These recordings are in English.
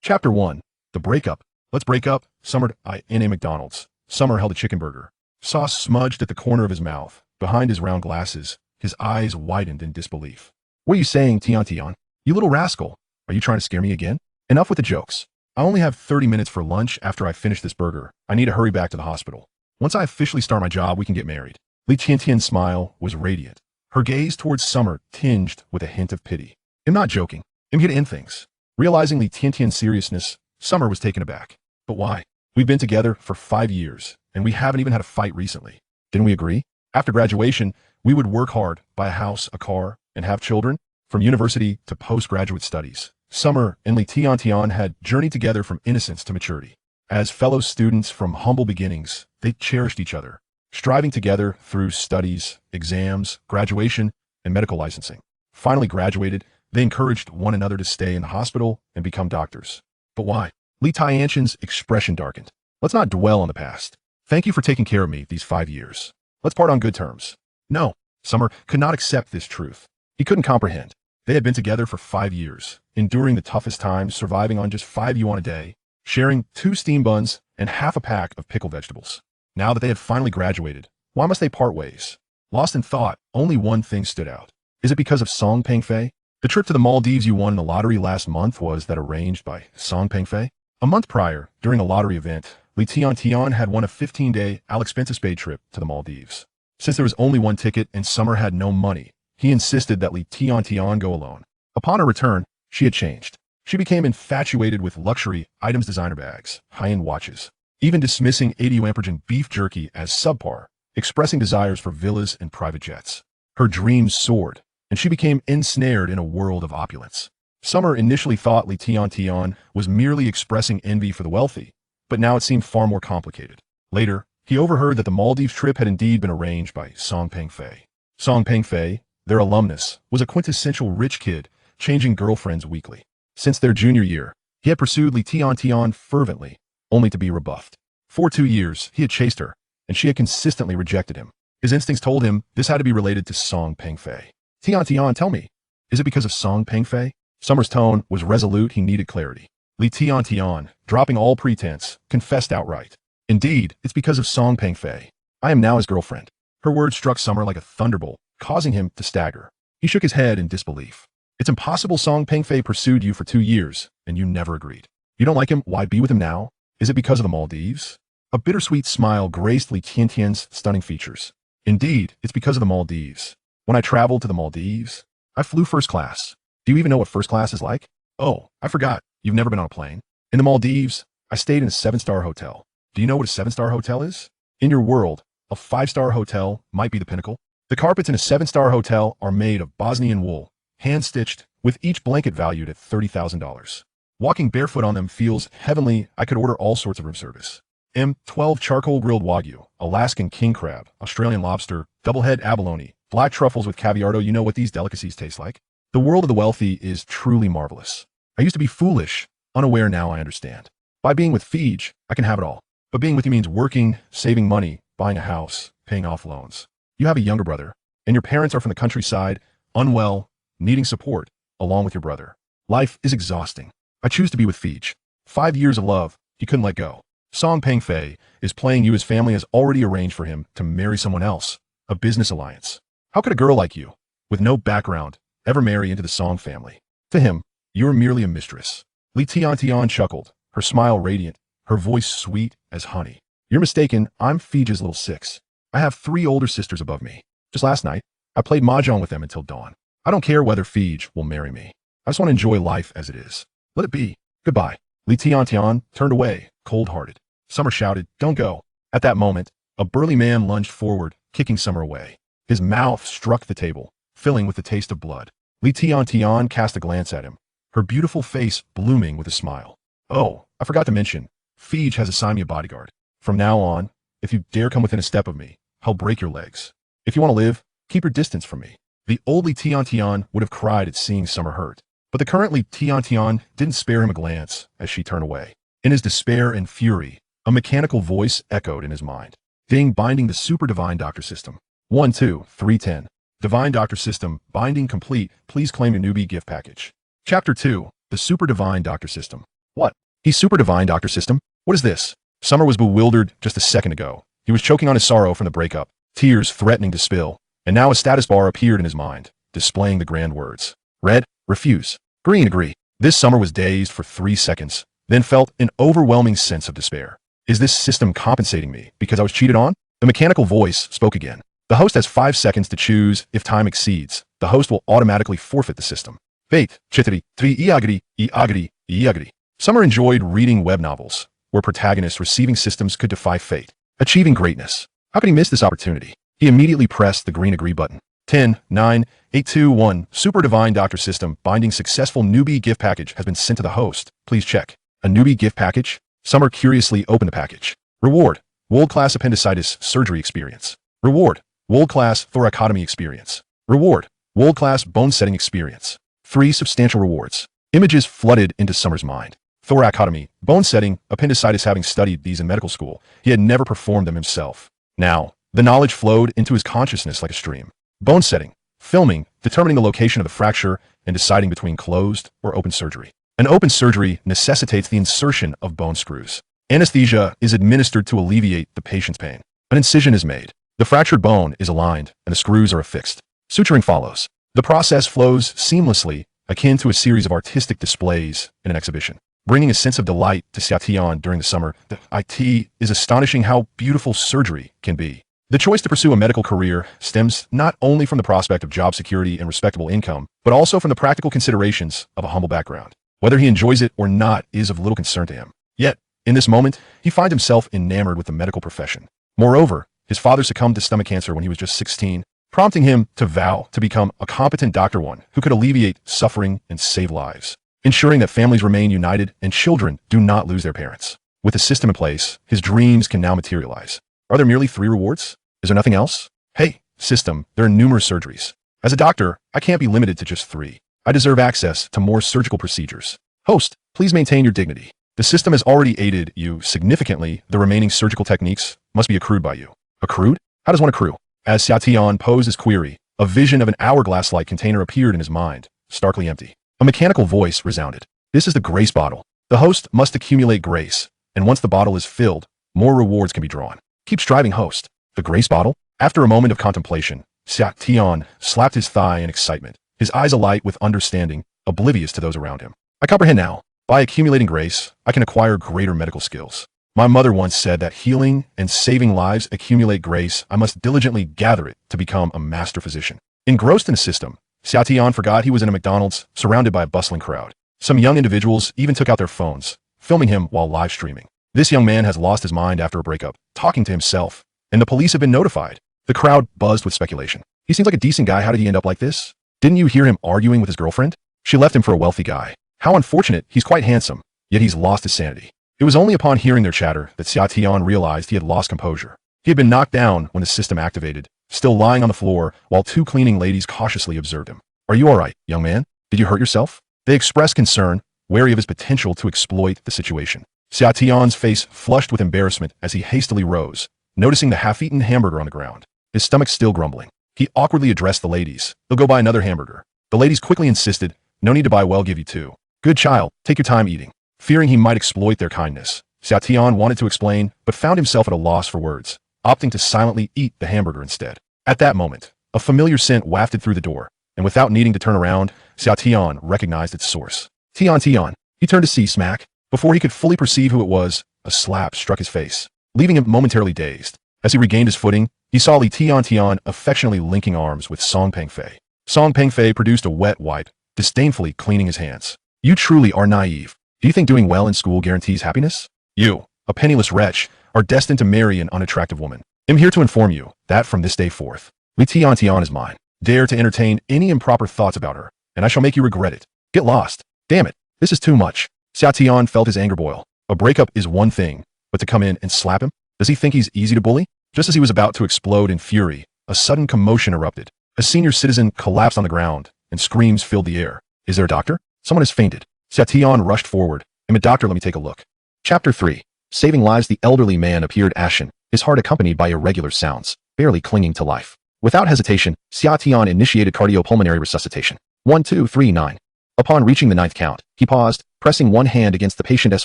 Chapter 1. The Breakup. Let's break up. Summer in a McDonald's. Summer held a chicken burger. Sauce smudged at the corner of his mouth. Behind his round glasses, his eyes widened in disbelief. What are you saying, Tion? You little rascal. Are you trying to scare me again? Enough with the jokes. I only have 30 minutes for lunch after I finish this burger. I need to hurry back to the hospital. Once I officially start my job, we can get married. Li Tiantian's smile was radiant. Her gaze towards Summer tinged with a hint of pity. I'm not joking. I'm here to end things. Realizing Li Tiantian's seriousness, Summer was taken aback. But why? We've been together for 5 years, and we haven't even had a fight recently. Didn't we agree? After graduation, we would work hard, buy a house, a car, and have children. From university to postgraduate studies, Summer and Li Tiantian had journeyed together from innocence to maturity. As fellow students from humble beginnings, they cherished each other, striving together through studies, exams, graduation, and medical licensing. Finally graduated, they encouraged one another to stay in the hospital and become doctors. But why? Li Tiantian's expression darkened. Let's not dwell on the past. Thank you for taking care of me these 5 years. Let's part on good terms. No, Summer could not accept this truth. He couldn't comprehend. They had been together for 5 years, enduring the toughest times, surviving on just 5 yuan a day, sharing 2 steam buns and half a pack of pickled vegetables. Now that they had finally graduated, why must they part ways? Lost in thought, only one thing stood out. Is it because of Song Pengfei? The trip to the Maldives you won in the lottery last month, was that arranged by Song Pengfei? A month prior, during a lottery event, Li Tiantian had won a 15-day all-expenses-paid trip to the Maldives. Since there was only one ticket and Summer had no money, he insisted that Li Tiantian go alone. Upon her return, she had changed. She became infatuated with luxury items, designer bags, high-end watches, even dismissing 80 yuan beef jerky as subpar, expressing desires for villas and private jets. Her dreams soared, and she became ensnared in a world of opulence. Summer initially thought Li Tiantian was merely expressing envy for the wealthy, but now it seemed far more complicated. Later, he overheard that the Maldives trip had indeed been arranged by Song Pengfei. Song Pengfei, their alumnus, was a quintessential rich kid, changing girlfriends weekly. Since their junior year, he had pursued Li Tiantian fervently, only to be rebuffed. For 2 years, he had chased her, and she had consistently rejected him. His instincts told him this had to be related to Song Pengfei. Tian, tell me, is it because of Song Pengfei? Summer's tone was resolute. He needed clarity. Li Tian, dropping all pretense, confessed outright. Indeed, it's because of Song Pengfei. I am now his girlfriend. Her words struck Summer like a thunderbolt, causing him to stagger. He shook his head in disbelief. It's impossible. Song Pengfei pursued you for 2 years, and you never agreed. You don't like him? Why be with him now? Is it because of the Maldives? A bittersweet smile graced Li Tiantian's stunning features. Indeed, it's because of the Maldives. When I traveled to the Maldives, I flew first class. Do you even know what first class is like? Oh, I forgot. You've never been on a plane. In the Maldives, I stayed in a 7-star hotel. Do you know what a 7-star hotel is? In your world, a 5-star hotel might be the pinnacle. The carpets in a 7-star hotel are made of Bosnian wool, hand-stitched, with each blanket valued at $30,000. Walking barefoot on them feels heavenly. I could order all sorts of room service. M12 charcoal grilled wagyu, Alaskan king crab, Australian lobster, doublehead abalone, black truffles with caviar. Do you know what these delicacies taste like? The world of the wealthy is truly marvelous. I used to be foolish, unaware. Now I understand. By being with Fij, I can have it all. But being with you means working, saving money, buying a house, paying off loans. You have a younger brother, and your parents are from the countryside, unwell, needing support, along with your brother. Life is exhausting. I choose to be with Fij. 5 years of love, he couldn't let go. Song Pengfei is playing you. His family has already arranged for him to marry someone else, a business alliance. How could a girl like you, with no background, ever marry into the Song family? To him, you're merely a mistress. Li Tiantian chuckled, her smile radiant, her voice sweet as honey. You're mistaken. I'm Fij's little 6. I have 3 older sisters above me. Just last night, I played mahjong with them until dawn. I don't care whether Fij will marry me. I just want to enjoy life as it is. Let it be. Goodbye. Li Tiantian turned away, cold-hearted. Summer shouted, "Don't go." At that moment, a burly man lunged forward, kicking Summer away. His mouth struck the table, filling with the taste of blood. Li Tiantian cast a glance at him, her beautiful face blooming with a smile. Oh, I forgot to mention, Fij has assigned me a bodyguard. From now on, if you dare come within a step of me, I'll break your legs. If you want to live, keep your distance from me. The old Li Tiantian would have cried at seeing Summer hurt, but the current Li Tiantian didn't spare him a glance as she turned away. In his despair and fury, a mechanical voice echoed in his mind. Ding, binding the super divine doctor system. 1, 2, 3, 10. Divine doctor system, binding complete. Please claim your newbie gift package. Chapter 2. The super divine doctor system. What? He's super divine, Dr. System? What is this? Summer was bewildered just a second ago. He was choking on his sorrow from the breakup, tears threatening to spill, and now a status bar appeared in his mind, displaying the grand words. Red, refuse. Green, agree. This Summer was dazed for 3 seconds, then felt an overwhelming sense of despair. Is this system compensating me because I was cheated on? The mechanical voice spoke again. The host has 5 seconds to choose. If time exceeds, the host will automatically forfeit the system. Fate, chitri, tri iagri, iagri, iagri. Summer enjoyed reading web novels, where protagonists receiving systems could defy fate, achieving greatness. How could he miss this opportunity? He immediately pressed the green agree button. 10, 9, 8, 2, 1. Super Divine Doctor System binding successful newbie gift package has been sent to the host. Please check. A newbie gift package? Summer curiously opened the package. Reward. World-class appendicitis surgery experience. Reward. World-class thoracotomy experience. Reward. World-class bone-setting experience. 3 substantial rewards. Images flooded into Summer's mind. Thoracotomy, bone-setting, appendicitis. Having studied these in medical school, he had never performed them himself. Now, the knowledge flowed into his consciousness like a stream. Bone-setting, filming, determining the location of the fracture, and deciding between closed or open surgery. An open surgery necessitates the insertion of bone screws. Anesthesia is administered to alleviate the patient's pain. An incision is made. The fractured bone is aligned, and the screws are affixed. Suturing follows. The process flows seamlessly, akin to a series of artistic displays in an exhibition, bringing a sense of delight to Xiaotian during the summer. The IT is astonishing how beautiful surgery can be. The choice to pursue a medical career stems not only from the prospect of job security and respectable income, but also from the practical considerations of a humble background. Whether he enjoys it or not is of little concern to him. Yet, in this moment, he finds himself enamored with the medical profession. Moreover, his father succumbed to stomach cancer when he was just 16, prompting him to vow to become a competent doctor, one who could alleviate suffering and save lives, ensuring that families remain united and children do not lose their parents. With the system in place, his dreams can now materialize. Are there merely 3 rewards? Is there nothing else? Hey, system, there are numerous surgeries. As a doctor, I can't be limited to just 3. I deserve access to more surgical procedures. Host, please maintain your dignity. The system has already aided you significantly. The remaining surgical techniques must be accrued by you. Accrued? How does one accrue? As Xiaotian posed his query, a vision of an hourglass-like container appeared in his mind, starkly empty. A mechanical voice resounded. This is the grace bottle. The host must accumulate grace, and once the bottle is filled, more rewards can be drawn. Keep striving, host. The grace bottle? After a moment of contemplation, Xiaotian slapped his thigh in excitement, his eyes alight with understanding, oblivious to those around him. I comprehend now. By accumulating grace, I can acquire greater medical skills. My mother once said that healing and saving lives accumulate grace. I must diligently gather it to become a master physician. Engrossed in a system, Xiaotian forgot he was in a McDonald's, surrounded by a bustling crowd. Some young individuals even took out their phones, filming him while live streaming. This young man has lost his mind after a breakup, talking to himself, and the police have been notified. The crowd buzzed with speculation. He seems like a decent guy. How did he end up like this? Didn't you hear him arguing with his girlfriend? She left him for a wealthy guy. How unfortunate. He's quite handsome, yet he's lost his sanity. It was only upon hearing their chatter that Xiaotian realized he had lost composure. He had been knocked down when the system activated, still lying on the floor while 2 cleaning ladies cautiously observed him. Are you all right, young man? Did you hurt yourself? They expressed concern, wary of his potential to exploit the situation. Xiaotian's face flushed with embarrassment as he hastily rose, noticing the half-eaten hamburger on the ground. His stomach still grumbling. He awkwardly addressed the ladies. They'll go buy another hamburger. The ladies quickly insisted, no need to buy, well, give you 2. Good child, take your time eating. Fearing he might exploit their kindness, Xiaotian wanted to explain, but found himself at a loss for words, opting to silently eat the hamburger instead. At that moment, a familiar scent wafted through the door, and without needing to turn around, Xiaotian recognized its source. Tian. He turned to see Smack. Before he could fully perceive who it was, a slap struck his face, leaving him momentarily dazed. As he regained his footing, he saw Li Tian affectionately linking arms with Song Pengfei. Song Pengfei produced a wet wipe, disdainfully cleaning his hands. You truly are naive. Do you think doing well in school guarantees happiness? You, a penniless wretch, are destined to marry an unattractive woman. I'm here to inform you that from this day forth, Li Tian is mine. Dare to entertain any improper thoughts about her, and I shall make you regret it. Get lost. Damn it, this is too much. Xiaotian felt his anger boil. A breakup is one thing, but to come in and slap him? Does he think he's easy to bully? Just as he was about to explode in fury, a sudden commotion erupted. A senior citizen collapsed on the ground, and screams filled the air. Is there a doctor? Someone has fainted. Xiaotian rushed forward. I'm a doctor, let me take a look. Chapter 3. Saving lives. The elderly man appeared ashen, his heart accompanied by irregular sounds, barely clinging to life. Without hesitation, Xiaotian initiated cardiopulmonary resuscitation. 1, 2, 3, 9. Upon reaching the 9th count, he paused, pressing one hand against the patient's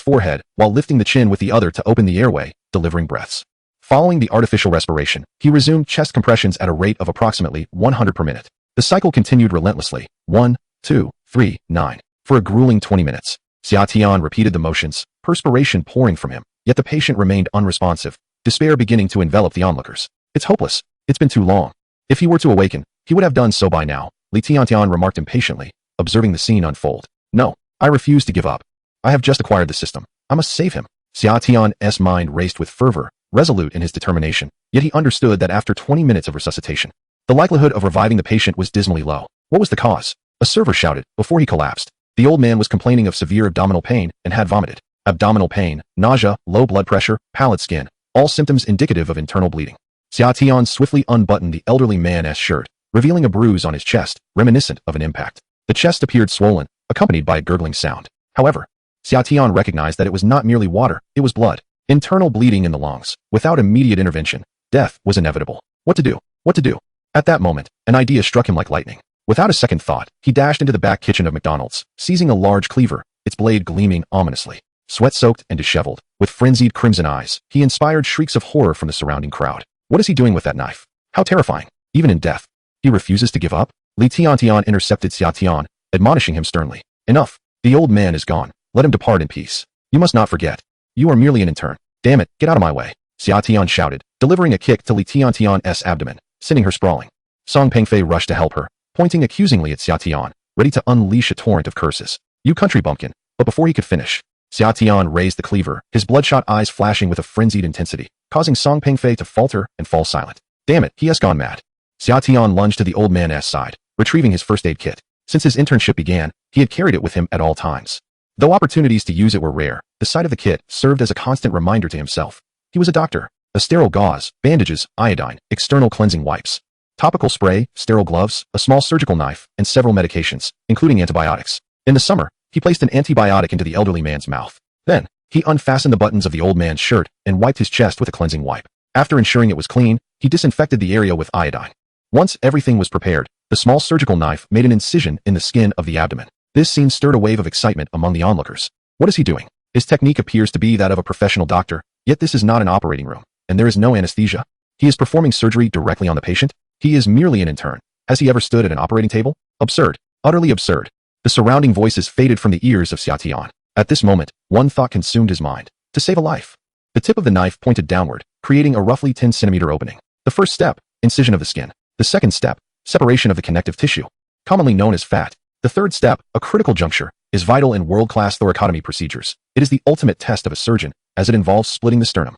forehead while lifting the chin with the other to open the airway, delivering breaths. Following the artificial respiration, he resumed chest compressions at a rate of approximately 100 per minute. The cycle continued relentlessly, 1, 2, 3, 9, for a grueling 20 minutes. Xia Tian repeated the motions, perspiration pouring from him, yet the patient remained unresponsive, despair beginning to envelop the onlookers. It's hopeless. It's been too long. If he were to awaken, he would have done so by now, Li Tiantian remarked impatiently, observing the scene unfold. No, I refuse to give up. I have just acquired the system. I must save him. Xia Tian's mind raced with fervor, resolute in his determination, yet he understood that after 20 minutes of resuscitation, the likelihood of reviving the patient was dismally low. What was the cause? A server shouted before he collapsed. The old man was complaining of severe abdominal pain and had vomited. Abdominal pain, nausea, low blood pressure, pallid skin, all symptoms indicative of internal bleeding. Xia Tian swiftly unbuttoned the elderly man's shirt, revealing a bruise on his chest, reminiscent of an impact. The chest appeared swollen, accompanied by a gurgling sound. However, Xia Tian recognized that it was not merely water, it was blood. Internal bleeding in the lungs. Without immediate intervention, death was inevitable. What to do? What to do? At that moment, an idea struck him like lightning. Without a second thought, he dashed into the back kitchen of McDonald's, seizing a large cleaver, its blade gleaming ominously. Sweat-soaked and disheveled, with frenzied crimson eyes, he inspired shrieks of horror from the surrounding crowd. What is he doing with that knife? How terrifying, even in death. He refuses to give up? Li Tiantian intercepted Xia Tian, admonishing him sternly. Enough. The old man is gone. Let him depart in peace. You must not forget. You are merely an intern. Damn it, get out of my way. Xia Tian shouted, delivering a kick to Li Tiantian's abdomen, sending her sprawling. Song Pengfei rushed to help her, pointing accusingly at Xia Tian, ready to unleash a torrent of curses. You country bumpkin. But before he could finish, Xia Tian raised the cleaver, his bloodshot eyes flashing with a frenzied intensity, causing Song Pengfei to falter and fall silent. Damn it, he has gone mad. Xia Tian lunged to the old man's side, retrieving his first aid kit. Since his internship began, he had carried it with him at all times. Though opportunities to use it were rare, the sight of the kit served as a constant reminder to himself. He was a doctor. A sterile gauze, bandages, iodine, external cleansing wipes, topical spray, sterile gloves, a small surgical knife, and several medications, including antibiotics. In the summer, he placed an antibiotic into the elderly man's mouth. Then, he unfastened the buttons of the old man's shirt and wiped his chest with a cleansing wipe. After ensuring it was clean, he disinfected the area with iodine. Once everything was prepared, the small surgical knife made an incision in the skin of the abdomen. This scene stirred a wave of excitement among the onlookers. What is he doing? His technique appears to be that of a professional doctor, yet this is not an operating room, and there is no anesthesia. He is performing surgery directly on the patient? He is merely an intern. Has he ever stood at an operating table? Absurd. Utterly absurd. The surrounding voices faded from the ears of Xia Tian. At this moment, one thought consumed his mind. To save a life. The tip of the knife pointed downward, creating a roughly 10-centimeter opening. The first step, incision of the skin. The second step, separation of the connective tissue, commonly known as fat. The third step, a critical juncture, is vital in world-class thoracotomy procedures. It is the ultimate test of a surgeon, as it involves splitting the sternum.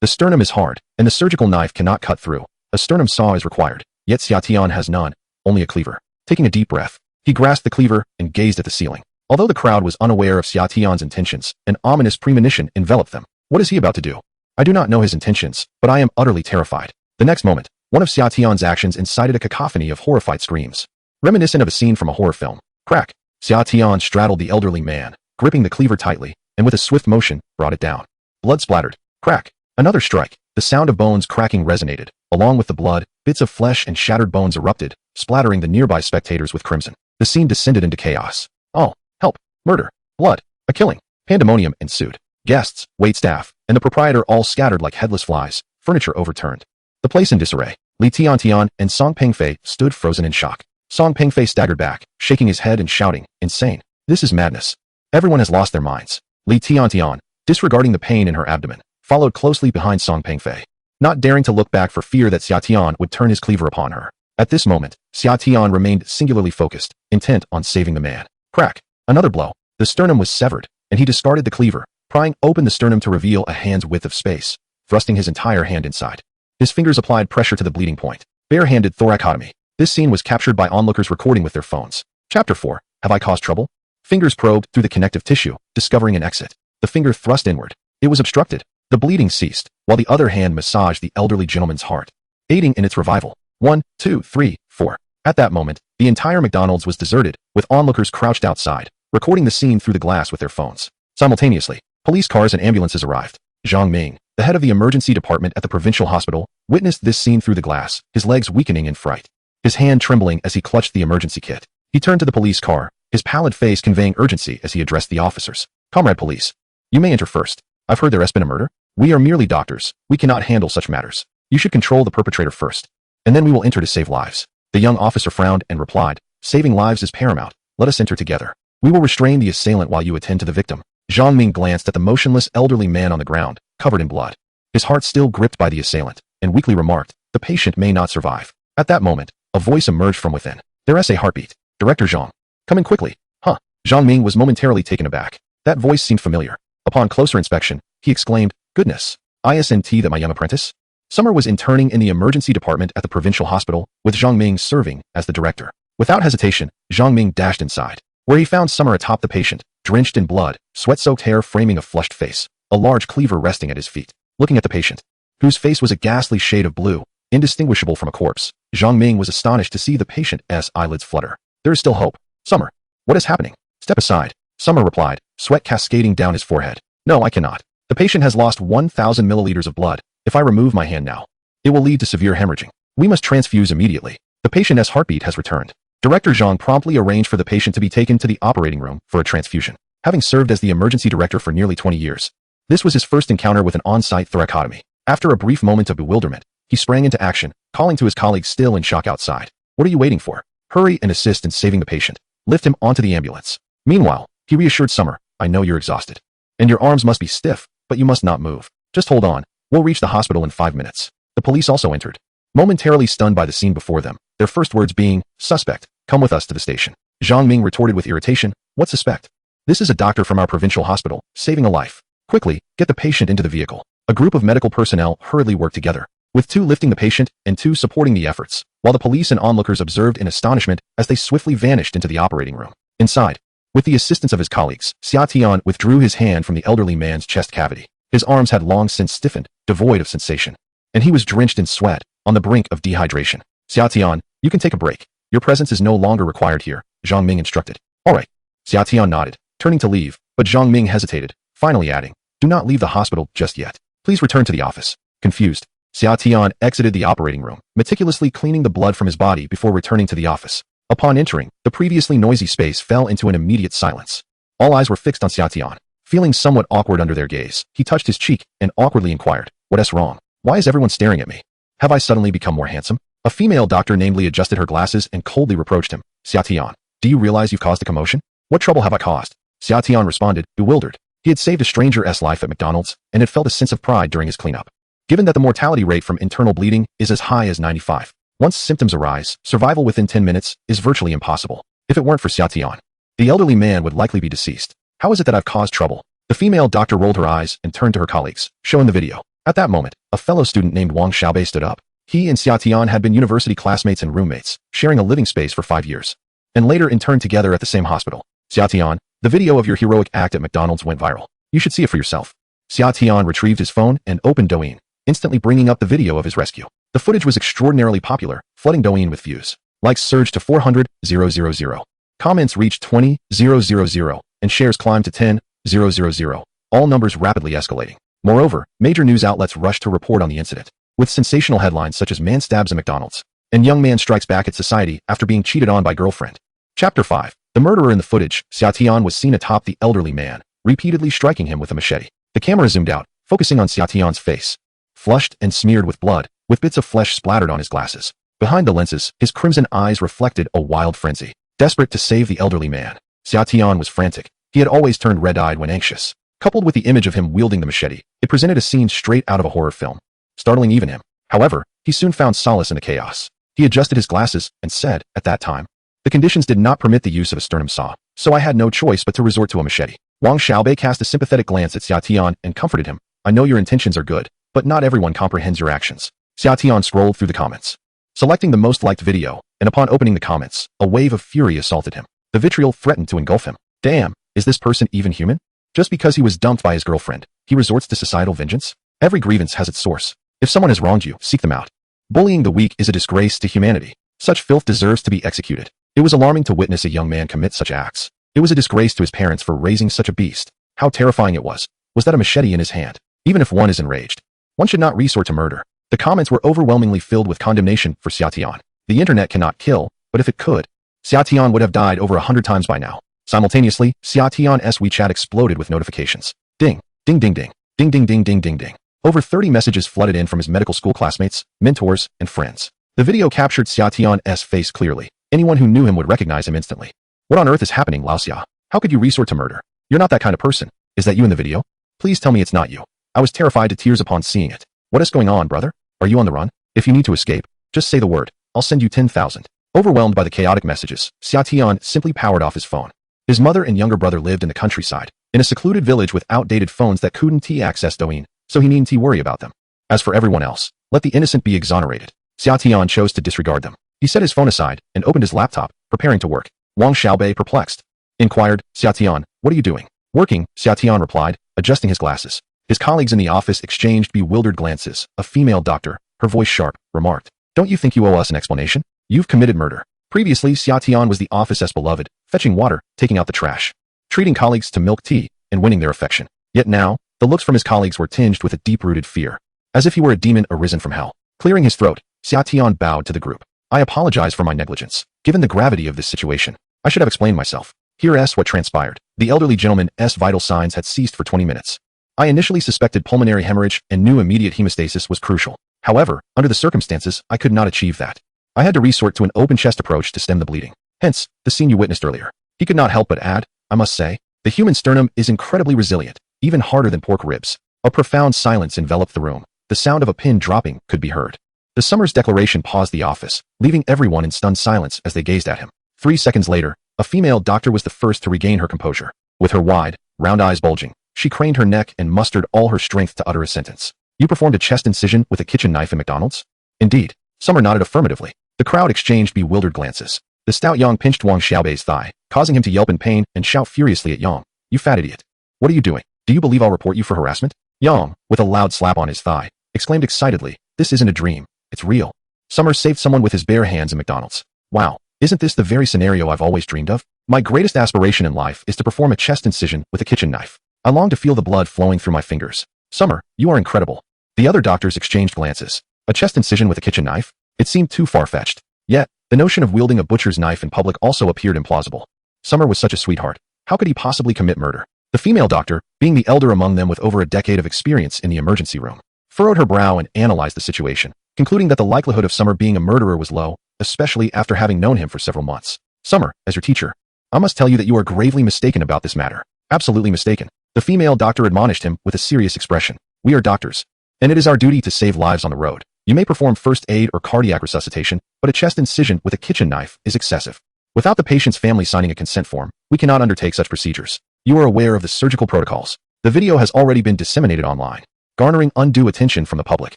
The sternum is hard, and the surgical knife cannot cut through. A sternum saw is required, yet Xia Tian has none, only a cleaver. Taking a deep breath, he grasped the cleaver and gazed at the ceiling. Although the crowd was unaware of Xia Tian's intentions, an ominous premonition enveloped them. What is he about to do? I do not know his intentions, but I am utterly terrified. The next moment, one of Xia Tian's actions incited a cacophony of horrified screams, reminiscent of a scene from a horror film. Crack! Xia Tian straddled the elderly man, gripping the cleaver tightly, and with a swift motion, brought it down. Blood splattered. Crack! Another strike. The sound of bones cracking resonated. Along with the blood, bits of flesh and shattered bones erupted, splattering the nearby spectators with crimson. The scene descended into chaos. Oh, help! Murder! Blood! A killing! Pandemonium ensued. Guests, waitstaff, and the proprietor all scattered like headless flies, furniture overturned. The place in disarray. Li Tiantian and Song Pengfei stood frozen in shock. Song Pengfei staggered back, shaking his head and shouting, insane. This is madness. Everyone has lost their minds. Li Tiantian, disregarding the pain in her abdomen, followed closely behind Song Pengfei, not daring to look back for fear that Xia Tian would turn his cleaver upon her. At this moment, Xia Tian remained singularly focused, intent on saving the man. Crack! Another blow. The sternum was severed, and he discarded the cleaver, prying open the sternum to reveal a hand's width of space, thrusting his entire hand inside. His fingers applied pressure to the bleeding point. Bare-handed thoracotomy. This scene was captured by onlookers recording with their phones. Chapter 4. Have I caused trouble? Fingers probed through the connective tissue, discovering an exit. The finger thrust inward. It was obstructed. The bleeding ceased, while the other hand massaged the elderly gentleman's heart, aiding in its revival. 1, 2, 3, 4. At that moment, the entire McDonald's was deserted, with onlookers crouched outside, recording the scene through the glass with their phones. Simultaneously, police cars and ambulances arrived. Zhang Ming, the head of the emergency department at the provincial hospital, witnessed this scene through the glass, his legs weakening in fright. His hand trembling as he clutched the emergency kit. He turned to the police car, his pallid face conveying urgency as he addressed the officers. Comrade police, you may enter first. I've heard there has been a murder. We are merely doctors. We cannot handle such matters. You should control the perpetrator first, and then we will enter to save lives. The young officer frowned and replied, saving lives is paramount. Let us enter together. We will restrain the assailant while you attend to the victim. Zhang Ming glanced at the motionless elderly man on the ground, covered in blood. His heart still gripped by the assailant, and weakly remarked, the patient may not survive. At that moment, a voice emerged from within. There's a heartbeat. Director Zhang. Come in quickly. Huh. Zhang Ming was momentarily taken aback. That voice seemed familiar. Upon closer inspection, he exclaimed, goodness. Isn't that my young apprentice? Summer was interning in the emergency department at the provincial hospital, with Zhang Ming serving as the director. Without hesitation, Zhang Ming dashed inside, where he found Summer atop the patient, drenched in blood, sweat-soaked hair framing a flushed face, a large cleaver resting at his feet. Looking at the patient, whose face was a ghastly shade of blue, indistinguishable from a corpse, Zhang Ming was astonished to see the patient's eyelids flutter. There is still hope. Summer, what is happening? Step aside. Summer replied, sweat cascading down his forehead. No, I cannot. The patient has lost 1,000 milliliters of blood. If I remove my hand now, it will lead to severe hemorrhaging. We must transfuse immediately. The patient's heartbeat has returned. Director Zhang promptly arranged for the patient to be taken to the operating room for a transfusion. Having served as the emergency director for nearly 20 years, this was his first encounter with an on-site thoracotomy. After a brief moment of bewilderment, he sprang into action, calling to his colleagues still in shock outside. What are you waiting for? Hurry and assist in saving the patient. Lift him onto the ambulance. Meanwhile, he reassured Summer, I know you're exhausted. And your arms must be stiff, but you must not move. Just hold on. We'll reach the hospital in 5 minutes. The police also entered, momentarily stunned by the scene before them, their first words being, suspect, come with us to the station. Zhang Ming retorted with irritation, what suspect? This is a doctor from our provincial hospital, saving a life. Quickly, get the patient into the vehicle. A group of medical personnel hurriedly worked together, with 2 lifting the patient and 2 supporting the efforts, while the police and onlookers observed in astonishment as they swiftly vanished into the operating room. Inside, with the assistance of his colleagues, Xia Tian withdrew his hand from the elderly man's chest cavity. His arms had long since stiffened, devoid of sensation, and he was drenched in sweat, on the brink of dehydration. Xia Tian, you can take a break. Your presence is no longer required here, Zhang Ming instructed. All right. Xia Tian nodded, turning to leave, but Zhang Ming hesitated, finally adding, do not leave the hospital just yet. Please return to the office. Confused, Xia Tian exited the operating room, meticulously cleaning the blood from his body before returning to the office. Upon entering, the previously noisy space fell into an immediate silence. All eyes were fixed on Xia Tian. Feeling somewhat awkward under their gaze, he touched his cheek and awkwardly inquired, what's wrong? Why is everyone staring at me? Have I suddenly become more handsome? A female doctor namely adjusted her glasses and coldly reproached him. Xia Tian, do you realize you've caused a commotion? What trouble have I caused? Xia Tian responded, bewildered. He had saved a stranger's life at McDonald's and had felt a sense of pride during his cleanup. Given that the mortality rate from internal bleeding is as high as 95, once symptoms arise, survival within 10 minutes is virtually impossible. If it weren't for Xia Tian, the elderly man would likely be deceased. How is it that I've caused trouble? The female doctor rolled her eyes and turned to her colleagues, showing the video. At that moment, a fellow student named Wang Xiaobei stood up. He and Xia Tian had been university classmates and roommates, sharing a living space for 5 years, and later interned together at the same hospital. Xia Tian, the video of your heroic act at McDonald's went viral. You should see it for yourself. Xia Tian retrieved his phone and opened Douyin, instantly bringing up the video of his rescue. The footage was extraordinarily popular, flooding Douyin with views. Likes surged to 400,000. Comments reached 20,000, and shares climbed to 10,000, all numbers rapidly escalating. Moreover, major news outlets rushed to report on the incident, with sensational headlines such as Man stabs at McDonald's, and young man strikes back at society after being cheated on by girlfriend. Chapter 5. The murderer in the footage, Xia Tian was seen atop the elderly man, repeatedly striking him with a machete. The camera zoomed out, focusing on Xia Tian's face, flushed and smeared with blood, with bits of flesh splattered on his glasses. Behind the lenses, his crimson eyes reflected a wild frenzy. Desperate to save the elderly man, Xia Tian was frantic. He had always turned red-eyed when anxious. Coupled with the image of him wielding the machete, it presented a scene straight out of a horror film, startling even him. However, he soon found solace in the chaos. He adjusted his glasses and said, at that time, the conditions did not permit the use of a sternum saw, so I had no choice but to resort to a machete. Wang Xiaobei cast a sympathetic glance at Xia Tian and comforted him. I know your intentions are good, but not everyone comprehends your actions. Xia Tian scrolled through the comments, selecting the most liked video, and upon opening the comments, a wave of fury assaulted him. The vitriol threatened to engulf him. Damn, is this person even human? Just because he was dumped by his girlfriend, he resorts to societal vengeance? Every grievance has its source. If someone has wronged you, seek them out. Bullying the weak is a disgrace to humanity. Such filth deserves to be executed. It was alarming to witness a young man commit such acts. It was a disgrace to his parents for raising such a beast. How terrifying it was that a machete in his hand. Even if one is enraged, one should not resort to murder. The comments were overwhelmingly filled with condemnation for Xia Tian. The internet cannot kill, but if it could, Xia Tian would have died over 100 times by now. Simultaneously, Xia Tian's WeChat exploded with notifications. Ding, ding ding ding, ding ding ding ding ding ding. Over 30 messages flooded in from his medical school classmates, mentors, and friends. The video captured Xia Tian's face clearly. Anyone who knew him would recognize him instantly. What on earth is happening, Lao Xia? How could you resort to murder? You're not that kind of person. Is that you in the video? Please tell me it's not you. I was terrified to tears upon seeing it. What is going on, brother? Are you on the run? If you need to escape, just say the word. I'll send you 10,000. Overwhelmed by the chaotic messages, Xia Tian simply powered off his phone. His mother and younger brother lived in the countryside, in a secluded village with outdated phones that couldn't access Douyin, so he needn't worry about them. As for everyone else, let the innocent be exonerated. Xia Tian chose to disregard them. He set his phone aside and opened his laptop, preparing to work. Wang Xiaobei, perplexed, inquired, Xia Tian, what are you doing? Working, Xia Tian replied, adjusting his glasses. His colleagues in the office exchanged bewildered glances. A female doctor, her voice sharp, remarked, don't you think you owe us an explanation? You've committed murder. Previously, Xia Tian was the office's beloved, fetching water, taking out the trash, treating colleagues to milk tea, and winning their affection. Yet now, the looks from his colleagues were tinged with a deep-rooted fear, as if he were a demon arisen from hell. Clearing his throat, Xia Tian bowed to the group. I apologize for my negligence. Given the gravity of this situation, I should have explained myself. Here's what transpired. The elderly gentleman's vital signs had ceased for 20 minutes. I initially suspected pulmonary hemorrhage and knew immediate hemostasis was crucial. However, under the circumstances, I could not achieve that. I had to resort to an open chest approach to stem the bleeding. Hence, the scene you witnessed earlier. He could not help but add, I must say, the human sternum is incredibly resilient, even harder than pork ribs. A profound silence enveloped the room. The sound of a pin dropping could be heard. The Summers declaration paused the office, leaving everyone in stunned silence as they gazed at him. 3 seconds later, a female doctor was the first to regain her composure. With her wide, round eyes bulging, she craned her neck and mustered all her strength to utter a sentence. You performed a chest incision with a kitchen knife in McDonald's? Indeed. Summer nodded affirmatively. The crowd exchanged bewildered glances. The stout Yang pinched Wang Xiaobei's thigh, causing him to yelp in pain and shout furiously at Yang. You fat idiot. What are you doing? Do you believe I'll report you for harassment? Yang, with a loud slap on his thigh, exclaimed excitedly, this isn't a dream. It's real. Summer saved someone with his bare hands in McDonald's. Wow. Isn't this the very scenario I've always dreamed of? My greatest aspiration in life is to perform a chest incision with a kitchen knife. I long to feel the blood flowing through my fingers. Summer, you are incredible. The other doctors exchanged glances. A chest incision with a kitchen knife? It seemed too far-fetched. Yet, the notion of wielding a butcher's knife in public also appeared implausible. Summer was such a sweetheart. How could he possibly commit murder? The female doctor, being the elder among them with over a decade of experience in the emergency room, furrowed her brow and analyzed the situation, concluding that the likelihood of Summer being a murderer was low, especially after having known him for several months. Summer, as your teacher, I must tell you that you are gravely mistaken about this matter. Absolutely mistaken. The female doctor admonished him with a serious expression. We are doctors, and it is our duty to save lives on the road. You may perform first aid or cardiac resuscitation, but a chest incision with a kitchen knife is excessive. Without the patient's family signing a consent form, we cannot undertake such procedures. You are aware of the surgical protocols. The video has already been disseminated online, garnering undue attention from the public.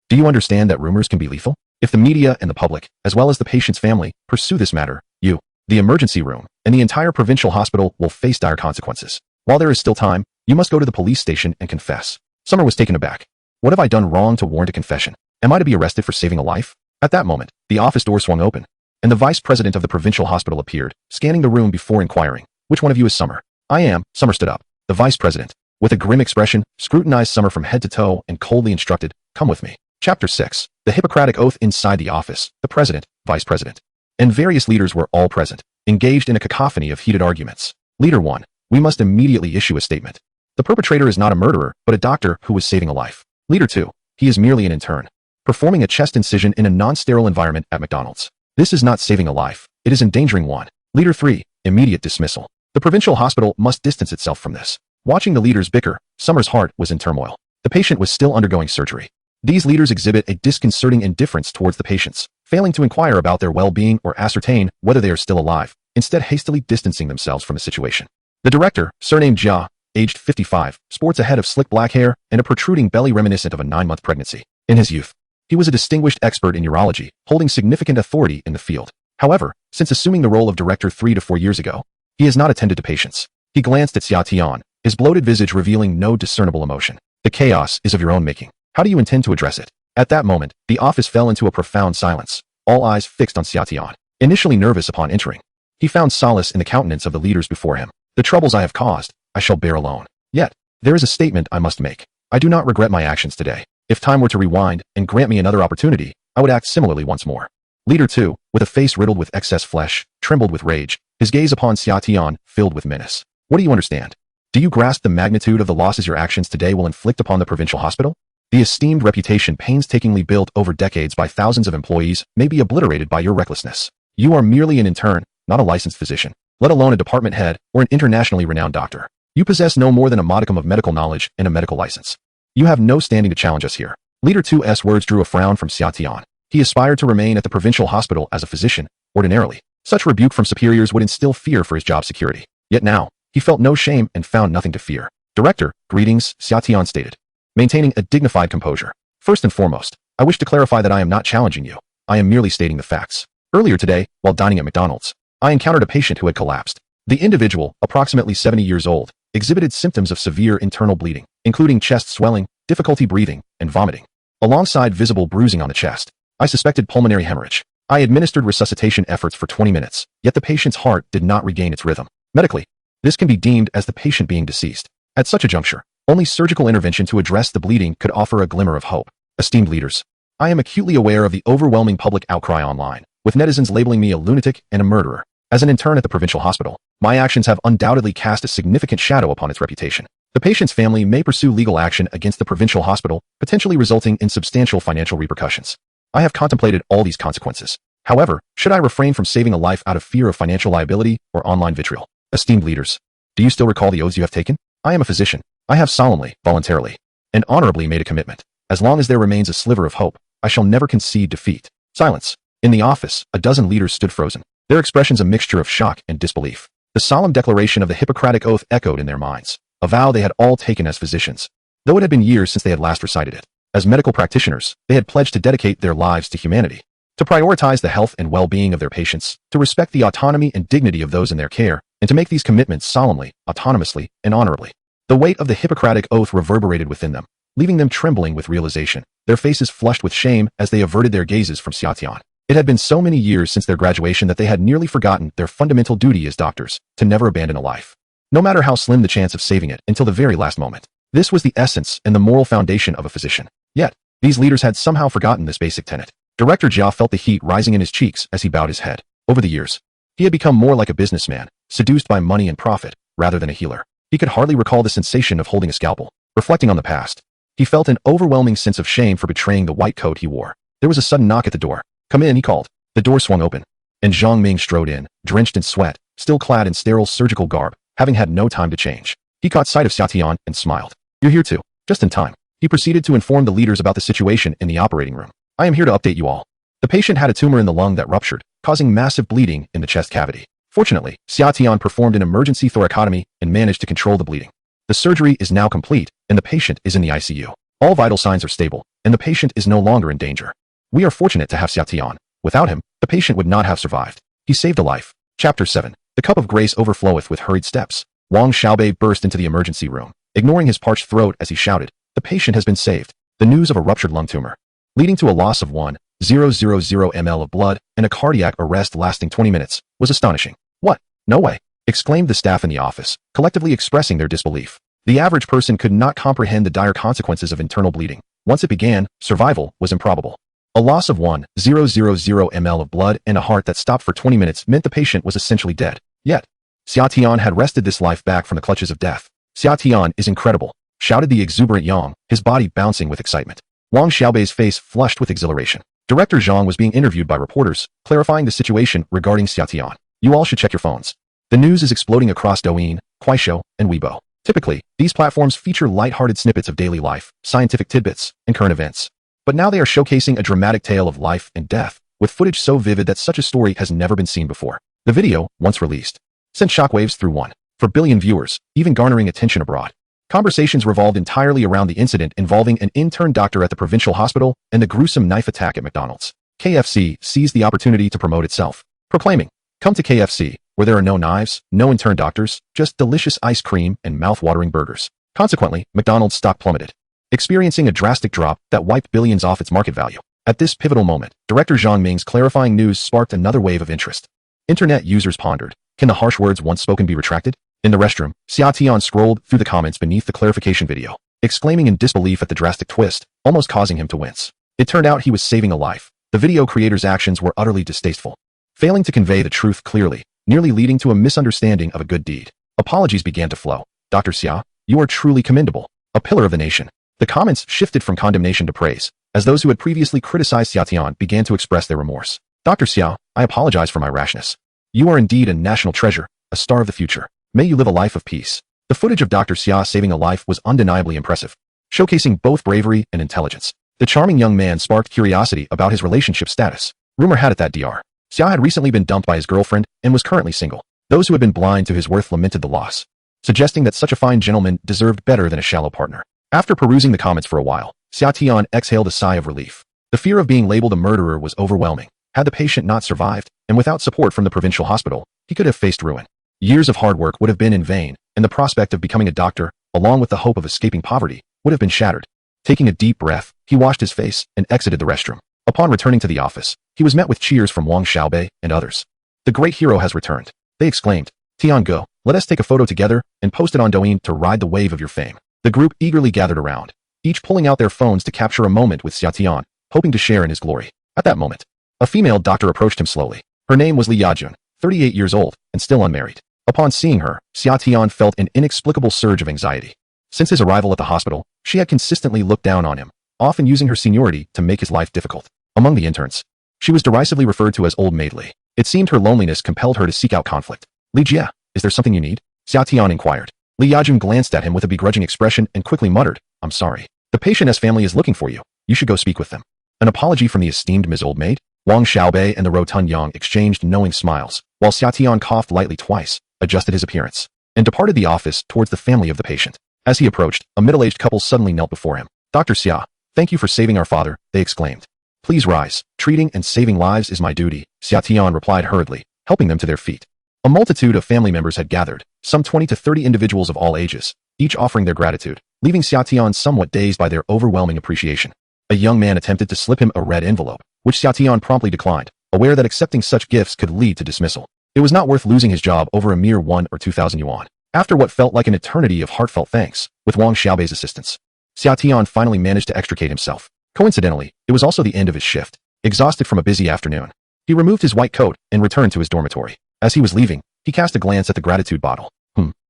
Do you understand that rumors can be lethal? If the media and the public, as well as the patient's family, pursue this matter, you, the emergency room, and the entire provincial hospital will face dire consequences. While there is still time, you must go to the police station and confess. Summer was taken aback. What have I done wrong to warrant a confession? Am I to be arrested for saving a life? At that moment, the office door swung open, and the vice president of the provincial hospital appeared, scanning the room before inquiring, which one of you is Summer? I am. Summer stood up. The vice president, with a grim expression, scrutinized Summer from head to toe and coldly instructed, come with me. Chapter 6. The Hippocratic Oath. Inside the office, the president, vice president, and various leaders were all present, engaged in a cacophony of heated arguments. Leader 1. We must immediately issue a statement. The perpetrator is not a murderer, but a doctor who was saving a life. Leader 2. He is merely an intern, performing a chest incision in a non-sterile environment at McDonald's. This is not saving a life. It is endangering one. Leader 3. Immediate dismissal. The provincial hospital must distance itself from this. Watching the leaders bicker, Summer's heart was in turmoil. The patient was still undergoing surgery. These leaders exhibit a disconcerting indifference towards the patients, failing to inquire about their well-being or ascertain whether they are still alive, instead hastily distancing themselves from the situation. The director, surnamed Jia, aged 55, sports a head of slick black hair and a protruding belly reminiscent of a 9-month pregnancy. In his youth, he was a distinguished expert in urology, holding significant authority in the field. However, since assuming the role of director 3 to 4 years ago, he has not attended to patients. He glanced at Xia Tian, his bloated visage revealing no discernible emotion. The chaos is of your own making. How do you intend to address it? At that moment, the office fell into a profound silence, all eyes fixed on Xia Tian. Initially nervous upon entering, he found solace in the countenance of the leaders before him. The troubles I have caused, I shall bear alone. Yet, there is a statement I must make. I do not regret my actions today. If time were to rewind and grant me another opportunity, I would act similarly once more. Leader 2, with a face riddled with excess flesh, trembled with rage, his gaze upon Xia Tian filled with menace. What do you understand? Do you grasp the magnitude of the losses your actions today will inflict upon the provincial hospital? The esteemed reputation painstakingly built over decades by thousands of employees may be obliterated by your recklessness. You are merely an intern, not a licensed physician, let alone a department head or an internationally renowned doctor. You possess no more than a modicum of medical knowledge and a medical license. You have no standing to challenge us here. Leader 2's words drew a frown from Xia Tian. He aspired to remain at the provincial hospital as a physician. Ordinarily, such rebuke from superiors would instill fear for his job security. Yet now, he felt no shame and found nothing to fear. Director, greetings, Xia Tian stated, maintaining a dignified composure. First and foremost, I wish to clarify that I am not challenging you. I am merely stating the facts. Earlier today, while dining at McDonald's, I encountered a patient who had collapsed. The individual, approximately 70 years old, exhibited symptoms of severe internal bleeding, including chest swelling, difficulty breathing, and vomiting, alongside visible bruising on the chest. I suspected pulmonary hemorrhage. I administered resuscitation efforts for 20 minutes, yet the patient's heart did not regain its rhythm. Medically, this can be deemed as the patient being deceased. At such a juncture, only surgical intervention to address the bleeding could offer a glimmer of hope. Esteemed leaders, I am acutely aware of the overwhelming public outcry online, with netizens labeling me a lunatic and a murderer. As an intern at the provincial hospital, my actions have undoubtedly cast a significant shadow upon its reputation. The patient's family may pursue legal action against the provincial hospital, potentially resulting in substantial financial repercussions. I have contemplated all these consequences. However, should I refrain from saving a life out of fear of financial liability or online vitriol? Esteemed leaders, do you still recall the oaths you have taken? I am a physician. I have solemnly, voluntarily, and honorably made a commitment. As long as there remains a sliver of hope, I shall never concede defeat. Silence. In the office, a dozen leaders stood frozen, their expressions a mixture of shock and disbelief. The solemn declaration of the Hippocratic Oath echoed in their minds, a vow they had all taken as physicians. Though it had been years since they had last recited it, as medical practitioners, they had pledged to dedicate their lives to humanity, to prioritize the health and well-being of their patients, to respect the autonomy and dignity of those in their care, and to make these commitments solemnly, autonomously, and honorably. The weight of the Hippocratic Oath reverberated within them, leaving them trembling with realization, their faces flushed with shame as they averted their gazes from Xia Tian. It had been so many years since their graduation that they had nearly forgotten their fundamental duty as doctors, to never abandon a life, no matter how slim the chance of saving it, until the very last moment. This was the essence and the moral foundation of a physician. Yet, these leaders had somehow forgotten this basic tenet. Director Jia felt the heat rising in his cheeks as he bowed his head. Over the years, he had become more like a businessman, seduced by money and profit, rather than a healer. He could hardly recall the sensation of holding a scalpel. Reflecting on the past, he felt an overwhelming sense of shame for betraying the white coat he wore. There was a sudden knock at the door. Come in, he called. The door swung open, and Zhang Ming strode in, drenched in sweat, still clad in sterile surgical garb, having had no time to change. He caught sight of Xia Tian and smiled. You're here too. Just in time. He proceeded to inform the leaders about the situation in the operating room. I am here to update you all. The patient had a tumor in the lung that ruptured, causing massive bleeding in the chest cavity. Fortunately, Xia Tian performed an emergency thoracotomy and managed to control the bleeding. The surgery is now complete, and the patient is in the ICU. All vital signs are stable, and the patient is no longer in danger. We are fortunate to have Xia Tian. Without him, the patient would not have survived. He saved a life. Chapter 7. The cup of grace overfloweth with hurried steps. Wang Xiaobei burst into the emergency room, ignoring his parched throat as he shouted, the patient has been saved. The news of a ruptured lung tumor, leading to a loss of 1,000 ml of blood and a cardiac arrest lasting 20 minutes, was astonishing. What? No way! Exclaimed the staff in the office, collectively expressing their disbelief. The average person could not comprehend the dire consequences of internal bleeding. Once it began, survival was improbable. A loss of 1,000 ml of blood and a heart that stopped for 20 minutes meant the patient was essentially dead. Yet, Xia Tian had wrested this life back from the clutches of death. Xia Tian is incredible, shouted the exuberant Yang, his body bouncing with excitement. Wang Xiaobei's face flushed with exhilaration. Director Zhang was being interviewed by reporters, clarifying the situation regarding Xia Tian. You all should check your phones. The news is exploding across Douyin, Kuaishou, and Weibo. Typically, these platforms feature light-hearted snippets of daily life, scientific tidbits, and current events. But now they are showcasing a dramatic tale of life and death, with footage so vivid that such a story has never been seen before. The video, once released, sent shockwaves through 1.4 billion viewers, even garnering attention abroad. Conversations revolved entirely around the incident involving an intern doctor at the provincial hospital and the gruesome knife attack at McDonald's. KFC seized the opportunity to promote itself, proclaiming, "Come to KFC, where there are no knives, no intern doctors, just delicious ice cream and mouth-watering burgers." Consequently, McDonald's stock plummeted, experiencing a drastic drop that wiped billions off its market value. At this pivotal moment, Director Zhang Ming's clarifying news sparked another wave of interest. Internet users pondered, can the harsh words once spoken be retracted? In the restroom, Xia Tian scrolled through the comments beneath the clarification video, exclaiming in disbelief at the drastic twist, almost causing him to wince. It turned out he was saving a life. The video creator's actions were utterly distasteful, failing to convey the truth clearly, nearly leading to a misunderstanding of a good deed. Apologies began to flow. Dr. Xia, you are truly commendable, a pillar of the nation. The comments shifted from condemnation to praise, as those who had previously criticized Xia Tian began to express their remorse. Dr. Xia, I apologize for my rashness. You are indeed a national treasure, a star of the future. May you live a life of peace. The footage of Dr. Xia saving a life was undeniably impressive, showcasing both bravery and intelligence. The charming young man sparked curiosity about his relationship status. Rumor had it that Dr. Xia had recently been dumped by his girlfriend and was currently single. Those who had been blind to his worth lamented the loss, suggesting that such a fine gentleman deserved better than a shallow partner. After perusing the comments for a while, Xia Tian exhaled a sigh of relief. The fear of being labeled a murderer was overwhelming. Had the patient not survived, and without support from the provincial hospital, he could have faced ruin. Years of hard work would have been in vain, and the prospect of becoming a doctor, along with the hope of escaping poverty, would have been shattered. Taking a deep breath, he washed his face and exited the restroom. Upon returning to the office, he was met with cheers from Wang Xiaobei and others. The great hero has returned, they exclaimed. Tian, go, let us take a photo together and post it on Douyin to ride the wave of your fame. The group eagerly gathered around, each pulling out their phones to capture a moment with Xia Tian, hoping to share in his glory. At that moment, a female doctor approached him slowly. Her name was Li Yajun, 38 years old and still unmarried. Upon seeing her, Xia Tian felt an inexplicable surge of anxiety. Since his arrival at the hospital, she had consistently looked down on him, often using her seniority to make his life difficult. Among the interns, she was derisively referred to as Old Maid Li. It seemed her loneliness compelled her to seek out conflict. Li Jia, is there something you need? Xia Tian inquired. Li Yajun glanced at him with a begrudging expression and quickly muttered, I'm sorry. The patient's family is looking for you. You should go speak with them. An apology from the esteemed Ms. Old Maid? Wang Xiaobei and the rotund Yang exchanged knowing smiles, while Xia Tian coughed lightly twice, adjusted his appearance, and departed the office towards the family of the patient. As he approached, a middle-aged couple suddenly knelt before him. Dr. Xia, thank you for saving our father, they exclaimed. Please rise. Treating and saving lives is my duty, Xia Tian replied hurriedly, helping them to their feet. A multitude of family members had gathered, some 20 to 30 individuals of all ages, each offering their gratitude, leaving Xia Tian somewhat dazed by their overwhelming appreciation. A young man attempted to slip him a red envelope, which Xia Tian promptly declined, aware that accepting such gifts could lead to dismissal. It was not worth losing his job over a mere 1 or 2,000 yuan. After what felt like an eternity of heartfelt thanks, with Wang Xiaobei's assistance, Xia Tian finally managed to extricate himself. Coincidentally, it was also the end of his shift. Exhausted from a busy afternoon, he removed his white coat and returned to his dormitory. As he was leaving, he cast a glance at the gratitude bottle.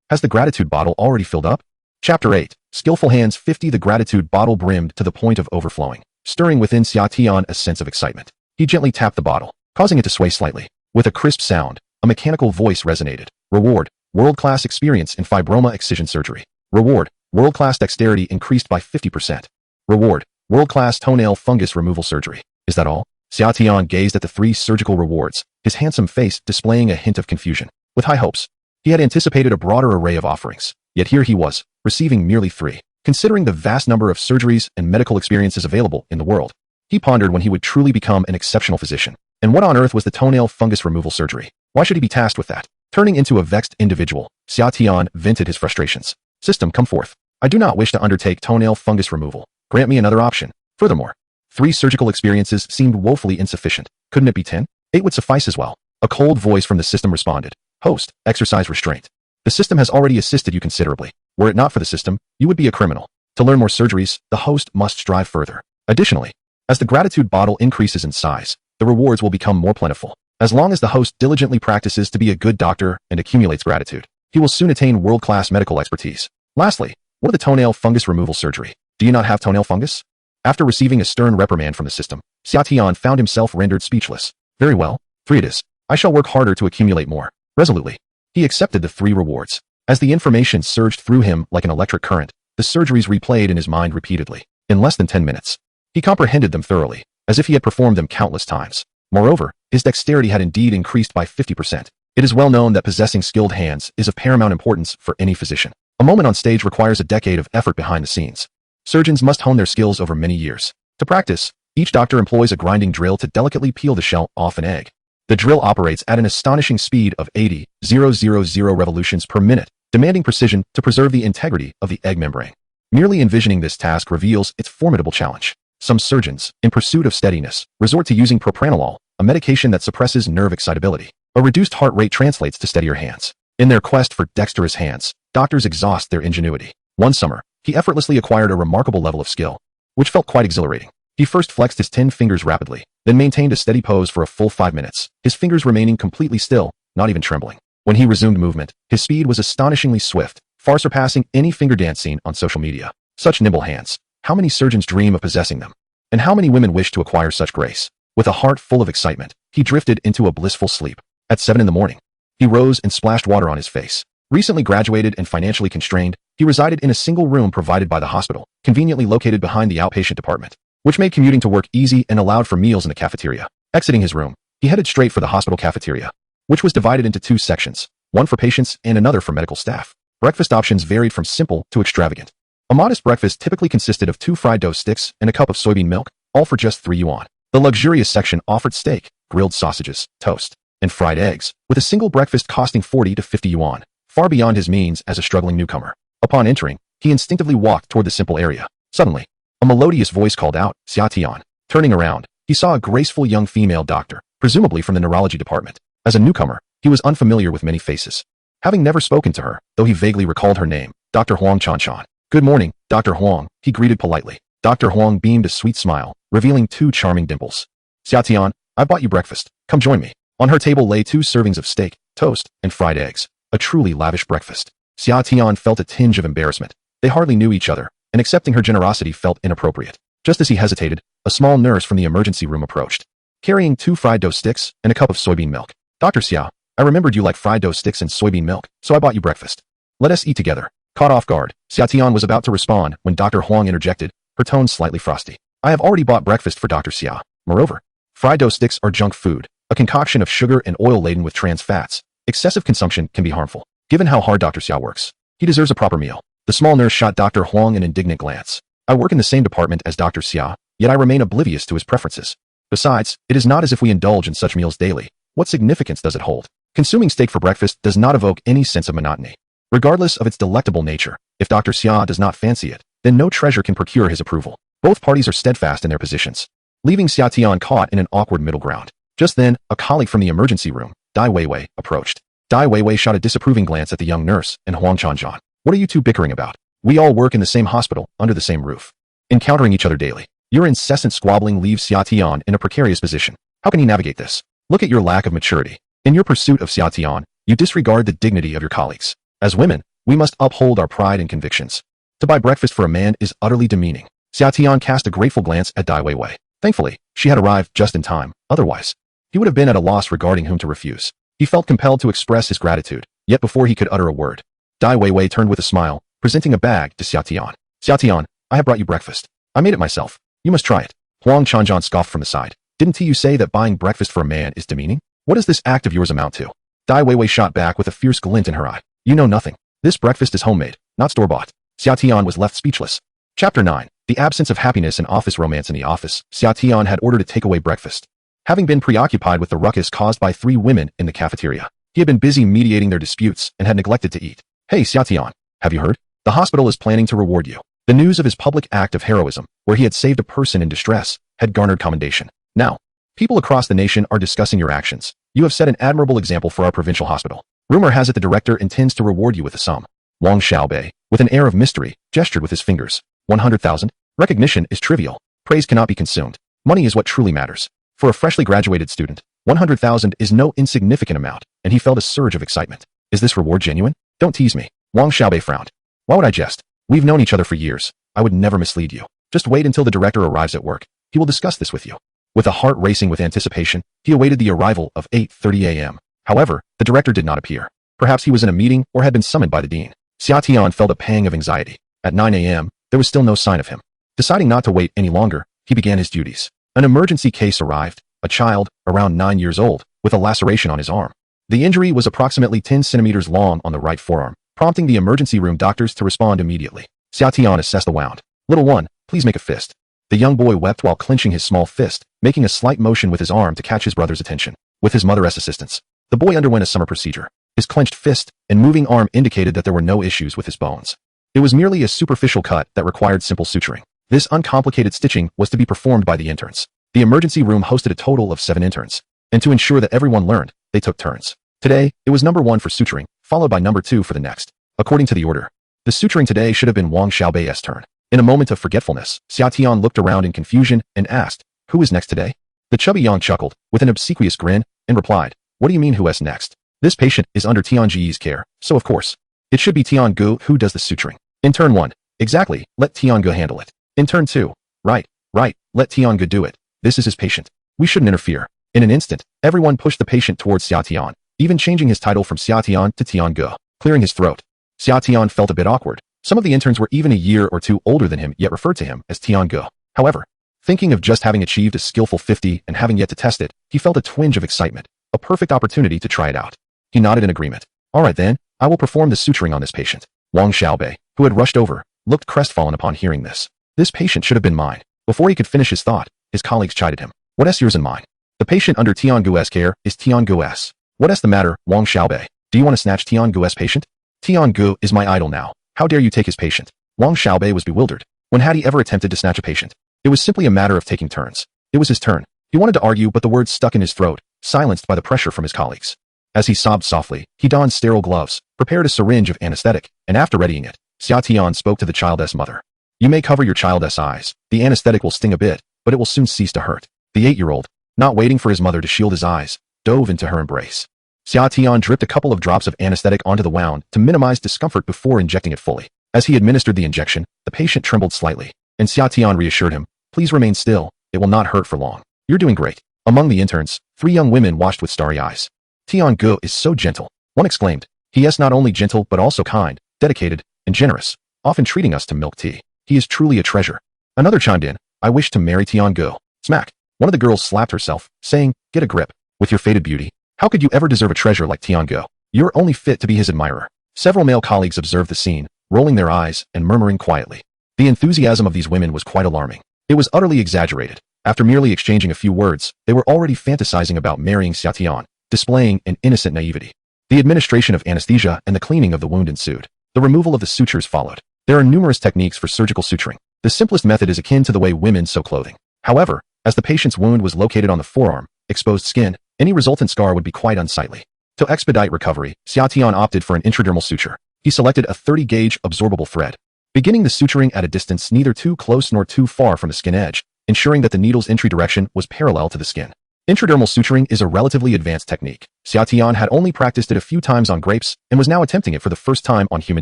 Has the gratitude bottle already filled up? Chapter 8. Skillful Hands 50. The gratitude bottle brimmed to the point of overflowing, stirring within Xia Tian a sense of excitement. He gently tapped the bottle, causing it to sway slightly. With a crisp sound, a mechanical voice resonated. Reward, world-class experience in fibroma excision surgery. Reward, world-class dexterity increased by 50%. Reward, world-class toenail fungus removal surgery. Is that all? Xia Tian gazed at the 3 surgical rewards, his handsome face displaying a hint of confusion. With high hopes, he had anticipated a broader array of offerings, yet here he was, receiving merely 3. Considering the vast number of surgeries and medical experiences available in the world, he pondered when he would truly become an exceptional physician. And what on earth was the toenail fungus removal surgery? Why should he be tasked with that? Turning into a vexed individual, Xia Tian vented his frustrations. System, come forth. I do not wish to undertake toenail fungus removal. Grant me another option. Furthermore, 3 surgical experiences seemed woefully insufficient. Couldn't it be 10? 8 would suffice as well. A cold voice from the system responded. Host, exercise restraint. The system has already assisted you considerably. Were it not for the system, you would be a criminal. To learn more surgeries, the host must strive further. Additionally, as the gratitude bottle increases in size, the rewards will become more plentiful. As long as the host diligently practices to be a good doctor and accumulates gratitude, he will soon attain world-class medical expertise. Lastly, what of the toenail fungus removal surgery? Do you not have toenail fungus? After receiving a stern reprimand from the system, Xia Tian found himself rendered speechless. Very well, 3 it is. I shall work harder to accumulate more. Resolutely, he accepted the 3 rewards. As the information surged through him like an electric current, the surgeries replayed in his mind repeatedly. In less than 10 minutes, he comprehended them thoroughly, as if he had performed them countless times. Moreover, his dexterity had indeed increased by 50%. It is well known that possessing skilled hands is of paramount importance for any physician. A moment on stage requires a decade of effort behind the scenes. Surgeons must hone their skills over many years. To practice, each doctor employs a grinding drill to delicately peel the shell off an egg. The drill operates at an astonishing speed of 80,000 revolutions per minute, demanding precision to preserve the integrity of the egg membrane. Merely envisioning this task reveals its formidable challenge. Some surgeons, in pursuit of steadiness, resort to using propranolol, a medication that suppresses nerve excitability. A reduced heart rate translates to steadier hands. In their quest for dexterous hands, doctors exhaust their ingenuity. One summer, he effortlessly acquired a remarkable level of skill, which felt quite exhilarating. He first flexed his 10 fingers rapidly, then maintained a steady pose for a full 5 minutes, his fingers remaining completely still, not even trembling. When he resumed movement, his speed was astonishingly swift, far surpassing any finger dance seen on social media. Such nimble hands. How many surgeons dream of possessing them? And how many women wish to acquire such grace? With a heart full of excitement, he drifted into a blissful sleep. At 7 in the morning, he rose and splashed water on his face. Recently graduated and financially constrained, he resided in a single room provided by the hospital, conveniently located behind the outpatient department, which made commuting to work easy and allowed for meals in the cafeteria. Exiting his room, he headed straight for the hospital cafeteria, which was divided into 2 sections, one for patients and another for medical staff. Breakfast options varied from simple to extravagant. A modest breakfast typically consisted of 2 fried dough sticks and a cup of soybean milk, all for just 3 yuan. The luxurious section offered steak, grilled sausages, toast, and fried eggs, with a single breakfast costing 40 to 50 yuan, far beyond his means as a struggling newcomer. Upon entering, he instinctively walked toward the simple area. Suddenly, a melodious voice called out, "Xia Tian." Turning around, he saw a graceful young female doctor, presumably from the neurology department. As a newcomer, he was unfamiliar with many faces. Having never spoken to her, though he vaguely recalled her name, Dr. Huang Chanchan. "Good morning, Dr. Huang," he greeted politely. Dr. Huang beamed a sweet smile, revealing 2 charming dimples. "Xia Tian, I bought you breakfast. Come join me." On her table lay 2 servings of steak, toast, and fried eggs. A truly lavish breakfast. Xia Tian felt a tinge of embarrassment. They hardly knew each other, and accepting her generosity felt inappropriate. Just as he hesitated, a small nurse from the emergency room approached, carrying 2 fried dough sticks and a cup of soybean milk. "Dr. Xia, I remembered you like fried dough sticks and soybean milk, so I bought you breakfast. Let us eat together." Caught off guard, Xia Tian was about to respond when Dr. Huang interjected, her tone slightly frosty. "I have already bought breakfast for Dr. Xia. Moreover, fried dough sticks are junk food, a concoction of sugar and oil laden with trans fats. Excessive consumption can be harmful. Given how hard Dr. Xia works, he deserves a proper meal." The small nurse shot Dr. Huang an indignant glance. "I work in the same department as Dr. Xia, yet I remain oblivious to his preferences. Besides, it is not as if we indulge in such meals daily. What significance does it hold? Consuming steak for breakfast does not evoke any sense of monotony. Regardless of its delectable nature, if Dr. Xia does not fancy it, then no treasure can procure his approval." Both parties are steadfast in their positions, leaving Xia Tian caught in an awkward middle ground. Just then, a colleague from the emergency room, Dai Weiwei, approached. Dai Weiwei shot a disapproving glance at the young nurse and Huang Chanjan. "What are you 2 bickering about? We all work in the same hospital, under the same roof, encountering each other daily. Your incessant squabbling leaves Xia Tian in a precarious position. How can he navigate this? Look at your lack of maturity. In your pursuit of Xia Tian, you disregard the dignity of your colleagues. As women, we must uphold our pride and convictions. To buy breakfast for a man is utterly demeaning." Xia Tian cast a grateful glance at Dai Weiwei. Thankfully, she had arrived just in time. Otherwise, he would have been at a loss regarding whom to refuse. He felt compelled to express his gratitude, yet before he could utter a word, Dai Weiwei turned with a smile, presenting a bag to Xia Tian. "Xia Tian, I have brought you breakfast. I made it myself. You must try it." Huang Chanjan scoffed from the side. "Didn't you say that buying breakfast for a man is demeaning? What does this act of yours amount to?" Dai Weiwei shot back with a fierce glint in her eye. "You know nothing. This breakfast is homemade, not store-bought." Xia Tian was left speechless. Chapter 9. The absence of happiness and office romance. In the office, Xia Tian had ordered a takeaway breakfast. Having been preoccupied with the ruckus caused by 3 women in the cafeteria, he had been busy mediating their disputes and had neglected to eat. "Hey, Xia Tian, have you heard? The hospital is planning to reward you." The news of his public act of heroism, where he had saved a person in distress, had garnered commendation. "Now, people across the nation are discussing your actions. You have set an admirable example for our provincial hospital. Rumor has it the director intends to reward you with a sum." Wang Xiaobei, with an air of mystery, gestured with his fingers. 100,000? Recognition is trivial. Praise cannot be consumed. Money is what truly matters. For a freshly graduated student, 100,000 is no insignificant amount, and he felt a surge of excitement. "Is this reward genuine? Don't tease me." Wang Xiaobei frowned. "Why would I jest? We've known each other for years. I would never mislead you. Just wait until the director arrives at work. He will discuss this with you." With a heart racing with anticipation, he awaited the arrival of 8:30 a.m. However, the director did not appear. Perhaps he was in a meeting or had been summoned by the dean. Xia Tian felt a pang of anxiety. At 9 a.m., there was still no sign of him. Deciding not to wait any longer, he began his duties. An emergency case arrived, a child, around 9 years old, with a laceration on his arm. The injury was approximately 10 centimeters long on the right forearm, prompting the emergency room doctors to respond immediately. Xia Tian assessed the wound. "Little one, please make a fist." The young boy wept while clenching his small fist, making a slight motion with his arm to catch his brother's attention. With his mother's assistance, the boy underwent a summer procedure. His clenched fist and moving arm indicated that there were no issues with his bones. It was merely a superficial cut that required simple suturing. This uncomplicated stitching was to be performed by the interns. The emergency room hosted a total of 7 interns, and to ensure that everyone learned, they took turns. Today, it was number 1 for suturing, followed by number 2 for the next. According to the order, the suturing today should have been Wang Xiaobei's turn. In a moment of forgetfulness, Xia Tian looked around in confusion and asked, "Who is next today?" The chubby Yang chuckled, with an obsequious grin, and replied, "What do you mean who is next? This patient is under Tianji's care, so of course. It should be Tiangu who does the suturing. In turn 1, exactly, let Tiangu handle it. In turn 2, right, let Tiangu do it. This is his patient. We shouldn't interfere." In an instant, everyone pushed the patient towards Xia Tian, even changing his title from Xia Tian to Tiangu, clearing his throat. Xia Tian felt a bit awkward. Some of the interns were even a year or two older than him, yet referred to him as Tiangu. However, thinking of just having achieved a skillful 50 and having yet to test it, he felt a twinge of excitement, a perfect opportunity to try it out. He nodded in agreement. "All right then, I will perform the suturing on this patient." Wang Xiaobei, who had rushed over, looked crestfallen upon hearing this. This patient should have been mine. Before he could finish his thought, his colleagues chided him. "What is yours and mine? The patient under Tiangu's care is Tiangu's. What is the matter, Wang Xiaobei? Do you want to snatch Tiangu's patient? Tiangu is my idol now. How dare you take his patient?" Wang Xiaobei was bewildered. When had he ever attempted to snatch a patient? It was simply a matter of taking turns. It was his turn. He wanted to argue, but the words stuck in his throat, silenced by the pressure from his colleagues. As he sobbed softly, he donned sterile gloves, prepared a syringe of anesthetic, and after readying it, Xia Tian spoke to the child's mother. "You may cover your child's eyes. The anesthetic will sting a bit, but it will soon cease to hurt." The 8-year-old, not waiting for his mother to shield his eyes, dove into her embrace. Xia Tian dripped a couple of drops of anesthetic onto the wound to minimize discomfort before injecting it fully. As he administered the injection, the patient trembled slightly, and Xia Tian reassured him, "Please remain still. It will not hurt for long. You're doing great." Among the interns, 3 young women watched with starry eyes. "Tiangu is so gentle," one exclaimed. "He is not only gentle but also kind, dedicated, and generous, often treating us to milk tea. He is truly a treasure." Another chimed in, "I wish to marry Tiangu." Smack! One of the girls slapped herself, saying, "Get a grip. With your faded beauty, how could you ever deserve a treasure like Tiangu? You're only fit to be his admirer." Several male colleagues observed the scene, rolling their eyes and murmuring quietly. The enthusiasm of these women was quite alarming. It was utterly exaggerated. After merely exchanging a few words, they were already fantasizing about marrying Xia Tian, displaying an innocent naivety. The administration of anesthesia and the cleaning of the wound ensued. The removal of the sutures followed. There are numerous techniques for surgical suturing. The simplest method is akin to the way women sew clothing. However, as the patient's wound was located on the forearm, exposed skin, any resultant scar would be quite unsightly. To expedite recovery, Xia Tian opted for an intradermal suture. He selected a 30-gauge absorbable thread, beginning the suturing at a distance neither too close nor too far from the skin edge, ensuring that the needle's entry direction was parallel to the skin. Intradermal suturing is a relatively advanced technique. Xia Tian had only practiced it a few times on grapes and was now attempting it for the first time on human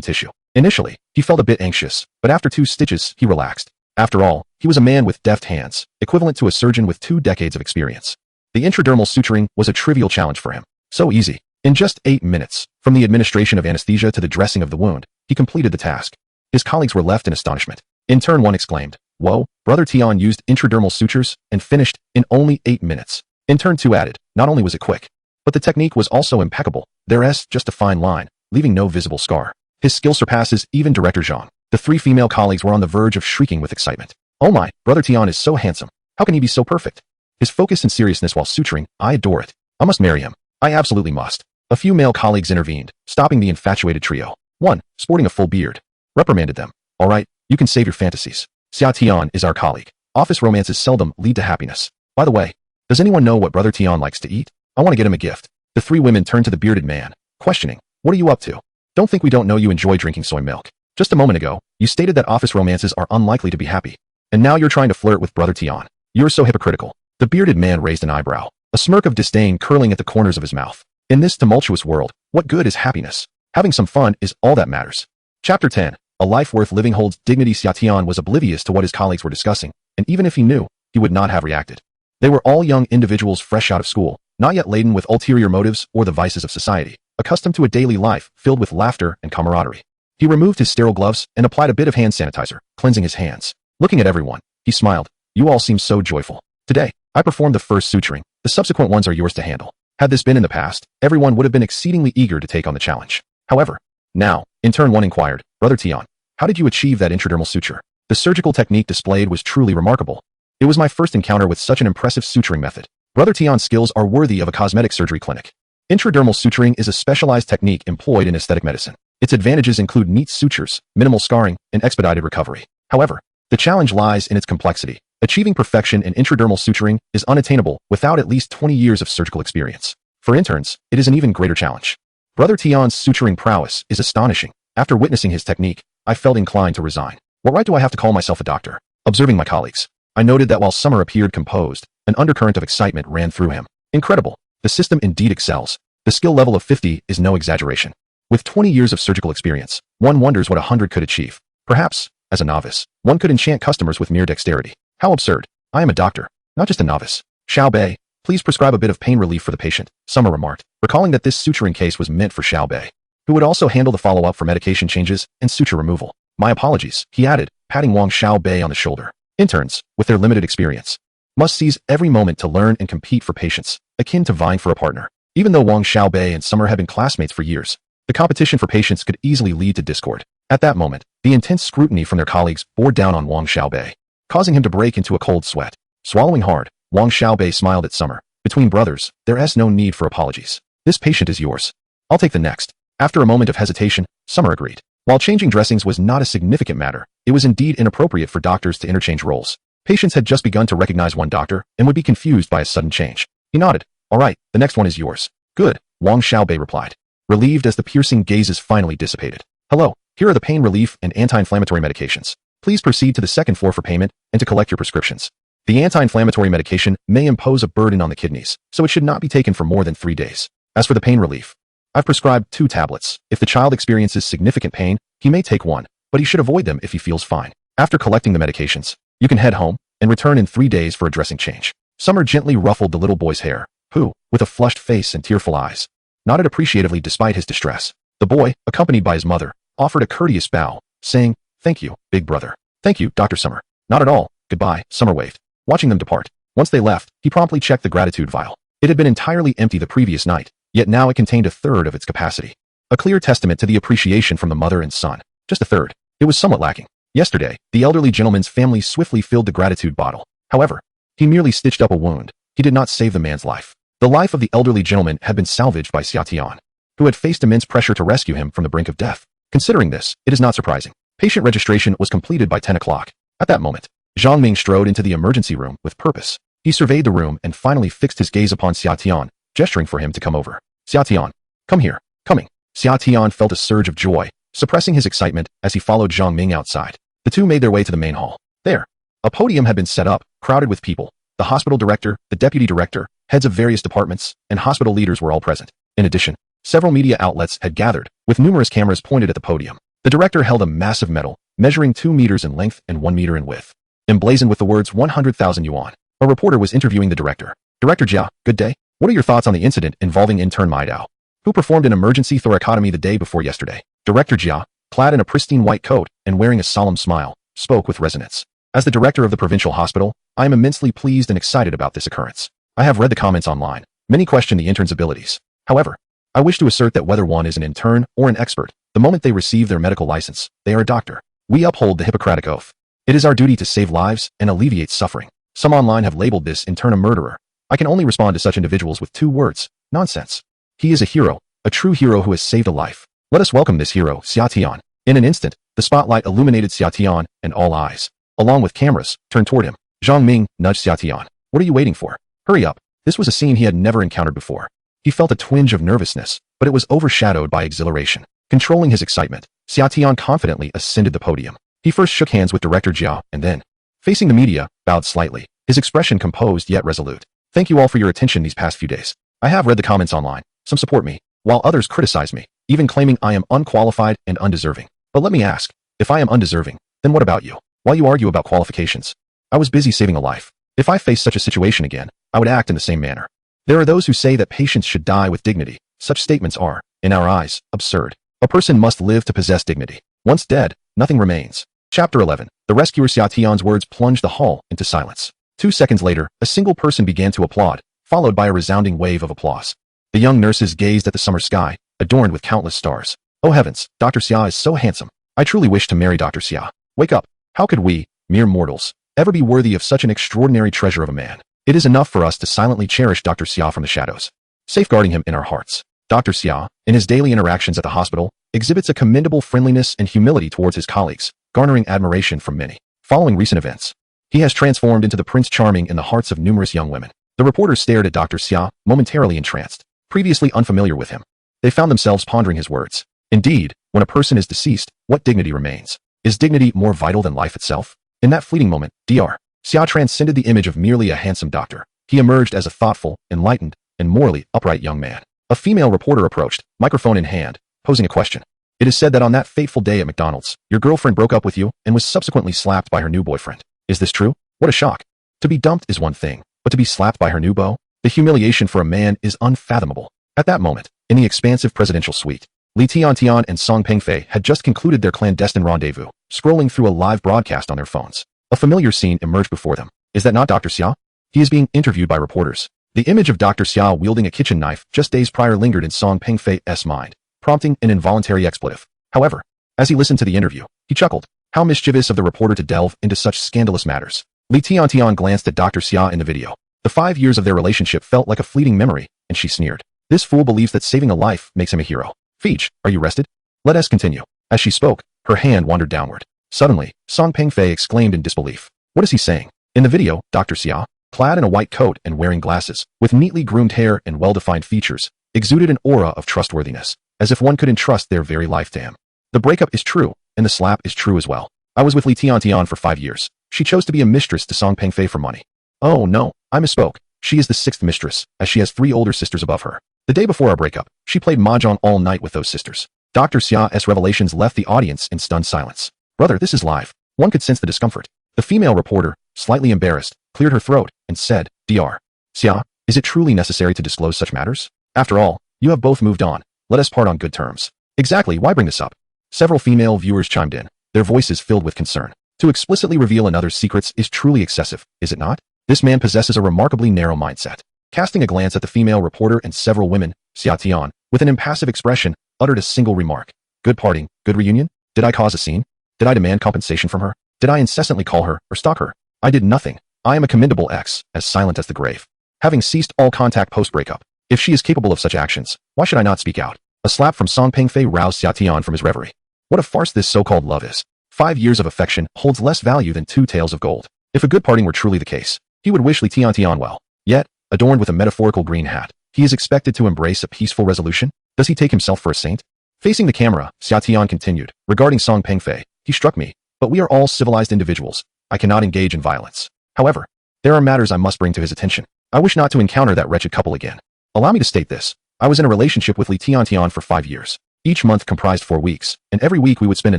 tissue. Initially, he felt a bit anxious, but after 2 stitches, he relaxed. After all, he was a man with deft hands, equivalent to a surgeon with 2 decades of experience. The intradermal suturing was a trivial challenge for him. So easy. In just 8 minutes, from the administration of anesthesia to the dressing of the wound, he completed the task. His colleagues were left in astonishment. In turn, one exclaimed, "Whoa, Brother Tian used intradermal sutures and finished in only 8 minutes." In turn, 2 added, "Not only was it quick, but the technique was also impeccable. There's just a fine line, leaving no visible scar. His skill surpasses even Director Zhang." The 3 female colleagues were on the verge of shrieking with excitement. "Oh my, Brother Tian is so handsome. How can he be so perfect? His focus and seriousness while suturing, I adore it. I must marry him. I absolutely must." A few male colleagues intervened, stopping the infatuated trio. One, sporting a full beard, reprimanded them. "All right, you can save your fantasies. Xia Tian is our colleague. Office romances seldom lead to happiness. By the way, does anyone know what Brother Tian likes to eat? I want to get him a gift." The 3 women turned to the bearded man, questioning, "What are you up to? Don't think we don't know you enjoy drinking soy milk. Just a moment ago, you stated that office romances are unlikely to be happy. And now you're trying to flirt with Brother Tian. You're so hypocritical." The bearded man raised an eyebrow, a smirk of disdain curling at the corners of his mouth. In this tumultuous world, what good is happiness? Having some fun is all that matters. Chapter 10. A life worth living holds dignity. Xia Tian was oblivious to what his colleagues were discussing, and even if he knew, he would not have reacted. They were all young individuals fresh out of school, not yet laden with ulterior motives or the vices of society, accustomed to a daily life filled with laughter and camaraderie. He removed his sterile gloves and applied a bit of hand sanitizer, cleansing his hands. Looking at everyone, he smiled. "You all seem so joyful. Today, I performed the first suturing. The subsequent ones are yours to handle." Had this been in the past, everyone would have been exceedingly eager to take on the challenge. However, now, in turn one inquired, "Brother Tian, how did you achieve that intradermal suture? The surgical technique displayed was truly remarkable. It was my first encounter with such an impressive suturing method. Brother Tian's skills are worthy of a cosmetic surgery clinic." Intradermal suturing is a specialized technique employed in aesthetic medicine. Its advantages include neat sutures, minimal scarring, and expedited recovery. However, the challenge lies in its complexity. Achieving perfection in intradermal suturing is unattainable without at least 20 years of surgical experience. For interns, it is an even greater challenge. Brother Tian's suturing prowess is astonishing. After witnessing his technique, I felt inclined to resign. What right do I have to call myself a doctor? Observing my colleagues, I noted that while Summer appeared composed, an undercurrent of excitement ran through him. Incredible. The system indeed excels. The skill level of 50 is no exaggeration. With 20 years of surgical experience, one wonders what 100 could achieve. Perhaps, as a novice, one could enchant customers with mere dexterity. How absurd. I am a doctor, not just a novice. Xiao Bei, please prescribe a bit of pain relief for the patient, Summer remarked, recalling that this suturing case was meant for Xiao Bei, who would also handle the follow-up for medication changes and suture removal. My apologies, he added, patting Wang Xiao Bei on the shoulder. Interns, with their limited experience, must seize every moment to learn and compete for patients, akin to vying for a partner. Even though Wang Xiao Bei and Summer had been classmates for years, the competition for patients could easily lead to discord. At that moment, the intense scrutiny from their colleagues bore down on Wang Xiao Bei, causing him to break into a cold sweat. Swallowing hard, Wang Xiao Bei smiled at Summer. Between brothers, there is no need for apologies. This patient is yours. I'll take the next. After a moment of hesitation, Summer agreed. While changing dressings was not a significant matter, it was indeed inappropriate for doctors to interchange roles. Patients had just begun to recognize one doctor and would be confused by a sudden change. He nodded. All right, the next one is yours. Good, Wang Xiao Bei replied, relieved as the piercing gazes finally dissipated. Hello, here are the pain relief and anti-inflammatory medications. Please proceed to the second floor for payment and to collect your prescriptions. The anti-inflammatory medication may impose a burden on the kidneys, so it should not be taken for more than 3 days. As for the pain relief, I've prescribed 2 tablets. If the child experiences significant pain, he may take 1, but he should avoid them if he feels fine. After collecting the medications, you can head home and return in 3 days for a dressing change. Summer gently ruffled the little boy's hair, who, with a flushed face and tearful eyes, nodded appreciatively despite his distress. The boy, accompanied by his mother, offered a courteous bow, saying, "Thank you, big brother." "Thank you, Dr. Summer." "Not at all. Goodbye," Summer waved. Watching them depart. Once they left, he promptly checked the gratitude vial. It had been entirely empty the previous night, yet now it contained 1/3 of its capacity. A clear testament to the appreciation from the mother and son. Just 1/3. It was somewhat lacking. Yesterday, the elderly gentleman's family swiftly filled the gratitude bottle. However, he merely stitched up a wound. He did not save the man's life. The life of the elderly gentleman had been salvaged by Xia Tian, who had faced immense pressure to rescue him from the brink of death. Considering this, it is not surprising. Patient registration was completed by 10 o'clock. At that moment, Zhang Ming strode into the emergency room with purpose. He surveyed the room and finally fixed his gaze upon Xia Tian, gesturing for him to come over. "Xia Tian, come here." "Coming." Xia Tian felt a surge of joy, suppressing his excitement as he followed Zhang Ming outside. The two made their way to the main hall. There, a podium had been set up, crowded with people. The hospital director, the deputy director, heads of various departments, and hospital leaders were all present. In addition, several media outlets had gathered, with numerous cameras pointed at the podium. The director held a massive medal, measuring 2 meters in length and 1 meter in width, emblazoned with the words 100,000 yuan. A reporter was interviewing the director. "Director Jia, good day. What are your thoughts on the incident involving intern Mai Dao, who performed an emergency thoracotomy the day before yesterday?" Director Jia, clad in a pristine white coat and wearing a solemn smile, spoke with resonance. "As the director of the provincial hospital, I am immensely pleased and excited about this occurrence. I have read the comments online. Many question the intern's abilities. However, I wish to assert that whether one is an intern or an expert, the moment they receive their medical license, they are a doctor. We uphold the Hippocratic Oath. It is our duty to save lives and alleviate suffering. Some online have labeled this intern a murderer. I can only respond to such individuals with 2 words: nonsense. He is a hero, a true hero who has saved a life. Let us welcome this hero, Xia Tian." In an instant, the spotlight illuminated Xia Tian, and all eyes, along with cameras, turned toward him. Zhang Ming nudged Xia Tian. "What are you waiting for? Hurry up." This was a scene he had never encountered before. He felt a twinge of nervousness, but it was overshadowed by exhilaration. Controlling his excitement, Xia Tian confidently ascended the podium. He first shook hands with Director Jia and then, facing the media, bowed slightly, his expression composed yet resolute. "Thank you all for your attention these past few days. I have read the comments online. Some support me, while others criticize me, even claiming I am unqualified and undeserving. But let me ask, if I am undeserving, then what about you? Why you argue about qualifications? I was busy saving a life. If I faced such a situation again, I would act in the same manner. There are those who say that patients should die with dignity. Such statements are, in our eyes, absurd. A person must live to possess dignity. Once dead, nothing remains." Chapter 11. The rescuer Xia Tian's words plunged the hall into silence. 2 seconds later, a single person began to applaud, followed by a resounding wave of applause. The young nurses gazed at the summer sky, adorned with countless stars. "Oh heavens, Dr. Xia is so handsome. I truly wish to marry Dr. Xia. Wake up. How could we, mere mortals, ever be worthy of such an extraordinary treasure of a man? It is enough for us to silently cherish Dr. Xia from the shadows, safeguarding him in our hearts." Dr. Xia, in his daily interactions at the hospital, exhibits a commendable friendliness and humility towards his colleagues, garnering admiration from many. Following recent events, he has transformed into the Prince Charming in the hearts of numerous young women. The reporters stared at Dr. Xia, momentarily entranced. Previously unfamiliar with him, they found themselves pondering his words. Indeed, when a person is deceased, what dignity remains? Is dignity more vital than life itself? In that fleeting moment, Dr. Xia transcended the image of merely a handsome doctor. He emerged as a thoughtful, enlightened, and morally upright young man. A female reporter approached, microphone in hand, posing a question. It is said that on that fateful day at McDonald's, your girlfriend broke up with you and was subsequently slapped by her new boyfriend. Is this true? What a shock. To be dumped is one thing, but to be slapped by her new beau? The humiliation for a man is unfathomable. At that moment, in the expansive presidential suite, Li Tiantian and Song Pengfei had just concluded their clandestine rendezvous, scrolling through a live broadcast on their phones. A familiar scene emerged before them. Is that not Dr. Xia? He is being interviewed by reporters. The image of Dr. Xia wielding a kitchen knife just days prior lingered in Song Pengfei's mind, prompting an involuntary expletive. However, as he listened to the interview, he chuckled. How mischievous of the reporter to delve into such scandalous matters. Li Tiantian glanced at Dr. Xia in the video. The 5 years of their relationship felt like a fleeting memory, and she sneered. This fool believes that saving a life makes him a hero. Feech, are you rested? Let us continue. As she spoke, her hand wandered downward. Suddenly, Song Pengfei exclaimed in disbelief. What is he saying? In the video, Dr. Xia, clad in a white coat and wearing glasses, with neatly groomed hair and well-defined features, exuded an aura of trustworthiness, as if one could entrust their very life to him. The breakup is true, and the slap is true as well. I was with Li Tiantian for 5 years. She chose to be a mistress to Song Pengfei for money. Oh no, I misspoke. She is the 6th mistress, as she has 3 older sisters above her. The day before our breakup, she played mahjong all night with those sisters. Dr. Xia's revelations left the audience in stunned silence. Brother, this is live. One could sense the discomfort. The female reporter, slightly embarrassed, cleared her throat and said, Dr. Xia, is it truly necessary to disclose such matters? After all, you have both moved on. Let us part on good terms. Exactly, why bring this up? Several female viewers chimed in, their voices filled with concern. To explicitly reveal another's secrets is truly excessive, is it not? This man possesses a remarkably narrow mindset. Casting a glance at the female reporter and several women, Xia Tian, with an impassive expression, uttered a single remark. Good parting, good reunion? Did I cause a scene? Did I demand compensation from her? Did I incessantly call her or stalk her? I did nothing. I am a commendable ex, as silent as the grave. Having ceased all contact post-breakup, if she is capable of such actions, why should I not speak out? A slap from Song Pengfei roused Xia Tian from his reverie. What a farce this so-called love is. 5 years of affection holds less value than 2 taels of gold. If a good parting were truly the case, he would wish Li Tiantian well. Yet, adorned with a metaphorical green hat, he is expected to embrace a peaceful resolution? Does he take himself for a saint? Facing the camera, Xia Tian continued, regarding Song Pengfei, he struck me, but we are all civilized individuals. I cannot engage in violence. However, there are matters I must bring to his attention. I wish not to encounter that wretched couple again. Allow me to state this. I was in a relationship with Li Tiantian for 5 years. Each month comprised 4 weeks, and every week we would spend a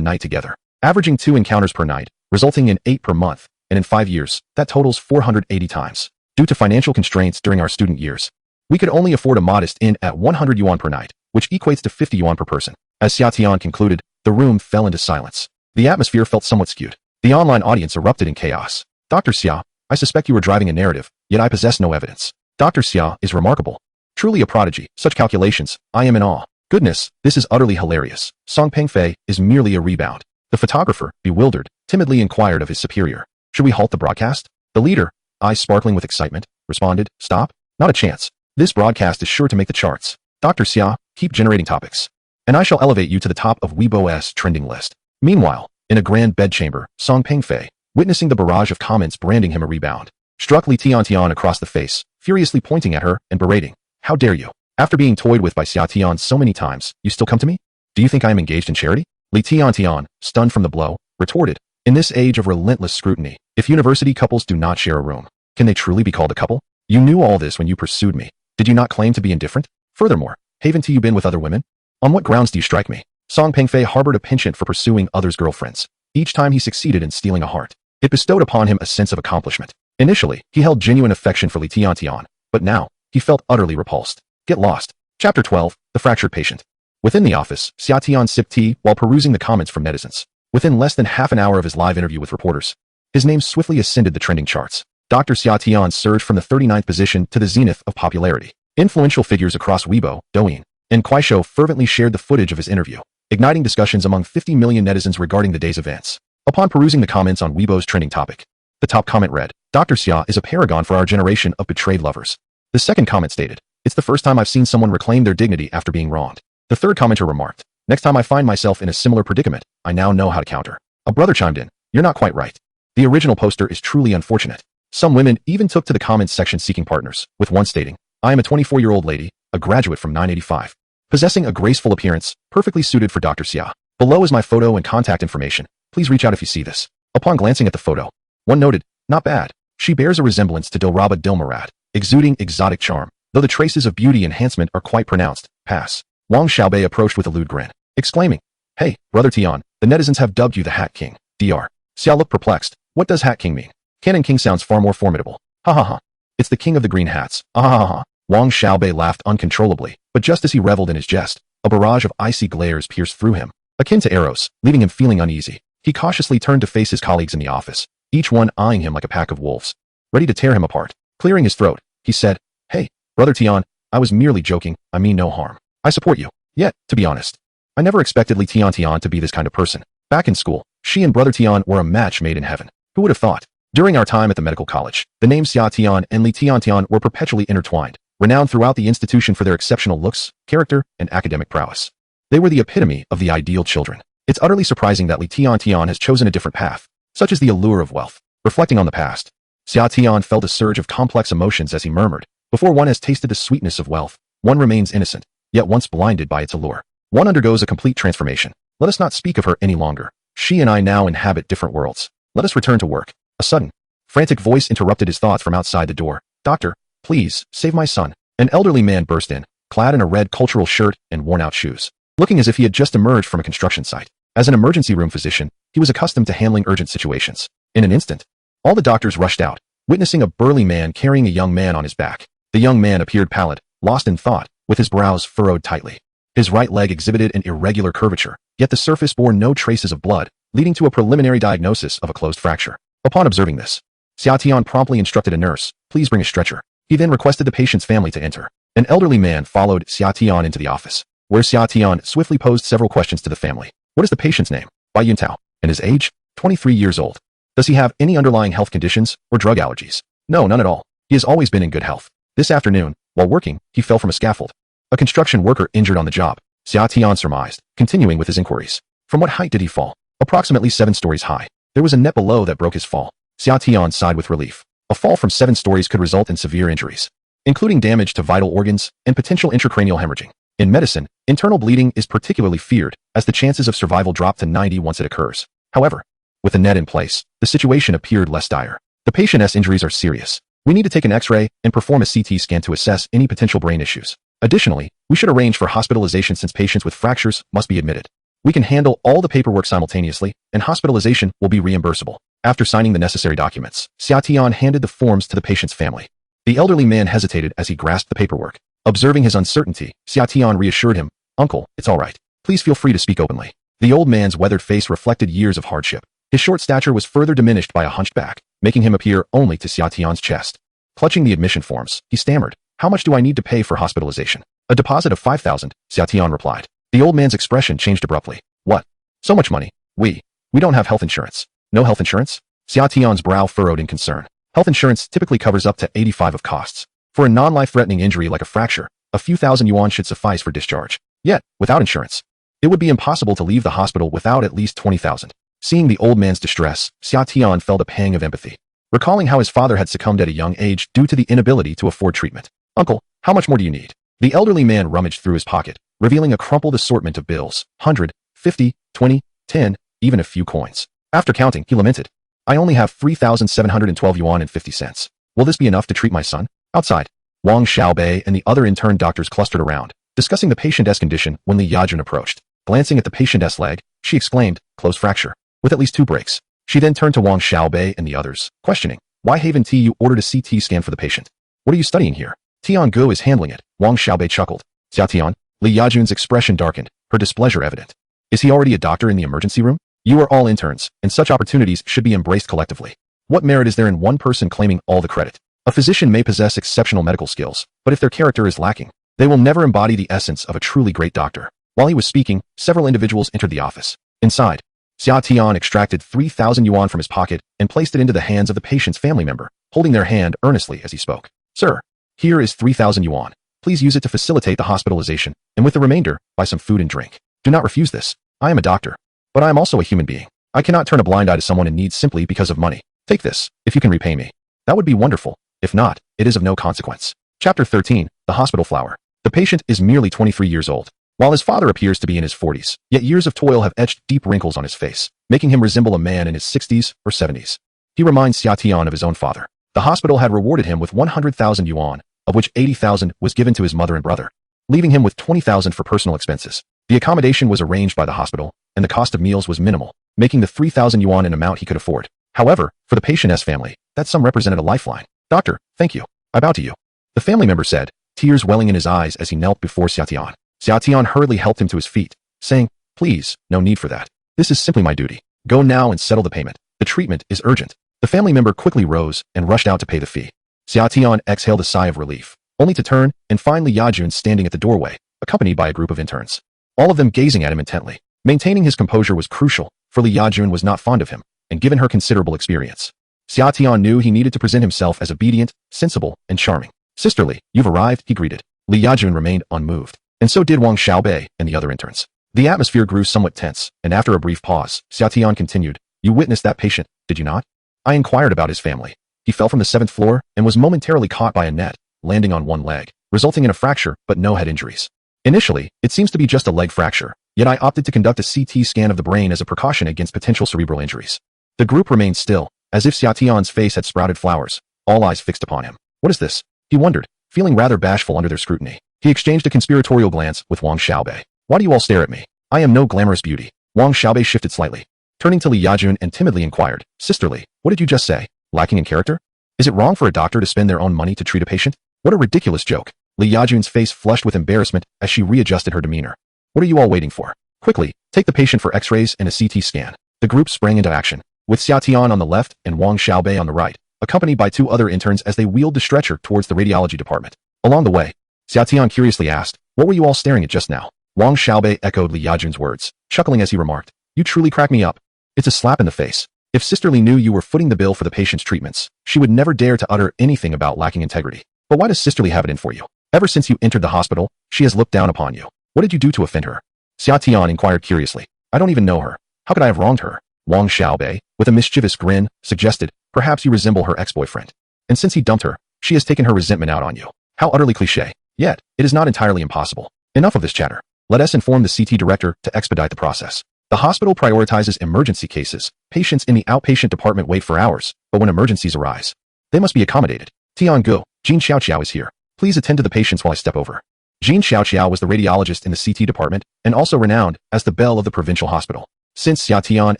night together, averaging 2 encounters per night, resulting in 8 per month, and in 5 years, that totals 480 times. Due to financial constraints during our student years, we could only afford a modest inn at 100 yuan per night, which equates to 50 yuan per person. As Xia Tian concluded, the room fell into silence. The atmosphere felt somewhat skewed. The online audience erupted in chaos. Dr. Xia, I suspect you were driving a narrative, yet I possess no evidence. Dr. Xia is remarkable. Truly a prodigy. Such calculations, I am in awe. Goodness, this is utterly hilarious. Song Pengfei is merely a rebound. The photographer, bewildered, timidly inquired of his superior. Should we halt the broadcast? The leader, eyes sparkling with excitement, responded, stop? Not a chance. This broadcast is sure to make the charts. Dr. Xia, keep generating topics, and I shall elevate you to the top of Weibo's trending list. Meanwhile, in a grand bedchamber, Song Pengfei, witnessing the barrage of comments branding him a rebound, struck Li Tiantian across the face, furiously pointing at her and berating. How dare you? After being toyed with by Xia Tian so many times, you still come to me? Do you think I am engaged in charity? Li Tiantian, stunned from the blow, retorted. In this age of relentless scrutiny, if university couples do not share a room, can they truly be called a couple? You knew all this when you pursued me. Did you not claim to be indifferent? Furthermore, haven't you been with other women? On what grounds do you strike me? Song Pengfei harbored a penchant for pursuing others' girlfriends. Each time he succeeded in stealing a heart, it bestowed upon him a sense of accomplishment. Initially, he held genuine affection for Li Tiantian, but now, he felt utterly repulsed. Get lost. Chapter 12, The Fractured Patient. Within the office, Xia Tian sipped tea while perusing the comments from netizens. Within less than half an hour of his live interview with reporters, his name swiftly ascended the trending charts. Dr. Xia Tian surged from the 39th position to the zenith of popularity. Influential figures across Weibo, Douyin, and Kuaishou fervently shared the footage of his interview, igniting discussions among 50 million netizens regarding the day's events. Upon perusing the comments on Weibo's trending topic, the top comment read, Dr. Xia is a paragon for our generation of betrayed lovers. The second comment stated, it's the first time I've seen someone reclaim their dignity after being wronged. The third commenter remarked, next time I find myself in a similar predicament, I now know how to counter. A brother chimed in, you're not quite right. The original poster is truly unfortunate. Some women even took to the comments section seeking partners, with one stating, I am a 24-year-old lady, a graduate from 985, possessing a graceful appearance, perfectly suited for Dr. Xia. Below is my photo and contact information. Please reach out if you see this. Upon glancing at the photo, one noted, not bad. She bears a resemblance to Dilraba Dilmurat, exuding exotic charm, though the traces of beauty enhancement are quite pronounced. Pass. Wang Xiaobei approached with a lewd grin, exclaiming, Hey, Brother Tian, the netizens have dubbed you the Hat King. Dr. Xiao looked perplexed. What does Hat King mean? Canon King sounds far more formidable. Ha ha ha. It's the king of the green hats. Ah ha ha ha. Wang Xiaobei laughed uncontrollably, but just as he reveled in his jest, a barrage of icy glares pierced through him, akin to arrows, leaving him feeling uneasy. He cautiously turned to face his colleagues in the office, each one eyeing him like a pack of wolves, ready to tear him apart. Clearing his throat, he said, Hey, Brother Tian, I was merely joking, I mean no harm. I support you. Yet, to be honest, I never expected Li Tian to be this kind of person. Back in school, she and Brother Tian were a match made in heaven. Who would have thought? During our time at the medical college, the names Xia Tian and Li Tian were perpetually intertwined, renowned throughout the institution for their exceptional looks, character, and academic prowess. They were the epitome of the ideal children. It's utterly surprising that Li Tian has chosen a different path, such as the allure of wealth. Reflecting on the past, Xia Tian felt a surge of complex emotions as he murmured, Before one has tasted the sweetness of wealth, one remains innocent, yet once blinded by its allure. One undergoes a complete transformation. Let us not speak of her any longer. She and I now inhabit different worlds. Let us return to work. A sudden, frantic voice interrupted his thoughts from outside the door. Doctor, please, save my son. An elderly man burst in, clad in a red cultural shirt and worn-out shoes, looking as if he had just emerged from a construction site. As an emergency room physician, he was accustomed to handling urgent situations. In an instant, all the doctors rushed out, witnessing a burly man carrying a young man on his back. The young man appeared pallid, lost in thought, with his brows furrowed tightly. His right leg exhibited an irregular curvature, yet the surface bore no traces of blood, leading to a preliminary diagnosis of a closed fracture. Upon observing this, Xia Tian promptly instructed a nurse, please bring a stretcher. He then requested the patient's family to enter. An elderly man followed Xia Tian into the office, where Xia Tian swiftly posed several questions to the family. What is the patient's name? Bai Yuntao. And his age? 23 years old. Does he have any underlying health conditions or drug allergies? No, none at all. He has always been in good health. This afternoon, while working, he fell from a scaffold. A construction worker injured on the job, Xia Tian surmised, continuing with his inquiries. From what height did he fall? Approximately 7 stories high. There was a net below that broke his fall. Xia Tian sighed with relief. A fall from 7 stories could result in severe injuries, including damage to vital organs and potential intracranial hemorrhaging. In medicine, internal bleeding is particularly feared, as the chances of survival drop to 90 once it occurs. However, with the net in place, the situation appeared less dire. The patient's injuries are serious. We need to take an X-ray and perform a CT scan to assess any potential brain issues. Additionally, we should arrange for hospitalization since patients with fractures must be admitted. We can handle all the paperwork simultaneously, and hospitalization will be reimbursable. After signing the necessary documents, Xia Tian handed the forms to the patient's family. The elderly man hesitated as he grasped the paperwork. Observing his uncertainty, Xia Tian reassured him, Uncle, it's all right. Please feel free to speak openly. The old man's weathered face reflected years of hardship. His short stature was further diminished by a hunched back, making him appear only to Xia Tian's chest. Clutching the admission forms, he stammered, How much do I need to pay for hospitalization? A deposit of 5,000, Xia Tian replied. The old man's expression changed abruptly. What? So much money? We don't have health insurance. No health insurance? Xia Tian's brow furrowed in concern. Health insurance typically covers up to 85 of costs. For a non-life-threatening injury like a fracture, a few thousand yuan should suffice for discharge. Yet, without insurance, it would be impossible to leave the hospital without at least 20,000. Seeing the old man's distress, Xia Tian felt a pang of empathy, recalling how his father had succumbed at a young age due to the inability to afford treatment. Uncle, how much more do you need? The elderly man rummaged through his pocket, revealing a crumpled assortment of bills, 100, 50, 20, 10, even a few coins. After counting, he lamented, I only have 3,712 yuan and 50 cents. Will this be enough to treat my son? Outside, Wang Xiaobei and the other intern doctors clustered around, discussing the patient's condition when Li Yajun approached. Glancing at the patient's leg, she exclaimed, closed fracture, with at least 2 breaks. She then turned to Wang Xiaobei and the others, questioning, why haven't you ordered a CT scan for the patient? What are you studying here? Tian Gu is handling it. Wang Xiaobei chuckled. Xia Tian, Li Yajun's expression darkened, her displeasure evident. Is he already a doctor in the emergency room? You are all interns, and such opportunities should be embraced collectively. What merit is there in one person claiming all the credit? A physician may possess exceptional medical skills, but if their character is lacking, they will never embody the essence of a truly great doctor. While he was speaking, several individuals entered the office. Inside, Xia Tian extracted 3,000 yuan from his pocket and placed it into the hands of the patient's family member, holding their hand earnestly as he spoke. Sir, here is 3,000 yuan. Please use it to facilitate the hospitalization, and with the remainder, buy some food and drink. Do not refuse this. I am a doctor, but I am also a human being. I cannot turn a blind eye to someone in need simply because of money. Take this, if you can repay me. That would be wonderful. If not, it is of no consequence. Chapter 13, The Hospital Flower. The patient is merely 23 years old. While his father appears to be in his 40s, yet years of toil have etched deep wrinkles on his face, making him resemble a man in his 60s or 70s. He reminds Xia Tian of his own father. The hospital had rewarded him with 100,000 yuan, of which 80,000 was given to his mother and brother, leaving him with 20,000 for personal expenses. The accommodation was arranged by the hospital, and the cost of meals was minimal, making the 3,000 yuan an amount he could afford. However, for the patient's family, that sum represented a lifeline. "Doctor, thank you. I bow to you," the family member said, tears welling in his eyes as he knelt before Xia Tian. Xia Tian hurriedly helped him to his feet, saying, "Please, no need for that. This is simply my duty. Go now and settle the payment. The treatment is urgent." The family member quickly rose and rushed out to pay the fee. Xia Tian exhaled a sigh of relief, only to turn and find Li Yajun standing at the doorway, accompanied by a group of interns, all of them gazing at him intently. Maintaining his composure was crucial, for Li Yajun was not fond of him, and given her considerable experience, Xia Tian knew he needed to present himself as obedient, sensible, and charming. "Sisterly, you've arrived," he greeted. Li Yajun remained unmoved, and so did Wang Xiaobei and the other interns. The atmosphere grew somewhat tense, and after a brief pause, Xia Tian continued, "You witnessed that patient, did you not? I inquired about his family. He fell from the 7th floor and was momentarily caught by a net, landing on one leg, resulting in a fracture but no head injuries. Initially, it seems to be just a leg fracture, yet I opted to conduct a CT scan of the brain as a precaution against potential cerebral injuries." The group remained still, as if Xia Tian's face had sprouted flowers, all eyes fixed upon him. "What is this?" he wondered, feeling rather bashful under their scrutiny. He exchanged a conspiratorial glance with Wang Xiaobei. "Why do you all stare at me? I am no glamorous beauty." Wang Xiaobei shifted slightly, turning to Li Yajun and timidly inquired, "Sisterly, what did you just say? Lacking in character? Is it wrong for a doctor to spend their own money to treat a patient? What a ridiculous joke." Li Yajun's face flushed with embarrassment as she readjusted her demeanor. "What are you all waiting for? Quickly, take the patient for x-rays and a CT scan." The group sprang into action, with Xia Tian on the left and Wang Xiaobei on the right, accompanied by 2 other interns as they wheeled the stretcher towards the radiology department. Along the way, Xia Tian curiously asked, "What were you all staring at just now?" Wang Xiaobei echoed Li Yajun's words, chuckling as he remarked, "You truly crack me up. It's a slap in the face. If Sisterly knew you were footing the bill for the patient's treatments, she would never dare to utter anything about lacking integrity. But why does Sisterly have it in for you? Ever since you entered the hospital, she has looked down upon you. What did you do to offend her?" Xia Tian inquired curiously. "I don't even know her. How could I have wronged her?" Wang Xiaobei, with a mischievous grin, suggested, "Perhaps you resemble her ex-boyfriend. And since he dumped her, she has taken her resentment out on you." How utterly cliché. Yet, it is not entirely impossible. Enough of this chatter. Let us inform the CT director to expedite the process. The hospital prioritizes emergency cases. Patients in the outpatient department wait for hours, but when emergencies arise, they must be accommodated. "Tiangu, Jean Xiaoqiao is here. Please attend to the patients while I step over." Jean Xiaoqiao was the radiologist in the CT department and also renowned as the belle of the provincial hospital. Since Xia Tian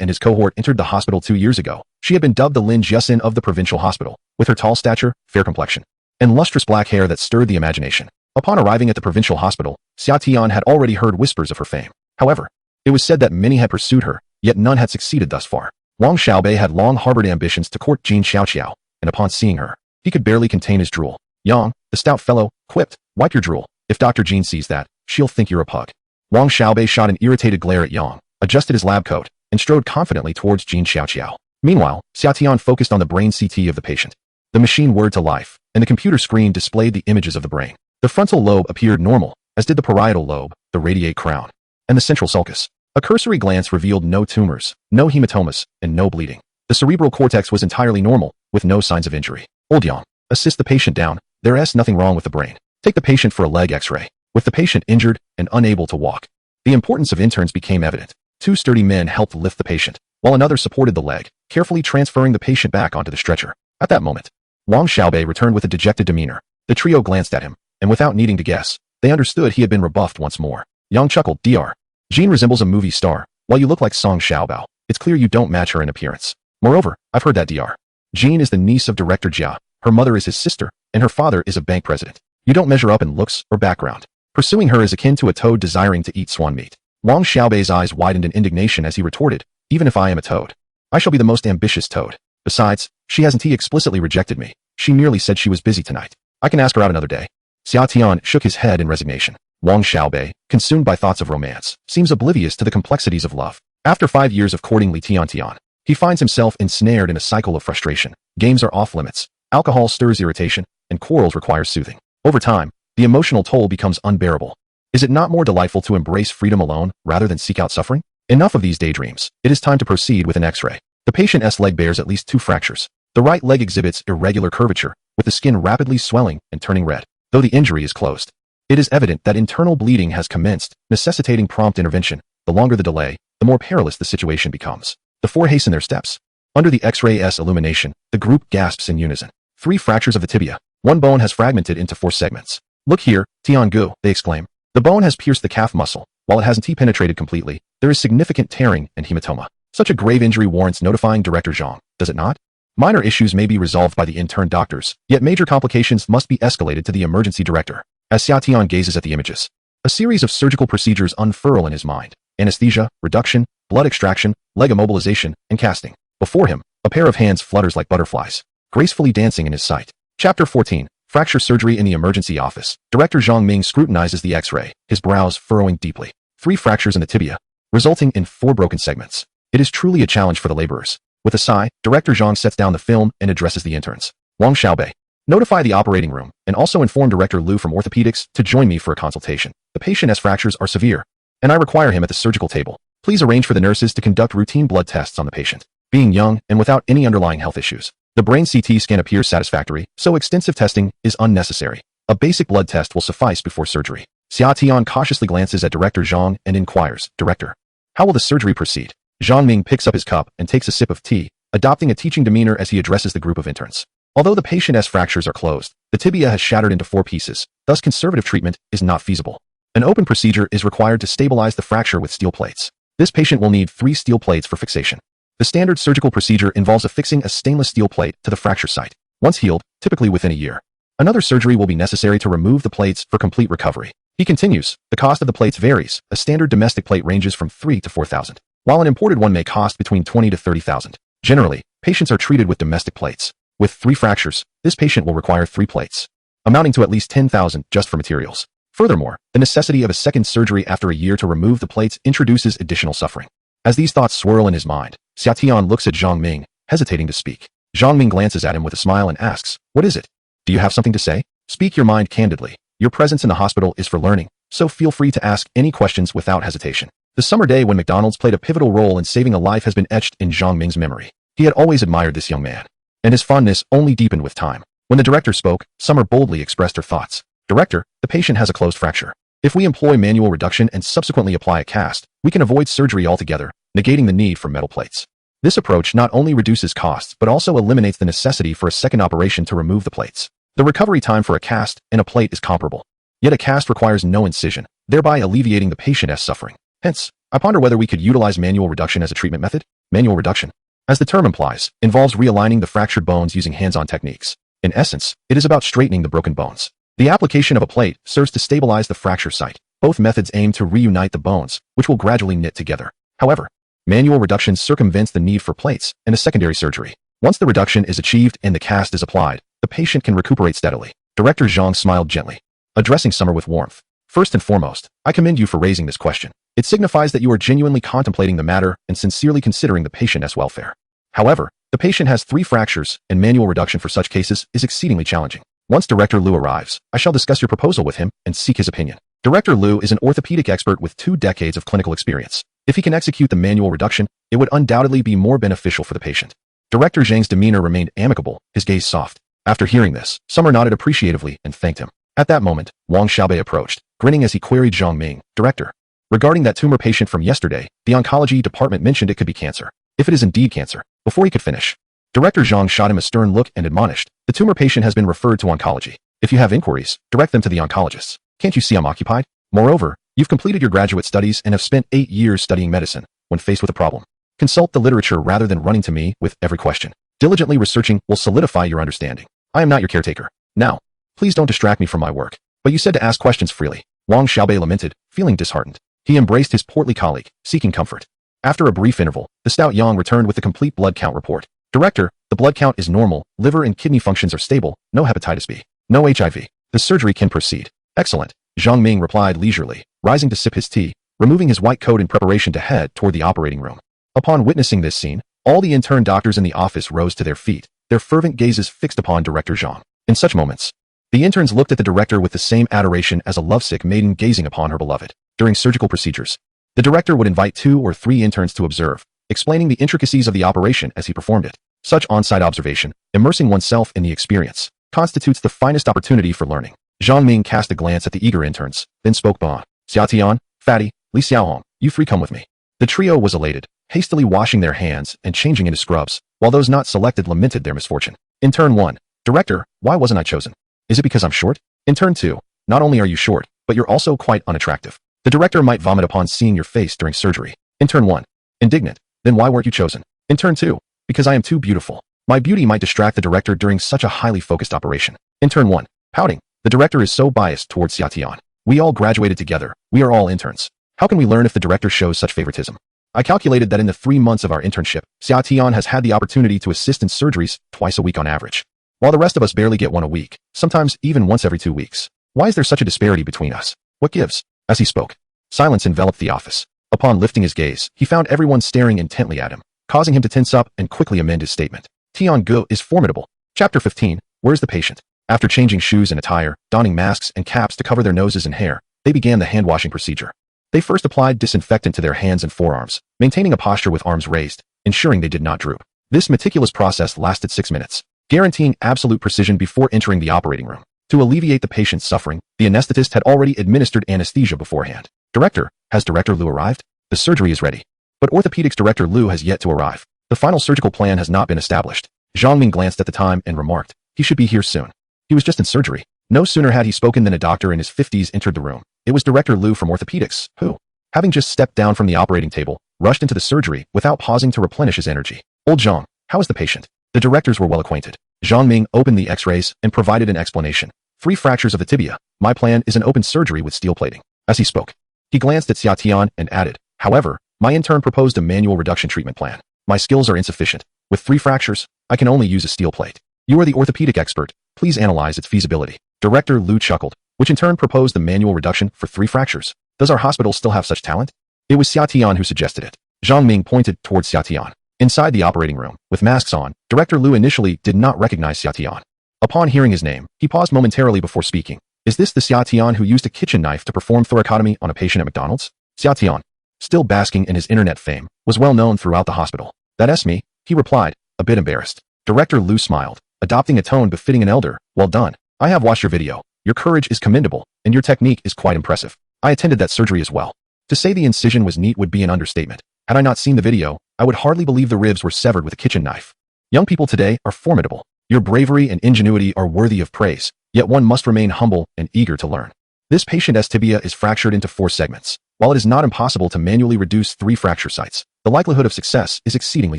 and his cohort entered the hospital 2 years ago, she had been dubbed the Lin Jiasin of the provincial hospital, with her tall stature, fair complexion, and lustrous black hair that stirred the imagination. Upon arriving at the provincial hospital, Xia Tian had already heard whispers of her fame. However, it was said that many had pursued her, yet none had succeeded thus far. Wang Xiaobei had long harbored ambitions to court Jean Xiaoqiao, and upon seeing her, he could barely contain his drool. Yang, the stout fellow, quipped, "Wipe your drool. If Dr. Jean sees that, she'll think you're a pug." Wang Xiaobei shot an irritated glare at Yang, adjusted his lab coat, and strode confidently towards Jean Xiaoqiao. Meanwhile, Xia Tian focused on the brain CT of the patient. The machine whirred to life, and the computer screen displayed the images of the brain. The frontal lobe appeared normal, as did the parietal lobe, the radiate crown, and the central sulcus. A cursory glance revealed no tumors, no hematomas, and no bleeding. The cerebral cortex was entirely normal, with no signs of injury. "Old Yang, assist the patient down. There's nothing wrong with the brain. Take the patient for a leg x-ray." With the patient injured and unable to walk, the importance of interns became evident. 2 sturdy men helped lift the patient, while another supported the leg, carefully transferring the patient back onto the stretcher. At that moment, Wang Xiaobei returned with a dejected demeanor. The trio glanced at him, and without needing to guess, they understood he had been rebuffed once more. Yang chuckled, "Dr. Jean resembles a movie star, while you look like Song Xiaobao. It's clear you don't match her in appearance. Moreover, I've heard that Dr. Jean is the niece of Director Jia, her mother is his sister, and her father is a bank president. You don't measure up in looks or background. Pursuing her is akin to a toad desiring to eat swan meat." Wang Xiaobei's eyes widened in indignation as he retorted, "Even if I am a toad, I shall be the most ambitious toad. Besides, she hasn't explicitly rejected me. She merely said she was busy tonight. I can ask her out another day." Xia Tian shook his head in resignation. Wang Xiaobei, consumed by thoughts of romance, seems oblivious to the complexities of love. After 5 years of courting Li Tiantian, he finds himself ensnared in a cycle of frustration. Games are off limits, alcohol stirs irritation, and quarrels require soothing. Over time, the emotional toll becomes unbearable. Is it not more delightful to embrace freedom alone rather than seek out suffering? Enough of these daydreams. It is time to proceed with an x-ray. The patient's leg bears at least 2 fractures. The right leg exhibits irregular curvature, with the skin rapidly swelling and turning red, though the injury is closed. It is evident that internal bleeding has commenced, necessitating prompt intervention. The longer the delay, the more perilous the situation becomes. The four hasten their steps. Under the X-ray-S illumination, the group gasps in unison. 3 fractures of the tibia. One bone has fragmented into 4 segments. Look here, Tiangu, they exclaim. The bone has pierced the calf muscle. While it hasn't penetrated completely, there is significant tearing and hematoma. Such a grave injury warrants notifying Director Zhang, does it not? Minor issues may be resolved by the intern doctors, yet major complications must be escalated to the emergency director. As Xia Tian gazes at the images, a series of surgical procedures unfurl in his mind. Anesthesia, reduction, blood extraction, leg immobilization, and casting. Before him, a pair of hands flutters like butterflies, gracefully dancing in his sight. Chapter 14. Fracture surgery in the emergency office. Director Zhang Ming scrutinizes the X-ray, his brows furrowing deeply. 3 fractures in the tibia, resulting in 4 broken segments. It is truly a challenge for the laborers. With a sigh, Director Zhang sets down the film and addresses the interns. Wang Xiaobei. Notify the operating room, and also inform Director Liu from orthopedics to join me for a consultation. The patient's fractures are severe, and I require him at the surgical table. Please arrange for the nurses to conduct routine blood tests on the patient. Being young and without any underlying health issues, the brain CT scan appears satisfactory, so extensive testing is unnecessary. A basic blood test will suffice before surgery. Xia Tian cautiously glances at Director Zhang and inquires, Director, how will the surgery proceed? Zhang Ming picks up his cup and takes a sip of tea, adopting a teaching demeanor as he addresses the group of interns. Although the patient's fractures are closed, the tibia has shattered into 4 pieces, thus conservative treatment is not feasible. An open procedure is required to stabilize the fracture with steel plates. This patient will need 3 steel plates for fixation. The standard surgical procedure involves affixing a stainless steel plate to the fracture site. Once healed, typically within a year, another surgery will be necessary to remove the plates for complete recovery. He continues, the cost of the plates varies. A standard domestic plate ranges from 3 to 4,000, while an imported one may cost between 20 to 30,000. Generally, patients are treated with domestic plates. With 3 fractures, this patient will require 3 plates, amounting to at least 10,000 just for materials. Furthermore, the necessity of a second surgery after a year to remove the plates introduces additional suffering. As these thoughts swirl in his mind, Xia Tian looks at Zhang Ming, hesitating to speak. Zhang Ming glances at him with a smile and asks, what is it? Do you have something to say? Speak your mind candidly. Your presence in the hospital is for learning, so feel free to ask any questions without hesitation. The summer day when McDonald's played a pivotal role in saving a life has been etched in Zhang Ming's memory. He had always admired this young man, and his fondness only deepened with time. When the director spoke, Summer boldly expressed her thoughts. Director, the patient has a closed fracture. If we employ manual reduction and subsequently apply a cast, we can avoid surgery altogether, negating the need for metal plates. This approach not only reduces costs but also eliminates the necessity for a second operation to remove the plates. The recovery time for a cast and a plate is comparable. Yet a cast requires no incision, thereby alleviating the patient's suffering. Hence, I ponder whether we could utilize manual reduction as a treatment method. Manual reduction, as the term implies, involves realigning the fractured bones using hands-on techniques. In essence, it is about straightening the broken bones. The application of a plate serves to stabilize the fracture site. Both methods aim to reunite the bones, which will gradually knit together. However, manual reduction circumvents the need for plates and a secondary surgery. Once the reduction is achieved and the cast is applied, the patient can recuperate steadily. Director Zhang smiled gently, addressing Summer with warmth. First and foremost, I commend you for raising this question. It signifies that you are genuinely contemplating the matter and sincerely considering the patient's welfare. However, the patient has 3 fractures, and manual reduction for such cases is exceedingly challenging. Once Director Liu arrives, I shall discuss your proposal with him and seek his opinion. Director Liu is an orthopedic expert with 2 decades of clinical experience. If he can execute the manual reduction, it would undoubtedly be more beneficial for the patient. Director Zhang's demeanor remained amicable, his gaze soft. After hearing this, Summer nodded appreciatively and thanked him. At that moment, Wang Xiaobei approached, grinning as he queried Zhang Ming, Director, regarding that tumor patient from yesterday, the oncology department mentioned it could be cancer. If it is indeed cancer, before he could finish, Director Zhang shot him a stern look and admonished, the tumor patient has been referred to oncology. If you have inquiries, direct them to the oncologists. Can't you see I'm occupied? Moreover, you've completed your graduate studies and have spent 8 years studying medicine. When faced with a problem, consult the literature rather than running to me with every question. Diligently researching will solidify your understanding. I am not your caretaker. Now, please don't distract me from my work. But you said to ask questions freely. Wang Xiaobei lamented, feeling disheartened. He embraced his portly colleague, seeking comfort. After a brief interval, the stout Yang returned with the complete blood count report. Director, the blood count is normal, liver and kidney functions are stable, no hepatitis B, no HIV. The surgery can proceed. Excellent, Zhang Ming replied leisurely, rising to sip his tea, removing his white coat in preparation to head toward the operating room. Upon witnessing this scene, all the intern doctors in the office rose to their feet, their fervent gazes fixed upon Director Zhang. In such moments, the interns looked at the director with the same adoration as a lovesick maiden gazing upon her beloved. During surgical procedures, the director would invite 2 or 3 interns to observe, explaining the intricacies of the operation as he performed it. Such on-site observation, immersing oneself in the experience, constitutes the finest opportunity for learning. Zhang Ming cast a glance at the eager interns, then spoke Ba. Xiao Tian, Fatty, Li Xiaohong, you three come with me. The trio was elated, hastily washing their hands and changing into scrubs, while those not selected lamented their misfortune. Intern 1. Director, why wasn't I chosen? Is it because I'm short? Intern 2. Not only are you short, but you're also quite unattractive. The director might vomit upon seeing your face during surgery. Intern 1. Indignant. Then why weren't you chosen? Intern 2. Because I am too beautiful. My beauty might distract the director during such a highly focused operation. Intern 1. Pouting. The director is so biased towards Xiao Tian. We all graduated together. We are all interns. How can we learn if the director shows such favoritism? I calculated that in the 3 months of our internship, Xiao Tian has had the opportunity to assist in surgeries twice a week on average, while the rest of us barely get one a week, sometimes even once every 2 weeks. Why is there such a disparity between us? What gives? As he spoke, silence enveloped the office. Upon lifting his gaze, he found everyone staring intently at him, causing him to tense up and quickly amend his statement. Tian Gu is formidable. Chapter 15. Where's the patient? After changing shoes and attire, donning masks and caps to cover their noses and hair, they began the hand-washing procedure. They first applied disinfectant to their hands and forearms, maintaining a posture with arms raised, ensuring they did not droop. This meticulous process lasted 6 minutes, guaranteeing absolute precision before entering the operating room. To alleviate the patient's suffering, the anesthetist had already administered anesthesia beforehand. Director, has Director Liu arrived? The surgery is ready. But orthopedics Director Liu has yet to arrive. The final surgical plan has not been established. Zhang Ming glanced at the time and remarked, he should be here soon. He was just in surgery. No sooner had he spoken than a doctor in his 50s entered the room. It was Director Liu from orthopedics, who, having just stepped down from the operating table, rushed into the surgery without pausing to replenish his energy. Old Zhang, how is the patient? The directors were well acquainted. Zhang Ming opened the x-rays and provided an explanation. 3 fractures of the tibia. My plan is an open surgery with steel plating. As he spoke, he glanced at Xiao Tian and added, however, my intern proposed a manual reduction treatment plan. My skills are insufficient. With 3 fractures, I can only use a steel plate. You are the orthopedic expert. Please analyze its feasibility. Director Liu chuckled, which in turn proposed the manual reduction for 3 fractures. Does our hospital still have such talent? It was Xiao Tian who suggested it. Zhang Ming pointed towards Xiao Tian. Inside the operating room, with masks on, Director Liu initially did not recognize Xiao Tian. Upon hearing his name, he paused momentarily before speaking. Is this the Xiao Tian who used a kitchen knife to perform thoracotomy on a patient at McDonald's? Xiao Tian, still basking in his internet fame, was well known throughout the hospital. That's me, he replied, a bit embarrassed. Director Liu smiled, adopting a tone befitting an elder. Well done. I have watched your video. Your courage is commendable, and your technique is quite impressive. I attended that surgery as well. To say the incision was neat would be an understatement. Had I not seen the video, I would hardly believe the ribs were severed with a kitchen knife. Young people today are formidable. Your bravery and ingenuity are worthy of praise, yet one must remain humble and eager to learn. This patient's tibia is fractured into 4 segments. While it is not impossible to manually reduce 3 fracture sites, the likelihood of success is exceedingly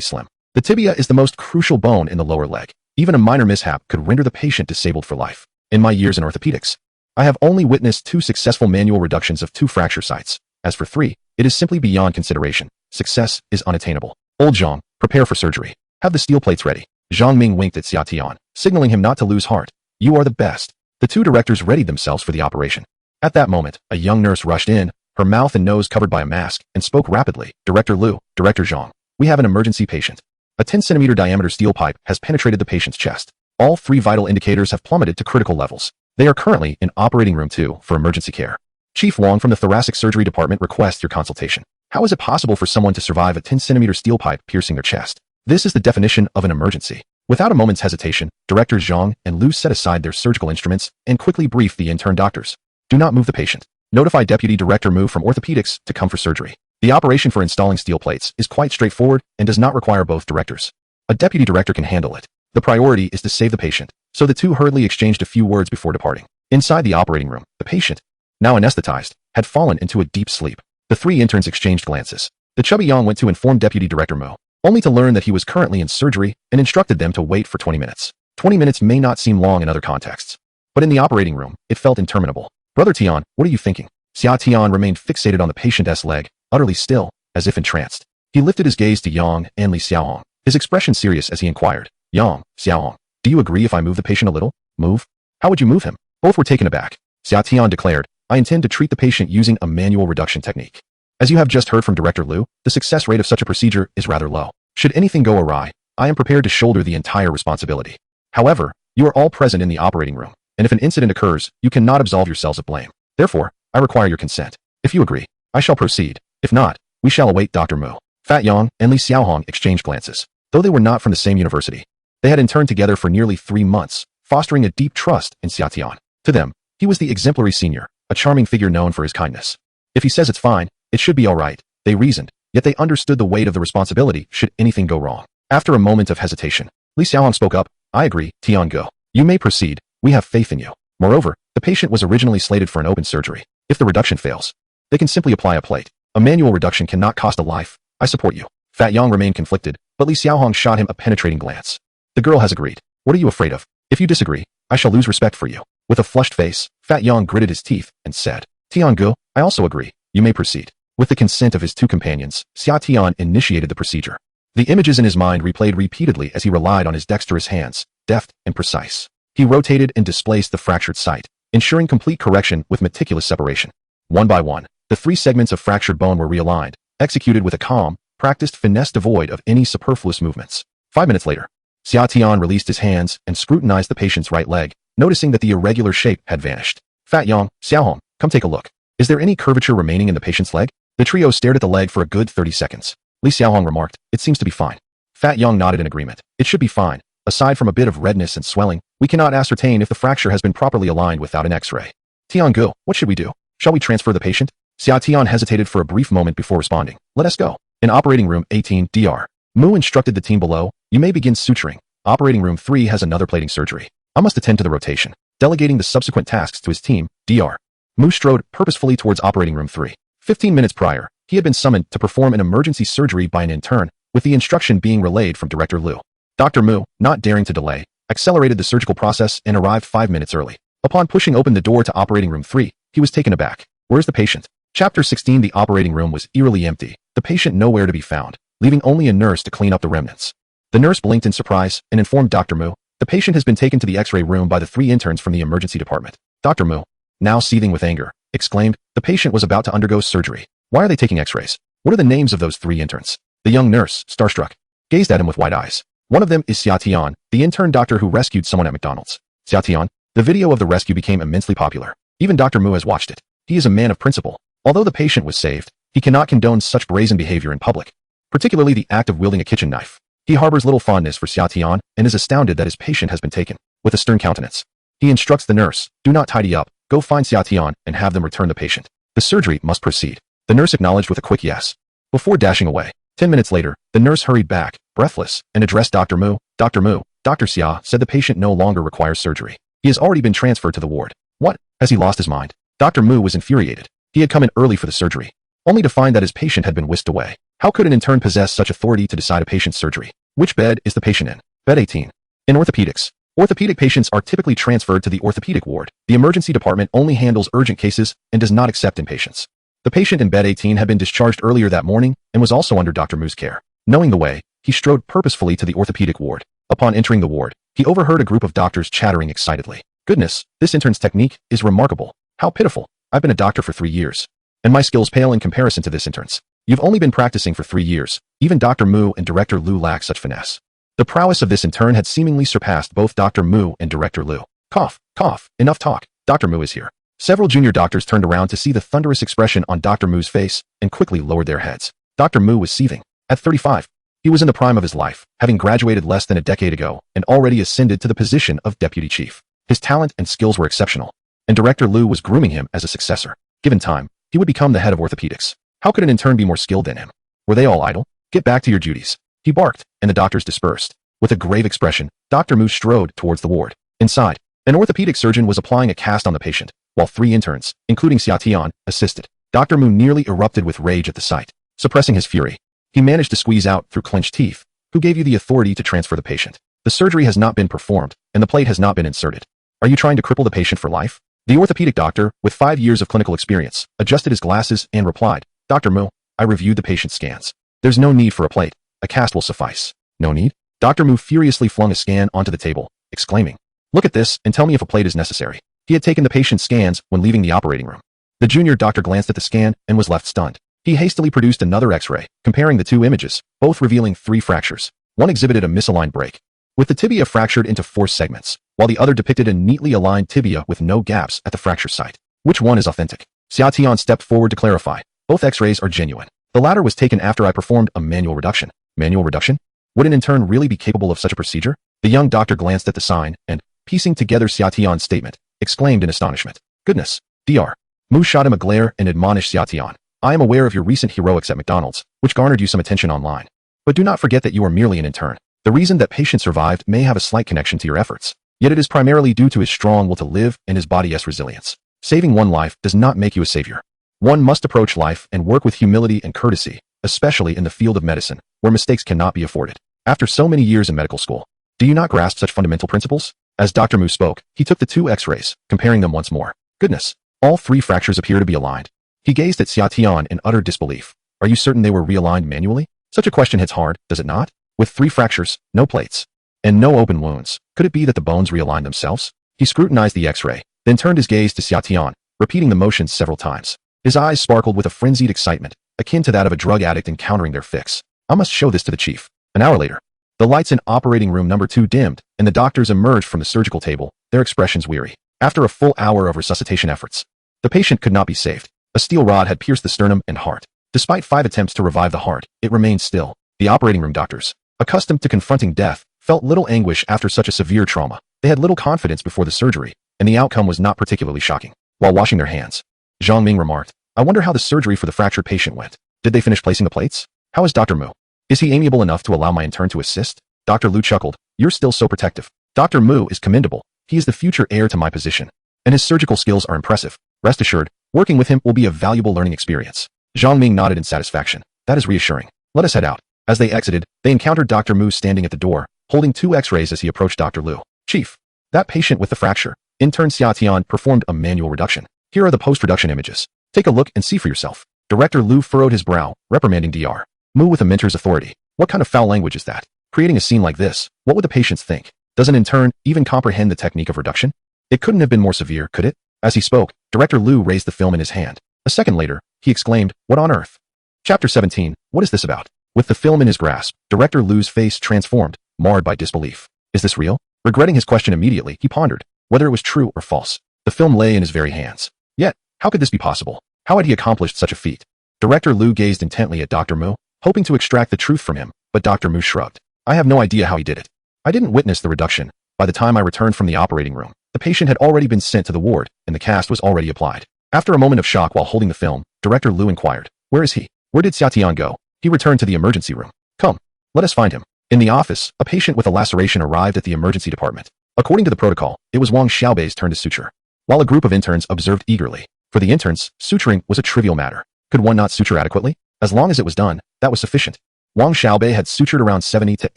slim. The tibia is the most crucial bone in the lower leg. Even a minor mishap could render the patient disabled for life. In my years in orthopedics, I have only witnessed 2 successful manual reductions of 2 fracture sites. As for 3, it is simply beyond consideration. Success is unattainable. Old Zhang, prepare for surgery. Have the steel plates ready. Zhang Ming winked at Xiao Tian, signaling him not to lose heart. You are the best. The 2 directors readied themselves for the operation. At that moment, a young nurse rushed in, her mouth and nose covered by a mask, and spoke rapidly. Director Liu, Director Zhang, we have an emergency patient. A 10-centimeter diameter steel pipe has penetrated the patient's chest. All 3 vital indicators have plummeted to critical levels. They are currently in operating room 2 for emergency care. Chief Wang from the thoracic surgery department requests your consultation. How is it possible for someone to survive a 10-centimeter steel pipe piercing their chest? This is the definition of an emergency. Without a moment's hesitation, Directors Zhang and Liu set aside their surgical instruments and quickly briefed the intern doctors. Do not move the patient. Notify Deputy Director Mu from orthopedics to come for surgery. The operation for installing steel plates is quite straightforward and does not require both directors. A deputy director can handle it. The priority is to save the patient, so the 2 hurriedly exchanged a few words before departing. Inside the operating room, the patient, now anesthetized, had fallen into a deep sleep. The 3 interns exchanged glances. The chubby Yang went to inform Deputy Director Mu, only to learn that he was currently in surgery and instructed them to wait for 20 minutes. 20 minutes may not seem long in other contexts, but in the operating room, it felt interminable. Brother Tian, what are you thinking? Xiao Tian remained fixated on the patient's leg, utterly still, as if entranced. He lifted his gaze to Yang and Li Xiaohong, his expression serious as he inquired, Yang, Xiaohong, do you agree if I move the patient a little? Move? How would you move him? Both were taken aback. Xiao Tian declared, I intend to treat the patient using a manual reduction technique. As you have just heard from Director Liu, the success rate of such a procedure is rather low. Should anything go awry, I am prepared to shoulder the entire responsibility. However, you are all present in the operating room, and if an incident occurs, you cannot absolve yourselves of blame. Therefore, I require your consent. If you agree, I shall proceed. If not, we shall await Dr. Mu. Fat Yang and Li Xiaohong exchanged glances. Though they were not from the same university, they had interned together for nearly 3 months, fostering a deep trust in Xiao Tian. To them, He was the exemplary senior, a charming figure known for his kindness. If he says it's fine, it should be all right, they reasoned, yet they understood the weight of the responsibility should anything go wrong. After a moment of hesitation, Li Xiaohong spoke up, I agree, Tian-go. You may proceed, we have faith in you. Moreover, the patient was originally slated for an open surgery. If the reduction fails, they can simply apply a plate. A manual reduction cannot cost a life. I support you. Fat Yang remained conflicted, but Li Xiaohong shot him a penetrating glance. The girl has agreed. What are you afraid of? If you disagree, I shall lose respect for you. With a flushed face, Fat Yang gritted his teeth and said, Tian-go, I also agree. You may proceed. With the consent of his two companions, Xia Tian initiated the procedure. The images in his mind replayed repeatedly as he relied on his dexterous hands, deft and precise. He rotated and displaced the fractured site, ensuring complete correction with meticulous separation. One by one, the 3 segments of fractured bone were realigned, executed with a calm, practiced finesse devoid of any superfluous movements. 5 minutes later, Xia Tian released his hands and scrutinized the patient's right leg, noticing that the irregular shape had vanished. Fat Yang, Xiaohong, come take a look. Is there any curvature remaining in the patient's leg? The trio stared at the leg for a good 30 seconds. Li Xiaohong remarked, it seems to be fine. Fat Yang nodded in agreement. It should be fine. Aside from a bit of redness and swelling, we cannot ascertain if the fracture has been properly aligned without an X-ray. Tian-go, what should we do? Shall we transfer the patient? Xia Tian hesitated for a brief moment before responding. Let us go. In operating room 18, Dr. Mu instructed the team below, you may begin suturing. Operating room 3 has another plating surgery. I must attend to the rotation. Delegating the subsequent tasks to his team, Dr. Mu strode purposefully towards operating room 3. 15 minutes prior, he had been summoned to perform an emergency surgery by an intern, with the instruction being relayed from Director Liu. Dr. Mu, not daring to delay, accelerated the surgical process and arrived 5 minutes early. Upon pushing open the door to operating room 3, he was taken aback. Where's the patient? Chapter 16. The operating room was eerily empty, the patient nowhere to be found, leaving only a nurse to clean up the remnants. The nurse blinked in surprise and informed Dr. Mu, the patient has been taken to the X-ray room by the 3 interns from the emergency department. Dr. Mu, now seething with anger, exclaimed, the patient was about to undergo surgery. Why are they taking X-rays? What are the names of those 3 interns? The young nurse, starstruck, gazed at him with wide eyes. One of them is Xia Tian, the intern doctor who rescued someone at McDonald's. Xia Tian, the video of the rescue became immensely popular. Even Dr. Mu has watched it. He is a man of principle. Although the patient was saved, he cannot condone such brazen behavior in public, particularly the act of wielding a kitchen knife. He harbors little fondness for Xia Tian and is astounded that his patient has been taken. With a stern countenance, he instructs the nurse, do not tidy up, go find Xia Tian and have them return the patient. The surgery must proceed. The nurse acknowledged with a quick yes. Before dashing away, 10 minutes later, the nurse hurried back, breathless, and addressed Dr. Mu. Dr. Mu, Dr. Xia said the patient no longer requires surgery. He has already been transferred to the ward. What? Has he lost his mind? Dr. Mu was infuriated. He had come in early for the surgery, only to find that his patient had been whisked away. How could an intern possess such authority to decide a patient's surgery? Which bed is the patient in? Bed 18. In orthopedics, orthopedic patients are typically transferred to the orthopedic ward. The emergency department only handles urgent cases and does not accept inpatients. The patient in bed 18 had been discharged earlier that morning and was also under Dr. Mu's care. Knowing the way, he strode purposefully to the orthopedic ward. Upon entering the ward, he overheard a group of doctors chattering excitedly. Goodness, this intern's technique is remarkable. How pitiful. I've been a doctor for 3 years, and my skills pale in comparison to this intern's. You've only been practicing for 3 years. Even Dr. Mu and Director Liu lack such finesse. The prowess of this intern had seemingly surpassed both Dr. Mu and Director Liu. Cough, cough, enough talk. Dr. Mu is here. Several junior doctors turned around to see the thunderous expression on Dr. Mu's face and quickly lowered their heads. Dr. Mu was seething. At 35, he was in the prime of his life, having graduated less than a decade ago and already ascended to the position of deputy chief. His talent and skills were exceptional, and Director Liu was grooming him as a successor. Given time, he would become the head of orthopedics. How could an intern be more skilled than him? Were they all idle? Get back to your duties. He barked, and the doctors dispersed. With a grave expression, Dr. Mu strode towards the ward. Inside, an orthopedic surgeon was applying a cast on the patient, while 3 interns, including Xia Tian, assisted. Dr. Mu nearly erupted with rage at the sight. Suppressing his fury, he managed to squeeze out through clenched teeth, who gave you the authority to transfer the patient? The surgery has not been performed, and the plate has not been inserted. Are you trying to cripple the patient for life? The orthopedic doctor, with 5 years of clinical experience, adjusted his glasses and replied, Dr. Mu, I reviewed the patient's scans. There's no need for a plate. A cast will suffice. No need? Dr. Mu furiously flung a scan onto the table, exclaiming, look at this and tell me if a plate is necessary. He had taken the patient's scans when leaving the operating room. The junior doctor glanced at the scan and was left stunned. He hastily produced another X-ray, comparing the 2 images, both revealing 3 fractures. One exhibited a misaligned break, with the tibia fractured into 4 segments, while the other depicted a neatly aligned tibia with no gaps at the fracture site. Which one is authentic? Xia Tian stepped forward to clarify. Both X-rays are genuine. The latter was taken after I performed a manual reduction. Manual reduction? Would an intern really be capable of such a procedure? The young doctor glanced at the sign and, piecing together Xia Tian's statement, exclaimed in astonishment. Goodness. Dr. Mu shot him a glare and admonished Xiaotian. I am aware of your recent heroics at McDonald's, which garnered you some attention online. But do not forget that you are merely an intern. The reason that patient survived may have a slight connection to your efforts. Yet it is primarily due to his strong will to live and his body's resilience. Saving one life does not make you a savior. One must approach life and work with humility and courtesy, especially in the field of medicine, where mistakes cannot be afforded. After so many years in medical school, do you not grasp such fundamental principles? As Dr. Mu spoke, he took the two x-rays, comparing them once more. Goodness. All three fractures appear to be aligned. He gazed at Xiaotian in utter disbelief. Are you certain they were realigned manually? Such a question hits hard, does it not? With 3 fractures, no plates, and no open wounds, could it be that the bones realigned themselves? He scrutinized the x-ray, then turned his gaze to Xiaotian, repeating the motions several times. His eyes sparkled with a frenzied excitement, akin to that of a drug addict encountering their fix. I must show this to the chief. An hour later, the lights in operating room number 2 dimmed, and the doctors emerged from the surgical table, their expressions weary. After a full hour of resuscitation efforts, the patient could not be saved. A steel rod had pierced the sternum and heart. Despite 5 attempts to revive the heart, it remained still. The operating room doctors, accustomed to confronting death, felt little anguish after such a severe trauma. They had little confidence before the surgery, and the outcome was not particularly shocking. While washing their hands, Zhang Ming remarked, I wonder how the surgery for the fractured patient went. Did they finish placing the plates? How is Dr. Mu? Is he amiable enough to allow my intern to assist? Dr. Lu chuckled. You're still so protective. Dr. Mu is commendable. He is the future heir to my position, and his surgical skills are impressive. Rest assured, working with him will be a valuable learning experience. Zhang Ming nodded in satisfaction. That is reassuring. Let us head out. As they exited, they encountered Dr. Mu standing at the door, holding 2 x-rays as he approached Dr. Lu. Chief, that patient with the fracture. Intern Xiaotian performed a manual reduction. Here are the post-reduction images. Take a look and see for yourself. Director Lu furrowed his brow, reprimanding Dr. Mu with a mentor's authority. What kind of foul language is that? Creating a scene like this, what would the patients think? Does an intern even comprehend the technique of reduction? It couldn't have been more severe, could it? As he spoke, Director Lu raised the film in his hand. A second later, he exclaimed, What on earth? Chapter 17, what is this about? With the film in his grasp, Director Lu's face transformed, marred by disbelief. Is this real? Regretting his question immediately, he pondered whether it was true or false. The film lay in his very hands. Yet, how could this be possible? How had he accomplished such a feat? Director Lu gazed intently at Dr. Mu, hoping to extract the truth from him, but Dr. Mu shrugged. I have no idea how he did it. I didn't witness the reduction. By the time I returned from the operating room, the patient had already been sent to the ward, and the cast was already applied. After a moment of shock while holding the film, Director Lu inquired, Where is he? Where did Xiaotian go? He returned to the emergency room. Come, let us find him. In the office, a patient with a laceration arrived at the emergency department. According to the protocol, it was Wang Xiaobei's turn to suture, while a group of interns observed eagerly. For the interns, suturing was a trivial matter. Could one not suture adequately? As long as it was done, that was sufficient. Wang Xiaobei had sutured around 70 to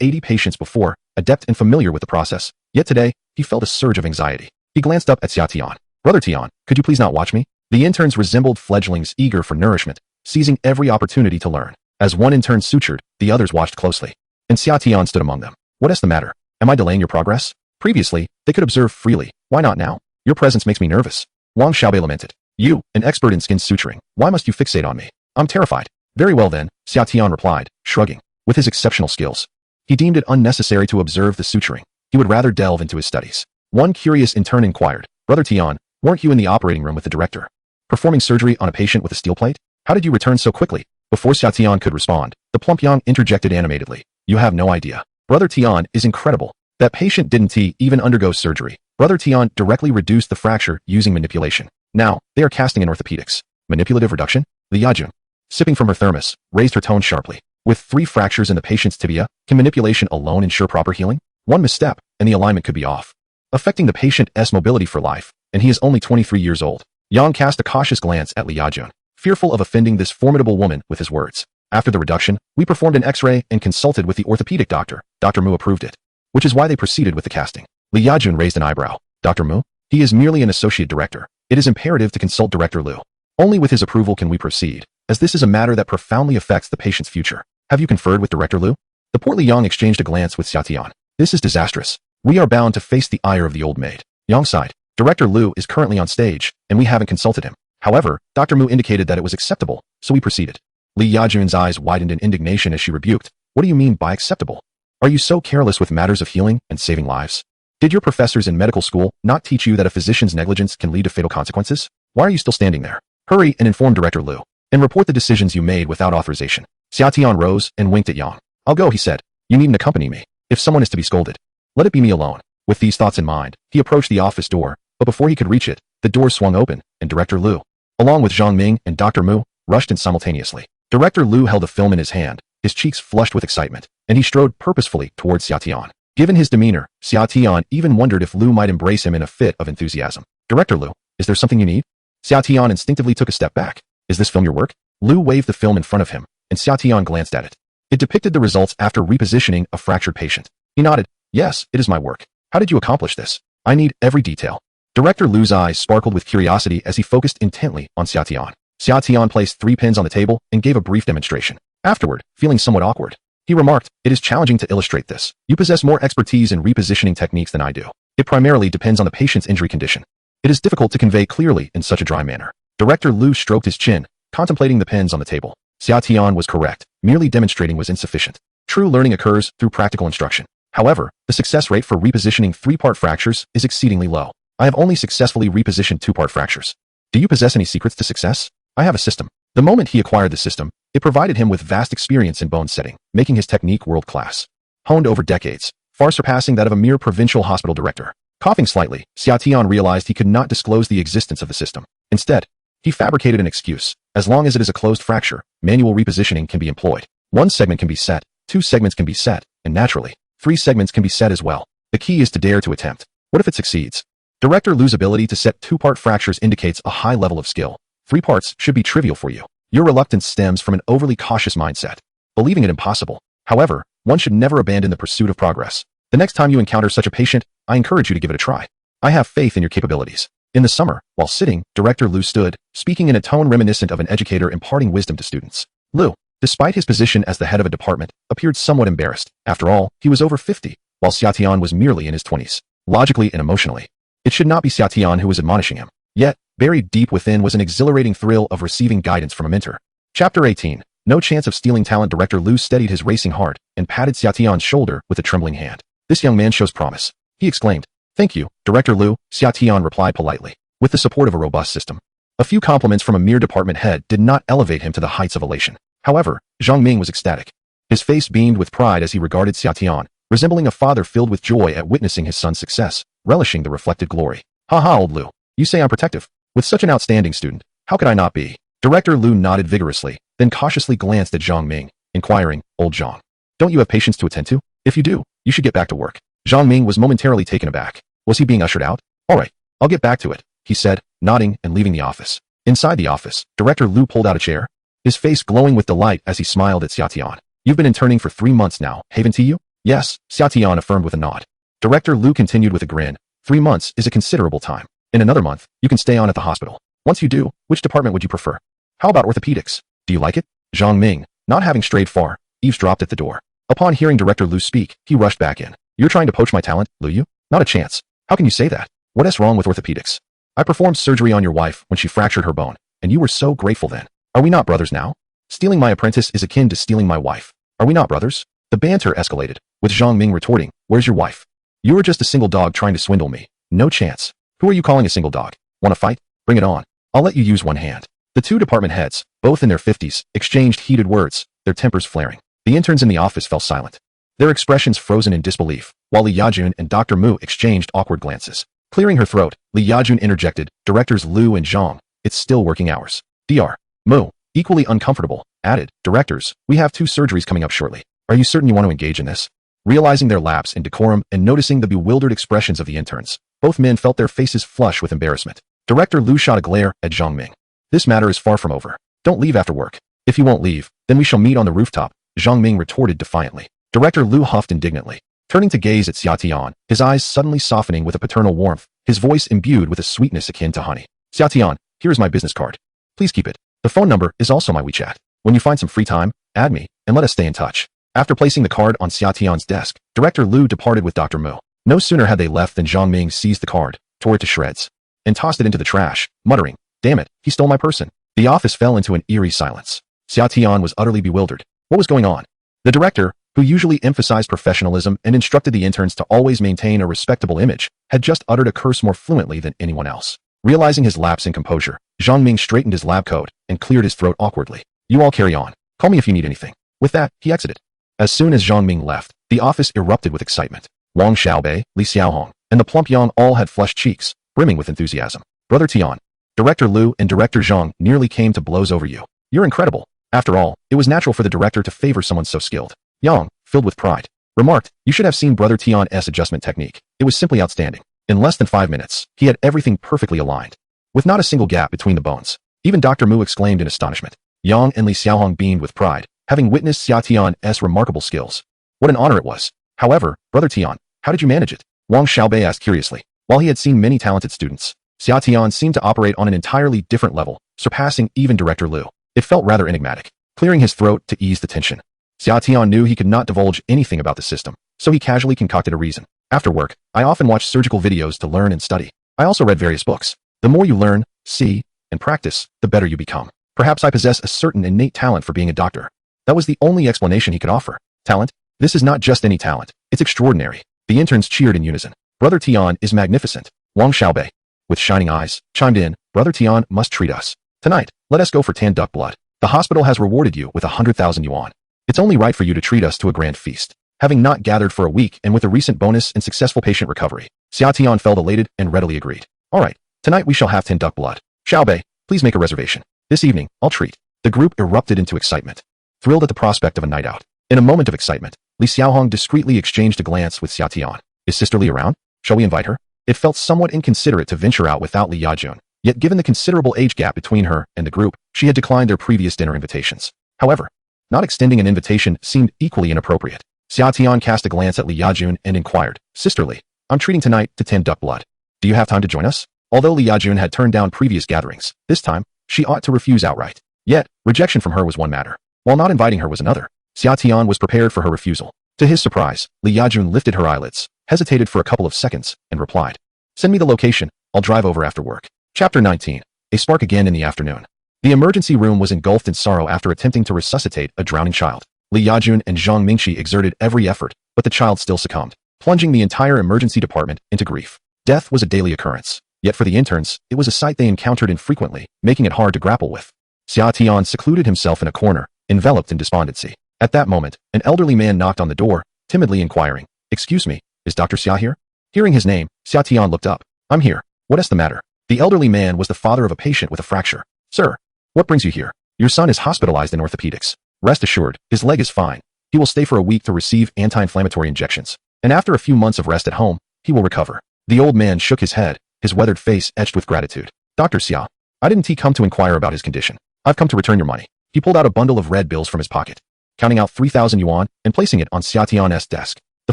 80 patients before, adept and familiar with the process. Yet today, he felt a surge of anxiety. He glanced up at Xiaotian. Brother Tian, could you please not watch me? The interns resembled fledglings eager for nourishment, seizing every opportunity to learn. As one intern sutured, the others watched closely. And Xiaotian stood among them. What is the matter? Am I delaying your progress? Previously, they could observe freely. Why not now? Your presence makes me nervous. Wang Xiaobei lamented. You, an expert in skin suturing, why must you fixate on me? I'm terrified. Very well then, Xiaotian replied, shrugging. With his exceptional skills, he deemed it unnecessary to observe the suturing. He would rather delve into his studies. One curious intern inquired, Brother Tian, weren't you in the operating room with the director, performing surgery on a patient with a steel plate? How did you return so quickly? Before Xiaotian could respond, the plump Yang interjected animatedly. You have no idea. Brother Tian is incredible. That patient didn't even undergo surgery. Brother Tian directly reduced the fracture using manipulation. Now, they are casting in orthopedics. Manipulative reduction? Li Yajun, sipping from her thermos, raised her tone sharply. With 3 fractures in the patient's tibia, can manipulation alone ensure proper healing? One misstep, and the alignment could be off, affecting the patient's mobility for life, and he is only 23 years old. Yang cast a cautious glance at Li Yajun, fearful of offending this formidable woman with his words. After the reduction, we performed an x-ray and consulted with the orthopedic doctor. Dr. Mu approved it, which is why they proceeded with the casting. Li Yajun raised an eyebrow. Dr. Mu? He is merely an associate director. It is imperative to consult Director Lu. Only with his approval can we proceed, as this is a matter that profoundly affects the patient's future. Have you conferred with Director Lu? The portly Yang exchanged a glance with Xiaotian. This is disastrous. We are bound to face the ire of the old maid. Yang sighed. Director Lu is currently on stage, and we haven't consulted him. However, Dr. Mu indicated that it was acceptable, so we proceeded. Li Yajun's eyes widened in indignation as she rebuked. What do you mean by acceptable? Are you so careless with matters of healing and saving lives? Did your professors in medical school not teach you that a physician's negligence can lead to fatal consequences? Why are you still standing there? Hurry and inform Director Lu, and report the decisions you made without authorization. Xiaotian rose and winked at Yang. I'll go, he said. You needn't accompany me. If someone is to be scolded, let it be me alone. With these thoughts in mind, he approached the office door, but before he could reach it, The door swung open, and Director Liu, along with Zhang Ming and Dr. Mu, rushed in simultaneously. Director Liu held a film in his hand, his cheeks flushed with excitement, and he strode purposefully towards Xia Tian. Given his demeanor, Xia Tian even wondered if Liu might embrace him in a fit of enthusiasm. Director Liu, is there something you need? Xia Tian instinctively took a step back. Is this film your work? Liu waved the film in front of him, and Xia Tian glanced at it. It depicted the results after repositioning a fractured patient. He nodded. Yes, it is my work. How did you accomplish this? I need every detail. Director Liu's eyes sparkled with curiosity as he focused intently on Xia Tian. Xia Tian placed 3 pins on the table and gave a brief demonstration. Afterward, feeling somewhat awkward, he remarked, it is challenging to illustrate this. You possess more expertise in repositioning techniques than I do. It primarily depends on the patient's injury condition. It is difficult to convey clearly in such a dry manner. Director Liu stroked his chin, contemplating the pins on the table. Xia Tian was correct. Merely demonstrating was insufficient. True learning occurs through practical instruction. However, the success rate for repositioning 3-part fractures is exceedingly low. I have only successfully repositioned 2-part fractures. Do you possess any secrets to success? I have a system. The moment he acquired the system, it provided him with vast experience in bone setting, making his technique world-class. Honed over decades, far surpassing that of a mere provincial hospital director. Coughing slightly, Xia Tian realized he could not disclose the existence of the system. Instead, he fabricated an excuse. As long as it is a closed fracture, manual repositioning can be employed. 1 segment can be set, 2 segments can be set, and naturally, 3 segments can be set as well. The key is to dare to attempt. What if it succeeds? Director Liu's ability to set 2-part fractures indicates a high level of skill. 3 parts should be trivial for you. Your reluctance stems from an overly cautious mindset, believing it impossible. However, one should never abandon the pursuit of progress. The next time you encounter such a patient, I encourage you to give it a try. I have faith in your capabilities. In the summer, while sitting, Director Liu stood, speaking in a tone reminiscent of an educator imparting wisdom to students. Liu, despite his position as the head of a department, appeared somewhat embarrassed. After all, he was over 50, while Xia Tian was merely in his 20s. Logically and emotionally, it should not be Xia Tian who was admonishing him. Yet, buried deep within was an exhilarating thrill of receiving guidance from a mentor. Chapter 18. No chance of stealing talent. Director Liu steadied his racing heart and patted Xia Tian's shoulder with a trembling hand. This young man shows promise, he exclaimed. Thank you, Director Liu, Xia Tian replied politely, with the support of a robust system. A few compliments from a mere department head did not elevate him to the heights of elation. However, Zhang Ming was ecstatic. His face beamed with pride as he regarded Xia Tian, resembling a father filled with joy at witnessing his son's success, relishing the reflected glory. Ha ha, old Liu. You say I'm protective. With such an outstanding student, how could I not be? Director Liu nodded vigorously, then cautiously glanced at Zhang Ming, inquiring, Old Zhang, don't you have patients to attend to? If you do, you should get back to work. Zhang Ming was momentarily taken aback. Was he being ushered out? All right, I'll get back to it, he said, nodding and leaving the office. Inside the office, Director Liu pulled out a chair, his face glowing with delight as he smiled at Xia Tian. You've been interning for 3 months now, haven't you? Yes, Xia Tian affirmed with a nod. Director Liu continued with a grin. 3 months is a considerable time. In another month, you can stay on at the hospital. Once you do, which department would you prefer? How about orthopedics? Do you like it? Zhang Ming, not having strayed far, eavesdropped at the door. Upon hearing Director Liu speak, he rushed back in. You're trying to poach my talent, Liu? Not a chance. How can you say that? What is wrong with orthopedics? I performed surgery on your wife when she fractured her bone, and you were so grateful then. Are we not brothers now? Stealing my apprentice is akin to stealing my wife. Are we not brothers? The banter escalated, with Zhang Ming retorting, where's your wife? You are just a single dog trying to swindle me. No chance. Who are you calling a single dog? Want to fight? Bring it on. I'll let you use one hand. The 2 department heads, both in their 50s, exchanged heated words, their tempers flaring. The interns in the office fell silent, their expressions frozen in disbelief, while Li Yajun and Dr. Mu exchanged awkward glances. Clearing her throat, Li Yajun interjected, Directors Liu and Zhang, it's still working hours. Dr. Mu, equally uncomfortable, added, Directors, we have 2 surgeries coming up shortly. Are you certain you want to engage in this? Realizing their lapse in decorum and noticing the bewildered expressions of the interns, both men felt their faces flush with embarrassment. Director Liu shot a glare at Zhang Ming. This matter is far from over. Don't leave after work. If you won't leave, then we shall meet on the rooftop, Zhang Ming retorted defiantly. Director Liu huffed indignantly, turning to gaze at Xia Tian, his eyes suddenly softening with a paternal warmth, his voice imbued with a sweetness akin to honey. Xia Tian, here is my business card. Please keep it. The phone number is also my WeChat. When you find some free time, add me, and let us stay in touch. After placing the card on Xia Tian's desk, Director Liu departed with Dr. Mu. No sooner had they left than Zhang Ming seized the card, tore it to shreds, and tossed it into the trash, muttering, damn it, he stole my person. The office fell into an eerie silence. Xia Tian was utterly bewildered. What was going on? The director, who usually emphasized professionalism and instructed the interns to always maintain a respectable image, had just uttered a curse more fluently than anyone else. Realizing his lapse in composure, Zhang Ming straightened his lab coat and cleared his throat awkwardly. You all carry on. Call me if you need anything. With that, he exited. As soon as Zhang Ming left, the office erupted with excitement. Wang Xiaobei, Li Xiaohong, and the plump Yang all had flushed cheeks, brimming with enthusiasm. Brother Tian, Director Liu and Director Zhang nearly came to blows over you. You're incredible. After all, it was natural for the director to favor someone so skilled. Yang, filled with pride, remarked, you should have seen Brother Tian's adjustment technique. It was simply outstanding. In less than 5 minutes, he had everything perfectly aligned, with not a single gap between the bones. Even Dr. Mu exclaimed in astonishment. Yang and Li Xiaohong beamed with pride, having witnessed Xia Tian's remarkable skills. What an honor it was. However, Brother Tian, how did you manage it? Wang Xiaobei asked curiously. While he had seen many talented students, Xia Tian seemed to operate on an entirely different level, surpassing even Director Liu. It felt rather enigmatic. Clearing his throat to ease the tension, Xia Tian knew he could not divulge anything about the system, so he casually concocted a reason. After work, I often watch surgical videos to learn and study. I also read various books. The more you learn, see, and practice, the better you become. Perhaps I possess a certain innate talent for being a doctor. That was the only explanation he could offer. Talent? This is not just any talent. It's extraordinary. The interns cheered in unison. Brother Tian is magnificent. Wang Xiaobei, with shining eyes, chimed in, Brother Tian must treat us. Tonight, let us go for tan duck blood. The hospital has rewarded you with 100,000 yuan. It's only right for you to treat us to a grand feast. Having not gathered for a week and with a recent bonus and successful patient recovery, Xia Tian felt elated and readily agreed. All right, tonight we shall have tan duck blood. Xiaobei, please make a reservation. This evening, I'll treat. The group erupted into excitement, thrilled at the prospect of a night out. In a moment of excitement, Li Xiaohong discreetly exchanged a glance with Xia Tian. Is Sister Li around? Shall we invite her? It felt somewhat inconsiderate to venture out without Li Yajun, yet given the considerable age gap between her and the group, she had declined their previous dinner invitations. However, not extending an invitation seemed equally inappropriate. Xia Tian cast a glance at Li Yajun and inquired, Sister Li, I'm treating tonight to tan duck blood. Do you have time to join us? Although Li Yajun had turned down previous gatherings, this time, she ought to refuse outright. Yet, rejection from her was one matter, while not inviting her was another. Xia Tian was prepared for her refusal. To his surprise, Li Yajun lifted her eyelids, hesitated for a couple of seconds, and replied, Send me the location, I'll drive over after work. Chapter 19. A spark again in the afternoon. The emergency room was engulfed in sorrow after attempting to resuscitate a drowning child. Li Yajun and Zhang Mingqi exerted every effort, but the child still succumbed, plunging the entire emergency department into grief. Death was a daily occurrence, yet for the interns, it was a sight they encountered infrequently, making it hard to grapple with. Xia Tian secluded himself in a corner, enveloped in despondency. At that moment, an elderly man knocked on the door, timidly inquiring, Excuse me, is Dr. Xia here? Hearing his name, Xia Tian looked up. I'm here. What is the matter? The elderly man was the father of a patient with a fracture. Sir, what brings you here? Your son is hospitalized in orthopedics. Rest assured, his leg is fine. He will stay for a week to receive anti-inflammatory injections, and after a few months of rest at home, he will recover. The old man shook his head, his weathered face etched with gratitude. Dr. Xia, I didn't come to inquire about his condition. I've come to return your money. He pulled out a bundle of red bills from his pocket, counting out 3,000 yuan and placing it on Xia Tian's desk. The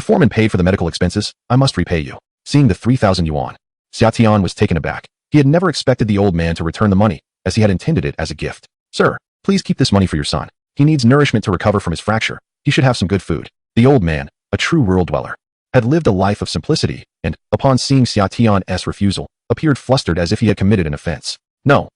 foreman paid for the medical expenses. I must repay you. Seeing the 3,000 yuan, Xia Tian was taken aback. He had never expected the old man to return the money, as he had intended it as a gift. Sir, please keep this money for your son. He needs nourishment to recover from his fracture. He should have some good food. The old man, a true rural dweller, had lived a life of simplicity and, upon seeing Xia Tian's refusal, appeared flustered as if he had committed an offense. No,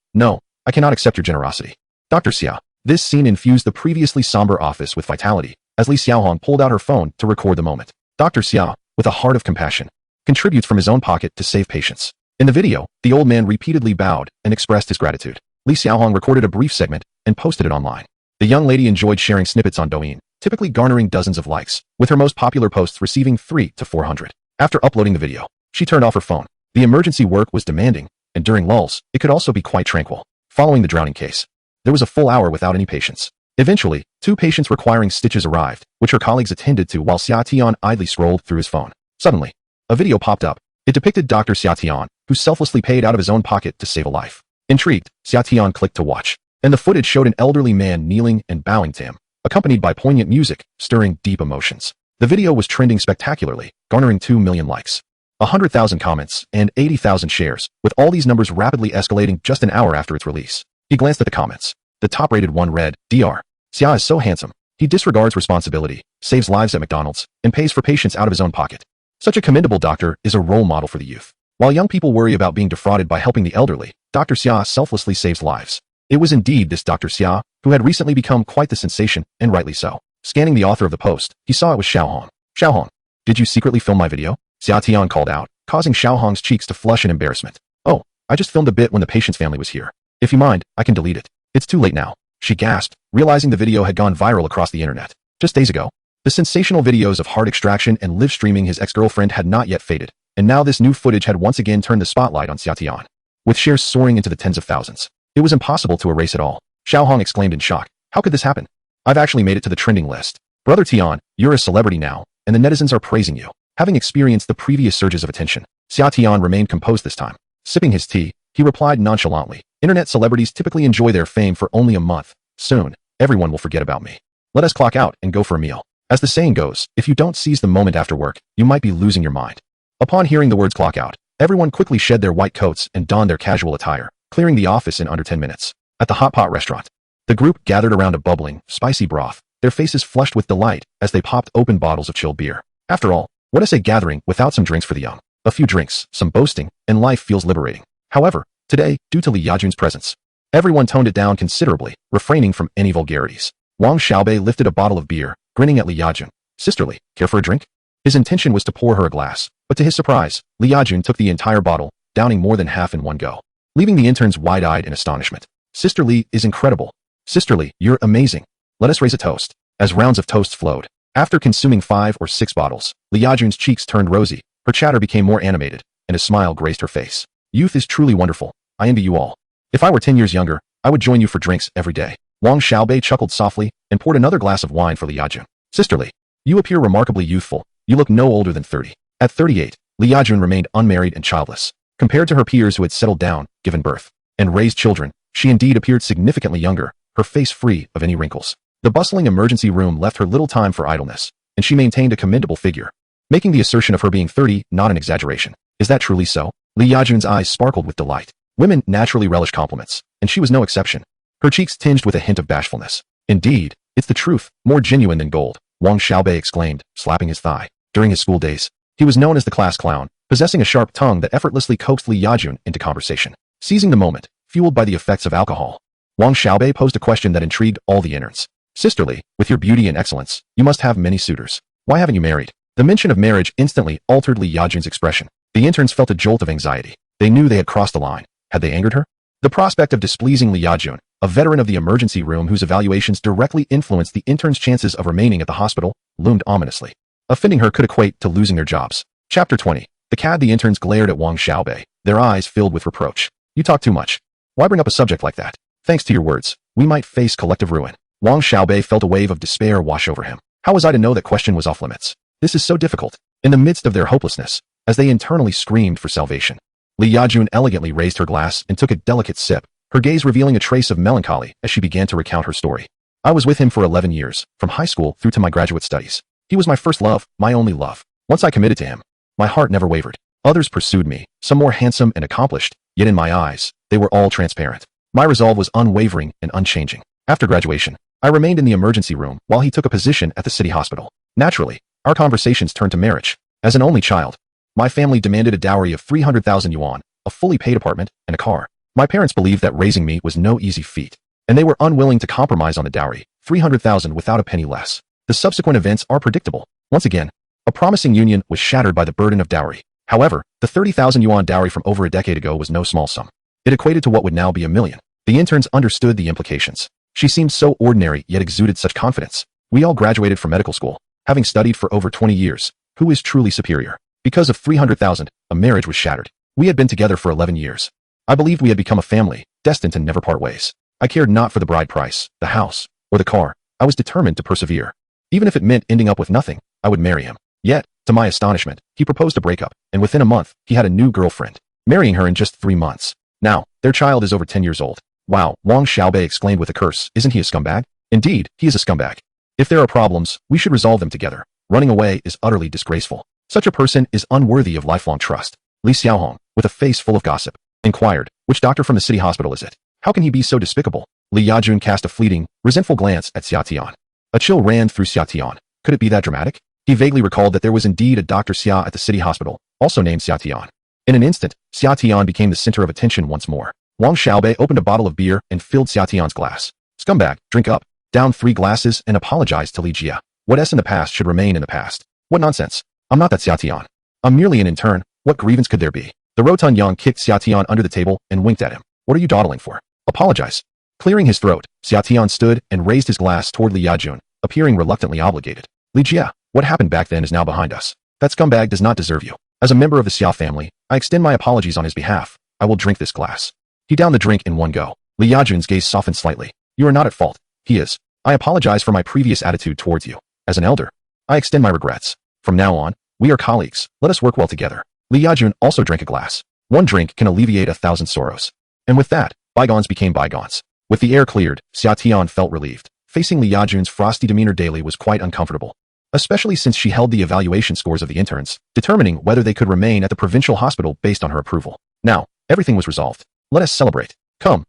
I cannot accept your generosity. Dr. Xia. This scene infused the previously somber office with vitality, as Li Xiaohong pulled out her phone to record the moment. Dr. Xia, with a heart of compassion, contributes from his own pocket to save patients. In the video, the old man repeatedly bowed and expressed his gratitude. Li Xiaohong recorded a brief segment and posted it online. The young lady enjoyed sharing snippets on Douyin, typically garnering dozens of likes, with her most popular posts receiving 300 to 400. After uploading the video, she turned off her phone. The emergency work was demanding, and during lulls, it could also be quite tranquil. Following the drowning case, there was a full hour without any patients. Eventually, 2 patients requiring stitches arrived, which her colleagues attended to while Xia Tian idly scrolled through his phone. Suddenly, a video popped up. It depicted Dr. Xia Tian, who selflessly paid out of his own pocket to save a life. Intrigued, Xia Tian clicked to watch, and the footage showed an elderly man kneeling and bowing to him, accompanied by poignant music, stirring deep emotions. The video was trending spectacularly, garnering 2 million likes, 100,000 comments, and 80,000 shares, with all these numbers rapidly escalating just an hour after its release. He glanced at the comments. The top-rated one read, Dr. Xia is so handsome. He disregards responsibility, saves lives at McDonald's, and pays for patients out of his own pocket. Such a commendable doctor is a role model for the youth. While young people worry about being defrauded by helping the elderly, Dr. Xia selflessly saves lives. It was indeed this Dr. Xia, who had recently become quite the sensation, and rightly so. Scanning the author of the post, he saw it was Xiaohong. Xiaohong, did you secretly film my video? Xia Tian called out, causing Xiaohong's cheeks to flush in embarrassment. Oh, I just filmed a bit when the patient's family was here. If you mind, I can delete it. It's too late now. She gasped, realizing the video had gone viral across the internet. Just days ago, the sensational videos of heart extraction and live streaming his ex-girlfriend had not yet faded, and now this new footage had once again turned the spotlight on Xia Tian. with shares soaring into the tens of thousands. It was impossible to erase it all. Xiao Hong exclaimed in shock. How could this happen? I've actually made it to the trending list. Brother Tian, you're a celebrity now, and the netizens are praising you. Having experienced the previous surges of attention, Xia Tian remained composed this time. Sipping his tea, he replied nonchalantly, Internet celebrities typically enjoy their fame for only a month. Soon, everyone will forget about me. Let us clock out and go for a meal. As the saying goes, if you don't seize the moment after work, you might be losing your mind. Upon hearing the words clock out, everyone quickly shed their white coats and donned their casual attire, clearing the office in under 10 minutes. At the hot pot restaurant, the group gathered around a bubbling, spicy broth, their faces flushed with delight as they popped open bottles of chilled beer. After all, what is a gathering without some drinks for the young? A few drinks, some boasting, and life feels liberating. However, today, due to Li Yajun's presence, everyone toned it down considerably, refraining from any vulgarities. Wang Xiaobei lifted a bottle of beer, grinning at Li Yajun. Sisterly, care for a drink? His intention was to pour her a glass, but to his surprise, Li Yajun took the entire bottle, downing more than half in one go, leaving the interns wide-eyed in astonishment. Sister Li is incredible. Sister Li, you're amazing. Let us raise a toast. As rounds of toasts flowed, after consuming 5 or 6 bottles, Li Yajun's cheeks turned rosy, her chatter became more animated, and a smile graced her face. Youth is truly wonderful. I envy you all. If I were 10 years younger, I would join you for drinks every day. Wang Xiaobei chuckled softly and poured another glass of wine for Li Yajun. Sister Li, you appear remarkably youthful. You look no older than 30. At 38, Li Yajun remained unmarried and childless. Compared to her peers who had settled down, given birth, and raised children, she indeed appeared significantly younger, her face free of any wrinkles. The bustling emergency room left her little time for idleness, and she maintained a commendable figure, making the assertion of her being 30 not an exaggeration. Is that truly so? Li Yajun's eyes sparkled with delight. Women naturally relish compliments, and she was no exception. Her cheeks tinged with a hint of bashfulness. Indeed, it's the truth, more genuine than gold, Wang Xiaobei exclaimed, slapping his thigh. During his school days, he was known as the class clown, possessing a sharp tongue that effortlessly coaxed Li Yajun into conversation. Seizing the moment, fueled by the effects of alcohol, Wang Xiaobei posed a question that intrigued all the interns. Sister Li, with your beauty and excellence, you must have many suitors. Why haven't you married? The mention of marriage instantly altered Li Yajun's expression. The interns felt a jolt of anxiety. They knew they had crossed the line. Had they angered her? The prospect of displeasing Li Yajun, a veteran of the emergency room whose evaluations directly influenced the interns' chances of remaining at the hospital, loomed ominously. Offending her could equate to losing their jobs. Chapter 20. The interns glared at Wang Xiaobei, their eyes filled with reproach. You talk too much. Why bring up a subject like that? Thanks to your words, we might face collective ruin. Wang Xiaobei felt a wave of despair wash over him. How was I to know that question was off limits? This is so difficult. In the midst of their hopelessness, as they internally screamed for salvation, Li Yajun elegantly raised her glass and took a delicate sip, her gaze revealing a trace of melancholy as she began to recount her story. I was with him for 11 years, from high school through to my graduate studies. He was my first love, my only love. Once I committed to him, my heart never wavered. Others pursued me, some more handsome and accomplished, yet in my eyes, they were all transparent. My resolve was unwavering and unchanging. After graduation, I remained in the emergency room while he took a position at the city hospital. Naturally, our conversations turned to marriage. As an only child, my family demanded a dowry of 300,000 yuan, a fully paid apartment, and a car. My parents believed that raising me was no easy feat, and they were unwilling to compromise on the dowry, 300,000 without a penny less. The subsequent events are predictable. Once again, a promising union was shattered by the burden of dowry. However, the 30,000 yuan dowry from over a decade ago was no small sum. It equated to what would now be $1 million. The interns understood the implications. She seemed so ordinary yet exuded such confidence. We all graduated from medical school, having studied for over 20 years. Who is truly superior? Because of 300,000, a marriage was shattered. We had been together for 11 years. I believed we had become a family, destined to never part ways. I cared not for the bride price, the house, or the car. I was determined to persevere. Even if it meant ending up with nothing, I would marry him. Yet, to my astonishment, he proposed a breakup, and within a month, he had a new girlfriend, marrying her in just 3 months. Now, their child is over 10 years old. Wow, Wang Xiaobei exclaimed with a curse. Isn't he a scumbag? Indeed, he is a scumbag. If there are problems, we should resolve them together. Running away is utterly disgraceful. Such a person is unworthy of lifelong trust. Li Xiaohong, with a face full of gossip, inquired, which doctor from the city hospital is it? How can he be so despicable? Li Yajun cast a fleeting, resentful glance at Xia Tian. A chill ran through Xia Tian. Could it be that dramatic? He vaguely recalled that there was indeed a Dr. Xia at the city hospital, also named Xia Tian. In an instant, Xia Tian became the center of attention once more. Wang Xiaobei opened a bottle of beer and filled Xia Tian's glass. Scumbag, drink up. Down 3 glasses and apologized to Li Jia. What's in the past should remain in the past. What nonsense. I'm not that Xia Tian. I'm merely an intern. What grievance could there be? The rotund Yang kicked Xia Tian under the table and winked at him. What are you dawdling for? Apologize. Clearing his throat, Xia Tian stood and raised his glass toward Li Yajun, appearing reluctantly obligated. Li Jia, what happened back then is now behind us. That scumbag does not deserve you. As a member of the Xia family, I extend my apologies on his behalf. I will drink this glass. He downed the drink in one go. Li Yajun's gaze softened slightly. You are not at fault. He is. I apologize for my previous attitude towards you. As an elder, I extend my regrets. From now on, we are colleagues. Let us work well together. Li Yajun also drank a glass. One drink can alleviate 1,000 sorrows. And with that, bygones became bygones. With the air cleared, Xia Tian felt relieved. Facing Li Yajun's frosty demeanor daily was quite uncomfortable, especially since she held the evaluation scores of the interns, determining whether they could remain at the provincial hospital based on her approval. Now, everything was resolved. Let us celebrate. Come,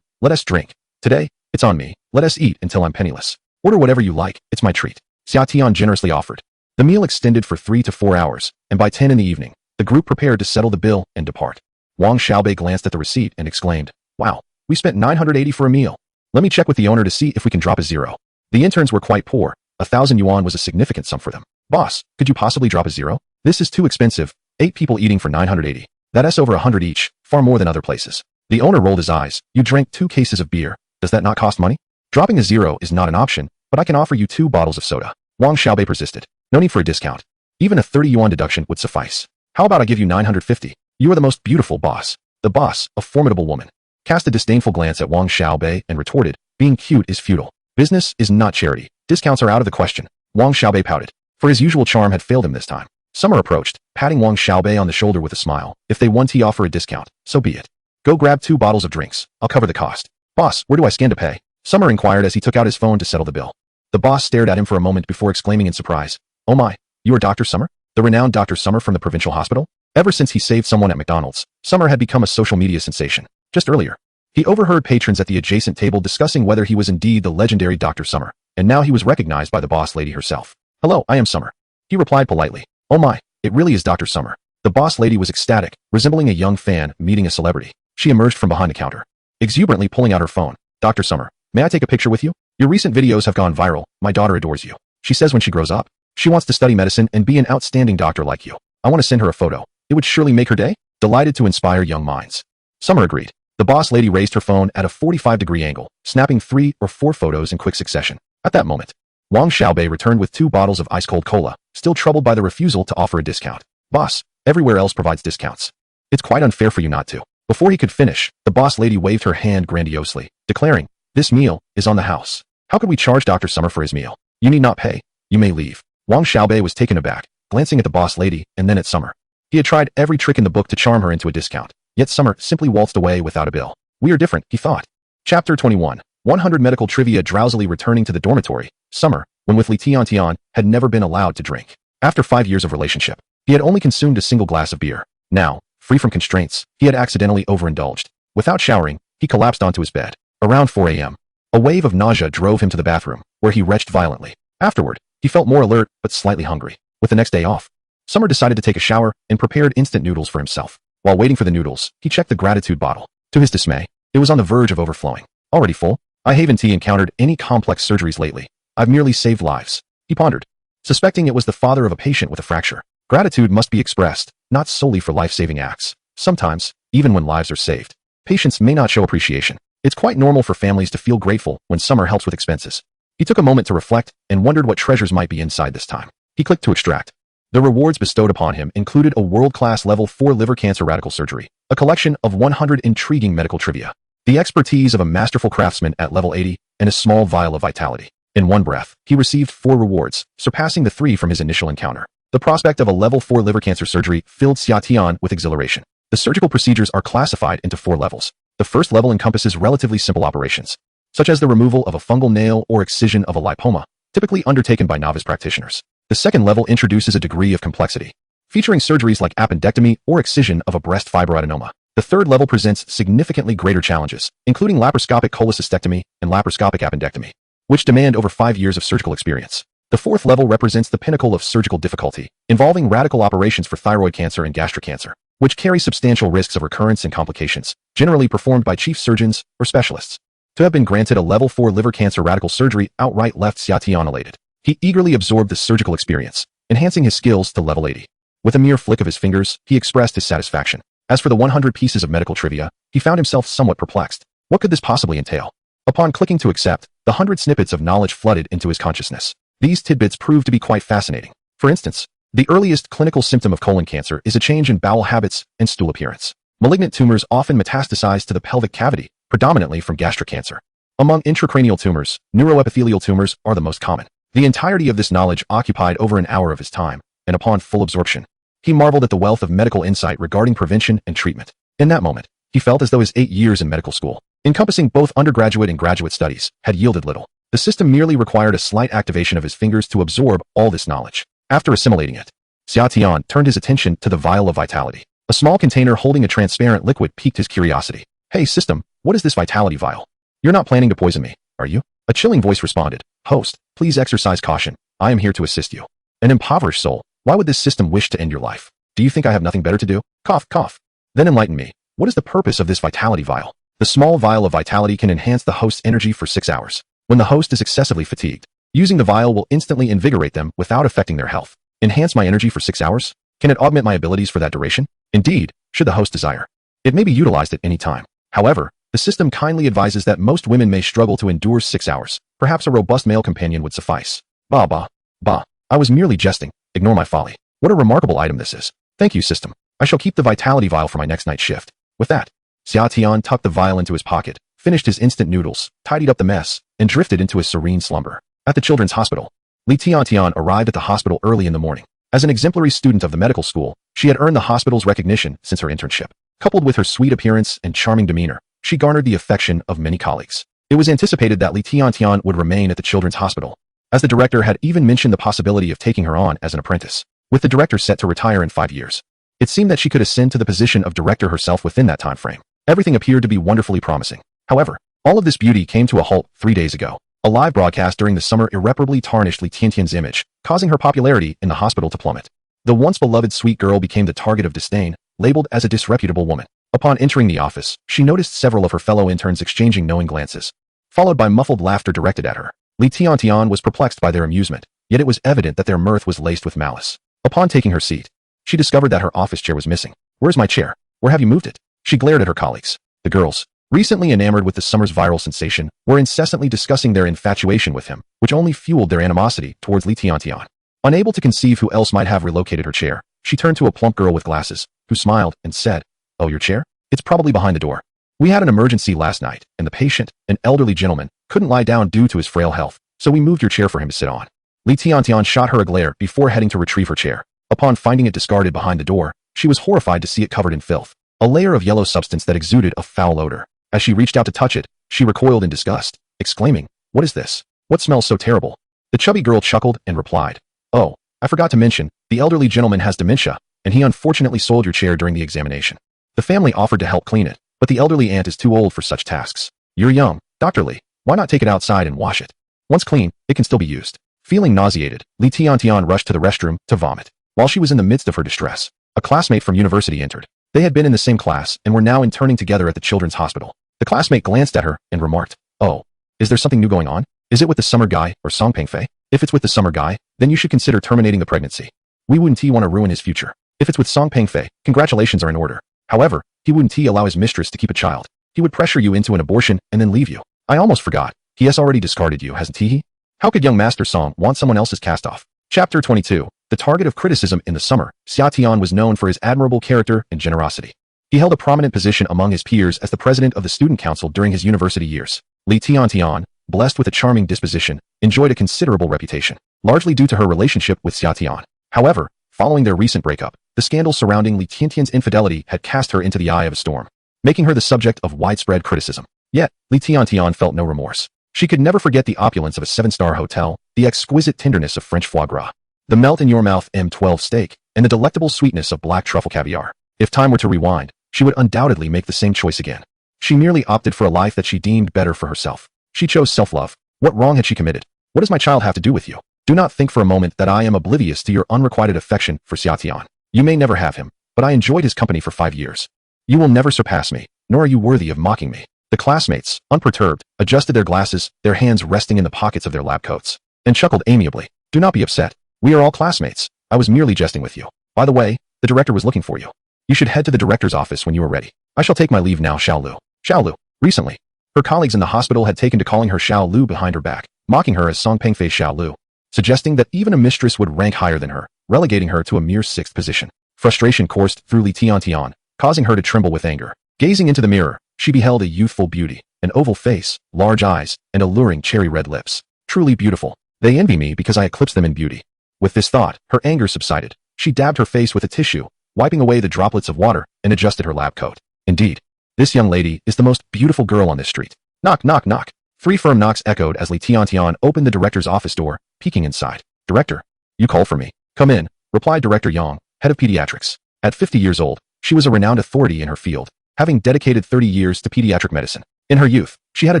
let us drink. Today, it's on me. Let us eat until I'm penniless. Order whatever you like, it's my treat. Xia Tian generously offered. The meal extended for 3 to 4 hours, and by 10 in the evening, the group prepared to settle the bill and depart. Wang Xiaobei glanced at the receipt and exclaimed, wow, we spent 980 for a meal. Let me check with the owner to see if we can drop a zero. The interns were quite poor. 1,000 yuan was a significant sum for them. Boss, could you possibly drop a zero? This is too expensive. 8 people eating for 980. That's over 100 each, far more than other places. The owner rolled his eyes. You drank 2 cases of beer. Does that not cost money? Dropping a zero is not an option, but I can offer you 2 bottles of soda. Wang Xiaobei persisted. No need for a discount. Even a 30 yuan deduction would suffice. How about I give you 950? You are the most beautiful boss. The boss, a formidable woman, cast a disdainful glance at Wang Xiaobei and retorted, being cute is futile. Business is not charity. Discounts are out of the question. Wang Xiaobei pouted, for his usual charm had failed him this time. Summer approached, patting Wang Xiaobei on the shoulder with a smile. If they want to offer a discount, so be it. Go grab 2 bottles of drinks. I'll cover the cost. Boss, where do I scan to pay? Summer inquired as he took out his phone to settle the bill. The boss stared at him for a moment before exclaiming in surprise. Oh my, you are Dr. Summer? The renowned Dr. Summer from the provincial hospital? Ever since he saved someone at McDonald's, Summer had become a social media sensation. Just earlier, he overheard patrons at the adjacent table discussing whether he was indeed the legendary Dr. Summer, and now he was recognized by the boss lady herself. Hello, I am Summer. He replied politely. Oh my, it really is Dr. Summer. The boss lady was ecstatic, resembling a young fan meeting a celebrity. She emerged from behind the counter, exuberantly pulling out her phone. Dr. Summer, may I take a picture with you? Your recent videos have gone viral. My daughter adores you. She says when she grows up, she wants to study medicine and be an outstanding doctor like you. I want to send her a photo. It would surely make her day. Delighted to inspire young minds. Summer agreed. The boss lady raised her phone at a 45-degree angle, snapping 3 or 4 photos in quick succession. At that moment, Wang Xiaobei returned with 2 bottles of ice-cold cola, still troubled by the refusal to offer a discount. Boss, everywhere else provides discounts. It's quite unfair for you not to. Before he could finish, the boss lady waved her hand grandiosely, declaring, this meal is on the house. How could we charge Dr. Summer for his meal? You need not pay. You may leave. Wang Xiaobei was taken aback, glancing at the boss lady and then at Summer. He had tried every trick in the book to charm her into a discount, yet Summer simply waltzed away without a bill. We are different, he thought. Chapter 21. 100 Medical Trivia. Drowsily returning to the dormitory, Summer, when with Li Tian, had never been allowed to drink. After 5 years of relationship, he had only consumed a single glass of beer. Now, free from constraints, he had accidentally overindulged. Without showering, he collapsed onto his bed. Around 4 a.m., a wave of nausea drove him to the bathroom, where he retched violently. Afterward, he felt more alert but slightly hungry. With the next day off, Summer decided to take a shower and prepared instant noodles for himself. While waiting for the noodles, he checked the gratitude bottle. To his dismay, it was on the verge of overflowing. Already full? I haven't encountered any complex surgeries lately. I've merely saved lives. He pondered, suspecting it was the father of a patient with a fracture. Gratitude must be expressed, not solely for life-saving acts. Sometimes, even when lives are saved, patients may not show appreciation. It's quite normal for families to feel grateful when Summer helps with expenses. He took a moment to reflect and wondered what treasures might be inside this time. He clicked to extract. The rewards bestowed upon him included a world-class level 4 liver cancer radical surgery, a collection of 100 intriguing medical trivia, the expertise of a masterful craftsman at level 80, and a small vial of vitality. In one breath, he received 4 rewards, surpassing the 3 from his initial encounter. The prospect of a level 4 liver cancer surgery filled Xia Tian with exhilaration. The surgical procedures are classified into 4 levels. The first level encompasses relatively simple operations, such as the removal of a fungal nail or excision of a lipoma, typically undertaken by novice practitioners. The second level introduces a degree of complexity, featuring surgeries like appendectomy or excision of a breast fibroadenoma. The third level presents significantly greater challenges, including laparoscopic cholecystectomy and laparoscopic appendectomy, which demand over 5 years of surgical experience. The fourth level represents the pinnacle of surgical difficulty, involving radical operations for thyroid cancer and gastric cancer, which carry substantial risks of recurrence and complications, generally performed by chief surgeons or specialists. To have been granted a level 4 liver cancer radical surgery outright left Xia Tian elated. He eagerly absorbed the surgical experience, enhancing his skills to level 80. With a mere flick of his fingers, he expressed his satisfaction. As for the 100 pieces of medical trivia, he found himself somewhat perplexed. What could this possibly entail? Upon clicking to accept, the 100 snippets of knowledge flooded into his consciousness. These tidbits proved to be quite fascinating. For instance, the earliest clinical symptom of colon cancer is a change in bowel habits and stool appearance. Malignant tumors often metastasize to the pelvic cavity, predominantly from gastric cancer. Among intracranial tumors, neuroepithelial tumors are the most common. The entirety of this knowledge occupied over an hour of his time, and upon full absorption, he marveled at the wealth of medical insight regarding prevention and treatment. In that moment, he felt as though his 8 years in medical school, encompassing both undergraduate and graduate studies, had yielded little. The system merely required a slight activation of his fingers to absorb all this knowledge. After assimilating it, Xia Tian turned his attention to the vial of vitality. A small container holding a transparent liquid piqued his curiosity. "Hey, system, what is this vitality vial? You're not planning to poison me, are you?" A chilling voice responded. "Host, please exercise caution. I am here to assist you. An impoverished soul, why would this system wish to end your life? Do you think I have nothing better to do? Cough, cough. Then enlighten me. What is the purpose of this vitality vial?" The small vial of vitality can enhance the host's energy for 6 hours. When the host is excessively fatigued, using the vial will instantly invigorate them without affecting their health. Enhance my energy for 6 hours? Can it augment my abilities for that duration? Indeed, should the host desire. It may be utilized at any time. However, the system kindly advises that most women may struggle to endure 6 hours. Perhaps a robust male companion would suffice. Bah, bah, bah. I was merely jesting. Ignore my folly. What a remarkable item this is. Thank you, system. I shall keep the vitality vial for my next night shift. With that, Xia Tian tucked the vial into his pocket, finished his instant noodles, tidied up the mess, and drifted into a serene slumber. At the children's hospital, Li Tiantian arrived at the hospital early in the morning. As an exemplary student of the medical school, she had earned the hospital's recognition since her internship. Coupled with her sweet appearance and charming demeanor, she garnered the affection of many colleagues. It was anticipated that Li Tiantian would remain at the children's hospital, as the director had even mentioned the possibility of taking her on as an apprentice, with the director set to retire in 5 years. It seemed that she could ascend to the position of director herself within that time frame. Everything appeared to be wonderfully promising. However, all of this beauty came to a halt 3 days ago. A live broadcast during the summer irreparably tarnished Li Tiantian's image, causing her popularity in the hospital to plummet. The once beloved sweet girl became the target of disdain, labeled as a disreputable woman. Upon entering the office, she noticed several of her fellow interns exchanging knowing glances, followed by muffled laughter directed at her. Li Tiantian was perplexed by their amusement, yet it was evident that their mirth was laced with malice. Upon taking her seat, she discovered that her office chair was missing. "Where's my chair? Where have you moved it?" She glared at her colleagues. The girls, recently enamored with the summer's viral sensation, were incessantly discussing their infatuation with him, which only fueled their animosity towards Li Tiantian. Unable to conceive who else might have relocated her chair, she turned to a plump girl with glasses, who smiled and said, "Oh, your chair? It's probably behind the door. We had an emergency last night, and the patient, an elderly gentleman, couldn't lie down due to his frail health, so we moved your chair for him to sit on." Li Tiantian shot her a glare before heading to retrieve her chair. Upon finding it discarded behind the door, she was horrified to see it covered in filth, a layer of yellow substance that exuded a foul odor. As she reached out to touch it, she recoiled in disgust, exclaiming, "What is this? What smells so terrible?" The chubby girl chuckled and replied, "Oh, I forgot to mention, the elderly gentleman has dementia, and he unfortunately sold your chair during the examination. The family offered to help clean it, but the elderly aunt is too old for such tasks. You're young, Dr. Li. Why not take it outside and wash it? Once clean, it can still be used." Feeling nauseated, Li Tiantian rushed to the restroom to vomit. While she was in the midst of her distress, a classmate from university entered. They had been in the same class and were now interning together at the children's hospital. The classmate glanced at her and remarked, "Oh, is there something new going on? Is it with the summer guy or Song Pengfei? If it's with the summer guy, then you should consider terminating the pregnancy. We wouldn't want to ruin his future. If it's with Song Pengfei, congratulations are in order. However, he wouldn't allow his mistress to keep a child. He would pressure you into an abortion and then leave you. I almost forgot. He has already discarded you, hasn't he? How could young Master Song want someone else's cast-off?" Chapter 22. The target of criticism in the summer, Xia Tian was known for his admirable character and generosity. He held a prominent position among his peers as the president of the student council during his university years. Li Tiantian, blessed with a charming disposition, enjoyed a considerable reputation, largely due to her relationship with Xia Tian. However, following their recent breakup, the scandal surrounding Li Tiantian's infidelity had cast her into the eye of a storm, making her the subject of widespread criticism. Yet, Li Tiantian felt no remorse. She could never forget the opulence of a 7-star hotel, the exquisite tenderness of French foie gras, the melt-in-your-mouth M12 steak, and the delectable sweetness of black truffle caviar. If time were to rewind, she would undoubtedly make the same choice again. She merely opted for a life that she deemed better for herself. She chose self-love. What wrong had she committed? What does my child have to do with you? Do not think for a moment that I am oblivious to your unrequited affection for Xia Tian. You may never have him, but I enjoyed his company for 5 years. You will never surpass me, nor are you worthy of mocking me." The classmates, unperturbed, adjusted their glasses, their hands resting in the pockets of their lab coats, and chuckled amiably. "Do not be upset. We are all classmates. I was merely jesting with you. By the way, the director was looking for you. You should head to the director's office when you are ready. I shall take my leave now, Xiao Lu." Xiao Lu. Recently, her colleagues in the hospital had taken to calling her Xiao Lu behind her back, mocking her as Song Pengfei Xiao Lu, suggesting that even a mistress would rank higher than her, relegating her to a mere 6th position. Frustration coursed through Li Tiantian, causing her to tremble with anger. Gazing into the mirror, she beheld a youthful beauty, an oval face, large eyes, and alluring cherry-red lips. Truly beautiful. They envy me because I eclipse them in beauty. With this thought, her anger subsided. She dabbed her face with a tissue, wiping away the droplets of water, and adjusted her lab coat. Indeed, this young lady is the most beautiful girl on this street. Knock, knock, knock. Three firm knocks echoed as Li Tiantian opened the director's office door, peeking inside. Director, you called for me. Come in, replied Director Yang, head of pediatrics. At 50 years old, she was a renowned authority in her field, having dedicated 30 years to pediatric medicine. In her youth, she had a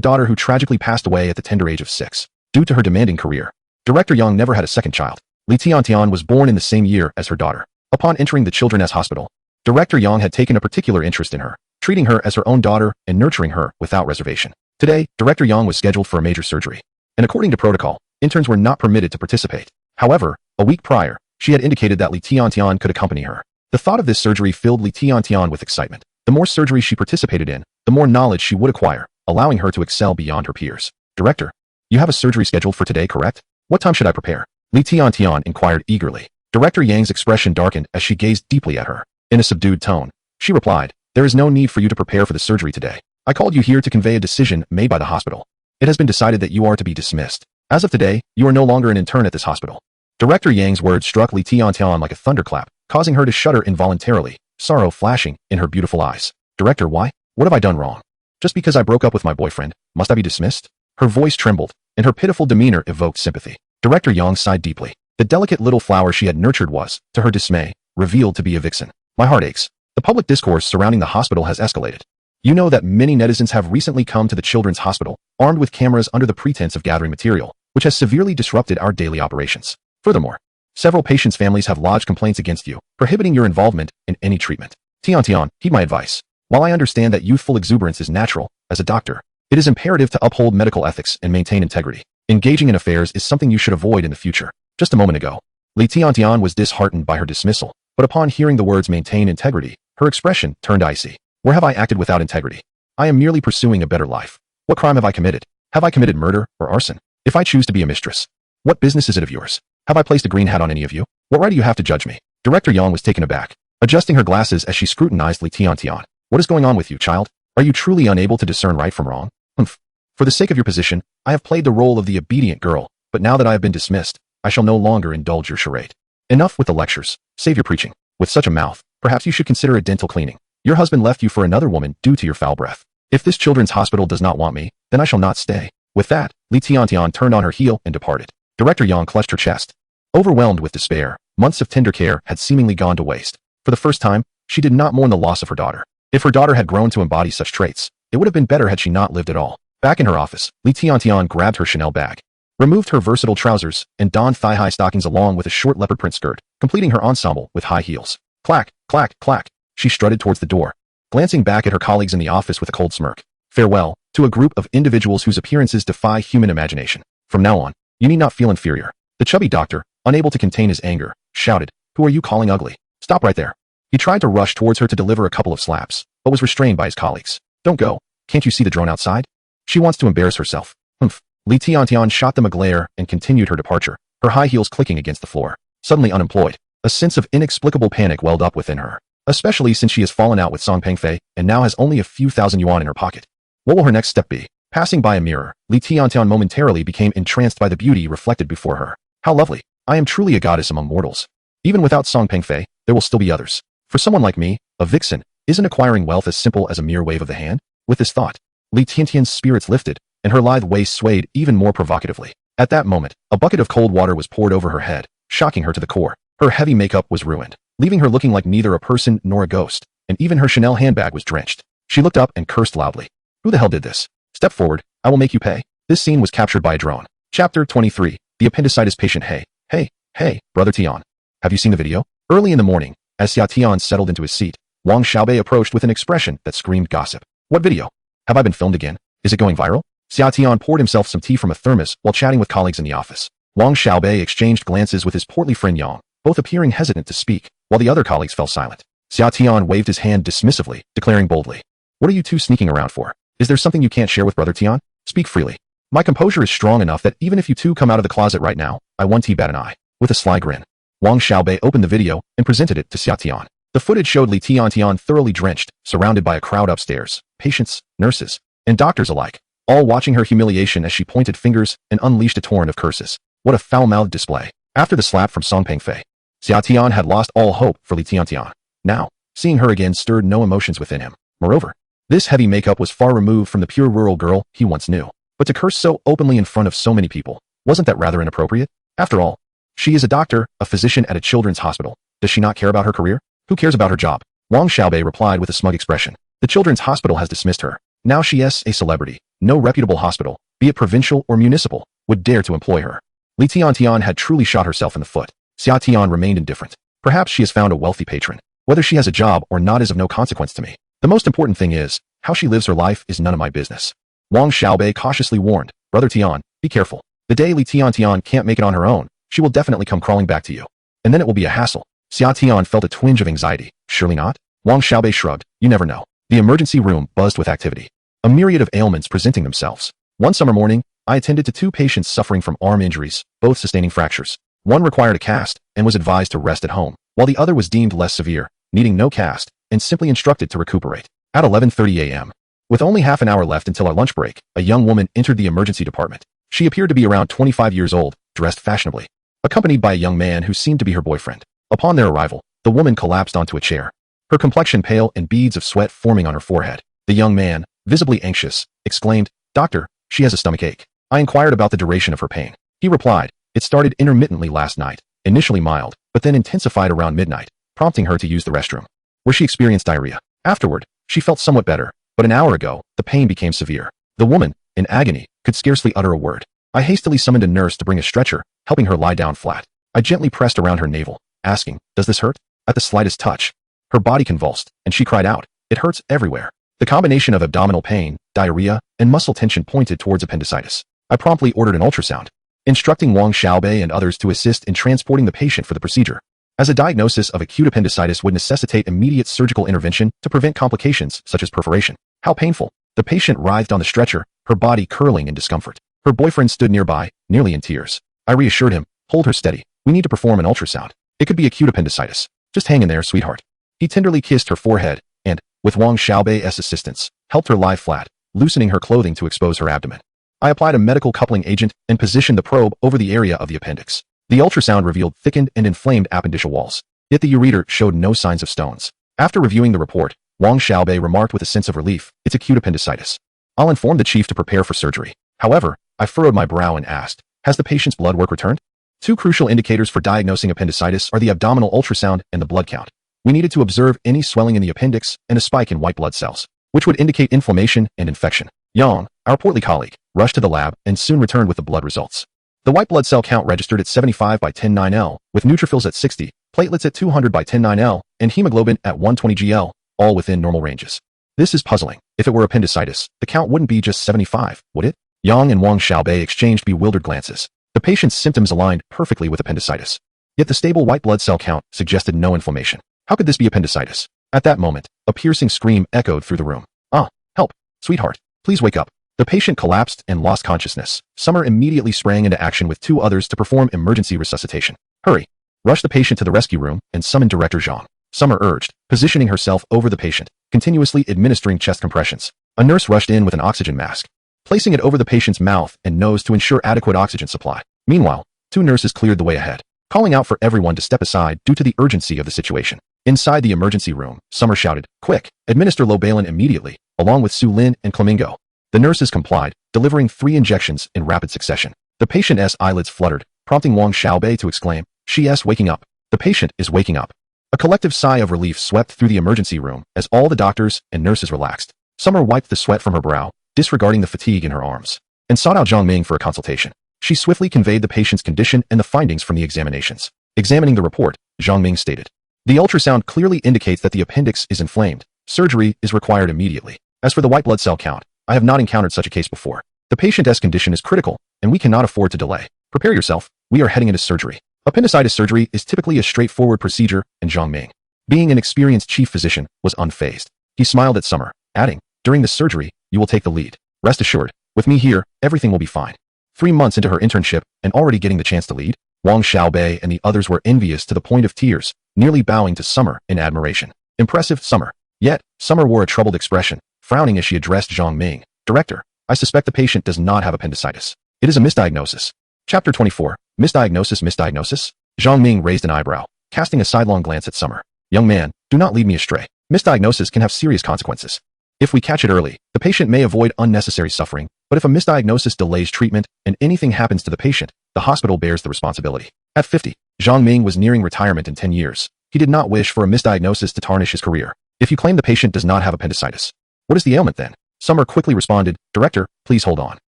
daughter who tragically passed away at the tender age of 6, due to her demanding career. Director Yang never had a second child. Li Tiantian was born in the same year as her daughter. Upon entering the Children's Hospital, Director Yang had taken a particular interest in her, treating her as her own daughter and nurturing her without reservation. Today, Director Yang was scheduled for a major surgery, and according to protocol, interns were not permitted to participate. However, a week prior, she had indicated that Li Tiantian could accompany her. The thought of this surgery filled Li Tiantian with excitement. The more surgery she participated in, the more knowledge she would acquire, allowing her to excel beyond her peers. Director, you have a surgery scheduled for today, correct? What time should I prepare? Li Tiantian inquired eagerly. Director Yang's expression darkened as she gazed deeply at her. In a subdued tone, she replied, there is no need for you to prepare for the surgery today. I called you here to convey a decision made by the hospital. It has been decided that you are to be dismissed. As of today, you are no longer an intern at this hospital. Director Yang's words struck Li Tiantian like a thunderclap, causing her to shudder involuntarily, sorrow flashing in her beautiful eyes. Director, why? What have I done wrong? Just because I broke up with my boyfriend, must I be dismissed? Her voice trembled, and her pitiful demeanor evoked sympathy. Director Yang sighed deeply. The delicate little flower she had nurtured was, to her dismay, revealed to be a vixen. My heart aches. The public discourse surrounding the hospital has escalated. You know that many netizens have recently come to the children's hospital, armed with cameras under the pretense of gathering material, which has severely disrupted our daily operations. Furthermore, several patients' families have lodged complaints against you, prohibiting your involvement in any treatment. Tiantian, heed my advice. While I understand that youthful exuberance is natural, as a doctor, it is imperative to uphold medical ethics and maintain integrity. Engaging in affairs is something you should avoid in the future. Just a moment ago, Li Tiantian was disheartened by her dismissal, but upon hearing the words maintain integrity, her expression turned icy. Where have I acted without integrity? I am merely pursuing a better life. What crime have I committed? Have I committed murder or arson? If I choose to be a mistress, what business is it of yours? Have I placed a green hat on any of you? What right do you have to judge me? Director Yang was taken aback, adjusting her glasses as she scrutinized Li Tiantian. What is going on with you, child? Are you truly unable to discern right from wrong? Humph. For the sake of your position, I have played the role of the obedient girl, but now that I have been dismissed, I shall no longer indulge your charade. Enough with the lectures. Save your preaching. With such a mouth, perhaps you should consider a dental cleaning. Your husband left you for another woman due to your foul breath. If this children's hospital does not want me, then I shall not stay. With that, Li Tiantian turned on her heel and departed. Director Yang clutched her chest. Overwhelmed with despair, months of tender care had seemingly gone to waste. For the first time, she did not mourn the loss of her daughter. If her daughter had grown to embody such traits, it would have been better had she not lived at all. Back in her office, Li Tiantian grabbed her Chanel bag, removed her versatile trousers, and donned thigh-high stockings along with a short leopard print skirt, completing her ensemble with high heels. Clack, clack, clack. She strutted towards the door, glancing back at her colleagues in the office with a cold smirk. Farewell to a group of individuals whose appearances defy human imagination. From now on, you need not feel inferior. The chubby doctor, unable to contain his anger, shouted, Who are you calling ugly? Stop right there. He tried to rush towards her to deliver a couple of slaps, but was restrained by his colleagues. Don't go. Can't you see the drone outside? She wants to embarrass herself. Humph. Li Tiantian shot them a glare and continued her departure, her high heels clicking against the floor. Suddenly unemployed, a sense of inexplicable panic welled up within her, especially since she has fallen out with Song Pengfei and now has only a few thousand yuan in her pocket. What will her next step be? Passing by a mirror, Li Tiantian momentarily became entranced by the beauty reflected before her. How lovely. I am truly a goddess among mortals. Even without Song Pengfei, there will still be others. For someone like me, a vixen, isn't acquiring wealth as simple as a mere wave of the hand? With this thought, Li Tiantian's spirits lifted, and her lithe waist swayed even more provocatively. At that moment, a bucket of cold water was poured over her head, shocking her to the core. Her heavy makeup was ruined, leaving her looking like neither a person nor a ghost, and even her Chanel handbag was drenched. She looked up and cursed loudly. Who the hell did this? Step forward, I will make you pay. This scene was captured by a drone. Chapter 23, The Appendicitis Patient. Hey, Brother Tian. Have you seen the video? Early in the morning, as Xia Tian settled into his seat, Wang Xiaobei approached with an expression that screamed gossip. What video? Have I been filmed again? Is it going viral? Xia Tian poured himself some tea from a thermos while chatting with colleagues in the office. Wang Xiaobei exchanged glances with his portly friend Yang, both appearing hesitant to speak, while the other colleagues fell silent. Xia Tian waved his hand dismissively, declaring boldly, What are you two sneaking around for? Is there something you can't share with Brother Tian? Speak freely. My composure is strong enough that even if you two come out of the closet right now, I won't bat an eye. With a sly grin, Wang Xiaobei opened the video and presented it to Xia Tian. The footage showed Li Tiantian thoroughly drenched, surrounded by a crowd upstairs, patients, nurses, and doctors alike, all watching her humiliation as she pointed fingers and unleashed a torrent of curses. What a foul-mouthed display. After the slap from Song Pengfei, Xia Tian had lost all hope for Li Tiantian. Now, seeing her again stirred no emotions within him. Moreover, this heavy makeup was far removed from the pure rural girl he once knew. But to curse so openly in front of so many people, wasn't that rather inappropriate? After all, she is a doctor, a physician at a children's hospital. Does she not care about her career? Who cares about her job? Wang Xiaobei replied with a smug expression. The children's hospital has dismissed her. Now she is a celebrity. No reputable hospital, be it provincial or municipal, would dare to employ her. Li Tiantian had truly shot herself in the foot. Xia Tian remained indifferent. Perhaps she has found a wealthy patron. Whether she has a job or not is of no consequence to me. The most important thing is, how she lives her life is none of my business. Wang Xiaobei cautiously warned, Brother Tian, be careful. The day Li Tiantian can't make it on her own, she will definitely come crawling back to you. And then it will be a hassle. Xia Tian felt a twinge of anxiety. Surely not? Wang Xiaobei shrugged. You never know. The emergency room buzzed with activity. A myriad of ailments presenting themselves. One summer morning, I attended to 2 patients suffering from arm injuries, both sustaining fractures. One required a cast and was advised to rest at home, while the other was deemed less severe, needing no cast, and simply instructed to recuperate. At 11:30 a.m., with only half an hour left until our lunch break, a young woman entered the emergency department. She appeared to be around 25 years old, dressed fashionably, accompanied by a young man who seemed to be her boyfriend. Upon their arrival, the woman collapsed onto a chair, her complexion pale and beads of sweat forming on her forehead. The young man, visibly anxious, exclaimed, Doctor, she has a stomach ache. I inquired about the duration of her pain. He replied, it started intermittently last night, initially mild, but then intensified around midnight, prompting her to use the restroom, where she experienced diarrhea. Afterward, she felt somewhat better, but an hour ago, the pain became severe. The woman, in agony, could scarcely utter a word. I hastily summoned a nurse to bring a stretcher, helping her lie down flat. I gently pressed around her navel, asking, does this hurt? At the slightest touch, her body convulsed, and she cried out, it hurts everywhere. The combination of abdominal pain, diarrhea, and muscle tension pointed towards appendicitis. I promptly ordered an ultrasound, instructing Wang Xiaobei and others to assist in transporting the patient for the procedure, as a diagnosis of acute appendicitis would necessitate immediate surgical intervention to prevent complications such as perforation. How painful! The patient writhed on the stretcher, her body curling in discomfort. Her boyfriend stood nearby, nearly in tears. I reassured him, hold her steady. We need to perform an ultrasound. It could be acute appendicitis. Just hang in there, sweetheart. He tenderly kissed her forehead and, with Wang Xiaobei's assistance, helped her lie flat, loosening her clothing to expose her abdomen. I applied a medical coupling agent and positioned the probe over the area of the appendix. The ultrasound revealed thickened and inflamed appendiceal walls, yet the ureter showed no signs of stones. After reviewing the report, Wang Xiaobei remarked with a sense of relief, it's acute appendicitis. I'll inform the chief to prepare for surgery. However, I furrowed my brow and asked, has the patient's blood work returned? 2 crucial indicators for diagnosing appendicitis are the abdominal ultrasound and the blood count. We needed to observe any swelling in the appendix and a spike in white blood cells, which would indicate inflammation and infection. Yang, our portly colleague, rushed to the lab and soon returned with the blood results. The white blood cell count registered at 75 by 10-9L, with neutrophils at 60, platelets at 200 by 10-9L, and hemoglobin at 120 gl, all within normal ranges. This is puzzling. If it were appendicitis, the count wouldn't be just 75, would it? Yang and Wang Xiaobei exchanged bewildered glances. The patient's symptoms aligned perfectly with appendicitis. Yet the stable white blood cell count suggested no inflammation. How could this be appendicitis? At that moment, a piercing scream echoed through the room. Ah, help, sweetheart, please wake up. The patient collapsed and lost consciousness. Summer immediately sprang into action with 2 others to perform emergency resuscitation. Hurry! Rush the patient to the rescue room and summon Director Zhang. Summer urged, positioning herself over the patient, continuously administering chest compressions. A nurse rushed in with an oxygen mask, placing it over the patient's mouth and nose to ensure adequate oxygen supply. Meanwhile, 2 nurses cleared the way ahead, calling out for everyone to step aside due to the urgency of the situation. Inside the emergency room, Summer shouted, quick, administer Lobalin immediately, along with Su Lin and Flamingo. The nurses complied, delivering 3 injections in rapid succession. The patient's eyelids fluttered, prompting Wang Xiaobei to exclaim, she is waking up. The patient is waking up. A collective sigh of relief swept through the emergency room as all the doctors and nurses relaxed. Summer wiped the sweat from her brow, disregarding the fatigue in her arms, and sought out Zhang Ming for a consultation. She swiftly conveyed the patient's condition and the findings from the examinations. Examining the report, Zhang Ming stated, the ultrasound clearly indicates that the appendix is inflamed. Surgery is required immediately. As for the white blood cell count, I have not encountered such a case before. The patient's condition is critical, and we cannot afford to delay. Prepare yourself, we are heading into surgery. Appendicitis surgery is typically a straightforward procedure, and Zhang Ming, being an experienced chief physician, was unfazed. He smiled at Summer, adding, during this surgery, you will take the lead. Rest assured, with me here, everything will be fine. 3 months into her internship and already getting the chance to lead, Wang Xiaobei and the others were envious to the point of tears, nearly bowing to Summer in admiration. Impressive, Summer. Yet, Summer wore a troubled expression, frowning as she addressed Zhang Ming. Director, I suspect the patient does not have appendicitis. It is a misdiagnosis. Chapter 24. Misdiagnosis. Zhang Ming raised an eyebrow, casting a sidelong glance at Summer. Young man, do not lead me astray. Misdiagnosis can have serious consequences. If we catch it early, the patient may avoid unnecessary suffering, but if a misdiagnosis delays treatment and anything happens to the patient, the hospital bears the responsibility. At 50, Zhang Ming was nearing retirement in 10 years. He did not wish for a misdiagnosis to tarnish his career. If you claim the patient does not have appendicitis, what is the ailment then? Summer quickly responded, Director, please hold on.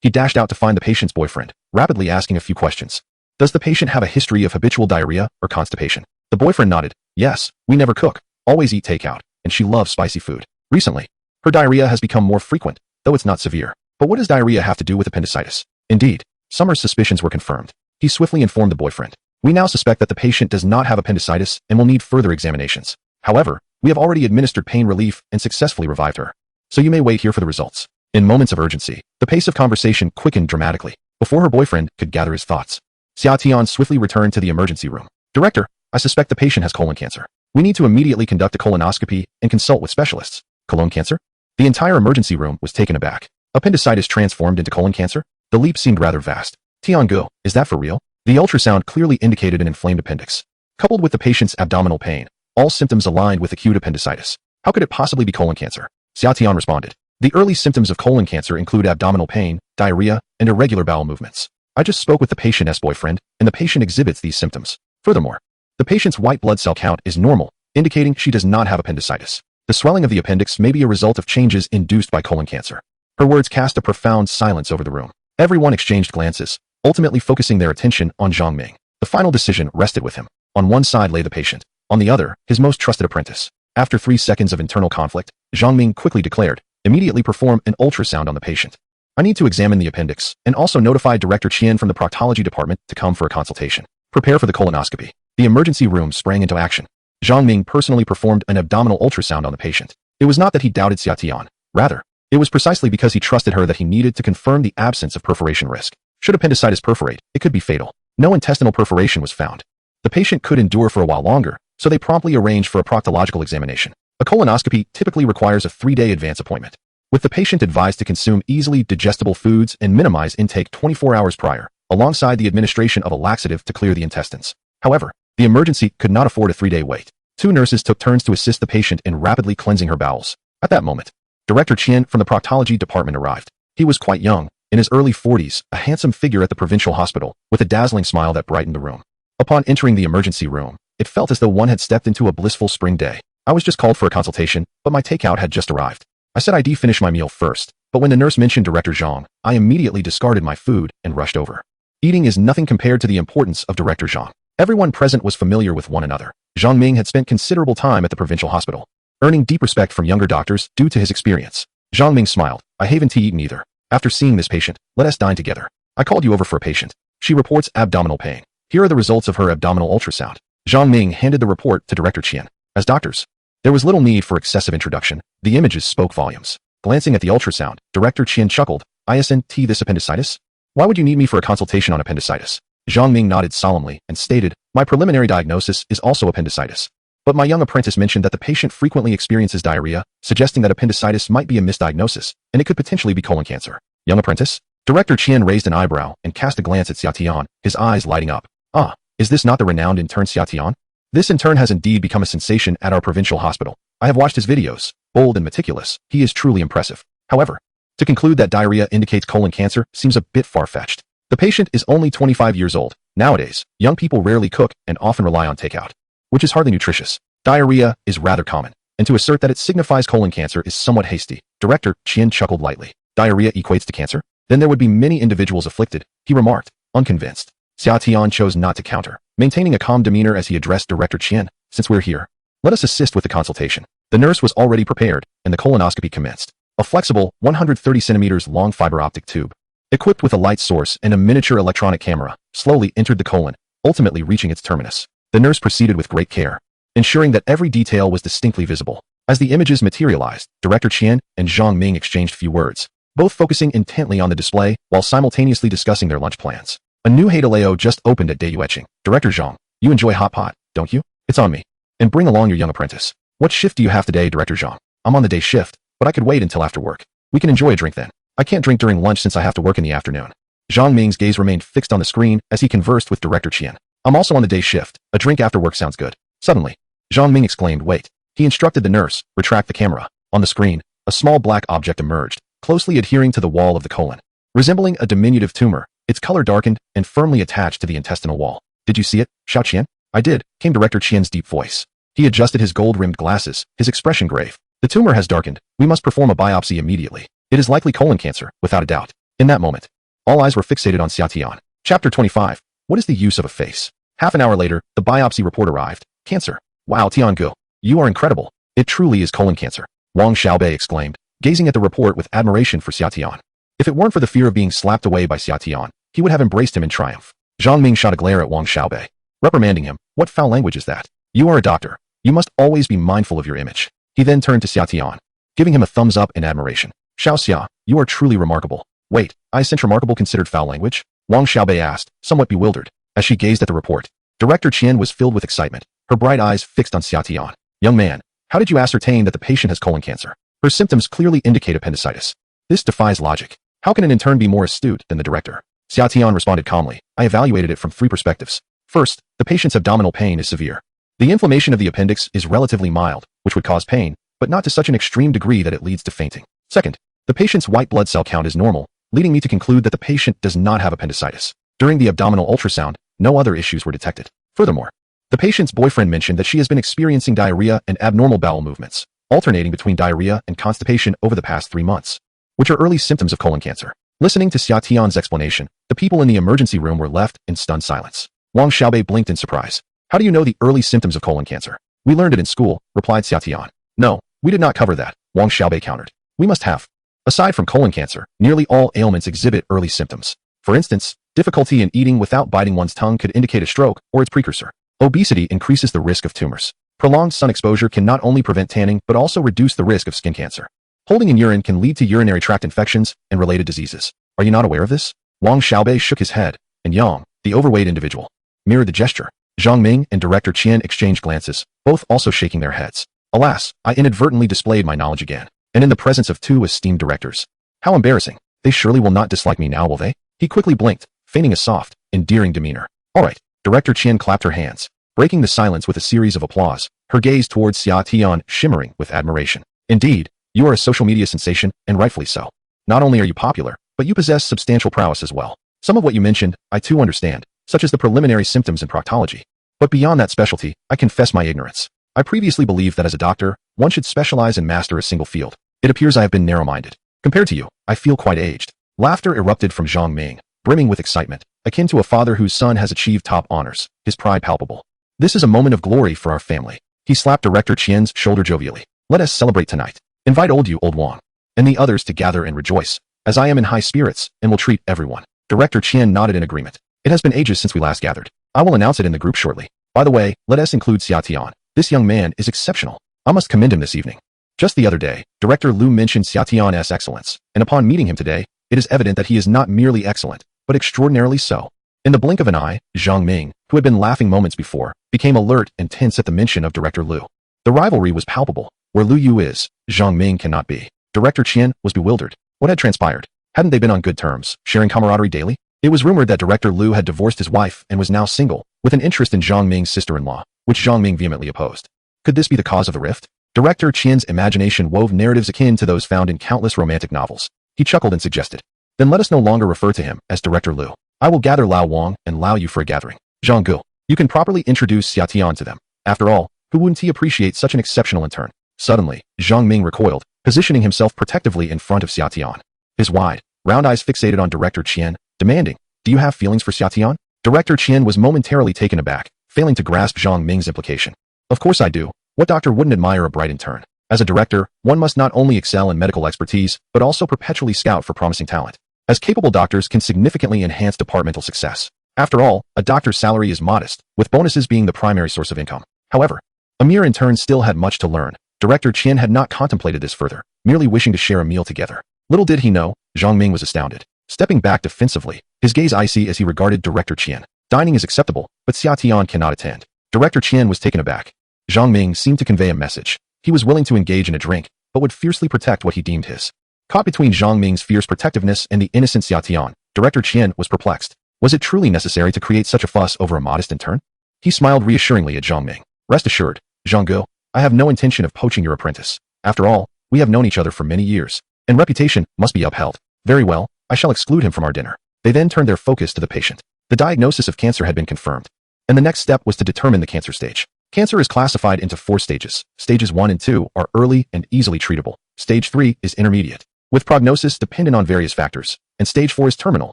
He dashed out to find the patient's boyfriend, rapidly asking a few questions. Does the patient have a history of habitual diarrhea or constipation? The boyfriend nodded. Yes, we never cook, always eat takeout, and she loves spicy food. Recently, her diarrhea has become more frequent, though it's not severe. But what does diarrhea have to do with appendicitis? Indeed, Summer's suspicions were confirmed. He swiftly informed the boyfriend. We now suspect that the patient does not have appendicitis and will need further examinations. However, we have already administered pain relief and successfully revived her. So you may wait here for the results. In moments of urgency, the pace of conversation quickened dramatically. Before her boyfriend could gather his thoughts, Xia Tian swiftly returned to the emergency room. Director, I suspect the patient has colon cancer. We need to immediately conduct a colonoscopy and consult with specialists. Colon cancer? The entire emergency room was taken aback. Appendicitis transformed into colon cancer? The leap seemed rather vast. Tiangu, is that for real? The ultrasound clearly indicated an inflamed appendix. Coupled with the patient's abdominal pain, all symptoms aligned with acute appendicitis. How could it possibly be colon cancer? Xia Tian responded. The early symptoms of colon cancer include abdominal pain, diarrhea, and irregular bowel movements. I just spoke with the patient's boyfriend, and the patient exhibits these symptoms. Furthermore, the patient's white blood cell count is normal, indicating she does not have appendicitis. The swelling of the appendix may be a result of changes induced by colon cancer. Her words cast a profound silence over the room. Everyone exchanged glances, ultimately focusing their attention on Zhang Ming. The final decision rested with him. On one side lay the patient, on the other, his most trusted apprentice. After 3 seconds of internal conflict, Zhang Ming quickly declared, immediately perform an ultrasound on the patient. I need to examine the appendix, and also notify Director Qian from the proctology department to come for a consultation. Prepare for the colonoscopy. The emergency room sprang into action. Zhang Ming personally performed an abdominal ultrasound on the patient. It was not that he doubted Xia Tian. Rather, it was precisely because he trusted her that he needed to confirm the absence of perforation risk. Should appendicitis perforate, it could be fatal. No intestinal perforation was found. The patient could endure for a while longer, so they promptly arranged for a proctological examination. A colonoscopy typically requires a 3-day advance appointment, with the patient advised to consume easily digestible foods and minimize intake 24 hours prior, alongside the administration of a laxative to clear the intestines. However, the emergency could not afford a 3-day wait. 2 nurses took turns to assist the patient in rapidly cleansing her bowels. At that moment, Director Qian from the proctology department arrived. He was quite young, in his early 40s, a handsome figure at the provincial hospital, with a dazzling smile that brightened the room. Upon entering the emergency room, it felt as though one had stepped into a blissful spring day. I was just called for a consultation, but my takeout had just arrived. I said I'd finish my meal first, but when the nurse mentioned Director Zhang, I immediately discarded my food and rushed over. Eating is nothing compared to the importance of Director Zhang. Everyone present was familiar with one another. Zhang Ming had spent considerable time at the provincial hospital, earning deep respect from younger doctors due to his experience. Zhang Ming smiled. I haven't eaten either. After seeing this patient, let us dine together. I called you over for a patient. She reports abdominal pain. Here are the results of her abdominal ultrasound. Zhang Ming handed the report to Director Qian. As doctors, there was little need for excessive introduction. The images spoke volumes. Glancing at the ultrasound, Director Qian chuckled. Isn't this appendicitis? Why would you need me for a consultation on appendicitis? Zhang Ming nodded solemnly and stated, my preliminary diagnosis is also appendicitis. But my young apprentice mentioned that the patient frequently experiences diarrhea, suggesting that appendicitis might be a misdiagnosis, and it could potentially be colon cancer. Young apprentice? Director Qian raised an eyebrow and cast a glance at Xia Tian, his eyes lighting up. Ah, is this not the renowned intern Xia Tian? This intern has indeed become a sensation at our provincial hospital. I have watched his videos. Bold and meticulous, he is truly impressive. However, to conclude that diarrhea indicates colon cancer seems a bit far-fetched. The patient is only 25 years old. Nowadays, young people rarely cook and often rely on takeout, which is hardly nutritious. Diarrhea is rather common, and to assert that it signifies colon cancer is somewhat hasty. Director Qian chuckled lightly. Diarrhea equates to cancer? Then there would be many individuals afflicted, he remarked, unconvinced. Xia Tian chose not to counter, maintaining a calm demeanor as he addressed Director Qian. Since we're here, let us assist with the consultation. The nurse was already prepared, and the colonoscopy commenced. A flexible, 130 centimeters long fiber optic tube, equipped with a light source and a miniature electronic camera, slowly entered the colon, ultimately reaching its terminus. The nurse proceeded with great care, ensuring that every detail was distinctly visible. As the images materialized, Director Qian and Zhang Ming exchanged few words, both focusing intently on the display while simultaneously discussing their lunch plans. A new Haidaleo just opened at Daiyueching. Director Zhang, you enjoy hot pot, don't you? It's on me. and bring along your young apprentice. What shift do you have today, Director Zhang? I'm on the day shift, but I could wait until after work. We can enjoy a drink then. I can't drink during lunch since I have to work in the afternoon. Zhang Ming's gaze remained fixed on the screen as he conversed with Director Qian. I'm also on the day shift. A drink after work sounds good. Suddenly, Zhang Ming exclaimed, wait. He instructed the nurse, retract the camera. On the screen, a small black object emerged, closely adhering to the wall of the colon. Resembling a diminutive tumor, its color darkened and firmly attached to the intestinal wall. Did you see it, Xiao Qian? I did, came Director Qian's deep voice. He adjusted his gold-rimmed glasses, his expression grave. The tumor has darkened. We must perform a biopsy immediately. It is likely colon cancer, without a doubt. In that moment, all eyes were fixated on Xia Tian. Chapter 25. What is the use of a face? Half an hour later, the biopsy report arrived. Cancer. Wow, Tiangu. You are incredible. It truly is colon cancer. Wang Xiaobei exclaimed, gazing at the report with admiration for Xia Tian. If it weren't for the fear of being slapped away by Xia Tian, he would have embraced him in triumph. Zhang Ming shot a glare at Wang Xiaobei, reprimanding him. What foul language is that? You are a doctor. You must always be mindful of your image. He then turned to Xia Tian, giving him a thumbs up in admiration. Xiao Xia, you are truly remarkable. Wait, I sent remarkable considered foul language? Wang Xiaobei asked, somewhat bewildered. As she gazed at the report, Director Qian was filled with excitement, her bright eyes fixed on Xia Tian. Young man, how did you ascertain that the patient has colon cancer? Her symptoms clearly indicate appendicitis. This defies logic. How can an intern be more astute than the director? Xia Tian responded calmly. I evaluated it from 3 perspectives. First, the patient's abdominal pain is severe. The inflammation of the appendix is relatively mild, which would cause pain, but not to such an extreme degree that it leads to fainting. Second, the patient's white blood cell count is normal, leading me to conclude that the patient does not have appendicitis. During the abdominal ultrasound, no other issues were detected. Furthermore, the patient's boyfriend mentioned that she has been experiencing diarrhea and abnormal bowel movements, alternating between diarrhea and constipation over the past 3 months, which are early symptoms of colon cancer. Listening to Xia Tian's explanation, the people in the emergency room were left in stunned silence. Wang Xiaobei blinked in surprise. How do you know the early symptoms of colon cancer? We learned it in school, replied Xia Tian. No, we did not cover that, Wang Xiaobei countered. We must have. Aside from colon cancer, nearly all ailments exhibit early symptoms. For instance, difficulty in eating without biting one's tongue could indicate a stroke or its precursor. Obesity increases the risk of tumors. Prolonged sun exposure can not only prevent tanning but also reduce the risk of skin cancer. Holding in urine can lead to urinary tract infections and related diseases. Are you not aware of this? Wang Xiaobei shook his head, and Yang, the overweight individual, mirrored the gesture. Zhang Ming and Director Qian exchanged glances, both also shaking their heads. Alas, I inadvertently displayed my knowledge again, and in the presence of 2 esteemed directors. How embarrassing. They surely will not dislike me now, will they? He quickly blinked, feigning a soft, endearing demeanor. All right. Director Qian clapped her hands, breaking the silence with a series of applause, her gaze towards Xia Tian shimmering with admiration. Indeed, you are a social media sensation, and rightfully so. Not only are you popular, but you possess substantial prowess as well. Some of what you mentioned, I too understand, such as the preliminary symptoms in proctology. But beyond that specialty, I confess my ignorance. I previously believed that as a doctor, one should specialize and master a single field. It appears I have been narrow-minded. Compared to you, I feel quite aged. Laughter erupted from Zhang Ming, brimming with excitement, akin to a father whose son has achieved top honors, his pride palpable. This is a moment of glory for our family. He slapped Director Qian's shoulder jovially. Let us celebrate tonight. Invite old Wang, and the others to gather and rejoice, as I am in high spirits and will treat everyone. Director Qian nodded in agreement. It has been ages since we last gathered. I will announce it in the group shortly. By the way, let us include Xia Tian. This young man is exceptional. I must commend him this evening. Just the other day, Director Lu mentioned Xia Tian's excellence, and upon meeting him today, it is evident that he is not merely excellent, but extraordinarily so. In the blink of an eye, Zhang Ming, who had been laughing moments before, became alert and tense at the mention of Director Lu. The rivalry was palpable. Where Lu Yu is, Zhang Ming cannot be. Director Qian was bewildered. What had transpired? Hadn't they been on good terms, sharing camaraderie daily? It was rumored that Director Lu had divorced his wife and was now single, with an interest in Zhang Ming's sister-in-law, which Zhang Ming vehemently opposed. Could this be the cause of the rift? Director Qian's imagination wove narratives akin to those found in countless romantic novels. He chuckled and suggested, then let us no longer refer to him as Director Lu. I will gather Lao Wang and Lao Yu for a gathering. Zhang Gu, you can properly introduce Xia Tian to them. After all, who wouldn't he appreciate such an exceptional intern? Suddenly, Zhang Ming recoiled, positioning himself protectively in front of Xia Tian. His wide, round eyes fixated on Director Qian, demanding, do you have feelings for Xia Tian? Director Qian was momentarily taken aback, failing to grasp Zhang Ming's implication. Of course I do. What doctor wouldn't admire a bright intern? As a director, one must not only excel in medical expertise, but also perpetually scout for promising talent, as capable doctors can significantly enhance departmental success. After all, a doctor's salary is modest, with bonuses being the primary source of income. However, a mere intern still had much to learn. Director Qian had not contemplated this further, merely wishing to share a meal together. Little did he know, Zhang Ming was astounded. Stepping back defensively, his gaze icy as he regarded Director Qian. Dining is acceptable, but Xia Tian cannot attend. Director Qian was taken aback. Zhang Ming seemed to convey a message. He was willing to engage in a drink, but would fiercely protect what he deemed his. Caught between Zhang Ming's fierce protectiveness and the innocent Xia Tian, Director Qian was perplexed. Was it truly necessary to create such a fuss over a modest intern? He smiled reassuringly at Zhang Ming. Rest assured, Zhang Guo, I have no intention of poaching your apprentice. After all, we have known each other for many years, and reputation must be upheld. Very well, I shall exclude him from our dinner. They then turned their focus to the patient. The diagnosis of cancer had been confirmed, and the next step was to determine the cancer stage. Cancer is classified into 4 stages. Stages 1 and 2 are early and easily treatable. Stage 3 is intermediate, with prognosis dependent on various factors, and Stage 4 is terminal,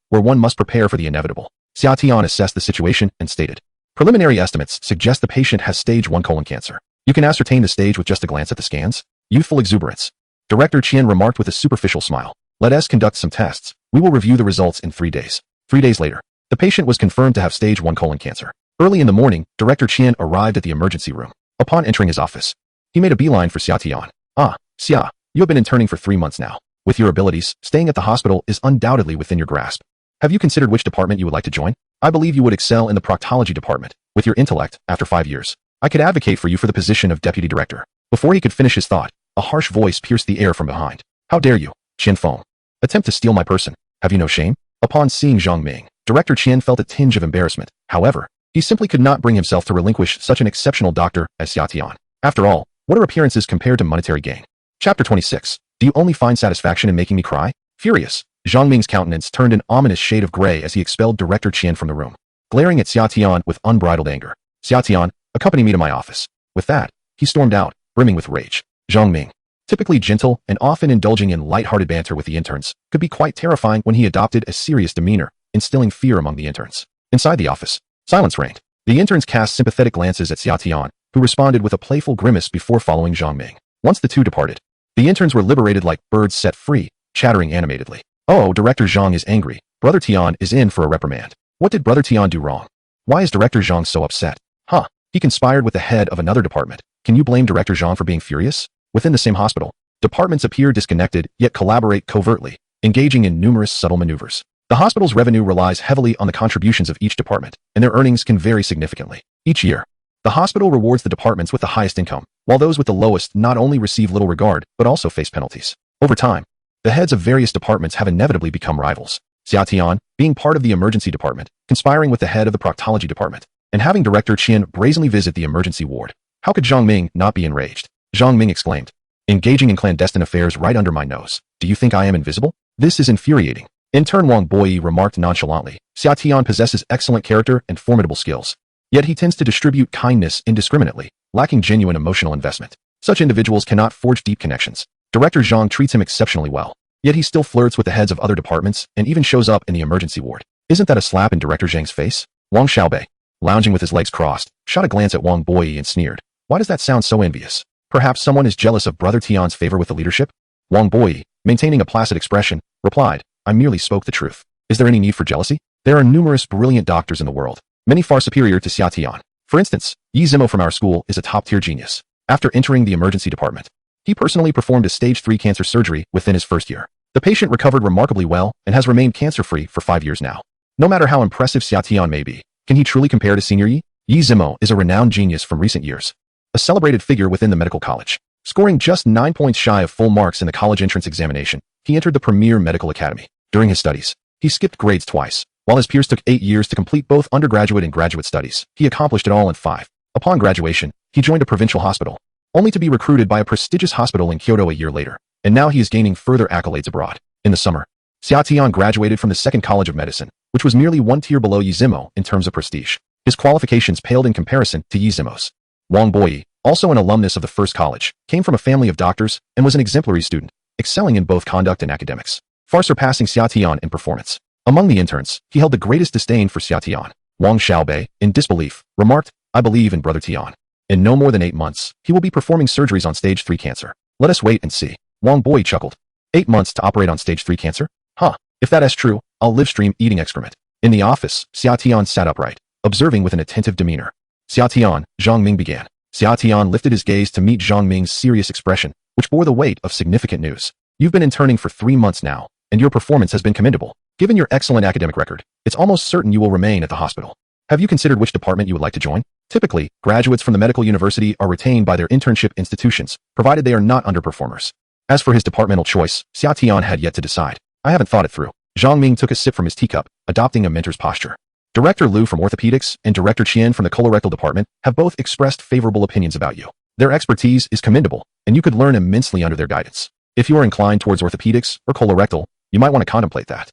where one must prepare for the inevitable. Xia Tian assessed the situation and stated, preliminary estimates suggest the patient has Stage 1 colon cancer. You can ascertain the stage with just a glance at the scans. Youthful exuberance. Director Qian remarked with a superficial smile. Let us conduct some tests. We will review the results in 3 days. 3 days later, the patient was confirmed to have Stage 1 colon cancer. Early in the morning, Director Qian arrived at the emergency room. Upon entering his office, he made a beeline for Xia Tian. Ah, Xia, you have been interning for 3 months now. With your abilities, staying at the hospital is undoubtedly within your grasp. Have you considered which department you would like to join? I believe you would excel in the proctology department. With your intellect, after 5 years, I could advocate for you for the position of deputy director. Before he could finish his thought, a harsh voice pierced the air from behind. How dare you, Qian Feng? Attempt to steal my person. Have you no shame? Upon seeing Zhang Ming, Director Qian felt a tinge of embarrassment. However, he simply could not bring himself to relinquish such an exceptional doctor as Xia Tian. After all, what are appearances compared to monetary gain? Chapter 26. Do you only find satisfaction in making me cry? Furious, Zhang Ming's countenance turned an ominous shade of gray as he expelled Director Qian from the room, glaring at Xia Tian with unbridled anger. Xia Tian, accompany me to my office. With that, he stormed out, brimming with rage. Zhang Ming, typically gentle and often indulging in light-hearted banter with the interns, could be quite terrifying when he adopted a serious demeanor, instilling fear among the interns. Inside the office, silence reigned. The interns cast sympathetic glances at Xia Tian, who responded with a playful grimace before following Zhang Ming. Once the two departed, the interns were liberated like birds set free, chattering animatedly. Oh, Director Zhang is angry. Brother Tian is in for a reprimand. What did Brother Tian do wrong? Why is Director Zhang so upset? Huh, he conspired with the head of another department. Can you blame Director Zhang for being furious? Within the same hospital, departments appear disconnected yet collaborate covertly, engaging in numerous subtle maneuvers. The hospital's revenue relies heavily on the contributions of each department, and their earnings can vary significantly. Each year, the hospital rewards the departments with the highest income, while those with the lowest not only receive little regard, but also face penalties. Over time, the heads of various departments have inevitably become rivals. Xia Tian, being part of the emergency department, conspiring with the head of the proctology department, and having Director Qian brazenly visit the emergency ward. How could Zhang Ming not be enraged? Zhang Ming exclaimed. Engaging in clandestine affairs right under my nose. Do you think I am invisible? This is infuriating. Intern Wang Boyi remarked nonchalantly. Xia Tian possesses excellent character and formidable skills. Yet he tends to distribute kindness indiscriminately, lacking genuine emotional investment. Such individuals cannot forge deep connections. Director Zhang treats him exceptionally well. Yet he still flirts with the heads of other departments and even shows up in the emergency ward. Isn't that a slap in Director Zhang's face? Wang Xiaobei, lounging with his legs crossed, shot a glance at Wang Boyi and sneered. Why does that sound so envious? Perhaps someone is jealous of Brother Tian's favor with the leadership? Wang Boyi, maintaining a placid expression, replied, I merely spoke the truth. Is there any need for jealousy? There are numerous brilliant doctors in the world, many far superior to Xia Tian. For instance, Yi Zimo from our school is a top-tier genius. After entering the emergency department, he personally performed a stage 3 cancer surgery within his first year. The patient recovered remarkably well and has remained cancer-free for 5 years now. No matter how impressive Xia Tian may be, can he truly compare to Senior Yi? Yi Zimo is a renowned genius from recent years, a celebrated figure within the medical college. Scoring just 9 points shy of full marks in the college entrance examination, he entered the premier medical academy. During his studies, he skipped grades twice. While his peers took 8 years to complete both undergraduate and graduate studies, he accomplished it all in 5. Upon graduation, he joined a provincial hospital, only to be recruited by a prestigious hospital in Kyoto a year later, and now he is gaining further accolades abroad. In the summer, Xia Tian graduated from the Second College of Medicine, which was merely 1 tier below Yi Zimo in terms of prestige. His qualifications paled in comparison to Yi Zimo's. Wang Boyi, also an alumnus of the first college, came from a family of doctors and was an exemplary student, excelling in both conduct and academics, far surpassing Xia Tian in performance. Among the interns, he held the greatest disdain for Xia Tian. Wang Xiaobei, in disbelief, remarked, I believe in Brother Tian. In no more than 8 months, he will be performing surgeries on stage 3 cancer. Let us wait and see. Wang Boyi chuckled. 8 months to operate on stage 3 cancer? Huh, if that is true, I'll live stream eating excrement. In the office, Xia Tian sat upright, observing with an attentive demeanor. Xia Tian, Zhang Ming began. Xia Tian lifted his gaze to meet Zhang Ming's serious expression, which bore the weight of significant news. You've been interning for 3 months now, and your performance has been commendable. Given your excellent academic record, it's almost certain you will remain at the hospital. Have you considered which department you would like to join? Typically, graduates from the medical university are retained by their internship institutions, provided they are not underperformers. As for his departmental choice, Xia Tian had yet to decide. I haven't thought it through. Zhang Ming took a sip from his teacup, adopting a mentor's posture. Director Liu from orthopedics and Director Qian from the colorectal department have both expressed favorable opinions about you. Their expertise is commendable, and you could learn immensely under their guidance. If you are inclined towards orthopedics or colorectal, you might want to contemplate that.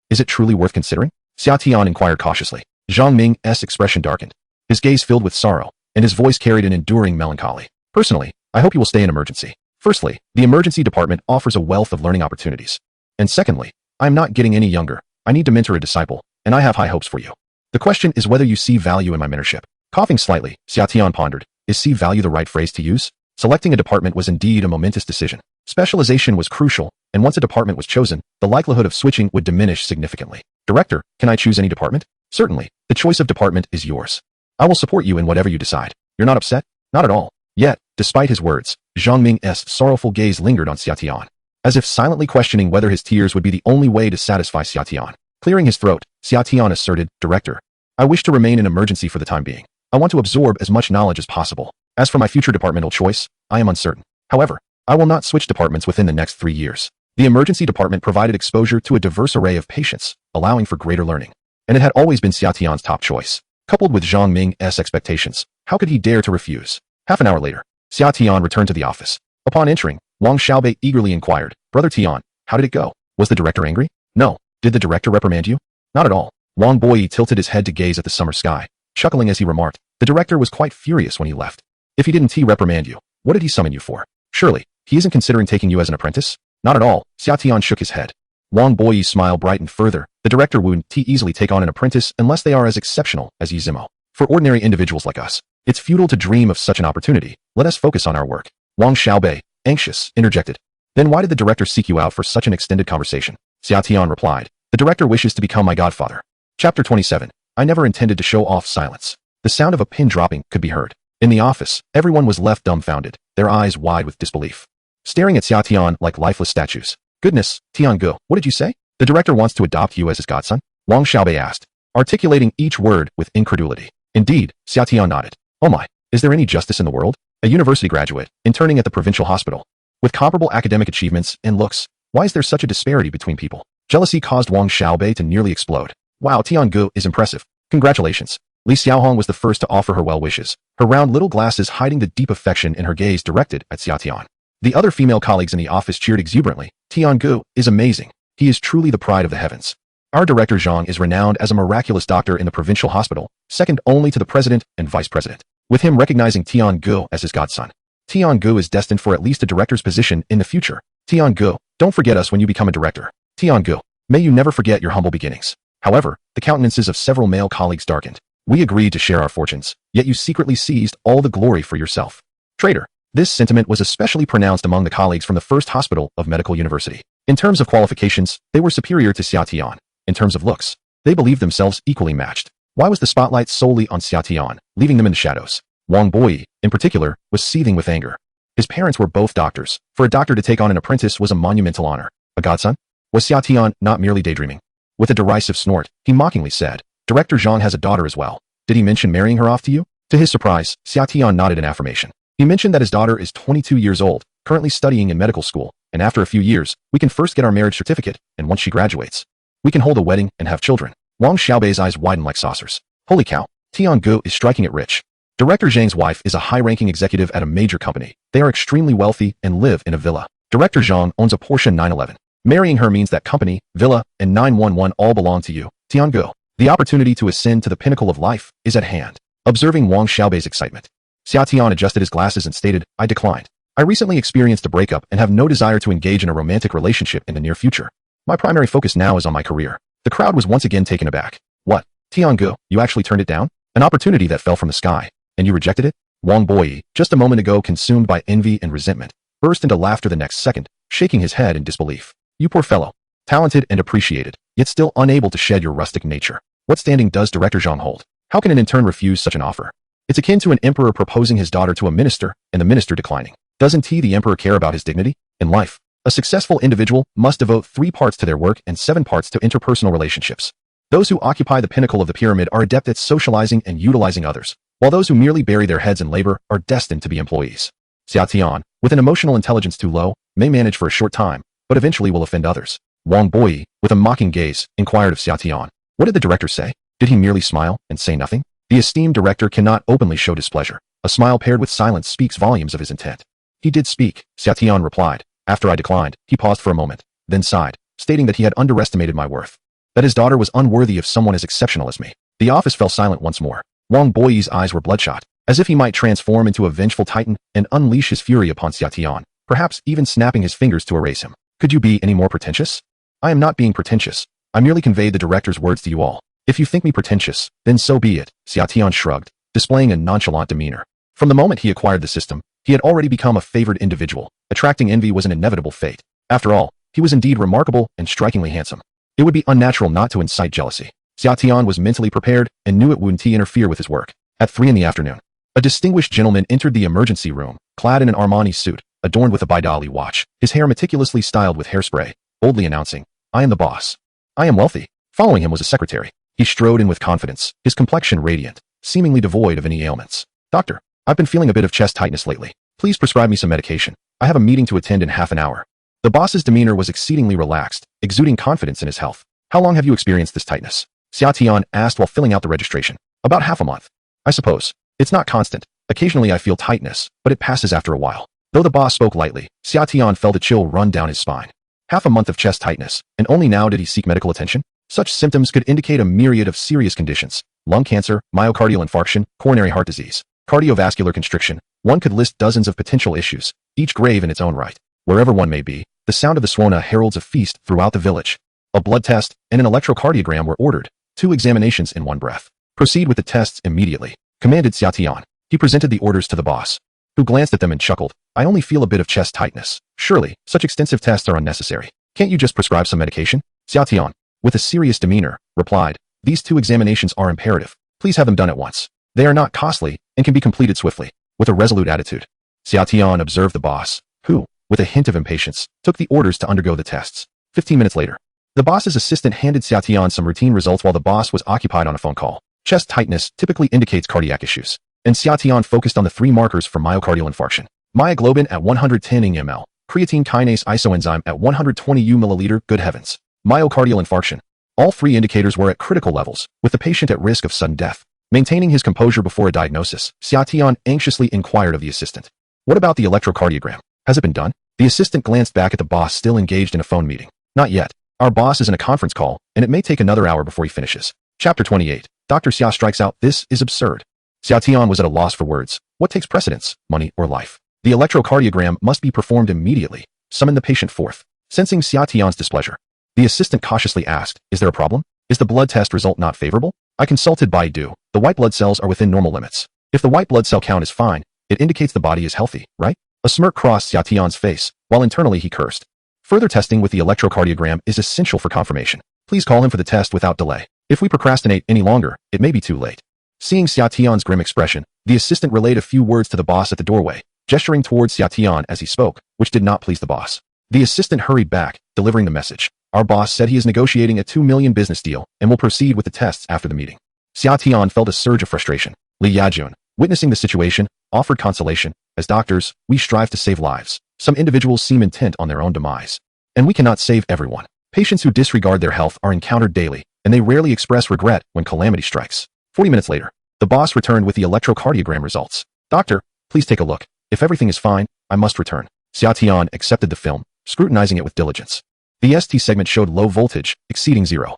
Is it truly worth considering? Xia Tian inquired cautiously. Zhang Ming's expression darkened. His gaze filled with sorrow, and his voice carried an enduring melancholy. Personally, I hope you will stay in emergency. Firstly, the emergency department offers a wealth of learning opportunities. And secondly, I am not getting any younger. I need to mentor a disciple, and I have high hopes for you. The question is whether you see value in my mentorship. Coughing slightly, Xia Tian pondered. Is see value the right phrase to use? Selecting a department was indeed a momentous decision. Specialization was crucial, and once a department was chosen, the likelihood of switching would diminish significantly. Director, can I choose any department? Certainly. The choice of department is yours. I will support you in whatever you decide. You're not upset? Not at all. Yet, despite his words, Zhang Ming's sorrowful gaze lingered on Xia Tian, as if silently questioning whether his tears would be the only way to satisfy Xia Tian. Clearing his throat, Xia Tian asserted, Director, I wish to remain in emergency for the time being. I want to absorb as much knowledge as possible. As for my future departmental choice, I am uncertain. However, I will not switch departments within the next 3 years. The emergency department provided exposure to a diverse array of patients, allowing for greater learning. And it had always been Xia Tian's top choice. Coupled with Zhang Ming's expectations, how could he dare to refuse? Half an hour later, Xia Tian returned to the office. Upon entering, Wang Xiaobei eagerly inquired, Brother Tian, how did it go? Was the director angry? No. Did the director reprimand you? Not at all. Wang Boyi tilted his head to gaze at the summer sky, chuckling as he remarked, the director was quite furious when he left. If he didn't reprimand you, what did he summon you for? Surely, he isn't considering taking you as an apprentice? Not at all. Xia Tian shook his head. Wang Boyi's smile brightened further. The director wouldn't easily take on an apprentice unless they are as exceptional as Yi Zimo. For ordinary individuals like us, it's futile to dream of such an opportunity. Let us focus on our work. Wang Xiaobei, anxious, interjected. Then why did the director seek you out for such an extended conversation? Xia Tian replied. The director wishes to become my godfather. Chapter 27. I never intended to show off silence. The sound of a pin dropping could be heard. In the office, everyone was left dumbfounded, their eyes wide with disbelief, staring at Xia Tian like lifeless statues. Goodness, Tiangu, what did you say? The director wants to adopt you as his godson? Wang Xiaobei asked, articulating each word with incredulity. Indeed, Xia Tian nodded. Oh my, is there any justice in the world? A university graduate, interning at the provincial hospital, with comparable academic achievements and looks. Why is there such a disparity between people? Jealousy caused Wang Xiaobei to nearly explode. Wow, Tiangu is impressive. Congratulations. Li Xiaohong was the first to offer her well wishes, her round little glasses hiding the deep affection in her gaze directed at Xia Tian. The other female colleagues in the office cheered exuberantly. Tiangu is amazing. He is truly the pride of the heavens. Our director Zhang is renowned as a miraculous doctor in the provincial hospital, second only to the president and vice president, with him recognizing Tiangu as his godson. Tiangu is destined for at least a director's position in the future. Tiangu, don't forget us when you become a director. Tiangu, may you never forget your humble beginnings. However, the countenances of several male colleagues darkened. We agreed to share our fortunes, yet you secretly seized all the glory for yourself. Traitor. This sentiment was especially pronounced among the colleagues from the first hospital of medical university. In terms of qualifications, they were superior to Xia Tian. In terms of looks, they believed themselves equally matched. Why was the spotlight solely on Xia Tian, leaving them in the shadows? Wang Boyi, in particular, was seething with anger. His parents were both doctors. For a doctor to take on an apprentice was a monumental honor. A godson? Was Xia Tian not merely daydreaming? With a derisive snort, he mockingly said, Director Zhang has a daughter as well. Did he mention marrying her off to you? To his surprise, Xia Tian nodded in affirmation. He mentioned that his daughter is 22 years old, currently studying in medical school, and after a few years, we can first get our marriage certificate, and once she graduates, we can hold a wedding and have children. Wang Xiaobei's eyes widened like saucers. Holy cow, Tiangu is striking it rich. Director Zhang's wife is a high-ranking executive at a major company. They are extremely wealthy and live in a villa. Director Zhang owns a Porsche 911. Marrying her means that company, villa, and 911 all belong to you, Tiangu. The opportunity to ascend to the pinnacle of life is at hand. Observing Wang Xiaobei's excitement, Xia Tian adjusted his glasses and stated, I declined. I recently experienced a breakup and have no desire to engage in a romantic relationship in the near future. My primary focus now is on my career. The crowd was once again taken aback. What? Tiangu, you actually turned it down? An opportunity that fell from the sky, and you rejected it? Wang Boyi, just a moment ago consumed by envy and resentment, burst into laughter the next second, shaking his head in disbelief. You poor fellow. Talented and appreciated, yet still unable to shed your rustic nature. What standing does Director Zhang hold? How can an intern refuse such an offer? It's akin to an emperor proposing his daughter to a minister, and the minister declining. Doesn't the emperor care about his dignity? In life, a successful individual must devote 3 parts to their work and 7 parts to interpersonal relationships. Those who occupy the pinnacle of the pyramid are adept at socializing and utilizing others, while those who merely bury their heads in labor are destined to be employees. Xiao Tian, with an emotional intelligence too low, may manage for a short time, but eventually will offend others. Wang Boyi, with a mocking gaze, inquired of Xiao Tian. What did the director say? Did he merely smile and say nothing? The esteemed director cannot openly show displeasure. A smile paired with silence speaks volumes of his intent. He did speak, Xiao Tian replied. After I declined, he paused for a moment, then sighed, stating that he had underestimated my worth. That his daughter was unworthy of someone as exceptional as me. The office fell silent once more. Wang Boyi's eyes were bloodshot, as if he might transform into a vengeful titan and unleash his fury upon Xiao Tian, perhaps even snapping his fingers to erase him. Could you be any more pretentious? I am not being pretentious. I merely conveyed the director's words to you all. If you think me pretentious, then so be it, Xiao Tian shrugged, displaying a nonchalant demeanor. From the moment he acquired the system, he had already become a favored individual. Attracting envy was an inevitable fate. After all, he was indeed remarkable and strikingly handsome. It would be unnatural not to incite jealousy. Xiao Tian was mentally prepared and knew it wouldn't interfere with his work. At 3 in the afternoon, a distinguished gentleman entered the emergency room, clad in an Armani suit, adorned with a Bidali watch, his hair meticulously styled with hairspray, boldly announcing, I am the boss. I am wealthy. Following him was a secretary. He strode in with confidence, his complexion radiant, seemingly devoid of any ailments. Doctor, I've been feeling a bit of chest tightness lately. Please prescribe me some medication. I have a meeting to attend in half an hour. The boss's demeanor was exceedingly relaxed, exuding confidence in his health. How long have you experienced this tightness? Xiao Tian asked while filling out the registration. About half a month. I suppose. It's not constant. Occasionally I feel tightness, but it passes after a while. Though the boss spoke lightly, Xiao Tian felt a chill run down his spine. Half a month of chest tightness, and only now did he seek medical attention? Such symptoms could indicate a myriad of serious conditions. Lung cancer, myocardial infarction, coronary heart disease, cardiovascular constriction. One could list dozens of potential issues, each grave in its own right. Wherever one may be, the sound of the swana heralds a feast throughout the village. A blood test and an electrocardiogram were ordered, 2 examinations in one breath. Proceed with the tests immediately, commanded Xiao Tian. He presented the orders to the boss, who glanced at them and chuckled. I only feel a bit of chest tightness. Surely, such extensive tests are unnecessary. Can't you just prescribe some medication? Xiao Tian, with a serious demeanor, replied, these 2 examinations are imperative. Please have them done at once. They are not costly and can be completed swiftly. With a resolute attitude, Xiao Tian observed the boss, who, with a hint of impatience, took the orders to undergo the tests. 15 minutes later, the boss's assistant handed Xiao Tian some routine results while the boss was occupied on a phone call. Chest tightness typically indicates cardiac issues, and Xiao Tian focused on the 3 markers for myocardial infarction. Myoglobin at 110 ml, creatine kinase isoenzyme at 120 U/ml. Good heavens. Myocardial infarction. All 3 indicators were at critical levels, with the patient at risk of sudden death. Maintaining his composure before a diagnosis, Xiao Tian anxiously inquired of the assistant. What about the electrocardiogram? Has it been done? The assistant glanced back at the boss still engaged in a phone meeting. Not yet. Our boss is in a conference call, and it may take another hour before he finishes. Chapter 28. Dr. Xiao strikes out. This is absurd. Xiao Tian was at a loss for words. What takes precedence, money or life? The electrocardiogram must be performed immediately. Summon the patient forth. Sensing Xiao Tian's displeasure, the assistant cautiously asked, is there a problem? Is the blood test result not favorable? I consulted Baidu. The white blood cells are within normal limits. If the white blood cell count is fine, it indicates the body is healthy, right? A smirk crossed Xiao Tian's face, while internally he cursed. Further testing with the electrocardiogram is essential for confirmation. Please call him for the test without delay. If we procrastinate any longer, it may be too late. Seeing Xiao Tian's grim expression, the assistant relayed a few words to the boss at the doorway, gesturing towards Xiao Tian as he spoke, which did not please the boss. The assistant hurried back, delivering the message. Our boss said he is negotiating a 2 million business deal and will proceed with the tests after the meeting. Xiao Tian felt a surge of frustration. Li Yajun, witnessing the situation, offered consolation. As doctors, we strive to save lives. Some individuals seem intent on their own demise. And we cannot save everyone. Patients who disregard their health are encountered daily, and they rarely express regret when calamity strikes. 40 minutes later, the boss returned with the electrocardiogram results. Doctor, please take a look. If everything is fine, I must return. Xiao Tian accepted the film, scrutinizing it with diligence. The ST segment showed low voltage, exceeding 0.15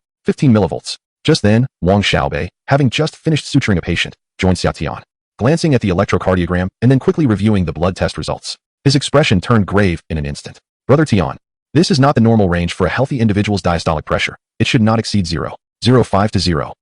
millivolts. Just then, Wang Xiaobei, having just finished suturing a patient, joined Xiao Tian, glancing at the electrocardiogram and then quickly reviewing the blood test results. His expression turned grave in an instant. Brother Tian, this is not the normal range for a healthy individual's diastolic pressure. It should not exceed 0.05 to 0.15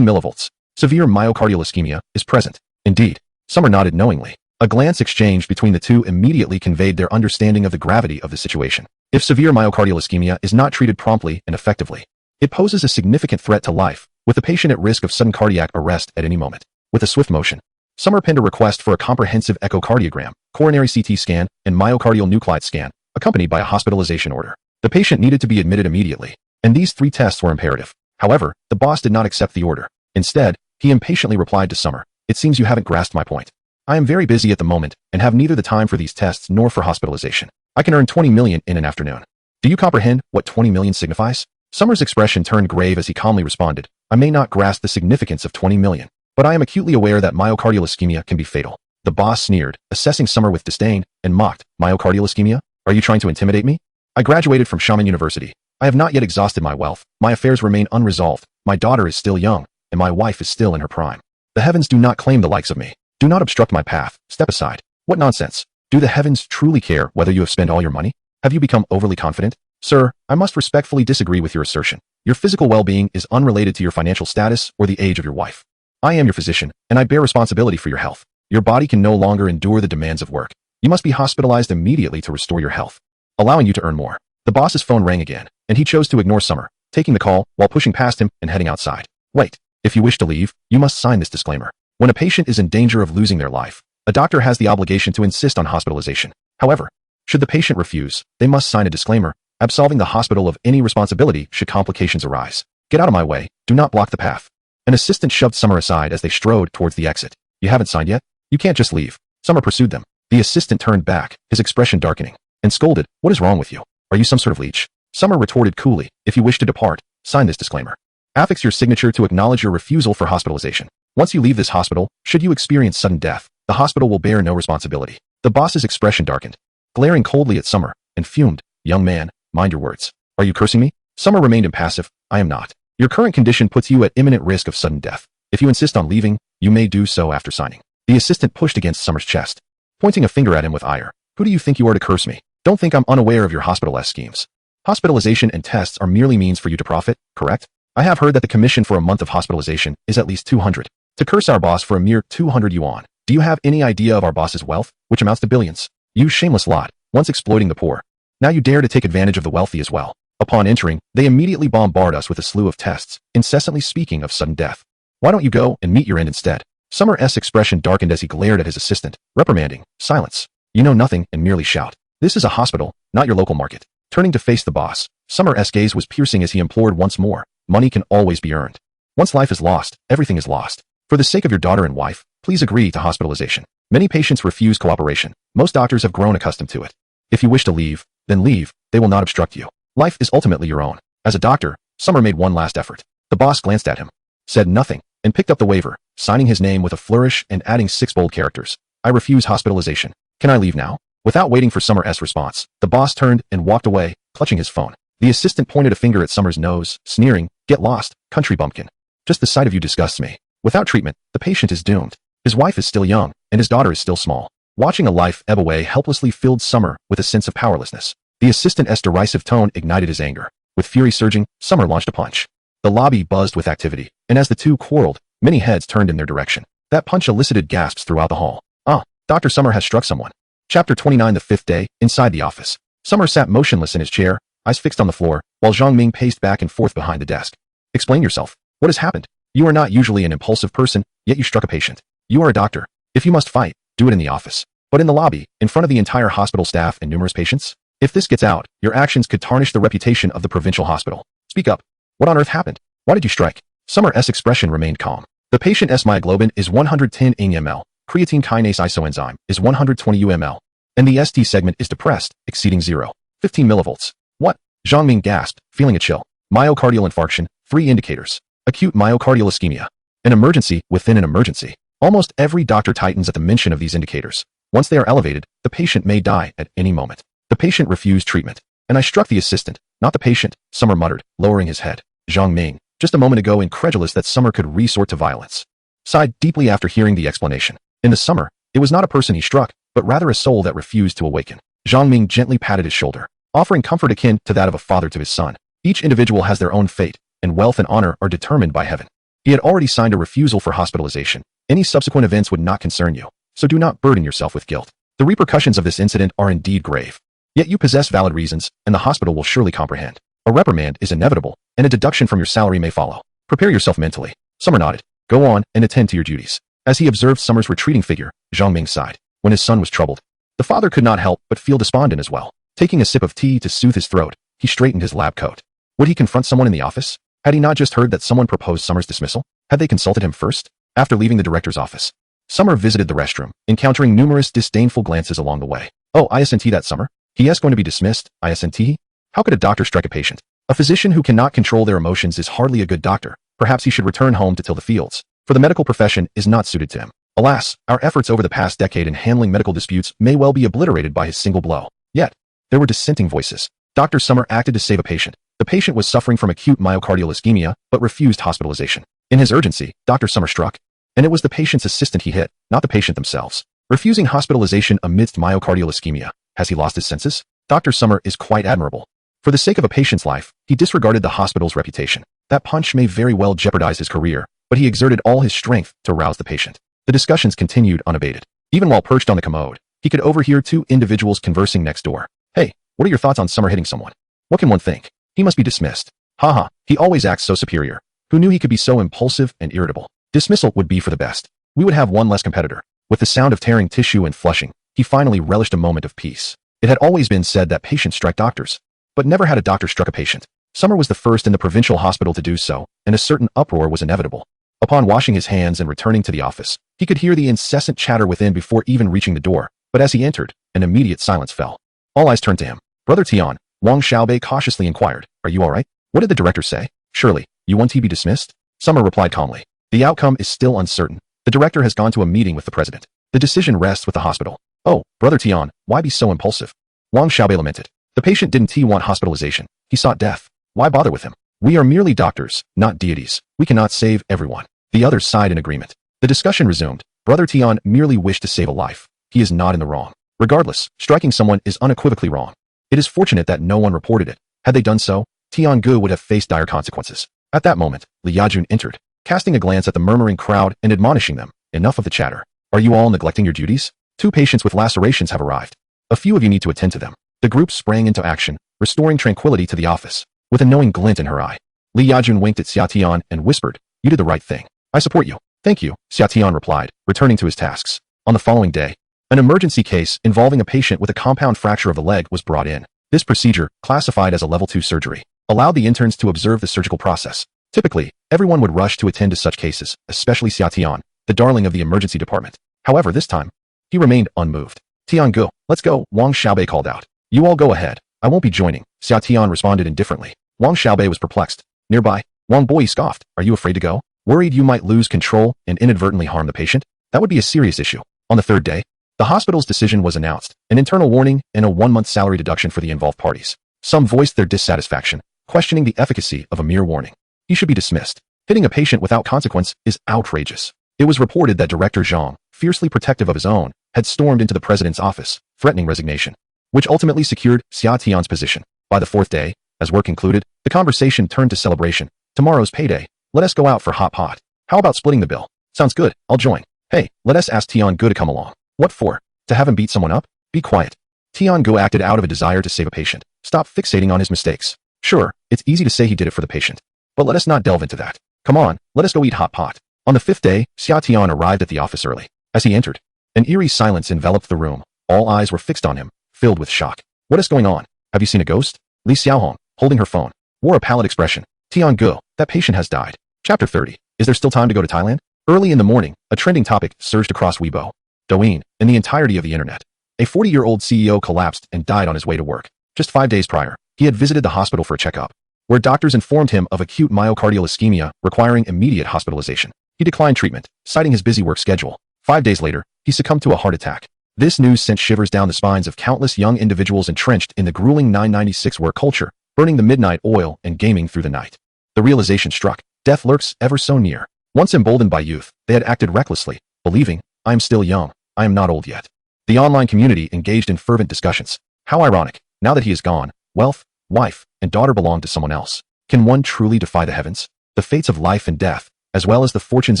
millivolts. Severe myocardial ischemia is present. Indeed, Summer nodded knowingly. A glance exchanged between the two immediately conveyed their understanding of the gravity of the situation. If severe myocardial ischemia is not treated promptly and effectively, it poses a significant threat to life, with the patient at risk of sudden cardiac arrest at any moment. With a swift motion, Summer penned a request for a comprehensive echocardiogram, coronary CT scan, and myocardial nuclide scan, accompanied by a hospitalization order. The patient needed to be admitted immediately, and these 3 tests were imperative. However, the boss did not accept the order. Instead, he impatiently replied to Summer, "It seems you haven't grasped my point. I am very busy at the moment and have neither the time for these tests nor for hospitalization. I can earn 20 million in an afternoon. Do you comprehend what 20 million signifies?" Summer's expression turned grave as he calmly responded, "I may not grasp the significance of 20 million, but I am acutely aware that myocardial ischemia can be fatal." The boss sneered, assessing Summer with disdain, and mocked, "Myocardial ischemia? Are you trying to intimidate me? I graduated from Shaman University. I have not yet exhausted my wealth. My affairs remain unresolved. My daughter is still young, and my wife is still in her prime. The heavens do not claim the likes of me. Do not obstruct my path. Step aside." What nonsense. Do the heavens truly care whether you have spent all your money? Have you become overly confident? Sir, I must respectfully disagree with your assertion. Your physical well-being is unrelated to your financial status or the age of your wife. I am your physician, and I bear responsibility for your health. Your body can no longer endure the demands of work. You must be hospitalized immediately to restore your health, allowing you to earn more. The boss's phone rang again, and he chose to ignore Summer, taking the call while pushing past him and heading outside. "Wait. If you wish to leave, you must sign this disclaimer. When a patient is in danger of losing their life, a doctor has the obligation to insist on hospitalization. However, should the patient refuse, they must sign a disclaimer, absolving the hospital of any responsibility should complications arise. Get out of my way. Do not block the path." An assistant shoved Summer aside as they strode towards the exit. "You haven't signed yet? You can't just leave." Summer pursued them. The assistant turned back, his expression darkening, and scolded, "What is wrong with you? Are you some sort of leech?" Summer retorted coolly, "If you wish to depart, sign this disclaimer. Affix your signature to acknowledge your refusal for hospitalization. Once you leave this hospital, should you experience sudden death, the hospital will bear no responsibility." The boss's expression darkened, glaring coldly at Summer, and fumed, "Young man, mind your words. Are you cursing me?" Summer remained impassive. "I am not. Your current condition puts you at imminent risk of sudden death. If you insist on leaving, you may do so after signing." The assistant pushed against Summer's chest, pointing a finger at him with ire. "Who do you think you are to curse me? Don't think I'm unaware of your hospital-esque schemes. Hospitalization and tests are merely means for you to profit, correct? I have heard that the commission for a month of hospitalization is at least 200. To curse our boss for a mere 200 yuan. Do you have any idea of our boss's wealth, which amounts to billions? You shameless lot, once exploiting the poor. Now you dare to take advantage of the wealthy as well." Upon entering, they immediately bombard us with a slew of tests, incessantly speaking of sudden death. "Why don't you go and meet your end instead?" Summer's expression darkened as he glared at his assistant, reprimanding, "Silence. You know nothing and merely shout. This is a hospital, not your local market." Turning to face the boss, Summer's gaze was piercing as he implored once more, "Money can always be earned. Once life is lost, everything is lost. For the sake of your daughter and wife, please agree to hospitalization." Many patients refuse cooperation. Most doctors have grown accustomed to it. If you wish to leave, then leave. They will not obstruct you. Life is ultimately your own. As a doctor, Summer made one last effort. The boss glanced at him, said nothing, and picked up the waiver, signing his name with a flourish and adding 6 bold characters. "I refuse hospitalization. Can I leave now?" Without waiting for Summer's response, the boss turned and walked away, clutching his phone. The assistant pointed a finger at Summer's nose, sneering, "Get lost, country bumpkin. Just the sight of you disgusts me. Without treatment, the patient is doomed. His wife is still young, and his daughter is still small." Watching a life ebb away helplessly filled Summer with a sense of powerlessness. The assistant's derisive tone ignited his anger. With fury surging, Summer launched a punch. The lobby buzzed with activity, and as the two quarreled, many heads turned in their direction. That punch elicited gasps throughout the hall. "Ah, Dr. Summer has struck someone." Chapter 29. The fifth day, inside the office. Summer sat motionless in his chair, eyes fixed on the floor, while Zhang Ming paced back and forth behind the desk. "Explain yourself. What has happened? You are not usually an impulsive person, yet you struck a patient. You are a doctor. If you must fight, do it in the office. But in the lobby, in front of the entire hospital staff and numerous patients? If this gets out, your actions could tarnish the reputation of the provincial hospital. Speak up. What on earth happened? Why did you strike?" Summer's expression remained calm. "The patient's myoglobin is 110 ml, creatine kinase isoenzyme is 120 ml, and the ST segment is depressed, exceeding 0.15 millivolts. What?" Zhang Ming gasped, feeling a chill. "Myocardial infarction, 3 indicators. Acute myocardial ischemia. An emergency within an emergency. Almost every doctor tightens at the mention of these indicators. Once they are elevated, the patient may die at any moment. The patient refused treatment, and I struck the assistant, not the patient," Summer muttered, lowering his head. Zhang Ming, just a moment ago incredulous that Summer could resort to violence, sighed deeply after hearing the explanation. In the Summer, it was not a person he struck, but rather a soul that refused to awaken. Zhang Ming gently patted his shoulder, offering comfort akin to that of a father to his son. Each individual has their own fate, and wealth and honor are determined by heaven. He had already signed a refusal for hospitalization. Any subsequent events would not concern you, so do not burden yourself with guilt. The repercussions of this incident are indeed grave. Yet you possess valid reasons, and the hospital will surely comprehend. A reprimand is inevitable, and a deduction from your salary may follow. Prepare yourself mentally." Summer nodded. "Go on and attend to your duties." As he observed Summer's retreating figure, Zhang Ming sighed. When his son was troubled, the father could not help but feel despondent as well. Taking a sip of tea to soothe his throat, he straightened his lab coat. Would he confront someone in the office? Had he not just heard that someone proposed Summer's dismissal? Had they consulted him first? After leaving the director's office, Summer visited the restroom, encountering numerous disdainful glances along the way. Oh, isn't that Summer? He is going to be dismissed, isn't he? How could a doctor strike a patient? A physician who cannot control their emotions is hardly a good doctor. Perhaps he should return home to till the fields, for the medical profession is not suited to him. Alas, our efforts over the past decade in handling medical disputes may well be obliterated by his single blow. Yet, there were dissenting voices. Dr. Summer acted to save a patient. The patient was suffering from acute myocardial ischemia, but refused hospitalization. In his urgency, Dr. Summer struck, and it was the patient's assistant he hit, not the patient themselves. Refusing hospitalization amidst myocardial ischemia. Has he lost his senses? Dr. Summer is quite admirable. For the sake of a patient's life, he disregarded the hospital's reputation. That punch may very well jeopardize his career, but he exerted all his strength to rouse the patient. The discussions continued unabated. Even while perched on the commode, he could overhear two individuals conversing next door. Hey, what are your thoughts on Summer hitting someone? What can one think? He must be dismissed. Haha, he always acts so superior. Who knew he could be so impulsive and irritable? Dismissal would be for the best. We would have one less competitor. With the sound of tearing tissue and flushing, he finally relished a moment of peace. It had always been said that patients strike doctors, but never had a doctor struck a patient. Summer was the first in the provincial hospital to do so, and a certain uproar was inevitable. Upon washing his hands and returning to the office, he could hear the incessant chatter within before even reaching the door, but as he entered, an immediate silence fell. All eyes turned to him. Brother Tian, Wang Xiaobei cautiously inquired, are you all right? What did the director say? Surely, you want to be dismissed? Summer replied calmly. The outcome is still uncertain. The director has gone to a meeting with the president. The decision rests with the hospital. Oh, Brother Tian, why be so impulsive? Wang Xiaobei lamented. The patient didn't want hospitalization. He sought death. Why bother with him? We are merely doctors, not deities. We cannot save everyone. The others sighed in agreement. The discussion resumed. Brother Tian merely wished to save a life. He is not in the wrong. Regardless, striking someone is unequivocally wrong. It is fortunate that no one reported it. Had they done so, Tian Gu would have faced dire consequences. At that moment, Li Yajun entered, casting a glance at the murmuring crowd and admonishing them. Enough of the chatter. Are you all neglecting your duties? 2 patients with lacerations have arrived. A few of you need to attend to them. The group sprang into action, restoring tranquility to the office. With a knowing glint in her eye, Li Yajun winked at Xia Tian and whispered, you did the right thing. I support you. Thank you, Xia Tian replied, returning to his tasks. On the following day, an emergency case involving a patient with a compound fracture of the leg was brought in. This procedure, classified as a level 2 surgery, allowed the interns to observe the surgical process. Typically, everyone would rush to attend to such cases, especially Xia Tian, the darling of the emergency department. However, this time, he remained unmoved. Tian Gu, let's go, Wang Xiaobei called out. You all go ahead. I won't be joining, Xia Tian responded indifferently. Wang Xiaobei was perplexed. Nearby, Wang Boyi scoffed. Are you afraid to go? Worried you might lose control and inadvertently harm the patient? That would be a serious issue. On the 3rd day, the hospital's decision was announced, an internal warning and a 1-month salary deduction for the involved parties. Some voiced their dissatisfaction, questioning the efficacy of a mere warning. He should be dismissed. Hitting a patient without consequence is outrageous. It was reported that Director Zhang, fiercely protective of his own, had stormed into the president's office, threatening resignation, which ultimately secured Xia Tian's position. By the 4th day, as work concluded, the conversation turned to celebration. Tomorrow's payday. Let us go out for hot pot. How about splitting the bill? Sounds good, I'll join. Hey, let us ask Tian Gu to come along. What for? To have him beat someone up? Be quiet. Tian Gu acted out of a desire to save a patient. Stop fixating on his mistakes. Sure, it's easy to say he did it for the patient, but let us not delve into that. Come on, let us go eat hot pot. On the 5th day, Xia Tian arrived at the office early. As he entered, an eerie silence enveloped the room. All eyes were fixed on him, filled with shock. What is going on? Have you seen a ghost? Li Xiaohong, holding her phone, wore a pallid expression. Tian Gu, that patient has died. Chapter 30. Is there still time to go to Thailand? Early in the morning, a trending topic surged across Weibo, Douyin, and the entirety of the internet. A 40-year-old CEO collapsed and died on his way to work. Just 5 days prior, he had visited the hospital for a checkup, where doctors informed him of acute myocardial ischemia requiring immediate hospitalization. He declined treatment, citing his busy work schedule. 5 days later, he succumbed to a heart attack. This news sent shivers down the spines of countless young individuals entrenched in the grueling 996 work culture, burning the midnight oil and gaming through the night. The realization struck. Death lurks ever so near. Once emboldened by youth, they had acted recklessly, believing, I am still young, I am not old yet. The online community engaged in fervent discussions. How ironic, now that he is gone, wealth, wife, and daughter belong to someone else. Can one truly defy the heavens? The fates of life and death, as well as the fortunes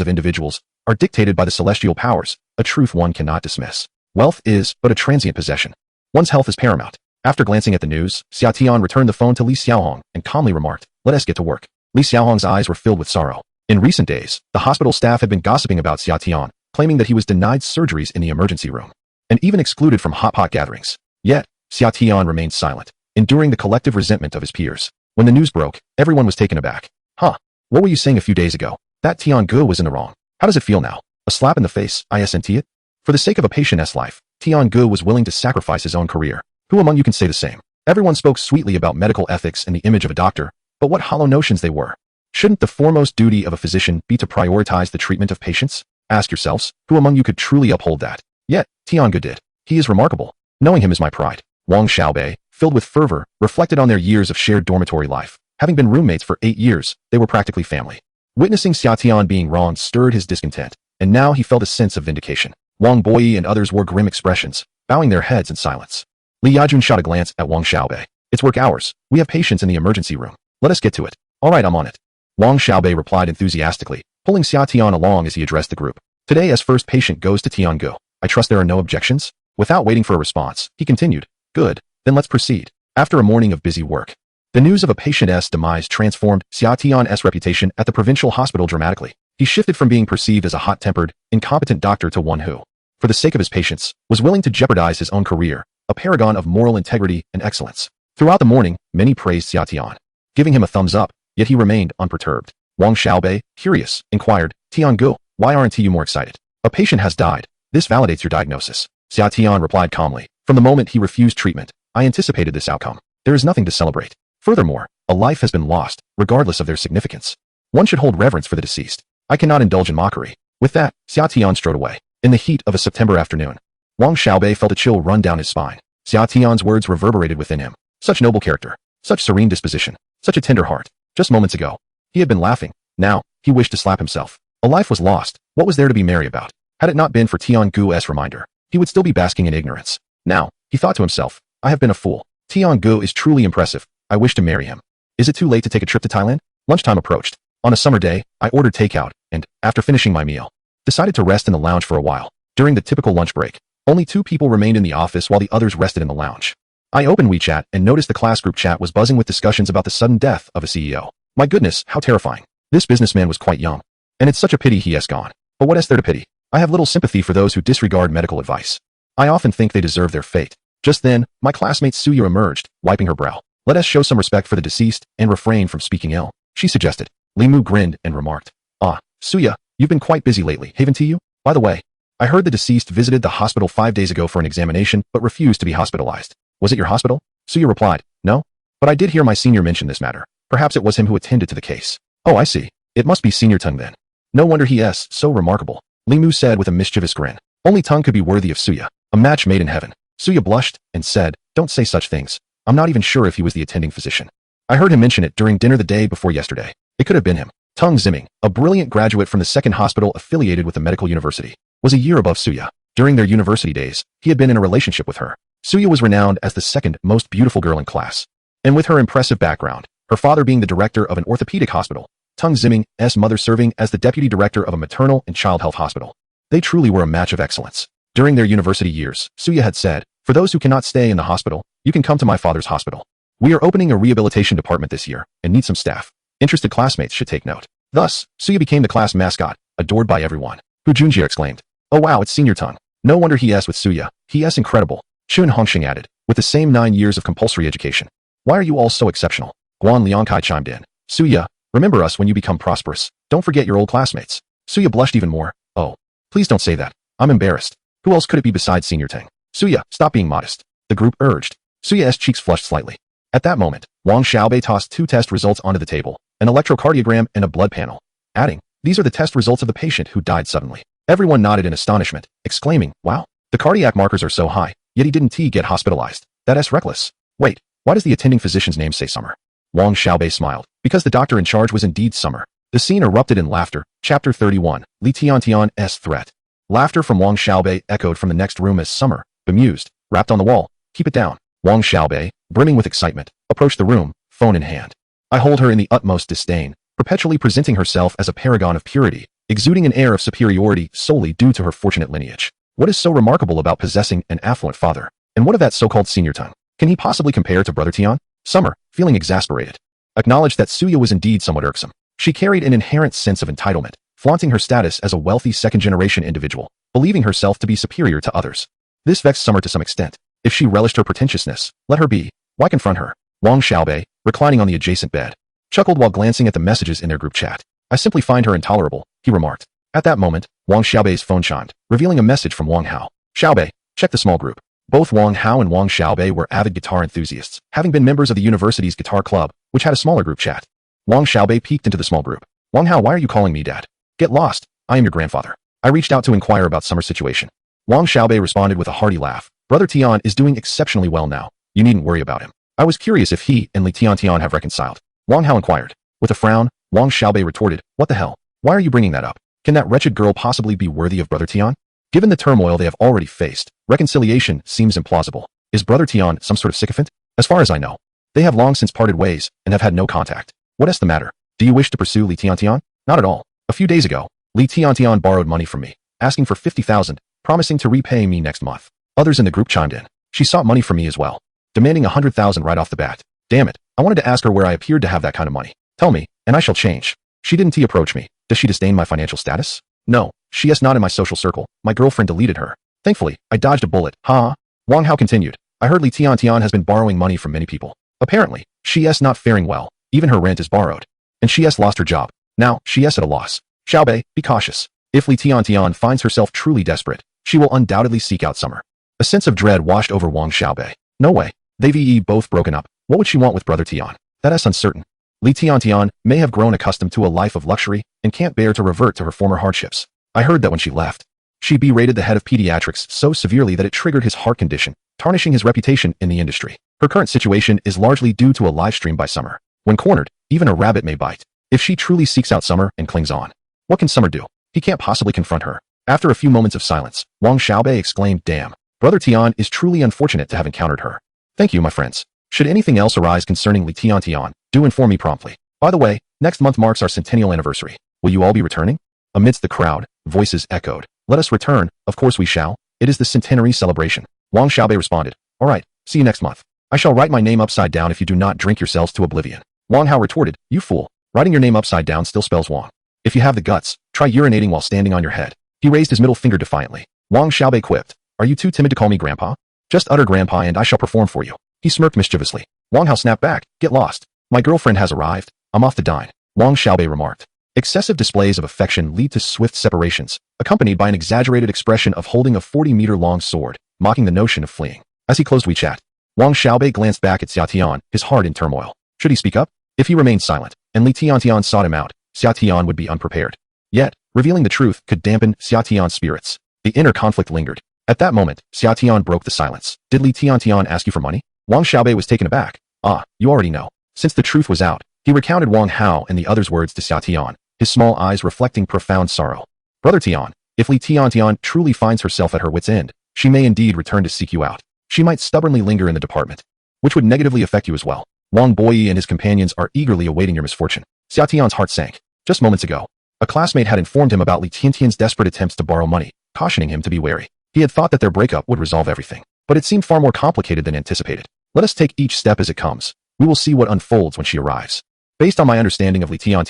of individuals, are dictated by the celestial powers, a truth one cannot dismiss. Wealth is but a transient possession. One's health is paramount. After glancing at the news, Xia Tian returned the phone to Li Xiaohong and calmly remarked, let us get to work. Li Xiaohong's eyes were filled with sorrow. In recent days, the hospital staff had been gossiping about Xia Tian, claiming that he was denied surgeries in the emergency room, and even excluded from hot pot gatherings. Yet, Xia Tian remained silent, enduring the collective resentment of his peers. When the news broke, everyone was taken aback. Huh. What were you saying a few days ago? That Tiangu was in the wrong. How does it feel now? A slap in the face, isn't it? For the sake of a patient's life, Tiangu was willing to sacrifice his own career. Who among you can say the same? Everyone spoke sweetly about medical ethics and the image of a doctor, but what hollow notions they were. Shouldn't the foremost duty of a physician be to prioritize the treatment of patients? Ask yourselves, who among you could truly uphold that? Yet, Tiangu did. He is remarkable. Knowing him is my pride. Wang Xiaobei, filled with fervor, reflected on their years of shared dormitory life. Having been roommates for 8 years, they were practically family. Witnessing Xia Tian being wronged stirred his discontent, and now he felt a sense of vindication. Wang Boyi and others wore grim expressions, bowing their heads in silence. Li Yajun shot a glance at Wang Xiaobei. It's work hours. We have patients in the emergency room. Let us get to it. All right, I'm on it. Wang Xiaobei replied enthusiastically, pulling Xia Tian along as he addressed the group. Today, as first patient goes to Tiangu. I trust there are no objections? Without waiting for a response, he continued. Good. Then let's proceed. After a morning of busy work, the news of a patient's demise transformed Xia Tian's reputation at the provincial hospital dramatically. He shifted from being perceived as a hot-tempered, incompetent doctor to one who, for the sake of his patients, was willing to jeopardize his own career, a paragon of moral integrity and excellence. Throughout the morning, many praised Xia Tian, giving him a thumbs up, yet he remained unperturbed. Wang Xiaobei, curious, inquired, Tiangu, why aren't you more excited? A patient has died. This validates your diagnosis. Xia Tian replied calmly. From the moment he refused treatment, I anticipated this outcome. There is nothing to celebrate. Furthermore, a life has been lost, regardless of their significance. One should hold reverence for the deceased. I cannot indulge in mockery. With that, Xia Tian strode away. In the heat of a September afternoon, Wang Xiaobei felt a chill run down his spine. Xia Tian's words reverberated within him. Such noble character, such serene disposition, such a tender heart. Just moments ago, he had been laughing. Now, he wished to slap himself. A life was lost. What was there to be merry about? Had it not been for Tiangu's reminder, he would still be basking in ignorance. Now, he thought to himself, I have been a fool. Tiangu is truly impressive. I wish to marry him. Is it too late to take a trip to Thailand? Lunchtime approached. On a summer day, I ordered takeout, and, after finishing my meal, decided to rest in the lounge for a while. During the typical lunch break, only 2 people remained in the office while the others rested in the lounge. I opened WeChat and noticed the class group chat was buzzing with discussions about the sudden death of a CEO. My goodness, how terrifying. This businessman was quite young. And it's such a pity he has gone. But what is there to pity? I have little sympathy for those who disregard medical advice. I often think they deserve their fate. Just then, my classmate Suya emerged, wiping her brow. Let us show some respect for the deceased and refrain from speaking ill, she suggested. Li Mu grinned and remarked, Ah, Suya, you've been quite busy lately, haven't you? By the way, I heard the deceased visited the hospital 5 days ago for an examination but refused to be hospitalized. Was it your hospital? Suya replied, No. But I did hear my senior mention this matter. Perhaps it was him who attended to the case. Oh, I see. It must be Senior Tung then. No wonder he is so remarkable, Li Mu said with a mischievous grin. Only Tung could be worthy of Suya, a match made in heaven. Suya blushed and said, Don't say such things. I'm not even sure if he was the attending physician. I heard him mention it during dinner the day before yesterday. It could have been him. Tung Ziming, a brilliant graduate from the second hospital affiliated with the medical university, was a year above Suya. During their university days, he had been in a relationship with her. Suya was renowned as the second most beautiful girl in class. And with her impressive background, her father being the director of an orthopedic hospital, Tung Ziming's mother serving as the deputy director of a maternal and child health hospital. They truly were a match of excellence. During their university years, Suya had said, For those who cannot stay in the hospital, you can come to my father's hospital. We are opening a rehabilitation department this year and need some staff. Interested classmates should take note. Thus, Suya became the class mascot, adored by everyone. Hu Junjie exclaimed, Oh wow, it's Senior Tung. No wonder he is with Suya. He is incredible. Chun Hongxing added, with the same 9 years of compulsory education. Why are you all so exceptional? Guan Liangkai chimed in. Suya, remember us when you become prosperous. Don't forget your old classmates. Suya blushed even more. Oh, please don't say that. I'm embarrassed. Who else could it be besides Senior Tung? Suya, stop being modest. The group urged. Suya's cheeks flushed slightly. At that moment, Wang Xiaobei tossed 2 test results onto the table, an electrocardiogram and a blood panel, adding, These are the test results of the patient who died suddenly. Everyone nodded in astonishment, exclaiming, Wow, the cardiac markers are so high, yet he didn't get hospitalized. That is reckless. Wait, why does the attending physician's name say Summer? Wang Xiaobei smiled, because the doctor in charge was indeed Summer. The scene erupted in laughter. Chapter 31, Li Tiantian's threat. Laughter from Wang Xiaobei echoed from the next room as Summer, bemused, rapped on the wall. Keep it down. Wang Xiaobei, brimming with excitement, approached the room, phone in hand. I hold her in the utmost disdain, perpetually presenting herself as a paragon of purity, exuding an air of superiority solely due to her fortunate lineage. What is so remarkable about possessing an affluent father? And what of that so-called Senior Tung? Can he possibly compare to Brother Tian? Summer, feeling exasperated, acknowledged that Suya was indeed somewhat irksome. She carried an inherent sense of entitlement, flaunting her status as a wealthy second-generation individual, believing herself to be superior to others. This vexed Summer to some extent. If she relished her pretentiousness, let her be. Why confront her? Wang Xiaobei, reclining on the adjacent bed, chuckled while glancing at the messages in their group chat. I simply find her intolerable, he remarked. At that moment, Wang Xiaobei's phone chimed, revealing a message from Wang Hao. Xiaobei, check the small group. Both Wang Hao and Wang Xiaobei were avid guitar enthusiasts, having been members of the university's guitar club, which had a smaller group chat. Wang Xiaobei peeked into the small group. Wang Hao, why are you calling me dad? Get lost. I am your grandfather. I reached out to inquire about Summer's situation. Wang Xiaobei responded with a hearty laugh. Brother Tian is doing exceptionally well now. You needn't worry about him. I was curious if he and Li Tian have reconciled. Wang Hao inquired. With a frown, Wang Xiaobei retorted, what the hell? Why are you bringing that up? Can that wretched girl possibly be worthy of Brother Tian? Given the turmoil they have already faced, reconciliation seems implausible. Is Brother Tian some sort of sycophant? As far as I know, they have long since parted ways and have had no contact. What is the matter? Do you wish to pursue Li Tian? Not at all. A few days ago, Li Tian borrowed money from me, asking for 50,000, promising to repay me next month. Others in the group chimed in. She sought money from me as well, demanding 100,000 right off the bat. Damn it, I wanted to ask her where I appeared to have that kind of money. Tell me, and I shall change. She didn't approach me. Does she disdain my financial status? No, she is not in my social circle. My girlfriend deleted her. Thankfully, I dodged a bullet. Ha! Wang Hao continued. I heard Li Tian has been borrowing money from many people. Apparently, she is not faring well. Even her rent is borrowed. And she has lost her job. Now, she is at a loss. Xiaobei, be cautious. If Li Tian finds herself truly desperate, she will undoubtedly seek out Summer. A sense of dread washed over Wang Xiaobei. No way. They've both broken up. What would she want with Brother Tian? That is uncertain. Li Tian may have grown accustomed to a life of luxury and can't bear to revert to her former hardships. I heard that when she left, she berated the head of pediatrics so severely that it triggered his heart condition, tarnishing his reputation in the industry. Her current situation is largely due to a live stream by Summer. When cornered, even a rabbit may bite. If she truly seeks out Summer and clings on, what can Summer do? He can't possibly confront her. After a few moments of silence, Wang Xiaobei exclaimed, damn, Brother Tian is truly unfortunate to have encountered her. Thank you, my friends. Should anything else arise concerning Li Tian, do inform me promptly. By the way, next month marks our centennial anniversary. Will you all be returning? Amidst the crowd, voices echoed. Let us return, of course we shall. It is the centenary celebration. Wang Xiaobei responded. All right, see you next month. I shall write my name upside down if you do not drink yourselves to oblivion. Wang Hao retorted, you fool. Writing your name upside down still spells Wang. If you have the guts, try urinating while standing on your head. He raised his middle finger defiantly. Wang Xiaobei quipped. Are you too timid to call me grandpa? Just utter grandpa and I shall perform for you. He smirked mischievously. Wang Hao snapped back. Get lost. My girlfriend has arrived. I'm off to dine. Wang Xiaobei remarked. Excessive displays of affection lead to swift separations, accompanied by an exaggerated expression of holding a 40-meter-long sword, mocking the notion of fleeing. As he closed WeChat, Wang Xiaobei glanced back at Xia Tian, his heart in turmoil. Should he speak up? If he remained silent, and Li Tian sought him out, Xia Tian would be unprepared. Yet, revealing the truth could dampen Xia Tian's spirits. The inner conflict lingered. At that moment, Xia Tian broke the silence. Did Li Tian ask you for money? Wang Xiaobei was taken aback. Ah, you already know. Since the truth was out, he recounted Wang Hao and the others' words to Xia Tian, his small eyes reflecting profound sorrow. Brother Tian, if Li Tian truly finds herself at her wit's end, she may indeed return to seek you out. She might stubbornly linger in the department, which would negatively affect you as well. Wang Boyi and his companions are eagerly awaiting your misfortune. Xia Tian's heart sank. Just moments ago, a classmate had informed him about Li Tian's desperate attempts to borrow money, cautioning him to be wary. He had thought that their breakup would resolve everything, but it seemed far more complicated than anticipated. Let us take each step as it comes. We will see what unfolds when she arrives. Based on my understanding of Li Tian,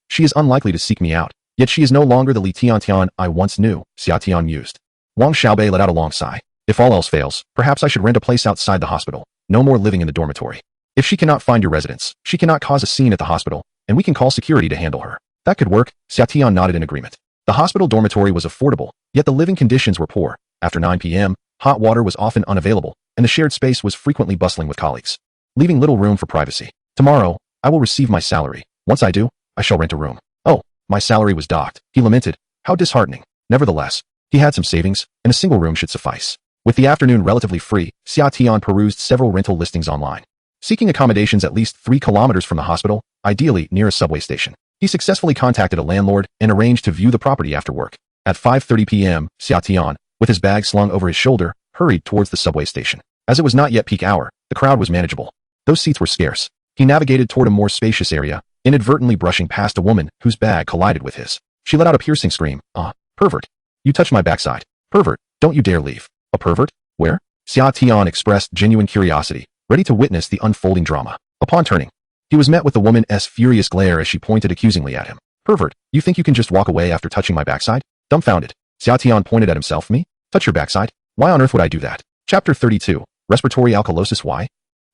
she is unlikely to seek me out, yet she is no longer the Li Tian I once knew, Xia Tian mused. Wang Xiaobei let out a long sigh. If all else fails, perhaps I should rent a place outside the hospital. No more living in the dormitory. If she cannot find your residence, she cannot cause a scene at the hospital, and we can call security to handle her. That could work, Xia Tian nodded in agreement. The hospital dormitory was affordable, yet the living conditions were poor. After 9 p.m., hot water was often unavailable, and the shared space was frequently bustling with colleagues, leaving little room for privacy. Tomorrow, I will receive my salary. Once I do, I shall rent a room. Oh, my salary was docked. He lamented. How disheartening. Nevertheless, he had some savings, and a single room should suffice. With the afternoon relatively free, Xia Tian perused several rental listings online, seeking accommodations at least 3 kilometers from the hospital, ideally near a subway station. He successfully contacted a landlord and arranged to view the property after work. At 5:30 p.m., Xia Tian, with his bag slung over his shoulder, hurried towards the subway station. As it was not yet peak hour, the crowd was manageable. Those seats were scarce. He navigated toward a more spacious area, inadvertently brushing past a woman whose bag collided with his. She let out a piercing scream. Ah, pervert. You touched my backside. Pervert, don't you dare leave. A pervert? Where? Xia Tian expressed genuine curiosity, ready to witness the unfolding drama. Upon turning, he was met with the woman's furious glare as she pointed accusingly at him. Pervert, you think you can just walk away after touching my backside? Dumbfounded, Xia Tian pointed at himself. Me? Touch your backside? Why on earth would I do that? Chapter 32. Respiratory alkalosis. Why?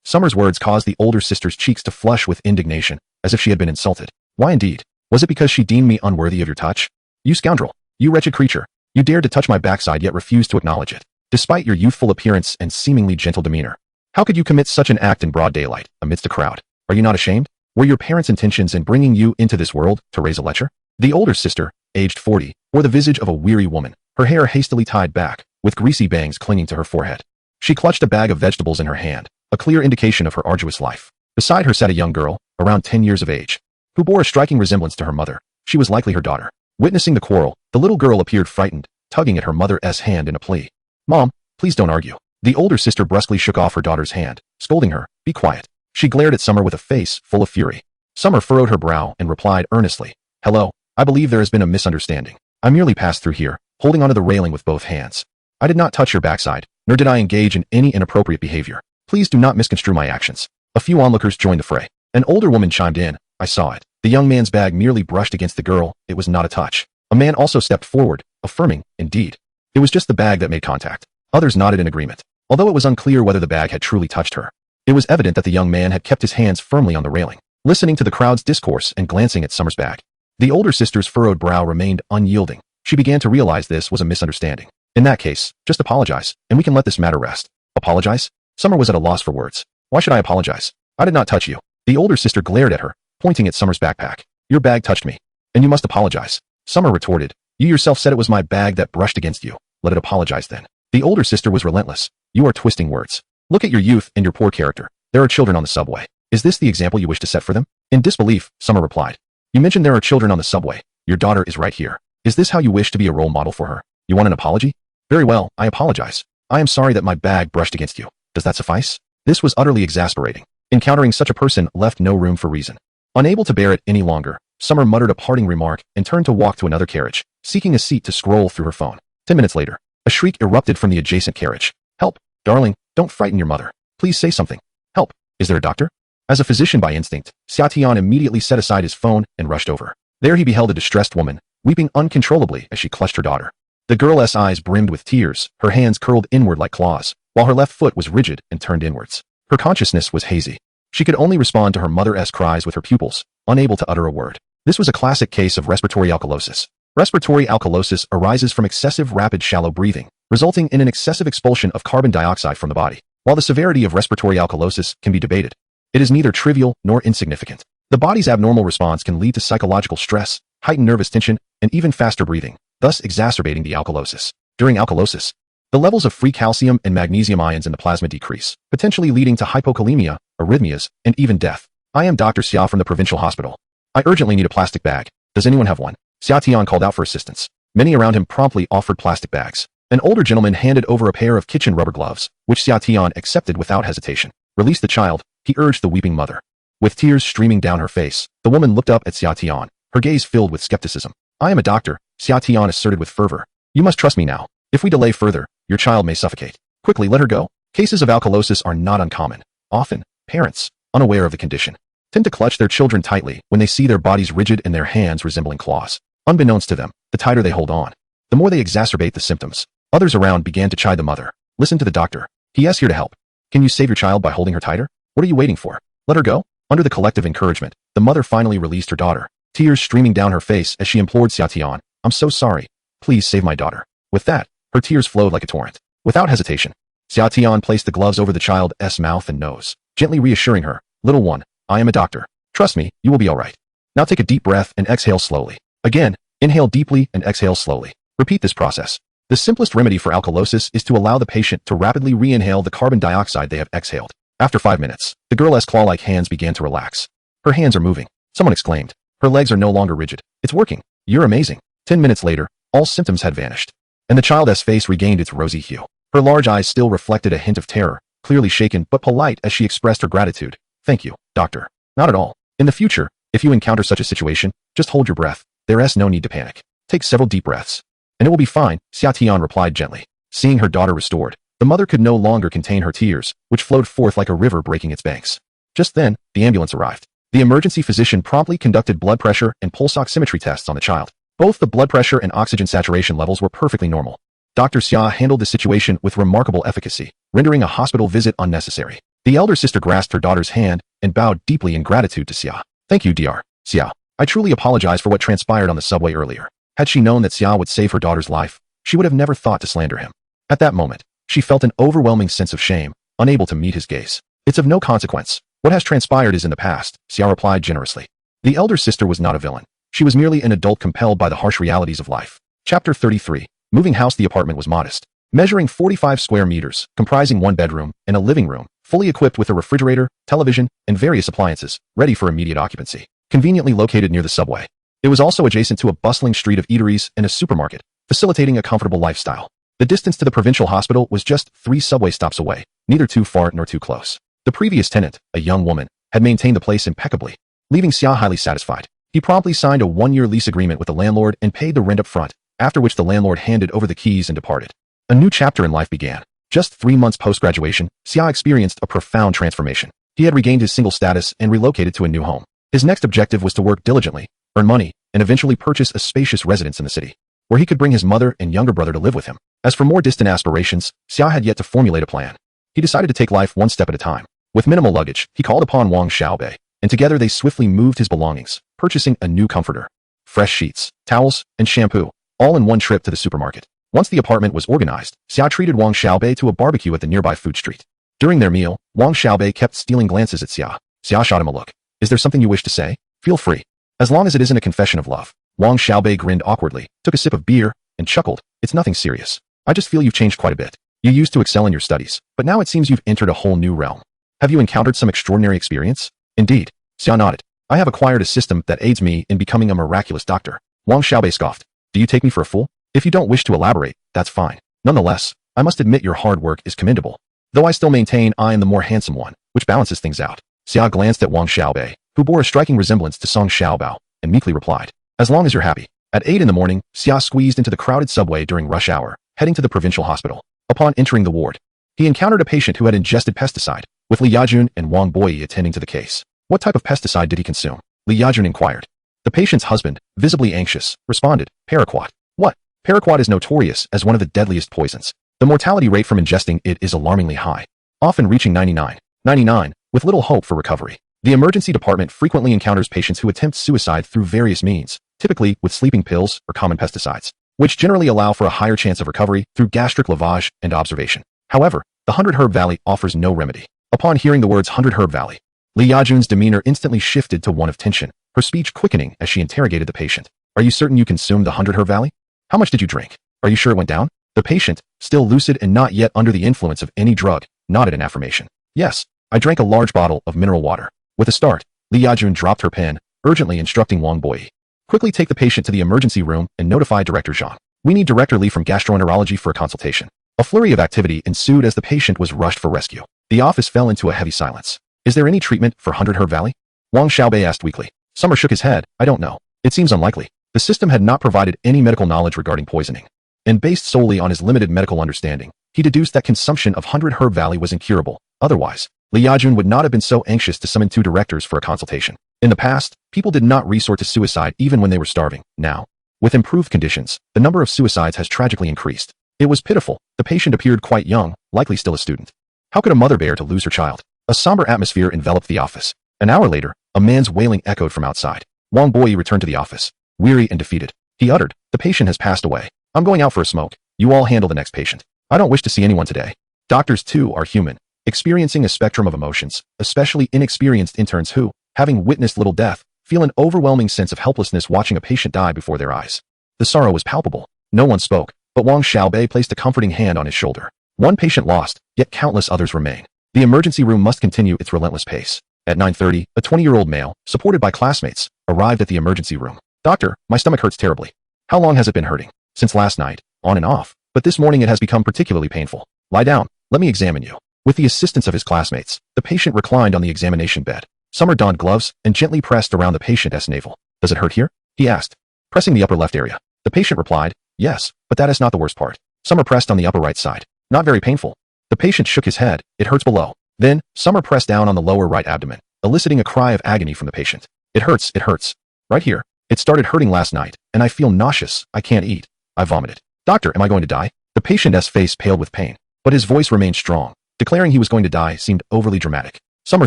Summer's words caused the older sister's cheeks to flush with indignation, as if she had been insulted. Why indeed? Was it because she deemed me unworthy of your touch? You scoundrel! You wretched creature! You dared to touch my backside yet refused to acknowledge it, despite your youthful appearance and seemingly gentle demeanor. How could you commit such an act in broad daylight, amidst a crowd? Are you not ashamed? Were your parents' intentions in bringing you into this world to raise a lecher? The older sister, aged 40, wore the visage of a weary woman, her hair hastily tied back, with greasy bangs clinging to her forehead. She clutched a bag of vegetables in her hand, a clear indication of her arduous life. Beside her sat a young girl, around 10 years of age, who bore a striking resemblance to her mother. She was likely her daughter. Witnessing the quarrel, the little girl appeared frightened, tugging at her mother's hand in a plea. Mom, please don't argue. The older sister brusquely shook off her daughter's hand, scolding her, be quiet. She glared at Summer with a face full of fury. Summer furrowed her brow and replied earnestly, Hello, I believe there has been a misunderstanding. I merely passed through here, holding onto the railing with both hands. I did not touch your backside, nor did I engage in any inappropriate behavior. Please do not misconstrue my actions. A few onlookers joined the fray. An older woman chimed in, I saw it. The young man's bag merely brushed against the girl, it was not a touch. A man also stepped forward, affirming, indeed. It was just the bag that made contact. Others nodded in agreement. Although it was unclear whether the bag had truly touched her, it was evident that the young man had kept his hands firmly on the railing, listening to the crowd's discourse and glancing at Summer's bag. The older sister's furrowed brow remained unyielding. She began to realize this was a misunderstanding. In that case, just apologize, and we can let this matter rest. Apologize? Summer was at a loss for words. Why should I apologize? I did not touch you. The older sister glared at her, pointing at Summer's backpack. Your bag touched me, and you must apologize. Summer retorted, You yourself said it was my bag that brushed against you. Let it apologize then. The older sister was relentless. You are twisting words. Look at your youth and your poor character. There are children on the subway. Is this the example you wish to set for them? In disbelief, Summer replied. You mentioned there are children on the subway. Your daughter is right here. Is this how you wish to be a role model for her? You want an apology? Very well, I apologize. I am sorry that my bag brushed against you. Does that suffice? This was utterly exasperating. Encountering such a person left no room for reason. Unable to bear it any longer, Summer muttered a parting remark and turned to walk to another carriage, seeking a seat to scroll through her phone. 10 minutes later, a shriek erupted from the adjacent carriage. Help! Darling, don't frighten your mother. Please say something. Help! Is there a doctor? As a physician by instinct, Xiatian immediately set aside his phone and rushed over. There he beheld a distressed woman, weeping uncontrollably as she clutched her daughter. The girl's eyes brimmed with tears, her hands curled inward like claws, while her left foot was rigid and turned inwards. Her consciousness was hazy. She could only respond to her mother's cries with her pupils, unable to utter a word. This was a classic case of respiratory alkalosis. Respiratory alkalosis arises from excessive rapid shallow breathing, resulting in an excessive expulsion of carbon dioxide from the body. While the severity of respiratory alkalosis can be debated, it is neither trivial nor insignificant. The body's abnormal response can lead to psychological stress, heightened nervous tension, and even faster breathing, thus exacerbating the alkalosis. During alkalosis, the levels of free calcium and magnesium ions in the plasma decrease, potentially leading to hypokalemia, arrhythmias, and even death. I am Dr. Xia from the provincial hospital. I urgently need a plastic bag. Does anyone have one? Xia Tian called out for assistance. Many around him promptly offered plastic bags. An older gentleman handed over a pair of kitchen rubber gloves, which Xia Tian accepted without hesitation. Release the child, he urged the weeping mother. With tears streaming down her face, the woman looked up at Xia Tian, her gaze filled with skepticism. I am a doctor, Xia Tian asserted with fervor. You must trust me now. If we delay further, your child may suffocate. Quickly let her go. Cases of alkalosis are not uncommon. Often, parents, unaware of the condition, tend to clutch their children tightly when they see their bodies rigid and their hands resembling claws. Unbeknownst to them, the tighter they hold on, the more they exacerbate the symptoms. Others around began to chide the mother. Listen to the doctor. He is here to help. Can you save your child by holding her tighter? What are you waiting for? Let her go. Under the collective encouragement, the mother finally released her daughter, tears streaming down her face as she implored Xia Tian, I'm so sorry. Please save my daughter. With that, her tears flowed like a torrent. Without hesitation, Xia Tian placed the gloves over the child's mouth and nose, gently reassuring her, Little one, I am a doctor. Trust me, you will be all right. Now take a deep breath and exhale slowly. Again, inhale deeply and exhale slowly. Repeat this process. The simplest remedy for alkalosis is to allow the patient to rapidly re-inhale the carbon dioxide they have exhaled. After 5 minutes, the girl's claw-like hands began to relax. Her hands are moving. Someone exclaimed. Her legs are no longer rigid. It's working. You're amazing. 10 minutes later, all symptoms had vanished, and the child's face regained its rosy hue. Her large eyes still reflected a hint of terror, clearly shaken but polite as she expressed her gratitude. Thank you, doctor. Not at all. In the future, if you encounter such a situation, just hold your breath. There is no need to panic. Take several deep breaths, and it will be fine, Xia Tian replied gently. Seeing her daughter restored, the mother could no longer contain her tears, which flowed forth like a river breaking its banks. Just then, the ambulance arrived. The emergency physician promptly conducted blood pressure and pulse oximetry tests on the child. Both the blood pressure and oxygen saturation levels were perfectly normal. Dr. Xia handled the situation with remarkable efficacy, rendering a hospital visit unnecessary. The elder sister grasped her daughter's hand and bowed deeply in gratitude to Xia. Thank you, Dr. Xia. I truly apologize for what transpired on the subway earlier. Had she known that Xia would save her daughter's life, she would have never thought to slander him. At that moment, she felt an overwhelming sense of shame, unable to meet his gaze. It's of no consequence. What has transpired is in the past, Xia replied generously. The elder sister was not a villain. She was merely an adult compelled by the harsh realities of life. Chapter 33. Moving house. The apartment was modest, measuring 45 square meters, comprising one bedroom and a living room, fully equipped with a refrigerator, television, and various appliances, ready for immediate occupancy. Conveniently located near the subway. It was also adjacent to a bustling street of eateries and a supermarket, facilitating a comfortable lifestyle. The distance to the provincial hospital was just 3 subway stops away, neither too far nor too close. The previous tenant, a young woman, had maintained the place impeccably, leaving Xia highly satisfied. He promptly signed a 1-year lease agreement with the landlord and paid the rent up front, after which the landlord handed over the keys and departed. A new chapter in life began. Just 3 months post-graduation, Xia experienced a profound transformation. He had regained his single status and relocated to a new home. His next objective was to work diligently, earn money, and eventually purchase a spacious residence in the city, where he could bring his mother and younger brother to live with him. As for more distant aspirations, Xia had yet to formulate a plan. He decided to take life one step at a time. With minimal luggage, he called upon Wang Xiaobei, and together they swiftly moved his belongings, purchasing a new comforter, fresh sheets, towels, and shampoo, all in one trip to the supermarket. Once the apartment was organized, Xia treated Wang Xiaobei to a barbecue at the nearby food street. During their meal, Wang Xiaobei kept stealing glances at Xia. Xia shot him a look. Is there something you wish to say? Feel free. As long as it isn't a confession of love. Wang Xiaobei grinned awkwardly, took a sip of beer, and chuckled. It's nothing serious. I just feel you've changed quite a bit. You used to excel in your studies, but now it seems you've entered a whole new realm. Have you encountered some extraordinary experience? Indeed. Xia nodded. I have acquired a system that aids me in becoming a miraculous doctor. Wang Xiaobei scoffed. Do you take me for a fool? If you don't wish to elaborate, that's fine. Nonetheless, I must admit your hard work is commendable. Though I still maintain I am the more handsome one, which balances things out. Xia glanced at Wang Xiaobei, who bore a striking resemblance to Song Xiaobao, and meekly replied, as long as you're happy. At 8 in the morning, Xia squeezed into the crowded subway during rush hour, heading to the provincial hospital. Upon entering the ward, he encountered a patient who had ingested pesticide, with Li Yajun and Wang Boyi attending to the case. What type of pesticide did he consume? Li Yajun inquired. The patient's husband, visibly anxious, responded, paraquat. What? Paraquat is notorious as one of the deadliest poisons. The mortality rate from ingesting it is alarmingly high, often reaching 99, with little hope for recovery. The emergency department frequently encounters patients who attempt suicide through various means, typically with sleeping pills or common pesticides, which generally allow for a higher chance of recovery through gastric lavage and observation. However, the 100 Herb Valley offers no remedy. Upon hearing the words 100 Herb Valley, Li Yajun's demeanor instantly shifted to one of tension, her speech quickening as she interrogated the patient. Are you certain you consumed the 100 Herb Valley? How much did you drink? Are you sure it went down? The patient, still lucid and not yet under the influence of any drug, nodded in affirmation. Yes, I drank a large bottle of mineral water. With a start, Li Yajun dropped her pen, urgently instructing Wang Boyi. Quickly take the patient to the emergency room and notify Director Zhang. We need Director Li from gastroenterology for a consultation. A flurry of activity ensued as the patient was rushed for rescue. The office fell into a heavy silence. Is there any treatment for 100 Herb Valley? Wang Xiaobei asked weakly. Summer shook his head. I don't know. It seems unlikely. The system had not provided any medical knowledge regarding poisoning. And based solely on his limited medical understanding, he deduced that consumption of 100 Herb Valley was incurable. Otherwise, Li Yajun would not have been so anxious to summon 2 directors for a consultation. In the past, people did not resort to suicide even when they were starving. Now, with improved conditions, the number of suicides has tragically increased. It was pitiful. The patient appeared quite young, likely still a student. How could a mother bear to lose her child? A somber atmosphere enveloped the office. An hour later, a man's wailing echoed from outside. Wang Boyi returned to the office, weary and defeated. He uttered, the patient has passed away. I'm going out for a smoke. You all handle the next patient. I don't wish to see anyone today. Doctors, too, are human, experiencing a spectrum of emotions, especially inexperienced interns who, having witnessed little death, feel an overwhelming sense of helplessness watching a patient die before their eyes. The sorrow was palpable. No one spoke, but Wang Xiaobei placed a comforting hand on his shoulder. One patient lost, yet countless others remain. The emergency room must continue its relentless pace. At 9:30, a 20-year-old male, supported by classmates, arrived at the emergency room. Doctor, my stomach hurts terribly. How long has it been hurting? Since last night, on and off, but this morning it has become particularly painful. Lie down, let me examine you. With the assistance of his classmates, the patient reclined on the examination bed. Summer donned gloves and gently pressed around the patient's navel. Does it hurt here? He asked, pressing the upper left area. The patient replied, yes, but that is not the worst part. Summer pressed on the upper right side. Not very painful. The patient shook his head. It hurts below. Then, Summer pressed down on the lower right abdomen, eliciting a cry of agony from the patient. It hurts. Right here. It started hurting last night, and I feel nauseous. I can't eat. I vomited. Doctor, am I going to die? The patient's face paled with pain, but his voice remained strong. Declaring he was going to die seemed overly dramatic. Summer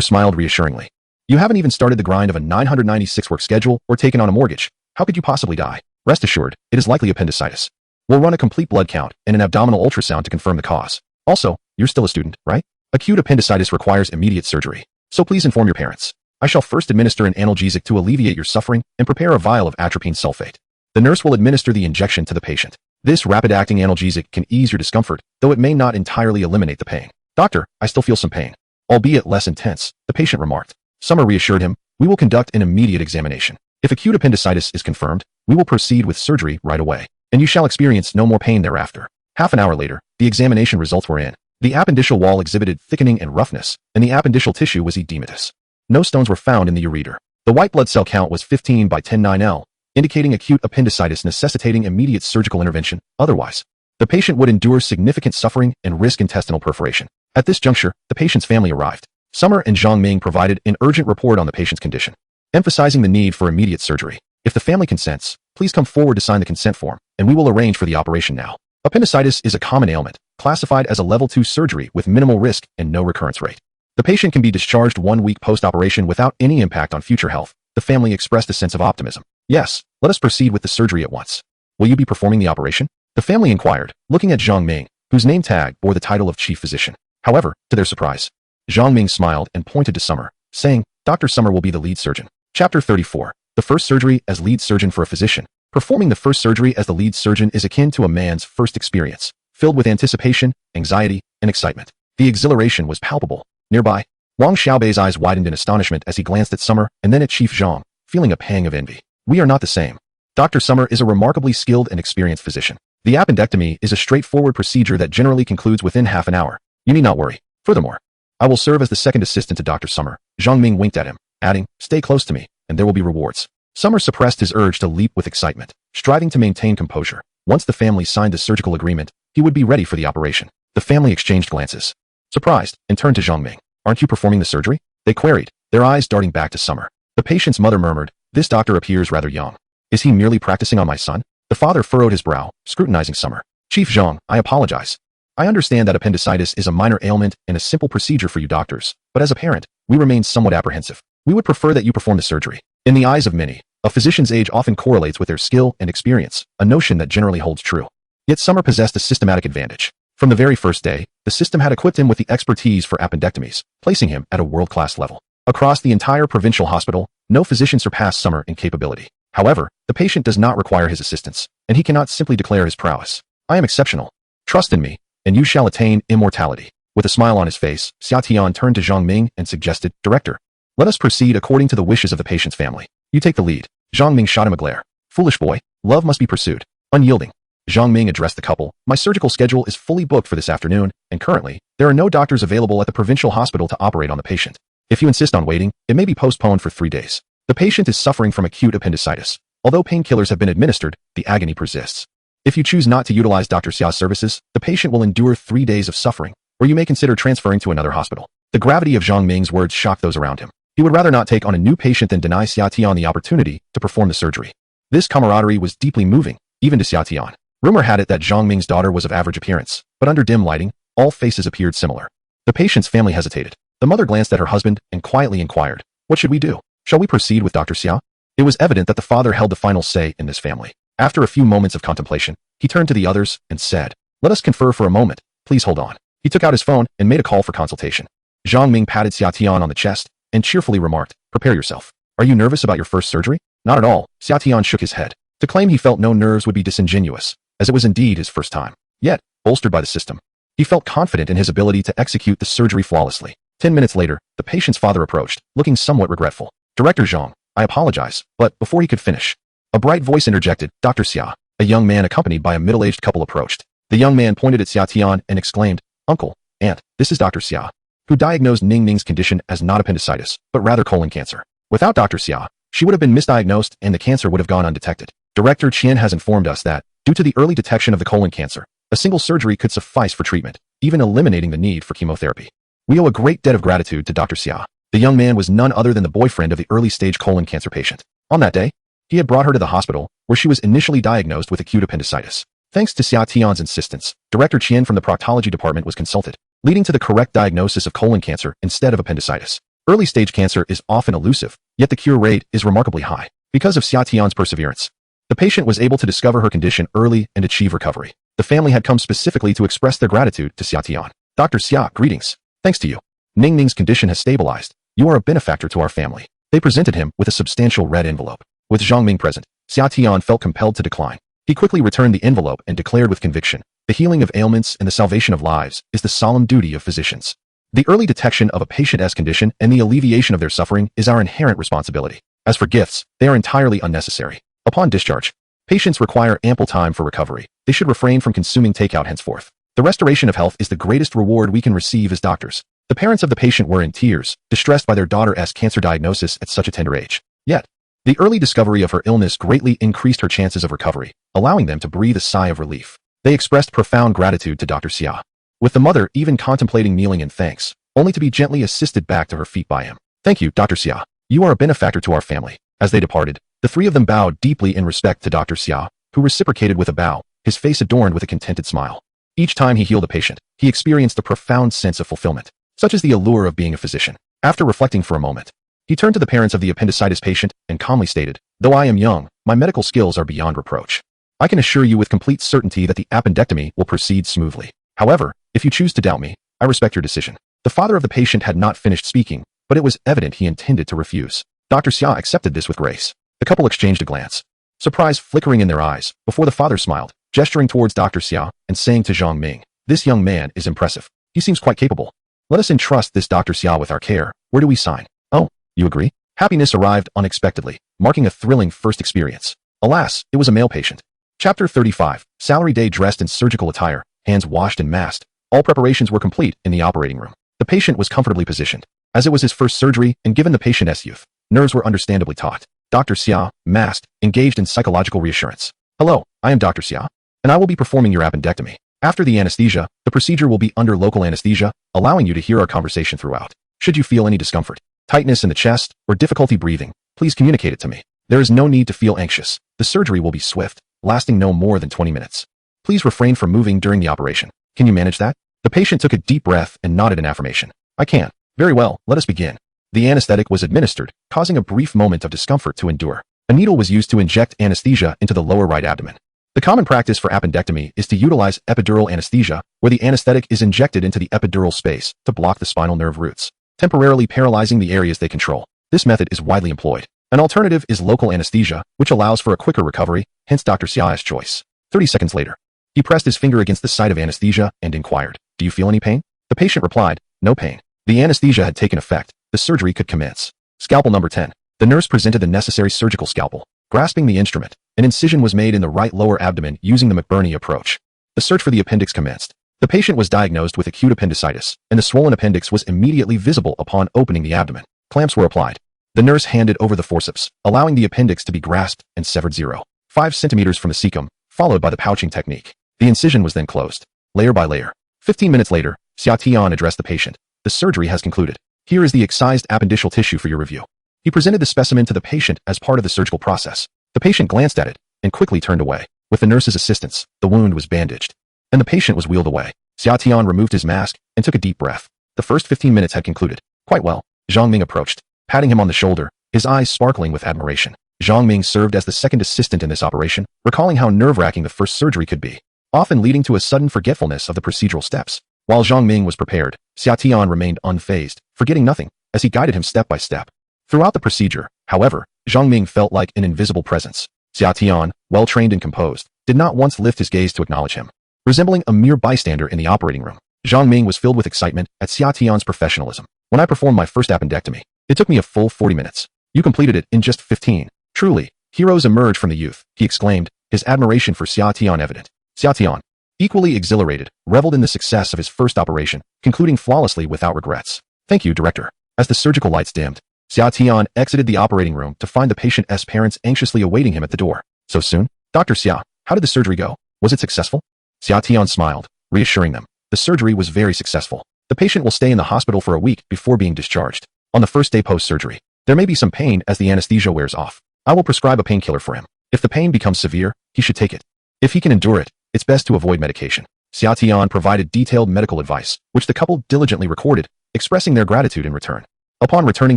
smiled reassuringly. You haven't even started the grind of a 996-work schedule or taken on a mortgage. How could you possibly die? Rest assured, it is likely appendicitis. We'll run a complete blood count and an abdominal ultrasound to confirm the cause. Also, you're still a student, right? Acute appendicitis requires immediate surgery, so please inform your parents. I shall first administer an analgesic to alleviate your suffering and prepare a vial of atropine sulfate. The nurse will administer the injection to the patient. This rapid-acting analgesic can ease your discomfort, though it may not entirely eliminate the pain. Doctor, I still feel some pain, albeit less intense, the patient remarked. Summer reassured him, we will conduct an immediate examination. If acute appendicitis is confirmed, we will proceed with surgery right away, and you shall experience no more pain thereafter. Half an hour later, the examination results were in. The appendiceal wall exhibited thickening and roughness, and the appendiceal tissue was edematous. No stones were found in the ureter. The white blood cell count was 15 by 10-9L, indicating acute appendicitis necessitating immediate surgical intervention. Otherwise, the patient would endure significant suffering and risk intestinal perforation. At this juncture, the patient's family arrived. Summer and Zhang Ming provided an urgent report on the patient's condition, emphasizing the need for immediate surgery. If the family consents, please come forward to sign the consent form, and we will arrange for the operation now. Appendicitis is a common ailment, classified as a level 2 surgery with minimal risk and no recurrence rate. The patient can be discharged 1 week post-operation without any impact on future health. The family expressed a sense of optimism. Yes, let us proceed with the surgery at once. Will you be performing the operation? The family inquired, looking at Zhang Ming, whose name tag bore the title of chief physician. However, to their surprise, Zhang Ming smiled and pointed to Summer, saying, Dr. Summer will be the lead surgeon. Chapter 34. The first surgery as lead surgeon for a physician. Performing the first surgery as the lead surgeon is akin to a man's first experience, filled with anticipation, anxiety, and excitement. The exhilaration was palpable. Nearby, Wang Xiaobei's eyes widened in astonishment as he glanced at Summer and then at Chief Zhang, feeling a pang of envy. We are not the same. Dr. Summer is a remarkably skilled and experienced physician. The appendectomy is a straightforward procedure that generally concludes within half an hour. You need not worry. Furthermore, I will serve as the second assistant to Dr. Summer. Zhang Ming winked at him, adding, stay close to me, and there will be rewards. Summer suppressed his urge to leap with excitement, striving to maintain composure. Once the family signed the surgical agreement, he would be ready for the operation. The family exchanged glances, surprised, and turned to Zhang Ming. Aren't you performing the surgery? They queried, their eyes darting back to Summer. The patient's mother murmured, this doctor appears rather young. Is he merely practicing on my son? The father furrowed his brow, scrutinizing Summer. Chief Zhang, I apologize. I understand that appendicitis is a minor ailment and a simple procedure for you doctors, but as a parent, we remain somewhat apprehensive. We would prefer that you perform the surgery. In the eyes of many, a physician's age often correlates with their skill and experience, a notion that generally holds true. Yet Summer possessed a systematic advantage. From the very first day, the system had equipped him with the expertise for appendectomies, placing him at a world-class level. Across the entire provincial hospital, no physician surpassed Summer in capability. However, the patient does not require his assistance, and he cannot simply declare his prowess. I am exceptional. Trust in me, and you shall attain immortality. With a smile on his face, Xia Tian turned to Zhang Ming and suggested, Director, let us proceed according to the wishes of the patient's family. You take the lead. Zhang Ming shot him a glare. Foolish boy, love must be pursued. Unyielding. Zhang Ming addressed the couple. My surgical schedule is fully booked for this afternoon, and currently, there are no doctors available at the provincial hospital to operate on the patient. If you insist on waiting, it may be postponed for 3 days. The patient is suffering from acute appendicitis. Although painkillers have been administered, the agony persists. If you choose not to utilize Dr. Xia's services, the patient will endure 3 days of suffering, or you may consider transferring to another hospital. The gravity of Zhang Ming's words shocked those around him. He would rather not take on a new patient than deny Xia Tian the opportunity to perform the surgery. This camaraderie was deeply moving, even to Xia Tian. Rumor had it that Zhang Ming's daughter was of average appearance, but under dim lighting, all faces appeared similar. The patient's family hesitated. The mother glanced at her husband and quietly inquired, what should we do? Shall we proceed with Dr. Xia? It was evident that the father held the final say in this family. After a few moments of contemplation, he turned to the others and said, let us confer for a moment. Please hold on. He took out his phone and made a call for consultation. Zhang Ming patted Xia Tian on the chest and cheerfully remarked, prepare yourself. Are you nervous about your first surgery? Not at all. Xia Tian shook his head. To claim he felt no nerves would be disingenuous, as it was indeed his first time. Yet, bolstered by the system, he felt confident in his ability to execute the surgery flawlessly. 10 minutes later, the patient's father approached, looking somewhat regretful. Director Zhang, I apologize, but before he could finish, a bright voice interjected, Dr. Xia. A young man accompanied by a middle-aged couple approached. The young man pointed at Xia Tian and exclaimed, Uncle, Aunt, this is Dr. Xia, who diagnosed Ning Ning's condition as not appendicitis, but rather colon cancer. Without Dr. Xia, she would have been misdiagnosed and the cancer would have gone undetected. Director Qian has informed us that, due to the early detection of the colon cancer, a single surgery could suffice for treatment, even eliminating the need for chemotherapy. We owe a great debt of gratitude to Dr. Xia. The young man was none other than the boyfriend of the early-stage colon cancer patient. On that day, he had brought her to the hospital, where she was initially diagnosed with acute appendicitis. Thanks to Xia Tian's insistence, Director Qian from the proctology department was consulted. leading to the correct diagnosis of colon cancer instead of appendicitis. Early-stage cancer is often elusive, yet the cure rate is remarkably high. Because of Xia Tian's perseverance, the patient was able to discover her condition early and achieve recovery. The family had come specifically to express their gratitude to Xia Tian. Dr. Xia, greetings. Thanks to you, Ning Ning's condition has stabilized. You are a benefactor to our family. They presented him with a substantial red envelope. With Zhang Ming present, Xia Tian felt compelled to decline. He quickly returned the envelope and declared with conviction, the healing of ailments and the salvation of lives is the solemn duty of physicians. The early detection of a patient's condition and the alleviation of their suffering is our inherent responsibility. As for gifts, they are entirely unnecessary. Upon discharge, patients require ample time for recovery. They should refrain from consuming takeout henceforth. The restoration of health is the greatest reward we can receive as doctors. The parents of the patient were in tears, distressed by their daughter's cancer diagnosis at such a tender age. Yet, the early discovery of her illness greatly increased her chances of recovery, allowing them to breathe a sigh of relief. They expressed profound gratitude to Dr. Xia, with the mother even contemplating kneeling in thanks, only to be gently assisted back to her feet by him. Thank you, Dr. Xia. You are a benefactor to our family. As they departed, the three of them bowed deeply in respect to Dr. Xia, who reciprocated with a bow, his face adorned with a contented smile. Each time he healed a patient, he experienced a profound sense of fulfillment. Such is the allure of being a physician. After reflecting for a moment, he turned to the parents of the appendicitis patient and calmly stated, though I am young, my medical skills are beyond reproach. I can assure you with complete certainty that the appendectomy will proceed smoothly. However, if you choose to doubt me, I respect your decision. The father of the patient had not finished speaking, but it was evident he intended to refuse. Dr. Xia accepted this with grace. The couple exchanged a glance, surprise flickering in their eyes, before the father smiled, gesturing towards Dr. Xia and saying to Zhang Ming, this young man is impressive. He seems quite capable. Let us entrust this Dr. Xia with our care. Where do we sign? Oh, you agree? Happiness arrived unexpectedly, marking a thrilling first experience. Alas, it was a male patient. Chapter 35. Salary day dressed in surgical attire, hands washed and masked. All preparations were complete in the operating room. The patient was comfortably positioned. As it was his first surgery and given the patient's youth, nerves were understandably taut. Dr. Xia, masked, engaged in psychological reassurance. Hello, I am Dr. Xia, and I will be performing your appendectomy. After the anesthesia, the procedure will be under local anesthesia, allowing you to hear our conversation throughout. Should you feel any discomfort, tightness in the chest, or difficulty breathing, please communicate it to me. There is no need to feel anxious. The surgery will be swift, lasting no more than 20 minutes. Please refrain from moving during the operation. Can you manage that? The patient took a deep breath and nodded in affirmation. I can. Very well, let us begin. The anesthetic was administered, causing a brief moment of discomfort to endure. A needle was used to inject anesthesia into the lower right abdomen. The common practice for appendectomy is to utilize epidural anesthesia, where the anesthetic is injected into the epidural space to block the spinal nerve roots, temporarily paralyzing the areas they control. This method is widely employed. An alternative is local anesthesia, which allows for a quicker recovery, hence Dr. Xia's choice. 30 seconds later, he pressed his finger against the site of anesthesia and inquired, do you feel any pain? The patient replied, no pain. The anesthesia had taken effect. The surgery could commence. Scalpel number 10. The nurse presented the necessary surgical scalpel. Grasping the instrument, an incision was made in the right lower abdomen using the McBurney approach. The search for the appendix commenced. The patient was diagnosed with acute appendicitis, and the swollen appendix was immediately visible upon opening the abdomen. Clamps were applied. The nurse handed over the forceps, allowing the appendix to be grasped and severed 0.5 centimeters from the cecum, followed by the pouching technique. The incision was then closed, layer by layer. 15 minutes later, Xia Tian addressed the patient. The surgery has concluded. Here is the excised appendiceal tissue for your review. He presented the specimen to the patient as part of the surgical process. The patient glanced at it and quickly turned away. With the nurse's assistance, the wound was bandaged, and the patient was wheeled away. Xia Tian removed his mask and took a deep breath. The first 15 minutes had concluded. Quite well. Zhang Ming approached, patting him on the shoulder, his eyes sparkling with admiration. Zhang Ming served as the second assistant in this operation, recalling how nerve-wracking the first surgery could be, often leading to a sudden forgetfulness of the procedural steps. While Zhang Ming was prepared, Xia Tian remained unfazed, forgetting nothing, as he guided him step by step. Throughout the procedure, however, Zhang Ming felt like an invisible presence. Xia Tian, well-trained and composed, did not once lift his gaze to acknowledge him. Resembling a mere bystander in the operating room, Zhang Ming was filled with excitement at Xia Tian's professionalism. When I performed my first appendectomy, it took me a full 40 minutes. You completed it in just 15. Truly, heroes emerge from the youth, he exclaimed, his admiration for Xia Tian evident. Xia Tian, equally exhilarated, reveled in the success of his first operation, concluding flawlessly without regrets. Thank you, director. As the surgical lights dimmed, Xia Tian exited the operating room to find the patient's parents anxiously awaiting him at the door. So soon? Dr. Xia, how did the surgery go? Was it successful? Xia Tian smiled, reassuring them. The surgery was very successful. The patient will stay in the hospital for a week before being discharged. On the first day post-surgery, there may be some pain as the anesthesia wears off. I will prescribe a painkiller for him. If the pain becomes severe, he should take it. If he can endure it, it's best to avoid medication. Xia Tian provided detailed medical advice, which the couple diligently recorded, expressing their gratitude in return. Upon returning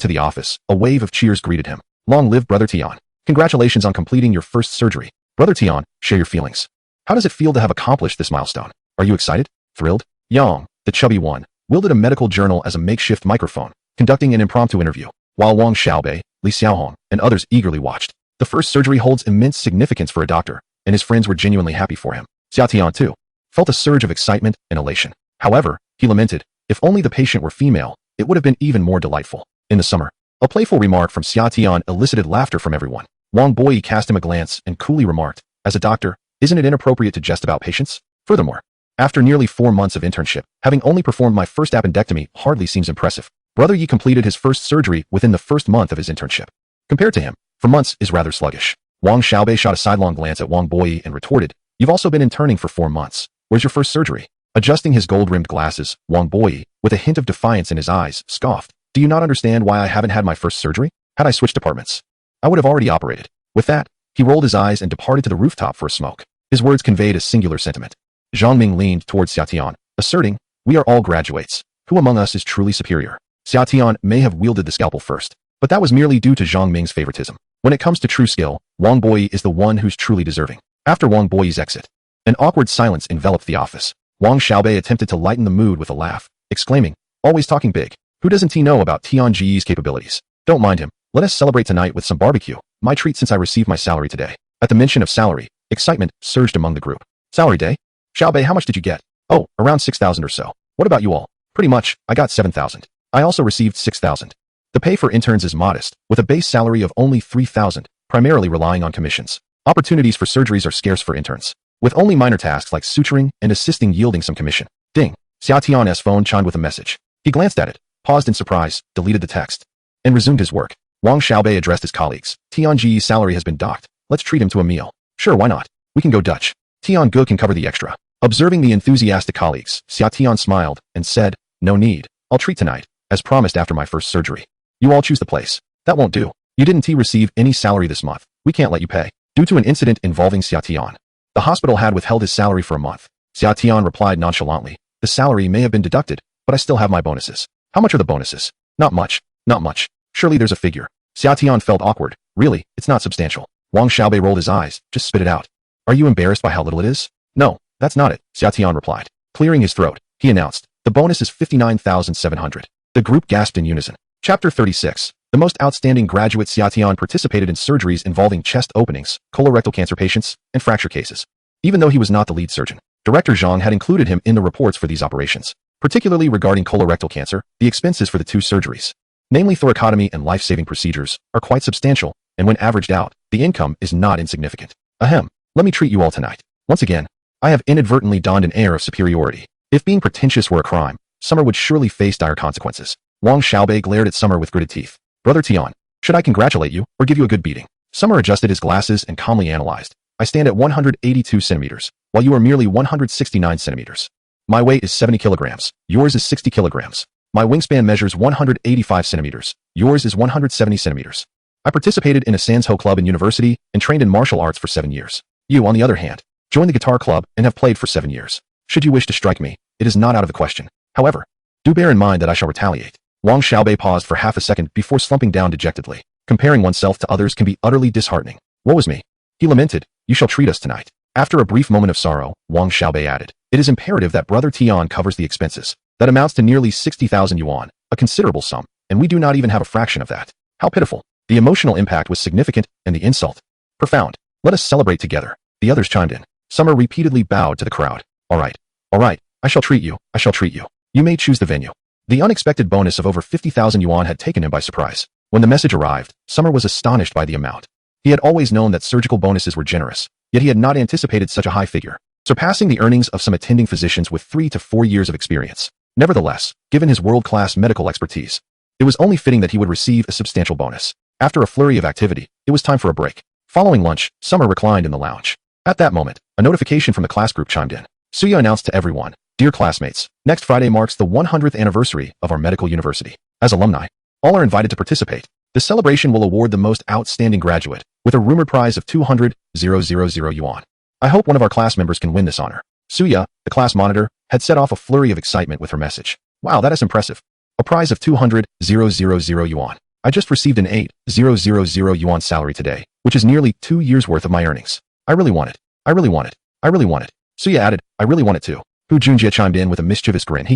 to the office, a wave of cheers greeted him. Long live Brother Tian. Congratulations on completing your first surgery. Brother Tian, share your feelings. How does it feel to have accomplished this milestone? Are you excited? Thrilled? Yang, the chubby one, wielded a medical journal as a makeshift microphone, conducting an impromptu interview, while Wang Xiaobei, Li Xiaohong, and others eagerly watched. The first surgery holds immense significance for a doctor, and his friends were genuinely happy for him. Xia Tian, too, felt a surge of excitement and elation. However, he lamented, if only the patient were female, it would have been even more delightful. In the summer, a playful remark from Xia Tian elicited laughter from everyone. Wang Boyi cast him a glance and coolly remarked, as a doctor, isn't it inappropriate to jest about patients? Furthermore, after nearly 4 months of internship, having only performed my first appendectomy hardly seems impressive. Brother Yi completed his first surgery within the first month of his internship. Compared to him, 4 months is rather sluggish. Wang Xiaobei shot a sidelong glance at Wang Boyi and retorted, you've also been interning for 4 months. Where's your first surgery? Adjusting his gold-rimmed glasses, Wang Boyi, with a hint of defiance in his eyes, scoffed, do you not understand why I haven't had my first surgery? Had I switched departments, I would have already operated. With that, he rolled his eyes and departed to the rooftop for a smoke. His words conveyed a singular sentiment. Zhang Ming leaned towards Xia Tian, asserting, we are all graduates. Who among us is truly superior? Xia Tian may have wielded the scalpel first, but that was merely due to Zhang Ming's favoritism. When it comes to true skill, Wang Boyi is the one who's truly deserving. After Wang Boyi's exit, an awkward silence enveloped the office. Wang Xiaobei attempted to lighten the mood with a laugh, exclaiming, always talking big. Who doesn't he know about Tian Ji's capabilities? Don't mind him. Let us celebrate tonight with some barbecue. My treat since I received my salary today. At the mention of salary, excitement surged among the group. Salary day? Xiaobei, how much did you get? Oh, around 6,000 or so. What about you all? Pretty much, I got 7,000. I also received 6,000. The pay for interns is modest, with a base salary of only 3,000, primarily relying on commissions. Opportunities for surgeries are scarce for interns, with only minor tasks like suturing and assisting yielding some commission. Ding. Xia Tian's phone chimed with a message. He glanced at it, paused in surprise, deleted the text, and resumed his work. Wang Xiaobei addressed his colleagues. Tian Ji's salary has been docked. Let's treat him to a meal. Sure, why not? We can go Dutch. Tian Ge can cover the extra. Observing the enthusiastic colleagues, Xia Tian smiled and said, no need. I'll treat tonight, as promised after my first surgery. You all choose the place. That won't do. You didn't receive any salary this month. We can't let you pay. Due to an incident involving Xia Tian, the hospital had withheld his salary for a month. Xia Tian replied nonchalantly, the salary may have been deducted, but I still have my bonuses. How much are the bonuses? Not much. Not much. Surely there's a figure. Xia Tian felt awkward. Really, it's not substantial. Wang Xiaobei rolled his eyes. Just spit it out. Are you embarrassed by how little it is? No, that's not it, Xia Tian replied. Clearing his throat, he announced, the bonus is 59,700. The group gasped in unison. Chapter 36. The most outstanding graduate Xia Tian participated in surgeries involving chest openings, colorectal cancer patients, and fracture cases. Even though he was not the lead surgeon, Director Zhang had included him in the reports for these operations. Particularly regarding colorectal cancer, the expenses for the 2 surgeries, namely thoracotomy and life-saving procedures, are quite substantial, and when averaged out, the income is not insignificant. Ahem, let me treat you all tonight. Once again, I have inadvertently donned an air of superiority. If being pretentious were a crime, Summer would surely face dire consequences. Wang Xiaobei glared at Summer with gritted teeth. Brother Tian, should I congratulate you, or give you a good beating? Summer adjusted his glasses and calmly analyzed. I stand at 182 centimeters, while you are merely 169 centimeters. My weight is 70 kilograms. Yours is 60 kilograms. My wingspan measures 185 centimeters. Yours is 170 centimeters. I participated in a Sanzhou club in university and trained in martial arts for 7 years. You, on the other hand, joined the guitar club and have played for 7 years. Should you wish to strike me, it is not out of the question. However, do bear in mind that I shall retaliate. Wang Xiaobei paused for half a second before slumping down dejectedly. Comparing oneself to others can be utterly disheartening. Woe is me. He lamented, you shall treat us tonight. After a brief moment of sorrow, Wang Xiaobei added, it is imperative that Brother Tian covers the expenses. That amounts to nearly 60,000 yuan, a considerable sum, and we do not even have a fraction of that. How pitiful. The emotional impact was significant, and the insult profound. Let us celebrate together. The others chimed in. Summer repeatedly bowed to the crowd. All right. I shall treat you. I shall treat you. You may choose the venue. The unexpected bonus of over 50,000 yuan had taken him by surprise. When the message arrived, Summer was astonished by the amount. He had always known that surgical bonuses were generous, yet he had not anticipated such a high figure, surpassing the earnings of some attending physicians with 3 to 4 years of experience. Nevertheless, given his world-class medical expertise, it was only fitting that he would receive a substantial bonus. After a flurry of activity, it was time for a break. Following lunch, Summer reclined in the lounge. At that moment, a notification from the class group chimed in. Suya announced to everyone, dear classmates, next Friday marks the 100th anniversary of our medical university. As alumni, all are invited to participate. The celebration will award the most outstanding graduate with a rumored prize of 200,000 yuan. I hope one of our class members can win this honor. Suya, the class monitor, had set off a flurry of excitement with her message. Wow, that is impressive. A prize of 200,000 yuan. I just received an 8,000 yuan salary today, which is nearly 2 years worth of my earnings. I really want it. I really want it. I really want it. Suya added, I really want it too. Hu Junjie chimed in with a mischievous grin.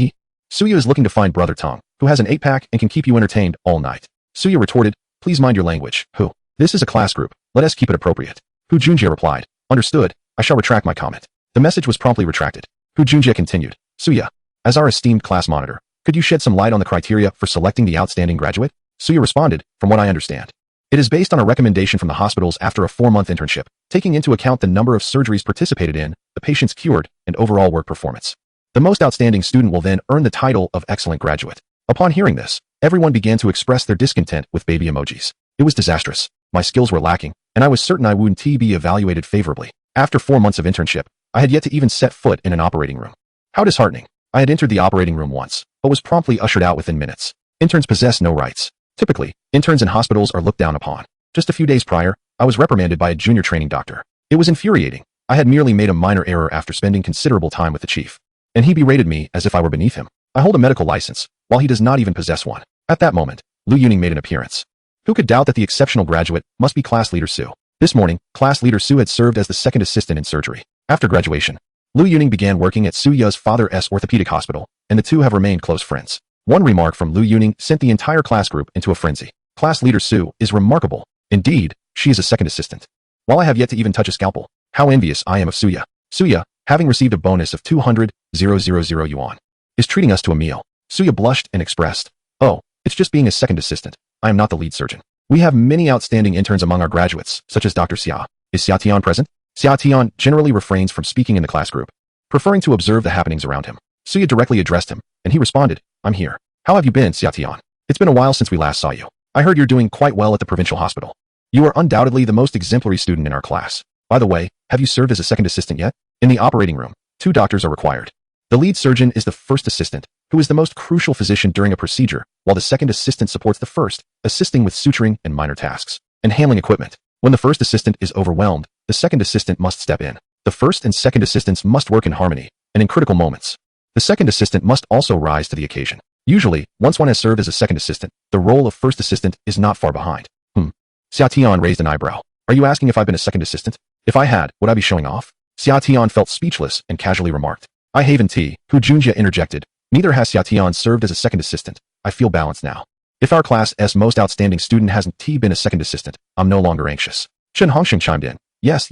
Suya is looking to find Brother Tong, who has an 8-pack and can keep you entertained all night. Suya retorted, please mind your language, Hu. This is a class group. Let us keep it appropriate. Hu Junjie replied, understood. I shall retract my comment. The message was promptly retracted. Hu Junjie continued, Suya, as our esteemed class monitor, could you shed some light on the criteria for selecting the outstanding graduate? Suya responded, from what I understand. It is based on a recommendation from the hospitals after a 4-month internship, taking into account the number of surgeries participated in, the patients cured, and overall work performance. The most outstanding student will then earn the title of excellent graduate. Upon hearing this, everyone began to express their discontent with baby emojis. It was disastrous. My skills were lacking, and I was certain I wouldn't be evaluated favorably. After 4 months of internship, I had yet to even set foot in an operating room. How disheartening. I had entered the operating room once, but was promptly ushered out within minutes. Interns possess no rights. Typically, interns in hospitals are looked down upon. Just a few days prior, I was reprimanded by a junior training doctor. It was infuriating. I had merely made a minor error after spending considerable time with the chief, and he berated me as if I were beneath him. I hold a medical license, while he does not even possess one. At that moment, Lu Yuning made an appearance. Who could doubt that the exceptional graduate must be class leader Su? This morning, class leader Su had served as the second assistant in surgery. After graduation, Lu Yuning began working at Su Ya's father's orthopedic hospital, and the two have remained close friends. One remark from Lu Yuning sent the entire class group into a frenzy. Class leader Su is remarkable. Indeed, she is a second assistant. While I have yet to even touch a scalpel, how envious I am of Suya. Suya, having received a bonus of 200,000 yuan, is treating us to a meal. Suya blushed and expressed, oh, it's just being a second assistant. I am not the lead surgeon. We have many outstanding interns among our graduates, such as Dr. Xia. Is Xia Tian present? Xia Tian generally refrains from speaking in the class group, preferring to observe the happenings around him. Suya directly addressed him, and he responded, I'm here. How have you been, Xia Tian? It's been a while since we last saw you. I heard you're doing quite well at the provincial hospital. You are undoubtedly the most exemplary student in our class. By the way, have you served as a second assistant yet? In the operating room, 2 doctors are required. The lead surgeon is the first assistant, who is the most crucial physician during a procedure, while the second assistant supports the first, assisting with suturing and minor tasks, and handling equipment. When the first assistant is overwhelmed, the second assistant must step in. The first and second assistants must work in harmony, and in critical moments, the second assistant must also rise to the occasion. Usually, once one has served as a second assistant, the role of first assistant is not far behind. Xia Tian raised an eyebrow. Are you asking if I've been a second assistant? If I had, would I be showing off? Xia Tian felt speechless and casually remarked. I haven't. Hu Junjie interjected. Neither has Xia Tian served as a second assistant. I feel balanced now. If our class's most outstanding student hasn't been a second assistant, I'm no longer anxious. Chen Hongsheng chimed in. Yes.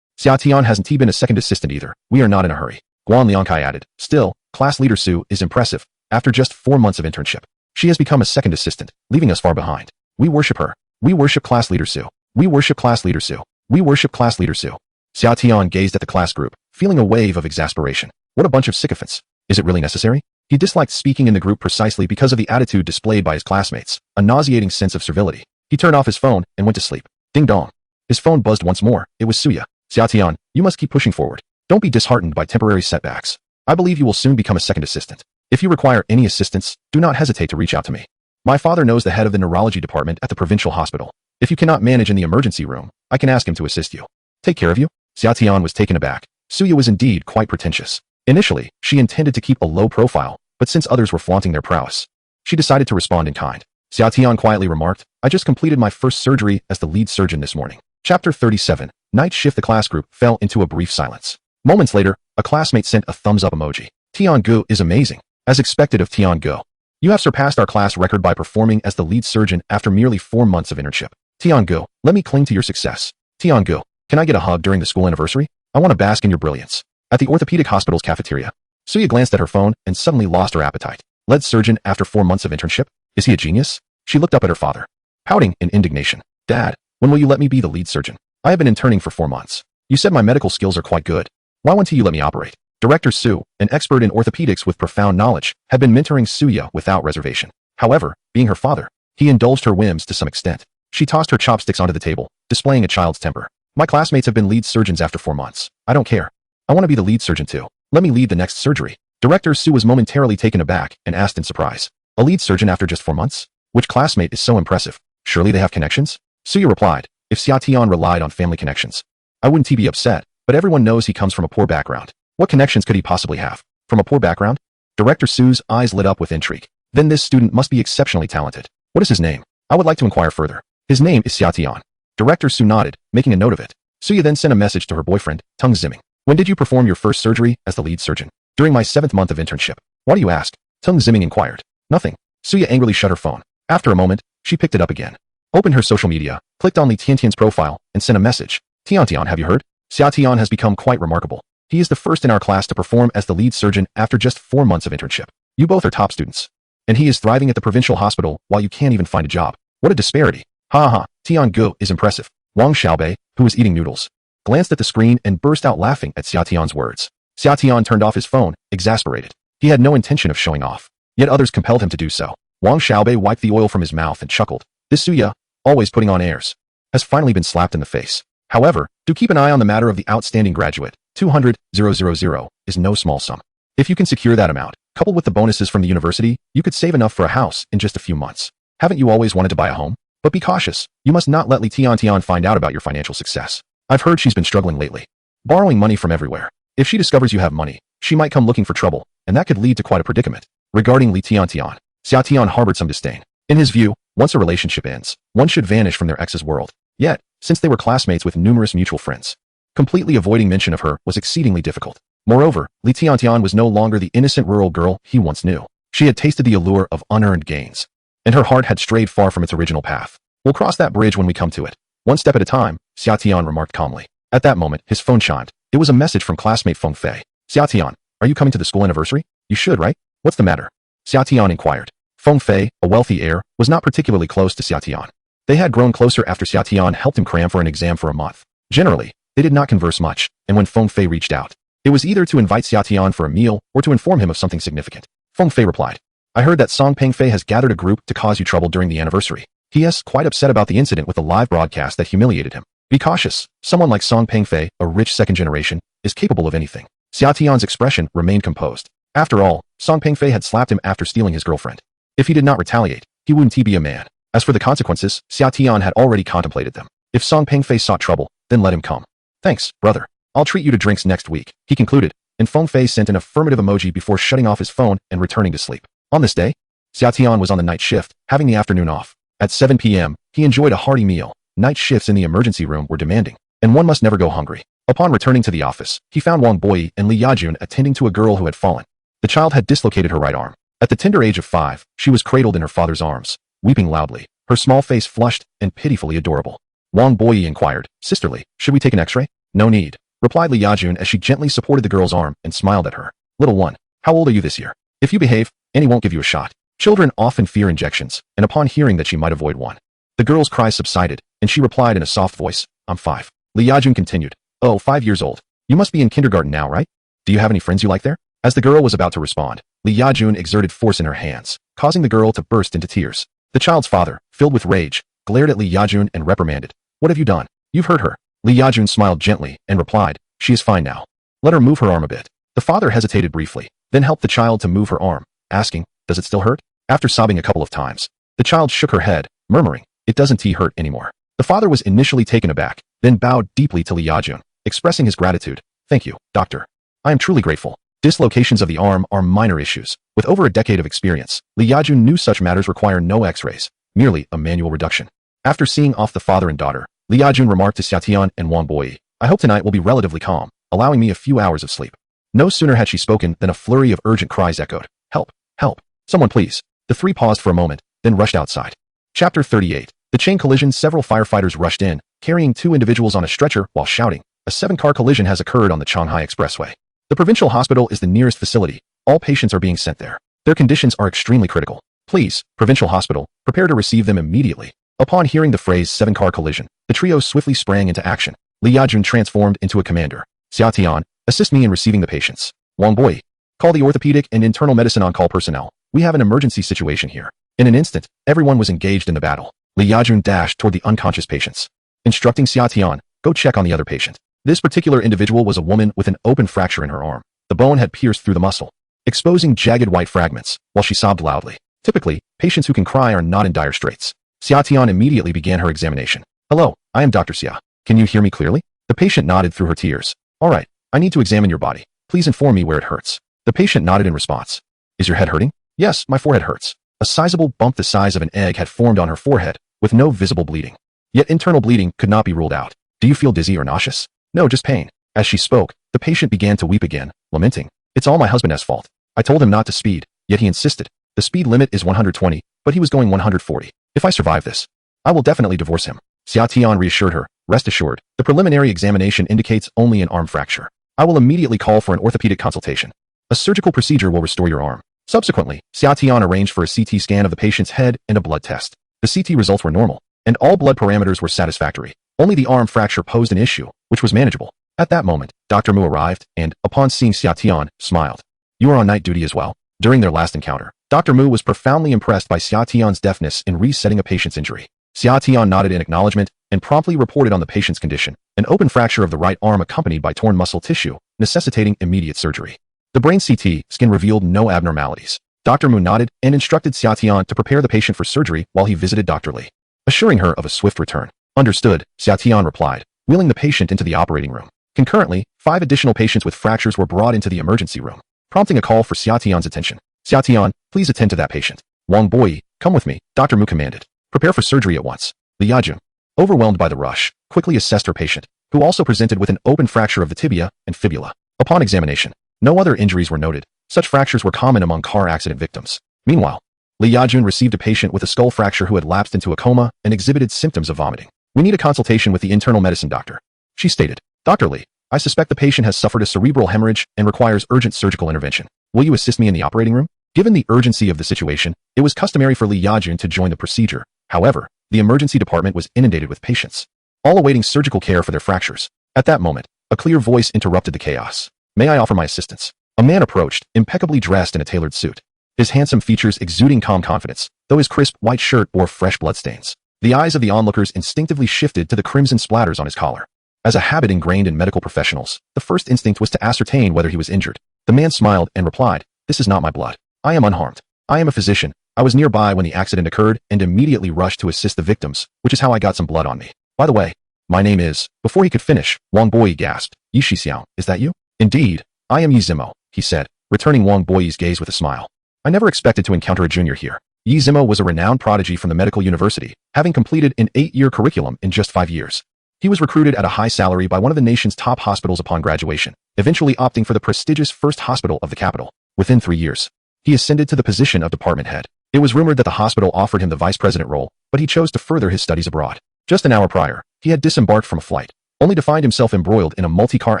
Xia Tian hasn't been a second assistant either. We are not in a hurry. Guan Liangkai added. Still, class leader Su is impressive. After just 4 months of internship, she has become a second assistant, leaving us far behind. We worship her. We worship class leader Su. We worship class leader Su. We worship class leader Su. Xia Tian gazed at the class group, feeling a wave of exasperation. What a bunch of sycophants. Is it really necessary? He disliked speaking in the group precisely because of the attitude displayed by his classmates, a nauseating sense of servility. He turned off his phone and went to sleep. Ding dong. His phone buzzed once more. It was Suya. Xia Tian, you must keep pushing forward. Don't be disheartened by temporary setbacks. I believe you will soon become a second assistant. If you require any assistance, do not hesitate to reach out to me. My father knows the head of the neurology department at the provincial hospital. If you cannot manage in the emergency room, I can ask him to assist you. Take care of you? Xia Tian was taken aback. Suya was indeed quite pretentious. Initially, she intended to keep a low profile, but since others were flaunting their prowess, she decided to respond in kind. Xia Tian quietly remarked, I just completed my first surgery as the lead surgeon this morning. Chapter 37. Night shift. The class group fell into a brief silence. Moments later, a classmate sent a thumbs up emoji. Tiangu is amazing. As expected of Tiangu. You have surpassed our class record by performing as the lead surgeon after merely 4 months of internship. Tiangu, let me cling to your success. Tiangu, can I get a hug during the school anniversary? I want to bask in your brilliance. At the orthopedic hospital's cafeteria, Suya glanced at her phone and suddenly lost her appetite. Lead surgeon after 4 months of internship? Is he a genius? She looked up at her father, pouting in indignation. Dad, when will you let me be the lead surgeon? I have been interning for 4 months. You said my medical skills are quite good. Why won't you let me operate? Director Su, an expert in orthopedics with profound knowledge, had been mentoring Suya without reservation. However, being her father, he indulged her whims to some extent. She tossed her chopsticks onto the table, displaying a child's temper. My classmates have been lead surgeons after 4 months. I don't care. I want to be the lead surgeon too. Let me lead the next surgery. Director Su was momentarily taken aback and asked in surprise. A lead surgeon after just 4 months? Which classmate is so impressive? Surely they have connections? Suya replied, if Xia Tian relied on family connections, I wouldn't be upset, but everyone knows he comes from a poor background. What connections could he possibly have? From a poor background? Director Su's eyes lit up with intrigue. Then this student must be exceptionally talented. What is his name? I would like to inquire further. His name is Xiaotian. Director Su nodded, making a note of it. Suya then sent a message to her boyfriend, Tung Zimming. When did you perform your first surgery as the lead surgeon? During my 7th month of internship. Why do you ask? Tung Zimming inquired. Nothing. Suya angrily shut her phone. After a moment, she picked it up again. Opened her social media, clicked on Li Tiantian's profile, and sent a message. Tiantian, have you heard? Xiaotian has become quite remarkable. He is the first in our class to perform as the lead surgeon after just 4 months of internship. You both are top students. And he is thriving at the provincial hospital while you can't even find a job. What a disparity. Ha ha, Tian Gu is impressive. Wang Xiaobei, who was eating noodles, glanced at the screen and burst out laughing at Xiaotian's words. Xiaotian turned off his phone, exasperated. He had no intention of showing off. Yet others compelled him to do so. Wang Xiaobei wiped the oil from his mouth and chuckled. This Suya, always putting on airs, has finally been slapped in the face. However, do keep an eye on the matter of the outstanding graduate. 200,000 is no small sum. If you can secure that amount, coupled with the bonuses from the university, you could save enough for a house in just a few months. Haven't you always wanted to buy a home? But be cautious. You must not let Li Tiantian find out about your financial success. I've heard she's been struggling lately, borrowing money from everywhere. If she discovers you have money, she might come looking for trouble, and that could lead to quite a predicament. Regarding Li Tiantian, Xiaotian harbored some disdain. In his view, once a relationship ends, one should vanish from their ex's world. Yet, since they were classmates with numerous mutual friends, completely avoiding mention of her was exceedingly difficult. Moreover, Li Tiantian was no longer the innocent rural girl he once knew. She had tasted the allure of unearned gains, and her heart had strayed far from its original path. We'll cross that bridge when we come to it. One step at a time, Xiaotian remarked calmly. At that moment, his phone chimed. It was a message from classmate Feng Fei. Xiaotian, are you coming to the school anniversary? You should, right? What's the matter? Xiaotian inquired. Feng Fei, a wealthy heir, was not particularly close to Xiaotian. They had grown closer after Xiaotian helped him cram for an exam for a month. Generally, they did not converse much, and when Feng Fei reached out, it was either to invite Xiaotian for a meal or to inform him of something significant. Feng Fei replied. I heard that Song Pengfei has gathered a group to cause you trouble during the anniversary. He is quite upset about the incident with the live broadcast that humiliated him. Be cautious. Someone like Song Pengfei, a rich second generation, is capable of anything. Xiaotian's expression remained composed. After all, Song Pengfei had slapped him after stealing his girlfriend. If he did not retaliate, he wouldn't be a man. As for the consequences, Xiaotian had already contemplated them. If Song Pengfei sought trouble, then let him come. Thanks, brother. I'll treat you to drinks next week, he concluded, and Feng Fei sent an affirmative emoji before shutting off his phone and returning to sleep. On this day, Xiaotian was on the night shift, having the afternoon off. At 7 p.m., he enjoyed a hearty meal. Night shifts in the emergency room were demanding, and one must never go hungry. Upon returning to the office, he found Wang Boyi and Li Yajun attending to a girl who had fallen. The child had dislocated her right arm. At the tender age of 5, she was cradled in her father's arms, weeping loudly, her small face flushed and pitifully adorable. Wang Boyi inquired, Sisterly, should we take an x-ray? No need, replied Li Yajun as she gently supported the girl's arm and smiled at her. Little one, how old are you this year? If you behave, Annie won't give you a shot. Children often fear injections, and upon hearing that she might avoid one, the girl's cries subsided, and she replied in a soft voice, I'm 5. Li Yajun continued, Oh, 5 years old. You must be in kindergarten now, right? Do you have any friends you like there? As the girl was about to respond, Li Yajun exerted force in her hands, causing the girl to burst into tears. The child's father, filled with rage, glared at Li Yajun and reprimanded. What have you done? You've hurt her. Li Yajun smiled gently and replied, She is fine now. Let her move her arm a bit. The father hesitated briefly, then helped the child to move her arm, asking, Does it still hurt? After sobbing a couple of times, the child shook her head, murmuring, It doesn't hurt anymore. The father was initially taken aback, then bowed deeply to Li Yajun, expressing his gratitude. Thank you, doctor. I am truly grateful. Dislocations of the arm are minor issues. With over a decade of experience, Li Yajun knew such matters require no x-rays, merely a manual reduction. After seeing off the father and daughter, Li Yajun remarked to Xiaotian and Wang Boyi, I hope tonight will be relatively calm, allowing me a few hours of sleep. No sooner had she spoken than a flurry of urgent cries echoed. Help! Help! Someone please! The three paused for a moment, then rushed outside. Chapter 38. The chain collision. Several firefighters rushed in, carrying 2 individuals on a stretcher while shouting. A 7-car collision has occurred on the Shanghai Expressway. The provincial hospital is the nearest facility. All patients are being sent there. Their conditions are extremely critical. Please, provincial hospital, prepare to receive them immediately. Upon hearing the phrase 7-car collision, the trio swiftly sprang into action. Li Yajun transformed into a commander. Xiaotian, assist me in receiving the patients. Wang Boyi, call the orthopedic and internal medicine on-call personnel. We have an emergency situation here. In an instant, everyone was engaged in the battle. Li Yajun dashed toward the unconscious patients, instructing Xiaotian, go check on the other patient. This particular individual was a woman with an open fracture in her arm. The bone had pierced through the muscle, exposing jagged white fragments, while she sobbed loudly. Typically, patients who can cry are not in dire straits. Xiaotian immediately began her examination. Hello, I am Dr. Xia. Can you hear me clearly? The patient nodded through her tears. All right, I need to examine your body. Please inform me where it hurts. The patient nodded in response. Is your head hurting? Yes, my forehead hurts. A sizable bump the size of an egg had formed on her forehead, with no visible bleeding. Yet internal bleeding could not be ruled out. Do you feel dizzy or nauseous? No, just pain. As she spoke, the patient began to weep again, lamenting. It's all my husband's fault. I told him not to speed, yet he insisted. The speed limit is 120, but he was going 140. If I survive this, I will definitely divorce him. Xia Tian reassured her. Rest assured, the preliminary examination indicates only an arm fracture. I will immediately call for an orthopedic consultation. A surgical procedure will restore your arm. Subsequently, Xia Tian arranged for a CT scan of the patient's head and a blood test. The CT results were normal, and all blood parameters were satisfactory. Only the arm fracture posed an issue, which was manageable. At that moment, Dr. Mu arrived and, upon seeing Xia Tian, smiled. You are on night duty as well. During their last encounter, Dr. Mu was profoundly impressed by Xia Tian's deftness in resetting a patient's injury. Xia Tian nodded in acknowledgement and promptly reported on the patient's condition, an open fracture of the right arm accompanied by torn muscle tissue, necessitating immediate surgery. The brain CT scan revealed no abnormalities. Dr. Mu nodded and instructed Xia Tian to prepare the patient for surgery while he visited Dr. Li, assuring her of a swift return. Understood, Xia Tian replied, wheeling the patient into the operating room. Concurrently, 5 additional patients with fractures were brought into the emergency room, prompting a call for Xia Tian's attention. Xia Tian, please attend to that patient. Wang Boyi, come with me, Dr. Mu commanded. Prepare for surgery at once. Li Yajun, overwhelmed by the rush, quickly assessed her patient, who also presented with an open fracture of the tibia and fibula. Upon examination, no other injuries were noted. Such fractures were common among car accident victims. Meanwhile, Li Yajun received a patient with a skull fracture who had lapsed into a coma and exhibited symptoms of vomiting. We need a consultation with the internal medicine doctor. She stated, Dr. Li, I suspect the patient has suffered a cerebral hemorrhage and requires urgent surgical intervention. Will you assist me in the operating room? Given the urgency of the situation, it was customary for Li Yajun to join the procedure. However, the emergency department was inundated with patients, all awaiting surgical care for their fractures. At that moment, a clear voice interrupted the chaos. May I offer my assistance? A man approached, impeccably dressed in a tailored suit. His handsome features exuding calm confidence, though his crisp white shirt bore fresh bloodstains. The eyes of the onlookers instinctively shifted to the crimson splatters on his collar. As a habit ingrained in medical professionals, the first instinct was to ascertain whether he was injured. The man smiled and replied, This is not my blood. I am unharmed. I am a physician. I was nearby when the accident occurred and immediately rushed to assist the victims, which is how I got some blood on me. By the way, my name is... Before he could finish, Wang Boyi gasped. Yi Shixiao, is that you? Indeed, I am Yi Zimo, he said, returning Wang Boyi's gaze with a smile. I never expected to encounter a junior here. Yi Zimo was a renowned prodigy from the medical university, having completed an 8-year curriculum in just 5 years. He was recruited at a high salary by one of the nation's top hospitals upon graduation, eventually opting for the prestigious first hospital of the capital. Within 3 years, he ascended to the position of department head. It was rumored that the hospital offered him the vice president role, but he chose to further his studies abroad. Just an hour prior, he had disembarked from a flight, only to find himself embroiled in a multi-car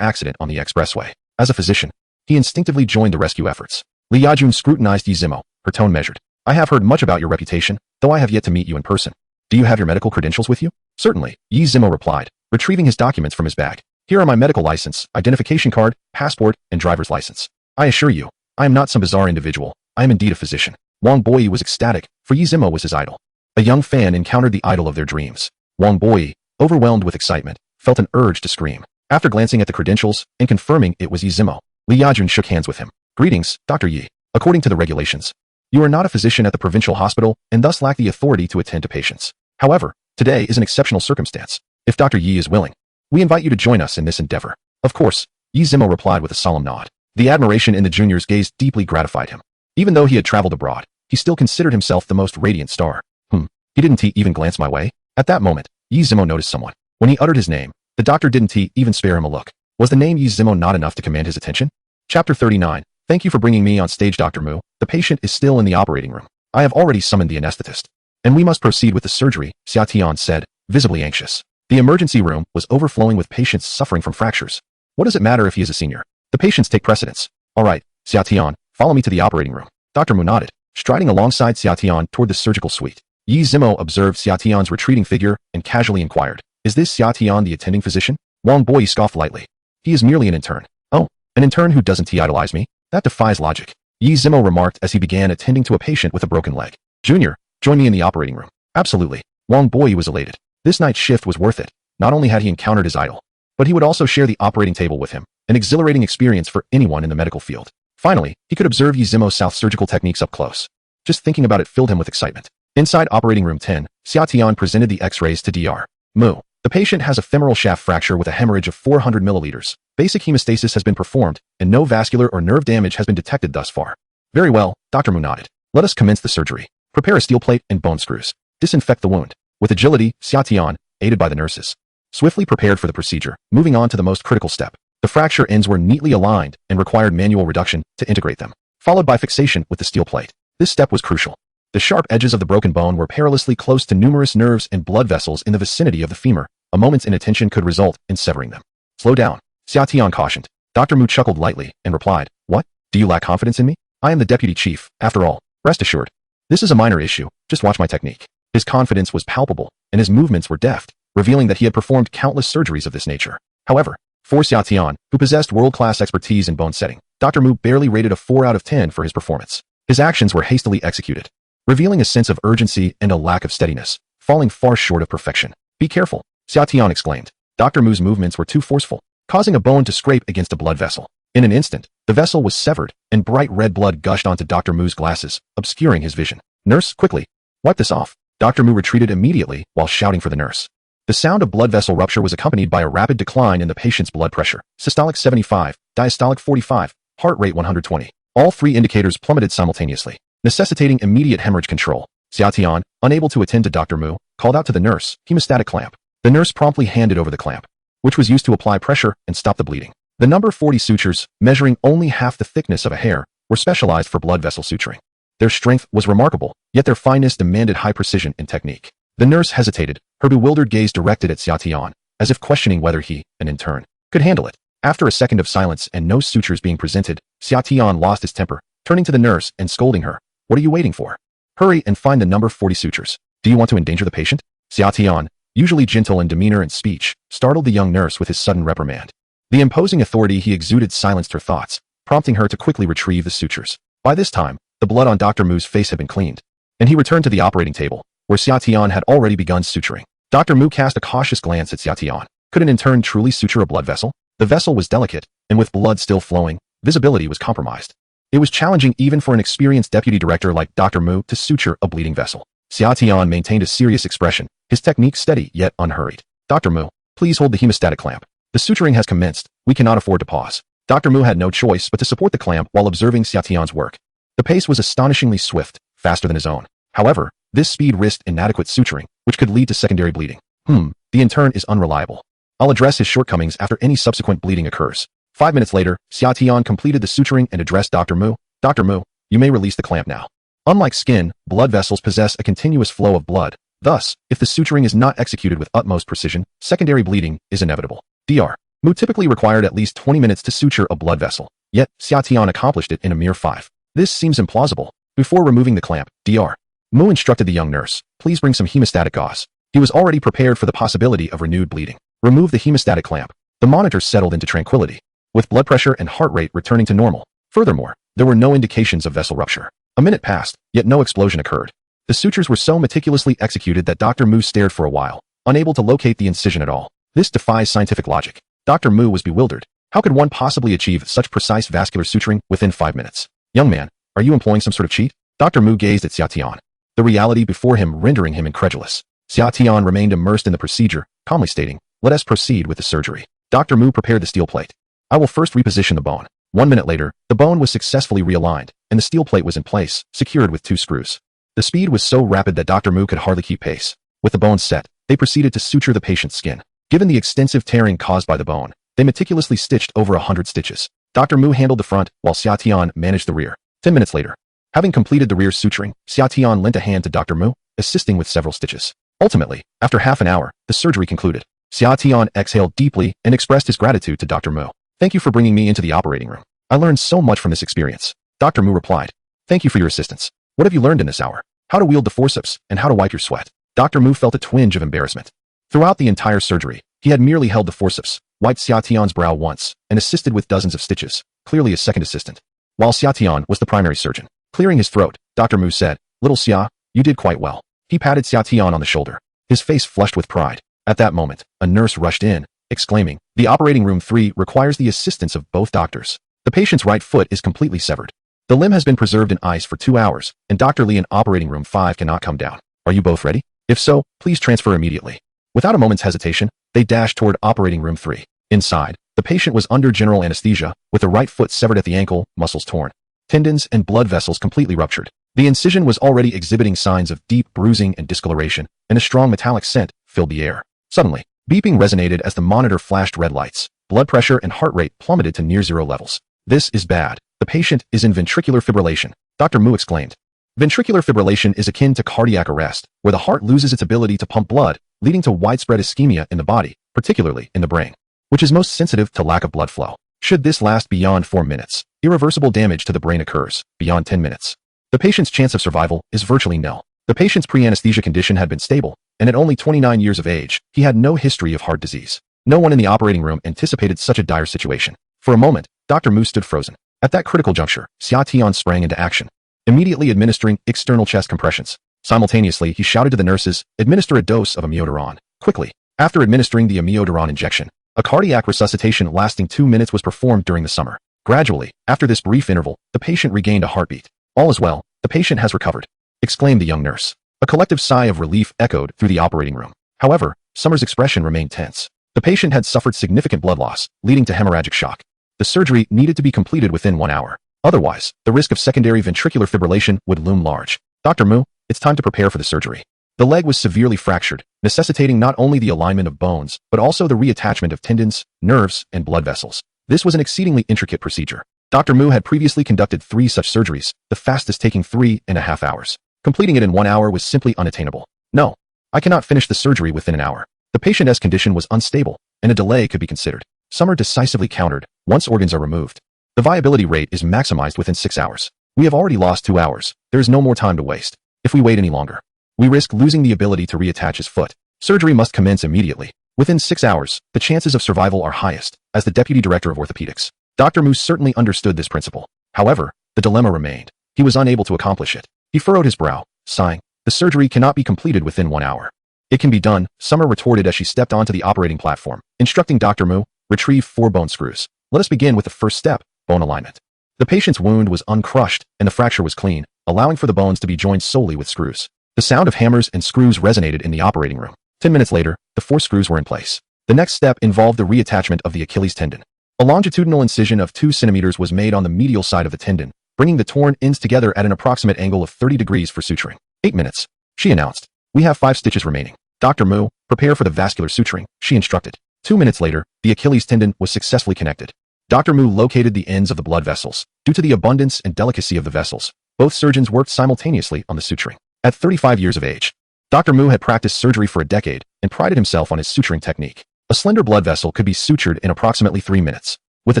accident on the expressway. As a physician, he instinctively joined the rescue efforts. Li Yajun scrutinized Yi Zimo, her tone measured. I have heard much about your reputation, though I have yet to meet you in person. Do you have your medical credentials with you? Certainly, Yi Zimo replied, retrieving his documents from his bag. Here are my medical license, identification card, passport, and driver's license. I assure you, I am not some bizarre individual. I am indeed a physician. Wang Boyi was ecstatic, for Yi Zimo was his idol. A young fan encountered the idol of their dreams. Wang Boyi, overwhelmed with excitement, felt an urge to scream. After glancing at the credentials and confirming it was Yi Zimo, Li Yajun shook hands with him. Greetings, Dr. Yi. According to the regulations, you are not a physician at the provincial hospital and thus lack the authority to attend to patients. However, today is an exceptional circumstance. If Dr. Yi is willing, we invite you to join us in this endeavor. Of course, Yi Zimo replied with a solemn nod. The admiration in the junior's gaze deeply gratified him. Even though he had traveled abroad, he still considered himself the most radiant star. He didn't even glance my way? At that moment, Yi Zimo noticed someone. When he uttered his name, the doctor didn't even spare him a look. Was the name Yi Zimo not enough to command his attention? Chapter 39. Thank you for bringing me on stage, Dr. Mu. The patient is still in the operating room. I have already summoned the anesthetist. And we must proceed with the surgery, Xia Tian said, visibly anxious. The emergency room was overflowing with patients suffering from fractures. What does it matter if he is a senior? The patients take precedence. All right, Xia Tian, follow me to the operating room. Dr. Mu nodded, striding alongside Xia Tian toward the surgical suite. Yi Zimo observed Xia Tian's retreating figure and casually inquired, Is this Xia Tian the attending physician? Wang Boyi scoffed lightly. He is merely an intern. Oh, an intern who doesn't idolize me? That defies logic. Yi Zimo remarked as he began attending to a patient with a broken leg. Junior, join me in the operating room. Absolutely. Wang Boyi was elated. This night's shift was worth it. Not only had he encountered his idol, but he would also share the operating table with him, an exhilarating experience for anyone in the medical field. Finally, he could observe Yi Zimo's South surgical techniques up close. Just thinking about it filled him with excitement. Inside operating room 10, Xia Tian presented the x-rays to Dr. Mu. The patient has a femoral shaft fracture with a hemorrhage of 400 milliliters, Basic hemostasis has been performed, and no vascular or nerve damage has been detected thus far. Very well, Dr. Mu nodded. Let us commence the surgery. Prepare a steel plate and bone screws. Disinfect the wound. With agility, Xia Tian, aided by the nurses, swiftly prepared for the procedure, moving on to the most critical step. The fracture ends were neatly aligned and required manual reduction to integrate them, followed by fixation with the steel plate. This step was crucial. The sharp edges of the broken bone were perilously close to numerous nerves and blood vessels in the vicinity of the femur. A moment's inattention could result in severing them. Slow down, Xia Tian cautioned. Dr. Mu chuckled lightly and replied, What? Do you lack confidence in me? I am the deputy chief, after all. Rest assured. This is a minor issue, just watch my technique. His confidence was palpable, and his movements were deft, revealing that he had performed countless surgeries of this nature. However, for Xia Tian, who possessed world-class expertise in bone setting, Dr. Mu barely rated a 4 out of 10 for his performance. His actions were hastily executed, revealing a sense of urgency and a lack of steadiness, falling far short of perfection. Be careful, Xia Tian exclaimed. Dr. Mu's movements were too forceful, causing a bone to scrape against a blood vessel. In an instant, the vessel was severed, and bright red blood gushed onto Dr. Mu's glasses, obscuring his vision. Nurse, quickly, wipe this off. Dr. Mu retreated immediately while shouting for the nurse. The sound of blood vessel rupture was accompanied by a rapid decline in the patient's blood pressure, systolic 75, diastolic 45, heart rate 120. All three indicators plummeted simultaneously, necessitating immediate hemorrhage control. Xia Tian, unable to attend to Dr. Mu, called out to the nurse, hemostatic clamp. The nurse promptly handed over the clamp, which was used to apply pressure and stop the bleeding. The number 40 sutures, measuring only half the thickness of a hair, were specialized for blood vessel suturing. Their strength was remarkable, yet their fineness demanded high precision and technique. The nurse hesitated, her bewildered gaze directed at Xia Tian, as if questioning whether he, and in turn, could handle it. After a second of silence and no sutures being presented, Xia Tian lost his temper, turning to the nurse and scolding her. What are you waiting for? Hurry and find the number 40 sutures. Do you want to endanger the patient? Xia Tian, usually gentle in demeanor and speech, startled the young nurse with his sudden reprimand. The imposing authority he exuded silenced her thoughts, prompting her to quickly retrieve the sutures. By this time, the blood on Dr. Mu's face had been cleaned, and he returned to the operating table, where Xia Tian had already begun suturing. Dr. Mu cast a cautious glance at Xia Tian. Could an intern truly suture a blood vessel? The vessel was delicate, and with blood still flowing, visibility was compromised. It was challenging even for an experienced deputy director like Dr. Mu to suture a bleeding vessel. Xia Tian maintained a serious expression, his technique steady yet unhurried. Dr. Mu, please hold the hemostatic clamp. The suturing has commenced. We cannot afford to pause. Dr. Mu had no choice but to support the clamp while observing Xia Tian's work. The pace was astonishingly swift, faster than his own. However, this speed risked inadequate suturing, which could lead to secondary bleeding. The intern is unreliable. I'll address his shortcomings after any subsequent bleeding occurs. 5 minutes later, Xia Tian completed the suturing and addressed Dr. Mu. Dr. Mu, you may release the clamp now. Unlike skin, blood vessels possess a continuous flow of blood. Thus, if the suturing is not executed with utmost precision, secondary bleeding is inevitable. Dr. Mu typically required at least 20 minutes to suture a blood vessel, yet Xia Tian accomplished it in a mere 5. This seems implausible. Before removing the clamp, Dr. Mu instructed the young nurse, please bring some hemostatic gauze. He was already prepared for the possibility of renewed bleeding. Remove the hemostatic clamp. The monitor settled into tranquility, with blood pressure and heart rate returning to normal. Furthermore, there were no indications of vessel rupture. A minute passed, yet no explosion occurred. The sutures were so meticulously executed that Dr. Mu stared for a while, unable to locate the incision at all. This defies scientific logic. Dr. Mu was bewildered. How could one possibly achieve such precise vascular suturing within 5 minutes? Young man, are you employing some sort of cheat? Dr. Mu gazed at Xia Tian, the reality before him rendering him incredulous. Xia Tian remained immersed in the procedure, calmly stating, let us proceed with the surgery. Dr. Mu prepared the steel plate. I will first reposition the bone. 1 minute later, the bone was successfully realigned, and the steel plate was in place, secured with 2 screws. The speed was so rapid that Dr. Mu could hardly keep pace. With the bone set, they proceeded to suture the patient's skin. Given the extensive tearing caused by the bone, they meticulously stitched over 100 stitches. Dr. Mu handled the front, while Xia Tian managed the rear. 10 minutes later, having completed the rear suturing, Xia Tian lent a hand to Dr. Mu, assisting with several stitches. Ultimately, after half an hour, the surgery concluded. Xia Tian exhaled deeply and expressed his gratitude to Dr. Mu. Thank you for bringing me into the operating room. I learned so much from this experience. Dr. Mu replied. Thank you for your assistance. What have you learned in this hour? How to wield the forceps and how to wipe your sweat. Dr. Mu felt a twinge of embarrassment. Throughout the entire surgery, he had merely held the forceps, wiped Xia Tian's brow once, and assisted with dozens of stitches, clearly a second assistant. While Xia Tian was the primary surgeon. Clearing his throat, Dr. Mu said, Little Xia, you did quite well. He patted Xia Tian on the shoulder, his face flushed with pride. At that moment, a nurse rushed in, exclaiming, the operating room 3 requires the assistance of both doctors. The patient's right foot is completely severed. The limb has been preserved in ice for 2 hours, and Dr. Li in operating room 5 cannot come down. Are you both ready? If so, please transfer immediately. Without a moment's hesitation, they dashed toward operating room 3. Inside, the The patient was under general anesthesia, with the right foot severed at the ankle, muscles torn, tendons and blood vessels completely ruptured. The incision was already exhibiting signs of deep bruising and discoloration, and a strong metallic scent filled the air. Suddenly, beeping resonated as the monitor flashed red lights. Blood pressure and heart rate plummeted to near zero levels. This is bad. The patient is in ventricular fibrillation, Dr. Mu exclaimed. Ventricular fibrillation is akin to cardiac arrest, where the heart loses its ability to pump blood, leading to widespread ischemia in the body, particularly in the brain, which is most sensitive to lack of blood flow. Should this last beyond 4 minutes, irreversible damage to the brain occurs. Beyond 10 minutes, the patient's chance of survival is virtually nil. The patient's pre-anesthesia condition had been stable, and at only 29 years of age, he had no history of heart disease. No one in the operating room anticipated such a dire situation. For a moment, Dr. Mu stood frozen. At that critical juncture, Xia Tian sprang into action, immediately administering external chest compressions. Simultaneously, he shouted to the nurses, "Administer a dose of amiodarone, quickly." After administering the amiodarone injection, a cardiac resuscitation lasting 2 minutes was performed during the summer. Gradually, after this brief interval, the patient regained a heartbeat. "All is well, the patient has recovered," exclaimed the young nurse. A collective sigh of relief echoed through the operating room. However, Summer's expression remained tense. The patient had suffered significant blood loss, leading to hemorrhagic shock. The surgery needed to be completed within 1 hour. Otherwise, the risk of secondary ventricular fibrillation would loom large. "Dr. Mu, it's time to prepare for the surgery." The leg was severely fractured, necessitating not only the alignment of bones, but also the reattachment of tendons, nerves, and blood vessels. This was an exceedingly intricate procedure. Dr. Mu had previously conducted 3 such surgeries, the fastest taking 3.5 hours. Completing it in 1 hour was simply unattainable. "No, I cannot finish the surgery within an hour." The patient's condition was unstable, and a delay could be considered. Summer decisively countered, "Once organs are removed, the viability rate is maximized within 6 hours. We have already lost 2 hours. There is no more time to waste. If we wait any longer, we risk losing the ability to reattach his foot. Surgery must commence immediately. Within 6 hours, the chances of survival are highest." As the deputy director of orthopedics, Dr. Mu certainly understood this principle. However, the dilemma remained. He was unable to accomplish it. He furrowed his brow, sighing. "The surgery cannot be completed within 1 hour." "It can be done," Summer retorted as she stepped onto the operating platform, instructing Dr. Mu, "Retrieve 4 bone screws. Let us begin with the first step, bone alignment." The patient's wound was uncrushed, and the fracture was clean, allowing for the bones to be joined solely with screws. The sound of hammers and screws resonated in the operating room. 10 minutes later, the 4 screws were in place. The next step involved the reattachment of the Achilles tendon. A longitudinal incision of 2 centimeters was made on the medial side of the tendon, bringing the torn ends together at an approximate angle of 30 degrees for suturing. 8 minutes, she announced. "We have 5 stitches remaining." "Dr. Mu, prepare for the vascular suturing," she instructed. 2 minutes later, the Achilles tendon was successfully connected. Dr. Mu located the ends of the blood vessels. Due to the abundance and delicacy of the vessels, both surgeons worked simultaneously on the suturing. At 35 years of age, Dr. Mu had practiced surgery for a decade and prided himself on his suturing technique. A slender blood vessel could be sutured in approximately 3 minutes. With a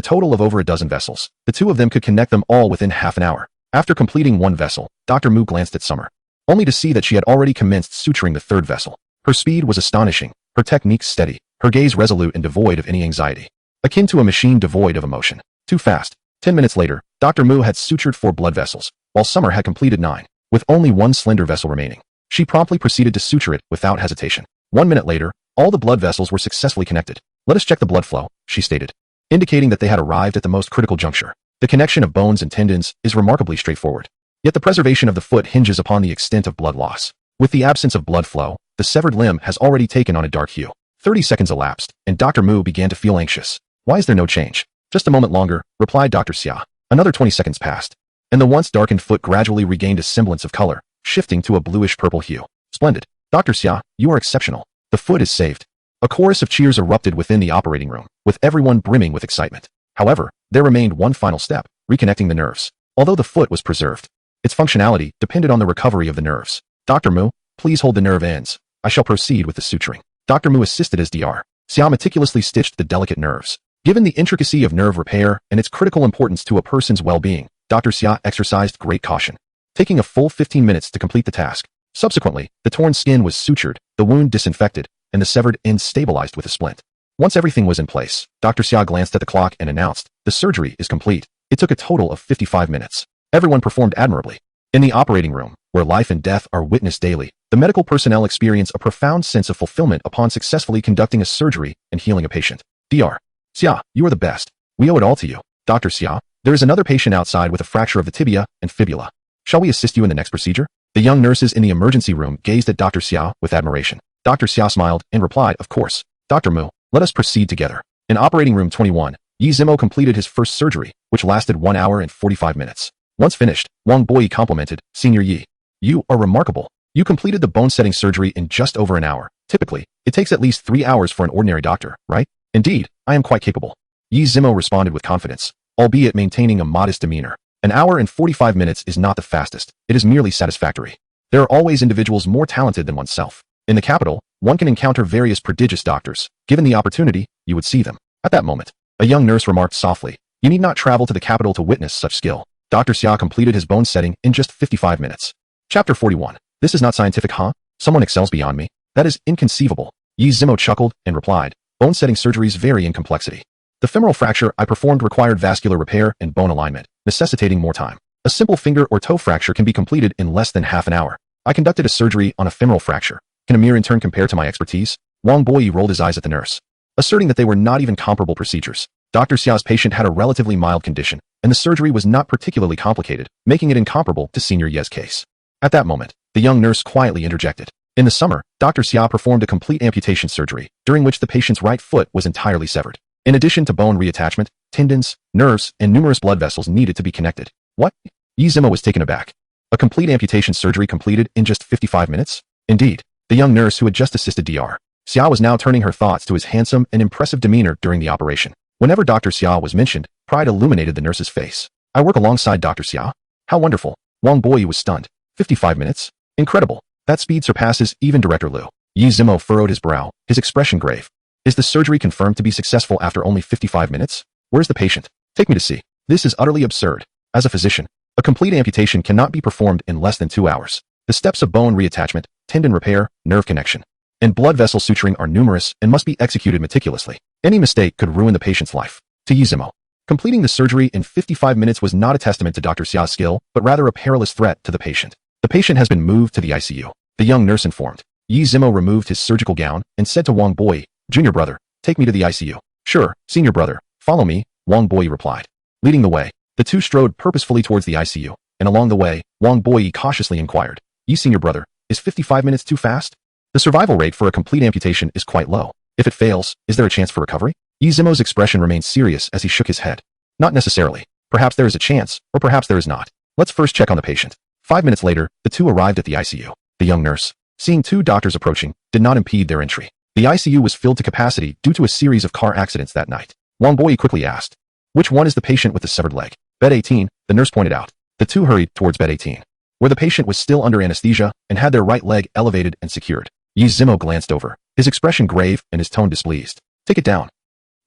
total of over a dozen vessels, the 2 of them could connect them all within half an hour. After completing 1 vessel, Dr. Mu glanced at Summer, only to see that she had already commenced suturing the 3rd vessel. Her speed was astonishing, her technique steady, her gaze resolute and devoid of any anxiety, akin to a machine devoid of emotion. Too fast. 10 minutes later, Dr. Mu had sutured 4 blood vessels, while Summer had completed 9, with only 1 slender vessel remaining. She promptly proceeded to suture it without hesitation. 1 minute later, all the blood vessels were successfully connected. "Let us check the blood flow," she stated, indicating that they had arrived at the most critical juncture. The connection of bones and tendons is remarkably straightforward. Yet the preservation of the foot hinges upon the extent of blood loss. With the absence of blood flow, the severed limb has already taken on a dark hue. 30 seconds elapsed, and Dr. Mu began to feel anxious. "Why is there no change?" "Just a moment longer," replied Dr. Xia. Another 20 seconds passed, and the once darkened foot gradually regained a semblance of color, shifting to a bluish-purple hue. "Splendid. Dr. Xia, you are exceptional. The foot is saved." A chorus of cheers erupted within the operating room, with everyone brimming with excitement. However, there remained one final step, reconnecting the nerves. Although the foot was preserved, its functionality depended on the recovery of the nerves. "Dr. Mu, please hold the nerve ends. I shall proceed with the suturing." Dr. Mu assisted as Dr. Xia meticulously stitched the delicate nerves. Given the intricacy of nerve repair and its critical importance to a person's well-being, Dr. Xia exercised great caution, taking a full 15 minutes to complete the task. Subsequently, the torn skin was sutured, the wound disinfected, and the severed end stabilized with a splint. Once everything was in place, Dr. Xia glanced at the clock and announced, "The surgery is complete." It took a total of 55 minutes. Everyone performed admirably. In the operating room, where life and death are witnessed daily, the medical personnel experience a profound sense of fulfillment upon successfully conducting a surgery and healing a patient. Dr. Xia, you are the best. We owe it all to you. Dr. Xia, there is another patient outside with a fracture of the tibia and fibula. Shall we assist you in the next procedure? The young nurses in the emergency room gazed at Dr. Xia with admiration. Dr. Xia smiled and replied, "Of course. Dr. Mu, let us proceed together." In operating room 21, Yi Zimo completed his first surgery, which lasted 1 hour and 45 minutes. Once finished, Wang Boyi complimented, "Senior Yi, you are remarkable. You completed the bone-setting surgery in just over an hour. Typically, it takes at least 3 hours for an ordinary doctor, right?" "Indeed, I am quite capable." Yi Zimo responded with confidence, albeit maintaining a modest demeanor. An hour and 45 minutes is not the fastest, it is merely satisfactory. There are always individuals more talented than oneself. In the capital, one can encounter various prodigious doctors. Given the opportunity, you would see them. At that moment, a young nurse remarked softly, "You need not travel to the capital to witness such skill." Dr. Xia completed his bone setting in just 55 minutes. Chapter 41. This is not scientific, huh? Someone excels beyond me? That is inconceivable. Yi Zimo chuckled and replied, "Bone setting surgeries vary in complexity. The femoral fracture I performed required vascular repair and bone alignment, necessitating more time. A simple finger or toe fracture can be completed in less than half an hour. I conducted a surgery on a femoral fracture. Can a mere intern compare to my expertise?" Wang Boyi rolled his eyes at the nurse, asserting that they were not even comparable procedures. Dr. Xia's patient had a relatively mild condition, and the surgery was not particularly complicated, making it incomparable to Senior Ye's case. At that moment, the young nurse quietly interjected. In the summer, Dr. Xia performed a complete amputation surgery, during which the patient's right foot was entirely severed. In addition to bone reattachment, tendons, nerves, and numerous blood vessels needed to be connected. What? Yi Zimo was taken aback. A complete amputation surgery completed in just 55 minutes? Indeed. The young nurse who had just assisted Dr. Xia was now turning her thoughts to his handsome and impressive demeanor during the operation. Whenever Dr. Xia was mentioned, pride illuminated the nurse's face. "I work alongside Dr. Xia? How wonderful." Wang Boyi was stunned. 55 minutes? Incredible. That speed surpasses even Director Liu. Yi Zimo furrowed his brow, his expression grave. "Is the surgery confirmed to be successful after only 55 minutes? Where's the patient? Take me to see." This is utterly absurd. As a physician, a complete amputation cannot be performed in less than 2 hours. The steps of bone reattachment, tendon repair, nerve connection, and blood vessel suturing are numerous and must be executed meticulously. Any mistake could ruin the patient's life. To Yi Zimo, completing the surgery in 55 minutes was not a testament to Dr. Xia's skill, but rather a perilous threat to the patient. "The patient has been moved to the ICU," the young nurse informed. Yi Zimo removed his surgical gown and said to Wang Boyi, "Junior brother, take me to the ICU." "Sure, senior brother, follow me," Wang Boyi replied. Leading the way, the two strode purposefully towards the ICU, and along the way, Wang Boyi cautiously inquired, "Yi senior brother, is 55 minutes too fast? The survival rate for a complete amputation is quite low. If it fails, is there a chance for recovery?" Yi Zimo's expression remained serious as he shook his head. "Not necessarily. Perhaps there is a chance, or perhaps there is not. Let's first check on the patient." 5 minutes later, the two arrived at the ICU. The young nurse, seeing two doctors approaching, did not impede their entry. The ICU was filled to capacity due to a series of car accidents that night. Wang Boyi quickly asked, "Which one is the patient with the severed leg?" "Bed 18, the nurse pointed out. The two hurried towards bed 18, where the patient was still under anesthesia and had their right leg elevated and secured. Yi Zimo glanced over, his expression grave and his tone displeased. "Take it down.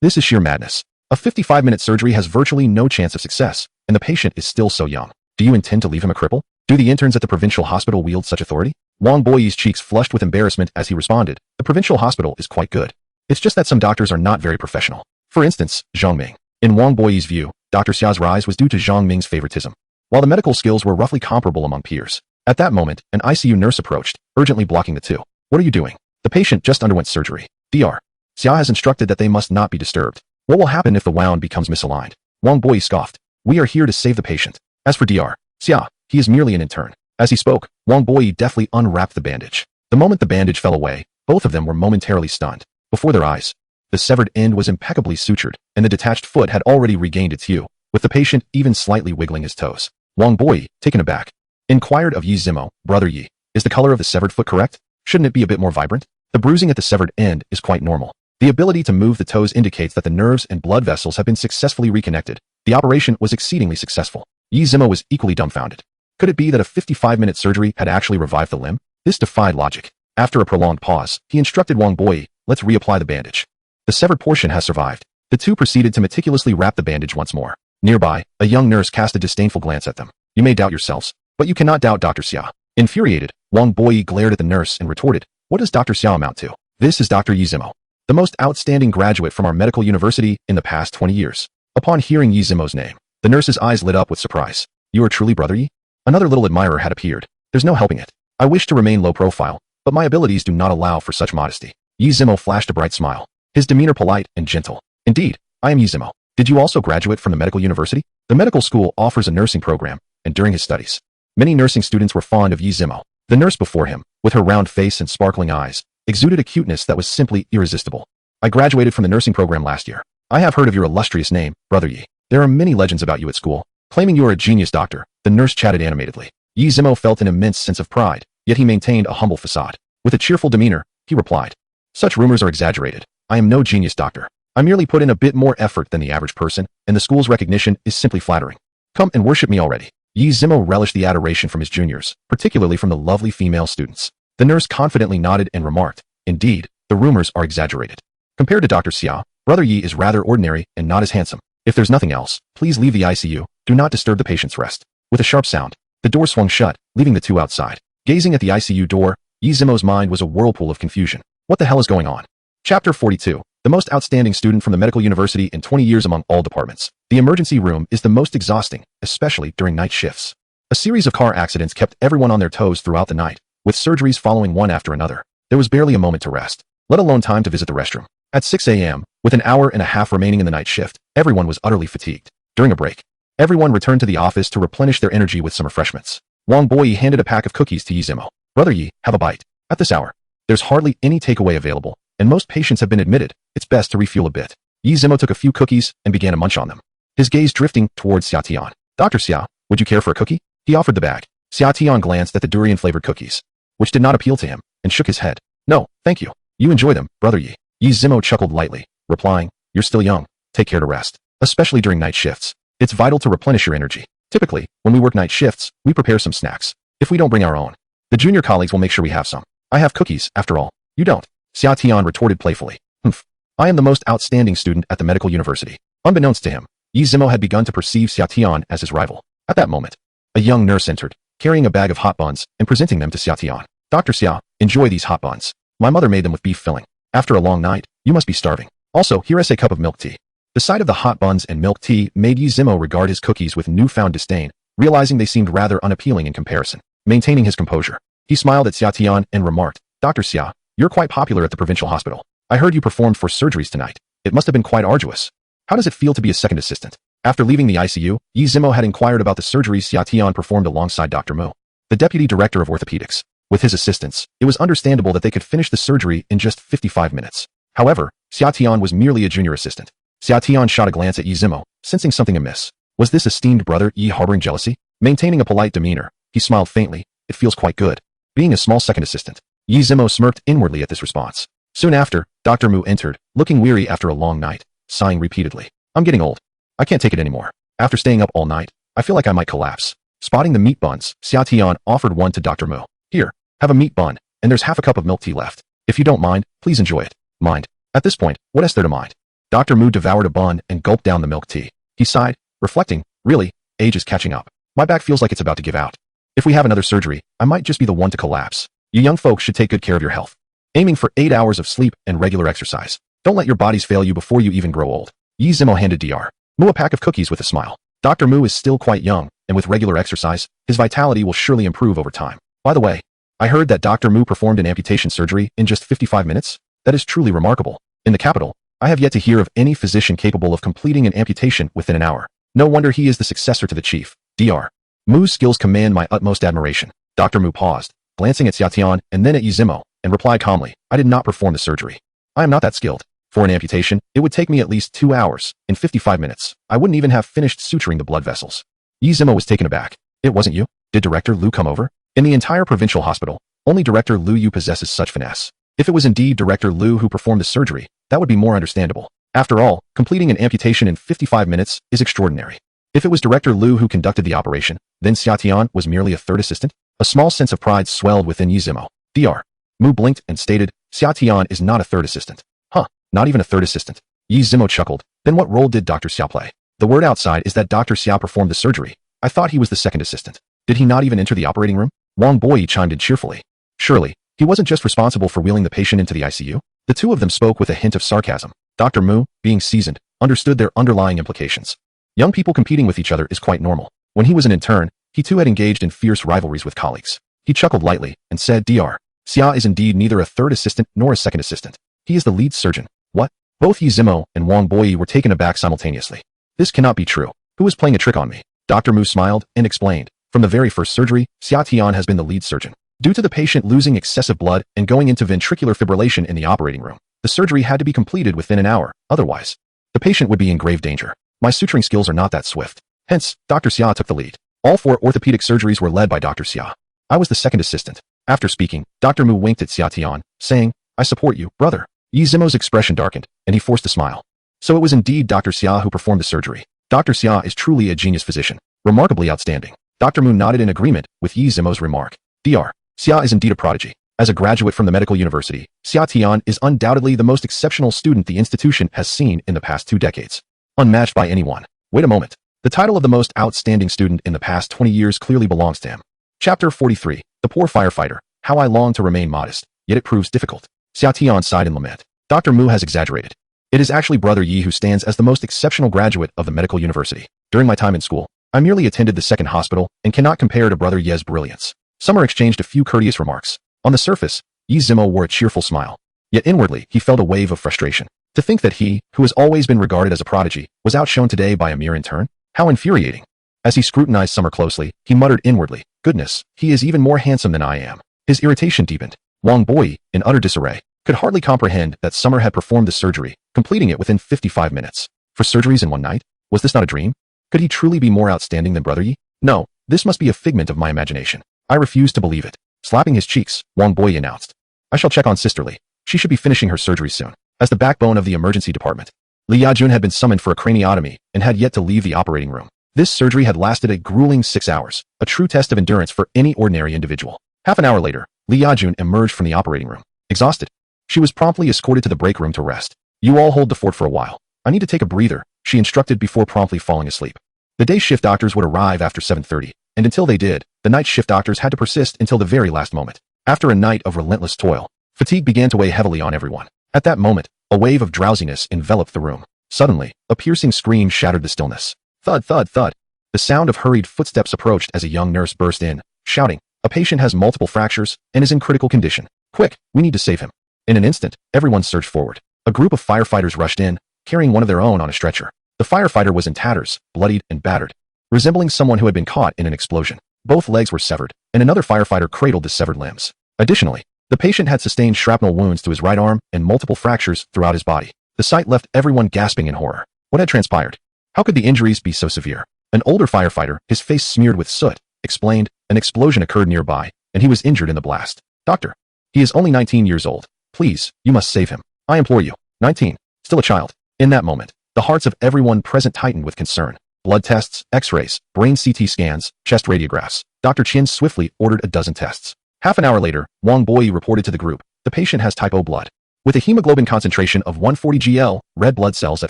This is sheer madness. A 55-minute surgery has virtually no chance of success, and the patient is still so young. Do you intend to leave him a cripple? Do the interns at the provincial hospital wield such authority?" Wang Boyi's cheeks flushed with embarrassment as he responded, "The provincial hospital is quite good. It's just that some doctors are not very professional. For instance, Zhang Ming." In Wang Boyi's view, Dr. Xia's rise was due to Zhang Ming's favoritism, while the medical skills were roughly comparable among peers. At that moment, an ICU nurse approached, urgently blocking the two. "What are you doing? The patient just underwent surgery. Dr. Xia has instructed that they must not be disturbed. What will happen if the wound becomes misaligned?" Wang Boyi scoffed. "We are here to save the patient. As for Dr. Xia, he is merely an intern." As he spoke, Wang Boyi deftly unwrapped the bandage. The moment the bandage fell away, both of them were momentarily stunned. Before their eyes, the severed end was impeccably sutured, and the detached foot had already regained its hue, with the patient even slightly wiggling his toes. Wang Boyi, taken aback, inquired of Yi Zimo, "Brother Yi, is the color of the severed foot correct? Shouldn't it be a bit more vibrant?" The bruising at the severed end is quite normal. The ability to move the toes indicates that the nerves and blood vessels have been successfully reconnected. The operation was exceedingly successful. Yi Zimo was equally dumbfounded. Could it be that a 55-minute surgery had actually revived the limb? This defied logic. After a prolonged pause, he instructed Wang Boyi, "Let's reapply the bandage." The severed portion has survived. The two proceeded to meticulously wrap the bandage once more. Nearby, a young nurse cast a disdainful glance at them. "You may doubt yourselves, but you cannot doubt Dr. Xia." Infuriated, Wang Boyi glared at the nurse and retorted, "What does Dr. Xia amount to? This is Dr. Yi Zimo, the most outstanding graduate from our medical university in the past 20 years. Upon hearing Yi Zimo's name, the nurse's eyes lit up with surprise. "You are truly Brother Yi?" Another little admirer had appeared. "There's no helping it. I wish to remain low profile, but my abilities do not allow for such modesty." Yi Zimo flashed a bright smile, his demeanor polite and gentle. "Indeed, I am Yi Zimo. Did you also graduate from the medical university?" The medical school offers a nursing program, and during his studies, many nursing students were fond of Yi Zimo. The nurse before him, with her round face and sparkling eyes, exuded a cuteness that was simply irresistible. "I graduated from the nursing program last year. I have heard of your illustrious name, Brother Yi. There are many legends about you at school, claiming you are a genius doctor. The nurse chatted animatedly. Yi Zimo felt an immense sense of pride, yet he maintained a humble facade. With a cheerful demeanor, he replied, "Such rumors are exaggerated. I am no genius doctor. I merely put in a bit more effort than the average person, and the school's recognition is simply flattering. Come and worship me already." Yi Zimo relished the adoration from his juniors, particularly from the lovely female students. The nurse confidently nodded and remarked, "Indeed, the rumors are exaggerated. Compared to Dr. Xiao, Brother Yi is rather ordinary and not as handsome. If there's nothing else, please leave the ICU. Do not disturb the patient's rest." With a sharp sound, the door swung shut, leaving the two outside. Gazing at the ICU door, Yi Zimo's mind was a whirlpool of confusion. What the hell is going on? Chapter 42. The most outstanding student from the medical university in 20 years among all departments. The emergency room is the most exhausting, especially during night shifts. A series of car accidents kept everyone on their toes throughout the night, with surgeries following one after another. There was barely a moment to rest, let alone time to visit the restroom. At 6 a.m., with an hour and a half remaining in the night shift, everyone was utterly fatigued. During a break, everyone returned to the office to replenish their energy with some refreshments. Wang Boyi handed a pack of cookies to Yi Zimo. "Brother Yi, have a bite. At this hour, there's hardly any takeaway available, and most patients have been admitted. It's best to refuel a bit." Yi Zimo took a few cookies and began to munch on them, his gaze drifting towards Xia Tian. "Dr. Xia, would you care for a cookie?" He offered the bag. Xia Tian glanced at the durian-flavored cookies, which did not appeal to him, and shook his head. "No, thank you. You enjoy them, Brother Yi." Yi Zimo chuckled lightly, replying, "You're still young. Take care to rest, especially during night shifts. It's vital to replenish your energy. Typically, when we work night shifts, we prepare some snacks. If we don't bring our own, the junior colleagues will make sure we have some. I have cookies, after all. You don't." Xia Tian retorted playfully. "Humph. I am the most outstanding student at the medical university." Unbeknownst to him, Yi Zimo had begun to perceive Xia Tian as his rival. At that moment, a young nurse entered, carrying a bag of hot buns and presenting them to Xia Tian. "Dr. Xia, enjoy these hot buns. My mother made them with beef filling. After a long night, you must be starving. Also, here is a cup of milk tea." The sight of the hot buns and milk tea made Yi Zimo regard his cookies with newfound disdain, realizing they seemed rather unappealing in comparison. Maintaining his composure, he smiled at Xia Tian and remarked, "Dr. Xia, you're quite popular at the provincial hospital. I heard you performed 4 surgeries tonight. It must have been quite arduous. How does it feel to be a second assistant?" After leaving the ICU, Yi Zimo had inquired about the surgeries Xia Tian performed alongside Dr. Mu, the deputy director of orthopedics. With his assistants, it was understandable that they could finish the surgery in just 55 minutes. However, Xia Tian was merely a junior assistant. Xia Tian shot a glance at Yi Zimo, sensing something amiss. Was this esteemed brother Yi harboring jealousy? Maintaining a polite demeanor, he smiled faintly. "It feels quite good, being a small second assistant." Yi Zimo smirked inwardly at this response. Soon after, Dr. Mu entered, looking weary after a long night, sighing repeatedly. "I'm getting old. I can't take it anymore. After staying up all night, I feel like I might collapse." Spotting the meat buns, Xia Tian offered one to Dr. Mu. "Here, have a meat bun, and there's half a cup of milk tea left. If you don't mind, please enjoy it." "Mind?" At this point, what is there to mind? Dr. Mu devoured a bun and gulped down the milk tea. He sighed, reflecting, "Really, age is catching up. My back feels like it's about to give out. If we have another surgery, I might just be the one to collapse. You young folks should take good care of your health, aiming for 8 hours of sleep and regular exercise. Don't let your bodies fail you before you even grow old." Yi Zimo handed Dr. Mu a pack of cookies with a smile. Dr. Mu is still quite young, and with regular exercise, his vitality will surely improve over time. By the way, I heard that Dr. Mu performed an amputation surgery in just 55 minutes. That is truly remarkable. In the capital, I have yet to hear of any physician capable of completing an amputation within an hour. No wonder he is the successor to the chief. Dr. Mu's skills command my utmost admiration. Dr. Mu paused, glancing at Xia Tian and then at Yi Zimo, and replied calmly, "I did not perform the surgery. I am not that skilled. For an amputation, it would take me at least 2 hours. In 55 minutes, I wouldn't even have finished suturing the blood vessels." Yi Zimo was taken aback. "It wasn't you? Did Director Liu come over?" In the entire provincial hospital, only Director Liu Yu possesses such finesse. If it was indeed Director Liu who performed the surgery, that would be more understandable. After all, completing an amputation in 55 minutes is extraordinary. If it was Director Liu who conducted the operation, then Xia Tian was merely a third assistant? A small sense of pride swelled within Yi Zimo. Dr. Mu blinked and stated, "Xia Tian is not a third assistant." "Huh, not even a third assistant." Yi Zimo chuckled. "Then what role did Dr. Xiao play?" "The word outside is that Dr. Xiao performed the surgery. I thought he was the second assistant." "Did he not even enter the operating room?" Wang Boyi chimed in cheerfully. "Surely, he wasn't just responsible for wheeling the patient into the ICU?" The two of them spoke with a hint of sarcasm. Dr. Mu, being seasoned, understood their underlying implications. Young people competing with each other is quite normal. When he was an intern, he too had engaged in fierce rivalries with colleagues. He chuckled lightly and said, "Dr. Xia is indeed neither a third assistant nor a second assistant. He is the lead surgeon." "What?" Both Yi Zimo and Wang Boyi were taken aback simultaneously. "This cannot be true. Who is playing a trick on me?" Dr. Mu smiled and explained, "From the very first surgery, Xia Tian has been the lead surgeon. Due to the patient losing excessive blood and going into ventricular fibrillation in the operating room, the surgery had to be completed within an hour. Otherwise, the patient would be in grave danger. My suturing skills are not that swift. Hence, Dr. Xia took the lead. All 4 orthopedic surgeries were led by Dr. Xia. I was the second assistant. After speaking, Dr. Mu winked at Xia Tian, saying, I support you, brother. Yi Zimo's expression darkened, and he forced a smile. So it was indeed Dr. Xia who performed the surgery. Dr. Xia is truly a genius physician. Remarkably outstanding. Dr. Mu nodded in agreement with Yi Zimo's remark. Dr. Xia is indeed a prodigy. As a graduate from the medical university, Xia Tian is undoubtedly the most exceptional student the institution has seen in the past 2 decades. Unmatched by anyone. Wait a moment. The title of the most outstanding student in the past 20 years clearly belongs to him. Chapter 43. The Poor Firefighter. How I Long to Remain Modest, Yet It Proves Difficult. Xia Tian sighed in lament. Dr. Mu has exaggerated. It is actually Brother Yi who stands as the most exceptional graduate of the medical university. During my time in school, I merely attended the second hospital and cannot compare to Brother Ye's brilliance. Summer exchanged a few courteous remarks. On the surface, Yi Zimo wore a cheerful smile. Yet inwardly, he felt a wave of frustration. To think that he, who has always been regarded as a prodigy, was outshone today by a mere intern? How infuriating. As he scrutinized Summer closely, he muttered inwardly, goodness, he is even more handsome than I am. His irritation deepened. Wang Boi, in utter disarray, could hardly comprehend that Summer had performed the surgery, completing it within 55 minutes. For surgeries in one night? Was this not a dream? Could he truly be more outstanding than Brother Yi? No, this must be a figment of my imagination. I refuse to believe it. Slapping his cheeks, Wang Boi announced. I shall check on Sister Li. She should be finishing her surgery soon. As the backbone of the emergency department, Li Yajun had been summoned for a craniotomy and had yet to leave the operating room. This surgery had lasted a grueling 6 hours, a true test of endurance for any ordinary individual. Half an hour later, Li Yajun emerged from the operating room, exhausted. She was promptly escorted to the break room to rest. You all hold the fort for a while. I need to take a breather, she instructed before promptly falling asleep. The day shift doctors would arrive after 7:30, and until they did, the night shift doctors had to persist until the very last moment. After a night of relentless toil, fatigue began to weigh heavily on everyone. At that moment, a wave of drowsiness enveloped the room. Suddenly, a piercing scream shattered the stillness. Thud, thud, thud. The sound of hurried footsteps approached as a young nurse burst in, shouting, a patient has multiple fractures and is in critical condition. Quick, we need to save him. In an instant, everyone surged forward. A group of firefighters rushed in, carrying one of their own on a stretcher. The firefighter was in tatters, bloodied and battered, resembling someone who had been caught in an explosion. Both legs were severed, and another firefighter cradled the severed limbs. Additionally, the patient had sustained shrapnel wounds to his right arm and multiple fractures throughout his body. The sight left everyone gasping in horror. What had transpired? How could the injuries be so severe? An older firefighter, his face smeared with soot, explained, an explosion occurred nearby, and he was injured in the blast. Doctor, he is only 19 years old. Please, you must save him. I implore you. 19. Still a child. In that moment, the hearts of everyone present tightened with concern. Blood tests, x-rays, brain CT scans, chest radiographs. Dr. Chin swiftly ordered a dozen tests. Half an hour later, Wang Boi reported to the group, the patient has type O blood. With a hemoglobin concentration of 140 gl, red blood cells at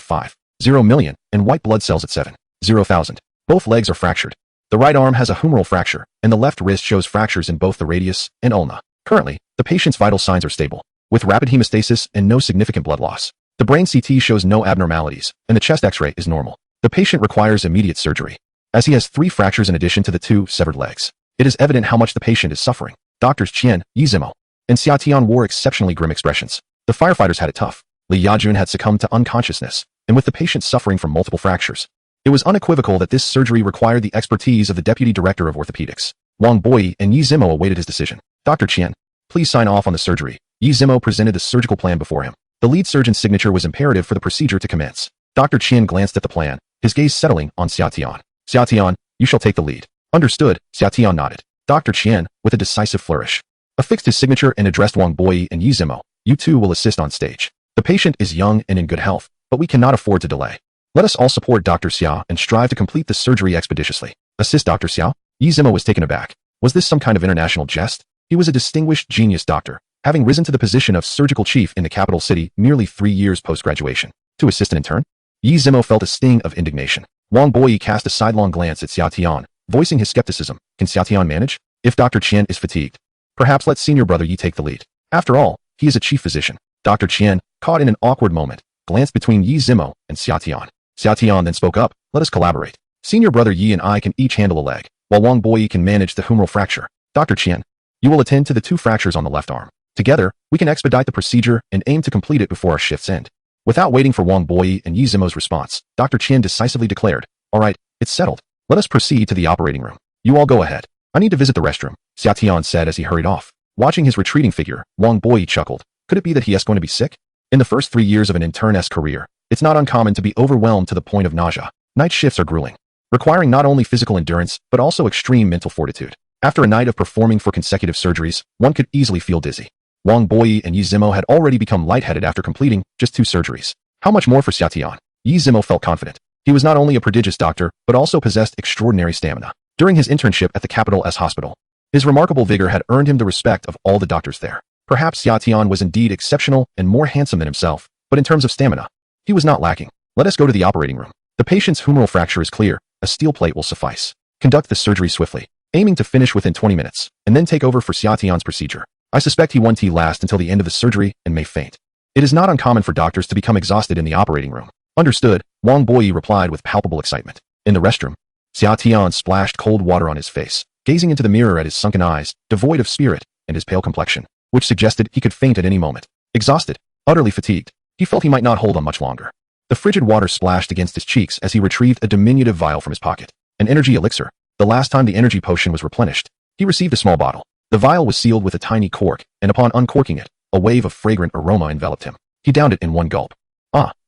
5.0 million, and white blood cells at 7.0 thousand. Both legs are fractured. The right arm has a humeral fracture, and the left wrist shows fractures in both the radius and ulna. Currently, the patient's vital signs are stable, with rapid hemostasis and no significant blood loss. The brain CT shows no abnormalities, and the chest X-ray is normal. The patient requires immediate surgery, as he has 3 fractures in addition to the 2 severed legs. It is evident how much the patient is suffering. Doctors Qian, Yi Zimo, and Xia Tian wore exceptionally grim expressions. The firefighters had it tough. Li Yajun had succumbed to unconsciousness, and with the patient suffering from multiple fractures, it was unequivocal that this surgery required the expertise of the deputy director of orthopedics. Wang Boi and Yi Zimo awaited his decision. Dr. Qian, please sign off on the surgery. Yi Zimo presented the surgical plan before him. The lead surgeon's signature was imperative for the procedure to commence. Dr. Qian glanced at the plan, his gaze settling on Xia Tian. Xia Tian, you shall take the lead. Understood, Xia Tian nodded. Dr. Qian, with a decisive flourish, affixed his signature and addressed Wang Boi and Yi Zimo. You two will assist on stage. The patient is young and in good health, but we cannot afford to delay. Let us all support Dr. Xia and strive to complete the surgery expeditiously. Assist Dr. Xia? Yi Zimo was taken aback. Was this some kind of international jest? He was a distinguished genius doctor, having risen to the position of surgical chief in the capital city merely 3 years post-graduation. To assist an intern? Yi Zimo felt a sting of indignation. Wang Boi cast a sidelong glance at Xia Tian, voicing his skepticism. Can Xia Tian manage? If Dr. Qian is fatigued, perhaps let senior brother Yi take the lead. After all, he is a chief physician. Dr. Qian, caught in an awkward moment, glanced between Yi Zimo and Xia Tian. Xia Tian then spoke up, let us collaborate. Senior brother Yi and I can each handle a leg, while Wang Boi can manage the humeral fracture. Dr. Qian, you will attend to the 2 fractures on the left arm. Together, we can expedite the procedure and aim to complete it before our shift's end. Without waiting for Wang Boi and Yi Zimo's response, Dr. Qian decisively declared, all right, it's settled. Let us proceed to the operating room. You all go ahead. I need to visit the restroom, Xia Tian said as he hurried off. Watching his retreating figure, Wang Boi chuckled. Could it be that he is going to be sick? In the first 3 years of an intern's career, It's not uncommon to be overwhelmed to the point of nausea. Night shifts are grueling, requiring not only physical endurance, but also extreme mental fortitude. After a night of performing for consecutive surgeries, one could easily feel dizzy. Wang Boyi and Yi Zimo had already become lightheaded after completing just 2 surgeries. How much more for Xia Tian? Yi Zimo felt confident. He was not only a prodigious doctor, but also possessed extraordinary stamina. During his internship at the capital S hospital, his remarkable vigor had earned him the respect of all the doctors there. Perhaps Xia Tian was indeed exceptional and more handsome than himself, but in terms of stamina, he was not lacking. Let us go to the operating room. The patient's humeral fracture is clear. A steel plate will suffice. Conduct the surgery swiftly, aiming to finish within 20 minutes, and then take over for Xia Tian's procedure. I suspect he won't last until the end of the surgery and may faint. It is not uncommon for doctors to become exhausted in the operating room. Understood, Wang Boyi replied with palpable excitement. In the restroom, Xia Tian splashed cold water on his face, gazing into the mirror at his sunken eyes, devoid of spirit, and his pale complexion, which suggested he could faint at any moment. Exhausted, utterly fatigued, he felt he might not hold on much longer. The frigid water splashed against his cheeks as he retrieved a diminutive vial from his pocket. An energy elixir. The last time the energy potion was replenished, he received a small bottle. The vial was sealed with a tiny cork, and upon uncorking it, a wave of fragrant aroma enveloped him. He downed it in one gulp.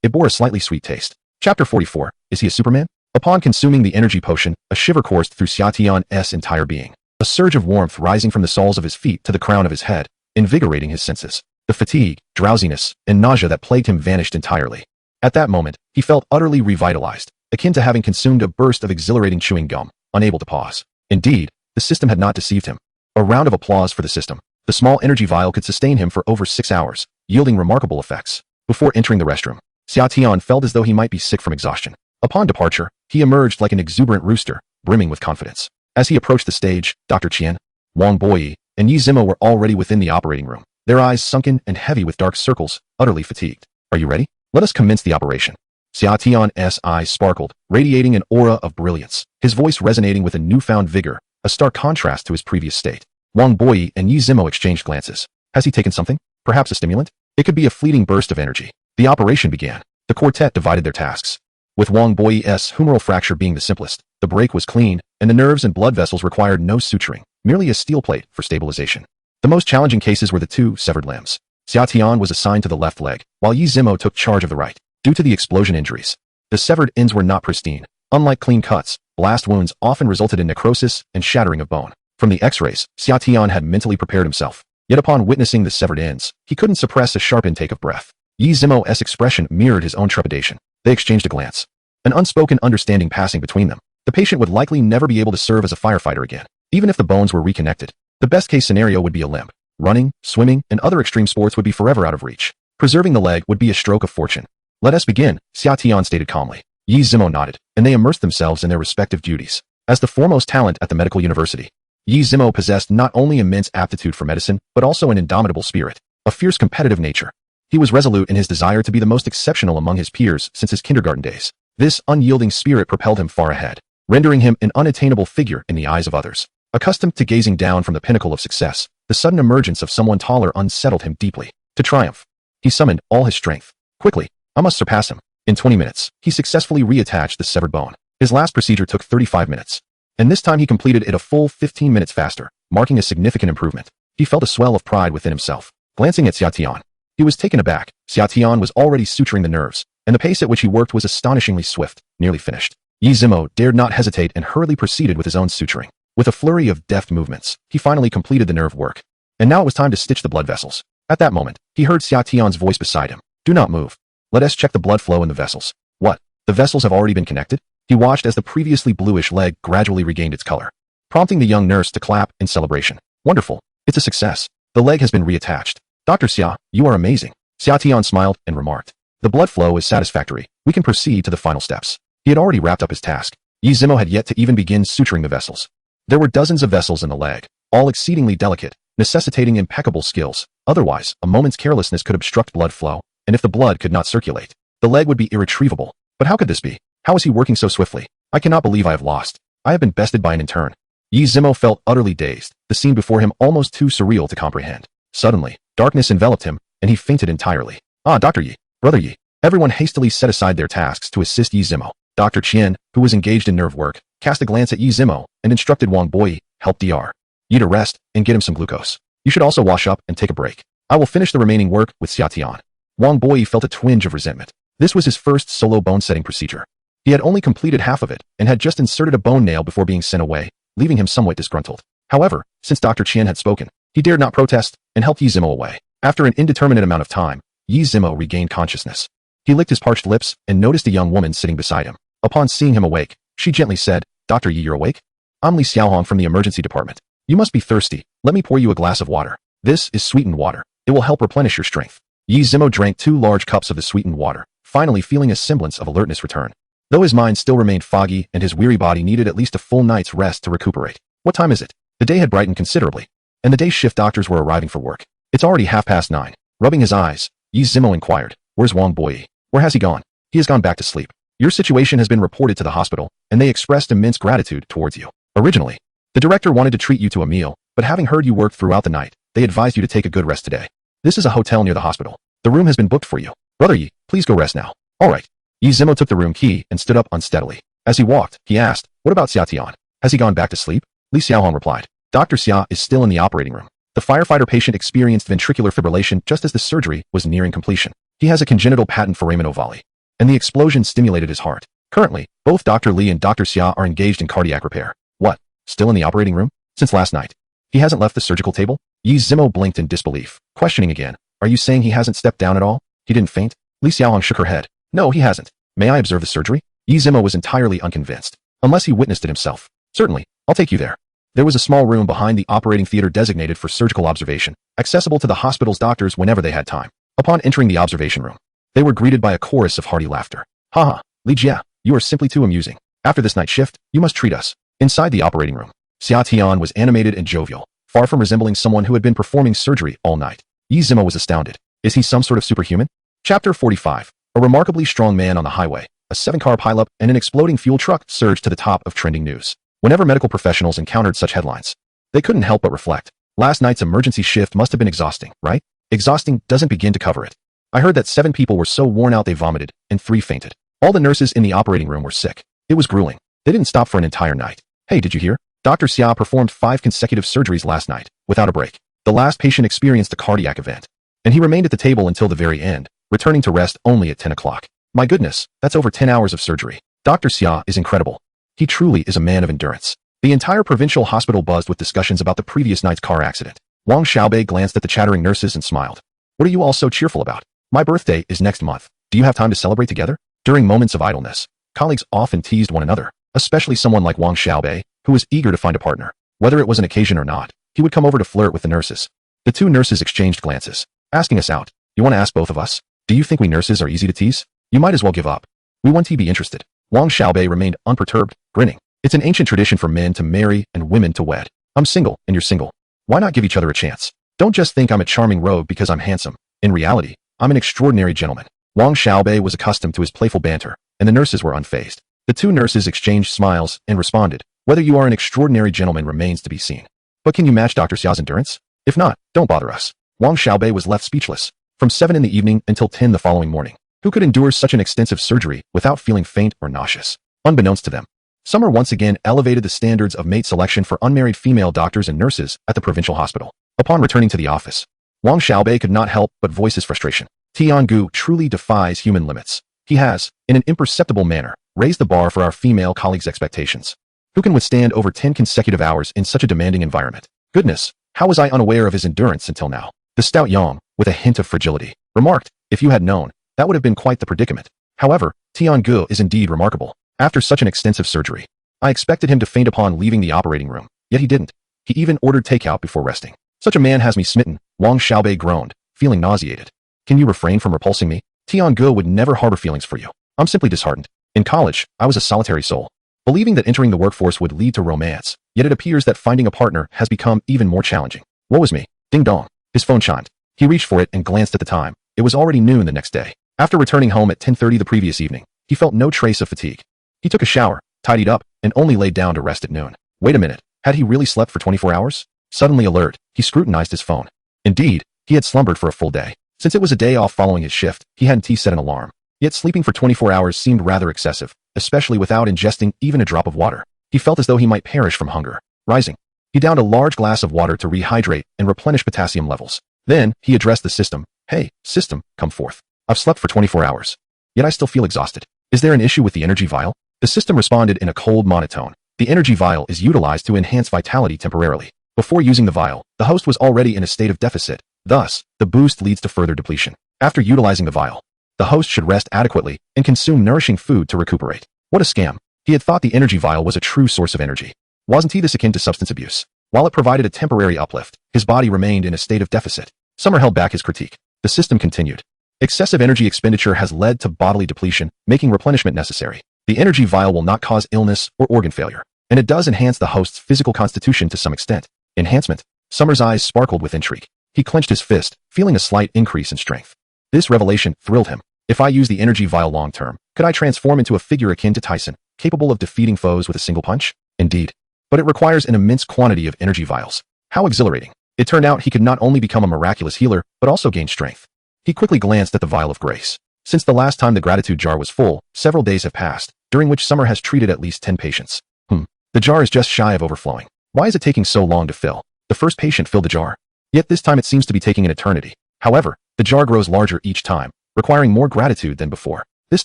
It bore a slightly sweet taste. Chapter 44. Is he a Superman? Upon consuming the energy potion, a shiver coursed through Xia Tian's entire being. A surge of warmth rising from the soles of his feet to the crown of his head, invigorating his senses. The fatigue, drowsiness, and nausea that plagued him vanished entirely. At that moment, he felt utterly revitalized, akin to having consumed a burst of exhilarating chewing gum, unable to pause. Indeed, the system had not deceived him. A round of applause for the system. The small energy vial could sustain him for over 6 hours, yielding remarkable effects. Before entering the restroom, Xia Tian felt as though he might be sick from exhaustion. Upon departure, he emerged like an exuberant rooster, brimming with confidence. As he approached the stage, Dr. Qian, Wang Boyi, and Yi Zimo were already within the operating room, their eyes sunken and heavy with dark circles, utterly fatigued. Are you ready? Let us commence the operation. Xia Tian's eyes sparkled, radiating an aura of brilliance, his voice resonating with a newfound vigor, a stark contrast to his previous state. Wang Boyi and Yi Zimo exchanged glances. Has he taken something? Perhaps a stimulant? It could be a fleeting burst of energy. The operation began. The quartet divided their tasks. With Wang Boyi's humeral fracture being the simplest, the break was clean, and the nerves and blood vessels required no suturing, merely a steel plate for stabilization. The most challenging cases were the 2 severed limbs. Xia Tian was assigned to the left leg, while Yi Zimo took charge of the right. Due to the explosion injuries, the severed ends were not pristine. Unlike clean cuts, blast wounds often resulted in necrosis and shattering of bone. From the x-rays, Xia Tian had mentally prepared himself. Yet upon witnessing the severed ends, he couldn't suppress a sharp intake of breath. Yi Zimo's expression mirrored his own trepidation. They exchanged a glance. An unspoken understanding passing between them. The patient would likely never be able to serve as a firefighter again, even if the bones were reconnected. The best-case scenario would be a limp. Running, swimming, and other extreme sports would be forever out of reach. Preserving the leg would be a stroke of fortune. Let us begin, Xia Tian stated calmly. Yi Zimo nodded, and they immersed themselves in their respective duties. As the foremost talent at the medical university, Yi Zimo possessed not only immense aptitude for medicine, but also an indomitable spirit, a fierce competitive nature. He was resolute in his desire to be the most exceptional among his peers since his kindergarten days. This unyielding spirit propelled him far ahead, rendering him an unattainable figure in the eyes of others. Accustomed to gazing down from the pinnacle of success, the sudden emergence of someone taller unsettled him deeply. To triumph, he summoned all his strength. Quickly, I must surpass him. In 20 minutes, he successfully reattached the severed bone. His last procedure took 35 minutes. And this time he completed it a full 15 minutes faster, marking a significant improvement. He felt a swell of pride within himself. Glancing at Xia Tian, he was taken aback. Xia Tian was already suturing the nerves, and the pace at which he worked was astonishingly swift, nearly finished. Yi Zimo dared not hesitate and hurriedly proceeded with his own suturing. With a flurry of deft movements, he finally completed the nerve work. And now it was time to stitch the blood vessels. At that moment, he heard Xia Tian's voice beside him. Do not move. Let us check the blood flow in the vessels. What? The vessels have already been connected? He watched as the previously bluish leg gradually regained its color, prompting the young nurse to clap in celebration. Wonderful. It's a success. The leg has been reattached. Dr. Xia, you are amazing. Xia Tian smiled and remarked. The blood flow is satisfactory. We can proceed to the final steps. He had already wrapped up his task. Yi Zimo had yet to even begin suturing the vessels. There were dozens of vessels in the leg, all exceedingly delicate, necessitating impeccable skills. Otherwise, a moment's carelessness could obstruct blood flow, and if the blood could not circulate, the leg would be irretrievable. But how could this be? How is he working so swiftly? I cannot believe I have lost. I have been bested by an intern. Yi Zimo felt utterly dazed, the scene before him almost too surreal to comprehend. Suddenly, darkness enveloped him, and he fainted entirely. Ah, Dr. Yi, Brother Yi. Everyone hastily set aside their tasks to assist Yi Zimo. Dr. Qian, who was engaged in nerve work, cast a glance at Yi Zimo and instructed Wang Boyi, help Dr. Yi to rest and get him some glucose. You should also wash up and take a break. I will finish the remaining work with Xia Tian. Wang Boyi felt a twinge of resentment. This was his first solo bone-setting procedure. He had only completed half of it and had just inserted a bone nail before being sent away, leaving him somewhat disgruntled. However, since Dr. Qian had spoken, he dared not protest and helped Yi Zimo away. After an indeterminate amount of time, Yi Zimo regained consciousness. He licked his parched lips and noticed a young woman sitting beside him. Upon seeing him awake, she gently said, "Dr. Yi, you're awake? I'm Li Xiaohong from the emergency department. You must be thirsty. Let me pour you a glass of water. This is sweetened water. It will help replenish your strength." Yi Zimo drank 2 large cups of the sweetened water, finally feeling a semblance of alertness return. Though his mind still remained foggy and his weary body needed at least a full night's rest to recuperate. What time is it? The day had brightened considerably, and the day shift doctors were arriving for work. It's already 9:30. Rubbing his eyes, Yi Zimo inquired, "Where's Wang Boyi? Where has he gone?" "He has gone back to sleep. Your situation has been reported to the hospital, and they expressed immense gratitude towards you. Originally, the director wanted to treat you to a meal, but having heard you worked throughout the night, they advised you to take a good rest today. This is a hotel near the hospital. The room has been booked for you. Brother Yi, please go rest now." "All right." Yi Zimo took the room key and stood up unsteadily. As he walked, he asked, "What about Xia Tian? Has he gone back to sleep?" Li Xiaohong replied, "Dr. Xia is still in the operating room. The firefighter patient experienced ventricular fibrillation just as the surgery was nearing completion. He has a congenital patent foramen ovale, and the explosion stimulated his heart. Currently, both Dr. Li and Dr. Xia are engaged in cardiac repair." "What? Still in the operating room? Since last night? He hasn't left the surgical table?" Yi Zimo blinked in disbelief, questioning again, "Are you saying he hasn't stepped down at all? He didn't faint?" Li Xiaohong shook her head. "No, he hasn't. May I observe the surgery?" Yi Zimo was entirely unconvinced. "Unless he witnessed it himself." "Certainly, I'll take you there." There was a small room behind the operating theater designated for surgical observation, accessible to the hospital's doctors whenever they had time. Upon entering the observation room, they were greeted by a chorus of hearty laughter. "Haha, Li Jia, you are simply too amusing. After this night shift, you must treat us." Inside the operating room, Xia Tian was animated and jovial, far from resembling someone who had been performing surgery all night. Yi Zimo was astounded. Is he some sort of superhuman? Chapter 45. A remarkably strong man on the highway, a 7-car pileup, and an exploding fuel truck surged to the top of trending news. Whenever medical professionals encountered such headlines, they couldn't help but reflect. Last night's emergency shift must have been exhausting, right? Exhausting doesn't begin to cover it. I heard that 7 people were so worn out they vomited, and 3 fainted. All the nurses in the operating room were sick. It was grueling. They didn't stop for an entire night. Hey, did you hear? Dr. Xia performed 5 consecutive surgeries last night, without a break. The last patient experienced a cardiac event, and he remained at the table until the very end, returning to rest only at 10 o'clock. My goodness, that's over 10 hours of surgery. Dr. Xia is incredible. He truly is a man of endurance. The entire provincial hospital buzzed with discussions about the previous night's car accident. Wang Xiaobei glanced at the chattering nurses and smiled. What are you all so cheerful about? My birthday is next month. Do you have time to celebrate together? During moments of idleness, colleagues often teased one another, especially someone like Wang Xiaobei, who was eager to find a partner. Whether it was an occasion or not, he would come over to flirt with the nurses. The 2 nurses exchanged glances, asking us out. You want to ask both of us? Do you think we nurses are easy to tease? You might as well give up. We want to be interested. Wang Xiaobei remained unperturbed, grinning. It's an ancient tradition for men to marry and women to wed. I'm single, and you're single. Why not give each other a chance? Don't just think I'm a charming rogue because I'm handsome. In reality, I'm an extraordinary gentleman. Wang Xiaobei was accustomed to his playful banter, and the nurses were unfazed. The 2 nurses exchanged smiles and responded, whether you are an extraordinary gentleman remains to be seen. But can you match Dr. Xiao's endurance? If not, don't bother us. Wang Xiaobei was left speechless. From 7 in the evening until 10 the following morning. Who could endure such an extensive surgery without feeling faint or nauseous? Unbeknownst to them, summer once again elevated the standards of mate selection for unmarried female doctors and nurses at the provincial hospital. Upon returning to the office, Wang Xiaobei could not help but voice his frustration. Tiangu truly defies human limits. He has, in an imperceptible manner, raised the bar for our female colleagues' expectations. Who can withstand over 10 consecutive hours in such a demanding environment? Goodness, how was I unaware of his endurance until now? The stout Yang, with a hint of fragility, remarked, if you had known, that would have been quite the predicament. However, Tiangu is indeed remarkable. After such an extensive surgery, I expected him to faint upon leaving the operating room, yet he didn't. He even ordered takeout before resting. Such a man has me smitten, Wang Xiaobei groaned, feeling nauseated. Can you refrain from repulsing me? Tiangu would never harbor feelings for you. I'm simply disheartened. In college, I was a solitary soul, believing that entering the workforce would lead to romance, yet it appears that finding a partner has become even more challenging. Woe is me. Ding dong. His phone chimed. He reached for it and glanced at the time. It was already noon the next day. After returning home at 10:30 the previous evening, he felt no trace of fatigue. He took a shower, tidied up, and only laid down to rest at noon. Wait a minute, had he really slept for 24 hours? Suddenly alert, he scrutinized his phone. Indeed, he had slumbered for a full day. Since it was a day off following his shift, he hadn't set an alarm. Yet sleeping for 24 hours seemed rather excessive, especially without ingesting even a drop of water. He felt as though he might perish from hunger. Rising, he downed a large glass of water to rehydrate and replenish potassium levels. Then, he addressed the system. Hey, system, come forth. I've slept for 24 hours. yet I still feel exhausted. Is there an issue with the energy vial? The system responded in a cold monotone. The energy vial is utilized to enhance vitality temporarily. Before using the vial, the host was already in a state of deficit. Thus, the boost leads to further depletion. After utilizing the vial, the host should rest adequately and consume nourishing food to recuperate. What a scam. He had thought the energy vial was a true source of energy. Wasn't he this akin to substance abuse? While it provided a temporary uplift, his body remained in a state of deficit. Summer held back his critique. The system continued. Excessive energy expenditure has led to bodily depletion, making replenishment necessary. The energy vial will not cause illness or organ failure, and it does enhance the host's physical constitution to some extent. Enhancement. Summer's eyes sparkled with intrigue. He clenched his fist, feeling a slight increase in strength. This revelation thrilled him. If I use the energy vial long term, could I transform into a figure akin to Tyson, capable of defeating foes with a single punch? Indeed. But it requires an immense quantity of energy vials. How exhilarating. It turned out he could not only become a miraculous healer, but also gain strength. He quickly glanced at the vial of grace. Since the last time the gratitude jar was full, several days have passed, during which Summer has treated at least 10 patients. The jar is just shy of overflowing. Why is it taking so long to fill? The first patient filled the jar. Yet this time it seems to be taking an eternity. However, the jar grows larger each time, requiring more gratitude than before. This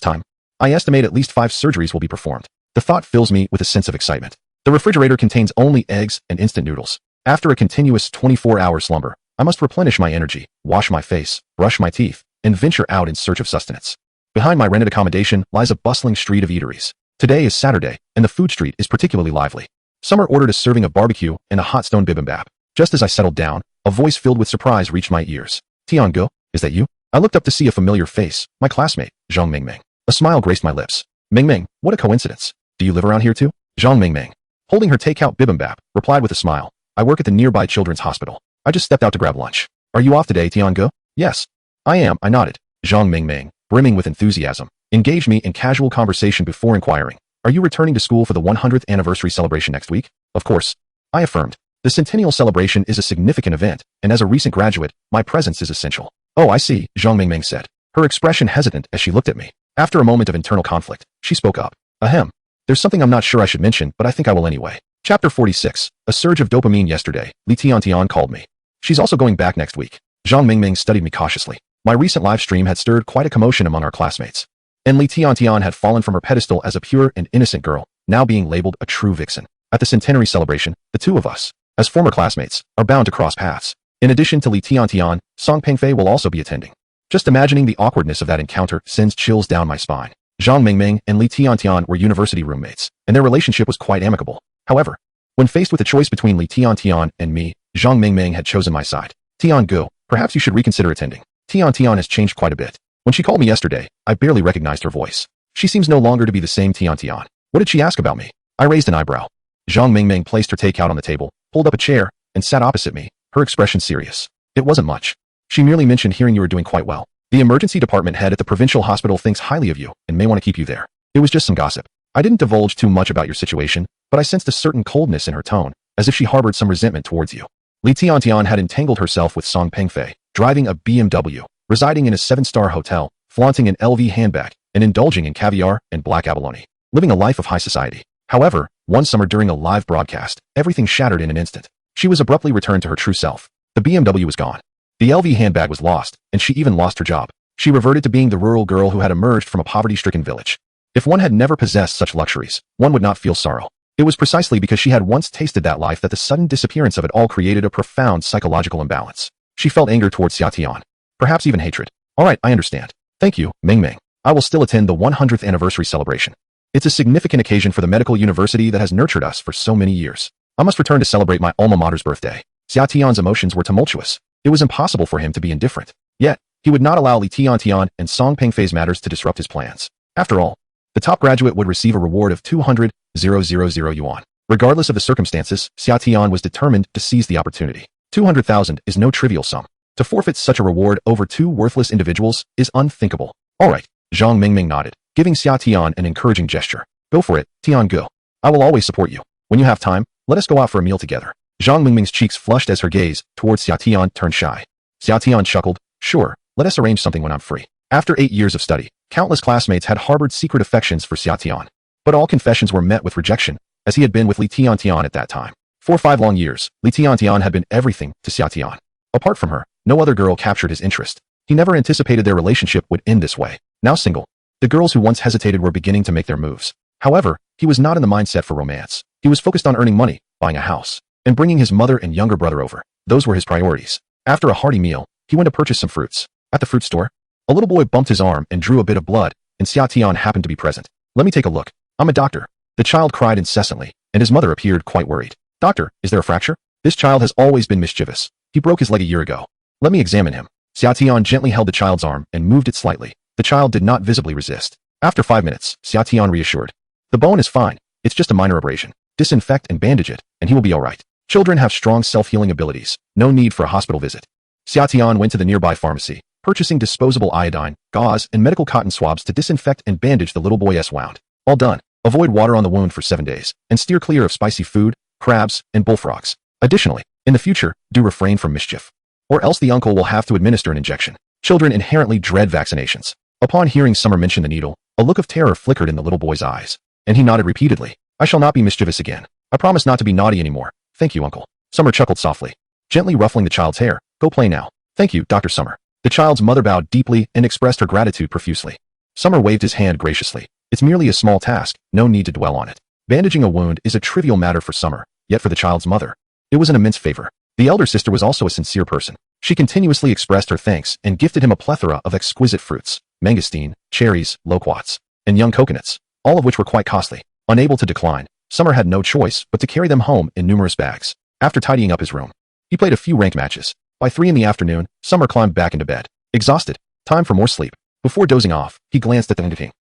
time, I estimate at least 5 surgeries will be performed. The thought fills me with a sense of excitement. The refrigerator contains only eggs and instant noodles. After a continuous 24-hour slumber, I must replenish my energy, wash my face, brush my teeth, and venture out in search of sustenance. Behind my rented accommodation lies a bustling street of eateries. Today is Saturday, and the food street is particularly lively. Summer ordered a serving of barbecue and a hot stone bibimbap. Just as I settled down, a voice filled with surprise reached my ears. Tian-go, is that you? I looked up to see a familiar face, my classmate, Zhang Mingming. A smile graced my lips. Mingming, what a coincidence. Do you live around here too? Zhang Mingming, holding her takeout bibimbap, replied with a smile. I work at the nearby children's hospital. I just stepped out to grab lunch. Are you off today, Tian-go? Yes. I am, I nodded. Zhang Mingming, brimming with enthusiasm, engaged me in casual conversation before inquiring. Are you returning to school for the 100th anniversary celebration next week? Of course. I affirmed. The centennial celebration is a significant event, and as a recent graduate, my presence is essential. Oh, I see, Zhang Mingming said, her expression hesitant as she looked at me. After a moment of internal conflict, she spoke up. Ahem. There's something I'm not sure I should mention, but I think I will anyway. Chapter 46. A surge of dopamine yesterday. Li Tiantian called me. She's also going back next week. Zhang Mingming studied me cautiously. My recent live stream had stirred quite a commotion among our classmates. And Li Tiantian had fallen from her pedestal as a pure and innocent girl, now being labeled a true vixen. At the centenary celebration, the two of us, as former classmates, are bound to cross paths. In addition to Li Tiantian, Song Pengfei will also be attending. Just imagining the awkwardness of that encounter sends chills down my spine. Zhang Mingming and Li Tiantian were university roommates, and their relationship was quite amicable. However, when faced with a choice between Li Tiantian and me, Zhang Mingming had chosen my side. Tian-go, perhaps you should reconsider attending. Tiantian has changed quite a bit. When she called me yesterday, I barely recognized her voice. She seems no longer to be the same Tiantian. What did she ask about me? I raised an eyebrow. Zhang Mingming placed her takeout on the table, pulled up a chair, and sat opposite me, her expression serious. It wasn't much. She merely mentioned hearing you were doing quite well. The emergency department head at the provincial hospital thinks highly of you and may want to keep you there. It was just some gossip. I didn't divulge too much about your situation, but I sensed a certain coldness in her tone, as if she harbored some resentment towards you. Li Tiantian had entangled herself with Song Pengfei, driving a BMW, residing in a 7-star hotel, flaunting an LV handbag, and indulging in caviar and black abalone, living a life of high society. However, one summer during a live broadcast, everything shattered in an instant. She was abruptly returned to her true self. The BMW was gone. The LV handbag was lost, and she even lost her job. She reverted to being the rural girl who had emerged from a poverty-stricken village. If one had never possessed such luxuries, one would not feel sorrow. It was precisely because she had once tasted that life that the sudden disappearance of it all created a profound psychological imbalance. She felt anger towards Xiatian, perhaps even hatred. All right, I understand. Thank you, Mingming. I will still attend the 100th anniversary celebration. It's a significant occasion for the medical university that has nurtured us for so many years. I must return to celebrate my alma mater's birthday. Xiatian's emotions were tumultuous. It was impossible for him to be indifferent. Yet, he would not allow Li Tiantian and Song Pengfei's matters to disrupt his plans. After all, the top graduate would receive a reward of 200,000 yuan. Regardless of the circumstances, Xiatian was determined to seize the opportunity. 200,000 is no trivial sum. To forfeit such a reward over 2 worthless individuals is unthinkable. All right, Zhang Mingming nodded, giving Xiatian an encouraging gesture. Go for it, Tian-go. I will always support you. When you have time, let us go out for a meal together. Zhang Mingming's cheeks flushed as her gaze towards Xiatian turned shy. Xiatian chuckled. Sure, let us arrange something when I'm free. After 8 years of study, countless classmates had harbored secret affections for Xiatian. But all confessions were met with rejection, as he had been with Li Tiantian at that time. For 5 long years, Li Tiantian had been everything to Xiatian. Apart from her, no other girl captured his interest. He never anticipated their relationship would end this way. Now single, The girls who once hesitated were beginning to make their moves. However, he was not in the mindset for romance. He was focused on earning money, buying a house, and bringing his mother and younger brother over. Those were his priorities. After a hearty meal, he went to purchase some fruits. At the fruit store, a little boy bumped his arm and drew a bit of blood, and Xia Tian happened to be present. "Let me take a look. I'm a doctor." The child cried incessantly, and his mother appeared quite worried. "Doctor, is there a fracture? This child has always been mischievous. He broke his leg a year ago. Let me examine him." Xia Tian gently held the child's arm and moved it slightly. The child did not visibly resist. After 5 minutes, Xia Tian reassured. "The bone is fine. It's just a minor abrasion. Disinfect and bandage it, and he will be all right. Children have strong self-healing abilities. No need for a hospital visit." Xia Tian went to the nearby pharmacy, purchasing disposable iodine, gauze, and medical cotton swabs to disinfect and bandage the little boy's wound. All done. Avoid water on the wound for 7 days, and steer clear of spicy food, crabs, and bullfrogs. Additionally, in the future, do refrain from mischief, or else the uncle will have to administer an injection. Children inherently dread vaccinations. Upon hearing Summer mention the needle, a look of terror flickered in the little boy's eyes, and he nodded repeatedly. "I shall not be mischievous again. I promise not to be naughty anymore. Thank you, uncle." Summer chuckled softly, gently ruffling the child's hair. "Go play now." "Thank you, Dr. Summer." The child's mother bowed deeply and expressed her gratitude profusely. Summer waved his hand graciously. It's merely a small task, no need to dwell on it. Bandaging a wound is a trivial matter for Summer, yet for the child's mother, it was an immense favor. The elder sister was also a sincere person. She continuously expressed her thanks and gifted him a plethora of exquisite fruits, mangosteen, cherries, loquats, and young coconuts, all of which were quite costly. Unable to decline, Summer had no choice but to carry them home in numerous bags. After tidying up his room, he played a few ranked matches. By 3 in the afternoon, Summer climbed back into bed. Exhausted. Time for more sleep. Before dozing off, he glanced at the vending.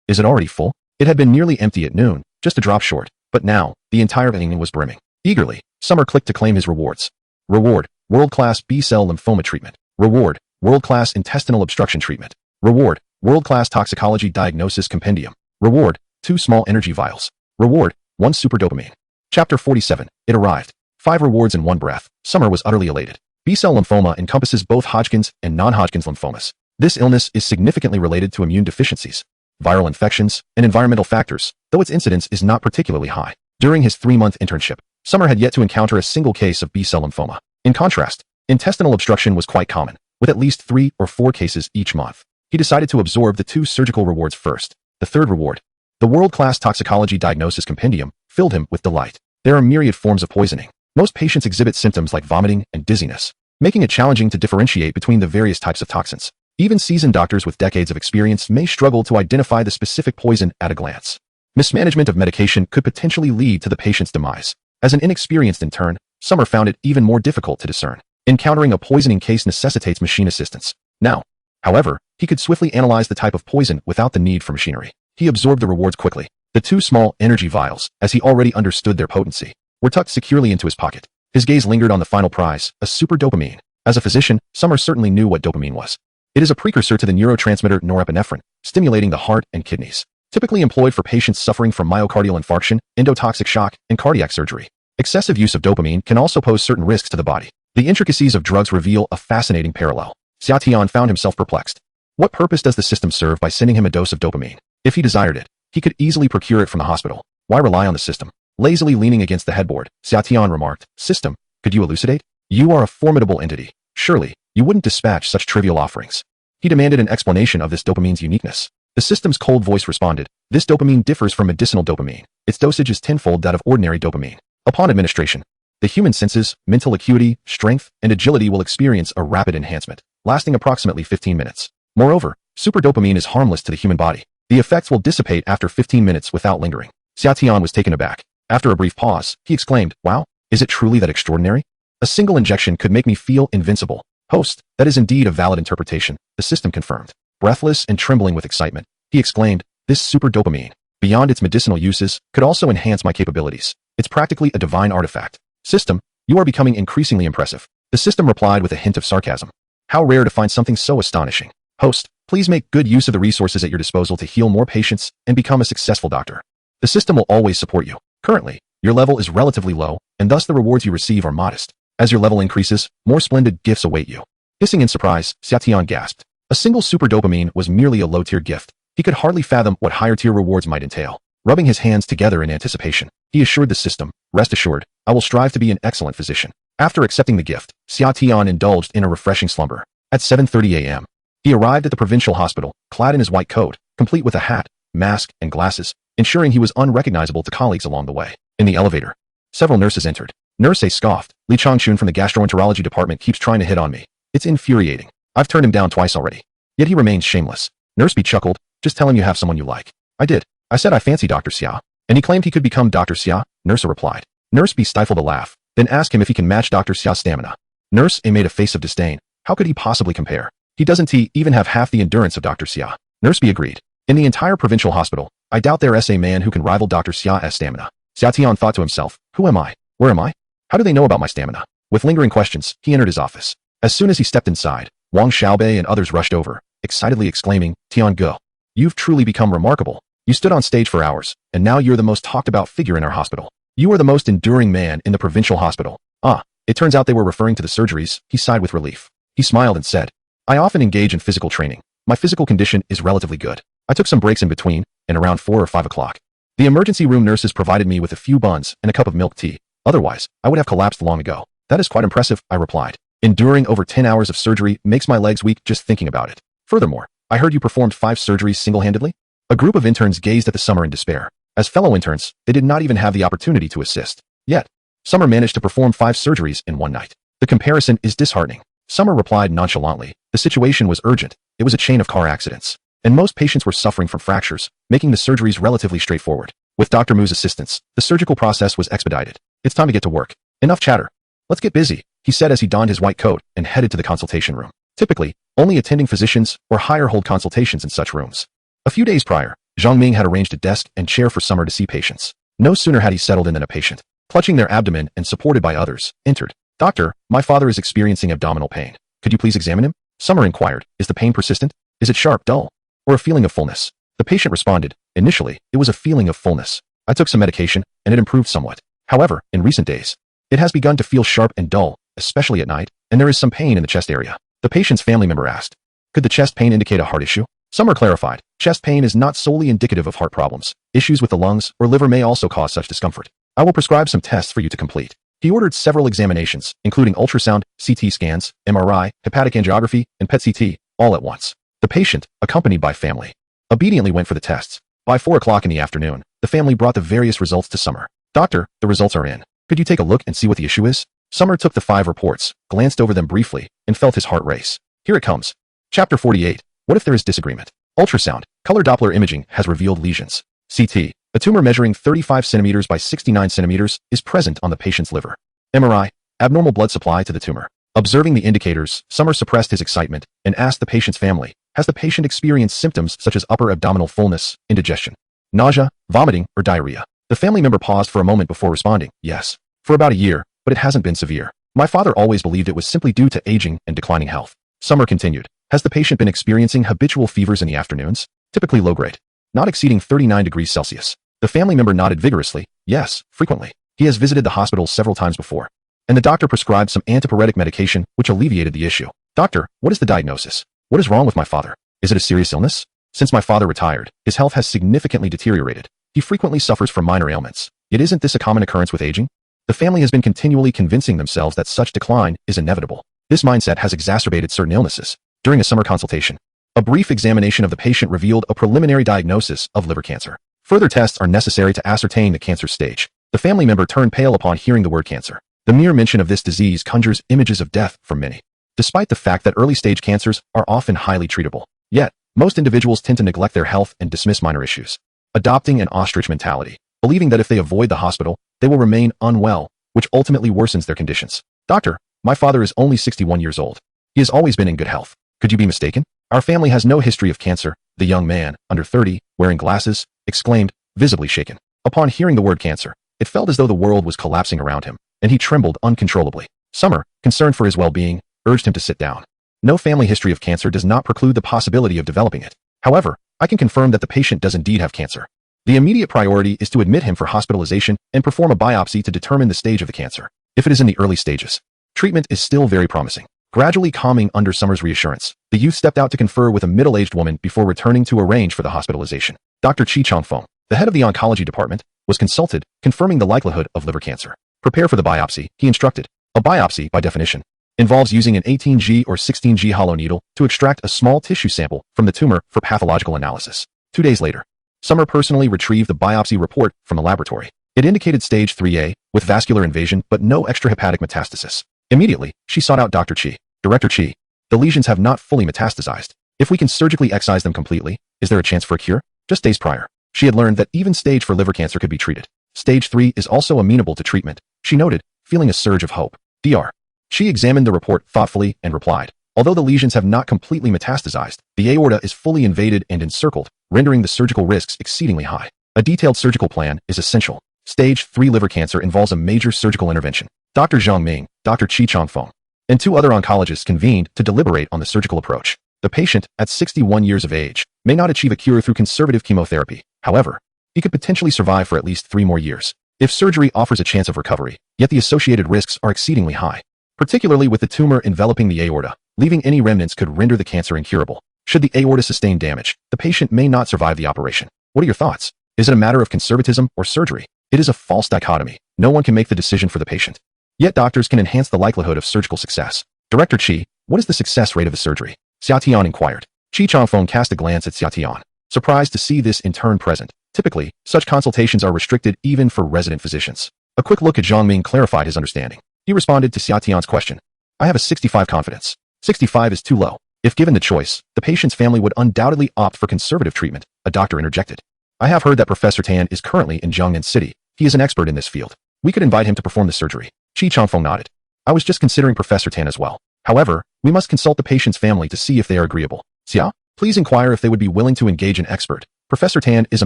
Is it already full? It had been nearly empty at noon, just a drop short, but now, the entire vending was brimming. Eagerly, Summer clicked to claim his rewards. Reward, world-class B-cell lymphoma treatment. Reward, world-class intestinal obstruction treatment. Reward, world-class toxicology diagnosis compendium. Reward, 2 small energy vials. Reward, 1 super dopamine. Chapter 47. It arrived. 5 rewards in one breath. Summer was utterly elated. B-cell lymphoma encompasses both Hodgkin's and non-Hodgkin's lymphomas. This illness is significantly related to immune deficiencies, viral infections, and environmental factors, though its incidence is not particularly high. During his 3-month internship, Summer had yet to encounter a single case of B-cell lymphoma. In contrast, intestinal obstruction was quite common, with at least 3 or 4 cases each month. He decided to absorb the 2 surgical rewards first. The third reward, the world-class toxicology diagnosis compendium, filled him with delight. There are myriad forms of poisoning. Most patients exhibit symptoms like vomiting and dizziness, making it challenging to differentiate between the various types of toxins. Even seasoned doctors with decades of experience may struggle to identify the specific poison at a glance. Mismanagement of medication could potentially lead to the patient's demise. As an inexperienced intern, Summer found it even more difficult to discern. Encountering a poisoning case necessitates machine assistance. Now, however, he could swiftly analyze the type of poison without the need for machinery. He absorbed the rewards quickly. The 2 small energy vials, as he already understood their potency, were tucked securely into his pocket. His gaze lingered on the final prize, a super dopamine. As a physician, Summer certainly knew what dopamine was. It is a precursor to the neurotransmitter norepinephrine, stimulating the heart and kidneys. Typically employed for patients suffering from myocardial infarction, endotoxic shock, and cardiac surgery. Excessive use of dopamine can also pose certain risks to the body. The intricacies of drugs reveal a fascinating parallel. Xia Tian found himself perplexed. What purpose does the system serve by sending him a dose of dopamine? If he desired it, he could easily procure it from the hospital. Why rely on the system? Lazily leaning against the headboard, Xia Tian remarked, "System, could you elucidate? You are a formidable entity. Surely, you wouldn't dispatch such trivial offerings." He demanded an explanation of this dopamine's uniqueness. The system's cold voice responded, "This dopamine differs from medicinal dopamine. Its dosage is tenfold that of ordinary dopamine. Upon administration, the human senses, mental acuity, strength, and agility will experience a rapid enhancement, lasting approximately 15 minutes. Moreover, super dopamine is harmless to the human body. The effects will dissipate after 15 minutes without lingering." Xia Tian was taken aback. After a brief pause, he exclaimed, "Wow, is it truly that extraordinary? A single injection could make me feel invincible." "Host, that is indeed a valid interpretation," the system confirmed. Breathless and trembling with excitement, he exclaimed, "This super dopamine, beyond its medicinal uses, could also enhance my capabilities. It's practically a divine artifact." "System, you are becoming increasingly impressive." The system replied with a hint of sarcasm. "How rare to find something so astonishing. Host, please make good use of the resources at your disposal to heal more patients and become a successful doctor. The system will always support you. Currently, your level is relatively low, and thus the rewards you receive are modest. As your level increases, more splendid gifts await you." Hissing in surprise, Xia Tian gasped. A single super dopamine was merely a low-tier gift. He could hardly fathom what higher-tier rewards might entail. Rubbing his hands together in anticipation, he assured the system, "Rest assured, I will strive to be an excellent physician." After accepting the gift, Xia Tian indulged in a refreshing slumber. At 7:30 a.m., he arrived at the provincial hospital, clad in his white coat, complete with a hat, mask, and glasses, ensuring he was unrecognizable to colleagues along the way. In the elevator, several nurses entered. Nurse A scoffed. Li Changchun from the gastroenterology department keeps trying to hit on me. It's infuriating. I've turned him down twice already. Yet he remains shameless. Nurse B chuckled. Just tell him you have someone you like. I did. I said I fancy Dr. Xia. And he claimed he could become Dr. Xia, Nurse A replied. Nurse B stifled a laugh, then asked him if he can match Dr. Xia's stamina. Nurse A made a face of disdain. How could he possibly compare? He doesn't even have half the endurance of Dr. Xia. Nurse B agreed. In the entire provincial hospital, I doubt there is a man who can rival Dr. Xia's stamina. Xia Tian thought to himself, who am I? Where am I? How do they know about my stamina? With lingering questions, he entered his office. As soon as he stepped inside, Wang Xiaobei and others rushed over, excitedly exclaiming, Tian Ge, you've truly become remarkable. You stood on stage for hours, and now you're the most talked about figure in our hospital. You are the most enduring man in the provincial hospital. Ah, it turns out they were referring to the surgeries. He sighed with relief. He smiled and said, I often engage in physical training. My physical condition is relatively good. I took some breaks in between, and around 4 or 5 o'clock. The emergency room nurses provided me with a few buns and a cup of milk tea. Otherwise, I would have collapsed long ago. That is quite impressive, I replied. Enduring over 10 hours of surgery makes my legs weak just thinking about it. Furthermore, I heard you performed 5 surgeries single-handedly? A group of interns gazed at the Summer in despair. As fellow interns, they did not even have the opportunity to assist. Yet, Summer managed to perform 5 surgeries in one night. The comparison is disheartening. Summer replied nonchalantly. The situation was urgent. It was a chain of car accidents. And most patients were suffering from fractures, making the surgeries relatively straightforward. With Dr. Mu's assistance, the surgical process was expedited. It's time to get to work. Enough chatter. Let's get busy, he said as he donned his white coat and headed to the consultation room. Typically, only attending physicians or higher hold consultations in such rooms. A few days prior, Zhang Ming had arranged a desk and chair for Summer to see patients. No sooner had he settled in than a patient, clutching their abdomen and supported by others, entered. Doctor, my father is experiencing abdominal pain. Could you please examine him? Summer inquired. Is the pain persistent? Is it sharp, dull, or a feeling of fullness? The patient responded. Initially, it was a feeling of fullness. I took some medication, and it improved somewhat. However, in recent days, it has begun to feel sharp and dull, especially at night, and there is some pain in the chest area. The patient's family member asked. Could the chest pain indicate a heart issue? Summer clarified. Chest pain is not solely indicative of heart problems. Issues with the lungs or liver may also cause such discomfort. I will prescribe some tests for you to complete. He ordered several examinations, including ultrasound, CT scans, MRI, hepatic angiography, and PET-CT, all at once. The patient, accompanied by family, obediently went for the tests. By 4 o'clock in the afternoon, the family brought the various results to Summer. Doctor, the results are in. Could you take a look and see what the issue is? Summer took the 5 reports, glanced over them briefly, and felt his heart race. Here it comes. Chapter 48. What if there is disagreement? Ultrasound, color Doppler imaging has revealed lesions. CT, a tumor measuring 35 centimeters by 69 centimeters is present on the patient's liver. MRI, abnormal blood supply to the tumor. Observing the indicators, Summer suppressed his excitement and asked the patient's family, has the patient experienced symptoms such as upper abdominal fullness, indigestion, nausea, vomiting, or diarrhea? The family member paused for a moment before responding, yes. For about a year, but it hasn't been severe. My father always believed it was simply due to aging and declining health. Summer continued. Has the patient been experiencing habitual fevers in the afternoons? Typically low grade, not exceeding 39 degrees Celsius. The family member nodded vigorously. Yes, frequently. He has visited the hospital several times before. And the doctor prescribed some antipyretic medication which alleviated the issue. Doctor, what is the diagnosis? What is wrong with my father? Is it a serious illness? Since my father retired, his health has significantly deteriorated. He frequently suffers from minor ailments. Yet isn't this a common occurrence with aging? The family has been continually convincing themselves that such decline is inevitable. This mindset has exacerbated certain illnesses. During a summer consultation, a brief examination of the patient revealed a preliminary diagnosis of liver cancer. Further tests are necessary to ascertain the cancer stage. The family member turned pale upon hearing the word cancer. The mere mention of this disease conjures images of death for many. Despite the fact that early-stage cancers are often highly treatable, yet, most individuals tend to neglect their health and dismiss minor issues. Adopting an ostrich mentality, believing that if they avoid the hospital, they will remain unwell, which ultimately worsens their conditions. Doctor, my father is only 61 years old. He has always been in good health. Could you be mistaken? Our family has no history of cancer, the young man, under 30, wearing glasses, exclaimed, visibly shaken. Upon hearing the word cancer, it felt as though the world was collapsing around him, and he trembled uncontrollably. Summer, concerned for his well-being, urged him to sit down. No family history of cancer does not preclude the possibility of developing it. However, I can confirm that the patient does indeed have cancer. The immediate priority is to admit him for hospitalization and perform a biopsy to determine the stage of the cancer. If it is in the early stages, treatment is still very promising. Gradually calming under Summer's reassurance, the youth stepped out to confer with a middle-aged woman before returning to arrange for the hospitalization. Dr. Chi Changfeng, the head of the oncology department, was consulted, confirming the likelihood of liver cancer. Prepare for the biopsy, he instructed. A biopsy, by definition, involves using an 18G or 16G hollow needle to extract a small tissue sample from the tumor for pathological analysis. 2 days later, Summer personally retrieved the biopsy report from the laboratory. It indicated stage 3A with vascular invasion but no extrahepatic metastasis. Immediately, she sought out Dr. Chi. Director Chi, the lesions have not fully metastasized. If we can surgically excise them completely, is there a chance for a cure? Just days prior, she had learned that even stage 4 liver cancer could be treated. Stage 3 is also amenable to treatment, she noted, feeling a surge of hope. Dr. Chi examined the report thoughtfully and replied, although the lesions have not completely metastasized, the aorta is fully invaded and encircled, rendering the surgical risks exceedingly high. A detailed surgical plan is essential. Stage 3 liver cancer involves a major surgical intervention. Dr. Zhang Ming, Dr. Chi Chongfeng, and 2 other oncologists convened to deliberate on the surgical approach. The patient, at 61 years of age, may not achieve a cure through conservative chemotherapy. However, he could potentially survive for at least 3 more years. If surgery offers a chance of recovery, yet the associated risks are exceedingly high, particularly with the tumor enveloping the aorta, leaving any remnants could render the cancer incurable. Should the aorta sustain damage, the patient may not survive the operation. What are your thoughts? Is it a matter of conservatism or surgery? It is a false dichotomy. No one can make the decision for the patient. Yet doctors can enhance the likelihood of surgical success. Director Chi, what is the success rate of the surgery? Xia Tian inquired. Chi Chongfeng cast a glance at Xia Tian, surprised to see this in turn present. Typically, such consultations are restricted even for resident physicians. A quick look at Zhang Ming clarified his understanding. He responded to Xia Tian's question. I have a 65 confidence. 65 is too low. If given the choice, the patient's family would undoubtedly opt for conservative treatment, a doctor interjected. I have heard that Professor Tan is currently in Jiangnan City. He is an expert in this field. We could invite him to perform the surgery. Chi Chongfeng nodded. I was just considering Professor Tan as well. However, we must consult the patient's family to see if they are agreeable. Xia, please inquire if they would be willing to engage an expert. Professor Tan is a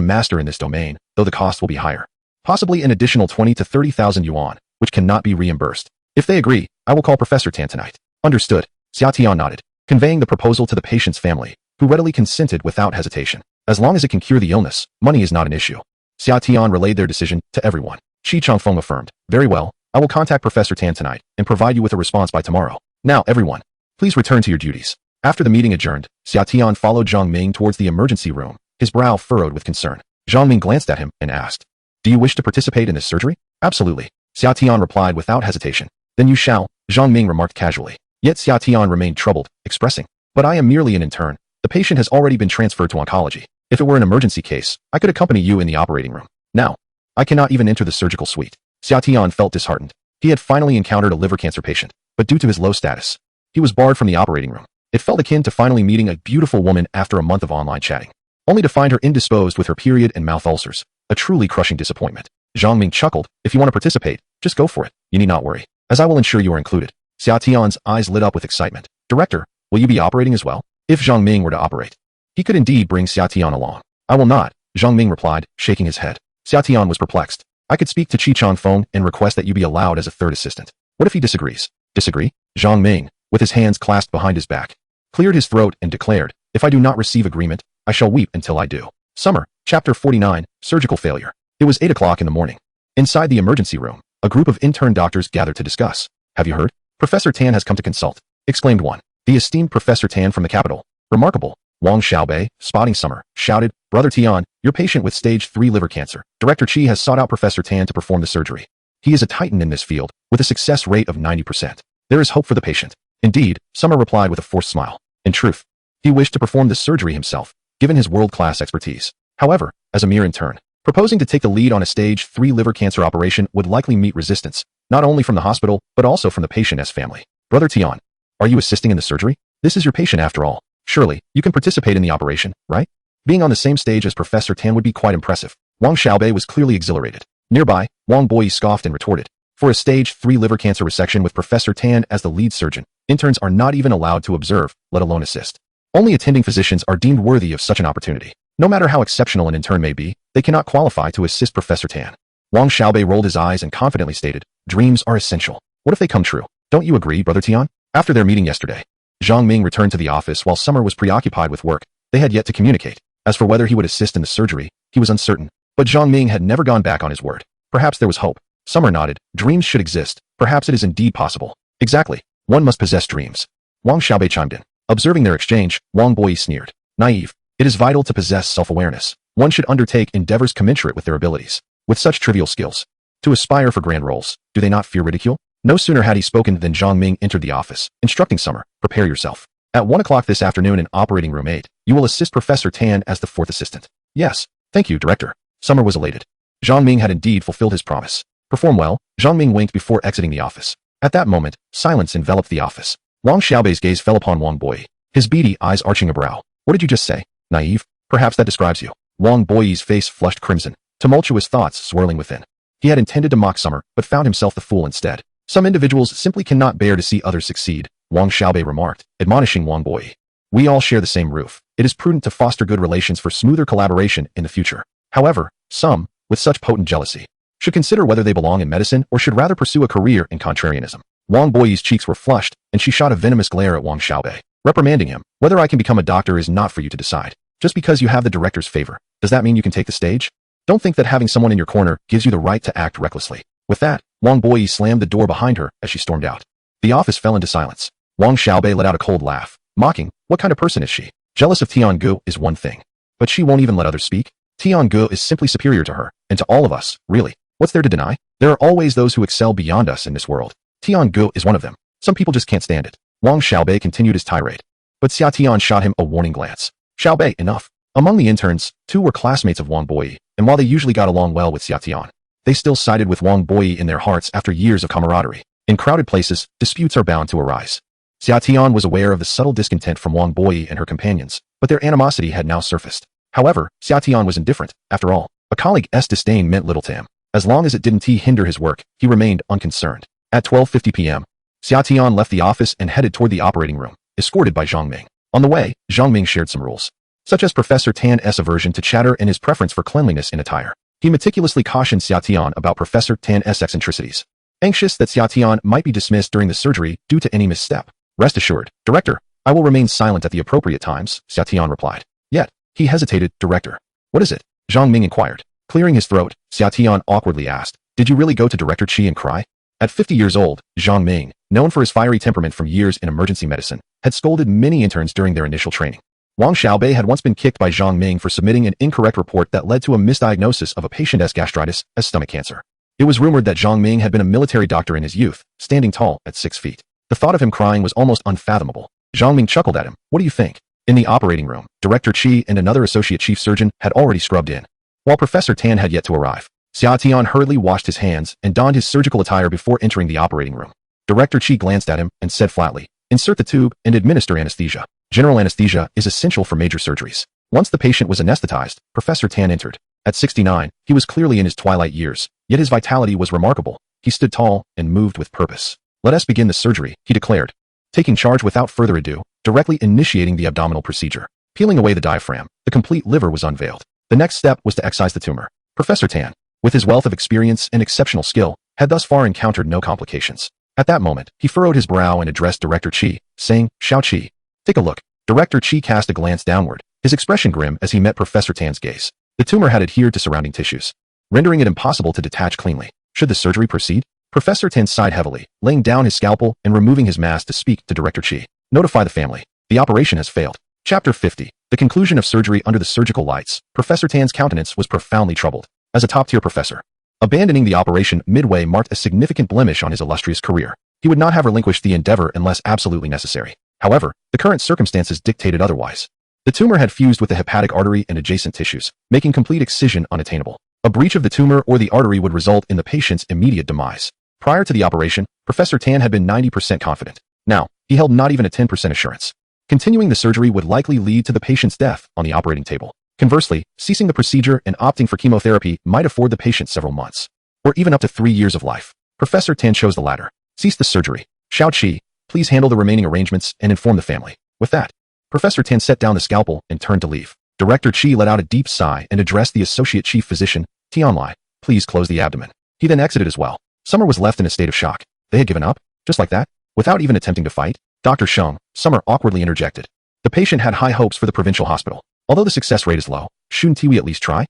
master in this domain, though the cost will be higher. Possibly an additional 20 to 30,000 yuan, which cannot be reimbursed. If they agree, I will call Professor Tan tonight. Understood. Xia Tian nodded, conveying the proposal to the patient's family, who readily consented without hesitation. As long as it can cure the illness, money is not an issue. Xia Tian relayed their decision to everyone. Chi Chongfeng affirmed, very well, I will contact Professor Tan tonight and provide you with a response by tomorrow. Now, everyone, please return to your duties. After the meeting adjourned, Xia Tian followed Zhang Ming towards the emergency room, his brow furrowed with concern. Zhang Ming glanced at him and asked, do you wish to participate in this surgery? Absolutely. Xia Tian replied without hesitation. Then you shall, Zhang Ming remarked casually. Yet Xia Tian remained troubled, expressing, but I am merely an intern. The patient has already been transferred to oncology. If it were an emergency case, I could accompany you in the operating room. Now, I cannot even enter the surgical suite. Xia Tian felt disheartened. He had finally encountered a liver cancer patient, but due to his low status, he was barred from the operating room. It felt akin to finally meeting a beautiful woman after a month of online chatting, only to find her indisposed with her period and mouth ulcers. A truly crushing disappointment. Zhang Ming chuckled, if you want to participate, just go for it. You need not worry, as I will ensure you are included. Xia Tian's eyes lit up with excitement. Director, will you be operating as well? If Zhang Ming were to operate, he could indeed bring Xia Tian along. I will not, Zhang Ming replied, shaking his head. Xia Tian was perplexed. I could speak to Chi Chongfeng and request that you be allowed as a third assistant. What if he disagrees? Disagree? Zhang Ming, with his hands clasped behind his back, cleared his throat and declared, if I do not receive agreement, I shall weep until I do. Summer, Chapter 49, Surgical Failure. It was 8 o'clock in the morning. Inside the emergency room, a group of intern doctors gathered to discuss. Have you heard? Professor Tan has come to consult, exclaimed one. The esteemed Professor Tan from the capital. Remarkable. Wang Xiaobei, spotting Summer, shouted, Brother Tian, your patient with stage 3 liver cancer. Director Chi has sought out Professor Tan to perform the surgery. He is a titan in this field, with a success rate of 90%. There is hope for the patient. Indeed, Summer replied with a forced smile. In truth, he wished to perform this surgery himself, given his world-class expertise. However, as a mere intern, proposing to take the lead on a stage 3 liver cancer operation would likely meet resistance, not only from the hospital, but also from the patient's family. Brother Tian, are you assisting in the surgery? This is your patient after all. Surely, you can participate in the operation, right? Being on the same stage as Professor Tan would be quite impressive. Wang Xiaobei was clearly exhilarated. Nearby, Wang Boyi scoffed and retorted. For a stage 3 liver cancer resection with Professor Tan as the lead surgeon, interns are not even allowed to observe, let alone assist. Only attending physicians are deemed worthy of such an opportunity. No matter how exceptional an intern may be, they cannot qualify to assist Professor Tan. Wang Xiaobei rolled his eyes and confidently stated, dreams are essential. What if they come true? Don't you agree, Brother Tian? After their meeting yesterday, Zhang Ming returned to the office while Summer was preoccupied with work. They had yet to communicate. As for whether he would assist in the surgery, he was uncertain. But Zhang Ming had never gone back on his word. Perhaps there was hope. Summer nodded. Dreams should exist. Perhaps it is indeed possible. Exactly. One must possess dreams. Wang Xiaobei chimed in. Observing their exchange, Wang Boyi sneered. Naive. It is vital to possess self-awareness. One should undertake endeavors commensurate with their abilities. With such trivial skills, to aspire for grand roles, do they not fear ridicule? No sooner had he spoken than Zhang Ming entered the office, instructing Summer, prepare yourself. At 1 o'clock this afternoon in operating room 8, you will assist Professor Tan as the 4th assistant. Yes. Thank you, Director. Summer was elated. Zhang Ming had indeed fulfilled his promise. Perform well, Zhang Ming winked before exiting the office. At that moment, silence enveloped the office. Wang Xiaobei's gaze fell upon Wang Boyi, his beady eyes arching a brow. What did you just say? Naive? Perhaps that describes you. Wang Boyi's face flushed crimson, tumultuous thoughts swirling within. He had intended to mock Summer, but found himself the fool instead. Some individuals simply cannot bear to see others succeed, Wang Xiaobei remarked, admonishing Wang Boyi. We all share the same roof. It is prudent to foster good relations for smoother collaboration in the future. However, some, with such potent jealousy, should consider whether they belong in medicine or should rather pursue a career in contrarianism. Wang Boyi's cheeks were flushed, and she shot a venomous glare at Wang Xiaobei, reprimanding him. Whether I can become a doctor is not for you to decide. Just because you have the director's favor, does that mean you can take the stage? Don't think that having someone in your corner gives you the right to act recklessly. With that, Wang Boyi slammed the door behind her as she stormed out. The office fell into silence. Wang Xiaobei let out a cold laugh, mocking, what kind of person is she? Jealous of Tiangu is one thing, but she won't even let others speak? Tiangu is simply superior to her, and to all of us, really. What's there to deny? There are always those who excel beyond us in this world. Tiangu is one of them. Some people just can't stand it. Wang Xiaobei continued his tirade, but Xia Tian shot him a warning glance. Xiaobei, enough. Among the interns, 2 were classmates of Wang Boyi, and while they usually got along well with Xia Tian, they still sided with Wang Boyi in their hearts after years of camaraderie. In crowded places, disputes are bound to arise. Xia Tian was aware of the subtle discontent from Wang Boyi and her companions, but their animosity had now surfaced. However, Xia Tian was indifferent. After all, a colleague's disdain meant little to him. As long as it didn't hinder his work, he remained unconcerned. At 12:50 p.m., Xia Tian left the office and headed toward the operating room, escorted by Zhang Ming. On the way, Zhang Ming shared some rules, such as Professor Tan's aversion to chatter and his preference for cleanliness in attire. He meticulously cautioned Xia Tian about Professor Tan's eccentricities, anxious that Xia Tian might be dismissed during the surgery due to any misstep. Rest assured, Director, I will remain silent at the appropriate times, Xia Tian replied. Yet, he hesitated. Director, what is it? Zhang Ming inquired. Clearing his throat, Xia Tian awkwardly asked, did you really go to Director Qi and cry? At 50 years old, Zhang Ming, known for his fiery temperament from years in emergency medicine, had scolded many interns during their initial training. Wang Xiaobei had once been kicked by Zhang Ming for submitting an incorrect report that led to a misdiagnosis of a patient's gastritis as stomach cancer. It was rumored that Zhang Ming had been a military doctor in his youth, standing tall at 6 feet. The thought of him crying was almost unfathomable. Zhang Ming chuckled at him. What do you think? In the operating room, Director Qi and another associate chief surgeon had already scrubbed in, while Professor Tan had yet to arrive. Xia Tian hurriedly washed his hands and donned his surgical attire before entering the operating room. Director Qi glanced at him and said flatly, insert the tube and administer anesthesia. General anesthesia is essential for major surgeries. Once the patient was anesthetized, Professor Tan entered. At 69, he was clearly in his twilight years, yet his vitality was remarkable. He stood tall and moved with purpose. Let us begin the surgery, he declared, taking charge without further ado, directly initiating the abdominal procedure. Peeling away the diaphragm, the complete liver was unveiled. The next step was to excise the tumor. Professor Tan, with his wealth of experience and exceptional skill, had thus far encountered no complications. At that moment, he furrowed his brow and addressed Director Qi, saying, Xiao Qi, take a look. Director Qi cast a glance downward, his expression grim as he met Professor Tan's gaze. The tumor had adhered to surrounding tissues, rendering it impossible to detach cleanly. Should the surgery proceed? Professor Tan sighed heavily, laying down his scalpel and removing his mask to speak to Director Qi. Notify the family. The operation has failed. Chapter 50. The conclusion of surgery under the surgical lights. Professor Tan's countenance was profoundly troubled. As a top-tier professor, abandoning the operation midway marked a significant blemish on his illustrious career. He would not have relinquished the endeavor unless absolutely necessary. However, the current circumstances dictated otherwise. The tumor had fused with the hepatic artery and adjacent tissues, making complete excision unattainable. A breach of the tumor or the artery would result in the patient's immediate demise. Prior to the operation, Professor Tan had been 90% confident. Now, he held not even a 10% assurance. Continuing the surgery would likely lead to the patient's death on the operating table. Conversely, ceasing the procedure and opting for chemotherapy might afford the patient several months, or even up to 3 years of life. Professor Tan chose the latter. Cease the surgery. Xiao Qi, please handle the remaining arrangements and inform the family. With that, Professor Tan set down the scalpel and turned to leave. Director Qi let out a deep sigh and addressed the associate chief physician, Tianlai, please close the abdomen. He then exited as well. Summer was left in a state of shock. They had given up? Just like that? Without even attempting to fight? Dr. Sheng, Summer awkwardly interjected. The patient had high hopes for the provincial hospital. Although the success rate is low, shouldn't we at least try?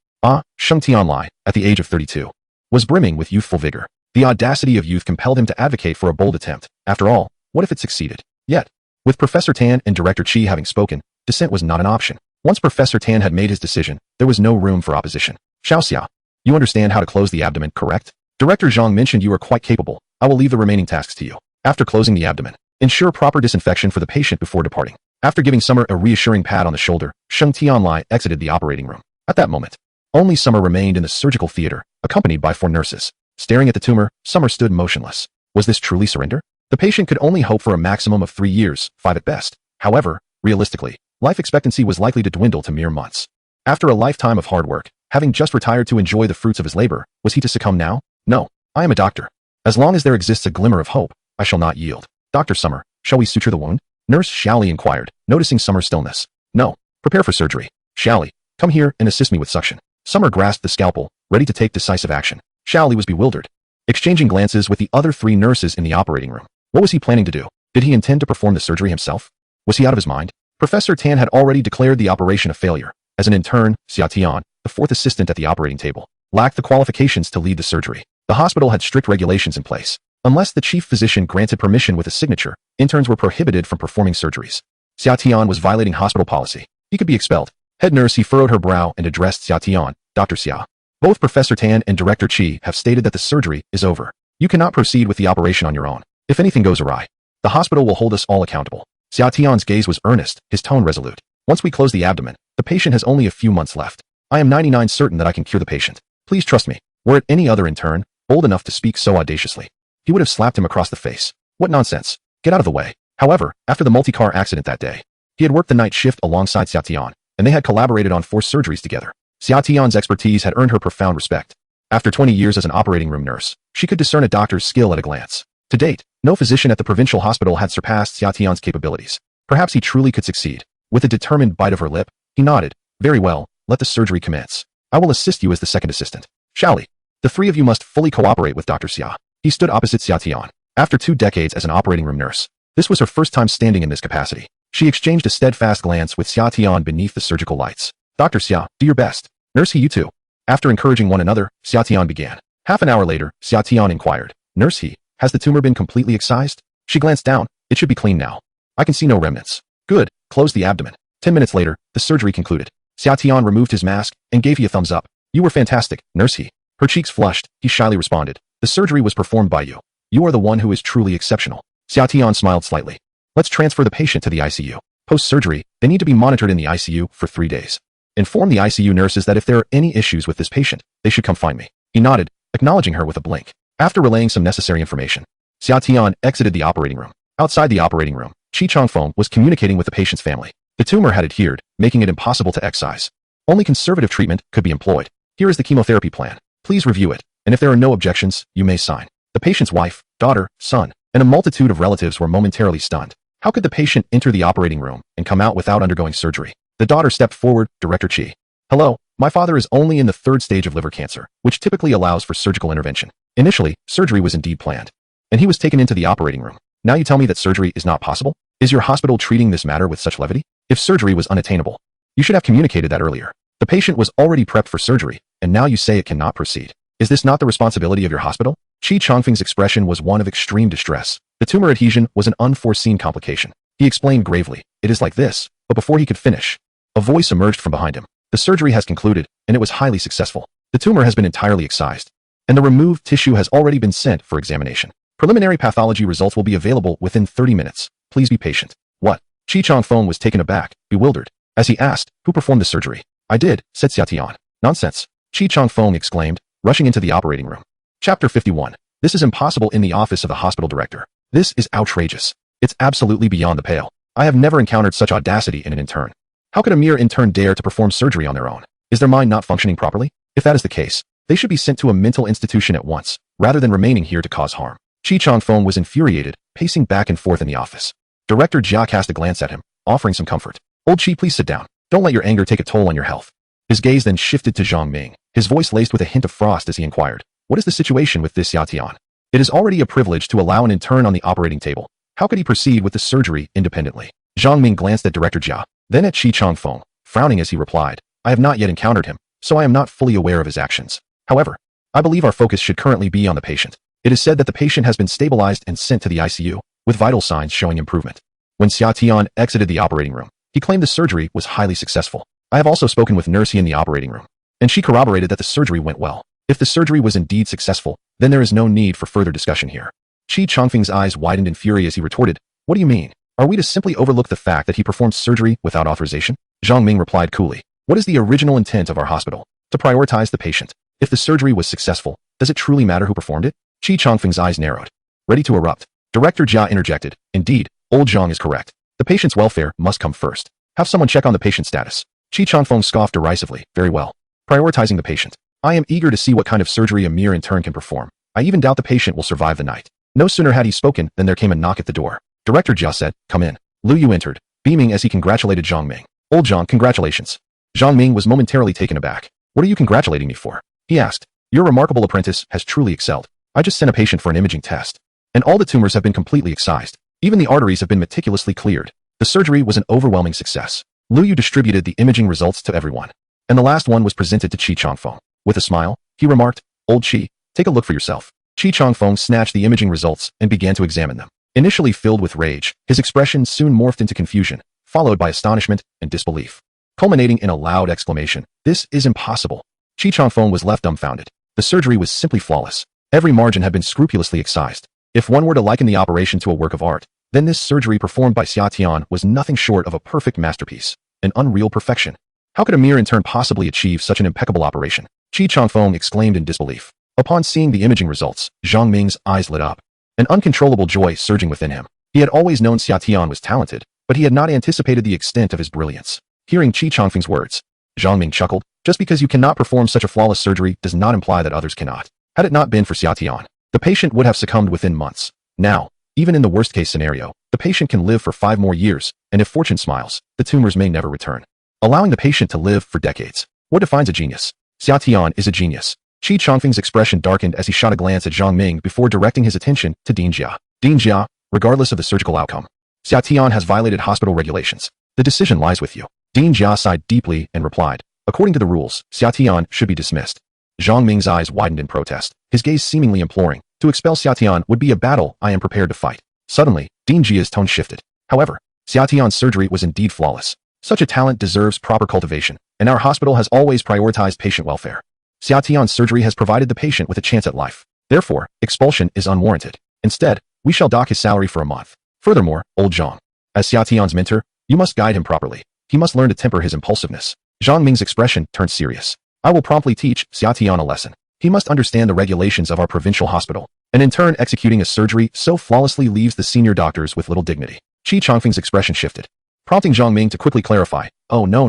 Sheng Tianlai, at the age of 32, was brimming with youthful vigor. The audacity of youth compelled him to advocate for a bold attempt. After all, what if it succeeded? Yet, with Professor Tan and Director Qi having spoken, dissent was not an option. Once Professor Tan had made his decision, there was no room for opposition. Xiaoxia, you understand how to close the abdomen, correct? Director Zhang mentioned you are quite capable. I will leave the remaining tasks to you. After closing the abdomen, ensure proper disinfection for the patient before departing. After giving Summer a reassuring pat on the shoulder, Sheng Tianlai exited the operating room. At that moment, only Summer remained in the surgical theater, accompanied by 4 nurses. Staring at the tumor, Summer stood motionless. Was this truly surrender? The patient could only hope for a maximum of 3 years, 5 at best. However, realistically, life expectancy was likely to dwindle to mere months. After a lifetime of hard work, having just retired to enjoy the fruits of his labor, was he to succumb now? No, I am a doctor. As long as there exists a glimmer of hope, I shall not yield. Dr. Summer, shall we suture the wound? Nurse Xiaoli inquired, noticing Summer's stillness. No. Prepare for surgery. Xiaoli, come here and assist me with suction. Summer grasped the scalpel, ready to take decisive action. Xiaoli was bewildered, exchanging glances with the other 3 nurses in the operating room. What was he planning to do? Did he intend to perform the surgery himself? Was he out of his mind? Professor Tan had already declared the operation a failure. As an intern, Xia Tian, the 4th assistant at the operating table, lacked the qualifications to lead the surgery. The hospital had strict regulations in place. Unless the chief physician granted permission with a signature, interns were prohibited from performing surgeries. Xia Tian was violating hospital policy. He could be expelled. Head nurse he furrowed her brow and addressed Xia Tian, Dr. Xia. Both Professor Tan and Director Qi have stated that the surgery is over. You cannot proceed with the operation on your own. If anything goes awry, the hospital will hold us all accountable. Xia Tian's gaze was earnest, his tone resolute. Once we close the abdomen, the patient has only a few months left. I am 99% certain that I can cure the patient. Please trust me. Were it any other intern, bold enough to speak so audaciously, he would have slapped him across the face. What nonsense. Get out of the way. However, after the multi-car accident that day, he had worked the night shift alongside Xia Tian, and they had collaborated on 4 surgeries together. Xia Tian's expertise had earned her profound respect. After 20 years as an operating room nurse, she could discern a doctor's skill at a glance. To date, no physician at the provincial hospital had surpassed Xia Tian's capabilities. Perhaps he truly could succeed. With a determined bite of her lip, he nodded. Very well, let the surgery commence. I will assist you as the 2nd assistant. Xiaoli, the 3 of you must fully cooperate with Dr. Xia. He stood opposite Xia Tian. After 2 decades as an operating room nurse, this was her first time standing in this capacity. She exchanged a steadfast glance with Xia Tian beneath the surgical lights. Dr. Xia, do your best. Nurse He, you too. After encouraging one another, Xia Tian began. Half an hour later, Xia Tian inquired. Nurse He, has the tumor been completely excised? She glanced down. It should be clean now. I can see no remnants. Good. Close the abdomen. 10 minutes later, the surgery concluded. Xia Tian removed his mask and gave He a thumbs up. You were fantastic, Nurse He. Her cheeks flushed. He shyly responded. The surgery was performed by you. You are the one who is truly exceptional. Xia Tian smiled slightly. Let's transfer the patient to the ICU. Post-surgery, they need to be monitored in the ICU for 3 days. Inform the ICU nurses that if there are any issues with this patient, they should come find me. He nodded, acknowledging her with a blink. After relaying some necessary information, Xia Tian exited the operating room. Outside the operating room, Qi Changfeng was communicating with the patient's family. The tumor had adhered, making it impossible to excise. Only conservative treatment could be employed. Here is the chemotherapy plan. Please review it, and if there are no objections, you may sign. The patient's wife, daughter, son, and a multitude of relatives were momentarily stunned. How could the patient enter the operating room and come out without undergoing surgery? The daughter stepped forward, Director Qi. Hello, my father is only in the 3rd stage of liver cancer, which typically allows for surgical intervention. Initially, surgery was indeed planned, and he was taken into the operating room. Now you tell me that surgery is not possible? Is your hospital treating this matter with such levity? If surgery was unattainable, you should have communicated that earlier. The patient was already prepped for surgery, and now you say it cannot proceed. Is this not the responsibility of your hospital? Qi Changfeng's expression was one of extreme distress. The tumor adhesion was an unforeseen complication. He explained gravely, it is like this, but before he could finish, a voice emerged from behind him. The surgery has concluded, and it was highly successful. The tumor has been entirely excised, and the removed tissue has already been sent for examination. Preliminary pathology results will be available within 30 minutes. Please be patient. What? Qi Changfeng was taken aback, bewildered, as he asked, who performed the surgery? I did, said Xia Tian. Nonsense. Qi Changfeng exclaimed, rushing into the operating room. Chapter 51. This is impossible in the office of the hospital director. This is outrageous. It's absolutely beyond the pale. I have never encountered such audacity in an intern. How could a mere intern dare to perform surgery on their own? Is their mind not functioning properly? If that is the case, they should be sent to a mental institution at once, rather than remaining here to cause harm. Qi Changfeng was infuriated, pacing back and forth in the office. Director Jia cast a glance at him, offering some comfort. Old Qi, please sit down. Don't let your anger take a toll on your health. His gaze then shifted to Zhang Ming, his voice laced with a hint of frost as he inquired, what is the situation with this Xia Tian? It is already a privilege to allow an intern on the operating table. How could he proceed with the surgery independently? Zhang Ming glanced at Director Jia, then at Qi Changfeng, frowning as he replied, I have not yet encountered him, so I am not fully aware of his actions. However, I believe our focus should currently be on the patient. It is said that the patient has been stabilized and sent to the ICU, with vital signs showing improvement. When Xia Tian exited the operating room, he claimed the surgery was highly successful. I have also spoken with Nurse He in the operating room, and she corroborated that the surgery went well. If the surgery was indeed successful, then there is no need for further discussion here. Qi Changfeng's eyes widened in fury as he retorted, what do you mean? Are we to simply overlook the fact that he performed surgery without authorization? Zhang Ming replied coolly, What is the original intent of our hospital? To prioritize the patient. If the surgery was successful, does it truly matter who performed it? Qi Chongfeng's eyes narrowed. Ready to erupt. Director Jia interjected. Indeed, old Zhang is correct. The patient's welfare must come first. Have someone check on the patient's status. Qi Chongfeng scoffed derisively. Very well. Prioritizing the patient. I am eager to see what kind of surgery a mere intern can perform. I even doubt the patient will survive the night. No sooner had he spoken than there came a knock at the door. Director Jia said, come in. Lu Yu entered, beaming as he congratulated Zhang Ming. Old Zhang, congratulations. Zhang Ming was momentarily taken aback. What are you congratulating me for? He asked. Your remarkable apprentice has truly excelled. I just sent a patient for an imaging test. And all the tumors have been completely excised. Even the arteries have been meticulously cleared. The surgery was an overwhelming success. Lu Yu distributed the imaging results to everyone. And the last one was presented to Qi Chongfeng. With a smile, he remarked, Old Qi, take a look for yourself. Qi Chongfeng snatched the imaging results and began to examine them. Initially filled with rage, his expression soon morphed into confusion, followed by astonishment and disbelief, culminating in a loud exclamation. This is impossible. Qi Chongfeng was left dumbfounded. The surgery was simply flawless. Every margin had been scrupulously excised. If one were to liken the operation to a work of art, then this surgery performed by Xia Tian was nothing short of a perfect masterpiece, an unreal perfection. How could a mere intern possibly achieve such an impeccable operation? Qi Chongfeng exclaimed in disbelief. Upon seeing the imaging results, Zhang Ming's eyes lit up, an uncontrollable joy surging within him. He had always known Xia Tian was talented, but he had not anticipated the extent of his brilliance. Hearing Qi Chongfeng's words, Zhang Ming chuckled. Just because you cannot perform such a flawless surgery does not imply that others cannot. Had it not been for Xia Tian, the patient would have succumbed within months. Now, even in the worst-case scenario, the patient can live for 5 more years, and if fortune smiles, the tumors may never return, allowing the patient to live for decades. What defines a genius? Xia Tian is a genius. Qi Chongfeng's expression darkened as he shot a glance at Zhang Ming before directing his attention to Ding Jia. Ding Jia, regardless of the surgical outcome, Xia Tian has violated hospital regulations. The decision lies with you. Ding Jia sighed deeply and replied, according to the rules, Xia Tian should be dismissed. Zhang Ming's eyes widened in protest, his gaze seemingly imploring. To expel Xia Tian would be a battle I am prepared to fight. Suddenly, Ding Jia's tone shifted. However, Xia Tian's surgery was indeed flawless. Such a talent deserves proper cultivation, and our hospital has always prioritized patient welfare. Xia Tian's surgery has provided the patient with a chance at life. Therefore, expulsion is unwarranted. Instead, we shall dock his salary for a month. Furthermore, old Zhang, as Xia Tian's mentor, you must guide him properly. He must learn to temper his impulsiveness. Zhang Ming's expression turned serious. I will promptly teach Xia Tian a lesson. He must understand the regulations of our provincial hospital. An intern executing a surgery so flawlessly leaves the senior doctors with little dignity. Qi Chongfeng's expression shifted, prompting Zhang Ming to quickly clarify. Oh no,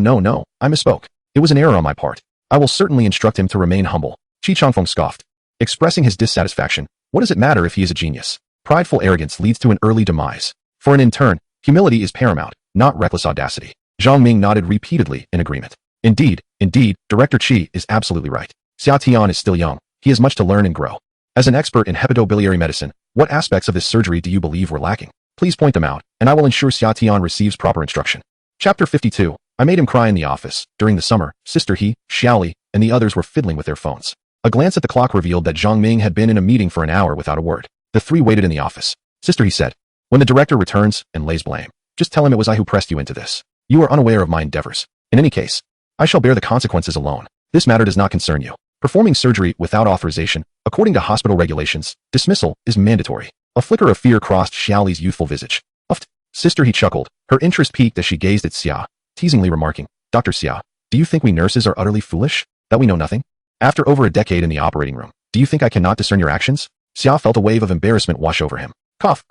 I misspoke. It was an error on my part. I will certainly instruct him to remain humble. Qi Chongfeng scoffed, expressing his dissatisfaction. What does it matter if he is a genius? Prideful arrogance leads to an early demise. For an intern, humility is paramount, not reckless audacity. Zhang Ming nodded repeatedly in agreement. Indeed, Director Qi is absolutely right. Xia Tian is still young. He has much to learn and grow. As an expert in hepatobiliary medicine, what aspects of this surgery do you believe were lacking? Please point them out, and I will ensure Xia Tian receives proper instruction. Chapter 52. I made him cry in the office. During the summer, Sister He, Xiaoli, and the others were fiddling with their phones. A glance at the clock revealed that Zhang Ming had been in a meeting for an hour without a word. The three waited in the office. Sister He said, when the director returns and lays blame, just tell him it was I who pressed you into this. You are unaware of my endeavors. In any case, I shall bear the consequences alone. This matter does not concern you. Performing surgery without authorization, according to hospital regulations, dismissal is mandatory. A flicker of fear crossed Xiaoli's youthful visage. Uffed. Sister He chuckled. Her interest piqued as she gazed at Xia, teasingly remarking, Dr. Xia, do you think we nurses are utterly foolish? That we know nothing? After over a decade in the operating room, do you think I cannot discern your actions? Xia felt a wave of embarrassment wash over him. Cough.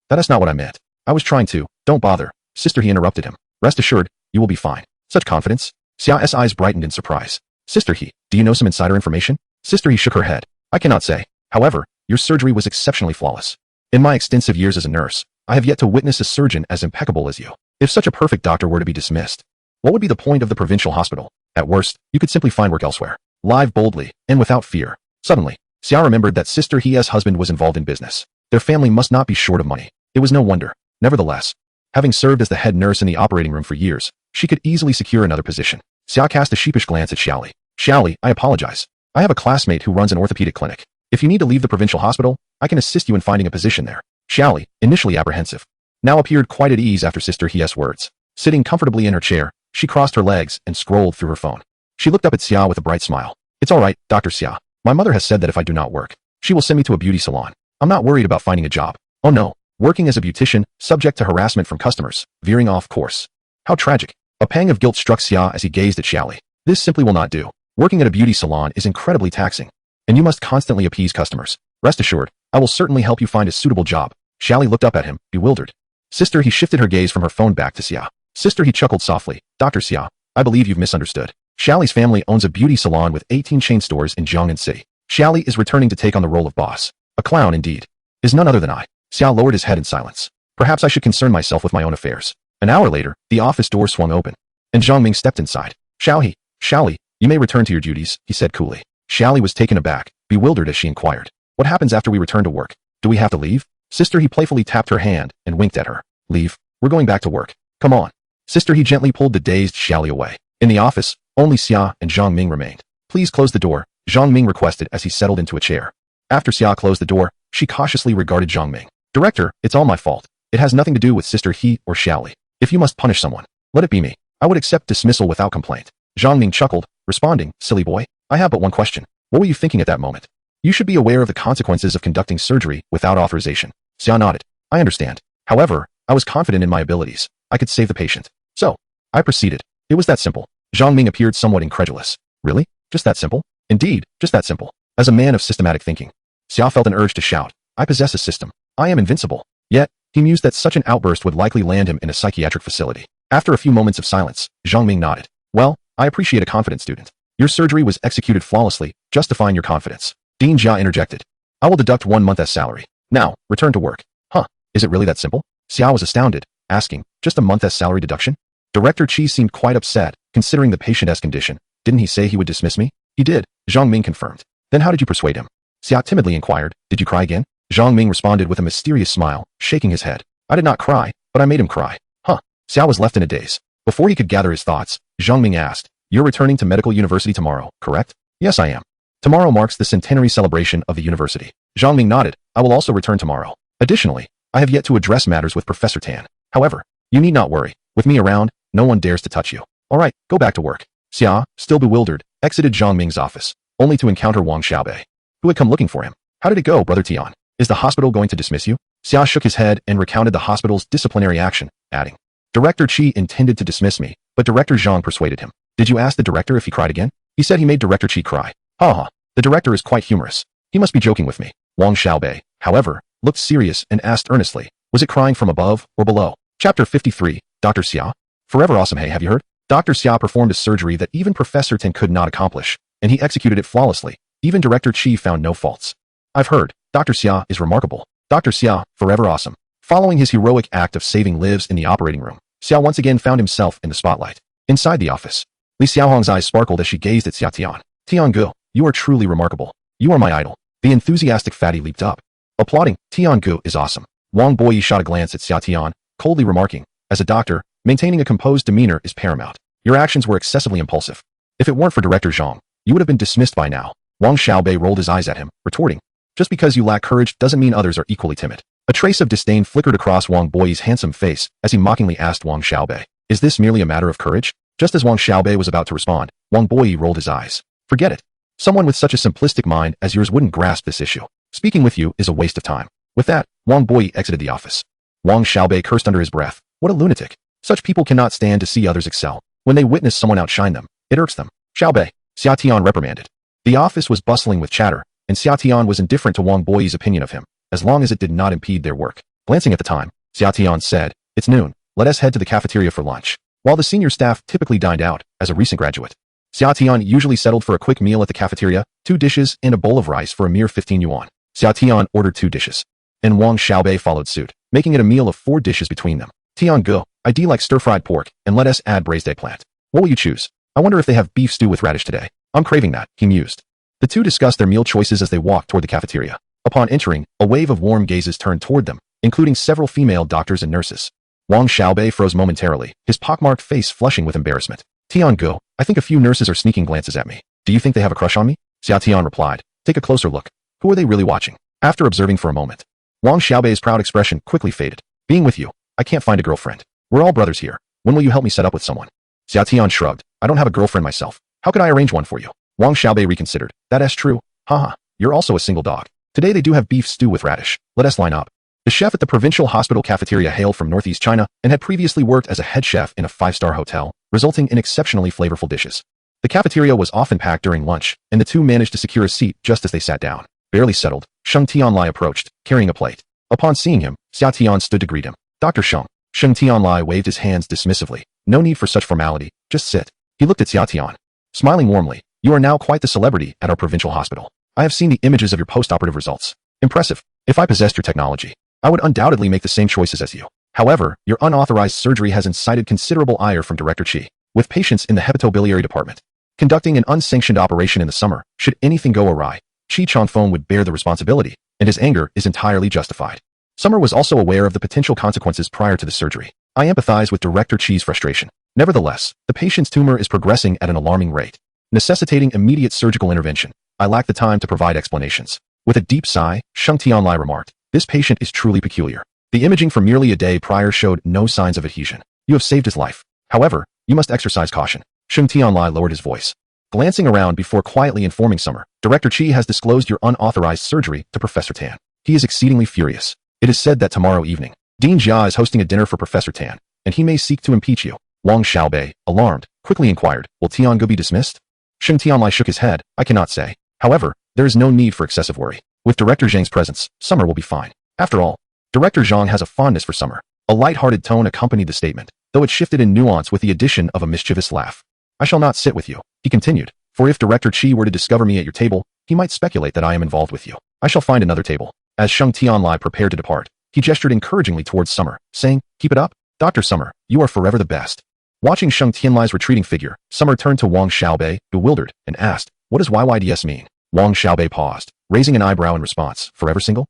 That is not what I meant. I was trying to. Don't bother. Sister He interrupted him. Rest assured, you will be fine. Such confidence? Xia's eyes brightened in surprise. Sister He, do you know some insider information? Sister He shook her head. I cannot say. However, your surgery was exceptionally flawless. In my extensive years as a nurse, I have yet to witness a surgeon as impeccable as you. If such a perfect doctor were to be dismissed, what would be the point of the provincial hospital? At worst, you could simply find work elsewhere. Live boldly, and without fear. Suddenly, Xia remembered that Sister He's husband was involved in business. Their family must not be short of money. It was no wonder. Nevertheless, having served as the head nurse in the operating room for years, she could easily secure another position. Xia cast a sheepish glance at Xiaoli. Xiaoli, I apologize. I have a classmate who runs an orthopedic clinic. If you need to leave the provincial hospital, I can assist you in finding a position there. Xiaoli, initially apprehensive, now appeared quite at ease after Sister He's words. Sitting comfortably in her chair, she crossed her legs and scrolled through her phone. She looked up at Xia with a bright smile. It's all right, Dr. Xia. My mother has said that if I do not work, she will send me to a beauty salon. I'm not worried about finding a job. Oh no, working as a beautician, subject to harassment from customers, veering off course. How tragic. A pang of guilt struck Xia as he gazed at Xiaoli. This simply will not do. Working at a beauty salon is incredibly taxing, and you must constantly appease customers. Rest assured, I will certainly help you find a suitable job. Xiaoli looked up at him, bewildered. Sister, he shifted her gaze from her phone back to Xia. Sister, he chuckled softly. Dr. Xia, I believe you've misunderstood. Xiaoli's family owns a beauty salon with 18 chain stores in Jiangnan City. Xiaoli is returning to take on the role of boss. A clown, indeed. Is none other than I. Xia lowered his head in silence. Perhaps I should concern myself with my own affairs. An hour later, the office door swung open, and Zhang Ming stepped inside. Xiaoli, you may return to your duties, he said coolly. Xiaoli was taken aback, bewildered as she inquired. What happens after we return to work? Do we have to leave? Sister, he playfully tapped her hand and winked at her. Leave? We're going back to work. Come on. Sister, he gently pulled the dazed Xiaoli away. In the office, only Xia and Zhang Ming remained. Please close the door, Zhang Ming requested as he settled into a chair. After Xia closed the door, she cautiously regarded Zhang Ming. Director, it's all my fault. It has nothing to do with Sister He or Xiaoli. If you must punish someone, let it be me. I would accept dismissal without complaint. Zhang Ming chuckled, responding, silly boy. I have but one question. What were you thinking at that moment? You should be aware of the consequences of conducting surgery without authorization. Xia nodded. I understand. However, I was confident in my abilities. I could save the patient. So, I proceeded. It was that simple. Zhang Ming appeared somewhat incredulous. Really? Just that simple? Indeed, just that simple. As a man of systematic thinking, Xia felt an urge to shout, I possess a system. I am invincible. Yet, he mused that such an outburst would likely land him in a psychiatric facility. After a few moments of silence, Zhang Ming nodded. Well, I appreciate a confident student. Your surgery was executed flawlessly, justifying your confidence. Dean Jia interjected. I will deduct 1 month as salary. Now, return to work. Huh, is it really that simple? Xia was astounded, asking, just a month as salary deduction? Director Qi seemed quite upset, considering the patient's condition. Didn't he say he would dismiss me? He did, Zhang Ming confirmed. Then how did you persuade him? Xia timidly inquired, did you cry again? Zhang Ming responded with a mysterious smile, shaking his head. I did not cry, but I made him cry. Huh. Xia was left in a daze. Before he could gather his thoughts, Zhang Ming asked, you're returning to medical university tomorrow, correct? Yes, I am. Tomorrow marks the centenary celebration of the university. Zhang Ming nodded. I will also return tomorrow. Additionally, I have yet to address matters with Professor Tan. However, you need not worry. With me around, no one dares to touch you. All right, go back to work. Xia, still bewildered, exited Zhang Ming's office, only to encounter Wang Xiaobei, who had come looking for him. How did it go, Brother Tian? Is the hospital going to dismiss you? Xia shook his head and recounted the hospital's disciplinary action, adding, Director Qi intended to dismiss me, but Director Zhang persuaded him. Did you ask the director if he cried again? He said he made Director Qi cry. Ha ha, the director is quite humorous. He must be joking with me. Wang Xiaobei, however, looked serious and asked earnestly, was it crying from above or below? Chapter 53, Dr. Xia. Forever awesome, hey, have you heard? Dr. Xia performed a surgery that even Professor Tan could not accomplish, and he executed it flawlessly. Even Director Qi found no faults. I've heard, Dr. Xia is remarkable. Dr. Xia, forever awesome. Following his heroic act of saving lives in the operating room, Xia once again found himself in the spotlight. Inside the office, Li Xiaohong's eyes sparkled as she gazed at Xia Tian. Tiangu, you are truly remarkable. You are my idol. The enthusiastic fatty leaped up, applauding. Tiangu is awesome. Wang Boyi shot a glance at Xia Tian, coldly remarking, as a doctor, maintaining a composed demeanor is paramount. Your actions were excessively impulsive. If it weren't for Director Zhang, you would have been dismissed by now. Wang Xiaobei rolled his eyes at him, retorting, just because you lack courage doesn't mean others are equally timid. A trace of disdain flickered across Wang Boyi's handsome face as he mockingly asked Wang Xiaobei, is this merely a matter of courage? Just as Wang Xiaobei was about to respond, Wang Boyi rolled his eyes. Forget it. Someone with such a simplistic mind as yours wouldn't grasp this issue. Speaking with you is a waste of time. With that, Wang Boyi exited the office. Wang Xiaobei cursed under his breath. What a lunatic. Such people cannot stand to see others excel. When they witness someone outshine them, it irks them. Xiaobei, Xia Tian reprimanded. The office was bustling with chatter, and Xia Tian was indifferent to Wang Boyi's opinion of him, as long as it did not impede their work. Glancing at the time, Xia Tian said, it's noon. Let us head to the cafeteria for lunch. While the senior staff typically dined out, as a recent graduate, Xia Tian usually settled for a quick meal at the cafeteria, 2 dishes and a bowl of rice for a mere 15 yuan. Xia Tian ordered 2 dishes, and Wang Xiaobei followed suit, making it a meal of 4 dishes between them. Tiangu, I do like stir-fried pork, and let us add braised eggplant. What will you choose? I wonder if they have beef stew with radish today. I'm craving that, he mused. The two discussed their meal choices as they walked toward the cafeteria. Upon entering, a wave of warm gazes turned toward them, including several female doctors and nurses. Wang Xiaobei froze momentarily, his pockmarked face flushing with embarrassment. Tiangu, I think a few nurses are sneaking glances at me. Do you think they have a crush on me? Xia Tian replied. Take a closer look. Who are they really watching? After observing for a moment, Wang Xiaobei's proud expression quickly faded. Being with you, I can't find a girlfriend. We're all brothers here. When will you help me set up with someone? Xia Tian shrugged. I don't have a girlfriend myself. How could I arrange one for you? Wang Xiaobei reconsidered. That's true. Haha, you're also a single dog. Today they do have beef stew with radish. Let us line up. The chef at the provincial hospital cafeteria hailed from northeast China and had previously worked as a head chef in a 5-star hotel, resulting in exceptionally flavorful dishes. The cafeteria was often packed during lunch, and the two managed to secure a seat just as they sat down. Barely settled, Sheng Tianlai approached, carrying a plate. Upon seeing him, Xia Tian stood to greet him. Dr. Sheng. Sheng Tianlai waved his hands dismissively. No need for such formality, just sit. He looked at Xia Tian. Smiling warmly, you are now quite the celebrity at our provincial hospital. I have seen the images of your post-operative results. Impressive. If I possessed your technology, I would undoubtedly make the same choices as you. However, your unauthorized surgery has incited considerable ire from Director Qi, with patients in the hepatobiliary department. Conducting an unsanctioned operation in the summer, should anything go awry, Qi Changfeng would bear the responsibility, and his anger is entirely justified. Summer was also aware of the potential consequences prior to the surgery. I empathize with Director Qi's frustration. Nevertheless, the patient's tumor is progressing at an alarming rate, necessitating immediate surgical intervention. I lack the time to provide explanations. With a deep sigh, Sheng Tianlai remarked, this patient is truly peculiar. The imaging from merely a day prior showed no signs of adhesion. You have saved his life. However, you must exercise caution. Sheng Tianlai lowered his voice, glancing around before quietly informing Summer. Director Qi has disclosed your unauthorized surgery to Professor Tan. He is exceedingly furious. It is said that tomorrow evening, Dean Jia is hosting a dinner for Professor Tan, and he may seek to impeach you. Wang Xiaobei, alarmed, quickly inquired, will Tiango be dismissed? Sheng Tianlai shook his head. I cannot say. However, there is no need for excessive worry. With Director Zhang's presence, Summer will be fine. After all, Director Zhang has a fondness for Summer. A light-hearted tone accompanied the statement, though it shifted in nuance with the addition of a mischievous laugh. I shall not sit with you, he continued, for if Director Qi were to discover me at your table, he might speculate that I am involved with you. I shall find another table. As Sheng Tianlai prepared to depart, he gestured encouragingly towards Summer, saying, keep it up. Dr. Summer, you are forever the best. Watching Sheng Tianlai's retreating figure, Summer turned to Wang Xiaobei, bewildered, and asked, what does YYDS mean? Wang Xiaobei paused, raising an eyebrow in response. Forever single?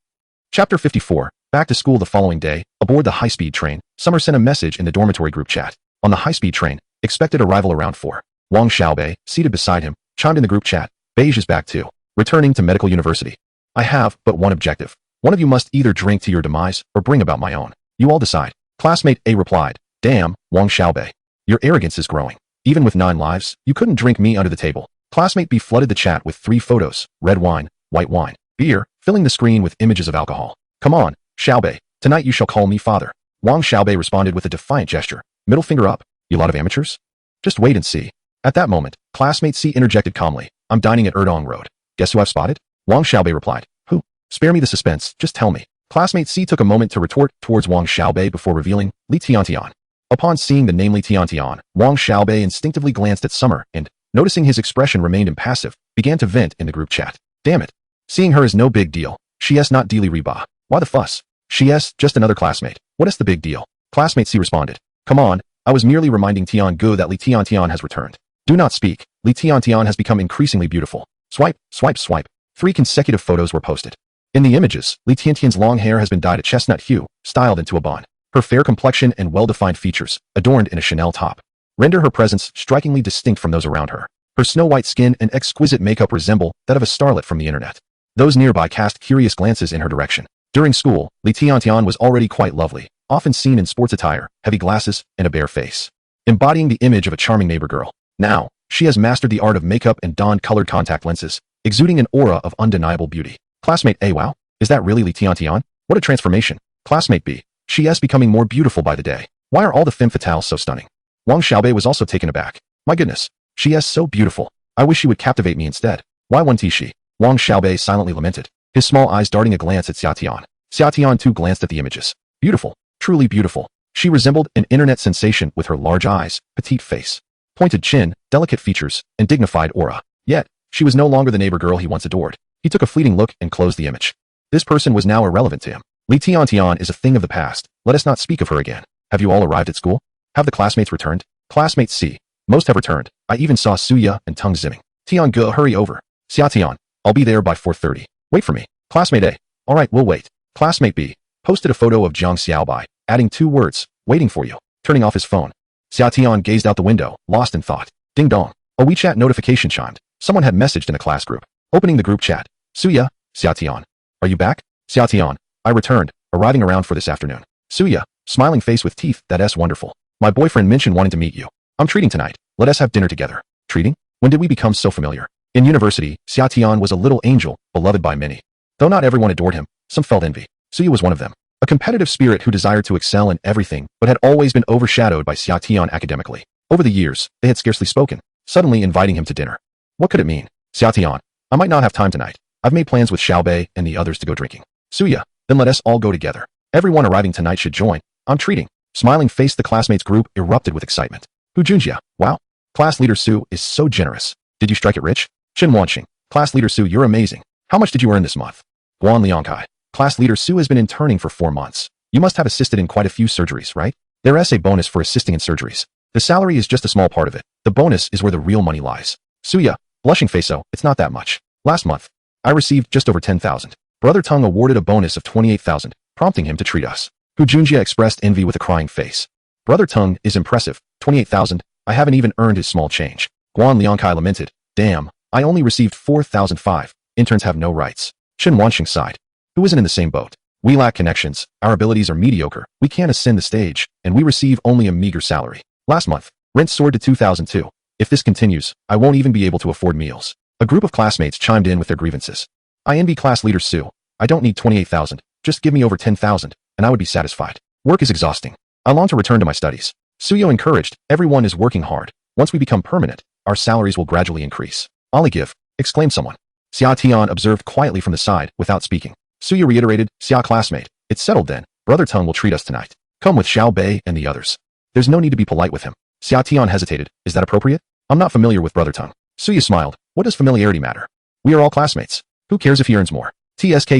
Chapter 54. Back to school the following day, aboard the high-speed train, Summer sent a message in the dormitory group chat. On the high-speed train, expected arrival around 4. Wang Xiaobei, seated beside him, chimed in the group chat. Beige is back too. Returning to medical university. I have but one objective. One of you must either drink to your demise or bring about my own. You all decide. Classmate A replied. Damn, Wang Xiaobei. Your arrogance is growing. Even with 9 lives, you couldn't drink me under the table. Classmate B flooded the chat with 3 photos, red wine, white wine, beer, filling the screen with images of alcohol. Come on, Xiaobei, tonight you shall call me father. Wang Xiaobei responded with a defiant gesture. Middle finger up, you lot of amateurs? Just wait and see. At that moment, classmate C interjected calmly. I'm dining at Erdong Road. Guess who I've spotted? Wang Xiaobei replied. Who? Spare me the suspense, just tell me. Classmate C took a moment to retort towards Wang Xiaobei before revealing Li Tiantian. Upon seeing the name Li Tiantian, Wang Xiaobei instinctively glanced at Summer and, noticing his expression remained impassive, began to vent in the group chat. Damn it. Seeing her is no big deal. She's not Dili Reba. Why the fuss? She's just another classmate. What is the big deal? Classmate C responded. Come on, I was merely reminding Tiangu that Li Tiantian has returned. Do not speak. Li Tiantian has become increasingly beautiful. Swipe, swipe, swipe. 3 consecutive photos were posted. In the images, Li Tiantian's long hair has been dyed a chestnut hue, styled into a bun. Her fair complexion and well-defined features, adorned in a Chanel top, render her presence strikingly distinct from those around her. Her snow-white skin and exquisite makeup resemble that of a starlet from the internet. Those nearby cast curious glances in her direction. During school, Li Tiantian was already quite lovely, often seen in sports attire, heavy glasses, and a bare face, embodying the image of a charming neighbor girl. Now, she has mastered the art of makeup and donned colored contact lenses, exuding an aura of undeniable beauty. Classmate A, wow, is that really Li Tiantian? What a transformation. Classmate B, she is becoming more beautiful by the day. Why are all the femme fatales so stunning? Wang Xiaobei was also taken aback. My goodness, she is so beautiful. I wish she would captivate me instead. Why one she? Wang Xiaobei silently lamented, his small eyes darting a glance at Xia Tian. Xia Tian too glanced at the images. Beautiful, truly beautiful. She resembled an internet sensation with her large eyes, petite face, pointed chin, delicate features, and dignified aura. Yet, she was no longer the neighbor girl he once adored. He took a fleeting look and closed the image. This person was now irrelevant to him. Li Tiantian is a thing of the past. Let us not speak of her again. Have you all arrived at school? Have the classmates returned? Classmate C. Most have returned. I even saw Suya and Tung Zimming. Tiange, hurry over. Xia Tian. I'll be there by 4:30. Wait for me. Classmate A. All right, we'll wait. Classmate B. Posted a photo of Jiang Xiaobai, adding 2 words, waiting for you. Turning off his phone. Xia Tian gazed out the window, lost in thought. Ding dong. A WeChat notification chimed. Someone had messaged in the class group. Opening the group chat. Suya, Xia Tian. Are you back? Xia Tian. I returned, arriving around for this afternoon. Suya, smiling face with teeth, that's wonderful. My boyfriend mentioned wanting to meet you. I'm treating tonight. Let us have dinner together. Treating? When did we become so familiar? In university, Xia Tian was a little angel, beloved by many. Though not everyone adored him, some felt envy. Suya was one of them. A competitive spirit who desired to excel in everything, but had always been overshadowed by Xia Tian academically. Over the years, they had scarcely spoken, suddenly inviting him to dinner. What could it mean? Xia Tian, I might not have time tonight. I've made plans with Xiao Bei and the others to go drinking. Suya, then let us all go together. Everyone arriving tonight should join. I'm treating. Smiling face, the classmates group erupted with excitement. Hu Junjia, wow. Class leader Su is so generous. Did you strike it rich? Chen Wanqing, class leader Su, you're amazing. How much did you earn this month? Guan Liangkai, class leader Su has been interning for 4 months. You must have assisted in quite a few surgeries, right? There is a bonus for assisting in surgeries. The salary is just a small part of it. The bonus is where the real money lies. Suya, blushing face, so it's not that much. Last month, I received just over 10,000. Brother Tung awarded a bonus of 28,000, prompting him to treat us. Hu Junjia expressed envy with a crying face. Brother Tung is impressive. 28,000. I haven't even earned his small change. Guan Liangkai lamented. Damn, I only received 4,005. Interns have no rights. Chen Wanqing sighed. Who isn't in the same boat? We lack connections, our abilities are mediocre, we can't ascend the stage, and we receive only a meager salary. Last month, rent soared to 2,002. If this continues, I won't even be able to afford meals. A group of classmates chimed in with their grievances. I envy class leader Su. I don't need 28,000. Just give me over 10,000, and I would be satisfied. Work is exhausting. I long to return to my studies. Suyo encouraged, everyone is working hard. Once we become permanent, our salaries will gradually increase. Ollie give, exclaimed someone. Xia Tian observed quietly from the side, without speaking. Suya reiterated, Xia classmate, it's settled then. Brother Tung will treat us tonight. Come with Xiao Bei and the others. There's no need to be polite with him. Xia Tian hesitated. Is that appropriate? I'm not familiar with Brother Tung. Suya smiled. What does familiarity matter? We are all classmates. Who cares if he earns more? TSK.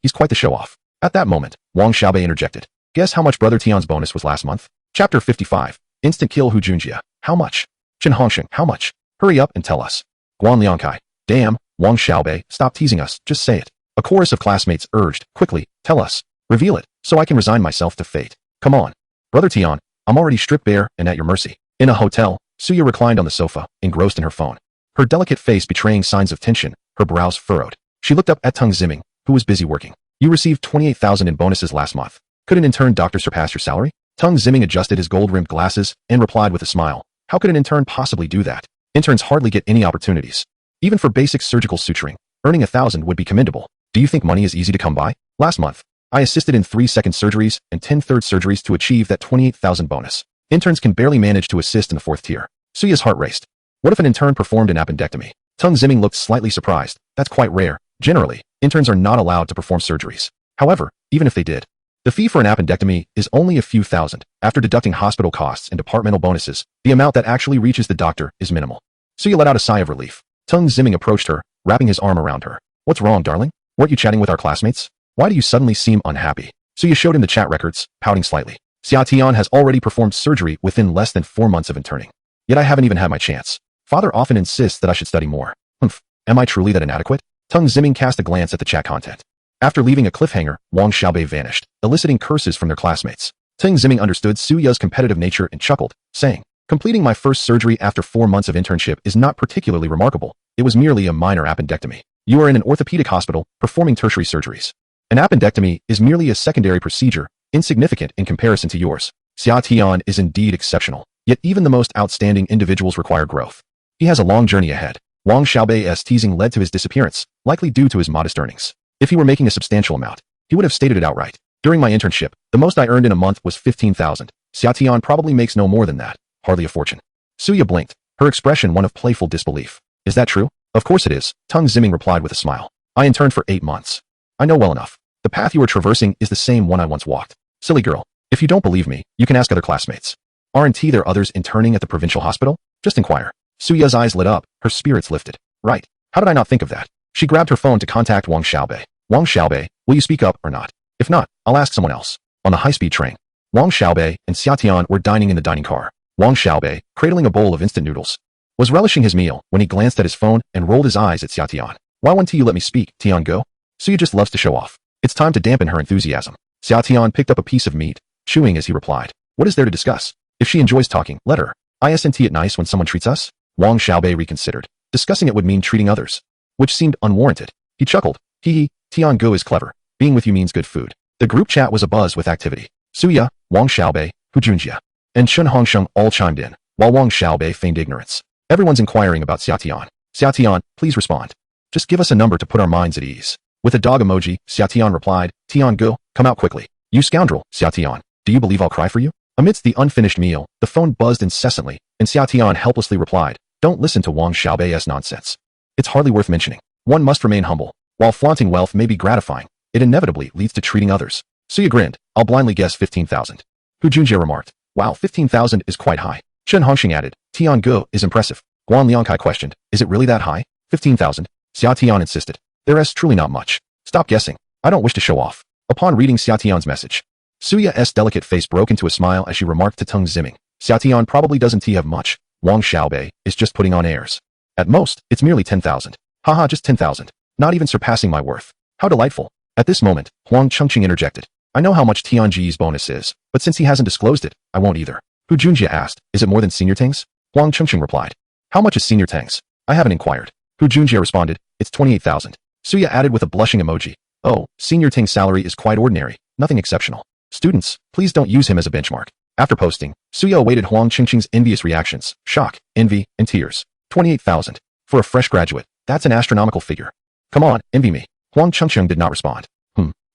He's quite the show-off. At that moment, Wang Xiaobei interjected. Guess how much Brother Tian's bonus was last month? Chapter 55. Instant kill Hu Junjia. How much? Chen Hongsheng. How much? Hurry up and tell us. Guan Liangkai. Damn, Wang Xiaobei, stop teasing us, just say it. A chorus of classmates urged, quickly, tell us. Reveal it, so I can resign myself to fate. Come on. Brother Tian, I'm already stripped bare and at your mercy. In a hotel, Suya reclined on the sofa, engrossed in her phone. Her delicate face betraying signs of tension, her brows furrowed. She looked up at Tung Ziming, who was busy working. You received 28,000 in bonuses last month. Could an intern doctor surpass your salary? Tung Ziming adjusted his gold-rimmed glasses and replied with a smile. How could an intern possibly do that? Interns hardly get any opportunities. Even for basic surgical suturing, earning 1,000 would be commendable. Do you think money is easy to come by? Last month, I assisted in 3 second surgeries and 10 third surgeries to achieve that 28,000 bonus. Interns can barely manage to assist in the 4th tier. Suya's heart raced. What if an intern performed an appendectomy? Tung Ziming looked slightly surprised. That's quite rare. Generally, interns are not allowed to perform surgeries. However, even if they did, the fee for an appendectomy is only a few thousand. After deducting hospital costs and departmental bonuses, the amount that actually reaches the doctor is minimal. Suya let out a sigh of relief. Tung Ziming approached her, wrapping his arm around her. What's wrong, darling? Weren't you chatting with our classmates? Why do you suddenly seem unhappy? Suya showed him the chat records, pouting slightly. Xia Tian has already performed surgery within less than 4 months of interning. Yet I haven't even had my chance. Father often insists that I should study more. Humph. Am I truly that inadequate? Tung Ziming cast a glance at the chat content. After leaving a cliffhanger, Wang Xiaobei vanished, eliciting curses from their classmates. Tung Ziming understood Suya's competitive nature and chuckled, saying, completing my first surgery after 4 months of internship is not particularly remarkable. It was merely a minor appendectomy. You are in an orthopedic hospital, performing tertiary surgeries. An appendectomy is merely a secondary procedure, insignificant in comparison to yours. Xia Tian is indeed exceptional, yet even the most outstanding individuals require growth. He has a long journey ahead. Wang Xiaobei's teasing led to his disappearance, likely due to his modest earnings. If he were making a substantial amount, he would have stated it outright. During my internship, the most I earned in a month was 15,000. Xia Tian probably makes no more than that. Hardly a fortune. Suya blinked, her expression one of playful disbelief. Is that true? Of course it is, Tung Ziming replied with a smile. I interned for 8 months. I know well enough. The path you are traversing is the same one I once walked. Silly girl. If you don't believe me, you can ask other classmates. Aren't there others interning at the provincial hospital? Just inquire. Suya's eyes lit up, her spirits lifted. Right. How did I not think of that? She grabbed her phone to contact Wang Xiaobei. Wang Xiaobei, will you speak up or not? If not, I'll ask someone else. On the high-speed train, Wang Xiaobei and Xia Tian were dining in the dining car. Wang Xiaobei, cradling a bowl of instant noodles, was relishing his meal when he glanced at his phone and rolled his eyes at Xia Tian. Why won't you let me speak, Tian go? Suya just loves to show off. It's time to dampen her enthusiasm. Xia Tian picked up a piece of meat, chewing as he replied. What is there to discuss? If she enjoys talking, let her. Isn't it nice when someone treats us? Wang Xiaobei reconsidered. Discussing it would mean treating others, which seemed unwarranted. He chuckled. Hee, Tian go is clever. Being with you means good food. The group chat was abuzz with activity. Suya, Wang Xiaobei, Hu Junjia, and Chen Hongsheng all chimed in, while Wang Xiaobei feigned ignorance. Everyone's inquiring about Xia Tian. Xia Tian, please respond. Just give us a number to put our minds at ease. With a dog emoji, Xia Tian replied, Tian go, come out quickly. You scoundrel, Xia Tian. Do you believe I'll cry for you? Amidst the unfinished meal, the phone buzzed incessantly, and Xia Tian helplessly replied, "Don't listen to Wang Xiaobei's nonsense. It's hardly worth mentioning. One must remain humble. While flaunting wealth may be gratifying, it inevitably leads to treating others." Suya grinned. "I'll blindly guess 15,000. Hu Junjie remarked, "Wow, 15,000 is quite high." Chen Hongxing added, "Tian Ge is impressive." Guan Liangkai questioned, "Is it really that high?" 15,000. Xia Tian insisted, "There is truly not much. Stop guessing. I don't wish to show off." Upon reading Xia Tian's message, Suya's delicate face broke into a smile as she remarked to Teng Ziming, "Xia Tian probably doesn't have much. Wang Xiaobei is just putting on airs. At most, it's merely 10,000. Haha, just 10,000. Not even surpassing my worth. How delightful." At this moment, Huang Chengqing interjected, "I know how much Tianji's bonus is, but since he hasn't disclosed it, I won't either." Hu Junjie asked, "Is it more than Senior Teng's?" Huang Chengqing replied, "How much is Senior Teng's? I haven't inquired." Hu Junjie responded, "It's 28,000. Suya added with a blushing emoji, "Oh, Senior Teng's salary is quite ordinary, nothing exceptional. Students, please don't use him as a benchmark." After posting, Suya awaited Huang Chengqing's envious reactions, shock, envy, and tears. 28,000. For a fresh graduate, that's an astronomical figure. "Come on, envy me." Huang Chengqing did not respond.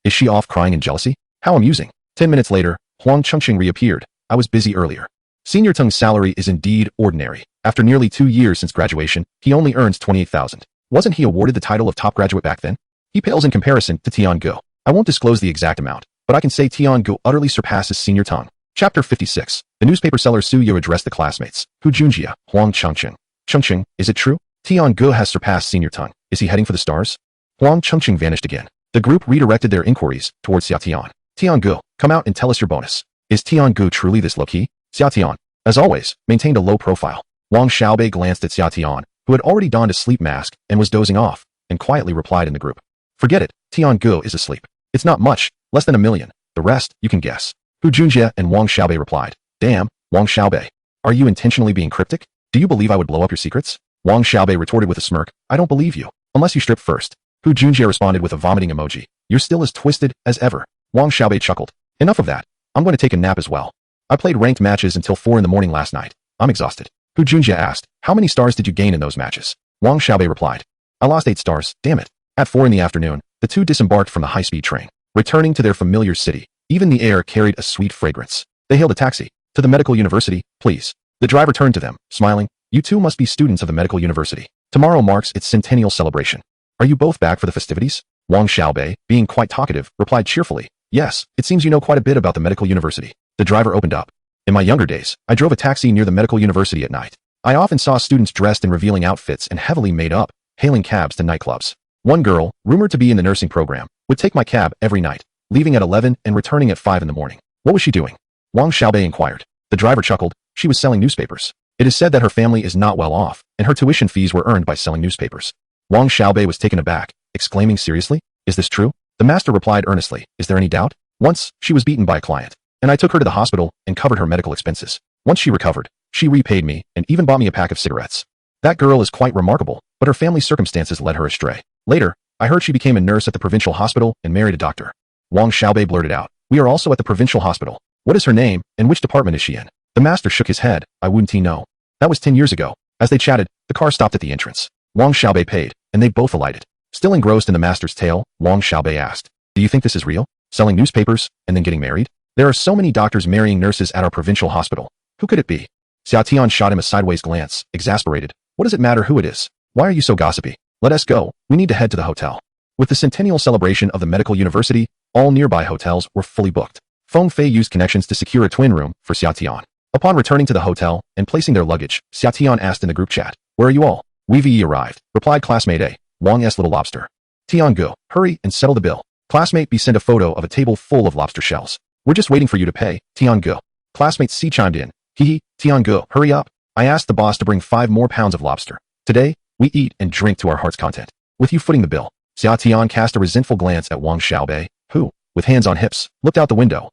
Is she off crying in jealousy? How amusing. 10 minutes later, Huang Chengqing reappeared. "I was busy earlier. Senior Teng's salary is indeed ordinary. After nearly 2 years since graduation, he only earns 28,000. Wasn't he awarded the title of top graduate back then? He pales in comparison to Tian Ge. I won't disclose the exact amount, but I can say Tian Ge utterly surpasses Senior Teng." Chapter 56. The newspaper seller Su Yu addressed the classmates. Hu Junjie, Huang Chengqing. "Chengqing, is it true? Tian Ge has surpassed Senior Teng. Is he heading for the stars?" Huang Chengqing vanished again. The group redirected their inquiries towards Xia Tian. "Tian Ge, come out and tell us your bonus. Is Tian Ge truly this low-key?" Xia Tian, as always, maintained a low profile. Wang Xiaobei glanced at Xia Tian, who had already donned a sleep mask and was dozing off, and quietly replied in the group, "Forget it, Tian Ge is asleep. It's not much, less than 1 million. The rest, you can guess." Hu Junjie and Wang Xiaobei replied, "Damn, Wang Xiaobei. Are you intentionally being cryptic? Do you believe I would blow up your secrets?" Wang Xiaobei retorted with a smirk, "I don't believe you, unless you strip first." Hu Junjie responded with a vomiting emoji, "You're still as twisted as ever." Wang Xiaobei chuckled, "Enough of that. I'm going to take a nap as well. I played ranked matches until 4 in the morning last night. I'm exhausted." Hu Junjie asked, "How many stars did you gain in those matches?" Wang Xiaobei replied, "I lost 8 stars, damn it." At 4 in the afternoon, the two disembarked from the high-speed train. Returning to their familiar city, even the air carried a sweet fragrance. They hailed a taxi. "To the medical university, please." The driver turned to them, smiling, "You two must be students of the medical university. Tomorrow marks its centennial celebration. Are you both back for the festivities?" Wang Xiaobei, being quite talkative, replied cheerfully, "Yes, it seems you know quite a bit about the medical university." The driver opened up. "In my younger days, I drove a taxi near the medical university at night. I often saw students dressed in revealing outfits and heavily made up, hailing cabs to nightclubs. One girl, rumored to be in the nursing program, would take my cab every night, leaving at 11 and returning at 5 in the morning." "What was she doing?" Wang Xiaobei inquired. The driver chuckled. "She was selling newspapers. It is said that her family is not well off, and her tuition fees were earned by selling newspapers." Wang Xiaobei was taken aback, exclaiming, "Seriously? Is this true?" The master replied earnestly, "Is there any doubt? Once, she was beaten by a client, and I took her to the hospital and covered her medical expenses. Once she recovered, she repaid me and even bought me a pack of cigarettes. That girl is quite remarkable, but her family circumstances led her astray. Later, I heard she became a nurse at the provincial hospital and married a doctor." Wang Xiaobei blurted out, "We are also at the provincial hospital. What is her name, and which department is she in?" The master shook his head. "I wouldn't know. That was 10 years ago." As they chatted, the car stopped at the entrance. Wang Xiaobei paid, and they both alighted. Still engrossed in the master's tale, Wang Xiaobei asked, "Do you think this is real? Selling newspapers, and then getting married? There are so many doctors marrying nurses at our provincial hospital. Who could it be?" Xia Tian shot him a sideways glance, exasperated. "What does it matter who it is? Why are you so gossipy? Let us go. We need to head to the hotel." With the centennial celebration of the medical university, all nearby hotels were fully booked. Feng Fei used connections to secure a twin room for Xia Tian. Upon returning to the hotel and placing their luggage, Xia Tian asked in the group chat, "Where are you all?" "We arrived," replied classmate A, Wang's little lobster. "Tian Ge, hurry and settle the bill." Classmate B sent a photo of a table full of lobster shells. "We're just waiting for you to pay, Tian Ge." Classmate C chimed in, "Hee, Tian Ge, hurry up. I asked the boss to bring 5 more pounds of lobster. Today, we eat and drink to our heart's content. With you footing the bill." Xia Tian cast a resentful glance at Wang Xiaobei, who, with hands on hips, looked out the window.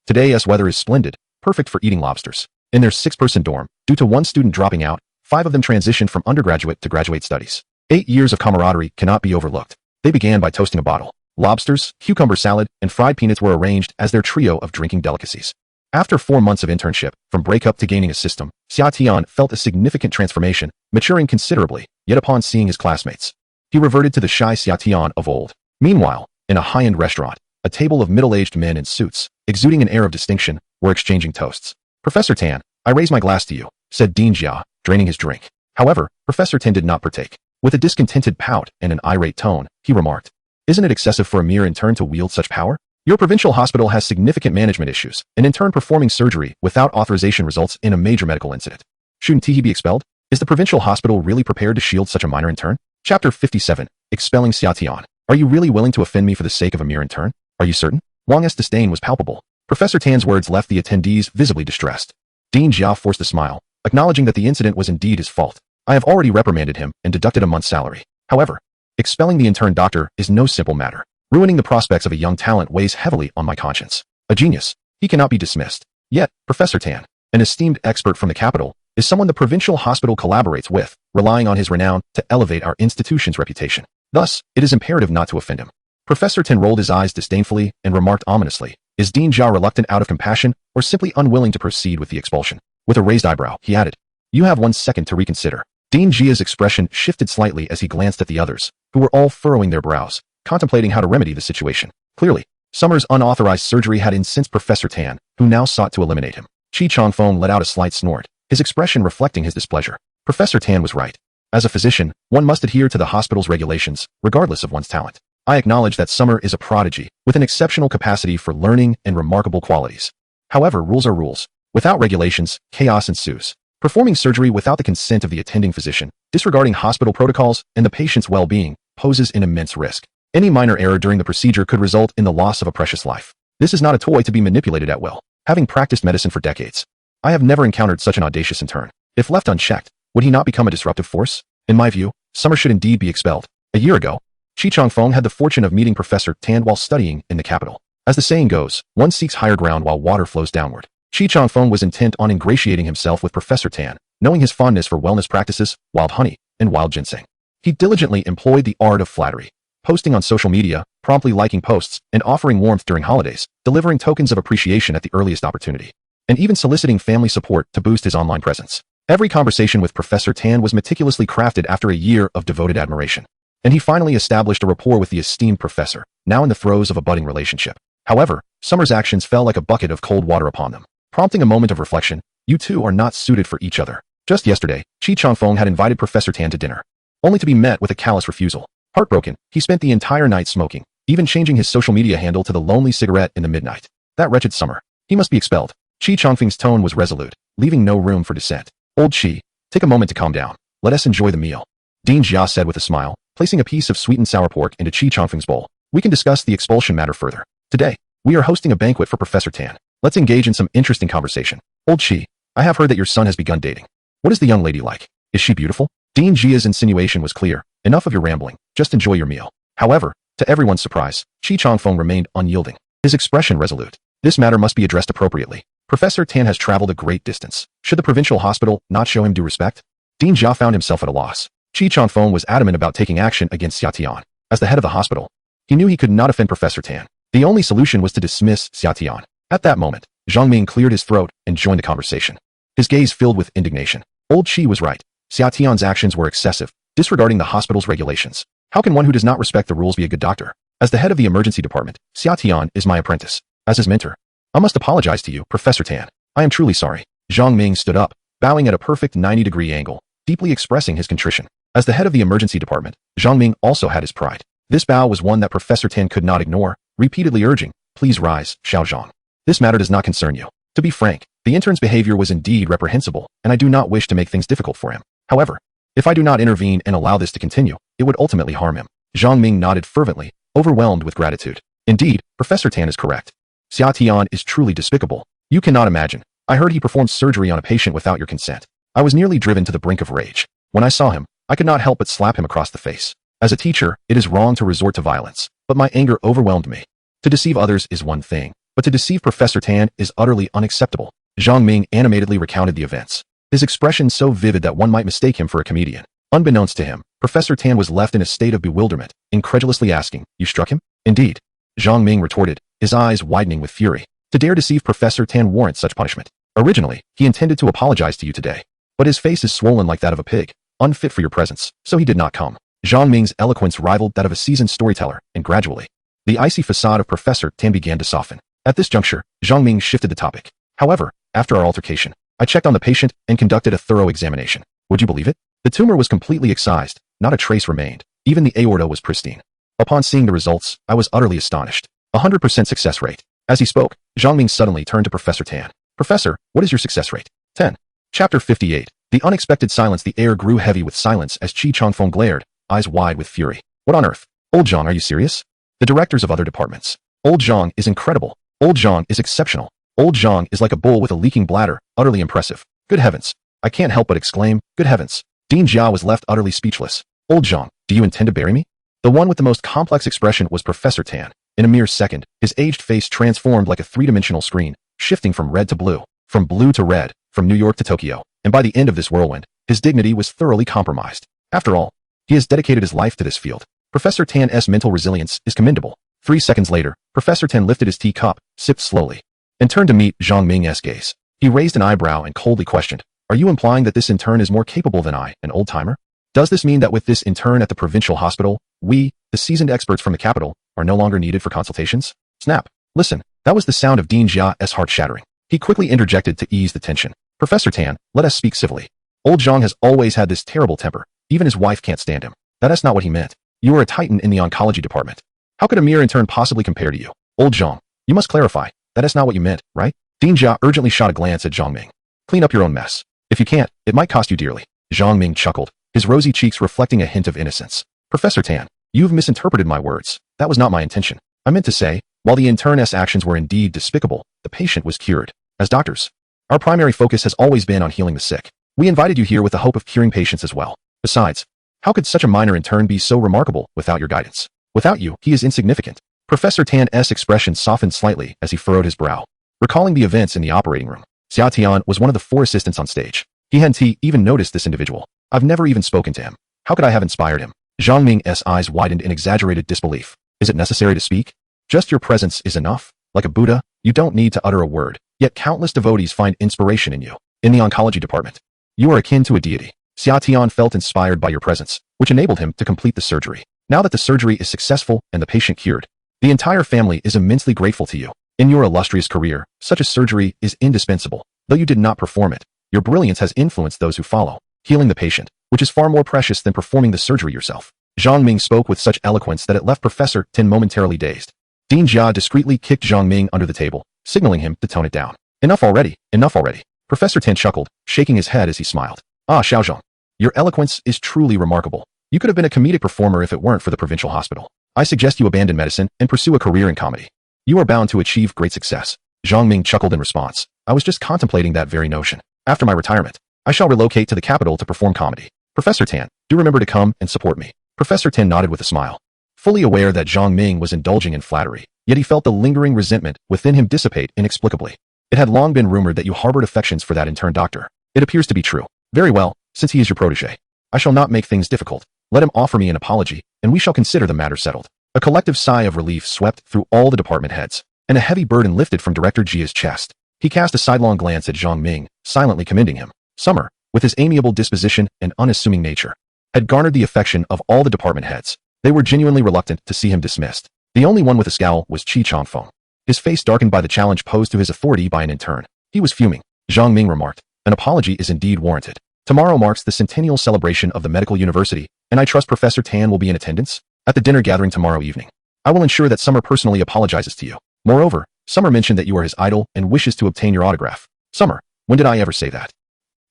Today's weather is splendid, perfect for eating lobsters. In their 6-person dorm, due to one student dropping out, 5 of them transitioned from undergraduate to graduate studies. 8 years of camaraderie cannot be overlooked. They began by toasting a bottle. Lobsters, cucumber salad, and fried peanuts were arranged as their trio of drinking delicacies. After 4 months of internship, from breakup to gaining a system, Xia Tian felt a significant transformation, maturing considerably, yet upon seeing his classmates, he reverted to the shy Xia Tian of old. Meanwhile, in a high-end restaurant, a table of middle-aged men in suits, exuding an air of distinction, were exchanging toasts. Professor Tan, I raise my glass to you, said Dean Jia, draining his drink. However, Professor Tan did not partake. With a discontented pout and an irate tone, he remarked, "Isn't it excessive for a mere intern to wield such power? Your provincial hospital has significant management issues, and in turn performing surgery without authorization results in a major medical incident. Shouldn't he be expelled? Is the provincial hospital really prepared to shield such a minor intern?" Chapter 57. Expelling Xia Tian. Are you really willing to offend me for the sake of a mere intern? Are you certain? Wang's disdain was palpable. Professor Tan's words left the attendees visibly distressed. Dean Jia forced a smile, acknowledging that the incident was indeed his fault. I have already reprimanded him and deducted a month's salary. However, expelling the intern doctor is no simple matter. Ruining the prospects of a young talent weighs heavily on my conscience. A genius, he cannot be dismissed. Yet, Professor Tan, an esteemed expert from the capital, is someone the provincial hospital collaborates with, relying on his renown to elevate our institution's reputation. Thus, it is imperative not to offend him. Professor Tan rolled his eyes disdainfully and remarked ominously, "Is Dean Jia reluctant out of compassion or simply unwilling to proceed with the expulsion?" With a raised eyebrow, he added, "You have 1 second to reconsider." Dean Jia's expression shifted slightly as he glanced at the others, who were all furrowing their brows, contemplating how to remedy the situation. Clearly, Summer's unauthorized surgery had incensed Professor Tan, who now sought to eliminate him. Chi Chongfeng let out a slight snort, his expression reflecting his displeasure. Professor Tan was right. As a physician, one must adhere to the hospital's regulations, regardless of one's talent. I acknowledge that Summer is a prodigy, with an exceptional capacity for learning and remarkable qualities. However, rules are rules. Without regulations, chaos ensues. Performing surgery without the consent of the attending physician, disregarding hospital protocols and the patient's well-being, poses an immense risk. Any minor error during the procedure could result in the loss of a precious life. This is not a toy to be manipulated at will. Having practiced medicine for decades, I have never encountered such an audacious intern. If left unchecked, would he not become a disruptive force? In my view, Summer should indeed be expelled. A year ago, Chi Chongfeng had the fortune of meeting Professor Tan while studying in the capital. As the saying goes, one seeks higher ground while water flows downward. Chi Chongfeng was intent on ingratiating himself with Professor Tan, knowing his fondness for wellness practices, wild honey, and wild ginseng. He diligently employed the art of flattery, posting on social media, promptly liking posts, and offering warmth during holidays, delivering tokens of appreciation at the earliest opportunity, and even soliciting family support to boost his online presence. Every conversation with Professor Tan was meticulously crafted after a year of devoted admiration, and he finally established a rapport with the esteemed professor, now in the throes of a budding relationship. However, Summer's actions fell like a bucket of cold water upon them, prompting a moment of reflection. You two are not suited for each other. Just yesterday, Chi Chongfeng had invited Professor Tan to dinner, only to be met with a callous refusal. Heartbroken, he spent the entire night smoking, even changing his social media handle to the lonely cigarette in the midnight. That wretched Summer. He must be expelled. Chi Chongfeng's tone was resolute, leaving no room for dissent. Old Chi, take a moment to calm down. Let us enjoy the meal. Dean Jia said with a smile, placing a piece of sweetened sour pork into Chi Chongfeng's bowl. We can discuss the expulsion matter further. Today, we are hosting a banquet for Professor Tan. Let's engage in some interesting conversation. Old Chi, I have heard that your son has begun dating. What is the young lady like? Is she beautiful? Dean Jia's insinuation was clear. Enough of your rambling. Just enjoy your meal. However, to everyone's surprise, Chi Chongfeng remained unyielding, his expression resolute. This matter must be addressed appropriately. Professor Tan has traveled a great distance. Should the provincial hospital not show him due respect? Dean Jia found himself at a loss. Chi Chongfeng was adamant about taking action against Xia Tian. As the head of the hospital, he knew he could not offend Professor Tan. The only solution was to dismiss Xia Tian. At that moment, Zhang Ming cleared his throat and joined the conversation. His gaze filled with indignation. Old Chi was right. Xia Tian's actions were excessive, disregarding the hospital's regulations. How can one who does not respect the rules be a good doctor? As the head of the emergency department, Xia Tian is my apprentice. As his mentor, I must apologize to you, Professor Tan. I am truly sorry. Zhang Ming stood up, bowing at a perfect 90-degree angle, deeply expressing his contrition. As the head of the emergency department, Zhang Ming also had his pride. This bow was one that Professor Tan could not ignore, repeatedly urging, "Please rise, Xiao Zhang. This matter does not concern you." To be frank, the intern's behavior was indeed reprehensible, and I do not wish to make things difficult for him. However, if I do not intervene and allow this to continue, it would ultimately harm him. Zhang Ming nodded fervently, overwhelmed with gratitude. Indeed, Professor Tan is correct. Xia Tian is truly despicable. You cannot imagine. I heard he performed surgery on a patient without your consent. I was nearly driven to the brink of rage. When I saw him, I could not help but slap him across the face. As a teacher, it is wrong to resort to violence, but my anger overwhelmed me. To deceive others is one thing, but to deceive Professor Tan is utterly unacceptable. Zhang Ming animatedly recounted the events, his expression so vivid that one might mistake him for a comedian. Unbeknownst to him, Professor Tan was left in a state of bewilderment, incredulously asking, "You struck him?" "Indeed," Zhang Ming retorted, his eyes widening with fury. To dare deceive Professor Tan warrants such punishment. Originally, he intended to apologize to you today, but his face is swollen like that of a pig, unfit for your presence, so he did not come. Zhang Ming's eloquence rivaled that of a seasoned storyteller, and gradually, the icy facade of Professor Tan began to soften. At this juncture, Zhang Ming shifted the topic. However, after our altercation, I checked on the patient and conducted a thorough examination. Would you believe it? The tumor was completely excised, not a trace remained. Even the aorta was pristine. Upon seeing the results, I was utterly astonished. 100% success rate. As he spoke, Zhang suddenly turned to Professor Tan. Professor, what is your success rate? 10. Chapter 58. The unexpected silence. The air grew heavy with silence as Chi Chongfeng glared, eyes wide with fury. What on earth? Old Zhang, are you serious? The directors of other departments. Old Zhang is incredible. Old Zhang is exceptional. Old Zhang is like a bull with a leaking bladder, utterly impressive. Good heavens. I can't help but exclaim, good heavens. Dean Jia was left utterly speechless. Old Zhang, do you intend to bury me? The one with the most complex expression was Professor Tan. In a mere second, his aged face transformed like a three-dimensional screen, shifting from red to blue, from blue to red, from New York to Tokyo, and by the end of this whirlwind, his dignity was thoroughly compromised. After all, he has dedicated his life to this field. Professor Tan's mental resilience is commendable. 3 seconds later, Professor Tan lifted his teacup, sipped slowly, and turned to meet Zhang Ming's gaze. He raised an eyebrow and coldly questioned, are you implying that this intern is more capable than I, an old-timer? Does this mean that with this intern at the provincial hospital, we, the seasoned experts from the capital, are no longer needed for consultations? Snap. Listen, that was the sound of Dean Jia's heart shattering. He quickly interjected to ease the tension. Professor Tan, let us speak civilly. Old Zhang has always had this terrible temper. Even his wife can't stand him. That's not what he meant. You are a titan in the oncology department. How could a mere intern possibly compare to you? Old Zhang, you must clarify. That is not what you meant, right? Dean Jia urgently shot a glance at Zhang Ming. Clean up your own mess. If you can't, it might cost you dearly. Zhang Ming chuckled, his rosy cheeks reflecting a hint of innocence. Professor Tan, you've misinterpreted my words. That was not my intention. I meant to say, while the intern's actions were indeed despicable, the patient was cured. As doctors, our primary focus has always been on healing the sick. We invited you here with the hope of curing patients as well. Besides, how could such a minor intern be so remarkable without your guidance? Without you, he is insignificant. Professor Tan's expression softened slightly as he furrowed his brow. Recalling the events in the operating room, Xia Tian was one of the 4 assistants on stage. He hadn't even noticed this individual. I've never even spoken to him. How could I have inspired him? Zhang Ming's eyes widened in exaggerated disbelief. Is it necessary to speak? Just your presence is enough. Like a Buddha, you don't need to utter a word. Yet countless devotees find inspiration in you. In the oncology department, you are akin to a deity. Xia Tian felt inspired by your presence, which enabled him to complete the surgery. Now that the surgery is successful and the patient cured, the entire family is immensely grateful to you. In your illustrious career, such a surgery is indispensable. Though you did not perform it, your brilliance has influenced those who follow, healing the patient, which is far more precious than performing the surgery yourself. Zhang Ming spoke with such eloquence that it left Professor Tan momentarily dazed. Dean Jia discreetly kicked Zhang Ming under the table, signaling him to tone it down. Enough already, enough already. Professor Tan chuckled, shaking his head as he smiled. Ah, Xiaozhong, your eloquence is truly remarkable. You could have been a comedic performer if it weren't for the provincial hospital. I suggest you abandon medicine and pursue a career in comedy. You are bound to achieve great success. Zhang Ming chuckled in response. I was just contemplating that very notion. After my retirement, I shall relocate to the capital to perform comedy. Professor Tan, do remember to come and support me. Professor Tan nodded with a smile. Fully aware that Zhang Ming was indulging in flattery, yet he felt the lingering resentment within him dissipate inexplicably. It had long been rumored that you harbored affections for that intern doctor. It appears to be true. Very well, since he is your protege. I shall not make things difficult. Let him offer me an apology, and we shall consider the matter settled. A collective sigh of relief swept through all the department heads, and a heavy burden lifted from Director Jia's chest. He cast a sidelong glance at Zhang Ming, silently commending him. Summer, with his amiable disposition and unassuming nature, had garnered the affection of all the department heads. They were genuinely reluctant to see him dismissed. The only one with a scowl was Chi Chongfeng. His face darkened by the challenge posed to his authority by an intern. He was fuming. Zhang Ming remarked, an apology is indeed warranted. Tomorrow marks the centennial celebration of the medical university, and I trust Professor Tan will be in attendance at the dinner gathering tomorrow evening. I will ensure that Summer personally apologizes to you. Moreover, Summer mentioned that you are his idol and wishes to obtain your autograph. Summer, when did I ever say that?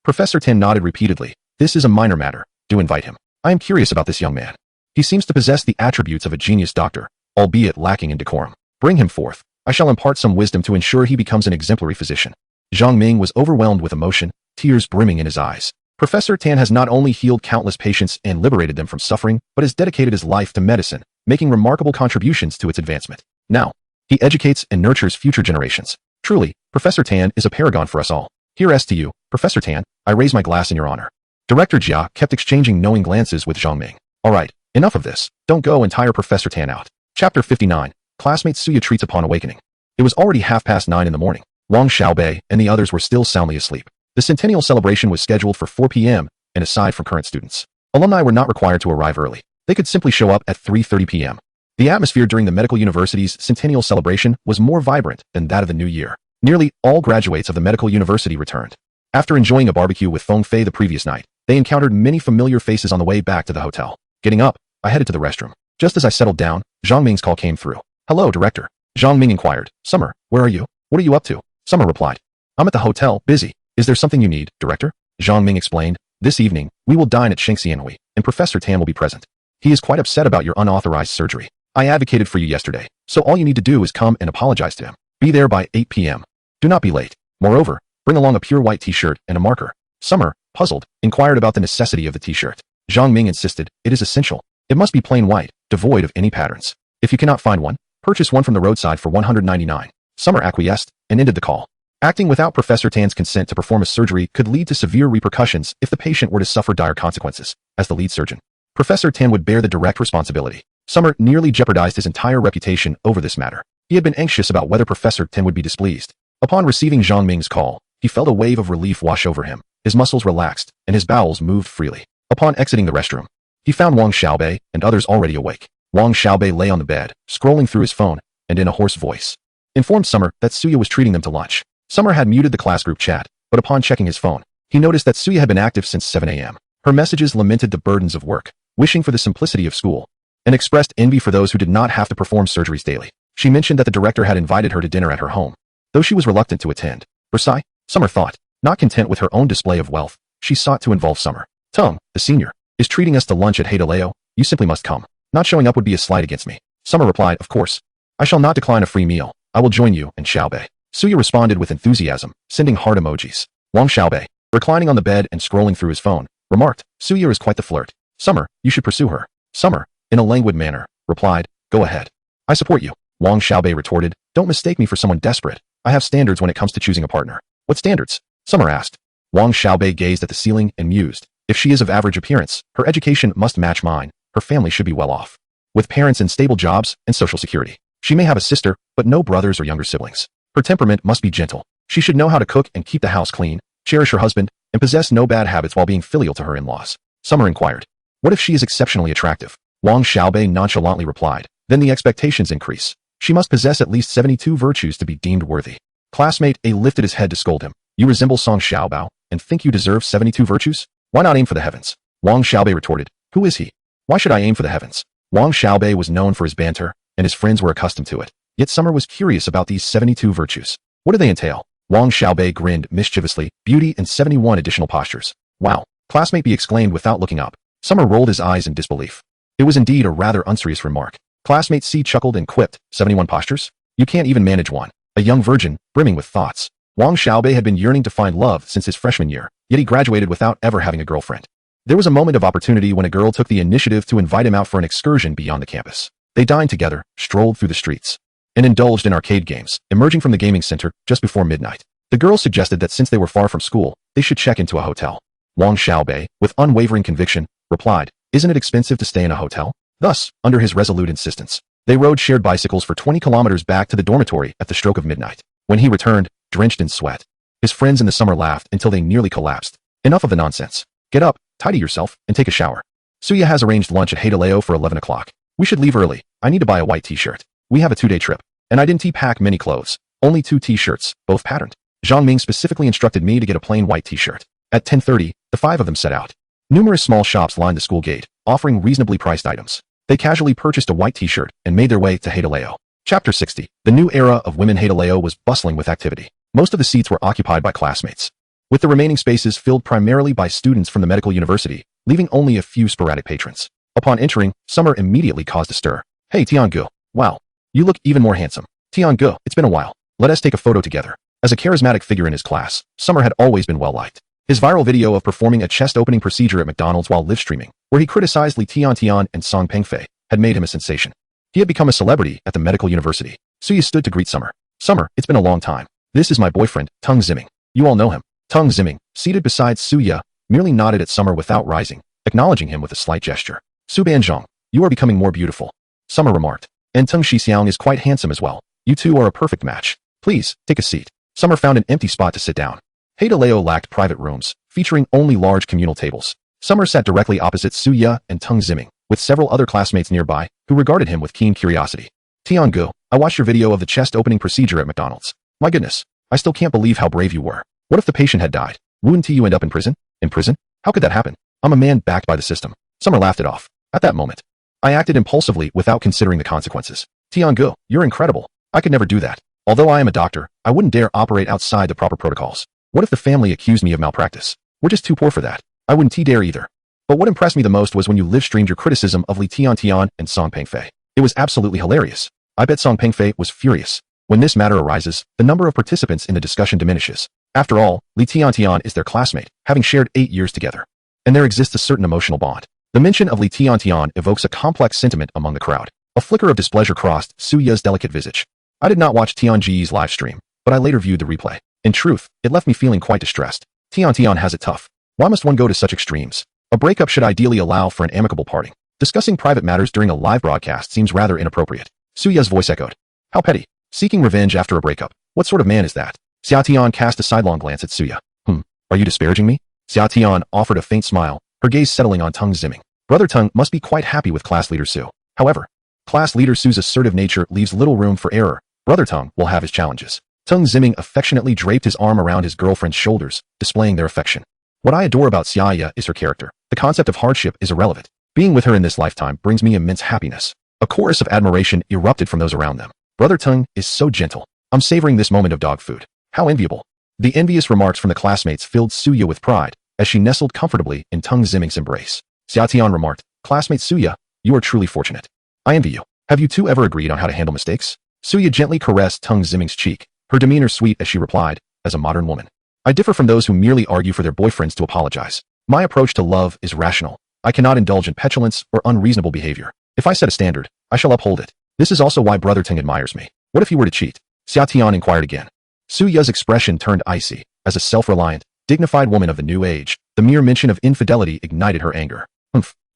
Professor Tan nodded repeatedly. This is a minor matter. Do invite him. I am curious about this young man. He seems to possess the attributes of a genius doctor, albeit lacking in decorum. Bring him forth. I shall impart some wisdom to ensure he becomes an exemplary physician. Zhang Ming was overwhelmed with emotion, tears brimming in his eyes. Professor Tan has not only healed countless patients and liberated them from suffering, but has dedicated his life to medicine, making remarkable contributions to its advancement. Now, he educates and nurtures future generations. Truly, Professor Tan is a paragon for us all. Here's to you, Professor Tan, I raise my glass in your honor. Director Jia kept exchanging knowing glances with Zhang Ming. All right, enough of this. Don't go and tire Professor Tan out. Chapter 59. Classmate Suya treats upon awakening. It was already 9:30 in the morning. Wang Xiaobei and the others were still soundly asleep. The centennial celebration was scheduled for 4 p.m., and aside from current students, alumni were not required to arrive early. They could simply show up at 3:30 p.m. The atmosphere during the medical university's centennial celebration was more vibrant than that of the new year. Nearly all graduates of the medical university returned. After enjoying a barbecue with Feng Fei the previous night, they encountered many familiar faces on the way back to the hotel. Getting up, I headed to the restroom. Just as I settled down, Zhang Ming's call came through. "Hello, director." Zhang Ming inquired. "Summer, where are you? What are you up to?" Summer replied. "I'm at the hotel, busy. Is there something you need, director?" Zhang Ming explained. "This evening, we will dine at Shengxianhui, and Professor Tan will be present. He is quite upset about your unauthorized surgery. I advocated for you yesterday, so all you need to do is come and apologize to him. Be there by 8 p.m. Do not be late. Moreover, bring along a pure white t-shirt and a marker." Summer, puzzled, inquired about the necessity of the t-shirt. Zhang Ming insisted, "It is essential. It must be plain white, devoid of any patterns. If you cannot find one, purchase one from the roadside for 199. Summer acquiesced and ended the call. Acting without Professor Tan's consent to perform a surgery could lead to severe repercussions if the patient were to suffer dire consequences. As the lead surgeon, Professor Tan would bear the direct responsibility. Summer nearly jeopardized his entire reputation over this matter. He had been anxious about whether Professor Tan would be displeased. Upon receiving Zhang Ming's call, he felt a wave of relief wash over him. His muscles relaxed, and his bowels moved freely. Upon exiting the restroom, he found Wang Xiaobei and others already awake. Wang Xiaobei lay on the bed, scrolling through his phone, and in a hoarse voice, informed Summer that Suya was treating them to lunch. Summer had muted the class group chat, but upon checking his phone, he noticed that Suya had been active since 7 a.m. Her messages lamented the burdens of work, wishing for the simplicity of school, and expressed envy for those who did not have to perform surgeries daily. She mentioned that the director had invited her to dinner at her home, though she was reluctant to attend. Versailles, Summer thought. Not content with her own display of wealth, she sought to involve Summer. "Tung, the senior, is treating us to lunch at Haidaleo. You simply must come. Not showing up would be a slight against me." Summer replied, "Of course. I shall not decline a free meal. I will join you and Xiaobei." Suya responded with enthusiasm, sending heart emojis. Wang Xiaobei, reclining on the bed and scrolling through his phone, remarked, "Suya is quite the flirt. Summer, you should pursue her." Summer, in a languid manner, replied, "Go ahead. I support you." Wang Xiaobei retorted, "Don't mistake me for someone desperate. I have standards when it comes to choosing a partner." "What standards?" Summer asked. Wang Xiaobei gazed at the ceiling and mused. "If she is of average appearance, her education must match mine. Her family should be well off, with parents in stable jobs and social security. She may have a sister, but no brothers or younger siblings. Her temperament must be gentle. She should know how to cook and keep the house clean, cherish her husband, and possess no bad habits while being filial to her in-laws." Summer inquired, "What if she is exceptionally attractive?" Wang Xiaobei nonchalantly replied, "Then the expectations increase. She must possess at least 72 virtues to be deemed worthy." Classmate A lifted his head to scold him. "You resemble Song Xiaobao and think you deserve 72 virtues? Why not aim for the heavens?" Wang Xiaobei retorted, "Who is he? Why should I aim for the heavens?" Wang Xiaobei was known for his banter, and his friends were accustomed to it. Yet Summer was curious about these 72 virtues. What do they entail? Wang Xiaobei grinned mischievously, beauty and 71 additional postures. "Wow!" Classmate B exclaimed without looking up. Summer rolled his eyes in disbelief. It was indeed a rather unserious remark. Classmate C chuckled and quipped, 71 postures? You can't even manage one. A young virgin, brimming with thoughts. Wang Xiaobei had been yearning to find love since his freshman year, yet he graduated without ever having a girlfriend. There was a moment of opportunity when a girl took the initiative to invite him out for an excursion beyond the campus. They dined together, strolled through the streets, and indulged in arcade games, emerging from the gaming center just before midnight. The girl suggested that since they were far from school, they should check into a hotel. Wang Xiaobei, with unwavering conviction, replied, "Isn't it expensive to stay in a hotel?" Thus, under his resolute insistence, they rode shared bicycles for 20 kilometers back to the dormitory at the stroke of midnight. When he returned, drenched in sweat, his friends in the summer laughed until they nearly collapsed. "Enough of the nonsense. Get up, tidy yourself, and take a shower. Suya has arranged lunch at Haidaleo for 11 o'clock. We should leave early. I need to buy a white t-shirt. We have a 2-day trip, and I didn't pack many clothes. Only 2 t-shirts, both patterned. Zhang Ming specifically instructed me to get a plain white t-shirt." At 10:30, the 5 of them set out. Numerous small shops lined the school gate, offering reasonably priced items. They casually purchased a white t-shirt and made their way to Haidaleo. Chapter 60. The new era of women. Haidaleo was bustling with activity. Most of the seats were occupied by classmates, with the remaining spaces filled primarily by students from the medical university, leaving only a few sporadic patrons. Upon entering, Summer immediately caused a stir. "Hey, Tiangu. Wow. You look even more handsome. Tiangu, it's been a while. Let us take a photo together." As a charismatic figure in his class, Summer had always been well-liked. His viral video of performing a chest-opening procedure at McDonald's while live-streaming, where he criticized Li Tian and Song Pengfei, had made him a sensation. He had become a celebrity at the medical university. Suya stood to greet Summer. "Summer, it's been a long time. This is my boyfriend, Tung Ziming. You all know him." Tung Ziming, seated beside Suya, merely nodded at Summer without rising, acknowledging him with a slight gesture. "Su Banzhong, you are becoming more beautiful," Summer remarked. "And Tung Shixiang is quite handsome as well. You two are a perfect match. Please, take a seat." Summer found an empty spot to sit down. Haidaleo lacked private rooms, featuring only large communal tables. Summer sat directly opposite Suya and Tung Ziming, with several other classmates nearby, who regarded him with keen curiosity. "Tiangu, I watched your video of the chest-opening procedure at McDonald's. My goodness, I still can't believe how brave you were. What if the patient had died? Wouldn't you end up in prison? In prison? How could that happen? I'm a man backed by the system. Summer laughed it off. At that moment, I acted impulsively without considering the consequences. Tiangu, you're incredible. I could never do that. Although I am a doctor, I wouldn't dare operate outside the proper protocols. What if the family accused me of malpractice? We're just too poor for that. I wouldn't dare either. But what impressed me the most was when you live-streamed your criticism of Li Tian and Song Pengfei. It was absolutely hilarious. I bet Song Pengfei was furious. When this matter arises, the number of participants in the discussion diminishes. After all, Li Tian is their classmate, having shared 8 years together. And there exists a certain emotional bond. The mention of Li Tian evokes a complex sentiment among the crowd. A flicker of displeasure crossed Su Ya's delicate visage. I did not watch Tianji's live stream, but I later viewed the replay. In truth, it left me feeling quite distressed. Tian has it tough. Why must one go to such extremes? A breakup should ideally allow for an amicable parting. Discussing private matters during a live broadcast seems rather inappropriate. Su Ya's voice echoed. How petty. Seeking revenge after a breakup. What sort of man is that? Xia Tian cast a sidelong glance at Su Ya. Are you disparaging me? Xia Tian offered a faint smile, her gaze settling on Teng Ziming. Brother Teng must be quite happy with class leader Su. However, class leader Su's assertive nature leaves little room for error. Brother Teng will have his challenges. Teng Ziming affectionately draped his arm around his girlfriend's shoulders, displaying their affection. What I adore about Xia Ya is her character. The concept of hardship is irrelevant. Being with her in this lifetime brings me immense happiness. A chorus of admiration erupted from those around them. Brother Teng is so gentle. I'm savoring this moment of dog food. How enviable. The envious remarks from the classmates filled Su Ya with pride, as she nestled comfortably in Teng Ziming's embrace. Xia Tian remarked, Classmate Su Ya, you are truly fortunate. I envy you. Have you two ever agreed on how to handle mistakes? Su Ya gently caressed Teng Ziming's cheek, her demeanor sweet as she replied, as a modern woman. I differ from those who merely argue for their boyfriends to apologize. My approach to love is rational. I cannot indulge in petulance or unreasonable behavior. If I set a standard, I shall uphold it. This is also why Brother Teng admires me. What if he were to cheat? Xia Tian inquired again. Su Ya's expression turned icy. As a self-reliant, dignified woman of the new age, the mere mention of infidelity ignited her anger.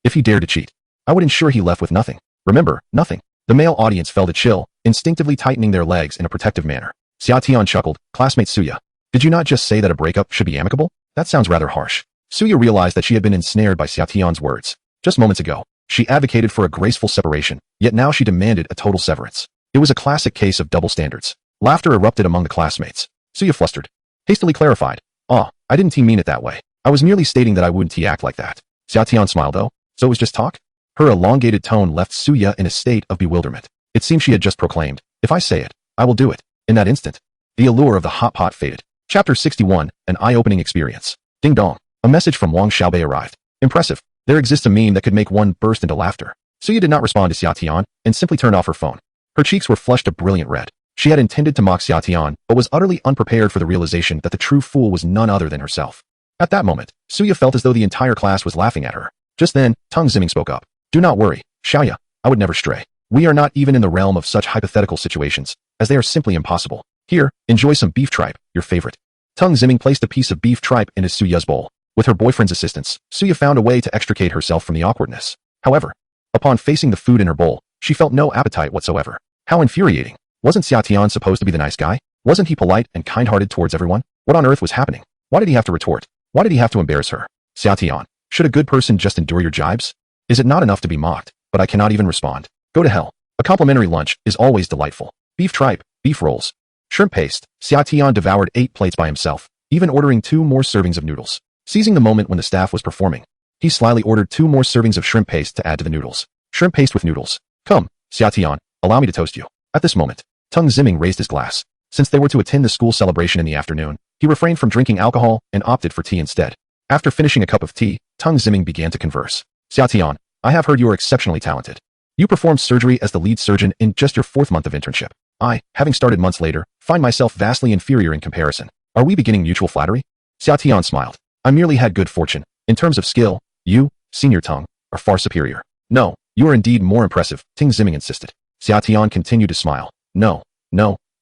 If he dared to cheat, I would ensure he left with nothing. Remember, nothing. The male audience felt a chill, instinctively tightening their legs in a protective manner. Xia Tian chuckled, Classmate Su Ya, did you not just say that a breakup should be amicable? That sounds rather harsh. Su Ya realized that she had been ensnared by Xia Tian's words. Just moments ago, she advocated for a graceful separation, yet now she demanded a total severance. It was a classic case of double standards. Laughter erupted among the classmates. Su Ya flustered, hastily clarified, I didn't mean it that way. I was merely stating that I wouldn't act like that. Xia Tian smiled though, so it was just talk? Her elongated tone left Su Ya in a state of bewilderment. It seemed she had just proclaimed, if I say it, I will do it. In that instant, the allure of the hot pot faded. Chapter 61, An Eye-Opening Experience. Ding dong. A message from Wang Xiaobei arrived. Impressive. There exists a meme that could make one burst into laughter. Su Ya did not respond to Xia Tian and simply turned off her phone. Her cheeks were flushed a brilliant red. She had intended to mock Xia Tian, but was utterly unprepared for the realization that the true fool was none other than herself. At that moment, Su Ya felt as though the entire class was laughing at her. Just then, Teng Ziming spoke up. Do not worry, Xiaoya, I would never stray. We are not even in the realm of such hypothetical situations, as they are simply impossible. Here, enjoy some beef tripe, your favorite. Teng Ziming placed a piece of beef tripe in Su Ya's bowl. With her boyfriend's assistance, Su Ya found a way to extricate herself from the awkwardness. However, upon facing the food in her bowl, she felt no appetite whatsoever. How infuriating. Wasn't Xia Tian supposed to be the nice guy? Wasn't he polite and kind-hearted towards everyone? What on earth was happening? Why did he have to retort? Why did he have to embarrass her? Xia Tian, should a good person just endure your jibes? Is it not enough to be mocked, but I cannot even respond? Go to hell. A complimentary lunch is always delightful. Beef tripe, beef rolls, shrimp paste. Xia Tian devoured 8 plates by himself, even ordering 2 more servings of noodles. Seizing the moment when the staff was performing, he slyly ordered 2 more servings of shrimp paste to add to the noodles. Shrimp paste with noodles. Come, Xia Tian, allow me to toast you. At this moment, Teng Ziming raised his glass. Since they were to attend the school celebration in the afternoon, he refrained from drinking alcohol and opted for tea instead. After finishing a cup of tea, Teng Ziming began to converse. Xia Tian, I have heard you are exceptionally talented. You performed surgery as the lead surgeon in just your 4th month of internship. I, having started months later, find myself vastly inferior in comparison. Are we beginning mutual flattery? Xia Tian smiled. I merely had good fortune. In terms of skill, you, Senior Teng, are far superior. No, you are indeed more impressive, Teng Ziming insisted. Xia Tian continued to smile. No,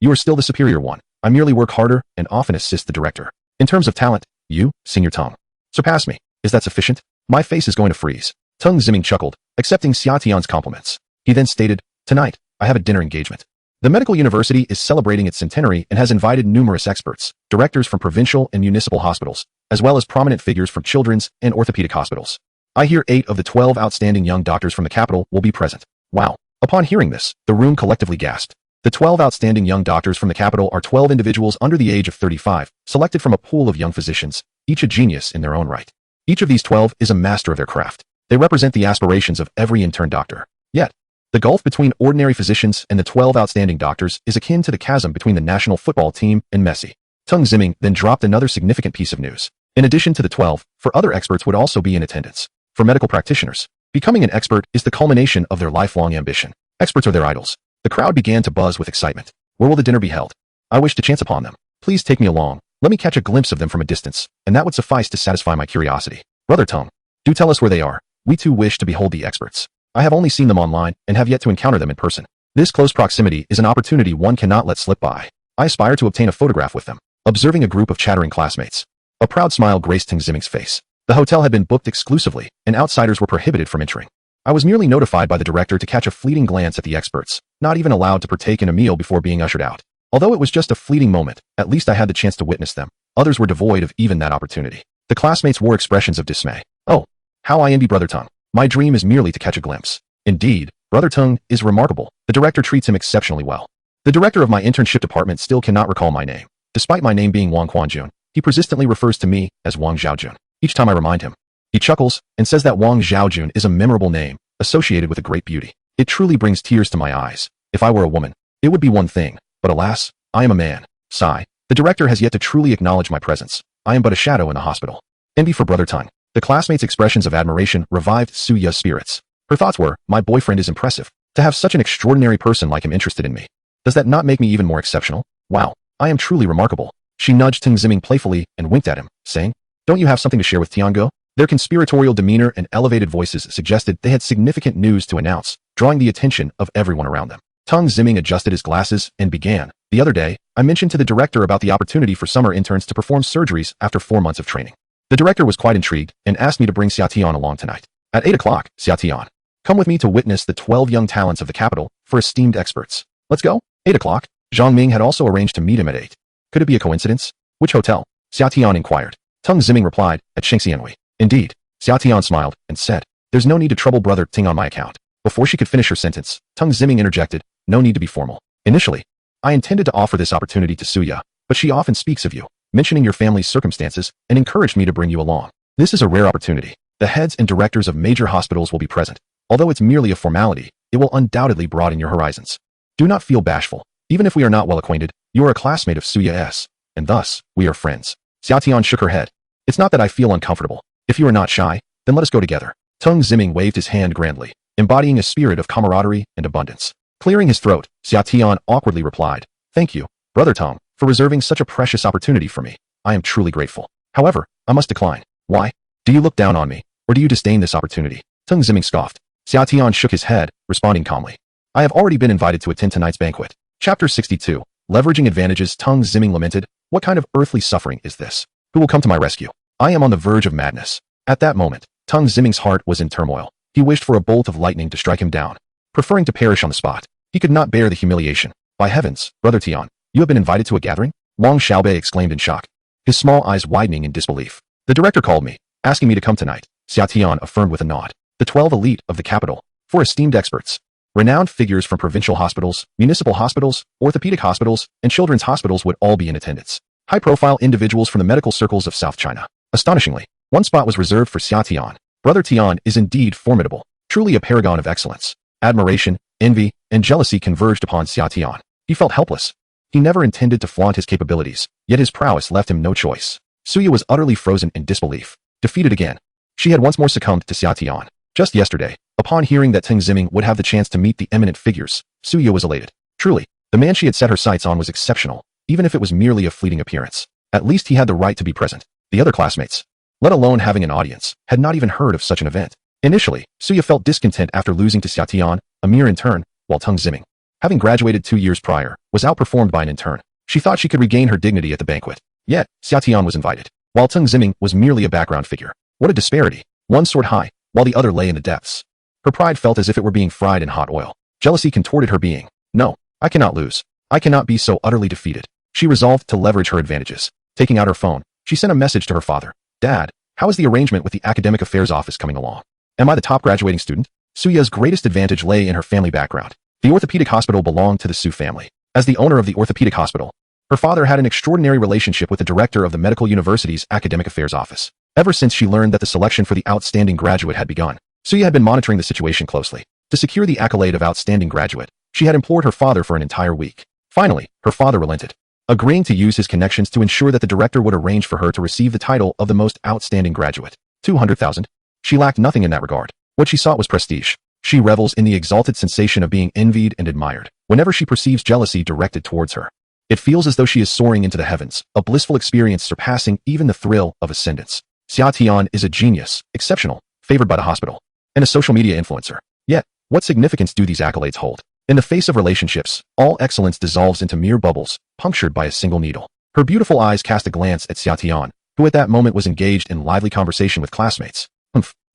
you are still the superior one. I merely work harder and often assist the director. In terms of talent, you, Senior Teng, surpass me. Is that sufficient? My face is going to freeze. Teng Ziming chuckled, accepting Xia Tian's compliments. He then stated, Tonight, I have a dinner engagement. The medical university is celebrating its centenary and has invited numerous experts, directors from provincial and municipal hospitals, as well as prominent figures from children's and orthopedic hospitals. I hear 8 of the 12 outstanding young doctors from the capital will be present. Wow. Upon hearing this, the room collectively gasped. The 12 outstanding young doctors from the capital are 12 individuals under the age of 35, selected from a pool of young physicians, each a genius in their own right. Each of these 12 is a master of their craft. They represent the aspirations of every intern doctor. Yet, the gulf between ordinary physicians and the 12 outstanding doctors is akin to the chasm between the national football team and Messi. Teng Ziming then dropped another significant piece of news. In addition to the 12, other experts would also be in attendance. For medical practitioners, becoming an expert is the culmination of their lifelong ambition. Experts are their idols. The crowd began to buzz with excitement. Where will the dinner be held? I wish to chance upon them. Please take me along. Let me catch a glimpse of them from a distance, and that would suffice to satisfy my curiosity. Brother Teng, do tell us where they are. We too wish to behold the experts. I have only seen them online and have yet to encounter them in person. This close proximity is an opportunity one cannot let slip by. I aspire to obtain a photograph with them. Observing a group of chattering classmates, a proud smile graced Teng Ziming's face. The hotel had been booked exclusively, and outsiders were prohibited from entering. I was merely notified by the director to catch a fleeting glance at the experts, not even allowed to partake in a meal before being ushered out. Although it was just a fleeting moment, at least I had the chance to witness them. Others were devoid of even that opportunity. The classmates wore expressions of dismay. Oh, how I envy Brother Teng. My dream is merely to catch a glimpse. Indeed, Brother Teng is remarkable. The director treats him exceptionally well. The director of my internship department still cannot recall my name. Despite my name being Wang Quanjun, he persistently refers to me as Wang Xiaojun. Each time I remind him, he chuckles and says that Wang Xiaojun is a memorable name, associated with a great beauty. It truly brings tears to my eyes. If I were a woman, it would be one thing, but alas, I am a man. Sigh. The director has yet to truly acknowledge my presence. I am but a shadow in the hospital. Envy for Brother Teng. The classmates' expressions of admiration revived Suya's spirits. Her thoughts were, my boyfriend is impressive. To have such an extraordinary person like him interested in me. Does that not make me even more exceptional? Wow, I am truly remarkable. She nudged Teng Ziming playfully and winked at him, saying, don't you have something to share with Tiango? Their conspiratorial demeanor and elevated voices suggested they had significant news to announce, drawing the attention of everyone around them. Teng Ziming adjusted his glasses and began. The other day, I mentioned to the director about the opportunity for summer interns to perform surgeries after 4 months of training. The director was quite intrigued and asked me to bring Xia Tian along tonight. At 8 o'clock, Xia Tian, come with me to witness the 12 young talents of the capital for esteemed experts. Let's go. 8 o'clock. Zhang Ming had also arranged to meet him at 8. Could it be a coincidence? Which hotel? Xia Tian inquired. Teng Ziming replied, at Shengxianwei. Indeed. Xia Tian smiled and said, there's no need to trouble Brother Teng on my account. Before she could finish her sentence, Teng Ziming interjected, no need to be formal. Initially, I intended to offer this opportunity to Suya, but she often speaks of you, mentioning your family's circumstances, and encouraged me to bring you along. This is a rare opportunity. The heads and directors of major hospitals will be present. Although it's merely a formality, it will undoubtedly broaden your horizons. Do not feel bashful. Even if we are not well acquainted, you are a classmate of Suya S, and thus, we are friends. Xia Tian shook her head. It's not that I feel uncomfortable. If you are not shy, then let us go together. Teng Ziming waved his hand grandly, embodying a spirit of camaraderie and abundance. Clearing his throat, Xia Tian awkwardly replied, thank you, Brother Teng, for reserving such a precious opportunity for me. I am truly grateful. However, I must decline. Why? Do you look down on me, or do you disdain this opportunity? Teng Ziming scoffed. Xia Tian shook his head, responding calmly. I have already been invited to attend tonight's banquet. Chapter 62. Leveraging advantages. Teng Ziming lamented, what kind of earthly suffering is this? Who will come to my rescue? I am on the verge of madness. At that moment, Teng Ziming's heart was in turmoil. He wished for a bolt of lightning to strike him down, preferring to perish on the spot. He could not bear the humiliation. By heavens, Brother Tian, you have been invited to a gathering? Wang Xiaobei exclaimed in shock, his small eyes widening in disbelief. The director called me, asking me to come tonight. Xia Tian affirmed with a nod. The 12 elite of the capital, 4 esteemed experts, renowned figures from provincial hospitals, municipal hospitals, orthopedic hospitals, and children's hospitals would all be in attendance. High-profile individuals from the medical circles of South China. Astonishingly, one spot was reserved for Xia Tian. Brother Tian is indeed formidable, truly a paragon of excellence. Admiration, envy, and jealousy converged upon Xia Tian. He felt helpless. He never intended to flaunt his capabilities, yet his prowess left him no choice. Suya was utterly frozen in disbelief. Defeated again. She had once more succumbed to Xia Tian. Just yesterday, upon hearing that Teng Ziming would have the chance to meet the eminent figures, Suya was elated. Truly, the man she had set her sights on was exceptional, even if it was merely a fleeting appearance. At least he had the right to be present. The other classmates, let alone having an audience, had not even heard of such an event. Initially, Suya felt discontent after losing to Xia Tian, a mere intern, while Teng Ziming, having graduated 2 years prior, was outperformed by an intern. She thought she could regain her dignity at the banquet. Yet, Xia Tian was invited, while Teng Ziming was merely a background figure. What a disparity. One soared high, while the other lay in the depths. Her pride felt as if it were being fried in hot oil. Jealousy contorted her being. No, I cannot lose. I cannot be so utterly defeated. She resolved to leverage her advantages. Taking out her phone, she sent a message to her father. Dad, how is the arrangement with the academic affairs office coming along? Am I the top graduating student? Suya's greatest advantage lay in her family background. The orthopedic hospital belonged to the Su family. As the owner of the orthopedic hospital, her father had an extraordinary relationship with the director of the medical university's academic affairs office. Ever since she learned that the selection for the outstanding graduate had begun, Suya had been monitoring the situation closely. To secure the accolade of outstanding graduate, she had implored her father for an entire week. Finally, her father relented, agreeing to use his connections to ensure that the director would arrange for her to receive the title of the most outstanding graduate. 200,000. She lacked nothing in that regard. What she sought was prestige. She revels in the exalted sensation of being envied and admired whenever she perceives jealousy directed towards her. It feels as though she is soaring into the heavens, a blissful experience surpassing even the thrill of ascendance. Xia Tian is a genius, exceptional, favored by the hospital, and a social media influencer. Yet, what significance do these accolades hold? In the face of relationships, all excellence dissolves into mere bubbles, punctured by a single needle. Her beautiful eyes cast a glance at Xia Tian, who at that moment was engaged in lively conversation with classmates.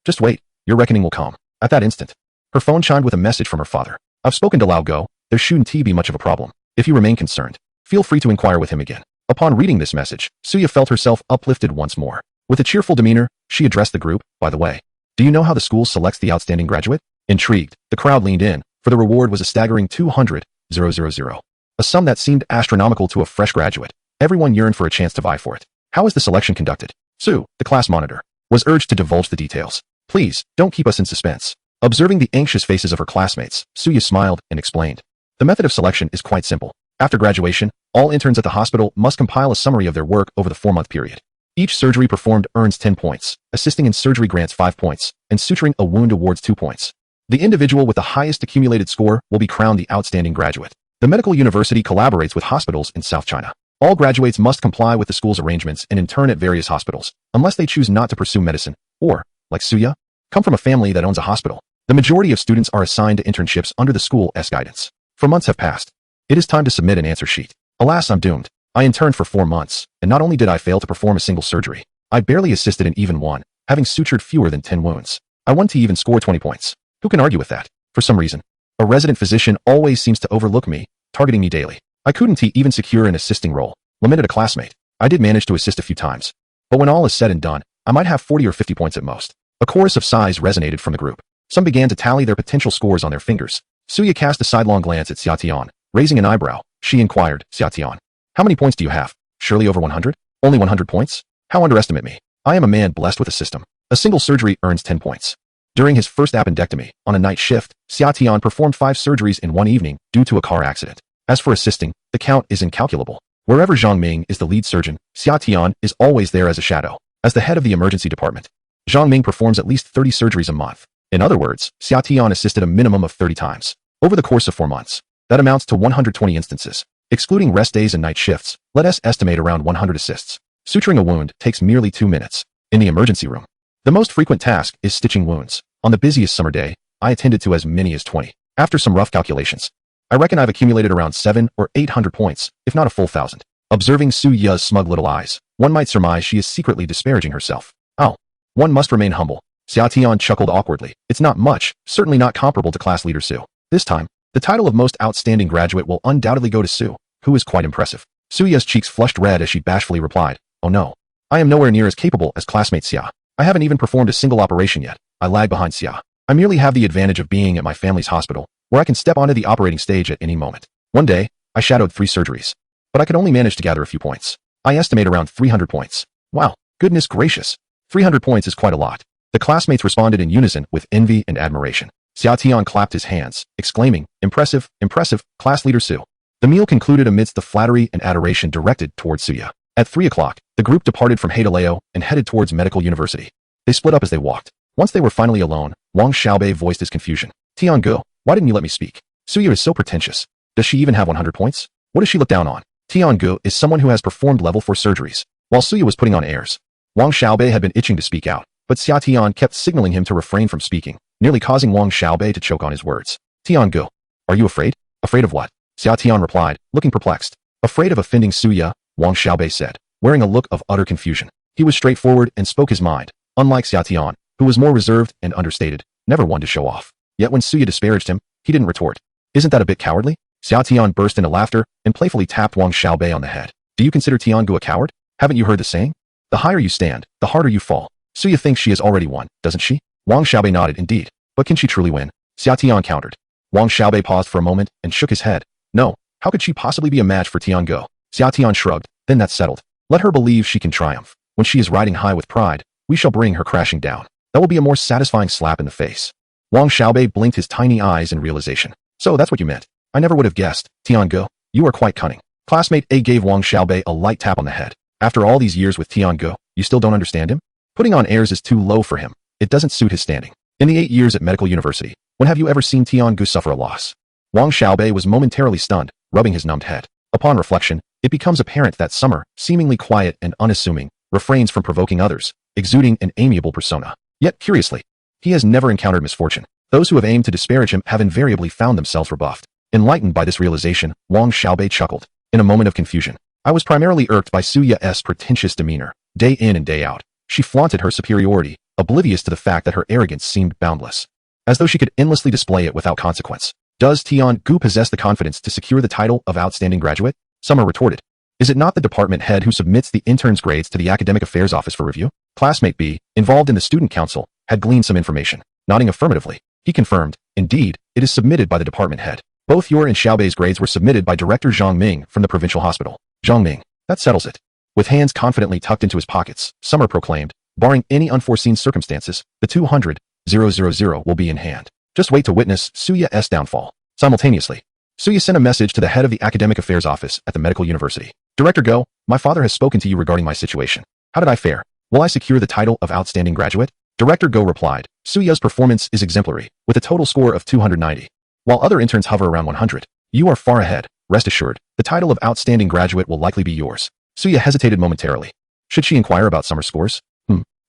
Just wait, your reckoning will come. At that instant, her phone chimed with a message from her father. I've spoken to Lao Go. There shouldn't be much of a problem. If you remain concerned, feel free to inquire with him again. Upon reading this message, Suya felt herself uplifted once more. With a cheerful demeanor, she addressed the group. By the way, do you know how the school selects the outstanding graduate? Intrigued, the crowd leaned in, for the reward was a staggering 200,000, a sum that seemed astronomical to a fresh graduate. Everyone yearned for a chance to vie for it. How is the selection conducted? Su, the class monitor, was urged to divulge the details. Please, don't keep us in suspense. Observing the anxious faces of her classmates, Suya smiled and explained. The method of selection is quite simple. After graduation, all interns at the hospital must compile a summary of their work over the 4-month period. Each surgery performed earns 10 points, assisting in surgery grants 5 points, and suturing a wound awards 2 points. The individual with the highest accumulated score will be crowned the outstanding graduate. The medical university collaborates with hospitals in South China. All graduates must comply with the school's arrangements and intern at various hospitals, unless they choose not to pursue medicine, or, like Suya, come from a family that owns a hospital. The majority of students are assigned to internships under the school's guidance. 4 months have passed. It is time to submit an answer sheet. Alas, I'm doomed. I interned for 4 months, and not only did I fail to perform a single surgery, I barely assisted in even one, having sutured fewer than 10 wounds. I want to even score 20 points. Who can argue with that? For some reason, a resident physician always seems to overlook me, targeting me daily. I couldn't even secure an assisting role, lamented a classmate. I did manage to assist a few times, but when all is said and done, I might have 40 or 50 points at most. A chorus of sighs resonated from the group. Some began to tally their potential scores on their fingers. Suya cast a sidelong glance at Xia Tian. Raising an eyebrow, she inquired, Xia Tian, how many points do you have? Surely over 100? Only 100 points? How underestimate me? I am a man blessed with a system. A single surgery earns 10 points. During his first appendectomy, on a night shift, Xia Tian performed 5 surgeries in one evening due to a car accident. As for assisting, the count is incalculable. Wherever Zhang Ming is the lead surgeon, Xia Tian is always there as a shadow. As the head of the emergency department, Zhang Ming performs at least 30 surgeries a month. In other words, Xia Tian assisted a minimum of 30 times. Over the course of 4 months, that amounts to 120 instances. Excluding rest days and night shifts, let us estimate around 100 assists. Suturing a wound takes merely 2 minutes. In the emergency room, the most frequent task is stitching wounds. On the busiest summer day, I attended to as many as 20. After some rough calculations, I reckon I've accumulated around 700 or 800 points, if not a full 1,000. Observing Su Ya's smug little eyes, one might surmise she is secretly disparaging herself. Oh, one must remain humble. Xia Tian chuckled awkwardly. It's not much, certainly not comparable to class leader Su. This time, the title of most outstanding graduate will undoubtedly go to Su, who is quite impressive. Su Ya's cheeks flushed red as she bashfully replied, oh no. I am nowhere near as capable as classmate Xia. I haven't even performed a single operation yet. I lag behind Xia. I merely have the advantage of being at my family's hospital, where I can step onto the operating stage at any moment. One day, I shadowed 3 surgeries, but I could only manage to gather a few points. I estimate around 300 points. Wow, goodness gracious. 300 points is quite a lot. The classmates responded in unison with envy and admiration. Xia Tian clapped his hands, exclaiming, impressive, impressive, class leader Su. The meal concluded amidst the flattery and adoration directed towards Suya. At 3 o'clock, the group departed from Haidaleo and headed towards medical university. They split up as they walked. Once they were finally alone, Wang Xiaobei voiced his confusion. Tiangu, why didn't you let me speak? Suya is so pretentious. Does she even have 100 points? What does she look down on? Tiangu is someone who has performed level 4 surgeries. While Suya was putting on airs, Wang Xiaobei had been itching to speak out, but Xia Tian kept signaling him to refrain from speaking, nearly causing Wang Xiaobei to choke on his words. Tiangu, are you afraid? Afraid of what? Xia Tian replied, looking perplexed. Afraid of offending Suya, Wang Xiaobei said, wearing a look of utter confusion. He was straightforward and spoke his mind, unlike Xia Tian, who was more reserved and understated, never one to show off. Yet when Suya disparaged him, he didn't retort. Isn't that a bit cowardly? Xia Tian burst into laughter and playfully tapped Wang Xiaobei on the head. Do you consider Tiangu a coward? Haven't you heard the saying? The higher you stand, the harder you fall. Suya thinks she has already won, doesn't she? Wang Xiaobei nodded indeed. But can she truly win? Xia Tian countered. Wang Xiaobei paused for a moment and shook his head. No, how could she possibly be a match for Tian Go? Xia Tian shrugged. Then that's settled. Let her believe she can triumph. When she is riding high with pride, we shall bring her crashing down. That will be a more satisfying slap in the face. Wang Xiaobei blinked his tiny eyes in realization. So that's what you meant. I never would have guessed. Tian Go, you are quite cunning. Classmate A gave Wang Xiaobei a light tap on the head. After all these years with Tian Go, you still don't understand him? Putting on airs is too low for him. It doesn't suit his standing. In the 8 years at medical university, when have you ever seen Tian Go suffer a loss? Wang Xiaobei was momentarily stunned, rubbing his numbed head. Upon reflection, it becomes apparent that Summer, seemingly quiet and unassuming, refrains from provoking others, exuding an amiable persona. Yet, curiously, he has never encountered misfortune. Those who have aimed to disparage him have invariably found themselves rebuffed. Enlightened by this realization, Wang Xiaobei chuckled. In a moment of confusion, I was primarily irked by Suya's pretentious demeanor. Day in and day out, she flaunted her superiority, oblivious to the fact that her arrogance seemed boundless. As though she could endlessly display it without consequence. Does Tian Go possess the confidence to secure the title of outstanding graduate? Summer retorted. Is it not the department head who submits the intern's grades to the academic affairs office for review? Classmate B, involved in the student council, had gleaned some information. Nodding affirmatively, he confirmed, indeed, it is submitted by the department head. Both your and Xiaobei's grades were submitted by Director Zhang Ming from the provincial hospital. Zhang Ming, that settles it. With hands confidently tucked into his pockets, Summer proclaimed, barring any unforeseen circumstances, the 200,000 will be in hand. Just wait to witness Suya's downfall. Simultaneously, Suya sent a message to the head of the academic affairs office at the medical university. Director Go, my father has spoken to you regarding my situation. How did I fare? Will I secure the title of outstanding graduate? Director Go replied, Suya's performance is exemplary, with a total score of 290. While other interns hover around 100, you are far ahead. Rest assured, the title of outstanding graduate will likely be yours. Suya hesitated momentarily. Should she inquire about Summer's scores?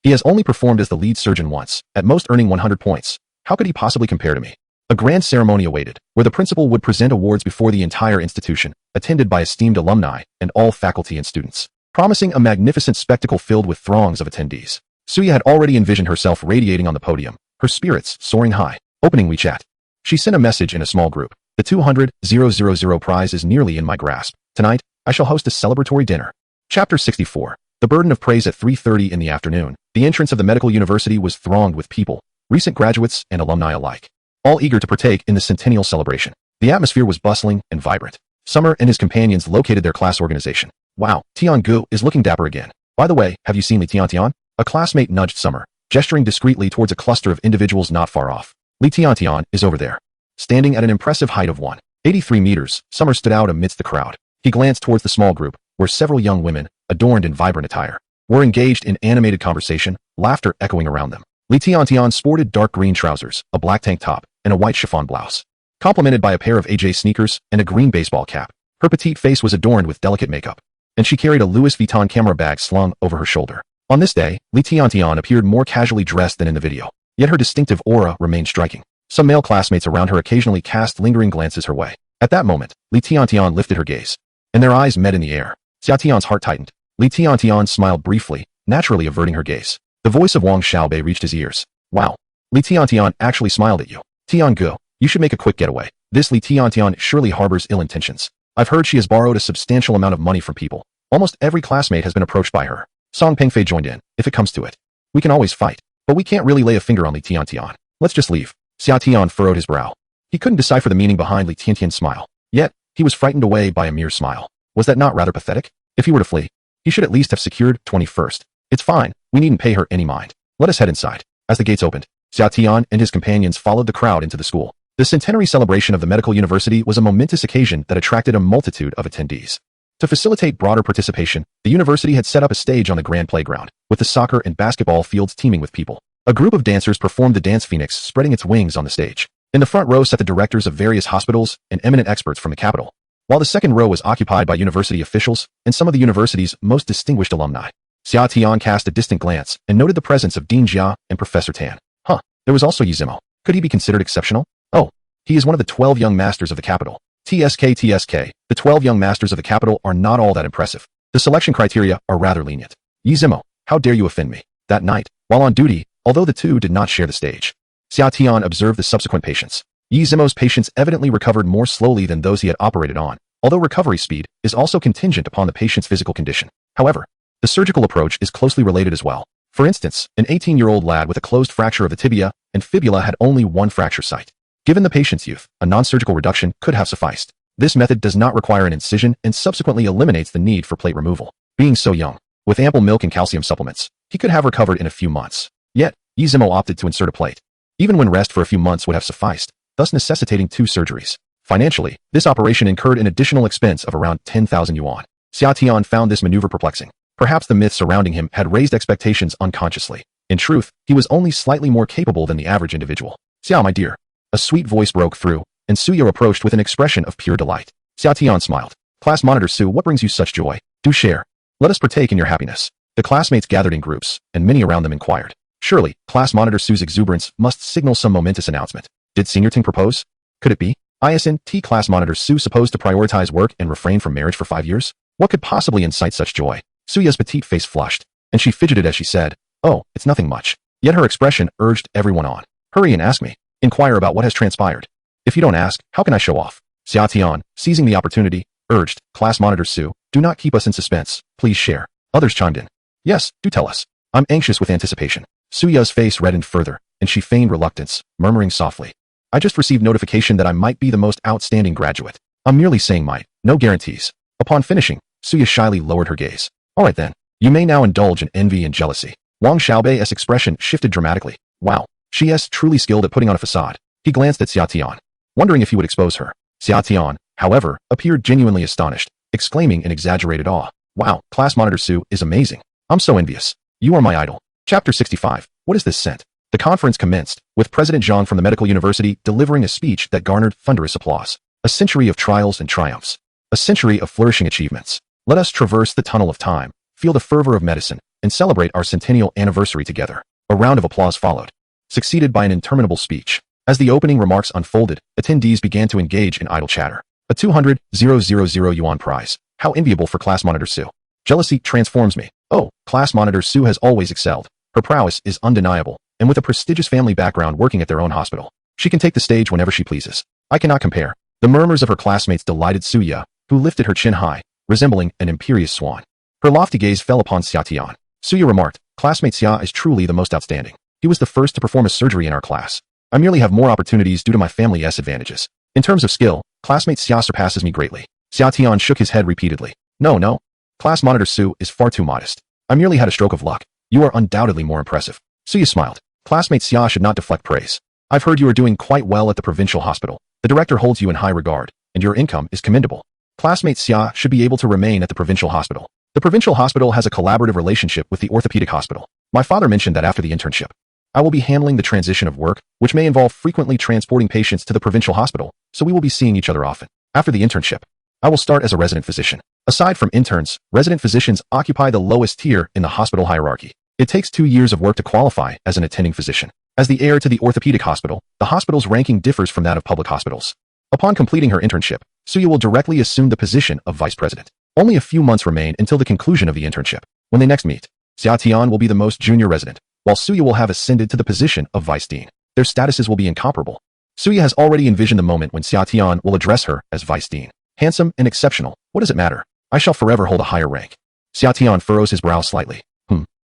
He has only performed as the lead surgeon once, at most earning 100 points. How could he possibly compare to me? A grand ceremony awaited, where the principal would present awards before the entire institution, attended by esteemed alumni and all faculty and students, promising a magnificent spectacle filled with throngs of attendees. Suya had already envisioned herself radiating on the podium, her spirits soaring high. Opening WeChat. She sent a message in a small group. The 200,000 prize is nearly in my grasp. Tonight, I shall host a celebratory dinner. Chapter 64. The burden of praise at 3:30 in the afternoon. The entrance of the medical university was thronged with people, recent graduates and alumni alike, all eager to partake in the centennial celebration. The atmosphere was bustling and vibrant. Summer and his companions located their class organization. Wow, Tian Go is looking dapper again. By the way, have you seen Li Tiantian? A classmate nudged Summer, gesturing discreetly towards a cluster of individuals not far off. Li Tiantian is over there. Standing at an impressive height of 183 meters, Summer stood out amidst the crowd. He glanced towards the small group, where several young women, adorned in vibrant attire, were engaged in animated conversation, laughter echoing around them. Li Tiantian sported dark green trousers, a black tank top, and a white chiffon blouse, complemented by a pair of AJ sneakers and a green baseball cap. Her petite face was adorned with delicate makeup, and she carried a Louis Vuitton camera bag slung over her shoulder. On this day, Li Tiantian appeared more casually dressed than in the video, yet her distinctive aura remained striking. Some male classmates around her occasionally cast lingering glances her way. At that moment, Li Tiantian lifted her gaze, and their eyes met in the air. Xia Tian's heart tightened. Li Tiantian smiled briefly, naturally averting her gaze. The voice of Wang Xiaobei reached his ears. Wow. Li Tiantian actually smiled at you. Tian Go, you should make a quick getaway. This Li Tiantian surely harbors ill intentions. I've heard she has borrowed a substantial amount of money from people. Almost every classmate has been approached by her. Song Pengfei joined in. If it comes to it, we can always fight, but we can't really lay a finger on Li Tiantian. Let's just leave. Xia Tian furrowed his brow. He couldn't decipher the meaning behind Li Tiantian's smile. Yet, he was frightened away by a mere smile. Was that not rather pathetic? If he were to flee, he should at least have secured 21st. It's fine, we needn't pay her any mind. Let us head inside. As the gates opened, Xia Tian and his companions followed the crowd into the school. The centenary celebration of the medical university was a momentous occasion that attracted a multitude of attendees. To facilitate broader participation, the university had set up a stage on the grand playground, with the soccer and basketball fields teeming with people. A group of dancers performed the dance phoenix, spreading its wings on the stage. In the front row sat the directors of various hospitals and eminent experts from the capital, while the second row was occupied by university officials and some of the university's most distinguished alumni. Xia Tian cast a distant glance and noted the presence of Dean Jia and Professor Tan. There was also Yi Zimo. Could he be considered exceptional? Oh, he is one of the 12 young masters of the capital. TSK. The 12 young masters of the capital are not all that impressive. The selection criteria are rather lenient. Yi Zimo, how dare you offend me? That night, while on duty, although the two did not share the stage, Xia Tian observed the subsequent patients. Yi Zimo's patients evidently recovered more slowly than those he had operated on, although recovery speed is also contingent upon the patient's physical condition. However, the surgical approach is closely related as well. For instance, an 18-year-old lad with a closed fracture of the tibia and fibula had only one fracture site. Given the patient's youth, a non-surgical reduction could have sufficed. This method does not require an incision and subsequently eliminates the need for plate removal. Being so young, with ample milk and calcium supplements, he could have recovered in a few months. Yet, Yi Zimo opted to insert a plate. Even when rest for a few months would have sufficed, thus necessitating 2 surgeries. Financially, this operation incurred an additional expense of around 10,000 yuan. Xia Tian found this maneuver perplexing. Perhaps the myth surrounding him had raised expectations unconsciously. In truth, he was only slightly more capable than the average individual. Xiao, my dear. A sweet voice broke through, and Suya approached with an expression of pure delight. Xia Tian smiled. Class monitor Su, what brings you such joy? Do share. Let us partake in your happiness. The classmates gathered in groups, and many around them inquired. Surely, class monitor Su's exuberance must signal some momentous announcement. Did Senior Ting propose? Could it be? ISNT class monitor Su supposed to prioritize work and refrain from marriage for 5 years? What could possibly incite such joy? Suya's petite face flushed, and she fidgeted as she said, "Oh, it's nothing much." Yet her expression urged everyone on. Hurry and ask me. Inquire about what has transpired. If you don't ask, how can I show off? Xia Tian, seizing the opportunity, urged, Class monitor Su, do not keep us in suspense, please share. Others chimed in. Yes, do tell us. I'm anxious with anticipation. Suya's face reddened further, and she feigned reluctance, murmuring softly. I just received notification that I might be the most outstanding graduate. I'm merely saying might, no guarantees. Upon finishing, Suya shyly lowered her gaze. All right then, you may now indulge in envy and jealousy. Wang Xiaobei's expression shifted dramatically. Wow, she is truly skilled at putting on a facade. He glanced at Xia Tian, wondering if he would expose her. Xia Tian, however, appeared genuinely astonished, exclaiming in exaggerated awe. Wow, Class monitor Su is amazing. I'm so envious. You are my idol. Chapter 65. What is this scent? The conference commenced, with President Zhang from the medical university delivering a speech that garnered thunderous applause. A century of trials and triumphs. A century of flourishing achievements. Let us traverse the tunnel of time, feel the fervor of medicine, and celebrate our centennial anniversary together. A round of applause followed, succeeded by an interminable speech. As the opening remarks unfolded, attendees began to engage in idle chatter. A 200,000 yuan prize. How enviable for Class monitor Su. Jealousy transforms me. Oh, Class monitor Su has always excelled. Her prowess is undeniable, and with a prestigious family background working at their own hospital, she can take the stage whenever she pleases. I cannot compare. The murmurs of her classmates delighted Suya, who lifted her chin high, resembling an imperious swan. Her lofty gaze fell upon Xia Tian. Suya remarked, Classmate Xia is truly the most outstanding. He was the first to perform a surgery in our class. I merely have more opportunities due to my family's advantages. In terms of skill, Classmate Xia surpasses me greatly. Xia Tian shook his head repeatedly. No. Class monitor Su is far too modest. I merely had a stroke of luck. You are undoubtedly more impressive. Suya smiled. Classmate Xia should not deflect praise. I've heard you are doing quite well at the provincial hospital. The director holds you in high regard, and your income is commendable. Classmate Xia should be able to remain at the provincial hospital. The provincial hospital has a collaborative relationship with the orthopedic hospital. My father mentioned that after the internship, I will be handling the transition of work, which may involve frequently transporting patients to the provincial hospital, so we will be seeing each other often. After the internship, I will start as a resident physician. Aside from interns, resident physicians occupy the lowest tier in the hospital hierarchy. It takes 2 years of work to qualify as an attending physician. As the heir to the orthopedic hospital, the hospital's ranking differs from that of public hospitals. Upon completing her internship, Suya will directly assume the position of vice president. Only a few months remain until the conclusion of the internship. When they next meet, Xia Tian will be the most junior resident, while Suya will have ascended to the position of vice dean. Their statuses will be incomparable. Suya has already envisioned the moment when Xia Tian will address her as vice dean. Handsome and exceptional, what does it matter? I shall forever hold a higher rank. Xia Tian furrows his brow slightly.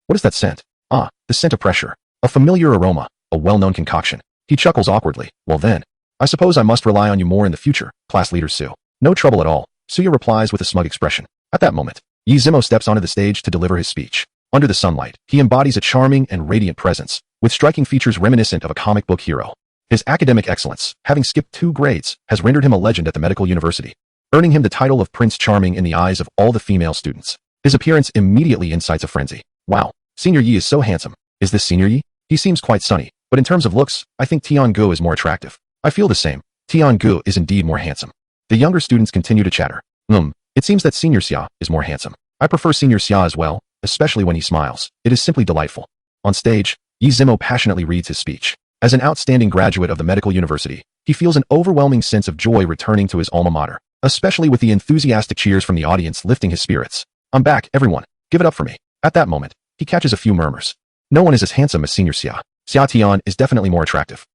What is that scent? Ah, the scent of pressure. A familiar aroma, a well-known concoction. He chuckles awkwardly. Well then, I suppose I must rely on you more in the future, class leader Su. No trouble at all, Suya replies with a smug expression. At that moment, Yi Zimo steps onto the stage to deliver his speech. Under the sunlight, he embodies a charming and radiant presence, with striking features reminiscent of a comic book hero. His academic excellence, having skipped 2 grades, has rendered him a legend at the medical university, earning him the title of Prince Charming in the eyes of all the female students. His appearance immediately incites a frenzy. Wow, Senior Yi is so handsome. Is this Senior Yi? He seems quite sunny, but in terms of looks, I think Tian Gu is more attractive. I feel the same. Tian Gu is indeed more handsome. The younger students continue to chatter. It seems that Senior Xia is more handsome. I prefer Senior Xia as well, especially when he smiles. It is simply delightful. On stage, Yi Zimo passionately reads his speech. As an outstanding graduate of the medical university, he feels an overwhelming sense of joy returning to his alma mater, especially with the enthusiastic cheers from the audience lifting his spirits. I'm back, everyone. Give it up for me. At that moment, he catches a few murmurs. No one is as handsome as Senior Xia. Xia Tian is definitely more attractive.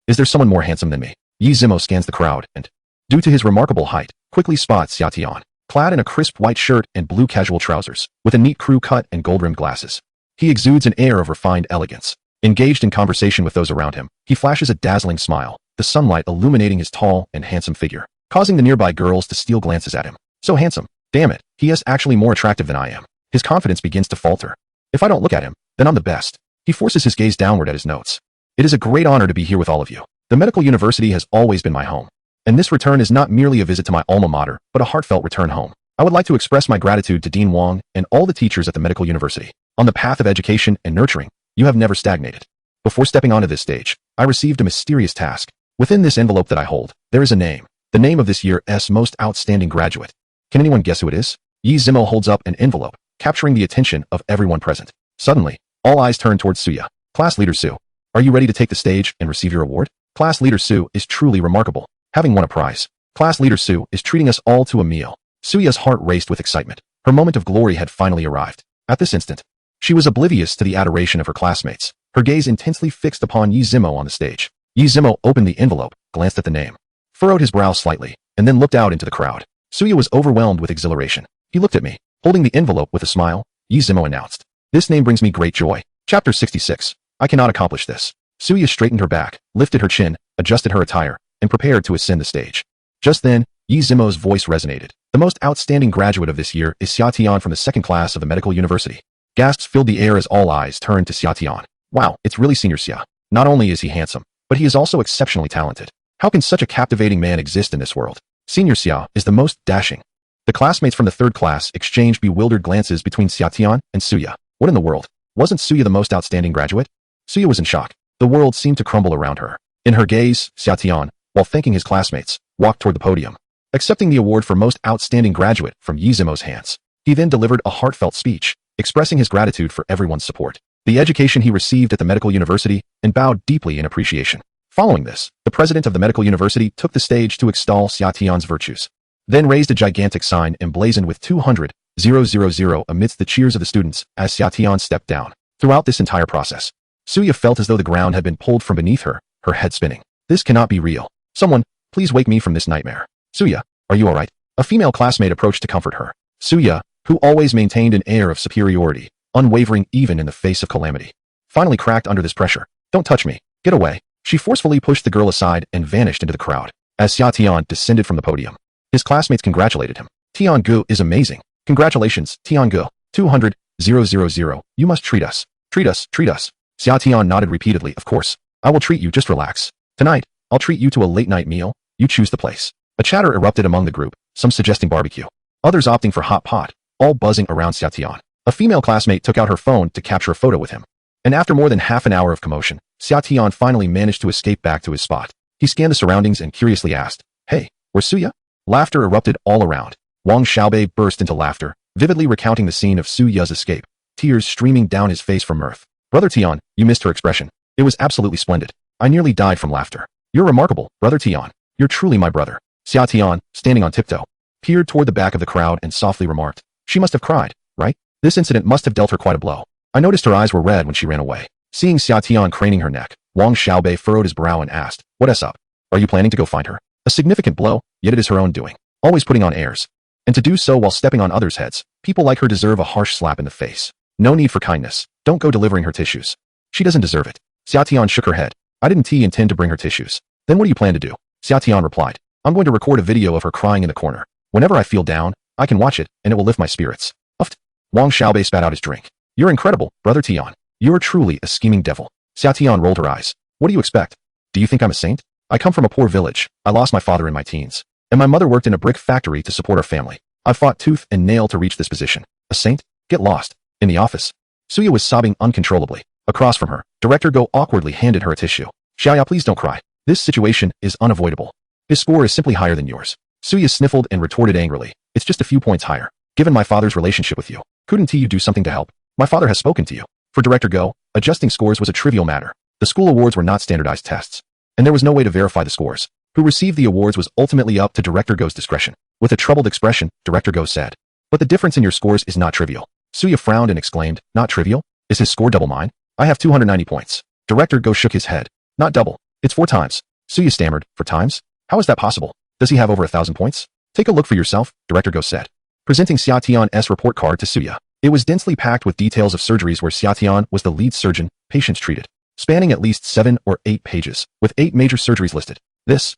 Is there someone more handsome than me? Yi Zimo scans the crowd and, due to his remarkable height, quickly spots Xia Tian, clad in a crisp white shirt and blue casual trousers, with a neat crew cut and gold-rimmed glasses. He exudes an air of refined elegance. Engaged in conversation with those around him, he flashes a dazzling smile, the sunlight illuminating his tall and handsome figure, causing the nearby girls to steal glances at him. So handsome. Damn it, he is actually more attractive than I am. His confidence begins to falter. If I don't look at him, then I'm the best. He forces his gaze downward at his notes. It is a great honor to be here with all of you. The medical university has always been my home. And this return is not merely a visit to my alma mater, but a heartfelt return home. I would like to express my gratitude to Dean Wong and all the teachers at the medical university. On the path of education and nurturing, you have never stagnated. Before stepping onto this stage, I received a mysterious task. Within this envelope that I hold, there is a name. The name of this year's most outstanding graduate. Can anyone guess who it is? Yi Zimo holds up an envelope, capturing the attention of everyone present. Suddenly, all eyes turn towards Suya. Class Leader Su, are you ready to take the stage and receive your award? Class Leader Su is truly remarkable, having won a prize. Class Leader Su is treating us all to a meal. Suya's heart raced with excitement. Her moment of glory had finally arrived. At this instant, she was oblivious to the adoration of her classmates, her gaze intensely fixed upon Yi Zimo on the stage. Yi Zimo opened the envelope, glanced at the name, furrowed his brow slightly, and then looked out into the crowd. Suya was overwhelmed with exhilaration. He looked at me. Holding the envelope with a smile, Yi Zimo announced, "This name brings me great joy." Chapter 66. I cannot accomplish this. Suya straightened her back, lifted her chin, adjusted her attire, and prepared to ascend the stage. Just then, Yi Zimo's voice resonated. The most outstanding graduate of this year is Xia Tian from the second class of the medical university. Gasps filled the air as all eyes turned to Xia Tian. Wow, it's really Senior Xia. Not only is he handsome, but he is also exceptionally talented. How can such a captivating man exist in this world? Senior Xia is the most dashing. The classmates from the third class exchanged bewildered glances between Xia Tian and Suya. What in the world? Wasn't Suya the most outstanding graduate? Suya was in shock. The world seemed to crumble around her. In her gaze, Xia Tian, while thanking his classmates, walked toward the podium, accepting the award for most outstanding graduate from Yi Zimo's hands. He then delivered a heartfelt speech, expressing his gratitude for everyone's support, the education he received at the medical university, and bowed deeply in appreciation. Following this, the president of the medical university took the stage to extol Xia Tian's virtues, then raised a gigantic sign emblazoned with 200,000 amidst the cheers of the students as Xia Tian stepped down. Throughout this entire process, Suya felt as though the ground had been pulled from beneath her, her head spinning. This cannot be real. Someone, please wake me from this nightmare. Suya, are you alright? A female classmate approached to comfort her. Suya, who always maintained an air of superiority, unwavering even in the face of calamity, finally cracked under this pressure. Don't touch me. Get away. She forcefully pushed the girl aside and vanished into the crowd. As Xia Tian descended from the podium, his classmates congratulated him. Tiangu is amazing. Congratulations, Tiangu. 200,000. You must treat us. Treat us, treat us. Xia Tian nodded repeatedly. Of course. I will treat you, just relax. Tonight, I'll treat you to a late-night meal. You choose the place. A chatter erupted among the group, some suggesting barbecue, others opting for hot pot, all buzzing around Xia Tian. A female classmate took out her phone to capture a photo with him. And after more than half an hour of commotion, Xia Tian finally managed to escape back to his spot. He scanned the surroundings and curiously asked, "Hey, where's Suya?" Laughter erupted all around. Wang Xiaobei burst into laughter, vividly recounting the scene of Suya's escape, tears streaming down his face from mirth. "Brother Tian, you missed her expression. It was absolutely splendid. I nearly died from laughter. You're remarkable, Brother Tian. You're truly my brother." Xia Tian, standing on tiptoe, peered toward the back of the crowd and softly remarked, "She must have cried, right? This incident must have dealt her quite a blow. I noticed her eyes were red when she ran away." Seeing Xia Tian craning her neck, Wang Xiaobei furrowed his brow and asked, "What's up? Are you planning to go find her?" A significant blow, yet it is her own doing. Always putting on airs. And to do so while stepping on others' heads. People like her deserve a harsh slap in the face. No need for kindness. Don't go delivering her tissues. She doesn't deserve it. Xia Tian shook her head. "I didn't intend to bring her tissues." "Then what do you plan to do?" Xia Tian replied, "I'm going to record a video of her crying in the corner. Whenever I feel down, I can watch it, and it will lift my spirits." Uffed. Wang Xiaobei spat out his drink. "You're incredible, Brother Tian. You're truly a scheming devil." Xia Tian rolled her eyes. "What do you expect? Do you think I'm a saint? I come from a poor village. I lost my father in my teens, and my mother worked in a brick factory to support our family. I've fought tooth and nail to reach this position. A saint? Get lost." In the office, Suya was sobbing uncontrollably. Across from her, Director Go awkwardly handed her a tissue. "Xiaoya, please don't cry. This situation is unavoidable. His score is simply higher than yours." Suya sniffled and retorted angrily, "It's just a few points higher. Given my father's relationship with you, couldn't you do something to help? My father has spoken to you." For Director Go, adjusting scores was a trivial matter. The school awards were not standardized tests, and there was no way to verify the scores. Who received the awards was ultimately up to Director Go's discretion. With a troubled expression, Director Go said, "But the difference in your scores is not trivial." Suya frowned and exclaimed, "Not trivial? Is his score double mine? I have 290 points. Director Go shook his head. "Not double. It's 4 times. Suya stammered, "4 times? How is that possible? Does he have over 1,000 points?" "Take a look for yourself," Director Go said, presenting Xia Tian's report card to Suya. It was densely packed with details of surgeries where Xia Tian was the lead surgeon, patients treated, spanning at least 7 or 8 pages, with 8 major surgeries listed.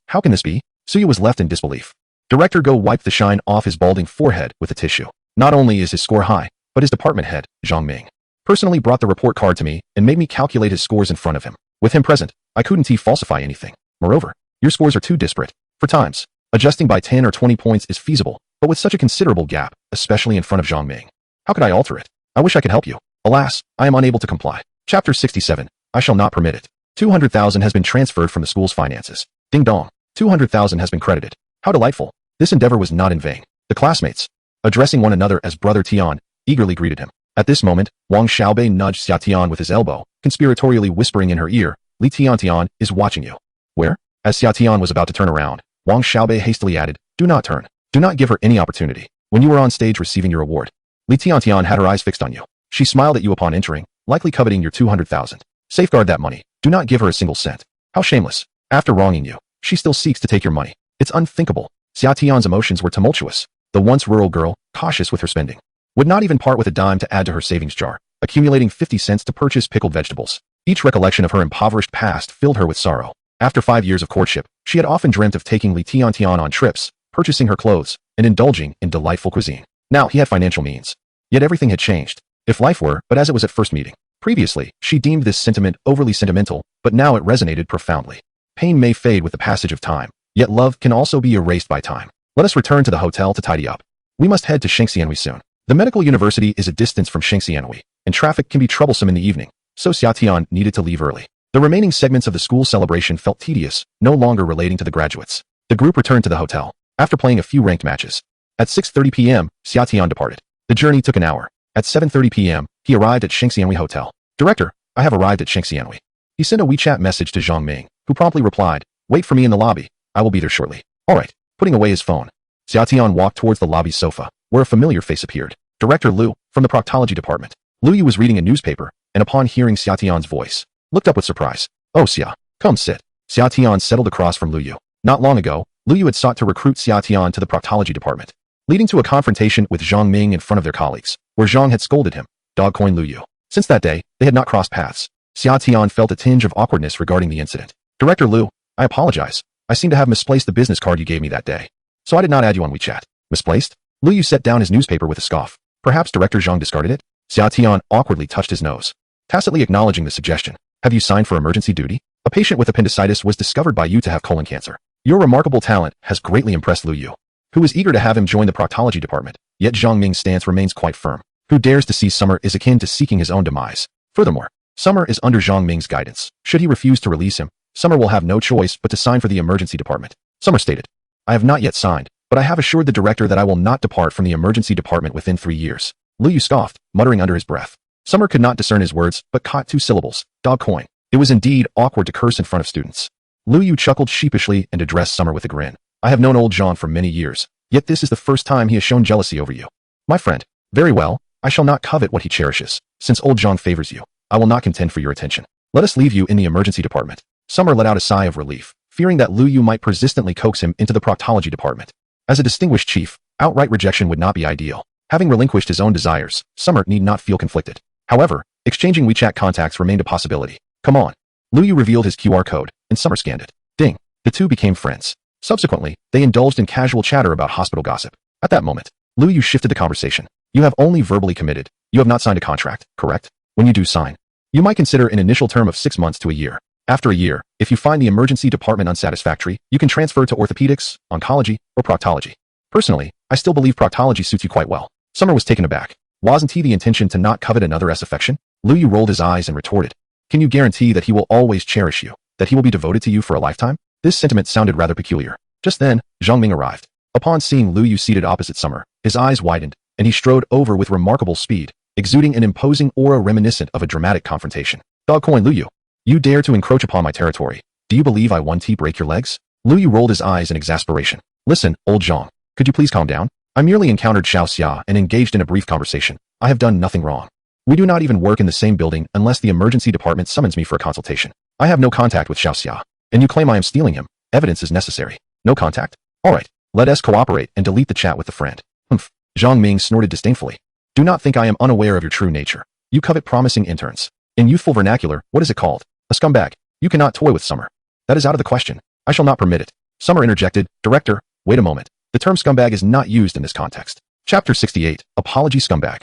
How can this be? Suya was left in disbelief. Director Go wiped the shine off his balding forehead with a tissue. Not only is his score high, but his department head, Zhang Ming, personally brought the report card to me and made me calculate his scores in front of him. With him present, I couldn't falsify anything. Moreover, your scores are too disparate. For times, adjusting by 10 or 20 points is feasible, but with such a considerable gap, especially in front of Zhang Ming. How could I alter it? I wish I could help you. Alas, I am unable to comply. Chapter 67. I shall not permit it. 200,000 has been transferred from the school's finances. Ding dong. 200,000 has been credited. How delightful. This endeavor was not in vain. The classmates, addressing one another as Brother Tian, eagerly greeted him. At this moment, Wang Xiaobei nudged Xia Tian with his elbow, conspiratorially whispering in her ear, Li Tian is watching you. Where? As Xia Tian was about to turn around, Wang Xiaobei hastily added, do not turn. Do not give her any opportunity. When you were on stage receiving your award, Li Tian had her eyes fixed on you. She smiled at you upon entering, likely coveting your 200,000. Safeguard that money. Do not give her a single cent. How shameless. After wronging you, she still seeks to take your money. It's unthinkable. Xia Tian's emotions were tumultuous. The once rural girl, cautious with her spending, would not even part with a dime to add to her savings jar, accumulating 50 cents to purchase pickled vegetables. Each recollection of her impoverished past filled her with sorrow. After 5 years of courtship, she had often dreamt of taking Li Tian on trips, purchasing her clothes, and indulging in delightful cuisine. Now he had financial means. Yet everything had changed. If life were but as it was at first meeting. Previously, she deemed this sentiment overly sentimental, but now it resonated profoundly. Pain may fade with the passage of time, yet love can also be erased by time. Let us return to the hotel to tidy up. We must head to Shengxianhui soon. The medical university is a distance from Shengxianhui, and traffic can be troublesome in the evening, so Xia Tian needed to leave early. The remaining segments of the school celebration felt tedious, no longer relating to the graduates. The group returned to the hotel, after playing a few ranked matches. At 6:30 p.m., Xia Tian departed. The journey took an hour. At 7:30 p.m., he arrived at Shengxianhui Hotel. Director, I have arrived at Shengxianhui. He sent a WeChat message to Zhang Ming, who promptly replied, wait for me in the lobby. I will be there shortly. All right. Putting away his phone, Xia Tian walked towards the lobby sofa, where a familiar face appeared. Director Liu, from the proctology department. Liu Yu was reading a newspaper, and upon hearing Xia Tian's voice, looked up with surprise. Oh Xia, come sit. Xia Tian settled across from Liu Yu. Not long ago, Liu Yu had sought to recruit Xia Tian to the proctology department, leading to a confrontation with Zhang Ming in front of their colleagues, where Zhang had scolded him, dog coin Liu Yu. Since that day, they had not crossed paths. Xia Tian felt a tinge of awkwardness regarding the incident. Director Liu, I apologize. I seem to have misplaced the business card you gave me that day, so I did not add you on WeChat. Misplaced? Liu Yu set down his newspaper with a scoff. Perhaps Director Zhang discarded it? Xia Tian awkwardly touched his nose, tacitly acknowledging the suggestion. Have you signed for emergency duty? A patient with appendicitis was discovered by you to have colon cancer. Your remarkable talent has greatly impressed Liu Yu, who was eager to have him join the proctology department. Yet Zhang Ming's stance remains quite firm. Who dares to see Summer is akin to seeking his own demise. Furthermore, Summer is under Zhang Ming's guidance. Should he refuse to release him, Summer will have no choice but to sign for the emergency department. Summer stated, I have not yet signed, but I have assured the director that I will not depart from the emergency department within 3 years. Liu Yu scoffed, muttering under his breath. Summer could not discern his words, but caught 2 syllables, dog coin. It was indeed awkward to curse in front of students. Liu Yu chuckled sheepishly and addressed Summer with a grin. I have known old Zhang for many years, yet this is the first time he has shown jealousy over you. My friend, very well, I shall not covet what he cherishes. Since old Zhang favors you, I will not contend for your attention. Let us leave you in the emergency department. Summer let out a sigh of relief, fearing that Liu Yu might persistently coax him into the proctology department. As a distinguished chief, outright rejection would not be ideal. Having relinquished his own desires, Summer need not feel conflicted. However, exchanging WeChat contacts remained a possibility. Come on. Liu Yu revealed his QR code, and Summer scanned it. Ding. The two became friends. Subsequently, they indulged in casual chatter about hospital gossip. At that moment, Liu Yu shifted the conversation. You have only verbally committed. You have not signed a contract, correct? When you do sign, you might consider an initial term of 6 months to a year. After a year, if you find the emergency department unsatisfactory, you can transfer to orthopedics, oncology, or proctology. Personally, I still believe proctology suits you quite well. Summer was taken aback. Wasn't he the intention to not covet another affection? Liu Yu rolled his eyes and retorted. Can you guarantee that he will always cherish you, that he will be devoted to you for a lifetime? This sentiment sounded rather peculiar. Just then, Zhang Ming arrived. Upon seeing Liu Yu seated opposite Summer, his eyes widened, and he strode over with remarkable speed, exuding an imposing aura reminiscent of a dramatic confrontation. Dog coin Liu Yu. You dare to encroach upon my territory. Do you believe I won to break your legs? Liu Yu rolled his eyes in exasperation. Listen, old Zhang, could you please calm down? I merely encountered Xiao Xia and engaged in a brief conversation. I have done nothing wrong. We do not even work in the same building unless the emergency department summons me for a consultation. I have no contact with Xiao Xia, and you claim I am stealing him. Evidence is necessary. No contact? All right, let us cooperate and delete the chat with the friend. Humph. Zhang Ming snorted disdainfully. Do not think I am unaware of your true nature. You covet promising interns. In youthful vernacular, what is it called? A scumbag. You cannot toy with Summer. That is out of the question. I shall not permit it. Summer interjected. Director, wait a moment. The term scumbag is not used in this context. Chapter 68. Apology Scumbag.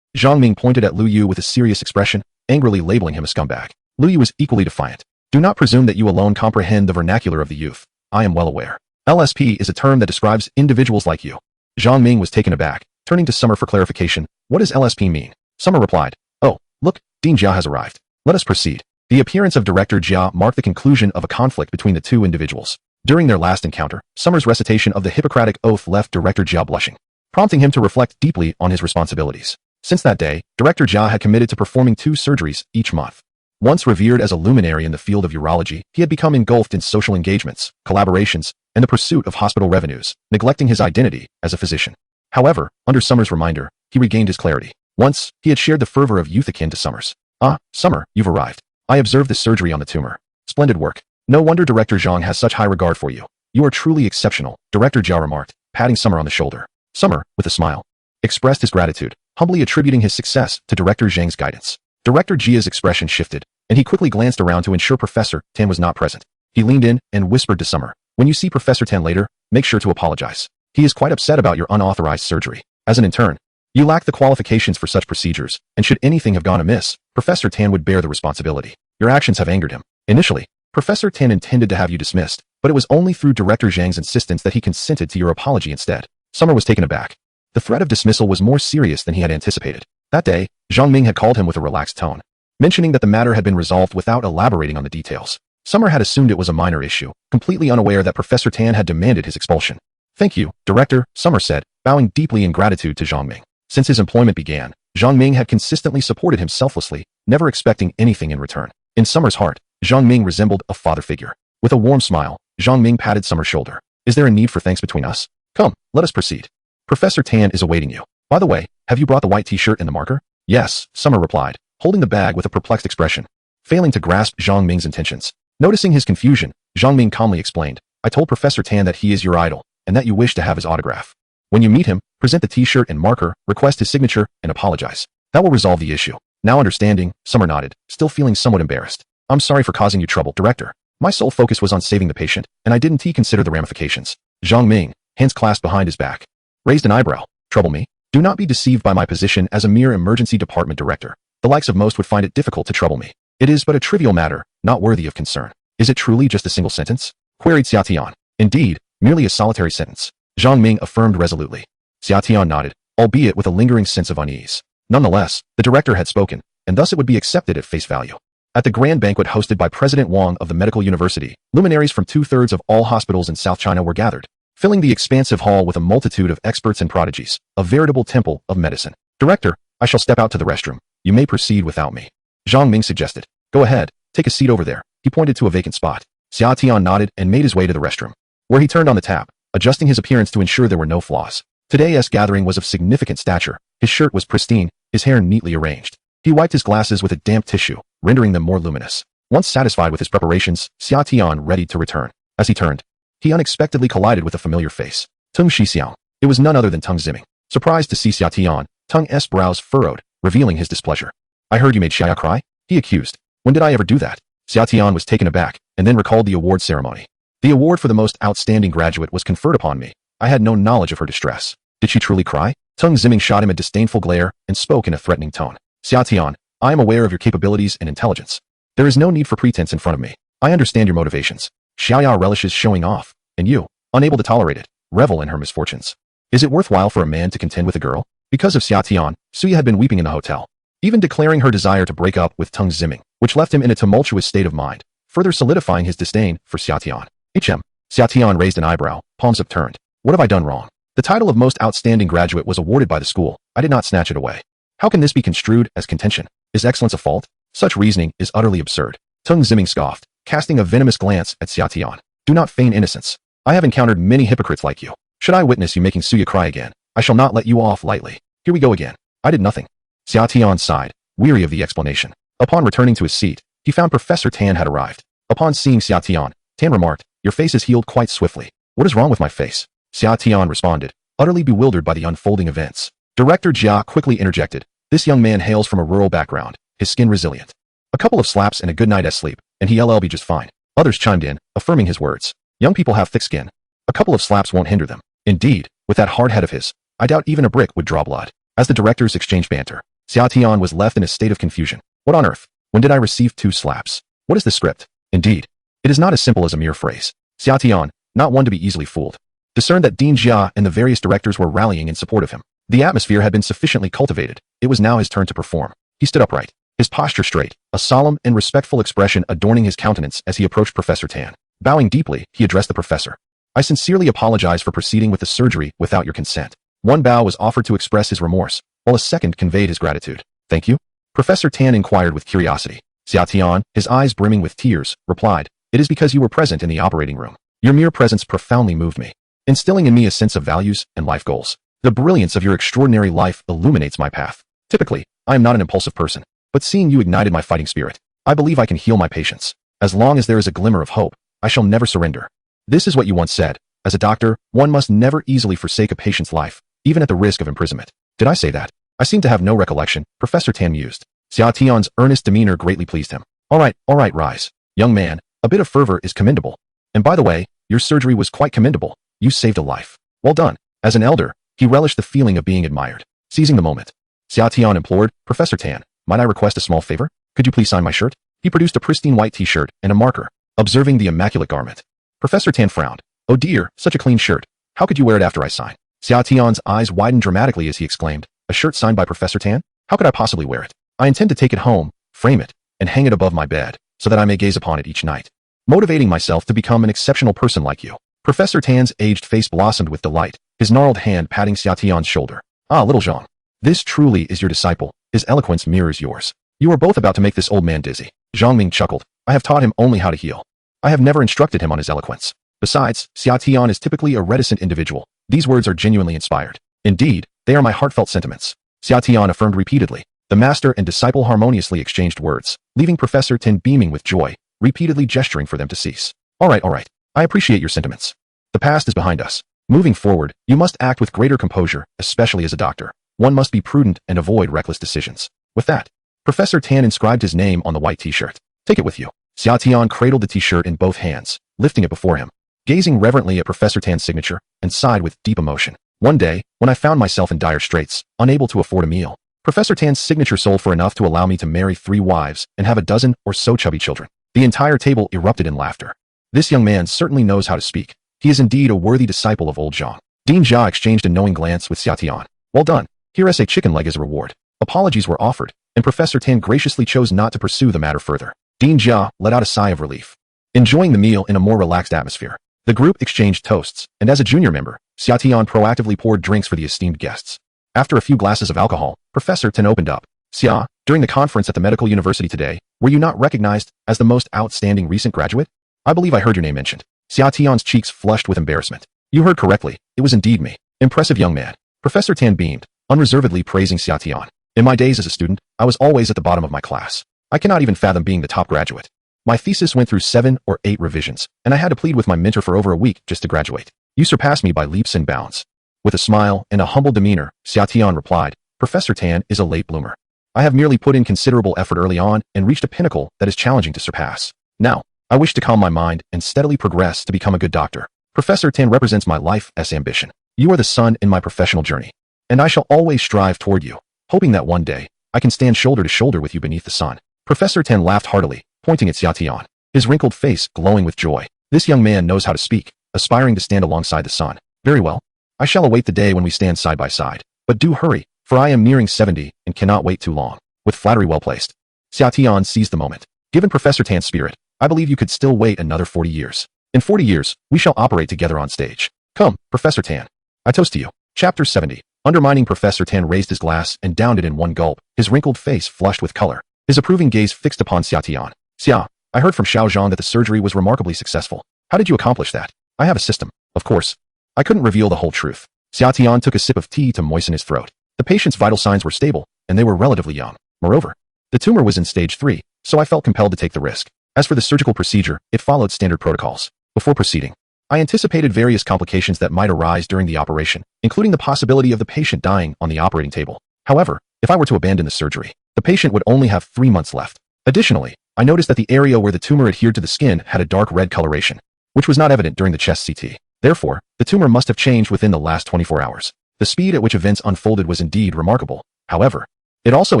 Zhang Ming pointed at Lu Yu with a serious expression, angrily labeling him a scumbag. Lu Yu was equally defiant. Do not presume that you alone comprehend the vernacular of the youth. I am well aware. LSP is a term that describes individuals like you. Zhang Ming was taken aback, turning to Summer for clarification. What does LSP mean? Summer replied. Oh, look, Dean Jia has arrived. Let us proceed. The appearance of Director Jia marked the conclusion of a conflict between the two individuals. During their last encounter, Summer's recitation of the Hippocratic Oath left Director Jia blushing, prompting him to reflect deeply on his responsibilities. Since that day, Director Jia had committed to performing 2 surgeries each month. Once revered as a luminary in the field of urology, he had become engulfed in social engagements, collaborations, and the pursuit of hospital revenues, neglecting his identity as a physician. However, under Summer's reminder, he regained his clarity. Once, he had shared the fervor of youth akin to Summer's. Ah, Summer, you've arrived. I observed the surgery on the tumor. Splendid work. No wonder Director Zhang has such high regard for you. You are truly exceptional, Director Jia remarked, patting Summer on the shoulder. Summer, with a smile, expressed his gratitude, humbly attributing his success to Director Zhang's guidance. Director Jia's expression shifted, and he quickly glanced around to ensure Professor Tan was not present. He leaned in and whispered to Summer, when you see Professor Tan later, make sure to apologize. He is quite upset about your unauthorized surgery. As an intern, you lack the qualifications for such procedures, and should anything have gone amiss, Professor Tan would bear the responsibility. Your actions have angered him. Initially, Professor Tan intended to have you dismissed, but it was only through Director Zhang's insistence that he consented to your apology instead. Summer was taken aback. The threat of dismissal was more serious than he had anticipated. That day, Zhang Ming had called him with a relaxed tone, mentioning that the matter had been resolved without elaborating on the details. Summer had assumed it was a minor issue, completely unaware that Professor Tan had demanded his expulsion. Thank you, Director, Summer said, bowing deeply in gratitude to Zhang Ming. Since his employment began, Zhang Ming had consistently supported him selflessly, never expecting anything in return. In Summer's heart, Zhang Ming resembled a father figure. With a warm smile, Zhang Ming patted Summer's shoulder. Is there a need for thanks between us? Come, let us proceed. Professor Tan is awaiting you. By the way, have you brought the white t-shirt and the marker? Yes, Summer replied, holding the bag with a perplexed expression, failing to grasp Zhang Ming's intentions. Noticing his confusion, Zhang Ming calmly explained, I told Professor Tan that he is your idol, and that you wish to have his autograph. When you meet him, present the t-shirt and marker, request his signature, and apologize. That will resolve the issue. Now understanding, Summer nodded, still feeling somewhat embarrassed. I'm sorry for causing you trouble, Director. My sole focus was on saving the patient, and I didn't consider the ramifications. Zhang Ming, hands clasped behind his back, raised an eyebrow. Trouble me? Do not be deceived by my position as a mere emergency department director. The likes of most would find it difficult to trouble me. It is but a trivial matter, not worthy of concern. Is it truly just a single sentence? Queried Xia Tian. Indeed, merely a solitary sentence. Zhang Ming affirmed resolutely. Xia Tian nodded, albeit with a lingering sense of unease. Nonetheless, the director had spoken, and thus it would be accepted at face value. At the grand banquet hosted by President Wang of the Medical University, luminaries from 2/3 of all hospitals in South China were gathered, filling the expansive hall with a multitude of experts and prodigies, a veritable temple of medicine. Director, I shall step out to the restroom. You may proceed without me. Zhang Ming suggested. Go ahead, take a seat over there. He pointed to a vacant spot. Xia Tian nodded and made his way to the restroom, where he turned on the tap, adjusting his appearance to ensure there were no flaws. Today's gathering was of significant stature. His shirt was pristine, his hair neatly arranged. He wiped his glasses with a damp tissue, rendering them more luminous. Once satisfied with his preparations, Xia Tian readied to return. As he turned, he unexpectedly collided with a familiar face. Tung Shixiang. It was none other than Tung Ziming. Surprised to see Xia Tian, Tung's brows furrowed, revealing his displeasure. I heard you made Xia cry? He accused. When did I ever do that? Xia Tian was taken aback, and then recalled the award ceremony. The award for the most outstanding graduate was conferred upon me. I had no knowledge of her distress. Did she truly cry? Tung Ziming shot him a disdainful glare and spoke in a threatening tone. Xia Tian, I am aware of your capabilities and intelligence. There is no need for pretense in front of me. I understand your motivations. Xiaoya relishes showing off, and you, unable to tolerate it, revel in her misfortunes. Is it worthwhile for a man to contend with a girl? Because of Xia Tian, Suya had been weeping in the hotel, even declaring her desire to break up with Tung Ziming, which left him in a tumultuous state of mind, further solidifying his disdain for Xia Tian. Xia Tian raised an eyebrow, palms upturned. What have I done wrong? The title of most outstanding graduate was awarded by the school. I did not snatch it away. How can this be construed as contention? Is excellence a fault? Such reasoning is utterly absurd. Tung Ziming scoffed, casting a venomous glance at Xia Tian. Do not feign innocence. I have encountered many hypocrites like you. Should I witness you making Suya cry again, I shall not let you off lightly. Here we go again. I did nothing. Xia Tian sighed, weary of the explanation. Upon returning to his seat, he found Professor Tan had arrived. Upon seeing Xia Tian, Tan remarked, your face has healed quite swiftly. What is wrong with my face? Xia Tian responded, utterly bewildered by the unfolding events. Director Jia quickly interjected. This young man hails from a rural background, his skin resilient. A couple of slaps and a good night's sleep, and he'll be just fine. Others chimed in, affirming his words. Young people have thick skin. A couple of slaps won't hinder them. Indeed, with that hard head of his, I doubt even a brick would draw blood. As the directors exchanged banter, Xia Tian was left in a state of confusion. What on earth? When did I receive 2 slaps? What is the script? Indeed, it is not as simple as a mere phrase. Xia Tian, not one to be easily fooled, discerned that Dean Jia and the various directors were rallying in support of him. The atmosphere had been sufficiently cultivated. It was now his turn to perform. He stood upright, his posture straight, a solemn and respectful expression adorning his countenance as he approached Professor Tan. Bowing deeply, he addressed the professor. I sincerely apologize for proceeding with the surgery without your consent. One bow was offered to express his remorse, while a second conveyed his gratitude. Thank you? Professor Tan inquired with curiosity. Xia Tian, his eyes brimming with tears, replied, It is because you were present in the operating room. Your mere presence profoundly moved me, instilling in me a sense of values and life goals. The brilliance of your extraordinary life illuminates my path. Typically, I am not an impulsive person, but seeing you ignited my fighting spirit. I believe I can heal my patients. As long as there is a glimmer of hope, I shall never surrender. This is what you once said. As a doctor, one must never easily forsake a patient's life, even at the risk of imprisonment. Did I say that? I seem to have no recollection, Professor Tan mused. Xia Tian's earnest demeanor greatly pleased him. All right, rise. Young man, a bit of fervor is commendable. And by the way, your surgery was quite commendable. You saved a life. Well done. As an elder, he relished the feeling of being admired. Seizing the moment, Xia Tian implored, Professor Tan, might I request a small favor? Could you please sign my shirt? He produced a pristine white t-shirt and a marker, observing the immaculate garment. Professor Tan frowned. Oh dear, such a clean shirt. How could you wear it after I sign? Xia Tian's eyes widened dramatically as he exclaimed, a shirt signed by Professor Tan? How could I possibly wear it? I intend to take it home, frame it, and hang it above my bed, so that I may gaze upon it each night, motivating myself to become an exceptional person like you. Professor Tan's aged face blossomed with delight, his gnarled hand patting Xia Tian's shoulder. Ah, little Zhang. This truly is your disciple. His eloquence mirrors yours. You are both about to make this old man dizzy. Zhang Ming chuckled. I have taught him only how to heal. I have never instructed him on his eloquence. Besides, Xia Tian is typically a reticent individual. These words are genuinely inspired. Indeed, they are my heartfelt sentiments. Xia Tian affirmed repeatedly. The master and disciple harmoniously exchanged words, leaving Professor Tan beaming with joy, repeatedly gesturing for them to cease. All right. I appreciate your sentiments. The past is behind us. Moving forward, you must act with greater composure, especially as a doctor. One must be prudent and avoid reckless decisions. With that, Professor Tan inscribed his name on the white t-shirt. Take it with you. Xia Tian cradled the t-shirt in both hands, lifting it before him, gazing reverently at Professor Tan's signature, and sighed with deep emotion. One day, when I found myself in dire straits, unable to afford a meal, Professor Tan's signature sold for enough to allow me to marry 3 wives and have a dozen or so chubby children. The entire table erupted in laughter. This young man certainly knows how to speak. He is indeed a worthy disciple of old Zhang. Dean Jia exchanged a knowing glance with Xia Tian. Well done. Here is a chicken leg as a reward. Apologies were offered, and Professor Tan graciously chose not to pursue the matter further. Dean Jia let out a sigh of relief. Enjoying the meal in a more relaxed atmosphere, the group exchanged toasts, and as a junior member, Xia Tian proactively poured drinks for the esteemed guests. After a few glasses of alcohol, Professor Tan opened up. Xia, during the conference at the medical university today, were you not recognized as the most outstanding recent graduate? I believe I heard your name mentioned. Xia Tian's cheeks flushed with embarrassment. You heard correctly. It was indeed me. Impressive young man. Professor Tan beamed, unreservedly praising Xia Tian. In my days as a student, I was always at the bottom of my class. I cannot even fathom being the top graduate. My thesis went through 7 or 8 revisions, and I had to plead with my mentor for over a week just to graduate. You surpassed me by leaps and bounds. With a smile and a humble demeanor, Xia Tian replied, Professor Tan is a late bloomer. I have merely put in considerable effort early on and reached a pinnacle that is challenging to surpass. Now, I wish to calm my mind and steadily progress to become a good doctor. Professor Tan represents my life's ambition. You are the sun in my professional journey, and I shall always strive toward you, hoping that one day, I can stand shoulder to shoulder with you beneath the sun. Professor Tan laughed heartily, pointing at Xia Tian, his wrinkled face glowing with joy. This young man knows how to speak, aspiring to stand alongside the sun. Very well. I shall await the day when we stand side by side. But do hurry, for I am nearing 70 and cannot wait too long. With flattery well placed, Xia Tian seized the moment. Given Professor Tan's spirit, I believe you could still wait another 40 years. In 40 years, we shall operate together on stage. Come, Professor Tan. I toast to you. Chapter 70. Undermining Professor Tan raised his glass and downed it in one gulp, his wrinkled face flushed with color, his approving gaze fixed upon Xia Tian. Xia, I heard from Xiao Zhang that the surgery was remarkably successful. How did you accomplish that? I have a system. Of course. I couldn't reveal the whole truth. Xia Tian took a sip of tea to moisten his throat. The patient's vital signs were stable, and they were relatively young. Moreover, the tumor was in stage 3, so I felt compelled to take the risk. As for the surgical procedure, it followed standard protocols. Before proceeding, I anticipated various complications that might arise during the operation, including the possibility of the patient dying on the operating table. However, if I were to abandon the surgery, the patient would only have 3 months left. Additionally, I noticed that the area where the tumor adhered to the skin had a dark red coloration, which was not evident during the chest CT. Therefore, the tumor must have changed within the last 24 hours. The speed at which events unfolded was indeed remarkable. However, it also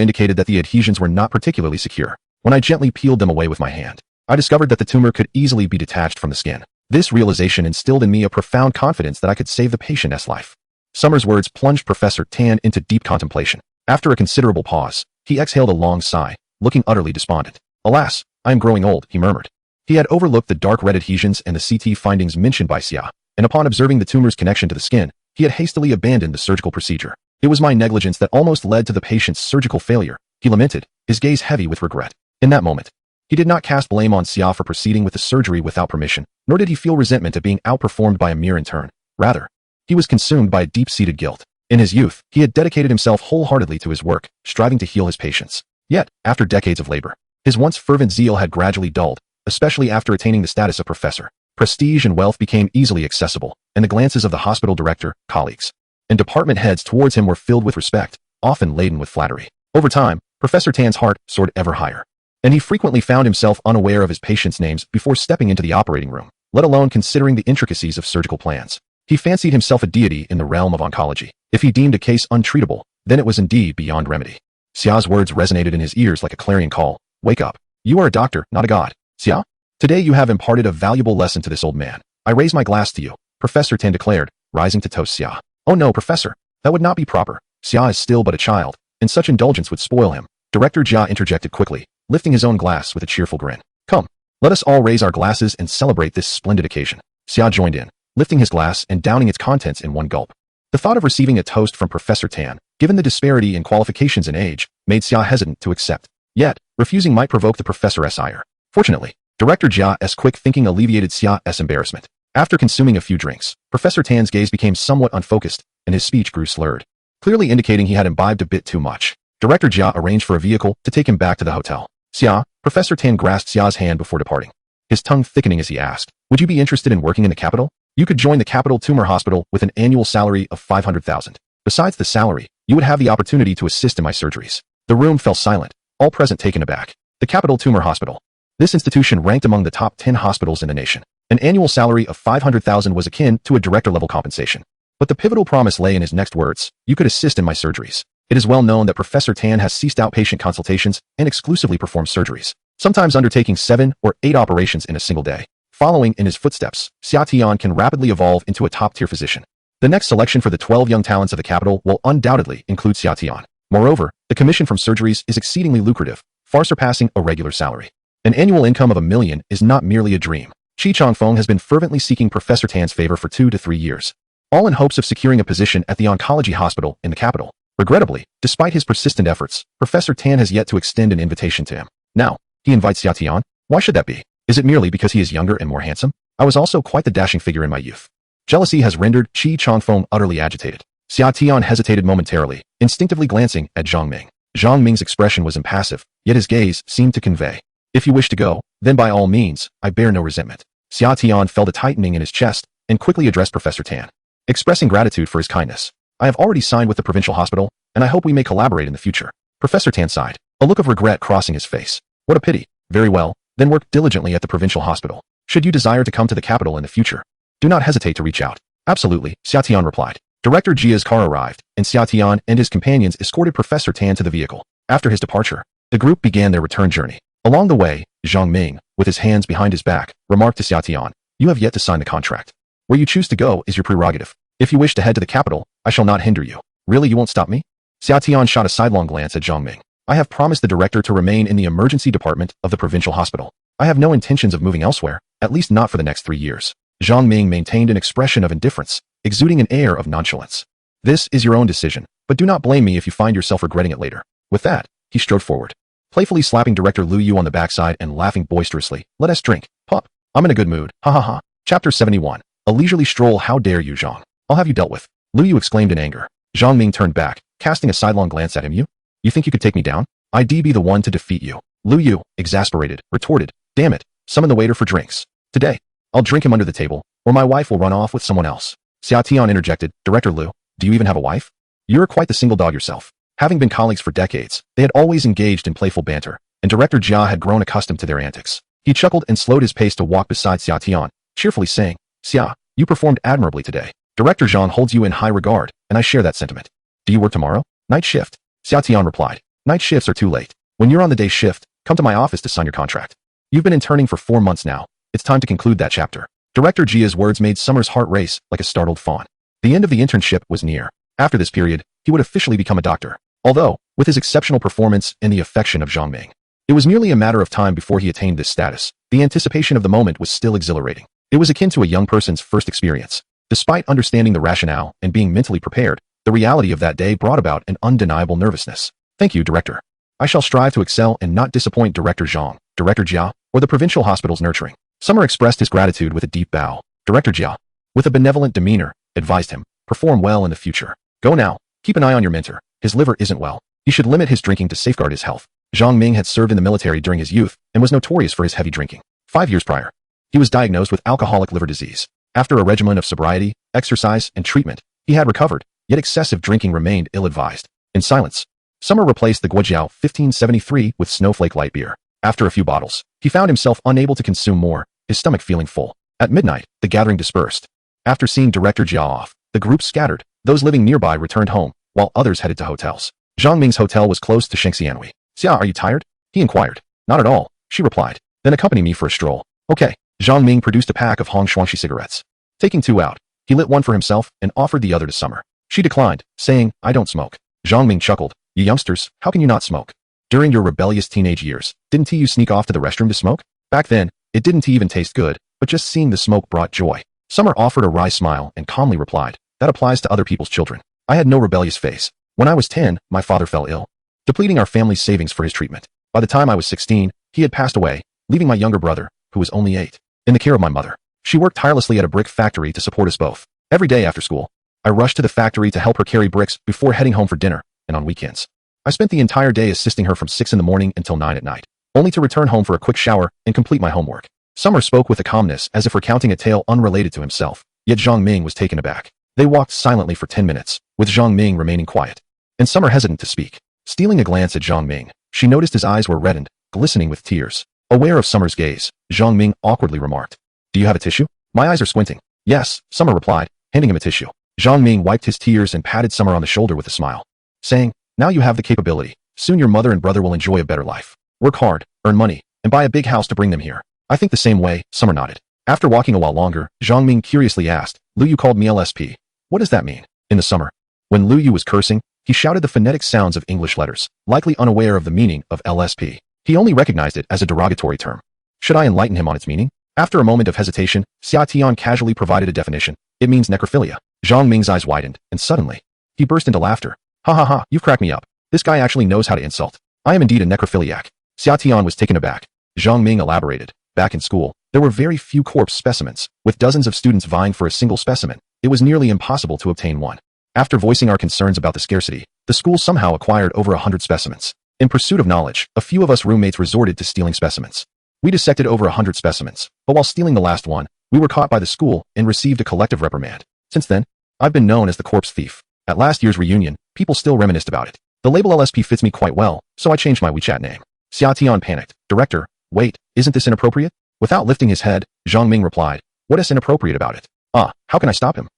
indicated that the adhesions were not particularly secure. When I gently peeled them away with my hand, I discovered that the tumor could easily be detached from the skin. This realization instilled in me a profound confidence that I could save the patient's life. Summer's words plunged Professor Tan into deep contemplation. After a considerable pause, he exhaled a long sigh, looking utterly despondent. Alas, I am growing old, he murmured. He had overlooked the dark red adhesions and the CT findings mentioned by Xia, and upon observing the tumor's connection to the skin, he had hastily abandoned the surgical procedure. It was my negligence that almost led to the patient's surgical failure, he lamented, his gaze heavy with regret. In that moment, he did not cast blame on Xia for proceeding with the surgery without permission, nor did he feel resentment at being outperformed by a mere intern. Rather, he was consumed by a deep-seated guilt. In his youth, he had dedicated himself wholeheartedly to his work, striving to heal his patients. Yet, after decades of labor, his once fervent zeal had gradually dulled, especially after attaining the status of professor. Prestige and wealth became easily accessible, and the glances of the hospital director, colleagues, and department heads towards him were filled with respect, often laden with flattery. Over time, Professor Tan's heart soared ever higher, and he frequently found himself unaware of his patients' names before stepping into the operating room, let alone considering the intricacies of surgical plans. He fancied himself a deity in the realm of oncology. If he deemed a case untreatable, then it was indeed beyond remedy. Xia's words resonated in his ears like a clarion call. Wake up. You are a doctor, not a god. Xia? Today you have imparted a valuable lesson to this old man. I raise my glass to you, Professor Tan declared, rising to toast Xia. Oh no, Professor. That would not be proper. Xia is still but a child, and such indulgence would spoil him. Director Jia interjected quickly, lifting his own glass with a cheerful grin. Come, let us all raise our glasses and celebrate this splendid occasion. Xia joined in, lifting his glass and downing its contents in one gulp. The thought of receiving a toast from Professor Tan, given the disparity in qualifications and age, made Xia hesitant to accept. Yet, refusing might provoke the professor's ire. Fortunately, Director Jia's quick thinking alleviated Xia's embarrassment. After consuming a few drinks, Professor Tan's gaze became somewhat unfocused, and his speech grew slurred, clearly indicating he had imbibed a bit too much. Director Jia arranged for a vehicle to take him back to the hotel. Xia, Professor Tan grasped Xia's hand before departing, his tongue thickening as he asked, would you be interested in working in the capital? You could join the Capital Tumor Hospital with an annual salary of 500,000. Besides the salary, you would have the opportunity to assist in my surgeries. The room fell silent, all present taken aback. The Capital Tumor Hospital. This institution ranked among the top 10 hospitals in the nation. An annual salary of 500,000 was akin to a director-level compensation. But the pivotal promise lay in his next words, you could assist in my surgeries. It is well known that Professor Tan has ceased outpatient consultations and exclusively performs surgeries, sometimes undertaking 7 or 8 operations in a single day. Following in his footsteps, Xia Tian can rapidly evolve into a top-tier physician. The next selection for the 12 young talents of the capital will undoubtedly include Xia Tian. Moreover, the commission from surgeries is exceedingly lucrative, far surpassing a regular salary. An annual income of $1 million is not merely a dream. Chi Chongfeng has been fervently seeking Professor Tan's favor for 2 to 3 years, all in hopes of securing a position at the oncology hospital in the capital. Regrettably, despite his persistent efforts, Professor Tan has yet to extend an invitation to him. Now, he invites Xia Tian? Why should that be? Is it merely because he is younger and more handsome? I was also quite the dashing figure in my youth. Jealousy has rendered Chi Chongfeng utterly agitated. Xia Tian hesitated momentarily, instinctively glancing at Zhang Ming. Zhang Ming's expression was impassive, yet his gaze seemed to convey, if you wish to go, then by all means, I bear no resentment. Xia Tian felt a tightening in his chest and quickly addressed Professor Tan, expressing gratitude for his kindness. I have already signed with the provincial hospital, and I hope we may collaborate in the future. Professor Tan sighed, a look of regret crossing his face. What a pity. Very well, then work diligently at the provincial hospital. Should you desire to come to the capital in the future, do not hesitate to reach out. Absolutely, Xia Tian replied. Director Jia's car arrived, and Xia Tian and his companions escorted Professor Tan to the vehicle. After his departure, the group began their return journey. Along the way, Zhang Ming, with his hands behind his back, remarked to Xia Tian, you have yet to sign the contract. Where you choose to go is your prerogative. If you wish to head to the capital, I shall not hinder you. Really, you won't stop me? Xia Tian shot a sidelong glance at Zhang Ming. I have promised the director to remain in the emergency department of the provincial hospital. I have no intentions of moving elsewhere, at least not for the next 3 years. Zhang Ming maintained an expression of indifference, exuding an air of nonchalance. This is your own decision, but do not blame me if you find yourself regretting it later. With that, he strode forward, playfully slapping Director Liu Yu on the backside and laughing boisterously. Let us drink. Pup. I'm in a good mood. Ha ha ha. Chapter 71. A leisurely stroll. How dare you, Zhang? I'll have you dealt with. Liu Yu exclaimed in anger. Zhang Ming turned back, casting a sidelong glance at him. You think you could take me down? I'd be the one to defeat you. Liu Yu, exasperated, retorted. Damn it. Summon the waiter for drinks. Today, I'll drink him under the table, or my wife will run off with someone else. Xia Tian interjected. Director Liu, do you even have a wife? You're quite the single dog yourself. Having been colleagues for decades, they had always engaged in playful banter, and Director Jia had grown accustomed to their antics. He chuckled and slowed his pace to walk beside Xia Tian, cheerfully saying, "Xia, you performed admirably today. Director Zhang holds you in high regard, and I share that sentiment. Do you work tomorrow? Night shift?" Xia Tian replied, "Night shifts are too late. When you're on the day shift, come to my office to sign your contract. You've been interning for 4 months now. It's time to conclude that chapter." Director Jia's words made Summer's heart race like a startled fawn. The end of the internship was near. After this period, he would officially become a doctor. Although, with his exceptional performance and the affection of Zhang Ming, it was merely a matter of time before he attained this status. The anticipation of the moment was still exhilarating. It was akin to a young person's first experience. Despite understanding the rationale and being mentally prepared, the reality of that day brought about an undeniable nervousness. "Thank you, Director. I shall strive to excel and not disappoint Director Zhang, Director Jia, or the provincial hospital's nurturing." Summer expressed his gratitude with a deep bow. Director Jia, with a benevolent demeanor, advised him, "Perform well in the future. Go now. Keep an eye on your mentor. His liver isn't well. He should limit his drinking to safeguard his health." Zhang Ming had served in the military during his youth and was notorious for his heavy drinking. 5 years prior, he was diagnosed with alcoholic liver disease. After a regimen of sobriety, exercise, and treatment, he had recovered, yet excessive drinking remained ill-advised. In silence, Summer replaced the Guojiao 1573 with Snowflake light beer. After a few bottles, he found himself unable to consume more, his stomach feeling full. At midnight, the gathering dispersed. After seeing Director Jia off, the group scattered. Those living nearby returned home, while others headed to hotels. Zhang Ming's hotel was close to Shengxianhui. "Xia, are you tired?" he inquired. "Not at all," she replied. "Then accompany me for a stroll." "Okay." Zhang Ming produced a pack of Hong Shuangxi cigarettes. Taking 2 out, he lit one for himself and offered the other to Summer. She declined, saying, "I don't smoke." Zhang Ming chuckled. "You youngsters, how can you not smoke? During your rebellious teenage years, didn't you sneak off to the restroom to smoke? Back then, it didn't even taste good, but just seeing the smoke brought joy." Summer offered a wry smile and calmly replied, "That applies to other people's children. I had no rebellious phase. When I was 10, my father fell ill, depleting our family's savings for his treatment. By the time I was 16, he had passed away, leaving my younger brother, who was only 8, in the care of my mother. She worked tirelessly at a brick factory to support us both. Every day after school, I rushed to the factory to help her carry bricks before heading home for dinner, and on weekends, I spent the entire day assisting her from 6 in the morning until 9 at night, only to return home for a quick shower and complete my homework." Summer spoke with a calmness as if recounting a tale unrelated to himself, yet Zhang Ming was taken aback. They walked silently for 10 minutes, with Zhang Ming remaining quiet, and Summer hesitant to speak. Stealing a glance at Zhang Ming, she noticed his eyes were reddened, glistening with tears. Aware of Summer's gaze, Zhang Ming awkwardly remarked, "Do you have a tissue?" "My eyes are squinting." "Yes," Summer replied, handing him a tissue. Zhang Ming wiped his tears and patted Summer on the shoulder with a smile, saying, "Now you have the capability. Soon your mother and brother will enjoy a better life. Work hard, earn money, and buy a big house to bring them here." "I think the same way," Summer nodded. After walking a while longer, Zhang Ming curiously asked, "Lu Yu called me LSP. What does that mean?" In the summer, when Lu Yu was cursing, he shouted the phonetic sounds of English letters, likely unaware of the meaning of LSP. He only recognized it as a derogatory term. Should I enlighten him on its meaning? After a moment of hesitation, Xia Tian casually provided a definition. "It means necrophilia." Zhang Ming's eyes widened, and suddenly, he burst into laughter. "Ha ha ha, you've cracked me up. This guy actually knows how to insult. I am indeed a necrophiliac." Xia Tian was taken aback. Zhang Ming elaborated. Back in school, there were very few corpse specimens. With dozens of students vying for a single specimen, it was nearly impossible to obtain one. After voicing our concerns about the scarcity, the school somehow acquired over 100 specimens. In pursuit of knowledge, a few of us roommates resorted to stealing specimens. We dissected over 100 specimens, but while stealing the last one, we were caught by the school and received a collective reprimand. Since then, I've been known as the corpse thief. At last year's reunion, people still reminisced about it. The label LSP fits me quite well, so I changed my WeChat name. Xia Tian panicked. "Director, wait, isn't this inappropriate?" Without lifting his head, Zhang Ming replied, "What is inappropriate about it? How can I stop him?"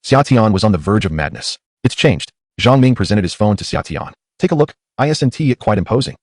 Xia Tian was on the verge of madness. "It's changed." Zhang Ming presented his phone to Xia Tian. "Take a look, isn't it quite imposing?"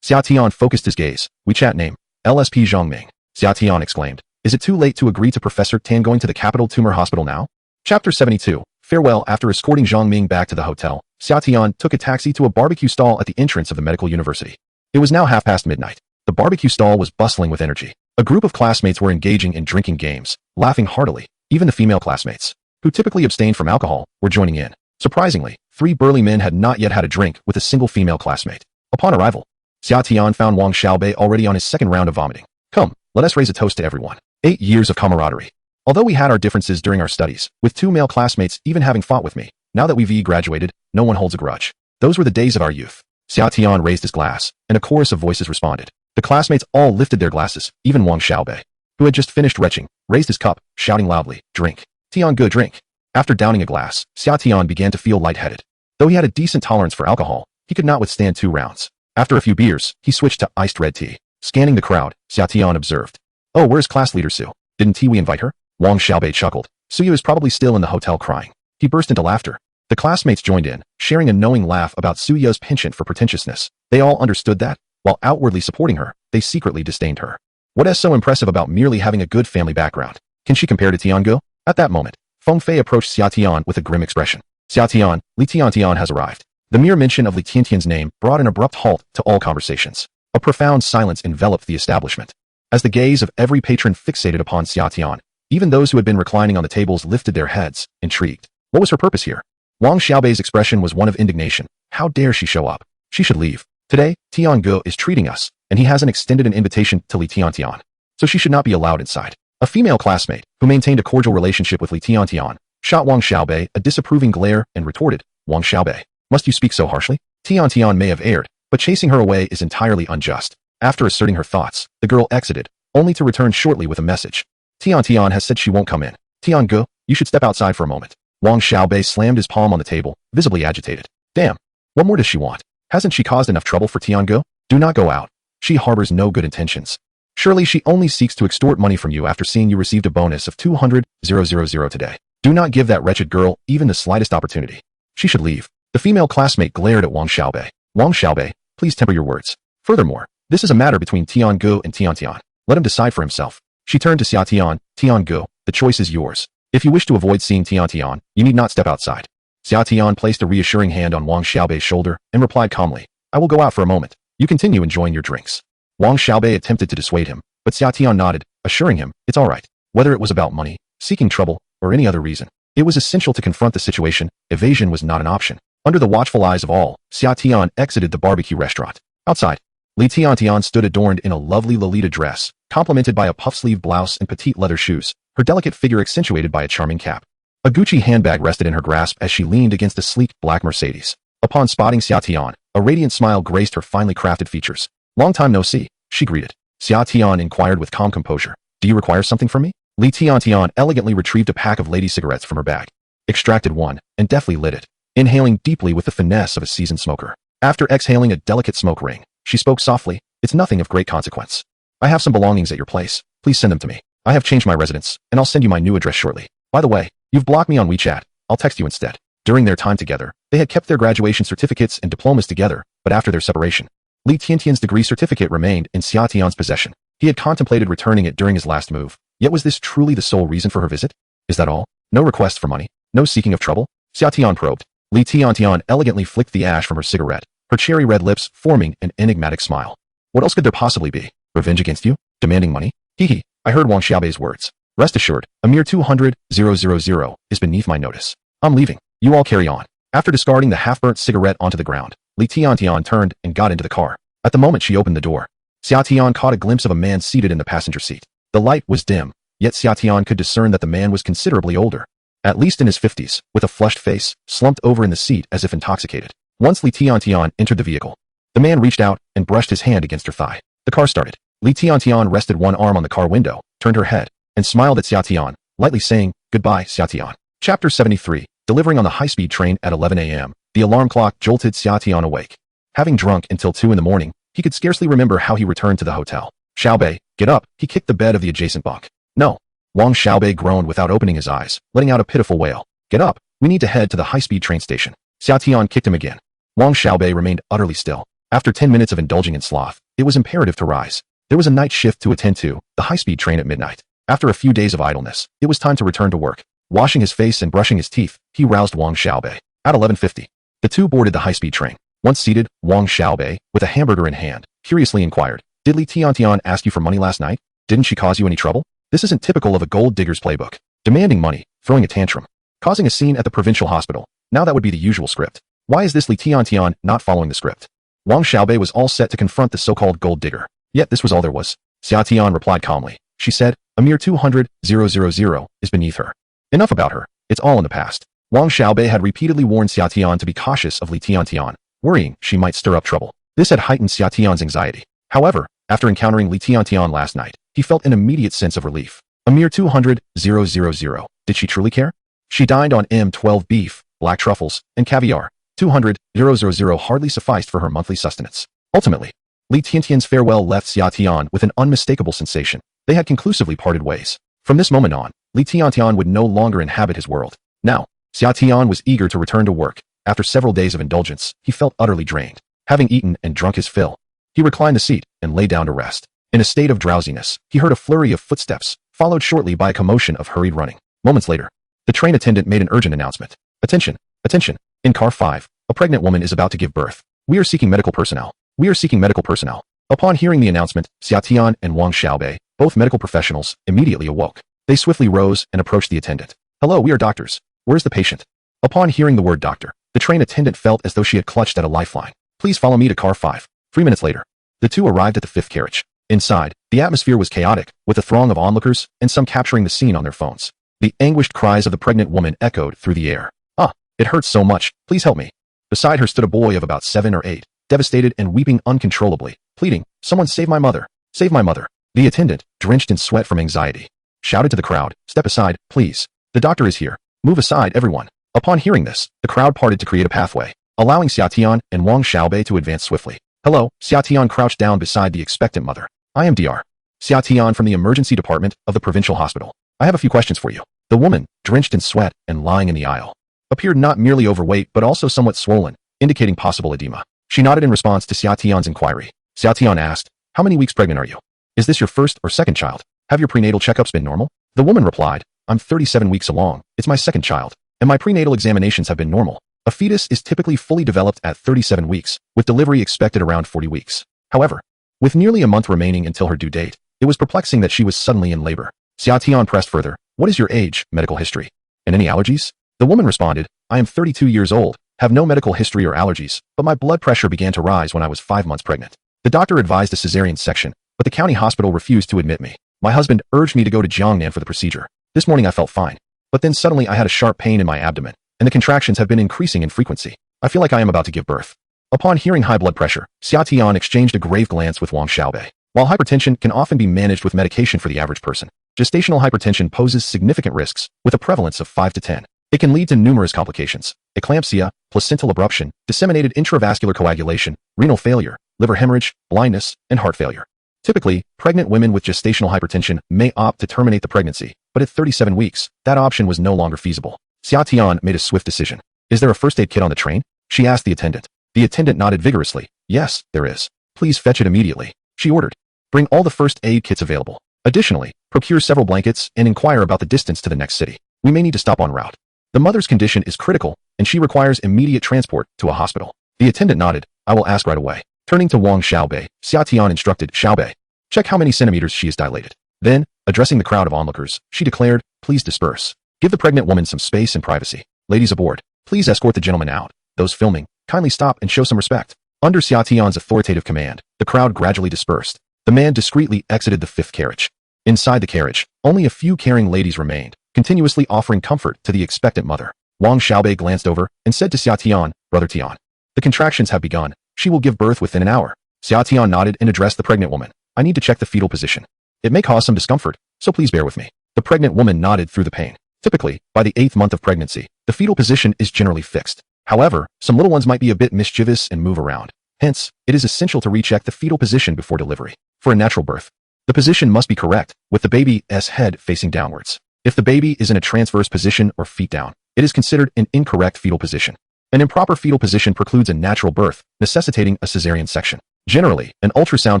Xia Tian focused his gaze. WeChat name, LSP Zhang Ming. Xia Tian exclaimed, "Is it too late to agree to Professor Tan going to the Capital Tumor Hospital now?" Chapter 72. Farewell. After escorting Zhang Ming back to the hotel, Xia Tian took a taxi to a barbecue stall at the entrance of the medical university. It was now midnight. The barbecue stall was bustling with energy. A group of classmates were engaging in drinking games, laughing heartily. Even the female classmates, who typically abstained from alcohol, were joining in. Surprisingly, 3 burly men had not yet had a drink with a single female classmate. Upon arrival, Xia Tian found Wang Xiaobei already on his second round of vomiting. "Come, let us raise a toast to everyone. 8 years of camaraderie. Although we had our differences during our studies, with 2 male classmates even having fought with me, now that we've graduated, no one holds a grudge. Those were the days of our youth." Xia Tian raised his glass, and a chorus of voices responded. The classmates all lifted their glasses. Even Wang Xiaobei, who had just finished retching, raised his cup, shouting loudly, "Drink. Tian, good drink." After downing a glass, Xia Tian began to feel lightheaded. Though he had a decent tolerance for alcohol, he could not withstand 2 rounds. After a few beers, he switched to iced red tea. Scanning the crowd, Xia Tian observed. Oh, where's class leader Su? Didn't we invite her? Wang Xiaobei chuckled. Suyu is probably still in the hotel crying. He burst into laughter. The classmates joined in, sharing a knowing laugh about Suyu's penchant for pretentiousness. They all understood that, while outwardly supporting her, they secretly disdained her. What is so impressive about merely having a good family background? Can she compare to Tiango? At that moment, Feng Fei approached Xia Tian with a grim expression. Xia Tian, Li Tiantian has arrived. The mere mention of Li Tiantian's name brought an abrupt halt to all conversations. A profound silence enveloped the establishment. As the gaze of every patron fixated upon Xia Tian, even those who had been reclining on the tables lifted their heads, intrigued. What was her purpose here? Wang Xiaobei's expression was one of indignation. How dare she show up? She should leave. Today, Tiango is treating us, and he hasn't extended an invitation to Li Tiantian. So she should not be allowed inside. A female classmate, who maintained a cordial relationship with Li Tiantian, shot Wang Xiaobei a disapproving glare and retorted, Wang Xiaobei, must you speak so harshly? Tiantian may have erred, but chasing her away is entirely unjust. After asserting her thoughts, the girl exited, only to return shortly with a message. Tiantian has said she won't come in. Tiango, you should step outside for a moment. Wang Xiaobei slammed his palm on the table, visibly agitated. Damn. What more does she want? Hasn't she caused enough trouble for Tiango? Do not go out. She harbors no good intentions. Surely she only seeks to extort money from you after seeing you received a bonus of 200,000 today. Do not give that wretched girl even the slightest opportunity. She should leave. The female classmate glared at Wang Xiaobei. Wang Xiaobei, please temper your words. Furthermore, this is a matter between Tiango and Tiantian. Let him decide for himself. She turned to Xia Tian. Tiango, the choice is yours. If you wish to avoid seeing Tiantian, you need not step outside. Xia Tian placed a reassuring hand on Wang Xiaobei's shoulder and replied calmly, I will go out for a moment. You continue enjoying your drinks. Wang Xiaobei attempted to dissuade him, but Xia Tian nodded, assuring him, it's all right. Whether it was about money, seeking trouble, or any other reason, it was essential to confront the situation. Evasion was not an option. Under the watchful eyes of all, Xia Tian exited the barbecue restaurant. Outside, Li Tiantian stood adorned in a lovely Lolita dress, complemented by a puff-sleeve blouse and petite leather shoes, her delicate figure accentuated by a charming cap. A Gucci handbag rested in her grasp as she leaned against a sleek black Mercedes. Upon spotting Xia Tian, a radiant smile graced her finely crafted features. Long time no see, she greeted. Xia Tian inquired with calm composure. Do you require something from me? Li Tiantian elegantly retrieved a pack of lady cigarettes from her bag, extracted one, and deftly lit it, inhaling deeply with the finesse of a seasoned smoker. After exhaling a delicate smoke ring, she spoke softly, it's nothing of great consequence. I have some belongings at your place. Please send them to me. I have changed my residence, and I'll send you my new address shortly. By the way, you've blocked me on WeChat. I'll text you instead. During their time together, they had kept their graduation certificates and diplomas together, but after their separation, Li Tiantian's degree certificate remained in Xia Tian's possession. He had contemplated returning it during his last move, yet was this truly the sole reason for her visit? Is that all? No request for money? No seeking of trouble? Xia Tian probed. Li Tiantian elegantly flicked the ash from her cigarette, her cherry red lips forming an enigmatic smile. What else could there possibly be? Revenge against you? Demanding money? Hee. I heard Wang Xiaobei's words. Rest assured, a mere 200,000 is beneath my notice. I'm leaving. You all carry on. After discarding the half-burnt cigarette onto the ground, Li Tiantian turned and got into the car. At the moment she opened the door, Xia Tian caught a glimpse of a man seated in the passenger seat. The light was dim, yet Xia Tian could discern that the man was considerably older, at least in his 50s, with a flushed face, slumped over in the seat as if intoxicated. Once Li Tiantian entered the vehicle, the man reached out and brushed his hand against her thigh. The car started. Li Tiantian rested one arm on the car window, turned her head, and smiled at Xia Tian, lightly saying, Goodbye, Xia Tian. Chapter 73, delivering on the high-speed train at 11 a.m., the alarm clock jolted Xia Tian awake. Having drunk until 2 in the morning, he could scarcely remember how he returned to the hotel. Xiaobei, get up, he kicked the bed of the adjacent bunk. No. Wang Xiaobei groaned without opening his eyes, letting out a pitiful wail. Get up, we need to head to the high-speed train station. Xia Tian kicked him again. Wang Xiaobei remained utterly still. After 10 minutes of indulging in sloth, it was imperative to rise. There was a night shift to attend to, the high-speed train at midnight. After a few days of idleness, it was time to return to work. Washing his face and brushing his teeth, he roused Wang Xiaobei. At 11:50, the two boarded the high-speed train. Once seated, Wang Xiaobei, with a hamburger in hand, curiously inquired, Did Li Tiantian ask you for money last night? Didn't she cause you any trouble? This isn't typical of a gold digger's playbook. Demanding money, throwing a tantrum, causing a scene at the provincial hospital. Now that would be the usual script. Why is this Li Tiantian not following the script? Wang Xiaobei was all set to confront the so-called gold digger. Yet this was all there was. Xia Tian replied calmly. She said, a mere 200,000 is beneath her. Enough about her. It's all in the past. Wang Xiaobei had repeatedly warned Xia Tian to be cautious of Li Tiantian, worrying she might stir up trouble. This had heightened Xia Tian's anxiety. However, after encountering Li Tiantian last night, he felt an immediate sense of relief. A mere 200,000. Did she truly care? She dined on M12 beef, black truffles, and caviar. 200,000 hardly sufficed for her monthly sustenance. Ultimately, Li Tiantian's farewell left Xia Tian with an unmistakable sensation. They had conclusively parted ways. From this moment on, Li Tiantian would no longer inhabit his world. Now, Xia Tian was eager to return to work. After several days of indulgence, he felt utterly drained. Having eaten and drunk his fill, he reclined the seat and lay down to rest. In a state of drowsiness, he heard a flurry of footsteps, followed shortly by a commotion of hurried running. Moments later, the train attendant made an urgent announcement. Attention! Attention! In car 5, a pregnant woman is about to give birth. We are seeking medical personnel. We are seeking medical personnel. Upon hearing the announcement, Xia Tian and Wang Xiaobei, both medical professionals, immediately awoke. They swiftly rose and approached the attendant. Hello, we are doctors. Where's the patient? Upon hearing the word doctor, the train attendant felt as though she had clutched at a lifeline. Please follow me to car 5. 3 minutes later, the two arrived at the 5th carriage. Inside, the atmosphere was chaotic, with a throng of onlookers and some capturing the scene on their phones. The anguished cries of the pregnant woman echoed through the air. Ah, it hurts so much. Please help me. Beside her stood a boy of about 7 or 8, devastated and weeping uncontrollably, pleading, someone save my mother. Save my mother. The attendant, drenched in sweat from anxiety, shouted to the crowd, step aside, please. The doctor is here. Move aside, everyone. Upon hearing this, the crowd parted to create a pathway, allowing Xia Tian and Wang Xiaobei to advance swiftly. Hello, Xia Tian crouched down beside the expectant mother. I am Dr. Xia Tian from the emergency department of the provincial hospital. I have a few questions for you. The woman, drenched in sweat and lying in the aisle, appeared not merely overweight but also somewhat swollen, indicating possible edema. She nodded in response to Xia Tian's inquiry. Xia Tian asked, how many weeks pregnant are you? Is this your first or second child? Have your prenatal checkups been normal? The woman replied, I'm 37 weeks along. It's my second child, and my prenatal examinations have been normal. A fetus is typically fully developed at 37 weeks, with delivery expected around 40 weeks. However, with nearly a month remaining until her due date, it was perplexing that she was suddenly in labor. Xia Tian pressed further, what is your age, medical history, and any allergies? The woman responded, I am 32 years old, have no medical history or allergies, but my blood pressure began to rise when I was 5 months pregnant. The doctor advised a cesarean section, but the county hospital refused to admit me. My husband urged me to go to Jiangnan for the procedure. This morning I felt fine, but then suddenly I had a sharp pain in my abdomen, and the contractions have been increasing in frequency. I feel like I am about to give birth. Upon hearing high blood pressure, Xia Tian exchanged a grave glance with Wang Xiaobei. While hypertension can often be managed with medication for the average person, gestational hypertension poses significant risks, with a prevalence of 5 to 10. It can lead to numerous complications: eclampsia, placental abruption, disseminated intravascular coagulation, renal failure, liver hemorrhage, blindness, and heart failure. Typically, pregnant women with gestational hypertension may opt to terminate the pregnancy, but at 37 weeks, that option was no longer feasible. Xia Tian made a swift decision. Is there a first aid kit on the train? She asked the attendant. The attendant nodded vigorously. Yes, there is. Please fetch it immediately. She ordered. Bring all the first aid kits available. Additionally, procure several blankets and inquire about the distance to the next city. We may need to stop en route. The mother's condition is critical, and she requires immediate transport to a hospital. The attendant nodded. I will ask right away. Turning to Wang Xiaobei, Xia Tian instructed Xiaobei, check how many centimeters she is dilated. Then, addressing the crowd of onlookers, she declared, please disperse. Give the pregnant woman some space and privacy. Ladies aboard, please escort the gentleman out. Those filming, kindly stop and show some respect. Under Xia Tian's authoritative command, the crowd gradually dispersed. The man discreetly exited the 5th carriage. Inside the carriage, only a few caring ladies remained, continuously offering comfort to the expectant mother. Wang Xiaobei glanced over and said to Xia Tian, Brother Tian, the contractions have begun. She will give birth within an hour. Xia Tian nodded and addressed the pregnant woman. I need to check the fetal position. It may cause some discomfort, so please bear with me. The pregnant woman nodded through the pain. Typically, by the 8th month of pregnancy, the fetal position is generally fixed. However, some little ones might be a bit mischievous and move around. Hence, it is essential to recheck the fetal position before delivery. For a natural birth, the position must be correct, with the baby's head facing downwards. If the baby is in a transverse position or feet down, it is considered an incorrect fetal position. An improper fetal position precludes a natural birth, necessitating a cesarean section. Generally, an ultrasound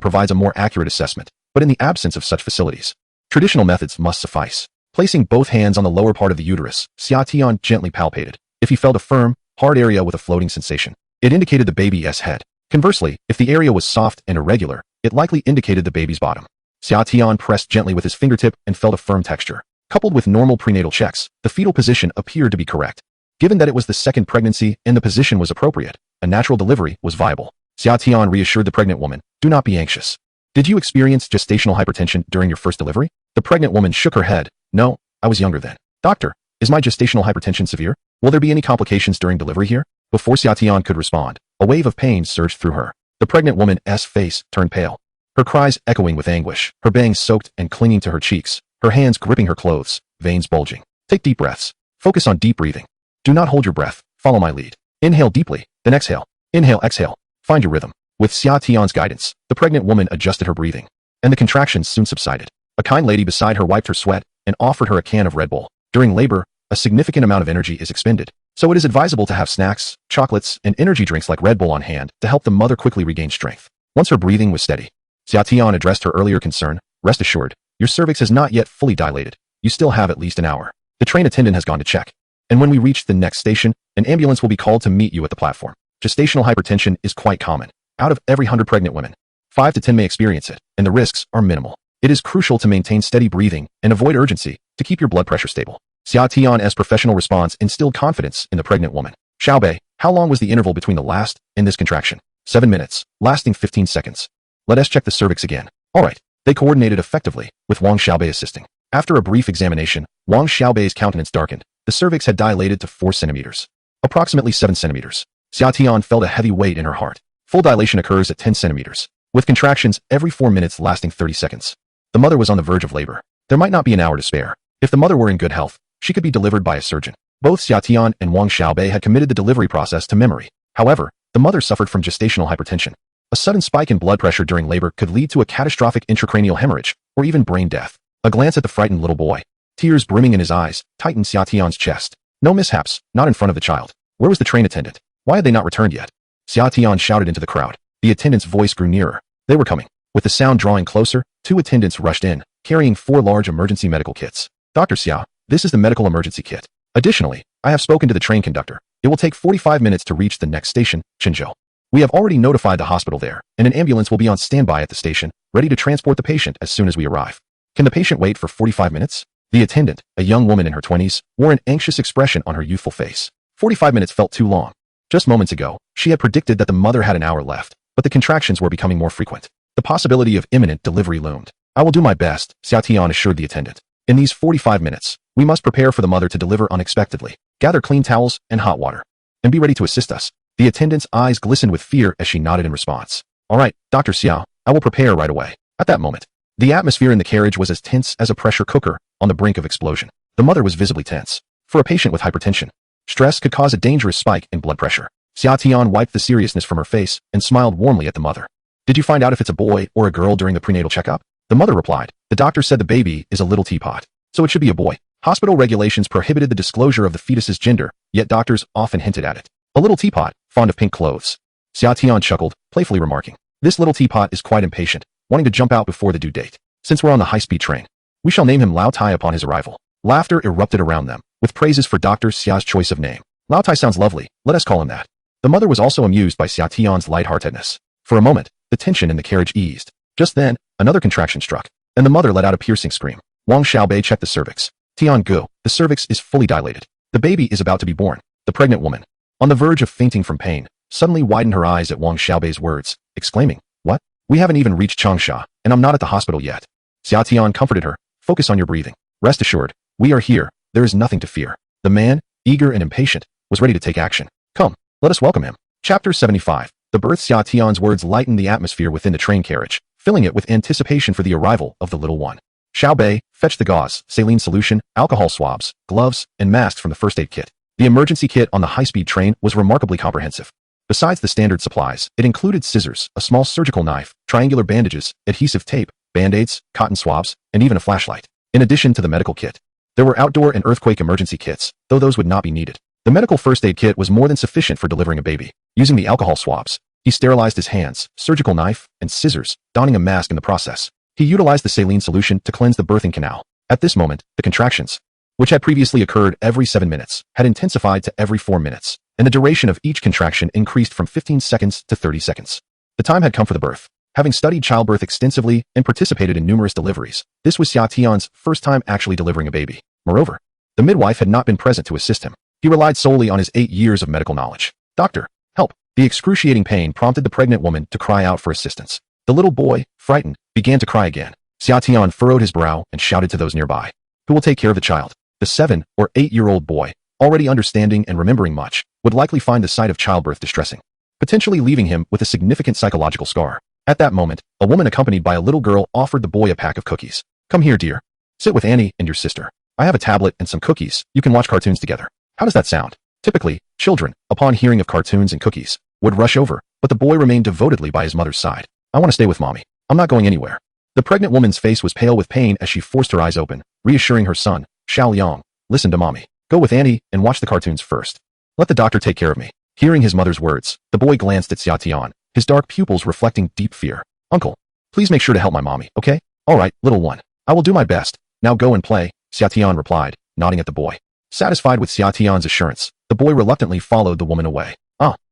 provides a more accurate assessment, but in the absence of such facilities, traditional methods must suffice. Placing both hands on the lower part of the uterus, Xia Tian gently palpated. If he felt a firm, hard area with a floating sensation, it indicated the baby's head. Conversely, if the area was soft and irregular, it likely indicated the baby's bottom. Xia Tian pressed gently with his fingertip and felt a firm texture. Coupled with normal prenatal checks, the fetal position appeared to be correct. Given that it was the second pregnancy and the position was appropriate, a natural delivery was viable. Xia Tian reassured the pregnant woman, do not be anxious. Did you experience gestational hypertension during your first delivery? The pregnant woman shook her head. No, I was younger then. Doctor, is my gestational hypertension severe? Will there be any complications during delivery here? Before Xia Tian could respond, a wave of pain surged through her. The pregnant woman's face turned pale, her cries echoing with anguish, her bangs soaked and clinging to her cheeks, her hands gripping her clothes, veins bulging. Take deep breaths. Focus on deep breathing. Do not hold your breath. Follow my lead. Inhale deeply, then exhale. Inhale, exhale. Find your rhythm. With Xia Tian's guidance, the pregnant woman adjusted her breathing, and the contractions soon subsided. A kind lady beside her wiped her sweat and offered her a can of Red Bull. During labor, a significant amount of energy is expended, so it is advisable to have snacks, chocolates, and energy drinks like Red Bull on hand to help the mother quickly regain strength. Once her breathing was steady, Xia Tian addressed her earlier concern. Rest assured, your cervix has not yet fully dilated. You still have at least an hour. The train attendant has gone to check. And when we reach the next station, an ambulance will be called to meet you at the platform. Gestational hypertension is quite common. Out of every 100 pregnant women, 5 to 10 may experience it, and the risks are minimal. It is crucial to maintain steady breathing and avoid urgency to keep your blood pressure stable. Xia Tian's professional response instilled confidence in the pregnant woman. Xiaobei, how long was the interval between the last and this contraction? 7 minutes, lasting 15 seconds. Let us check the cervix again. All right. They coordinated effectively, with Wang Xiaobei assisting. After a brief examination, Wang Xiaobei's countenance darkened. The cervix had dilated to 4 centimeters, approximately 7 centimeters. Xia Tian felt a heavy weight in her heart. Full dilation occurs at 10 centimeters, with contractions every 4 minutes lasting 30 seconds. The mother was on the verge of labor. There might not be an hour to spare. If the mother were in good health, she could be delivered by a surgeon. Both Xia Tian and Wang Xiaobei had committed the delivery process to memory. However, the mother suffered from gestational hypertension. A sudden spike in blood pressure during labor could lead to a catastrophic intracranial hemorrhage, or even brain death. A glance at the frightened little boy, tears brimming in his eyes, tightened Xia Tian's chest. No mishaps, not in front of the child. Where was the train attendant? Why had they not returned yet? Xia Tian shouted into the crowd. The attendant's voice grew nearer. They were coming. With the sound drawing closer, 2 attendants rushed in, carrying 4 large emergency medical kits. Dr. Xia, this is the medical emergency kit. Additionally, I have spoken to the train conductor. It will take 45 minutes to reach the next station, Qinzhou. We have already notified the hospital there, and an ambulance will be on standby at the station, ready to transport the patient as soon as we arrive. Can the patient wait for 45 minutes? The attendant, a young woman in her 20s, wore an anxious expression on her youthful face. 45 minutes felt too long. Just moments ago, she had predicted that the mother had an hour left, but the contractions were becoming more frequent. The possibility of imminent delivery loomed. I will do my best, Xia Tian assured the attendant. In these 45 minutes, we must prepare for the mother to deliver unexpectedly. Gather clean towels and hot water, and be ready to assist us. The attendant's eyes glistened with fear as she nodded in response. All right, Dr. Xiao, I will prepare right away. At that moment, the atmosphere in the carriage was as tense as a pressure cooker on the brink of explosion. The mother was visibly tense. For a patient with hypertension, stress could cause a dangerous spike in blood pressure. Xia Tian wiped the seriousness from her face and smiled warmly at the mother. Did you find out if it's a boy or a girl during the prenatal checkup? The mother replied. The doctor said the baby is a little teapot, so it should be a boy. Hospital regulations prohibited the disclosure of the fetus's gender, yet doctors often hinted at it. A little teapot, fond of pink clothes. Xia Tian chuckled, playfully remarking. This little teapot is quite impatient, wanting to jump out before the due date. Since we're on the high-speed train, we shall name him Lao Tai upon his arrival. Laughter erupted around them, with praises for Dr. Xia's choice of name. Lao Tai sounds lovely, let us call him that. The mother was also amused by Xia Tian's lightheartedness. For a moment, the tension in the carriage eased. Just then, another contraction struck, and the mother let out a piercing scream. Wang Xiaobei checked the cervix. Tian Gu, the cervix is fully dilated. The baby is about to be born. The pregnant woman, on the verge of fainting from pain, suddenly widened her eyes at Wang Xiaobei's words, exclaiming, What? We haven't even reached Changsha, and I'm not at the hospital yet. Xia Tian comforted her. Focus on your breathing. Rest assured, we are here. There is nothing to fear. The man, eager and impatient, was ready to take action. Come, let us welcome him. Chapter 75. The birth. Xia Tian's words lightened the atmosphere within the train carriage, filling it with anticipation for the arrival of the little one. Xiaobei, fetch the gauze, saline solution, alcohol swabs, gloves, and masks from the first aid kit. The emergency kit on the high-speed train was remarkably comprehensive. Besides the standard supplies, it included scissors, a small surgical knife, triangular bandages, adhesive tape, band-aids, cotton swabs, and even a flashlight. In addition to the medical kit, there were outdoor and earthquake emergency kits, though those would not be needed. The medical first aid kit was more than sufficient for delivering a baby. Using the alcohol swabs, he sterilized his hands, surgical knife, and scissors, donning a mask in the process. He utilized the saline solution to cleanse the birthing canal. At this moment, the contractions, which had previously occurred every 7 minutes, had intensified to every 4 minutes, and the duration of each contraction increased from 15 seconds to 30 seconds. The time had come for the birth. Having studied childbirth extensively and participated in numerous deliveries, this was Xia Tian's first time actually delivering a baby. Moreover, the midwife had not been present to assist him. He relied solely on his 8 years of medical knowledge. Doctor, help! The excruciating pain prompted the pregnant woman to cry out for assistance. The little boy, frightened, began to cry again. Xia Tian furrowed his brow and shouted to those nearby. Who will take care of the child? The 7 or 8-year-old boy, already understanding and remembering much, would likely find the sight of childbirth distressing, potentially leaving him with a significant psychological scar. At that moment, a woman accompanied by a little girl offered the boy a pack of cookies. Come here, dear. Sit with Annie and your sister. I have a tablet and some cookies. You can watch cartoons together. How does that sound? Typically, children, upon hearing of cartoons and cookies, would rush over, but the boy remained devotedly by his mother's side. I want to stay with mommy. I'm not going anywhere. The pregnant woman's face was pale with pain as she forced her eyes open, reassuring her son, Xiao Liang, listen to mommy. Go with Annie and watch the cartoons first. Let the doctor take care of me. Hearing his mother's words, the boy glanced at Xia Tian, his dark pupils reflecting deep fear. Uncle, please make sure to help my mommy, okay? All right, little one. I will do my best. Now go and play, Xia Tian replied, nodding at the boy. Satisfied with Xia Tian's assurance, the boy reluctantly followed the woman away.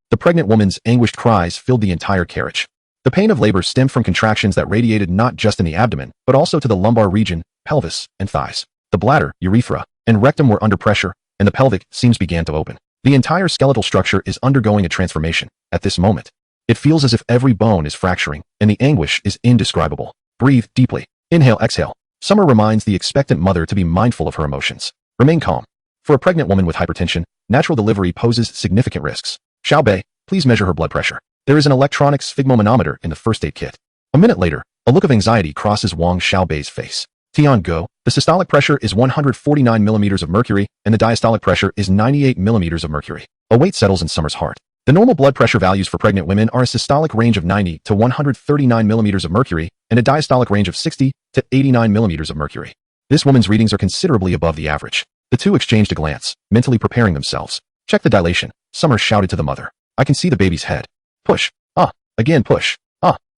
The pregnant woman's anguished cries filled the entire carriage. The pain of labor stemmed from contractions that radiated not just in the abdomen, but also to the lumbar region, pelvis, and thighs. The bladder, urethra, and rectum were under pressure, and the pelvic seams began to open. The entire skeletal structure is undergoing a transformation. At this moment, it feels as if every bone is fracturing, and the anguish is indescribable. Breathe deeply. Inhale, exhale. Summer reminds the expectant mother to be mindful of her emotions. Remain calm. For a pregnant woman with hypertension, natural delivery poses significant risks. Xiao Bei, please measure her blood pressure. There is an electronic sphygmomanometer in the first aid kit. A minute later, a look of anxiety crosses Wang Xiaobei's face. Tian Go, the systolic pressure is 149 millimeters of mercury, and the diastolic pressure is 98 millimeters of mercury. A weight settles in Summer's heart. The normal blood pressure values for pregnant women are a systolic range of 90 to 139 millimeters of mercury and a diastolic range of 60 to 89 millimeters of mercury. This woman's readings are considerably above the average. The two exchanged a glance, mentally preparing themselves. Check the dilation, Summer shouted to the mother. I can see the baby's head. Push. Again push.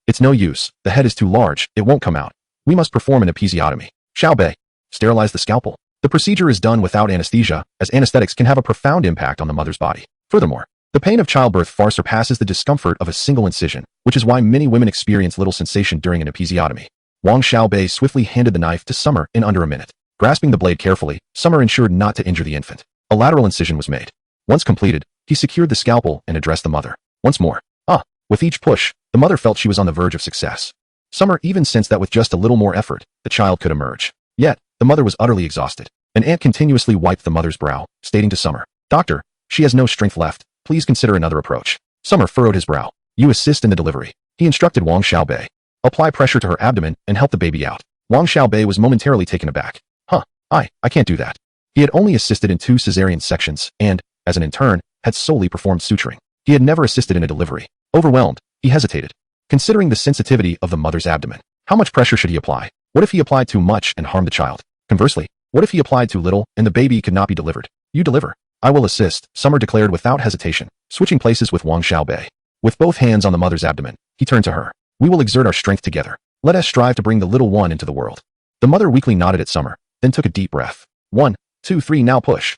It's no use. The head is too large. It won't come out. We must perform an episiotomy. Xiao Bei, sterilize the scalpel. The procedure is done without anesthesia, as anesthetics can have a profound impact on the mother's body. Furthermore, the pain of childbirth far surpasses the discomfort of a single incision, which is why many women experience little sensation during an episiotomy. Wang Xiaobei swiftly handed the knife to Summer in under a minute. Grasping the blade carefully, Summer ensured not to injure the infant. A lateral incision was made. Once completed, he secured the scalpel and addressed the mother. Once more. With each push, the mother felt she was on the verge of success. Summer even sensed that with just a little more effort, the child could emerge. Yet, the mother was utterly exhausted. An aunt continuously wiped the mother's brow, stating to Summer, Doctor, she has no strength left. Please consider another approach. Summer furrowed his brow. You assist in the delivery. He instructed Wang Xiaobei. Apply pressure to her abdomen and help the baby out. Wang Xiaobei was momentarily taken aback. I can't do that. He had only assisted in 2 cesarean sections and, as an intern, had solely performed suturing. He had never assisted in a delivery. Overwhelmed, he hesitated. Considering the sensitivity of the mother's abdomen, how much pressure should he apply? What if he applied too much and harmed the child? Conversely, what if he applied too little and the baby could not be delivered? You deliver. I will assist, Summer declared without hesitation, switching places with Wang Xiaobei. With both hands on the mother's abdomen, he turned to her. We will exert our strength together. Let us strive to bring the little one into the world. The mother weakly nodded at Summer, then took a deep breath. 1, 2, 3, now push.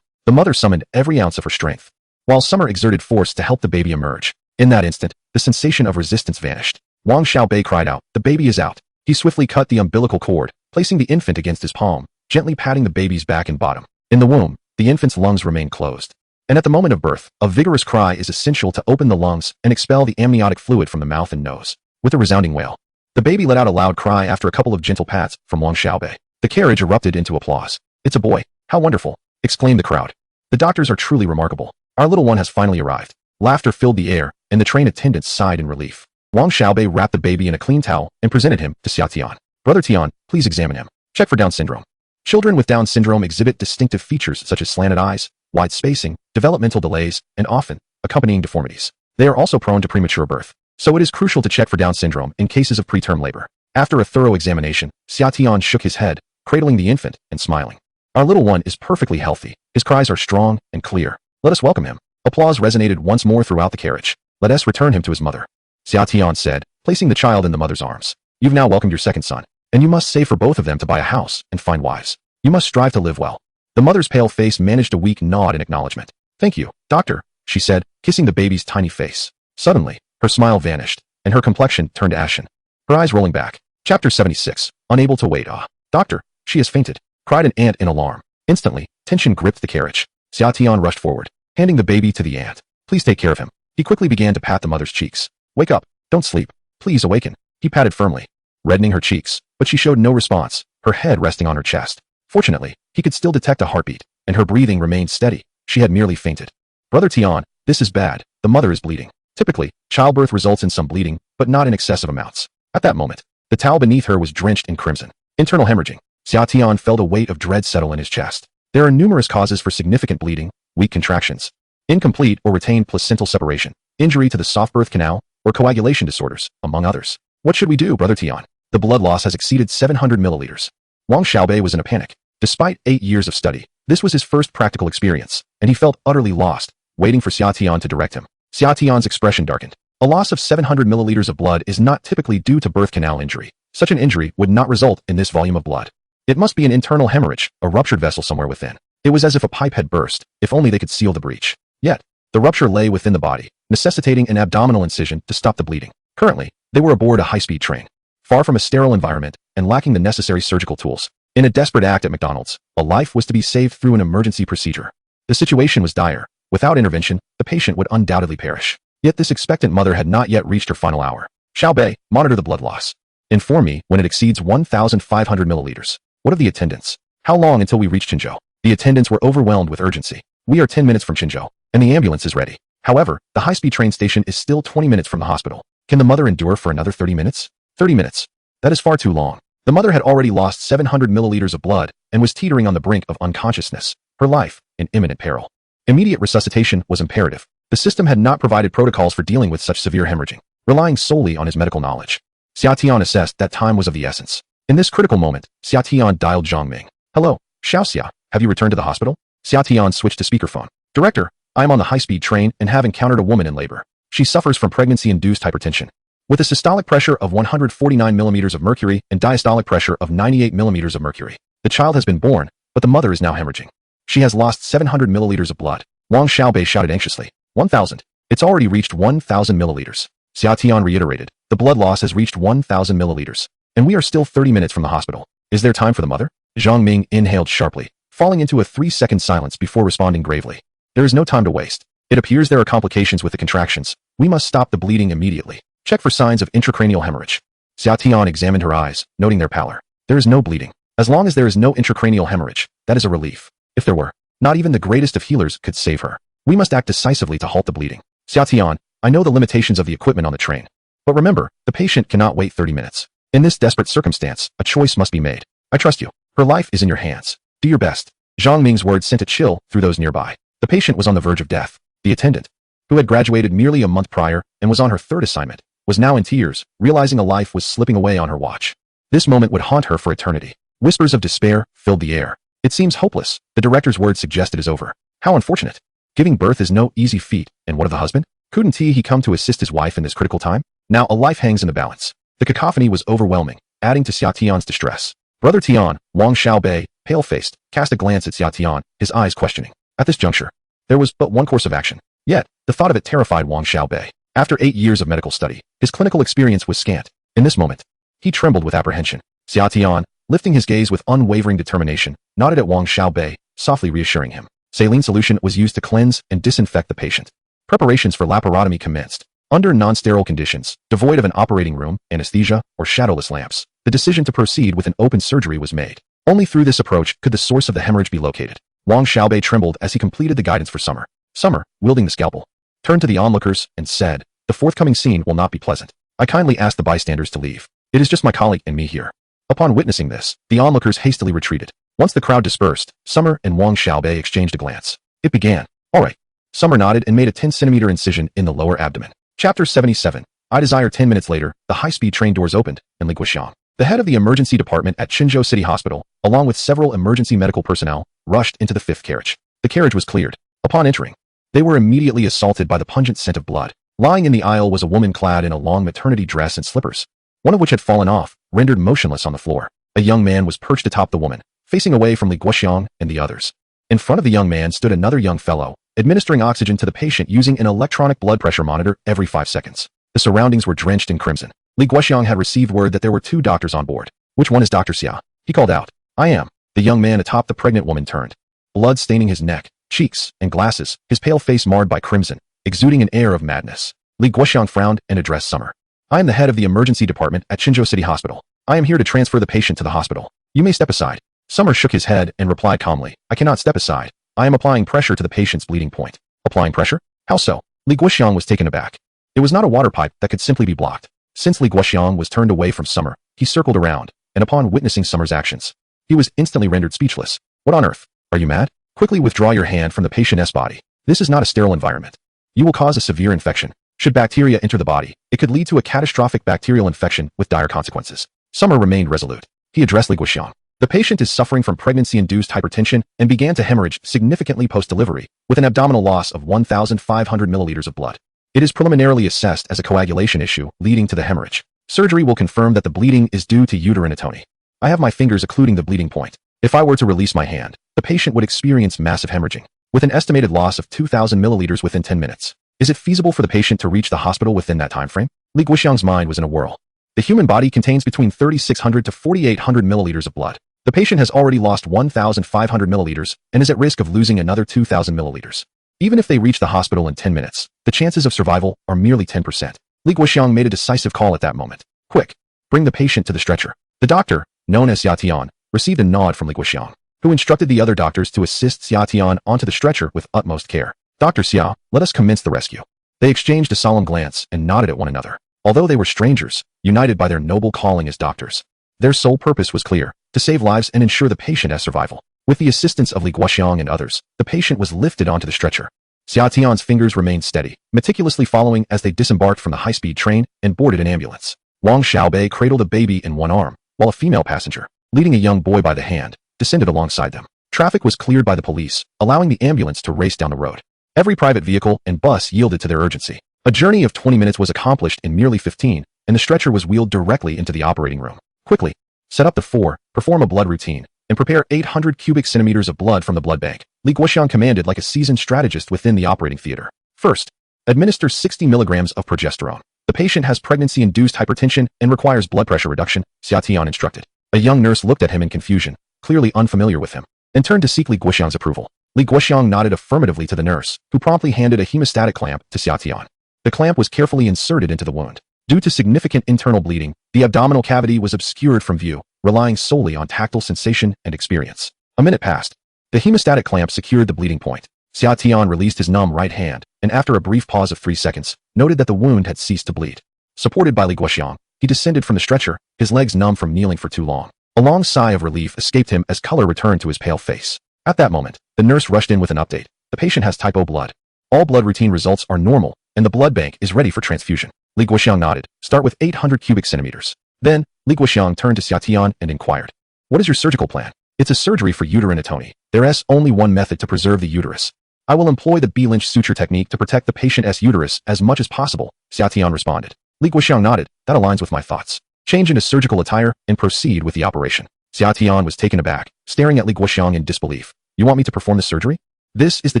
The mother summoned every ounce of her strength, while Summer exerted force to help the baby emerge. In that instant, the sensation of resistance vanished. Wang Xiaobei cried out, the baby is out. He swiftly cut the umbilical cord, placing the infant against his palm, gently patting the baby's back and bottom. In the womb, the infant's lungs remain closed. And at the moment of birth, a vigorous cry is essential to open the lungs and expel the amniotic fluid from the mouth and nose. With a resounding wail, the baby let out a loud cry after a couple of gentle pats from Wang Xiaobei. The carriage erupted into applause. It's a boy. How wonderful, exclaimed the crowd. The doctors are truly remarkable. Our little one has finally arrived. Laughter filled the air, and the train attendants sighed in relief. Wang Xiaobei wrapped the baby in a clean towel and presented him to Xia Tian. Brother Tian, please examine him. Check for Down syndrome. Children with Down syndrome exhibit distinctive features such as slanted eyes, wide spacing, developmental delays, and often, accompanying deformities. They are also prone to premature birth. So it is crucial to check for Down syndrome in cases of preterm labor. After a thorough examination, Xia Tian shook his head, cradling the infant and smiling. Our little one is perfectly healthy. His cries are strong and clear. Let us welcome him. Applause resonated once more throughout the carriage. Let us return him to his mother, Xia Tian said, placing the child in the mother's arms. You've now welcomed your second son, and you must save for both of them to buy a house and find wives. You must strive to live well. The mother's pale face managed a weak nod in acknowledgement. Thank you, doctor, she said, kissing the baby's tiny face. Suddenly, her smile vanished, and her complexion turned ashen. Her eyes rolling back. Chapter 76. Unable to wait. Doctor, she has fainted, cried an aunt in alarm. Instantly, tension gripped the carriage. Xia Tian rushed forward, handing the baby to the aunt. Please take care of him. He quickly began to pat the mother's cheeks. Wake up. Don't sleep. Please awaken. He patted firmly, reddening her cheeks, but she showed no response, her head resting on her chest. Fortunately, he could still detect a heartbeat, and her breathing remained steady. She had merely fainted. Brother Tian, this is bad. The mother is bleeding. Typically, childbirth results in some bleeding, but not in excessive amounts. At that moment, the towel beneath her was drenched in crimson. Internal hemorrhaging. Xia Tian felt a weight of dread settle in his chest. There are numerous causes for significant bleeding: weak contractions, incomplete or retained placental separation, injury to the soft birth canal, or coagulation disorders, among others. What should we do, Brother Tian? The blood loss has exceeded 700 milliliters. Wang Xiaobei was in a panic. Despite 8 years of study, this was his first practical experience, and he felt utterly lost, waiting for Xia Tian to direct him. Xia Tian's expression darkened. A loss of 700 milliliters of blood is not typically due to birth canal injury. Such an injury would not result in this volume of blood. It must be an internal hemorrhage, a ruptured vessel somewhere within. It was as if a pipe had burst, if only they could seal the breach. Yet, the rupture lay within the body, necessitating an abdominal incision to stop the bleeding. Currently, they were aboard a high-speed train, far from a sterile environment and lacking the necessary surgical tools. In a desperate act at McDonald's, a life was to be saved through an emergency procedure. The situation was dire. Without intervention, the patient would undoubtedly perish. Yet this expectant mother had not yet reached her final hour. Xiaobei, monitor the blood loss. Inform me when it exceeds 1,500 milliliters. What of the attendants? How long until we reach Qinzhou? The attendants were overwhelmed with urgency. We are 10 minutes from Qinzhou, and the ambulance is ready. However, the high-speed train station is still 20 minutes from the hospital. Can the mother endure for another 30 minutes? 30 minutes. That is far too long. The mother had already lost 700 milliliters of blood and was teetering on the brink of unconsciousness, her life in imminent peril. Immediate resuscitation was imperative. The system had not provided protocols for dealing with such severe hemorrhaging, relying solely on his medical knowledge. Xia Tian assessed that time was of the essence. In this critical moment, Xia Tian dialed Zhang Ming. Hello, Xiaoxia, have you returned to the hospital? Xia Tian switched to speakerphone. Director, I am on the high-speed train and have encountered a woman in labor. She suffers from pregnancy-induced hypertension. With a systolic pressure of 149 millimeters of mercury and diastolic pressure of 98 millimeters of mercury. The child has been born, but the mother is now hemorrhaging. She has lost 700 milliliters of blood. Wang Xiaobei shouted anxiously. 1,000. It's already reached 1,000 milliliters. Xia Tian reiterated. The blood loss has reached 1,000 milliliters. And we are still 30 minutes from the hospital. Is there time for the mother? Zhang Ming inhaled sharply, falling into a 3-second silence before responding gravely. There is no time to waste. It appears there are complications with the contractions. We must stop the bleeding immediately. Check for signs of intracranial hemorrhage. Xia Tian examined her eyes, noting their pallor. There is no bleeding. As long as there is no intracranial hemorrhage, that is a relief. If there were, not even the greatest of healers could save her. We must act decisively to halt the bleeding. Xia Tian, I know the limitations of the equipment on the train. But remember, the patient cannot wait 30 minutes. In this desperate circumstance, a choice must be made. I trust you. Her life is in your hands. Do your best. Zhang Ming's words sent a chill through those nearby. The patient was on the verge of death. The attendant, who had graduated merely a month prior and was on her third assignment, was now in tears, realizing a life was slipping away on her watch. This moment would haunt her for eternity. Whispers of despair filled the air. It seems hopeless. The director's words suggest it is over. How unfortunate. Giving birth is no easy feat, and what of the husband? Couldn't he come to assist his wife in this critical time? Now a life hangs in the balance. The cacophony was overwhelming, adding to Xia Tian's distress. Brother Tian, Wang Xiaobei, pale-faced, cast a glance at Xia Tian, his eyes questioning. At this juncture, there was but one course of action. Yet, the thought of it terrified Wang Xiaobei. After 8 years of medical study, his clinical experience was scant. In this moment, he trembled with apprehension. Xia Tian, lifting his gaze with unwavering determination, nodded at Wang Xiaobei, softly reassuring him. Saline solution was used to cleanse and disinfect the patient. Preparations for laparotomy commenced. Under non-sterile conditions, devoid of an operating room, anesthesia, or shadowless lamps, the decision to proceed with an open surgery was made. Only through this approach could the source of the hemorrhage be located. Wang Xiaobei trembled as he completed the guidance for Summer. Summer, wielding the scalpel, turned to the onlookers and said, the forthcoming scene will not be pleasant. I kindly ask the bystanders to leave. It is just my colleague and me here. Upon witnessing this, the onlookers hastily retreated. Once the crowd dispersed, Summer and Wang Xiaobei exchanged a glance. It began. All right. Summer nodded and made a 10-centimeter incision in the lower abdomen. Chapter 77. I desire 10 minutes later, the high-speed train doors opened, and Li Guoxiang, the head of the emergency department at Qinzhou City Hospital, along with several emergency medical personnel, rushed into the 5th carriage. The carriage was cleared. Upon entering, they were immediately assaulted by the pungent scent of blood. Lying in the aisle was a woman clad in a long maternity dress and slippers, one of which had fallen off, rendered motionless on the floor. A young man was perched atop the woman, facing away from Li Guoxiang and the others. In front of the young man stood another young fellow, administering oxygen to the patient using an electronic blood pressure monitor every 5 seconds. The surroundings were drenched in crimson. Li Guoxiang had received word that there were 2 doctors on board. Which one is Dr. Xia? He called out. I am. The young man atop the pregnant woman turned, blood staining his neck, cheeks, and glasses, his pale face marred by crimson, exuding an air of madness. Li Guoxiang frowned and addressed Summer. I am the head of the emergency department at Qinzhou City Hospital. I am here to transfer the patient to the hospital. You may step aside. Summer shook his head and replied calmly. I cannot step aside. I am applying pressure to the patient's bleeding point. Applying pressure? How so? Li Guoxiang was taken aback. It was not a water pipe that could simply be blocked. Since Li Guoxiang was turned away from Summer, he circled around, and upon witnessing Summer's actions, he was instantly rendered speechless. What on earth? Are you mad? Quickly withdraw your hand from the patient's body. This is not a sterile environment. You will cause a severe infection. Should bacteria enter the body, it could lead to a catastrophic bacterial infection with dire consequences. Summer remained resolute. He addressed Li Guoxiang. The patient is suffering from pregnancy-induced hypertension and began to hemorrhage significantly post-delivery, with an abdominal loss of 1,500 milliliters of blood. It is preliminarily assessed as a coagulation issue leading to the hemorrhage. Surgery will confirm that the bleeding is due to uterine atony. I have my fingers occluding the bleeding point. If I were to release my hand, the patient would experience massive hemorrhaging, with an estimated loss of 2,000 milliliters within 10 minutes. Is it feasible for the patient to reach the hospital within that time frame? Li Guoxiang's mind was in a whirl. The human body contains between 3,600 to 4,800 milliliters of blood. The patient has already lost 1,500 milliliters and is at risk of losing another 2,000 milliliters. Even if they reach the hospital in 10 minutes, the chances of survival are merely 10%. Li Guoxiang made a decisive call at that moment. Quick! Bring the patient to the stretcher. The doctor, known as Xia Tian, received a nod from Li Guoxiang, who instructed the other doctors to assist Xia Tian onto the stretcher with utmost care. Dr. Xia, let us commence the rescue. They exchanged a solemn glance and nodded at one another. Although they were strangers, united by their noble calling as doctors, their sole purpose was clear: to save lives and ensure the patient has survival. With the assistance of Li Guoxiang and others, the patient was lifted onto the stretcher. Xia Tian's fingers remained steady, meticulously following as they disembarked from the high-speed train and boarded an ambulance. Wang Xiaobei cradled a baby in one arm, while a female passenger, leading a young boy by the hand, descended alongside them. Traffic was cleared by the police, allowing the ambulance to race down the road. Every private vehicle and bus yielded to their urgency. A journey of 20 minutes was accomplished in merely 15, and the stretcher was wheeled directly into the operating room. Quickly, set up the 4, perform a blood routine, and prepare 800 cubic centimeters of blood from the blood bank. Li Guoxiang commanded like a seasoned strategist within the operating theater. First, administer 60 milligrams of progesterone. The patient has pregnancy-induced hypertension and requires blood pressure reduction, Xia Tian instructed. A young nurse looked at him in confusion, clearly unfamiliar with him, and turned to seek Li Guoxiang's approval. Li Guoxiang nodded affirmatively to the nurse, who promptly handed a hemostatic clamp to Xia Tian. The clamp was carefully inserted into the wound. Due to significant internal bleeding, the abdominal cavity was obscured from view, relying solely on tactile sensation and experience. A minute passed. The hemostatic clamp secured the bleeding point. Xia Tian released his numb right hand, and after a brief pause of 3 seconds, noted that the wound had ceased to bleed. Supported by Li Guoxiang, he descended from the stretcher, his legs numb from kneeling for too long. A long sigh of relief escaped him as color returned to his pale face. At that moment, the nurse rushed in with an update. The patient has type O blood. All blood routine results are normal, and the blood bank is ready for transfusion. Li Guoxiang nodded. Start with 800 cubic centimeters. Then, Li Guoxiang turned to Xia Tian and inquired, "What is your surgical plan?" "It's a surgery for uterine atony. There's only one method to preserve the uterus. I will employ the B-Lynch suture technique to protect the patient's uterus as much as possible," Xia Tian responded. Li Guoxiang nodded. "That aligns with my thoughts. Change into surgical attire and proceed with the operation." Xia Tian was taken aback, staring at Li Guoxiang in disbelief. "You want me to perform the surgery? This is the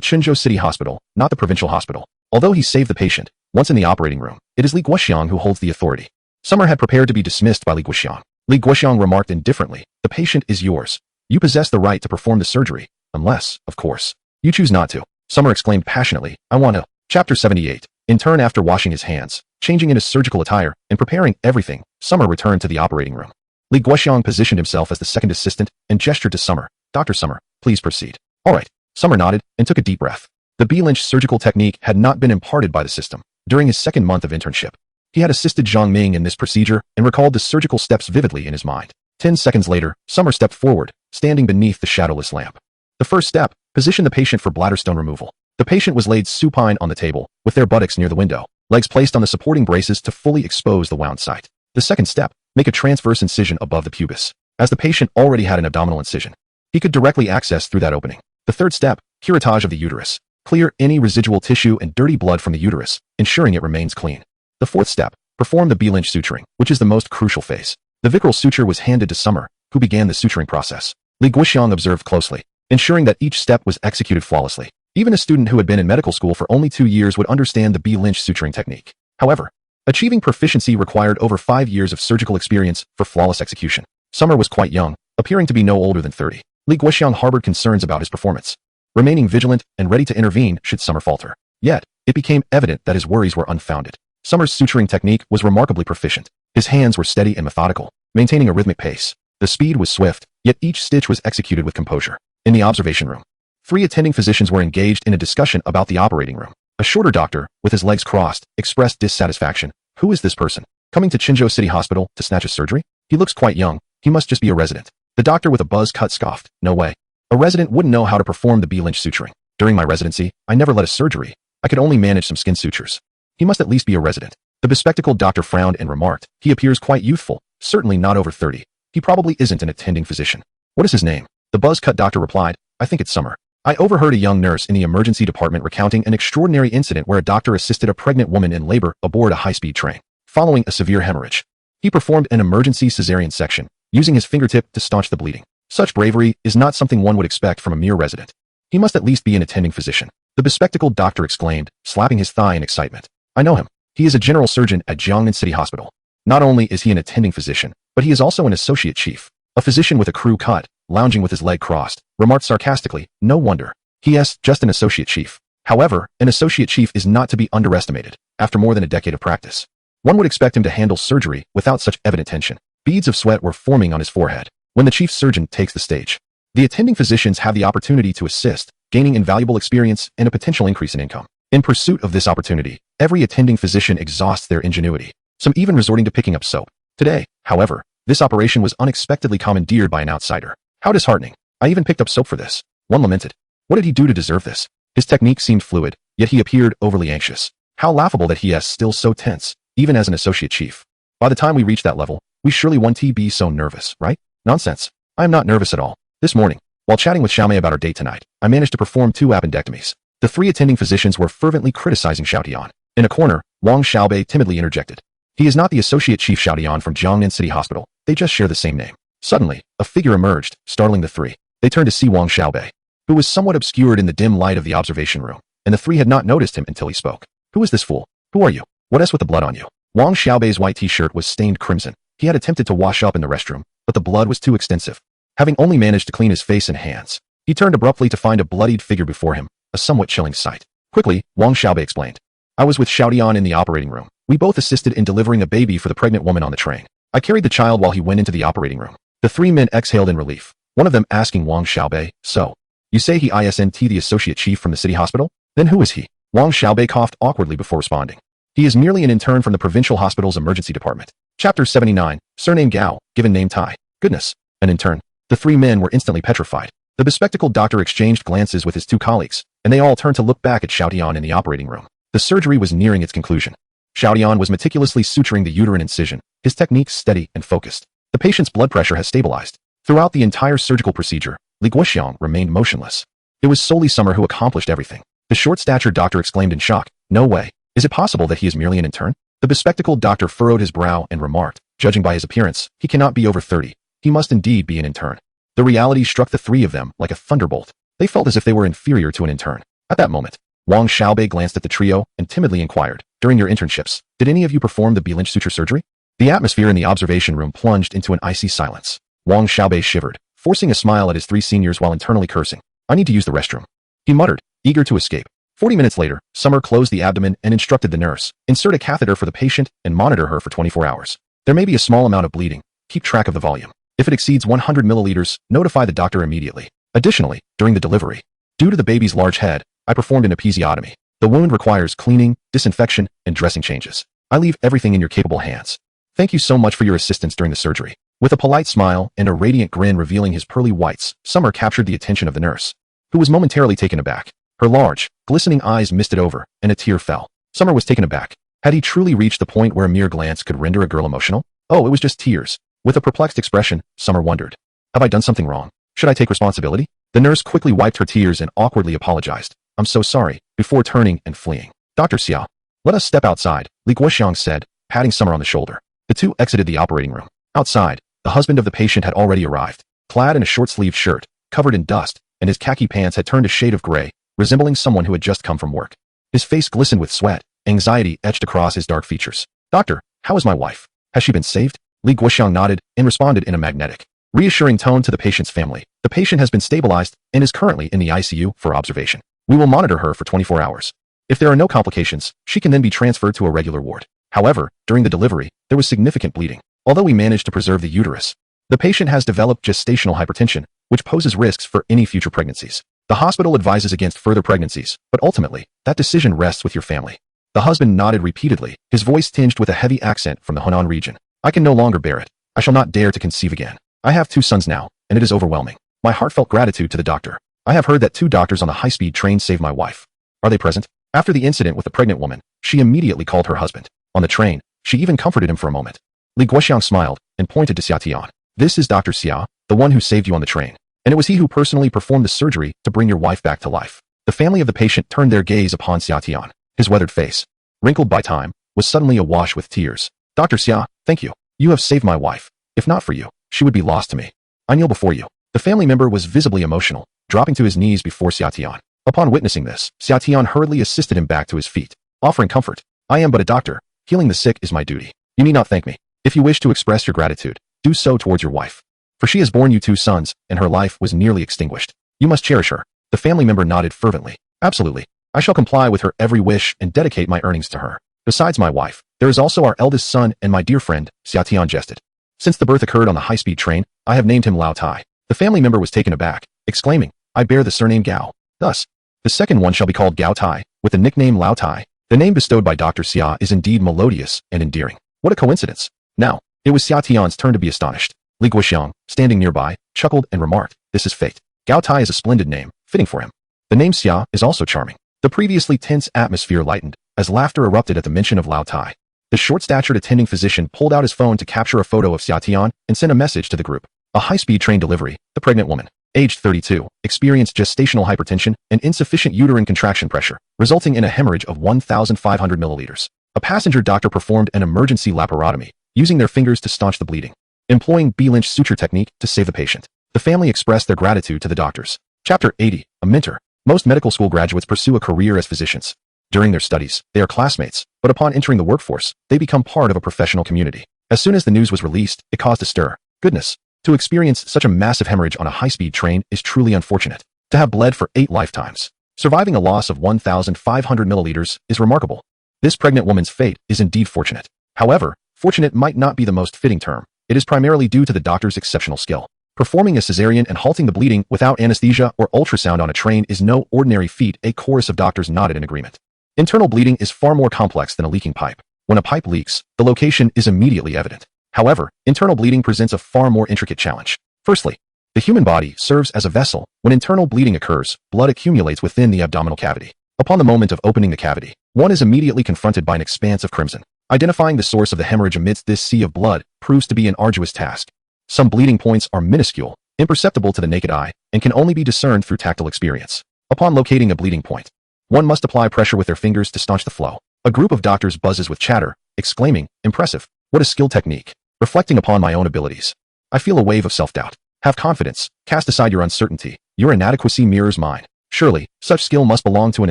Qinzhou City Hospital, not the provincial hospital." Although he saved the patient, once in the operating room, it is Li Guoxiang who holds the authority. Summer had prepared to be dismissed by Li Guoxiang. Li Guoxiang remarked indifferently, "The patient is yours. You possess the right to perform the surgery, unless, of course, you choose not to." Summer exclaimed passionately, "I want to." Chapter 78. In turn, after washing his hands, changing into surgical attire, and preparing everything, Summer returned to the operating room. Li Guoxiang positioned himself as the second assistant and gestured to Summer. "Dr. Summer, please proceed." "All right." Summer nodded and took a deep breath. The B-Lynch surgical technique had not been imparted by the system. During his second month of internship, he had assisted Zhang Ming in this procedure and recalled the surgical steps vividly in his mind. 10 seconds later, Summer stepped forward, standing beneath the shadowless lamp. The first step, position the patient for bladder stone removal. The patient was laid supine on the table, with their buttocks near the window, legs placed on the supporting braces to fully expose the wound site. The second step, make a transverse incision above the pubis. As the patient already had an abdominal incision, he could directly access through that opening. The third step, curettage of the uterus. Clear any residual tissue and dirty blood from the uterus, ensuring it remains clean. The fourth step, perform the B-Lynch suturing, which is the most crucial phase. The Vicryl suture was handed to Summer, who began the suturing process. Li Guoxiang observed closely, ensuring that each step was executed flawlessly. Even a student who had been in medical school for only 2 years would understand the B-Lynch suturing technique. However, achieving proficiency required over 5 years of surgical experience for flawless execution. Summer was quite young, appearing to be no older than 30. Li Guoxiang harbored concerns about his performance, remaining vigilant and ready to intervene should Summer falter. Yet, it became evident that his worries were unfounded. Summer's suturing technique was remarkably proficient. His hands were steady and methodical, maintaining a rhythmic pace. The speed was swift, yet each stitch was executed with composure. In the observation room, 3 attending physicians were engaged in a discussion about the operating room. A shorter doctor, with his legs crossed, expressed dissatisfaction. "Who is this person? Coming to Qinzhou City Hospital to snatch a surgery? He looks quite young. He must just be a resident." The doctor with a buzz cut scoffed. "No way. A resident wouldn't know how to perform the B-Lynch suturing. During my residency, I never led a surgery. I could only manage some skin sutures." He must at least be a resident. The bespectacled doctor frowned and remarked, he appears quite youthful, certainly not over 30. He probably isn't an attending physician. What is his name? The buzz-cut doctor replied, I think it's Summer. I overheard a young nurse in the emergency department recounting an extraordinary incident where a doctor assisted a pregnant woman in labor aboard a high-speed train, following a severe hemorrhage. He performed an emergency cesarean section, using his fingertip to staunch the bleeding. Such bravery is not something one would expect from a mere resident. He must at least be an attending physician. The bespectacled doctor exclaimed, slapping his thigh in excitement. I know him. He is a general surgeon at Jiangnan City Hospital. Not only is he an attending physician, but he is also an associate chief. A physician with a crew cut, lounging with his leg crossed, remarked sarcastically, no wonder. He is just an associate chief. However, an associate chief is not to be underestimated. After more than a decade of practice, one would expect him to handle surgery without such evident tension. Beads of sweat were forming on his forehead. When the chief surgeon takes the stage, the attending physicians have the opportunity to assist, gaining invaluable experience and a potential increase in income. In pursuit of this opportunity, every attending physician exhausts their ingenuity, some even resorting to picking up soap. Today, however, this operation was unexpectedly commandeered by an outsider. How disheartening. I even picked up soap for this. One lamented. What did he do to deserve this? His technique seemed fluid, yet he appeared overly anxious. How laughable that he is still so tense, even as an associate chief. By the time we reach that level, we surely won't be so nervous, right? Nonsense. I am not nervous at all. This morning, while chatting with Xiaomei about our date tonight, I managed to perform 2 appendectomies. The 3 attending physicians were fervently criticizing Xiaotian. In a corner, Wang Xiaobei timidly interjected. He is not the associate chief Xiaotian from Jiangnan City Hospital. They just share the same name. Suddenly, a figure emerged, startling the 3. They turned to see Wang Xiaobei, who was somewhat obscured in the dim light of the observation room, and the 3 had not noticed him until he spoke. Who is this fool? Who are you? What is with the blood on you? Wang Xiaobei's white t-shirt was stained crimson. He had attempted to wash up in the restroom, but the blood was too extensive. Having only managed to clean his face and hands, he turned abruptly to find a bloodied figure before him, a somewhat chilling sight. Quickly, Wang Xiaobei explained. I was with Xiaotian in the operating room. We both assisted in delivering a baby for the pregnant woman on the train. I carried the child while he went into the operating room. The 3 men exhaled in relief, one of them asking Wang Xiaobei, so, you say he isn't the associate chief from the city hospital? Then who is he? Wang Xiaobei coughed awkwardly before responding. He is merely an intern from the provincial hospital's emergency department. Chapter 79, surname Gao, given name Tai. Goodness, an intern. The 3 men were instantly petrified. The bespectacled doctor exchanged glances with his 2 colleagues, and they all turned to look back at Xiaotian in the operating room. The surgery was nearing its conclusion. Xiaotian was meticulously suturing the uterine incision, his technique steady and focused. The patient's blood pressure has stabilized. Throughout the entire surgical procedure, Li Guoxiang remained motionless. It was solely Summer who accomplished everything. The short-statured doctor exclaimed in shock, no way. Is it possible that he is merely an intern? The bespectacled doctor furrowed his brow and remarked, judging by his appearance, he cannot be over 30. He must indeed be an intern. The reality struck the 3 of them like a thunderbolt. They felt as if they were inferior to an intern. At that moment, Wang Xiaobei glanced at the trio and timidly inquired, during your internships, did any of you perform the B-Lynch suture surgery? The atmosphere in the observation room plunged into an icy silence. Wang Xiaobei shivered, forcing a smile at his 3 seniors while internally cursing. I need to use the restroom. He muttered, eager to escape. 40 minutes later, Summer closed the abdomen and instructed the nurse, insert a catheter for the patient and monitor her for 24 hours. There may be a small amount of bleeding. Keep track of the volume. If it exceeds 100 milliliters, notify the doctor immediately. Additionally, during the delivery, due to the baby's large head, I performed an episiotomy. The wound requires cleaning, disinfection, and dressing changes. I leave everything in your capable hands. Thank you so much for your assistance during the surgery. With a polite smile and a radiant grin revealing his pearly whites, Summer captured the attention of the nurse, who was momentarily taken aback. Her large, glistening eyes misted over, and a tear fell. Summer was taken aback. Had he truly reached the point where a mere glance could render a girl emotional? Oh, it was just tears. With a perplexed expression, Summer wondered. Have I done something wrong? Should I take responsibility? The nurse quickly wiped her tears and awkwardly apologized. I'm so sorry, before turning and fleeing. Dr. Xiao, let us step outside, Li Guoxiang said, patting Summer on the shoulder. The 2 exited the operating room. Outside, the husband of the patient had already arrived, clad in a short-sleeved shirt, covered in dust, and his khaki pants had turned a shade of gray, resembling someone who had just come from work. His face glistened with sweat, anxiety etched across his dark features. Doctor, how is my wife? Has she been saved? Li Guoxiang nodded and responded in a magnetic, reassuring tone to the patient's family. The patient has been stabilized and is currently in the ICU for observation. We will monitor her for 24 hours. If there are no complications, she can then be transferred to a regular ward. However, during the delivery, there was significant bleeding. Although we managed to preserve the uterus, the patient has developed gestational hypertension, which poses risks for any future pregnancies. The hospital advises against further pregnancies, but ultimately, that decision rests with your family. The husband nodded repeatedly, his voice tinged with a heavy accent from the Hunan region. I can no longer bear it. I shall not dare to conceive again. I have 2 sons now, and it is overwhelming. My heartfelt gratitude to the doctor. I have heard that 2 doctors on the high-speed train saved my wife. Are they present? After the incident with the pregnant woman, she immediately called her husband. On the train, she even comforted him for a moment. Li Guoxiang smiled and pointed to Xia Tian. This is Dr. Xia, the one who saved you on the train. And it was he who personally performed the surgery to bring your wife back to life. The family of the patient turned their gaze upon Xia Tian. His weathered face, wrinkled by time, was suddenly awash with tears. Dr. Xia, thank you. You have saved my wife. If not for you, she would be lost to me. I kneel before you. The family member was visibly emotional, dropping to his knees before Xia Tian. Upon witnessing this, Xia Tian hurriedly assisted him back to his feet, offering comfort. I am but a doctor. Healing the sick is my duty. You need not thank me. If you wish to express your gratitude, do so towards your wife. For she has borne you 2 sons, and her life was nearly extinguished. You must cherish her. The family member nodded fervently. Absolutely. I shall comply with her every wish and dedicate my earnings to her. Besides my wife, there is also our eldest son and my dear friend, Xia Tian jested. Since the birth occurred on the high-speed train, I have named him Lao Tai. The family member was taken aback, exclaiming, I bear the surname Gao. Thus, the second one shall be called Gao Tai, with the nickname Lao Tai. The name bestowed by Dr. Xia is indeed melodious and endearing. What a coincidence. Now, it was Xia Tian's turn to be astonished. Li Guoxiang, standing nearby, chuckled and remarked, this is fate. Gao Tai is a splendid name, fitting for him. The name Xia is also charming. The previously tense atmosphere lightened, as laughter erupted at the mention of Lao Tai. The short-statured attending physician pulled out his phone to capture a photo of Xia Tian and sent a message to the group. A high-speed train delivery, the pregnant woman, aged 32, experienced gestational hypertension and insufficient uterine contraction pressure, resulting in a hemorrhage of 1,500 milliliters. A passenger doctor performed an emergency laparotomy, using their fingers to staunch the bleeding, employing B-Lynch suture technique to save the patient. The family expressed their gratitude to the doctors. Chapter 80, a mentor. Most medical school graduates pursue a career as physicians. During their studies, they are classmates, but upon entering the workforce, they become part of a professional community. As soon as the news was released, it caused a stir. Goodness. To experience such a massive hemorrhage on a high-speed train is truly unfortunate. To have bled for 8 lifetimes, surviving a loss of 1,500 milliliters is remarkable. This pregnant woman's fate is indeed fortunate. However, fortunate might not be the most fitting term. It is primarily due to the doctor's exceptional skill. Performing a cesarean and halting the bleeding without anesthesia or ultrasound on a train is no ordinary feat. A chorus of doctors nodded in agreement. Internal bleeding is far more complex than a leaking pipe. When a pipe leaks, the location is immediately evident. However, internal bleeding presents a far more intricate challenge. Firstly, the human body serves as a vessel. When internal bleeding occurs, blood accumulates within the abdominal cavity. Upon the moment of opening the cavity, one is immediately confronted by an expanse of crimson. Identifying the source of the hemorrhage amidst this sea of blood proves to be an arduous task. Some bleeding points are minuscule, imperceptible to the naked eye, and can only be discerned through tactile experience. Upon locating a bleeding point, one must apply pressure with their fingers to staunch the flow. A group of doctors buzzes with chatter, exclaiming, impressive. What a skilled technique. Reflecting upon my own abilities, I feel a wave of self-doubt. Have confidence. Cast aside your uncertainty. Your inadequacy mirrors mine. Surely, such skill must belong to an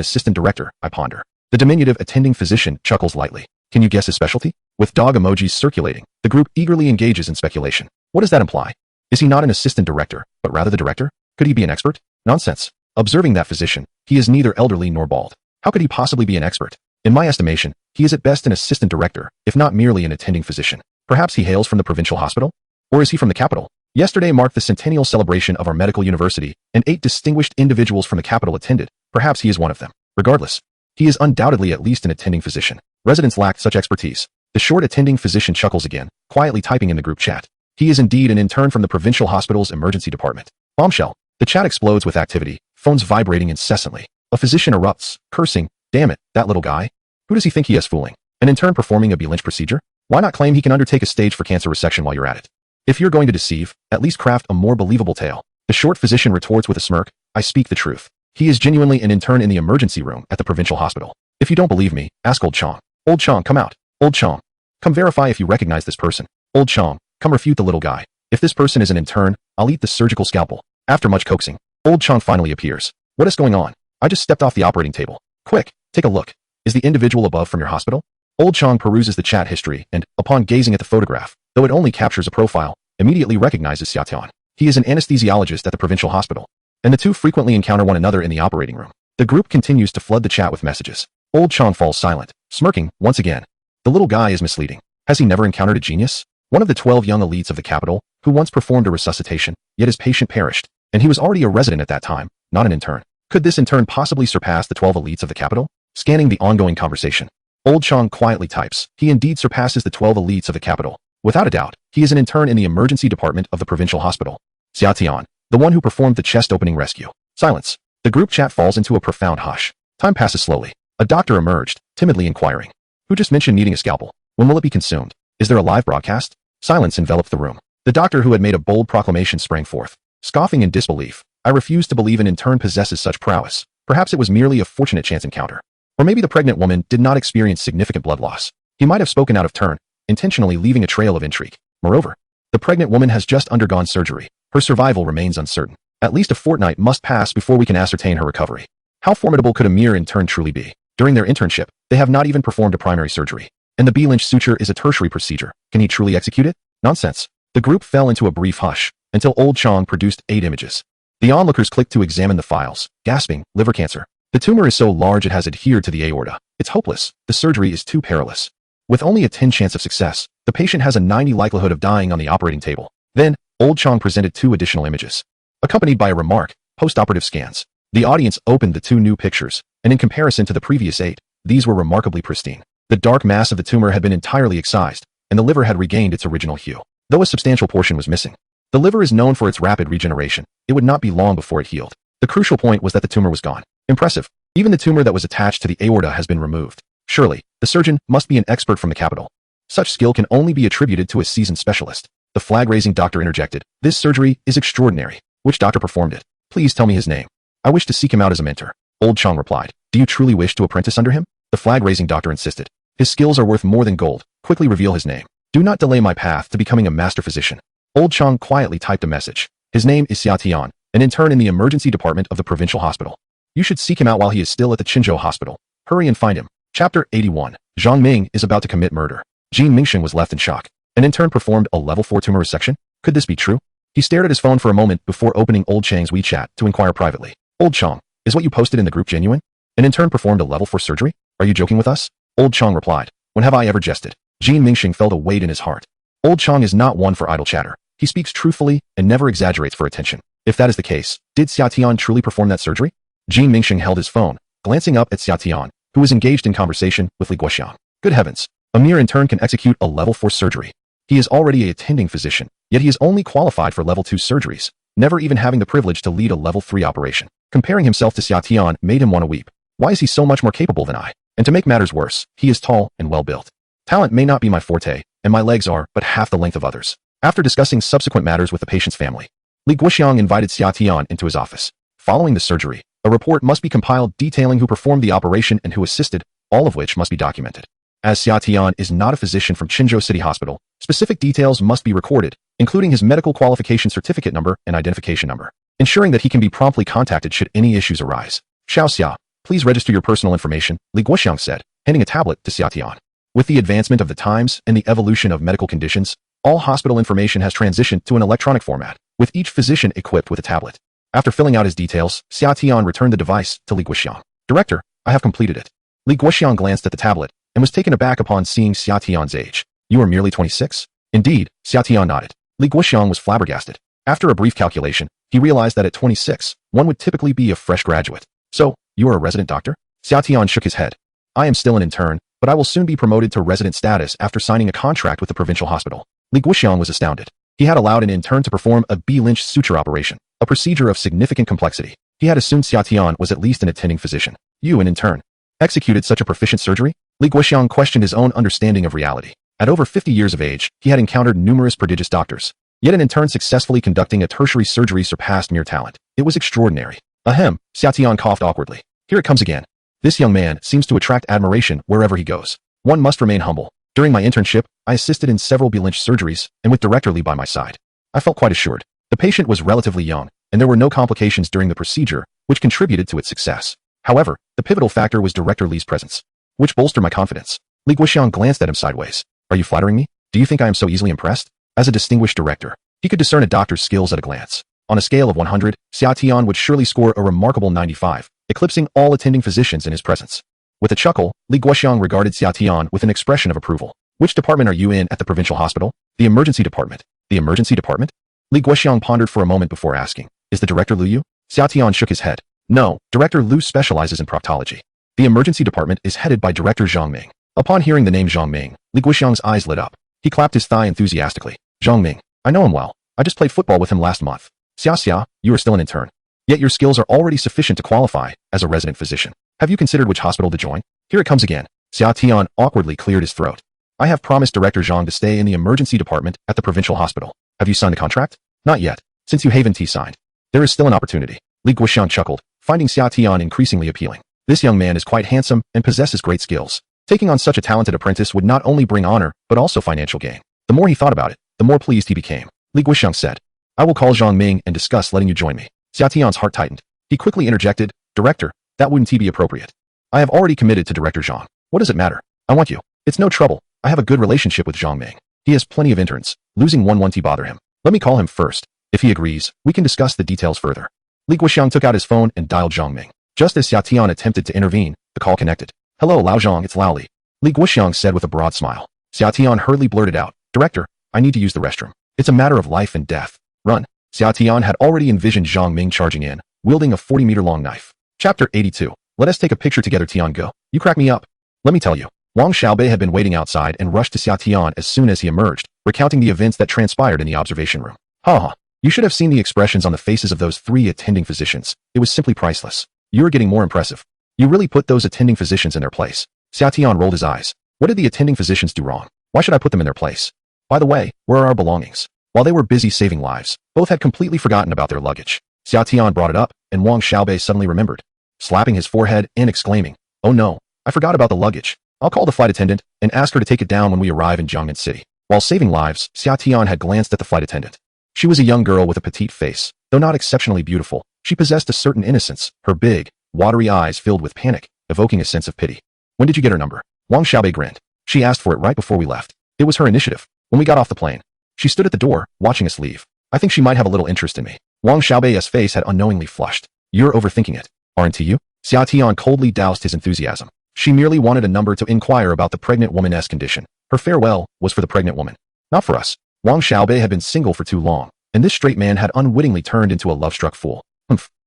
assistant director, I ponder. The diminutive attending physician chuckles lightly. Can you guess his specialty? With dog emojis circulating, the group eagerly engages in speculation. What does that imply? Is he not an assistant director, but rather the director? Could he be an expert? Nonsense. Observing that physician, he is neither elderly nor bald. How could he possibly be an expert? In my estimation, he is at best an assistant director, if not merely an attending physician. Perhaps he hails from the provincial hospital? Or is he from the capital? Yesterday marked the centennial celebration of our medical university, and 8 distinguished individuals from the capital attended. Perhaps he is one of them. Regardless, he is undoubtedly at least an attending physician. Residents lacked such expertise. The short attending physician chuckles again, quietly typing in the group chat. He is indeed an intern from the provincial hospital's emergency department. Bombshell. The chat explodes with activity, phones vibrating incessantly. A physician erupts, cursing, damn it, that little guy. Who does he think he is fooling? An intern performing a B-Lynch procedure? Why not claim he can undertake a stage for cancer resection while you're at it? If you're going to deceive, at least craft a more believable tale. The short physician retorts with a smirk, I speak the truth. He is genuinely an intern in the emergency room at the provincial hospital. If you don't believe me, ask Old Chong. Old Chong, come out. Old Chong. Come verify if you recognize this person. Old Chong, come refute the little guy. If this person is an intern, I'll eat the surgical scalpel. After much coaxing, Old Chong finally appears. What is going on? I just stepped off the operating table. Quick, take a look. Is the individual above from your hospital? Old Chong peruses the chat history and, upon gazing at the photograph, though it only captures a profile, immediately recognizes Xia Tian. He is an anesthesiologist at the provincial hospital, and the two frequently encounter one another in the operating room. The group continues to flood the chat with messages. Old Chong falls silent, smirking, once again. The little guy is misleading. Has he never encountered a genius? One of the 12 young elites of the capital, who once performed a resuscitation, yet his patient perished, and he was already a resident at that time, not an intern. Could this intern possibly surpass the 12 elites of the capital? Scanning the ongoing conversation, Old Chong quietly types, he indeed surpasses the 12 elites of the capital. Without a doubt, he is an intern in the emergency department of the provincial hospital. Xia Tian, the one who performed the chest opening rescue. Silence. The group chat falls into a profound hush. Time passes slowly. A doctor emerged, timidly inquiring. Who just mentioned needing a scalpel? When will it be consumed? Is there a live broadcast? Silence enveloped the room. The doctor who had made a bold proclamation sprang forth. Scoffing in disbelief, I refuse to believe an intern possesses such prowess. Perhaps it was merely a fortunate chance encounter. Or maybe the pregnant woman did not experience significant blood loss. He might have spoken out of turn, intentionally leaving a trail of intrigue. Moreover, the pregnant woman has just undergone surgery. Her survival remains uncertain. At least a fortnight must pass before we can ascertain her recovery. How formidable could a mere intern truly be? During their internship, they have not even performed a primary surgery. And the B-Lynch suture is a tertiary procedure. Can he truly execute it? Nonsense. The group fell into a brief hush, until Old Chong produced 8 images. The onlookers clicked to examine the files, gasping, liver cancer. The tumor is so large it has adhered to the aorta. It's hopeless. The surgery is too perilous. With only a 10 chance of success, the patient has a 90 likelihood of dying on the operating table. Then, Old Chong presented 2 additional images, accompanied by a remark, post-operative scans. The audience opened the 2 new pictures, and in comparison to the previous 8, these were remarkably pristine. The dark mass of the tumor had been entirely excised, and the liver had regained its original hue, though a substantial portion was missing. The liver is known for its rapid regeneration. It would not be long before it healed. The crucial point was that the tumor was gone. Impressive. Even the tumor that was attached to the aorta has been removed. Surely, the surgeon must be an expert from the capital. Such skill can only be attributed to a seasoned specialist. The flag-raising doctor interjected. This surgery is extraordinary. Which doctor performed it? Please tell me his name. I wish to seek him out as a mentor. Old Chong replied. Do you truly wish to apprentice under him? The flag-raising doctor insisted. His skills are worth more than gold. Quickly reveal his name. Do not delay my path to becoming a master physician. Old Chong quietly typed a message. His name is Xia Tian, an intern in the emergency department of the provincial hospital. You should seek him out while he is still at the Qinzhou hospital. Hurry and find him. Chapter 81. Zhang Ming is about to commit murder. Jin Mingsheng was left in shock. An intern performed a level 4 tumor resection? Could this be true? He stared at his phone for a moment before opening Old Chang's WeChat to inquire privately. Old Chong, is what you posted in the group genuine? An intern performed a level 4 surgery? Are you joking with us? Old Chong replied. When have I ever jested? Jin Mingsheng felt a weight in his heart. Old Chong is not one for idle chatter. He speaks truthfully and never exaggerates for attention. If that is the case, did Xia Tian truly perform that surgery? Jin Mingsheng held his phone, glancing up at Xia Tian, who was engaged in conversation with Li Guoxiang. Good heavens, a mere intern can execute a level 4 surgery. He is already a attending physician, yet he is only qualified for level 2 surgeries, never even having the privilege to lead a level 3 operation. Comparing himself to Xia Tian made him want to weep. Why is he so much more capable than I? And to make matters worse, he is tall and well-built. Talent may not be my forte, and my legs are but half the length of others. After discussing subsequent matters with the patient's family, Li Guoxiang invited Xia Tian into his office. Following the surgery, a report must be compiled detailing who performed the operation and who assisted, all of which must be documented. As Xia Tian is not a physician from Qinzhou City Hospital, specific details must be recorded, including his medical qualification certificate number and identification number, ensuring that he can be promptly contacted should any issues arise. Xiao Xia, please register your personal information, Li Guoxiang said, handing a tablet to Xia Tian. With the advancement of the times and the evolution of medical conditions, all hospital information has transitioned to an electronic format, with each physician equipped with a tablet. After filling out his details, Xia Tian returned the device to Li Guoxiang. Director, I have completed it. Li Guoxiang glanced at the tablet and was taken aback upon seeing Xia Tian's age. You are merely 26? Indeed, Xia Tian nodded. Li Guoxiang was flabbergasted. After a brief calculation, he realized that at 26, one would typically be a fresh graduate. So, you are a resident doctor? Xia Tian shook his head. I am still an intern, but I will soon be promoted to resident status after signing a contract with the provincial hospital. Li Guoxiang was astounded. He had allowed an intern to perform a B-Lynch suture operation, a procedure of significant complexity. He had assumed Xia Tian was at least an attending physician. You, an intern, executed such a proficient surgery? Li Guoxiang questioned his own understanding of reality. At over 50 years of age, he had encountered numerous prodigious doctors. Yet an intern successfully conducting a tertiary surgery surpassed mere talent. It was extraordinary. Ahem, Xia Tian coughed awkwardly. Here it comes again. This young man seems to attract admiration wherever he goes. One must remain humble. During my internship, I assisted in several B-Lynch surgeries, and with Director Li by my side, I felt quite assured. The patient was relatively young, and there were no complications during the procedure, which contributed to its success. However, the pivotal factor was Director Li's presence, which bolstered my confidence. Li Guoxiang glanced at him sideways. Are you flattering me? Do you think I am so easily impressed? As a distinguished director, he could discern a doctor's skills at a glance. On a scale of 100, Xia Tian would surely score a remarkable 95, eclipsing all attending physicians in his presence. With a chuckle, Li Guoxiang regarded Xia Tian with an expression of approval. Which department are you in at the provincial hospital? The emergency department. The emergency department? Li Guoxiang pondered for a moment before asking. Is the director Liu? Xia Tian shook his head. No, Director Liu specializes in proctology. The emergency department is headed by Director Zhang Ming. Upon hearing the name Zhang Ming, Li Guoxiang's eyes lit up. He clapped his thigh enthusiastically. Zhang Ming. I know him well. I just played football with him last month. Xia Xia, you are still an intern. Yet your skills are already sufficient to qualify as a resident physician. Have you considered which hospital to join? Here it comes again. Xia Tian awkwardly cleared his throat. I have promised Director Zhang to stay in the emergency department at the provincial hospital. Have you signed a contract? Not yet, since you haven't signed. There is still an opportunity. Li Guoxiang chuckled, finding Xia Tian increasingly appealing. This young man is quite handsome and possesses great skills. Taking on such a talented apprentice would not only bring honor, but also financial gain. The more he thought about it, the more pleased he became. Li Guoxiang said, I will call Zhang Ming and discuss letting you join me. Xia Tian's heart tightened. He quickly interjected, Director, that wouldn't be appropriate. I have already committed to Director Zhang. What does it matter? I want you. It's no trouble. I have a good relationship with Zhang Ming. He has plenty of interns. Losing one won't bother him. Let me call him first. If he agrees, we can discuss the details further. Li Guoxiang took out his phone and dialed Zhang Ming. Just as Xia Tian attempted to intervene, the call connected. Hello Lao Zhang, it's Lao Li. Li Guoxiang said with a broad smile. Xia Tian hurriedly blurted out, Director, I need to use the restroom. It's a matter of life and death. Run. Xia Tian had already envisioned Zhang Ming charging in, wielding a 40-meter-long knife. Chapter 82. Let us take a picture together, Tian Go. You crack me up. Let me tell you. Wang Xiaobei had been waiting outside and rushed to Xia Tian as soon as he emerged, recounting the events that transpired in the observation room. Ha! You should have seen the expressions on the faces of those 3 attending physicians. It was simply priceless. You're getting more impressive. You really put those attending physicians in their place. Xia Tian rolled his eyes. What did the attending physicians do wrong? Why should I put them in their place? By the way, where are our belongings? While they were busy saving lives, both had completely forgotten about their luggage. Xia Tian brought it up, and Wang Xiaobei suddenly remembered, slapping his forehead and exclaiming, Oh no, I forgot about the luggage. I'll call the flight attendant and ask her to take it down when we arrive in Jiangmen City. While saving lives, Xia Tian had glanced at the flight attendant. She was a young girl with a petite face. Though not exceptionally beautiful, she possessed a certain innocence, her big, watery eyes filled with panic, evoking a sense of pity. When did you get her number? Wang Xiaobei grinned. She asked for it right before we left. It was her initiative. When we got off the plane, she stood at the door, watching us leave. I think she might have a little interest in me. Wang Xiaobei's face had unknowingly flushed. You're overthinking it, aren't you? Xia Tian coldly doused his enthusiasm. She merely wanted a number to inquire about the pregnant woman's condition. Her farewell was for the pregnant woman, not for us. Wang Xiaobei had been single for too long, and this straight man had unwittingly turned into a love-struck fool.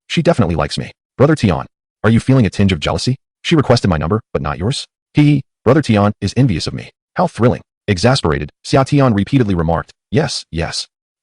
She definitely likes me. Brother Tian, are you feeling a tinge of jealousy? She requested my number, but not yours? Brother Tian is envious of me. How thrilling. Exasperated, Xia Tian repeatedly remarked, Yes.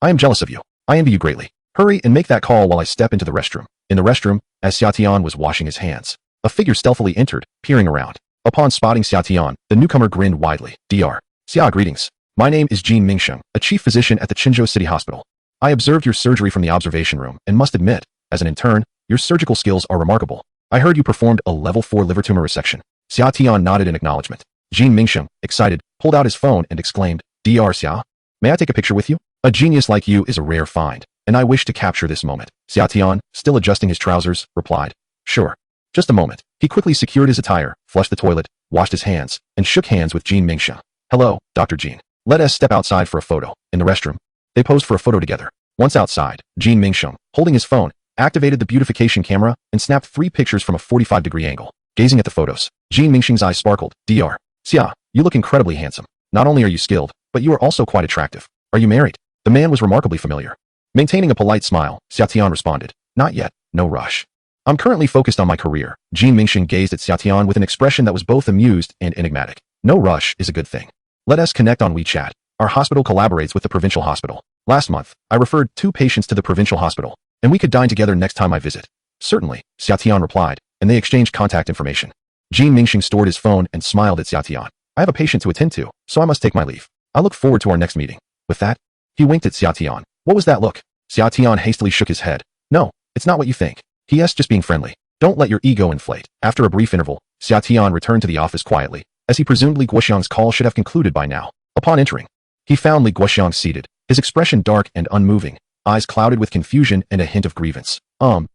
I am jealous of you. I envy you greatly. Hurry and make that call while I step into the restroom. In the restroom, as Xia Tian was washing his hands, a figure stealthily entered, peering around. Upon spotting Xia Tian, the newcomer grinned widely. Dr. Xia, greetings. My name is Jin Mingsheng, a chief physician at the Qinzhou City Hospital. I observed your surgery from the observation room and must admit, as an intern, your surgical skills are remarkable. I heard you performed a level 4 liver tumor resection. Xia Tian nodded in acknowledgement. Jin Mingsheng, excited, pulled out his phone and exclaimed, Dr. Xia, may I take a picture with you? A genius like you is a rare find, and I wish to capture this moment. Xia Tian, still adjusting his trousers, replied, Sure. Just a moment. He quickly secured his attire, flushed the toilet, washed his hands, and shook hands with Jin Mingsheng. Hello, Dr. Jin. Let us step outside for a photo. In the restroom, they posed for a photo together. Once outside, Jin Mingsheng, holding his phone, activated the beautification camera and snapped 3 pictures from a 45-degree angle. Gazing at the photos, Jin Mingsheng's eyes sparkled. Dr. Xia, you look incredibly handsome. Not only are you skilled, but you are also quite attractive. Are you married? The man was remarkably familiar. Maintaining a polite smile, Xia Tian responded, Not yet, no rush. I'm currently focused on my career. Jin Mingsheng gazed at Xia Tian with an expression that was both amused and enigmatic. No rush is a good thing. Let us connect on WeChat. Our hospital collaborates with the provincial hospital. Last month, I referred 2 patients to the provincial hospital, and we could dine together next time I visit. Certainly, Xia Tian replied, and they exchanged contact information. Jin Mingsheng stored his phone and smiled at Xia Tian. I have a patient to attend to, so I must take my leave. I look forward to our next meeting. With that, he winked at Xia Tian. What was that look? Xia Tian hastily shook his head. No, it's not what you think. He.s. just being friendly. Don't let your ego inflate. After a brief interval, Xia Tian returned to the office quietly, as he presumed Li Guoxiang's call should have concluded by now. Upon entering, he found Li Guoxiang seated, his expression dark and unmoving, eyes clouded with confusion and a hint of grievance.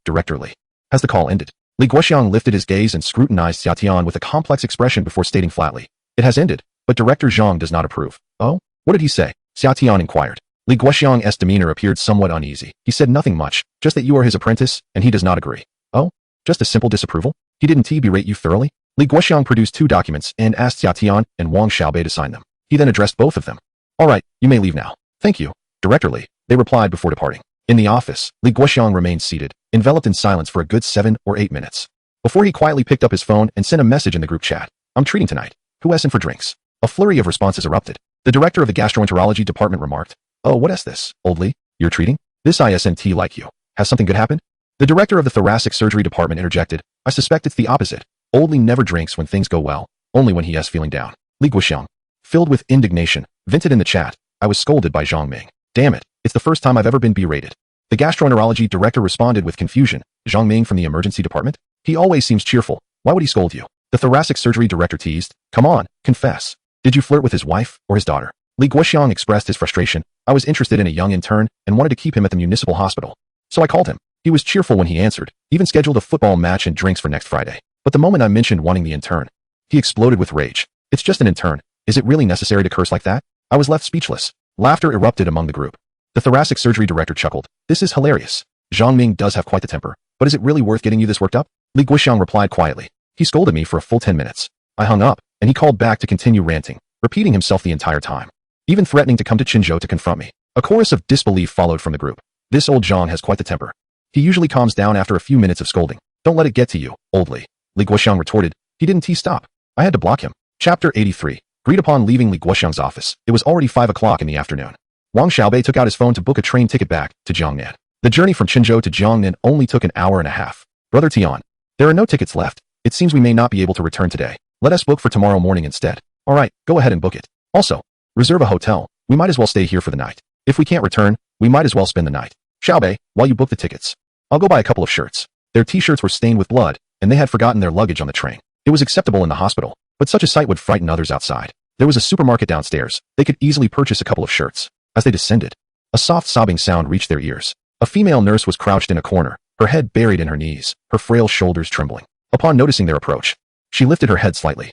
Director Li. Has the call ended? Li Guoxiang lifted his gaze and scrutinized Xia Tian with a complex expression before stating flatly. It has ended, but Director Zhang does not approve. Oh? What did he say? Xia Tian inquired. Li Guoxiang's demeanor appeared somewhat uneasy. He said nothing much, just that you are his apprentice, and he does not agree. Oh? Just a simple disapproval? He didn't berate you thoroughly? Li Guoxiang produced 2 documents and asked Xia Tian and Wang Xiaobei to sign them. He then addressed both of them. All right, you may leave now. Thank you, Director Li, they replied before departing. In the office, Li Guoxiang remained seated, enveloped in silence for a good 7 or 8 minutes. Before he quietly picked up his phone and sent a message in the group chat. I'm treating tonight. Who has in for drinks? A flurry of responses erupted. The director of the gastroenterology department remarked, Oh, what is this, old Li? You're treating? This isn't like you. Has something good happened? The director of the thoracic surgery department interjected, I suspect it's the opposite. Old Li never drinks when things go well, only when he is feeling down. Li Guoxiang, filled with indignation, vented in the chat, I was scolded by Zhang Ming. Damn it, it's the first time I've ever been berated. The gastroenterology director responded with confusion, Zhang Ming from the emergency department? He always seems cheerful. Why would he scold you? The thoracic surgery director teased, come on, confess. Did you flirt with his wife or his daughter? Li Guoxiang expressed his frustration. I was interested in a young intern and wanted to keep him at the municipal hospital. So I called him. He was cheerful when he answered, even scheduled a football match and drinks for next Friday. But the moment I mentioned wanting the intern, he exploded with rage. It's just an intern. Is it really necessary to curse like that? I was left speechless. Laughter erupted among the group. The thoracic surgery director chuckled. This is hilarious. Zhang Ming does have quite the temper, but is it really worth getting you this worked up? Li Guoxiang replied quietly. He scolded me for a full 10 minutes. I hung up, and he called back to continue ranting, repeating himself the entire time, even threatening to come to Qinzhou to confront me. A chorus of disbelief followed from the group. This old Zhang has quite the temper. He usually calms down after a few minutes of scolding. Don't let it get to you, old Li. Li Guoxiang retorted. He didn't stop. I had to block him. Chapter 83. Agreed upon leaving Li Guoxiang's office. It was already 5 o'clock in the afternoon. Wang Xiaobei took out his phone to book a train ticket back to Jiangnan. The journey from Qinzhou to Jiangnan only took an hour and a half. Brother Tian, there are no tickets left. It seems we may not be able to return today. Let us book for tomorrow morning instead. All right, go ahead and book it. Also, reserve a hotel. We might as well stay here for the night. If we can't return, we might as well spend the night. Xiaobei, while you book the tickets, I'll go buy a couple of shirts. Their t-shirts were stained with blood, and they had forgotten their luggage on the train. It was acceptable in the hospital, but such a sight would frighten others outside. There was a supermarket downstairs. They could easily purchase a couple of shirts. As they descended, a soft sobbing sound reached their ears. A female nurse was crouched in a corner, her head buried in her knees, her frail shoulders trembling. Upon noticing their approach, she lifted her head slightly.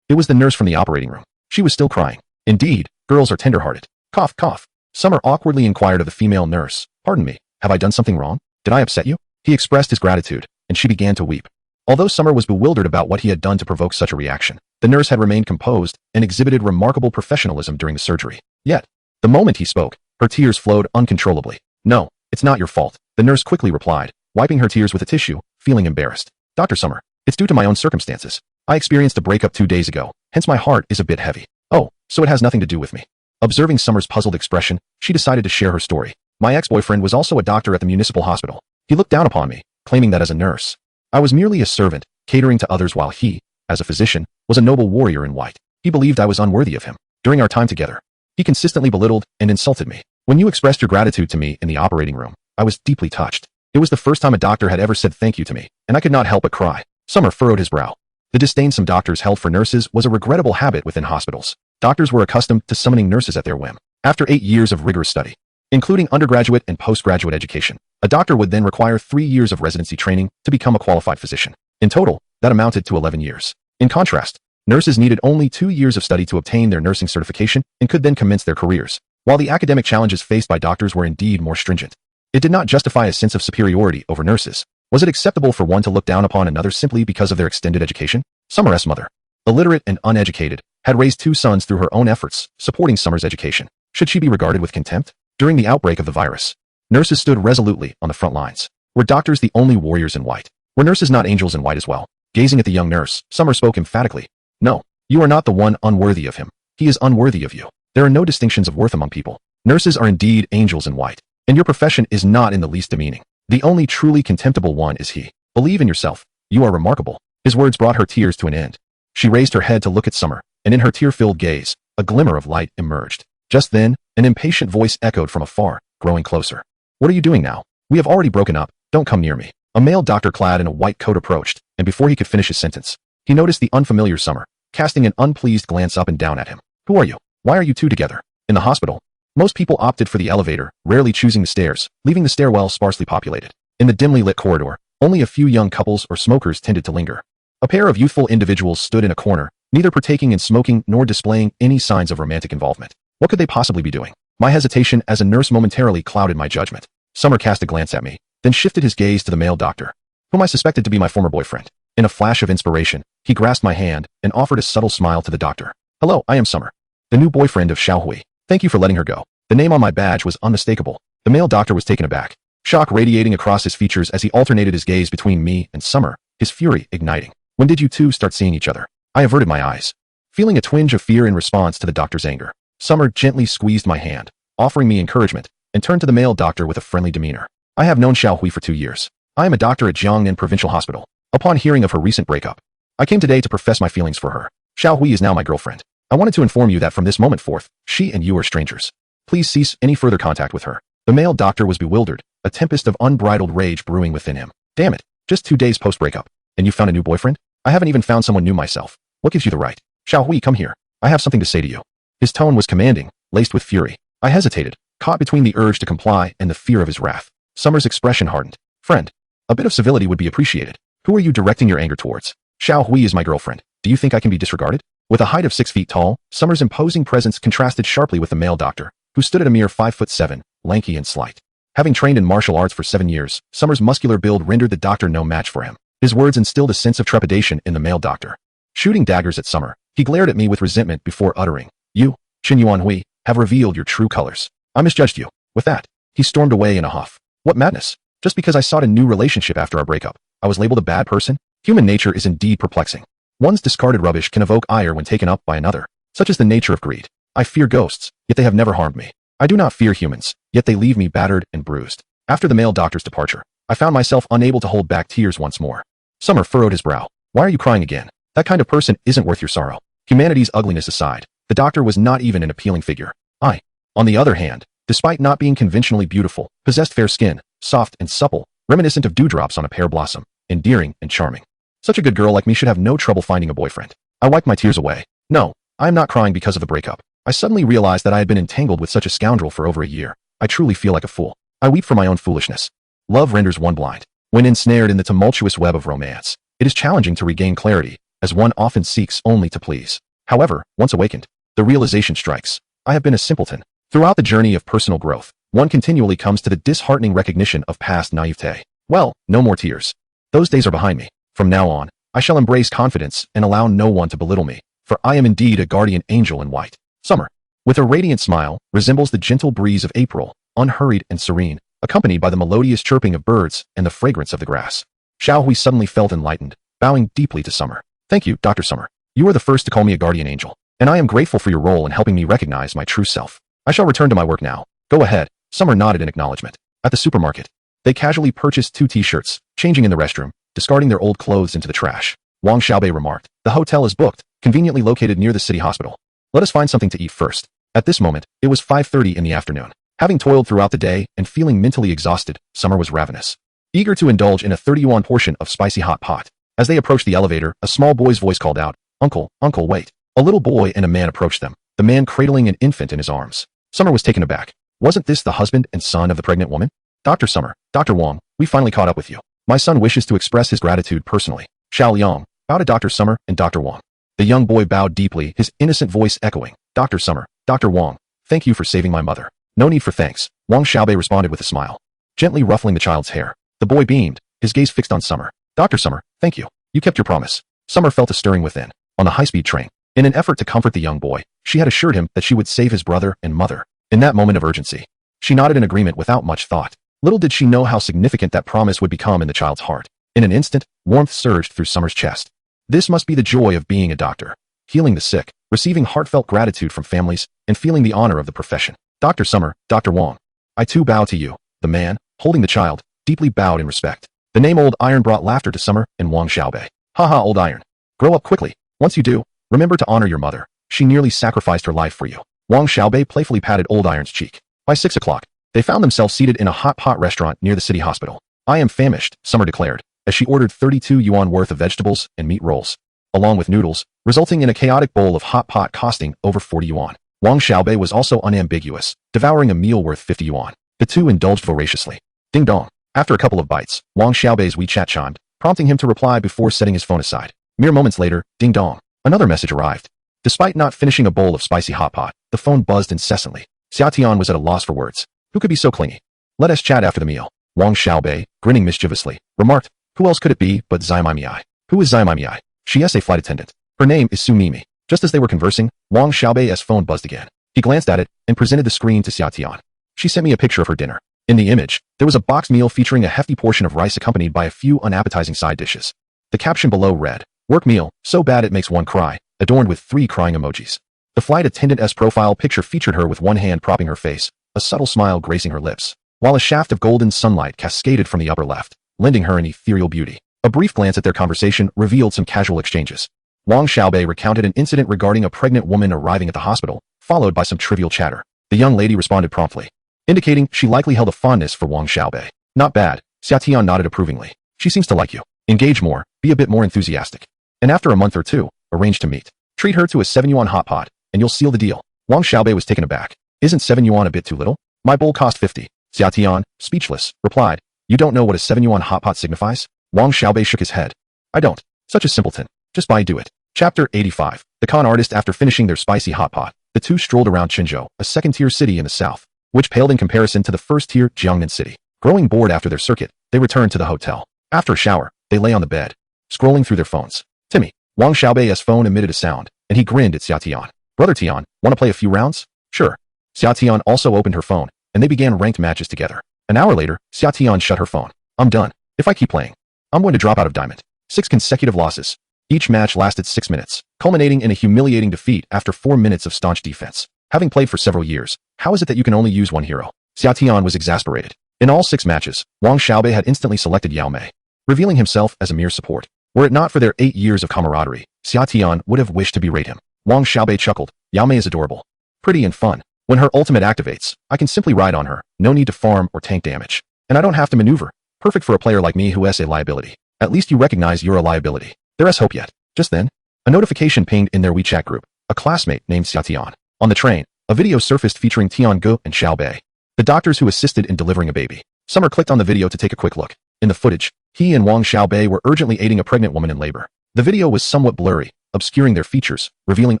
It was the nurse from the operating room. She was still crying. Indeed, girls are tender-hearted. Cough, cough. Summer awkwardly inquired of the female nurse. Pardon me, have I done something wrong? Did I upset you? He expressed his gratitude, and she began to weep. Although Summer was bewildered about what he had done to provoke such a reaction, the nurse had remained composed and exhibited remarkable professionalism during the surgery. Yet, the moment he spoke, her tears flowed uncontrollably. No, it's not your fault, the nurse quickly replied, wiping her tears with a tissue, feeling embarrassed. Dr. Summer, it's due to my own circumstances. I experienced a breakup 2 days ago, hence my heart is a bit heavy. Oh, so it has nothing to do with me. Observing Summer's puzzled expression, she decided to share her story. My ex-boyfriend was also a doctor at the municipal hospital. He looked down upon me, claiming that as a nurse, I was merely a servant, catering to others while he, as a physician, was a noble warrior in white. He believed I was unworthy of him. During our time together, he consistently belittled and insulted me. When you expressed your gratitude to me in the operating room, I was deeply touched. It was the first time a doctor had ever said thank you to me, and I could not help but cry. Summer furrowed his brow. The disdain some doctors held for nurses was a regrettable habit within hospitals. Doctors were accustomed to summoning nurses at their whim. After 8 years of rigorous study, including undergraduate and postgraduate education, a doctor would then require 3 years of residency training to become a qualified physician. In total, that amounted to 11 years. In contrast, nurses needed only 2 years of study to obtain their nursing certification and could then commence their careers. While the academic challenges faced by doctors were indeed more stringent, it did not justify a sense of superiority over nurses. Was it acceptable for one to look down upon another simply because of their extended education? Summer's mother, illiterate and uneducated, had raised 2 sons through her own efforts, supporting Summer's education. Should she be regarded with contempt? During the outbreak of the virus, nurses stood resolutely on the front lines. Were doctors the only warriors in white? Were nurses not angels in white as well? Gazing at the young nurse, Summer spoke emphatically. No, you are not the one unworthy of him. He is unworthy of you. There are no distinctions of worth among people. Nurses are indeed angels in white, and your profession is not in the least demeaning. The only truly contemptible one is he. Believe in yourself. You are remarkable. His words brought her tears to an end. She raised her head to look at Summer, and in her tear-filled gaze, a glimmer of light emerged. Just then, an impatient voice echoed from afar, growing closer. What are you doing now? We have already broken up. Don't come near me. A male doctor clad in a white coat approached, and before he could finish his sentence, he noticed the unfamiliar Summer, casting an unpleased glance up and down at him. Who are you? Why are you two together? In the hospital, most people opted for the elevator, rarely choosing the stairs, leaving the stairwell sparsely populated. In the dimly lit corridor, only a few young couples or smokers tended to linger. A pair of youthful individuals stood in a corner, neither partaking in smoking nor displaying any signs of romantic involvement. What could they possibly be doing? My hesitation as a nurse momentarily clouded my judgment. Summer cast a glance at me, then shifted his gaze to the male doctor, whom I suspected to be my former boyfriend. In a flash of inspiration, he grasped my hand and offered a subtle smile to the doctor. Hello, I am Summer, the new boyfriend of Xiao Hui. Thank you for letting her go. The name on my badge was unmistakable. The male doctor was taken aback, shock radiating across his features as he alternated his gaze between me and Summer, his fury igniting. When did you two start seeing each other? I averted my eyes, feeling a twinge of fear in response to the doctor's anger. Summer gently squeezed my hand, offering me encouragement, and turned to the male doctor with a friendly demeanor. I have known Xiao Hui for 2 years. I am a doctor at Jiangnan Provincial Hospital. Upon hearing of her recent breakup, I came today to profess my feelings for her. Xiao Hui is now my girlfriend. I wanted to inform you that from this moment forth, she and you are strangers. Please cease any further contact with her. The male doctor was bewildered, a tempest of unbridled rage brewing within him. Damn it, just 2 days post-breakup. And you found a new boyfriend? I haven't even found someone new myself. What gives you the right? Xiao Hui, come here. I have something to say to you. His tone was commanding, laced with fury. I hesitated, caught between the urge to comply and the fear of his wrath. Summer's expression hardened. Friend, a bit of civility would be appreciated. Who are you directing your anger towards? Xiao Hui is my girlfriend. Do you think I can be disregarded? With a height of 6 feet tall, Summer's imposing presence contrasted sharply with the male doctor, who stood at a mere 5'7", lanky and slight. Having trained in martial arts for 7 years, Summer's muscular build rendered the doctor no match for him. His words instilled a sense of trepidation in the male doctor. Shooting daggers at Summer, he glared at me with resentment before uttering, "You, Qin Yuan Hui, have revealed your true colors. I misjudged you." With that, he stormed away in a huff. What madness! Just because I sought a new relationship after our breakup, I was labeled a bad person? Human nature is indeed perplexing. One's discarded rubbish can evoke ire when taken up by another. Such is the nature of greed. I fear ghosts, yet they have never harmed me. I do not fear humans, yet they leave me battered and bruised. After the male doctor's departure, I found myself unable to hold back tears once more. Summer furrowed his brow. Why are you crying again? That kind of person isn't worth your sorrow. Humanity's ugliness aside, the doctor was not even an appealing figure. I, on the other hand, despite not being conventionally beautiful, possessed fair skin, soft and supple, reminiscent of dewdrops on a pear blossom, endearing and charming. Such a good girl like me should have no trouble finding a boyfriend. I wiped my tears away. No, I am not crying because of the breakup. I suddenly realized that I had been entangled with such a scoundrel for over a year. I truly feel like a fool. I weep for my own foolishness. Love renders one blind. When ensnared in the tumultuous web of romance, it is challenging to regain clarity, as one often seeks only to please. However, once awakened, the realization strikes. I have been a simpleton. Throughout the journey of personal growth, one continually comes to the disheartening recognition of past naivete. Well, no more tears. Those days are behind me. From now on, I shall embrace confidence and allow no one to belittle me, for I am indeed a guardian angel in white. Summer, with a radiant smile, resembles the gentle breeze of April, unhurried and serene, accompanied by the melodious chirping of birds and the fragrance of the grass. Xiao Hui suddenly felt enlightened, bowing deeply to Summer. Thank you, Dr. Summer. You are the first to call me a guardian angel, and I am grateful for your role in helping me recognize my true self. I shall return to my work now. Go ahead. Summer nodded in acknowledgement. At the supermarket, they casually purchased 2 t-shirts, changing in the restroom, discarding their old clothes into the trash. Wang Xiaobei remarked, "The hotel is booked, conveniently located near the city hospital. Let us find something to eat first." At this moment, it was 5:30 in the afternoon. Having toiled throughout the day and feeling mentally exhausted, Summer was ravenous. Eager to indulge in a 30 yuan portion of spicy hot pot. As they approached the elevator, a small boy's voice called out, "Uncle, uncle, wait." A little boy and a man approached them, the man cradling an infant in his arms. Summer was taken aback. Wasn't this the husband and son of the pregnant woman? Dr. Summer, Dr. Wang, we finally caught up with you. My son wishes to express his gratitude personally. Xiao Liang, bow to Dr. Summer and Dr. Wang. The young boy bowed deeply, his innocent voice echoing, "Dr. Summer, Dr. Wang, thank you for saving my mother." "No need for thanks," Wang Xiaobei responded with a smile, gently ruffling the child's hair. The boy beamed, his gaze fixed on Summer. "Dr. Summer, thank you. You kept your promise." Summer felt a stirring within. On the high-speed train, in an effort to comfort the young boy, she had assured him that she would save his brother and mother. In that moment of urgency, she nodded in agreement without much thought. Little did she know how significant that promise would become in the child's heart. In an instant, warmth surged through Summer's chest. This must be the joy of being a doctor. Healing the sick, receiving heartfelt gratitude from families, and feeling the honor of the profession. Dr. Summer, Dr. Wang. I too bow to you. The man, holding the child, deeply bowed in respect. The name Old Iron brought laughter to Summer and Wang Xiaobei. Haha, Old Iron. Grow up quickly. Once you do, remember to honor your mother. She nearly sacrificed her life for you. Wang Xiaobei playfully patted Old Iron's cheek. By 6 o'clock, they found themselves seated in a hot pot restaurant near the city hospital. I am famished, Summer declared, as she ordered 32 yuan worth of vegetables and meat rolls, along with noodles, resulting in a chaotic bowl of hot pot costing over 40 yuan. Wang Xiaobei was also unambiguous, devouring a meal worth 50 yuan. The two indulged voraciously. Ding dong. After a couple of bites, Wang Xiaobei's WeChat chimed, prompting him to reply before setting his phone aside. Mere moments later, ding dong. Another message arrived. Despite not finishing a bowl of spicy hot pot, the phone buzzed incessantly. Xia Tian was at a loss for words. Who could be so clingy? "Let us chat after the meal." Wang Xiaobei, grinning mischievously, remarked, "Who else could it be but Zai Mimiai? Who is Zai Mimiai?" "She is a flight attendant. Her name is Su Mimi." Just as they were conversing, Wang Xiaobei's phone buzzed again. He glanced at it and presented the screen to Xia Tian. "She sent me a picture of her dinner." In the image, there was a boxed meal featuring a hefty portion of rice accompanied by a few unappetizing side dishes. The caption below read, "Work meal, so bad it makes one cry," adorned with 3 crying emojis. The flight attendant's profile picture featured her with one hand propping her face, a subtle smile gracing her lips, while a shaft of golden sunlight cascaded from the upper left. lending her an ethereal beauty. A brief glance at their conversation revealed some casual exchanges. Wang Xiaobei recounted an incident regarding a pregnant woman arriving at the hospital, followed by some trivial chatter. The young lady responded promptly, indicating she likely held a fondness for Wang Xiaobei. Not bad. Xia Tian nodded approvingly. She seems to like you. Engage more, be a bit more enthusiastic. And after a month or two, arrange to meet. Treat her to a 7 yuan hot pot, and you'll seal the deal. Wang Xiaobei was taken aback. Isn't 7 yuan a bit too little? My bowl cost 50. Xia Tian, speechless, replied, you don't know what a 7 yuan hot pot signifies? Wang Xiaobei shook his head. I don't. Such a simpleton. Just buy do it. Chapter 85. The con artist. After finishing their spicy hot pot, the two strolled around Qinzhou, a second-tier city in the south, which paled in comparison to the first-tier Jiangnan city. Growing bored after their circuit, they returned to the hotel. After a shower, they lay on the bed, scrolling through their phones. Timmy. Wang Xiaobei's phone emitted a sound, and he grinned at Xia Tian. Brother Tian, want to play a few rounds? Sure. Xia Tian also opened her phone, and they began ranked matches together. An hour later, Xia Tian shut her phone. I'm done. If I keep playing, I'm going to drop out of Diamond. 6 consecutive losses. Each match lasted 6 minutes, culminating in a humiliating defeat after 4 minutes of staunch defense. Having played for several years, how is it that you can only use one hero? Xia Tian was exasperated. In all 6 matches, Wang Xiaobei had instantly selected Yao Mei, revealing himself as a mere support. Were it not for their 8 years of camaraderie, Xia Tian would have wished to berate him. Wang Xiaobei chuckled. Yao Mei is adorable, pretty and fun. When her ultimate activates, I can simply ride on her, no need to farm or tank damage. And I don't have to maneuver. Perfect for a player like me who is a liability. At least you recognize you're a liability. There's hope yet. Just then, a notification pinged in their WeChat group. A classmate named Xia Tian. On the train, a video surfaced featuring Tian Ge and Xiaobei, the doctors who assisted in delivering a baby. Summer clicked on the video to take a quick look. In the footage, he and Wang Xiaobei were urgently aiding a pregnant woman in labor. The video was somewhat blurry, obscuring their features, revealing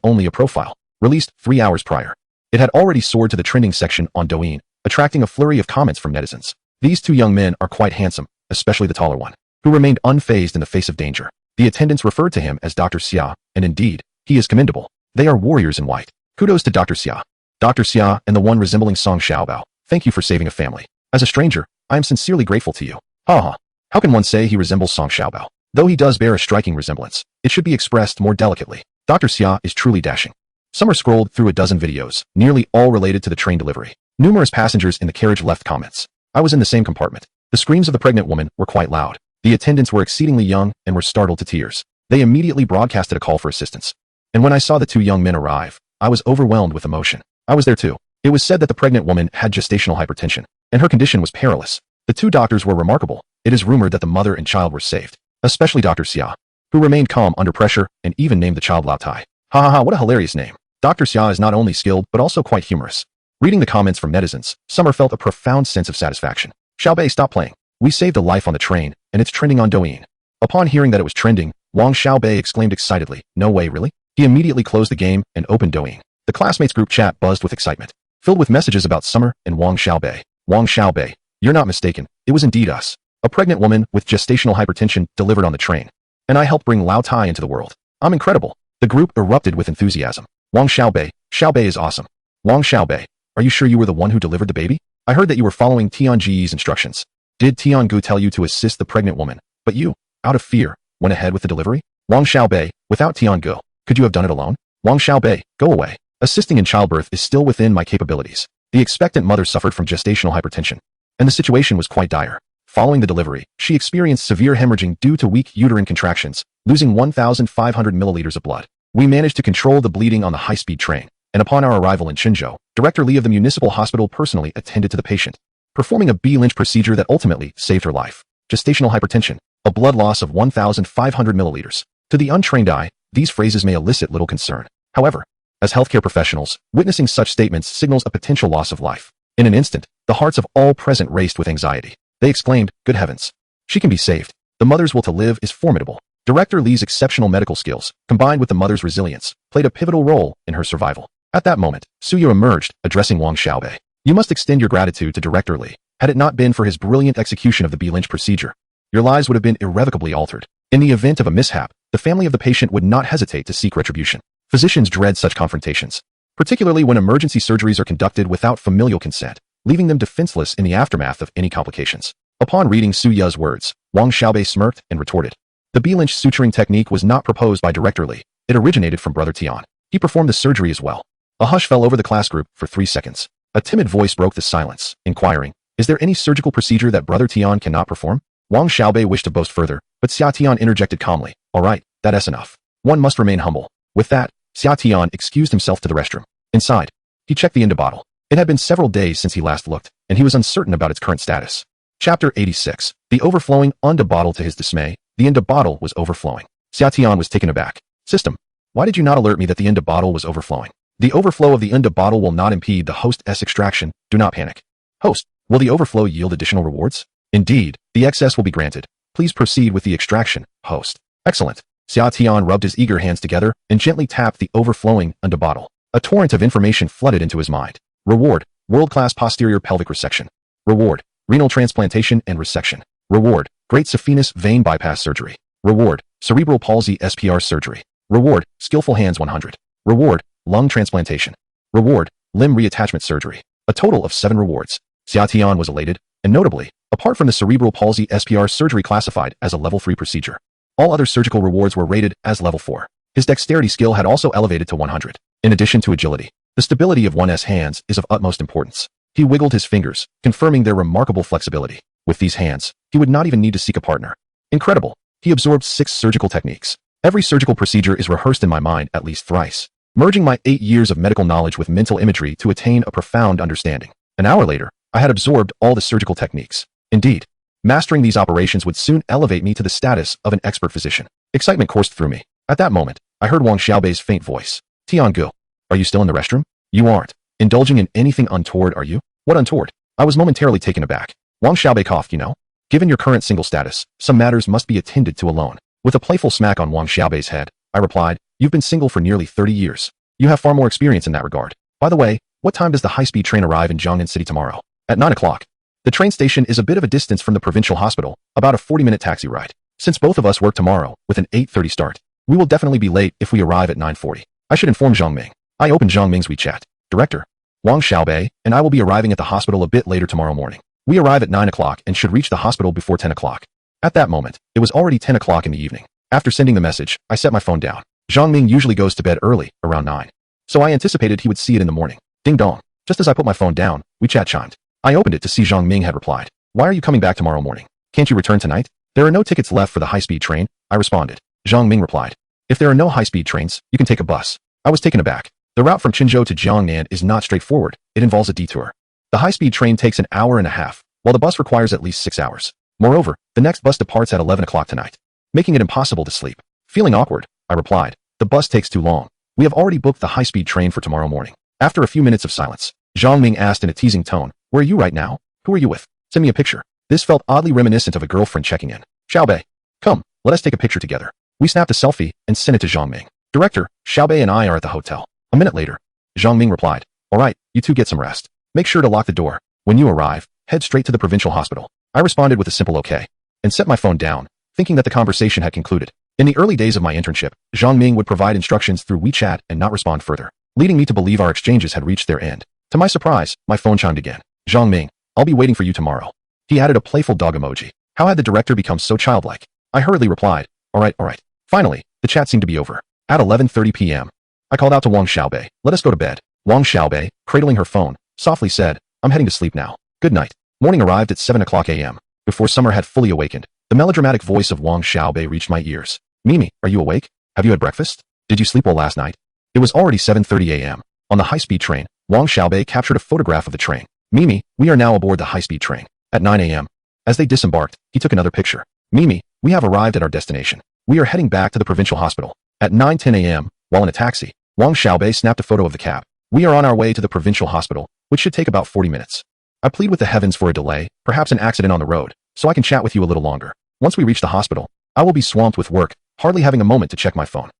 only a profile. Released 3 hours prior, it had already soared to the trending section on Douyin, attracting a flurry of comments from netizens. These two young men are quite handsome, especially the taller one, who remained unfazed in the face of danger. The attendants referred to him as Dr. Xia, and indeed, he is commendable. They are warriors in white. Kudos to Dr. Xia. Dr. Xia and the one resembling Song Xiaobao. Thank you for saving a family. As a stranger, I am sincerely grateful to you. Haha. How can one say he resembles Song Xiaobao? Though he does bear a striking resemblance, it should be expressed more delicately. Dr. Xia is truly dashing. Summer scrolled through a dozen videos, nearly all related to the train delivery. Numerous passengers in the carriage left comments. I was in the same compartment. The screams of the pregnant woman were quite loud. The attendants were exceedingly young and were startled to tears. They immediately broadcasted a call for assistance. And when I saw the two young men arrive, I was overwhelmed with emotion. I was there too. It was said that the pregnant woman had gestational hypertension, and her condition was perilous. The two doctors were remarkable. It is rumored that the mother and child were saved, especially Dr. Xia, who remained calm under pressure and even named the child Lao Tai. Ha ha ha, what a hilarious name. Dr. Xia is not only skilled but also quite humorous. Reading the comments from netizens, Summer felt a profound sense of satisfaction. Xiaobei, stop playing. We saved a life on the train, and it's trending on Douyin. Upon hearing that it was trending, Wang Xiaobei exclaimed excitedly, no way, really? He immediately closed the game and opened Douyin. The classmates group chat buzzed with excitement, filled with messages about Summer and Wang Xiaobei. Wang Xiaobei, you're not mistaken. It was indeed us. A pregnant woman with gestational hypertension delivered on the train. And I helped bring Lao Tai into the world. I'm incredible. The group erupted with enthusiasm. Wang Xiaobei, Xiaobei is awesome. Wang Xiaobei, are you sure you were the one who delivered the baby? I heard that you were following Tianji's instructions. Did Tiangu tell you to assist the pregnant woman, but you, out of fear, went ahead with the delivery? Wang Xiaobei, without Tiangu, could you have done it alone? Wang Xiaobei, go away. Assisting in childbirth is still within my capabilities. The expectant mother suffered from gestational hypertension, and the situation was quite dire. Following the delivery, she experienced severe hemorrhaging due to weak uterine contractions, losing 1,500 milliliters of blood. We managed to control the bleeding on the high-speed train, and upon our arrival in Qinzhou, Director Li of the municipal hospital personally attended to the patient, performing a B-Lynch procedure that ultimately saved her life. Gestational hypertension, a blood loss of 1,500 milliliters. To the untrained eye, these phrases may elicit little concern. However, as healthcare professionals, witnessing such statements signals a potential loss of life. In an instant, the hearts of all present raced with anxiety. They exclaimed, good heavens. She can be saved. The mother's will to live is formidable. Director Li's exceptional medical skills, combined with the mother's resilience, played a pivotal role in her survival. At that moment, Suyu emerged, addressing Wang Xiaobei. You must extend your gratitude to Director Li. Had it not been for his brilliant execution of the B-Lynch procedure, your lives would have been irrevocably altered. In the event of a mishap, the family of the patient would not hesitate to seek retribution. Physicians dread such confrontations, particularly when emergency surgeries are conducted without familial consent, leaving them defenseless in the aftermath of any complications. Upon reading Su Ya's words, Wang Xiaobei smirked and retorted. The B-Lynch suturing technique was not proposed by Director Li. It originated from Brother Tian. He performed the surgery as well. A hush fell over the class group for 3 seconds. A timid voice broke the silence, inquiring, is there any surgical procedure that Brother Tian cannot perform? Wang Xiaobei wished to boast further, but Xia Tian interjected calmly. All right, that's enough. One must remain humble. With that, Xia Tian excused himself to the restroom. Inside, he checked the Inda bottle. It had been several days since he last looked, and he was uncertain about its current status. Chapter 86. The overflowing Inda bottle. To his dismay, the Inda bottle was overflowing. Xia Tian was taken aback. System, why did you not alert me that the Inda bottle was overflowing? The overflow of the Inda bottle will not impede the host's extraction. Do not panic. Host, will the overflow yield additional rewards? Indeed, the excess will be granted. Please proceed with the extraction, host. Excellent. Xia Tian rubbed his eager hands together and gently tapped the overflowing Inda bottle. A torrent of information flooded into his mind. Reward, world-class posterior pelvic resection. Reward, renal transplantation and resection. Reward, great saphenous vein bypass surgery. Reward, cerebral palsy SPR surgery. Reward, skillful hands 100. Reward, lung transplantation. Reward, limb reattachment surgery. A total of 7 rewards. Xia Tian was elated, and notably, apart from the cerebral palsy SPR surgery classified as a level 3 procedure, all other surgical rewards were rated as level 4. His dexterity skill had also elevated to 100. In addition to agility, the stability of one's hands is of utmost importance. He wiggled his fingers, confirming their remarkable flexibility. With these hands, he would not even need to seek a partner. Incredible. He absorbed 6 surgical techniques. Every surgical procedure is rehearsed in my mind at least thrice, merging my 8 years of medical knowledge with mental imagery to attain a profound understanding. An hour later, I had absorbed all the surgical techniques. Indeed, mastering these operations would soon elevate me to the status of an expert physician. Excitement coursed through me. At that moment, I heard Wang Xiaobei's faint voice. Tiangu, are you still in the restroom? You aren't indulging in anything untoward, are you? What untoward? I was momentarily taken aback. Wang Xiaobei coughed. Given your current single status, some matters must be attended to alone. With a playful smack on Wang Xiaobei's head, I replied, you've been single for nearly 30 years. You have far more experience in that regard. By the way, what time does the high-speed train arrive in Jiangnan City tomorrow? At 9 o'clock. The train station is a bit of a distance from the provincial hospital, about a 40-minute taxi ride. Since both of us work tomorrow, with an 8:30 start, we will definitely be late if we arrive at 9:40. I should inform Zhang Ming. I opened Zhang Ming's WeChat. Director, Wang Xiaobei and I will be arriving at the hospital a bit later tomorrow morning. We arrive at 9 o'clock and should reach the hospital before 10 o'clock. At that moment, it was already 10 o'clock in the evening. After sending the message, I set my phone down. Zhang Ming usually goes to bed early, around 9. So I anticipated he would see it in the morning. Ding dong. Just as I put my phone down, WeChat chimed. I opened it to see Zhang Ming had replied. Why are you coming back tomorrow morning? Can't you return tonight? There are no tickets left for the high-speed train, I responded. Zhang Ming replied. If there are no high-speed trains, you can take a bus. I was taken aback. The route from Qinzhou to Jiangnan is not straightforward. It involves a detour. The high-speed train takes an hour and a half, while the bus requires at least 6 hours. Moreover, the next bus departs at 11 o'clock tonight, making it impossible to sleep. Feeling awkward, I replied. The bus takes too long. We have already booked the high-speed train for tomorrow morning. After a few minutes of silence, Zhang Ming asked in a teasing tone, where are you right now? Who are you with? Send me a picture. This felt oddly reminiscent of a girlfriend checking in. Xiaobei, come, let us take a picture together. We snapped a selfie and sent it to Zhang Ming. Director, Xiaobei and I are at the hotel. A minute later, Zhang Ming replied, all right, you two get some rest. Make sure to lock the door. When you arrive, head straight to the provincial hospital. I responded with a simple okay, and set my phone down, thinking that the conversation had concluded. In the early days of my internship, Zhang Ming would provide instructions through WeChat and not respond further, leading me to believe our exchanges had reached their end. To my surprise, my phone chimed again. Zhang Ming, I'll be waiting for you tomorrow. He added a playful dog emoji. How had the director become so childlike? I hurriedly replied, all right. Finally, the chat seemed to be over. At 11:30 p.m., I called out to Wang Xiaobei, let us go to bed. Wang Xiaobei, cradling her phone, softly said, I'm heading to sleep now. Good night. Morning arrived at 7 o'clock a.m. Before Summer had fully awakened, the melodramatic voice of Wang Xiaobei reached my ears. Mimi, are you awake? Have you had breakfast? Did you sleep well last night? It was already 7:30 a.m. On the high-speed train, Wang Xiaobei captured a photograph of the train. Mimi, we are now aboard the high-speed train. At 9 a.m. As they disembarked, he took another picture. Mimi, we have arrived at our destination. We are heading back to the provincial hospital. At 9:10 a.m., while in a taxi, Wang Xiaobei snapped a photo of the cab. We are on our way to the provincial hospital, which should take about 40 minutes. I plead with the heavens for a delay, perhaps an accident on the road, so I can chat with you a little longer. Once we reach the hospital, I will be swamped with work, hardly having a moment to check my phone.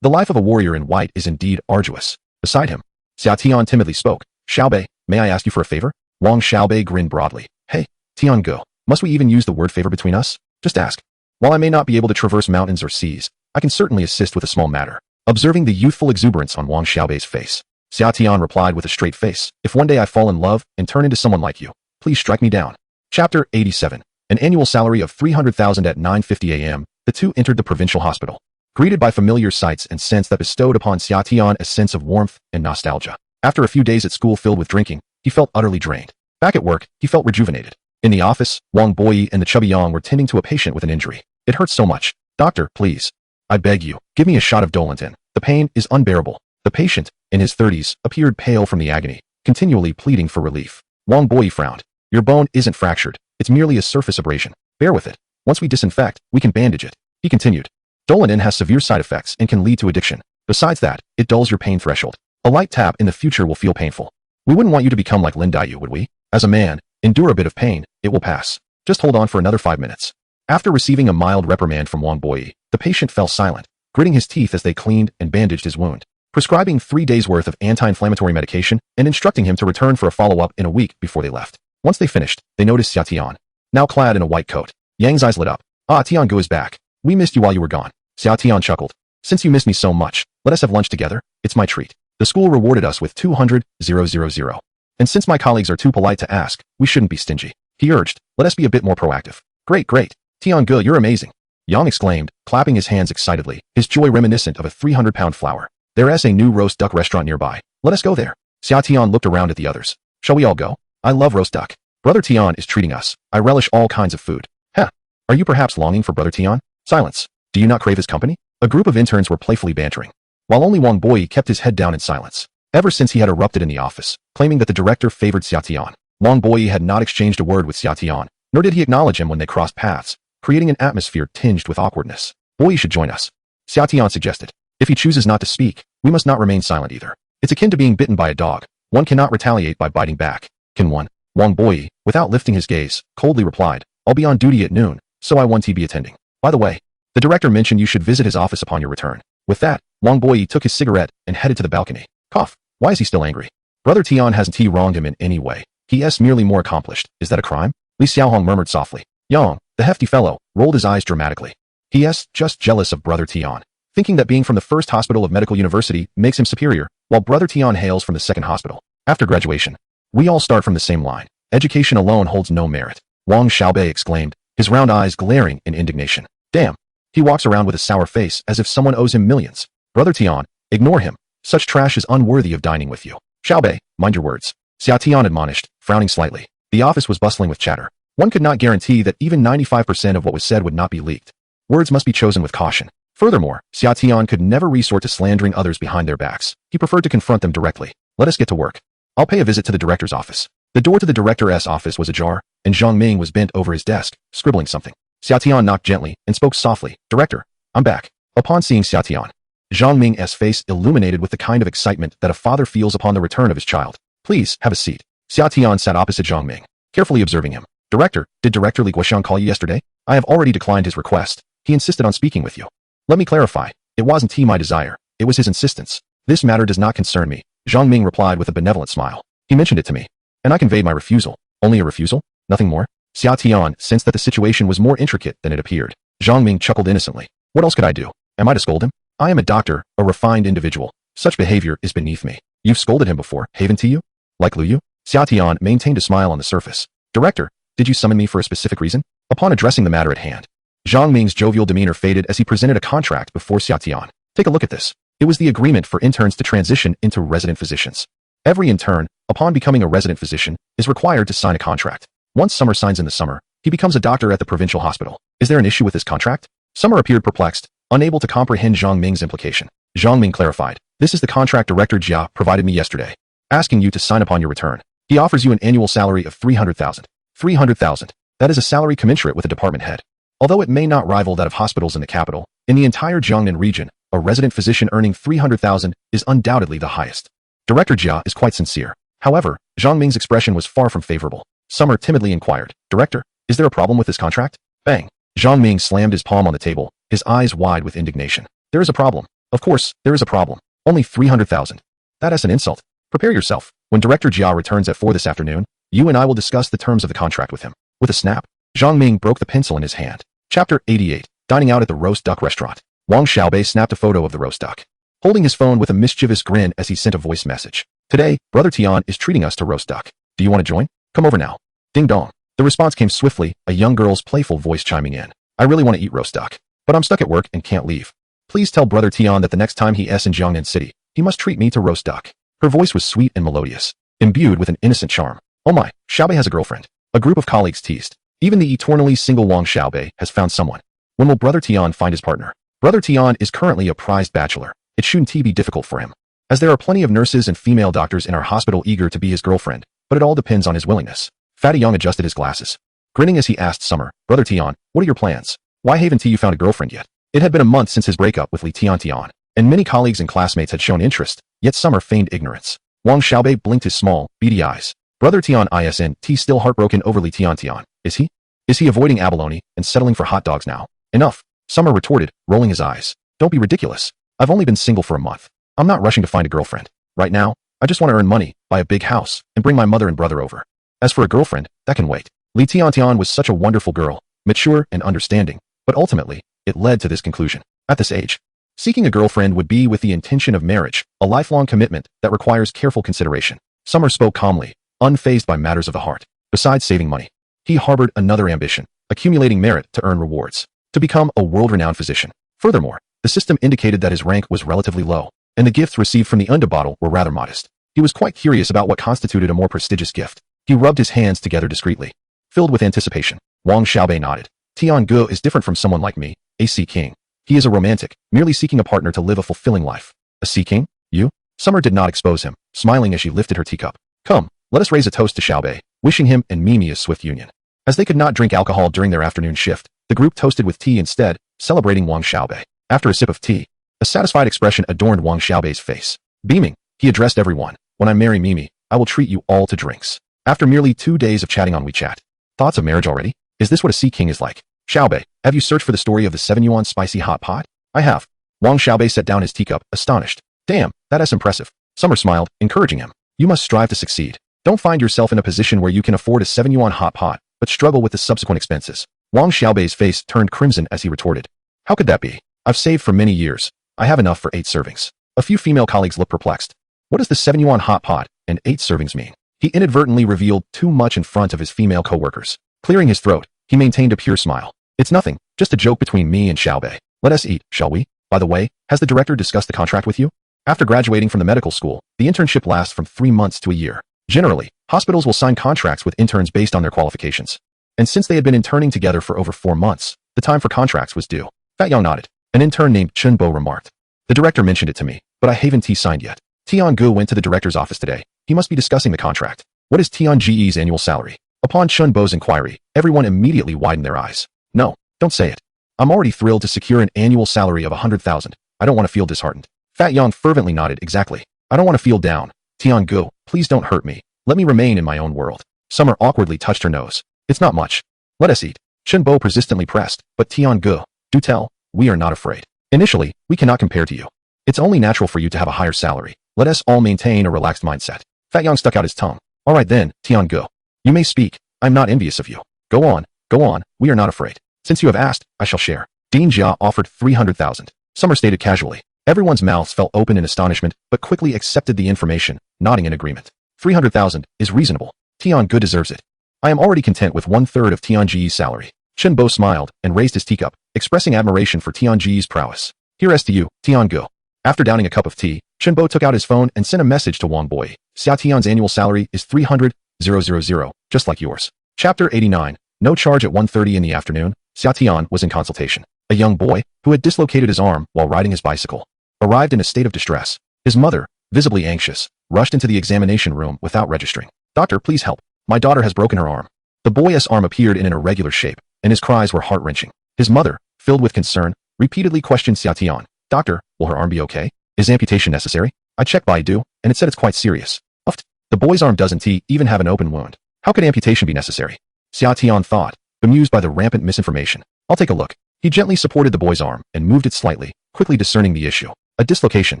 The life of a warrior in white is indeed arduous. Beside him, Xia Tian timidly spoke. Xiaobei, may I ask you for a favor? Wang Xiaobei grinned broadly. Hey, Tiangu, must we even use the word favor between us? Just ask. While I may not be able to traverse mountains or seas, I can certainly assist with a small matter. Observing the youthful exuberance on Wang Xiaobei's face, Xia Tian replied with a straight face, if one day I fall in love and turn into someone like you, please strike me down. Chapter 87. An annual salary of 300,000 at 9:50 a.m., the two entered the provincial hospital. Greeted by familiar sights and scents that bestowed upon Xia Tian a sense of warmth and nostalgia. After a few days at school filled with drinking, he felt utterly drained. Back at work, he felt rejuvenated. In the office, Wang Boyi and the chubby Yang were tending to a patient with an injury. It hurts so much. Doctor, please. I beg you, give me a shot of Dolantin. The pain is unbearable. The patient, in his 30s, appeared pale from the agony, continually pleading for relief. Wang Boyi frowned. Your bone isn't fractured. It's merely a surface abrasion. Bear with it. Once we disinfect, we can bandage it. He continued. Dolantin has severe side effects and can lead to addiction. Besides that, it dulls your pain threshold. A light tap in the future will feel painful. We wouldn't want you to become like Lin Dayu, would we? As a man, endure a bit of pain. It will pass. Just hold on for another 5 minutes. After receiving a mild reprimand from Wang Boyi, the patient fell silent, gritting his teeth as they cleaned and bandaged his wound, prescribing 3 days' worth of anti-inflammatory medication and instructing him to return for a follow-up in a week before they left. Once they finished, they noticed Xia Tian, now clad in a white coat. Yang's eyes lit up. Ah, Tiangu is back. We missed you while you were gone. Xia Tian chuckled. Since you missed me so much, let us have lunch together. It's my treat. The school rewarded us with 200,000. And since my colleagues are too polite to ask, we shouldn't be stingy. He urged, let us be a bit more proactive. Great, great. Tiangu, you're amazing. Yang exclaimed, clapping his hands excitedly, his joy reminiscent of a 300-pound flower. There is a new roast duck restaurant nearby. Let us go there. Xia Tian looked around at the others. Shall we all go? I love roast duck. Brother Tian is treating us. I relish all kinds of food. Heh. Are you perhaps longing for Brother Tian? Silence. Do you not crave his company? A group of interns were playfully bantering, while only Wang Boyi kept his head down in silence. Ever since he had erupted in the office, claiming that the director favored Xia Tian, Wang Boyi had not exchanged a word with Xia Tian, nor did he acknowledge him when they crossed paths, creating an atmosphere tinged with awkwardness. Boyi should join us. Xia Tian suggested. If he chooses not to speak, we must not remain silent either. It's akin to being bitten by a dog. One cannot retaliate by biting back. Can one? Wang Boyi, without lifting his gaze, coldly replied, I'll be on duty at noon, so I won't be attending. By the way, the director mentioned you should visit his office upon your return. With that, Wang Boyi took his cigarette and headed to the balcony. Cough. Why is he still angry? Brother Tian hasn't he wronged him in any way. He is merely more accomplished. Is that a crime? Li Xiaohong murmured softly. Yang, the hefty fellow, rolled his eyes dramatically. He is just jealous of Brother Tian, thinking that being from the first hospital of medical university makes him superior, while Brother Tian hails from the second hospital. After graduation, we all start from the same line. Education alone holds no merit. Wang Xiaobei exclaimed, his round eyes glaring in indignation. Damn. He walks around with a sour face as if someone owes him millions. Brother Tian, ignore him. Such trash is unworthy of dining with you. Xiaobei, mind your words. Xia Tian admonished, frowning slightly. The office was bustling with chatter. One could not guarantee that even 95% of what was said would not be leaked. Words must be chosen with caution. Furthermore, Xia Tian could never resort to slandering others behind their backs. He preferred to confront them directly. Let us get to work. I'll pay a visit to the director's office. The door to the director's office was ajar, and Zhang Ming was bent over his desk, scribbling something. Xia Tian knocked gently and spoke softly. Director, I'm back. Upon seeing Xia Tian, Zhang Ming's face illuminated with the kind of excitement that a father feels upon the return of his child. Please, have a seat. Xia Tian sat opposite Zhang Ming, carefully observing him. Director, did Director Li Guoxiang call you yesterday? I have already declined his request. He insisted on speaking with you. Let me clarify. It wasn't my desire. It was his insistence. This matter does not concern me. Zhang Ming replied with a benevolent smile. He mentioned it to me, and I conveyed my refusal. Only a refusal? Nothing more? Xia Tian sensed that the situation was more intricate than it appeared. Zhang Ming chuckled innocently. What else could I do? Am I to scold him? I am a doctor, a refined individual. Such behavior is beneath me. You've scolded him before, haven't you? Like Lu Yu? Xia Tian maintained a smile on the surface. Director, did you summon me for a specific reason? Upon addressing the matter at hand, Zhang Ming's jovial demeanor faded as he presented a contract before Xia Tian. Take a look at this. It was the agreement for interns to transition into resident physicians. Every intern, upon becoming a resident physician, is required to sign a contract. Once Summer signs in the summer, he becomes a doctor at the provincial hospital. Is there an issue with this contract? Summer appeared perplexed, unable to comprehend Zhang Ming's implication. Zhang Ming clarified. This is the contract Director Jia provided me yesterday, asking you to sign upon your return. He offers you an annual salary of 300,000. 300,000. That is a salary commensurate with a department head. Although it may not rival that of hospitals in the capital, in the entire Jiangnan region, a resident physician earning 300,000 is undoubtedly the highest. Director Jia is quite sincere. However, Zhang Ming's expression was far from favorable. Summer timidly inquired, Director, is there a problem with this contract? Bang. Zhang Ming slammed his palm on the table, his eyes wide with indignation. There is a problem. Of course, there is a problem. Only 300,000. That is an insult. Prepare yourself. When Director Jia returns at 4 this afternoon, you and I will discuss the terms of the contract with him. With a snap, Zhang Ming broke the pencil in his hand. Chapter 88. Dining out at the roast duck restaurant. Wang Xiaobei snapped a photo of the roast duck, holding his phone with a mischievous grin as he sent a voice message. Today, Brother Tian is treating us to roast duck. Do you want to join? Come over now. Ding dong. The response came swiftly, a young girl's playful voice chiming in. I really want to eat roast duck, but I'm stuck at work and can't leave. Please tell Brother Tian that the next time he is in Jiangnan City, he must treat me to roast duck. Her voice was sweet and melodious, imbued with an innocent charm. Oh my, Xiaobei has a girlfriend. A group of colleagues teased. Even the eternally single Wang Xiaobei has found someone. When will Brother Tian find his partner? Brother Tian is currently a prized bachelor. It shouldn't be difficult for him, as there are plenty of nurses and female doctors in our hospital eager to be his girlfriend, but it all depends on his willingness. Fatty Young adjusted his glasses, grinning as he asked Summer, Brother Tian, what are your plans? Why haven't you found a girlfriend yet? It had been a month since his breakup with Li Tian, and many colleagues and classmates had shown interest, yet Summer feigned ignorance. Wang Xiaobei blinked his small, beady eyes. Brother Tian isn't still heartbroken over Li Tian? Is he? Is he avoiding abalone and settling for hot dogs now? Enough, Summer retorted, rolling his eyes. Don't be ridiculous. I've only been single for a month. I'm not rushing to find a girlfriend. Right now, I just want to earn money, buy a big house, and bring my mother and brother over. As for a girlfriend, that can wait. Li Tian was such a wonderful girl, mature and understanding, but ultimately, it led to this conclusion. At this age, seeking a girlfriend would be with the intention of marriage, a lifelong commitment that requires careful consideration. Summer spoke calmly, unfazed by matters of the heart. Besides saving money, he harbored another ambition, accumulating merit to earn rewards, to become a world-renowned physician. Furthermore, the system indicated that his rank was relatively low, and the gifts received from the bottle were rather modest. He was quite curious about what constituted a more prestigious gift. He rubbed his hands together discreetly, filled with anticipation. Wang Xiaobei nodded. Tian Ge is different from someone like me, a sea king. He is a romantic, merely seeking a partner to live a fulfilling life. A sea king? You? Summer did not expose him, smiling as she lifted her teacup. Come, let us raise a toast to Xiaobei, wishing him and Mimi a swift union. As they could not drink alcohol during their afternoon shift, the group toasted with tea instead, celebrating Wang Xiaobei. After a sip of tea, a satisfied expression adorned Wang Xiaobei's face. Beaming, he addressed everyone. When I marry Mimi, I will treat you all to drinks. After merely 2 days of chatting on WeChat. Thoughts of marriage already? Is this what a sea king is like? Xiaobei, have you searched for the story of the 7 yuan spicy hot pot? I have. Wang Xiaobei set down his teacup, astonished. Damn, that's impressive. Summer smiled, encouraging him. You must strive to succeed. Don't find yourself in a position where you can afford a 7 yuan hot pot, but struggle with the subsequent expenses. Wang Xiaobei's face turned crimson as he retorted. How could that be? I've saved for many years. I have enough for 8 servings. A few female colleagues looked perplexed. What does the 7 yuan hot pot and 8 servings mean? He inadvertently revealed too much in front of his female co-workers. Clearing his throat, he maintained a pure smile. It's nothing, just a joke between me and Xiaobei. Let us eat, shall we? By the way, has the director discussed the contract with you? After graduating from the medical school, the internship lasts from 3 months to a year. Generally, hospitals will sign contracts with interns based on their qualifications. And since they had been interning together for over 4 months, the time for contracts was due. Fat Yang nodded. An intern named Chen Bo remarked. The director mentioned it to me, but I haven't signed yet. Tian Ge went to the director's office today. He must be discussing the contract. What is Tian Ge's annual salary? Upon Chen Bo's inquiry, everyone immediately widened their eyes. No, don't say it. I'm already thrilled to secure an annual salary of 100,000. I don't want to feel disheartened. Fat Yang fervently nodded. Exactly. I don't want to feel down. Tian Ge, please don't hurt me. Let me remain in my own world. Summer awkwardly touched her nose. It's not much. Let us eat. Chen Bo persistently pressed, but Tian Ge, do tell, we are not afraid. Initially, we cannot compare to you. It's only natural for you to have a higher salary. Let us all maintain a relaxed mindset. Fat Yang stuck out his tongue. All right then, Tian Ge. You may speak. I'm not envious of you. Go on, we are not afraid. Since you have asked, I shall share. Dean Jia offered 300,000. Summer stated casually. Everyone's mouths fell open in astonishment, but quickly accepted the information, nodding in agreement. 300,000 is reasonable. Tian Ge deserves it. I am already content with 1/3 of Tian Ge's salary. Chen Bo smiled and raised his teacup, expressing admiration for Tian Ge's prowess. Here's to you, Tian Ge. After downing a cup of tea, Chen Bo took out his phone and sent a message to Wang Boi. Xia Tian's annual salary is 300,000, just like yours. Chapter 89. No charge. At 1:30 in the afternoon, Xia Tian was in consultation. A young boy, who had dislocated his arm while riding his bicycle, arrived in a state of distress. His mother, visibly anxious, rushed into the examination room without registering. Doctor, please help. My daughter has broken her arm. The boy's arm appeared in an irregular shape, and his cries were heart-wrenching. His mother, filled with concern, repeatedly questioned Xia Tian. Doctor, will her arm be okay? Is amputation necessary? I checked Baidu, and it said it's quite serious. Uft. The boy's arm doesn't even have an open wound. How could amputation be necessary? Xia Tian thought, bemused by the rampant misinformation. I'll take a look. He gently supported the boy's arm and moved it slightly, quickly discerning the issue. A dislocation.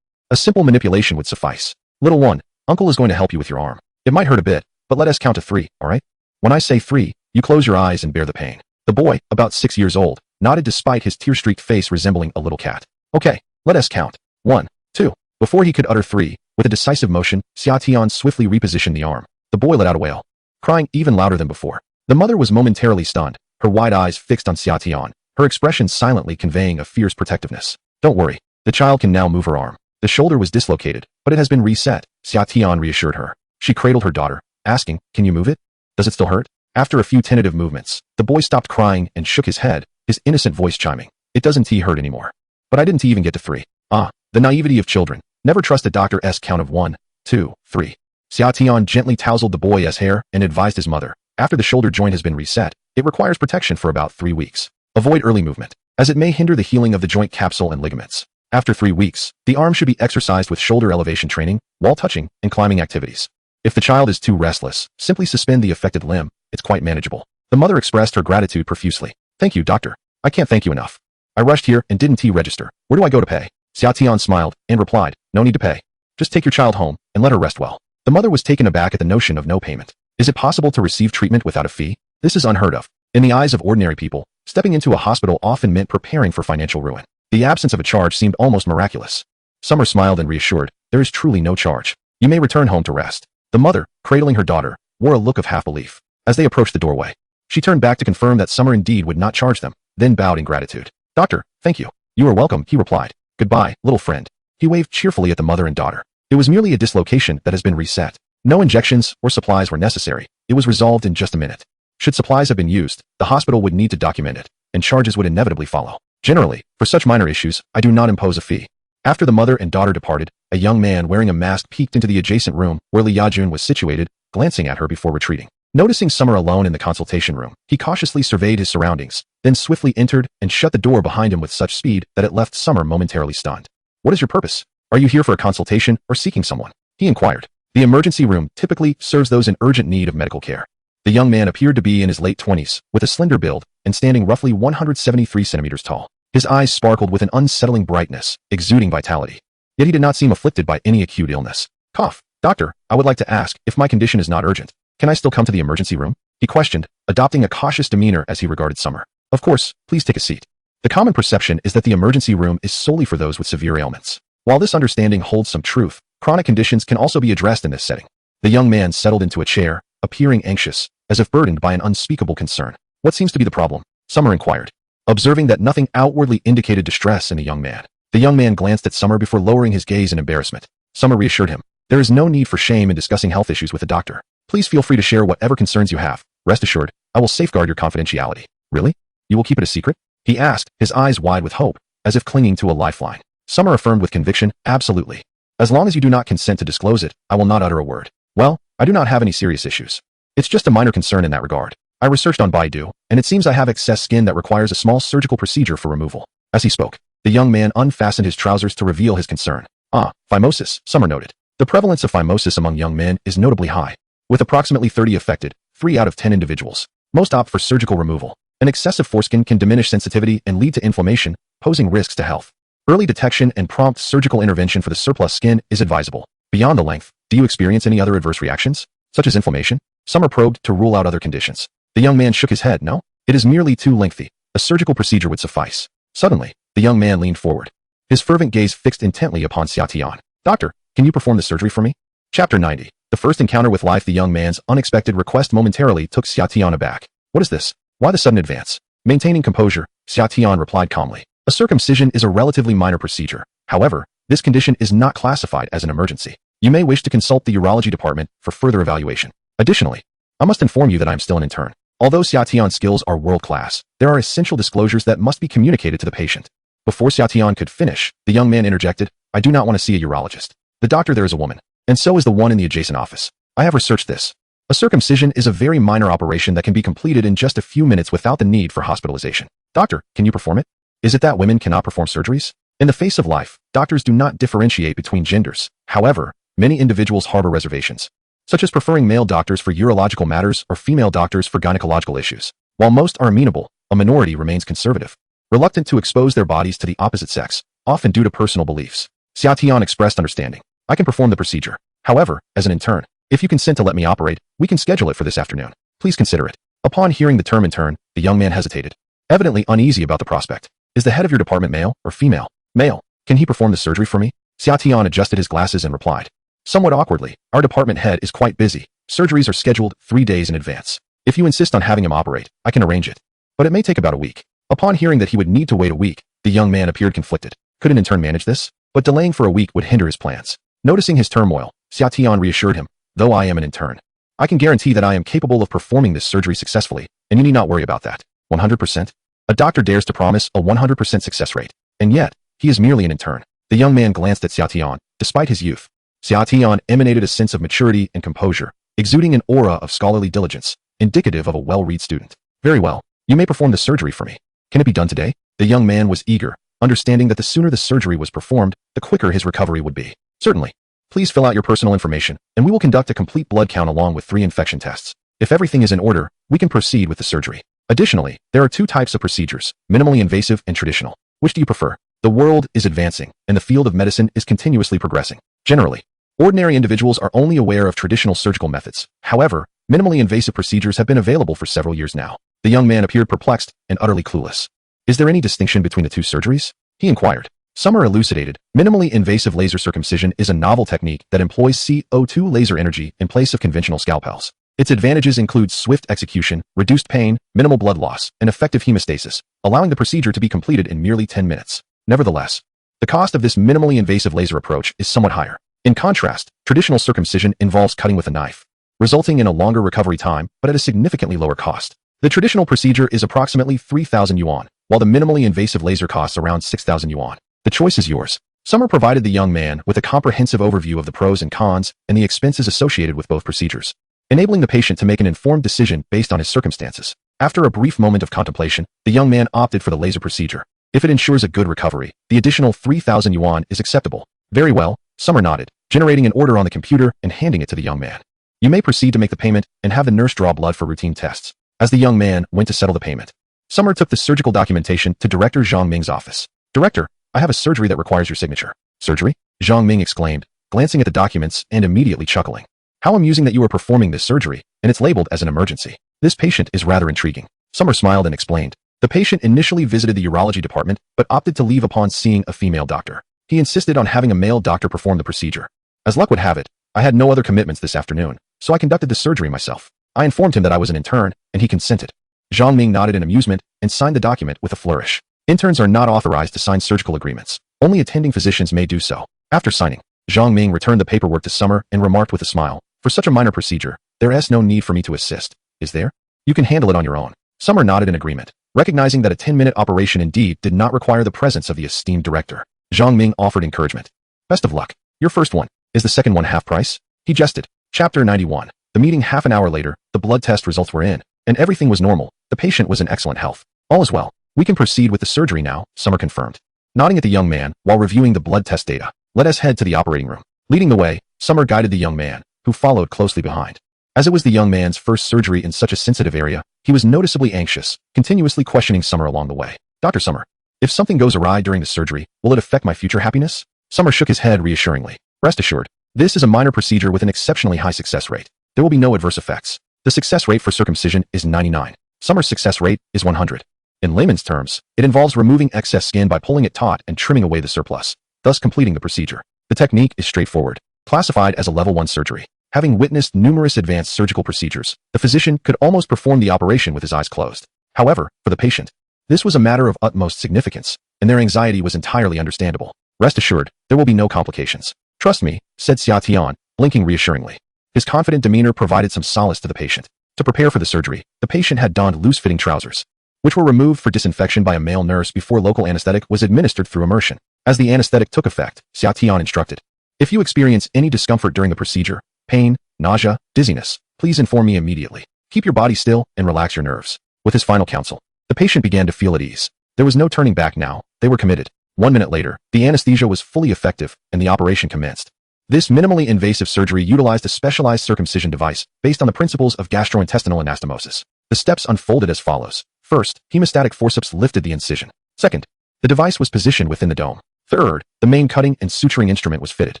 A simple manipulation would suffice. Little one, uncle is going to help you with your arm. It might hurt a bit, but let us count to 3, all right? When I say 3, you close your eyes and bear the pain. The boy, about 6 years old, nodded despite his tear-streaked face resembling a little cat. Okay, let us count. 1, 2. Before he could utter 3, with a decisive motion, Xia Tian swiftly repositioned the arm. The boy let out a wail, crying even louder than before. The mother was momentarily stunned, her wide eyes fixed on Xia Tian, her expression silently conveying a fierce protectiveness. Don't worry, the child can now move her arm. The shoulder was dislocated, but it has been reset, Xia Tian reassured her. She cradled her daughter, asking, can you move it? Does it still hurt? After a few tentative movements, the boy stopped crying and shook his head, his innocent voice chiming. It doesn't hurt anymore. But I didn't even get to 3. The naivety of children. Never trust a doctor's count of 1, 2, 3. Xia Tian gently tousled the boy's hair and advised his mother, after the shoulder joint has been reset, it requires protection for about 3 weeks. Avoid early movement, as it may hinder the healing of the joint capsule and ligaments. After 3 weeks, the arm should be exercised with shoulder elevation training, wall touching, and climbing activities. If the child is too restless, simply suspend the affected limb. It's quite manageable. The mother expressed her gratitude profusely. Thank you, doctor. I can't thank you enough. I rushed here and didn't register. Where do I go to pay? Xia Tian smiled and replied, no need to pay. Just take your child home and let her rest well. The mother was taken aback at the notion of no payment. Is it possible to receive treatment without a fee? This is unheard of. In the eyes of ordinary people, stepping into a hospital often meant preparing for financial ruin. The absence of a charge seemed almost miraculous. Summer smiled and reassured, there is truly no charge. You may return home to rest. The mother, cradling her daughter, wore a look of half-belief. As they approached the doorway, she turned back to confirm that Summer indeed would not charge them, then bowed in gratitude. Doctor, thank you. You are welcome, he replied. Goodbye, little friend. He waved cheerfully at the mother and daughter. It was merely a dislocation that has been reset. No injections or supplies were necessary. It was resolved in just a minute. Should supplies have been used, the hospital would need to document it, and charges would inevitably follow. Generally, for such minor issues, I do not impose a fee. After the mother and daughter departed, a young man wearing a mask peeked into the adjacent room where Li Yajun was situated, glancing at her before retreating. Noticing Summer alone in the consultation room, he cautiously surveyed his surroundings, then swiftly entered and shut the door behind him with such speed that it left Summer momentarily stunned. What is your purpose? Are you here for a consultation or seeking someone? He inquired. The emergency room typically serves those in urgent need of medical care. The young man appeared to be in his late 20s, with a slender build and standing roughly 173 centimeters tall. His eyes sparkled with an unsettling brightness, exuding vitality. Yet he did not seem afflicted by any acute illness. Cough. Doctor, I would like to ask, if my condition is not urgent, can I still come to the emergency room? He questioned, adopting a cautious demeanor as he regarded Summer. Of course, please take a seat. The common perception is that the emergency room is solely for those with severe ailments. While this understanding holds some truth, chronic conditions can also be addressed in this setting. The young man settled into a chair, appearing anxious, as if burdened by an unspeakable concern. What seems to be the problem? Summer inquired. Observing that nothing outwardly indicated distress in the young man glanced at Summer before lowering his gaze in embarrassment. Summer reassured him. There is no need for shame in discussing health issues with a doctor. Please feel free to share whatever concerns you have. Rest assured, I will safeguard your confidentiality. Really? You will keep it a secret? He asked, his eyes wide with hope, as if clinging to a lifeline. Summer affirmed with conviction, absolutely. As long as you do not consent to disclose it, I will not utter a word. Well, I do not have any serious issues. It's just a minor concern in that regard. I researched on Baidu, and it seems I have excess skin that requires a small surgical procedure for removal. As he spoke, the young man unfastened his trousers to reveal his concern. Phimosis, Summer noted. The prevalence of phimosis among young men is notably high. With approximately 30 affected, 3 out of 10 individuals, most opt for surgical removal. An excessive foreskin can diminish sensitivity and lead to inflammation, posing risks to health. Early detection and prompt surgical intervention for the surplus skin is advisable. Beyond the length, do you experience any other adverse reactions, such as inflammation? Summer probed to rule out other conditions. The young man shook his head. No, it is merely too lengthy. A surgical procedure would suffice. Suddenly, the young man leaned forward. His fervent gaze fixed intently upon Xia Tian. Doctor, can you perform the surgery for me? Chapter 90. The first encounter with life. The young man's unexpected request momentarily took Xia Tian aback. What is this? Why the sudden advance? Maintaining composure, Xia Tian replied calmly. A circumcision is a relatively minor procedure. However, this condition is not classified as an emergency. You may wish to consult the urology department for further evaluation. Additionally, I must inform you that I am still an intern. Although Xia Tian's skills are world-class, there are essential disclosures that must be communicated to the patient. Before Xia Tian could finish, the young man interjected, I do not want to see a urologist. The doctor there is a woman, and so is the one in the adjacent office. I have researched this. A circumcision is a very minor operation that can be completed in just a few minutes without the need for hospitalization. Doctor, can you perform it? Is it that women cannot perform surgeries? In the face of life, doctors do not differentiate between genders. However, many individuals harbor reservations, such as preferring male doctors for urological matters or female doctors for gynecological issues. While most are amenable, a minority remains conservative, reluctant to expose their bodies to the opposite sex, often due to personal beliefs. Xia Tian expressed understanding. I can perform the procedure. However, as an intern, if you consent to let me operate, we can schedule it for this afternoon. Please consider it. Upon hearing the term intern, the young man hesitated, evidently uneasy about the prospect. Is the head of your department male or female? Male. Can he perform the surgery for me? Xia Tian adjusted his glasses and replied. Somewhat awkwardly, our department head is quite busy. Surgeries are scheduled 3 days in advance. If you insist on having him operate, I can arrange it. But it may take about a week. Upon hearing that he would need to wait a week, the young man appeared conflicted. Could an intern manage this? But delaying for a week would hinder his plans. Noticing his turmoil, Xia Tian reassured him, though I am an intern, I can guarantee that I am capable of performing this surgery successfully, and you need not worry about that. 100%? A doctor dares to promise a 100% success rate, and yet, he is merely an intern. The young man glanced at Xia Tian. Despite his youth, Xia Tian emanated a sense of maturity and composure, exuding an aura of scholarly diligence, indicative of a well-read student. Very well, you may perform the surgery for me. Can it be done today? The young man was eager, understanding that the sooner the surgery was performed, the quicker his recovery would be. Certainly. Please fill out your personal information, and we will conduct a complete blood count along with 3 infection tests. If everything is in order, we can proceed with the surgery. Additionally, there are 2 types of procedures, minimally invasive and traditional. Which do you prefer? The world is advancing, and the field of medicine is continuously progressing. Generally, ordinary individuals are only aware of traditional surgical methods. However, minimally invasive procedures have been available for several years now. The young man appeared perplexed and utterly clueless. Is there any distinction between the 2 surgeries? He inquired. Summer elucidated. Minimally invasive laser circumcision is a novel technique that employs CO2 laser energy in place of conventional scalpels. Its advantages include swift execution, reduced pain, minimal blood loss, and effective hemostasis, allowing the procedure to be completed in merely 10 minutes. Nevertheless, the cost of this minimally invasive laser approach is somewhat higher. In contrast, traditional circumcision involves cutting with a knife, resulting in a longer recovery time but at a significantly lower cost. The traditional procedure is approximately 3,000 yuan, while the minimally invasive laser costs around 6,000 yuan. The choice is yours. Summer provided the young man with a comprehensive overview of the pros and cons and the expenses associated with both procedures, enabling the patient to make an informed decision based on his circumstances. After a brief moment of contemplation, the young man opted for the laser procedure. If it ensures a good recovery, the additional 3,000 yuan is acceptable. Very well, Summer nodded, generating an order on the computer and handing it to the young man. You may proceed to make the payment and have the nurse draw blood for routine tests. As the young man went to settle the payment, Summer took the surgical documentation to Director Zhang Ming's office. Director, I have a surgery that requires your signature. Surgery? Zhang Ming exclaimed, glancing at the documents and immediately chuckling. How amusing that you are performing this surgery, and it's labeled as an emergency. This patient is rather intriguing. Summer smiled and explained. The patient initially visited the urology department, but opted to leave upon seeing a female doctor. He insisted on having a male doctor perform the procedure. As luck would have it, I had no other commitments this afternoon, so I conducted the surgery myself. I informed him that I was an intern, and he consented. Zhang Ming nodded in amusement and signed the document with a flourish. Interns are not authorized to sign surgical agreements. Only attending physicians may do so. After signing, Zhang Ming returned the paperwork to Summer and remarked with a smile, for such a minor procedure, there is no need for me to assist, is there? You can handle it on your own. Summer nodded in agreement, recognizing that a 10-minute operation indeed did not require the presence of the esteemed director. Zhang Ming offered encouragement. Best of luck. Your first one. Is the second one half price? He jested. Chapter 91. The meeting half an hour later, the blood test results were in, and everything was normal. The patient was in excellent health. All is well. We can proceed with the surgery now, Summer confirmed. Nodding at the young man while reviewing the blood test data, let us head to the operating room. Leading the way, Summer guided the young man, who followed closely behind. As it was the young man's first surgery in such a sensitive area, he was noticeably anxious, continuously questioning Summer along the way. Dr. Summer, if something goes awry during the surgery, will it affect my future happiness? Summer shook his head reassuringly. Rest assured, this is a minor procedure with an exceptionally high success rate. There will be no adverse effects. The success rate for circumcision is 99. Summer's success rate is 100. In layman's terms, it involves removing excess skin by pulling it taut and trimming away the surplus, thus completing the procedure. The technique is straightforward, classified as a level 1 surgery. Having witnessed numerous advanced surgical procedures, the physician could almost perform the operation with his eyes closed. However, for the patient, this was a matter of utmost significance, and their anxiety was entirely understandable. Rest assured, there will be no complications. Trust me, said Xia Tian, blinking reassuringly. His confident demeanor provided some solace to the patient. To prepare for the surgery, the patient had donned loose-fitting trousers, which were removed for disinfection by a male nurse before local anesthetic was administered through immersion. As the anesthetic took effect, Xia Tian instructed, if you experience any discomfort during the procedure, pain, nausea, dizziness, please inform me immediately. Keep your body still and relax your nerves. With his final counsel, the patient began to feel at ease. There was no turning back now. They were committed. 1 minute later, the anesthesia was fully effective and the operation commenced. This minimally invasive surgery utilized a specialized circumcision device based on the principles of gastrointestinal anastomosis. The steps unfolded as follows. First, hemostatic forceps lifted the incision. Second, the device was positioned within the dome. Third, the main cutting and suturing instrument was fitted.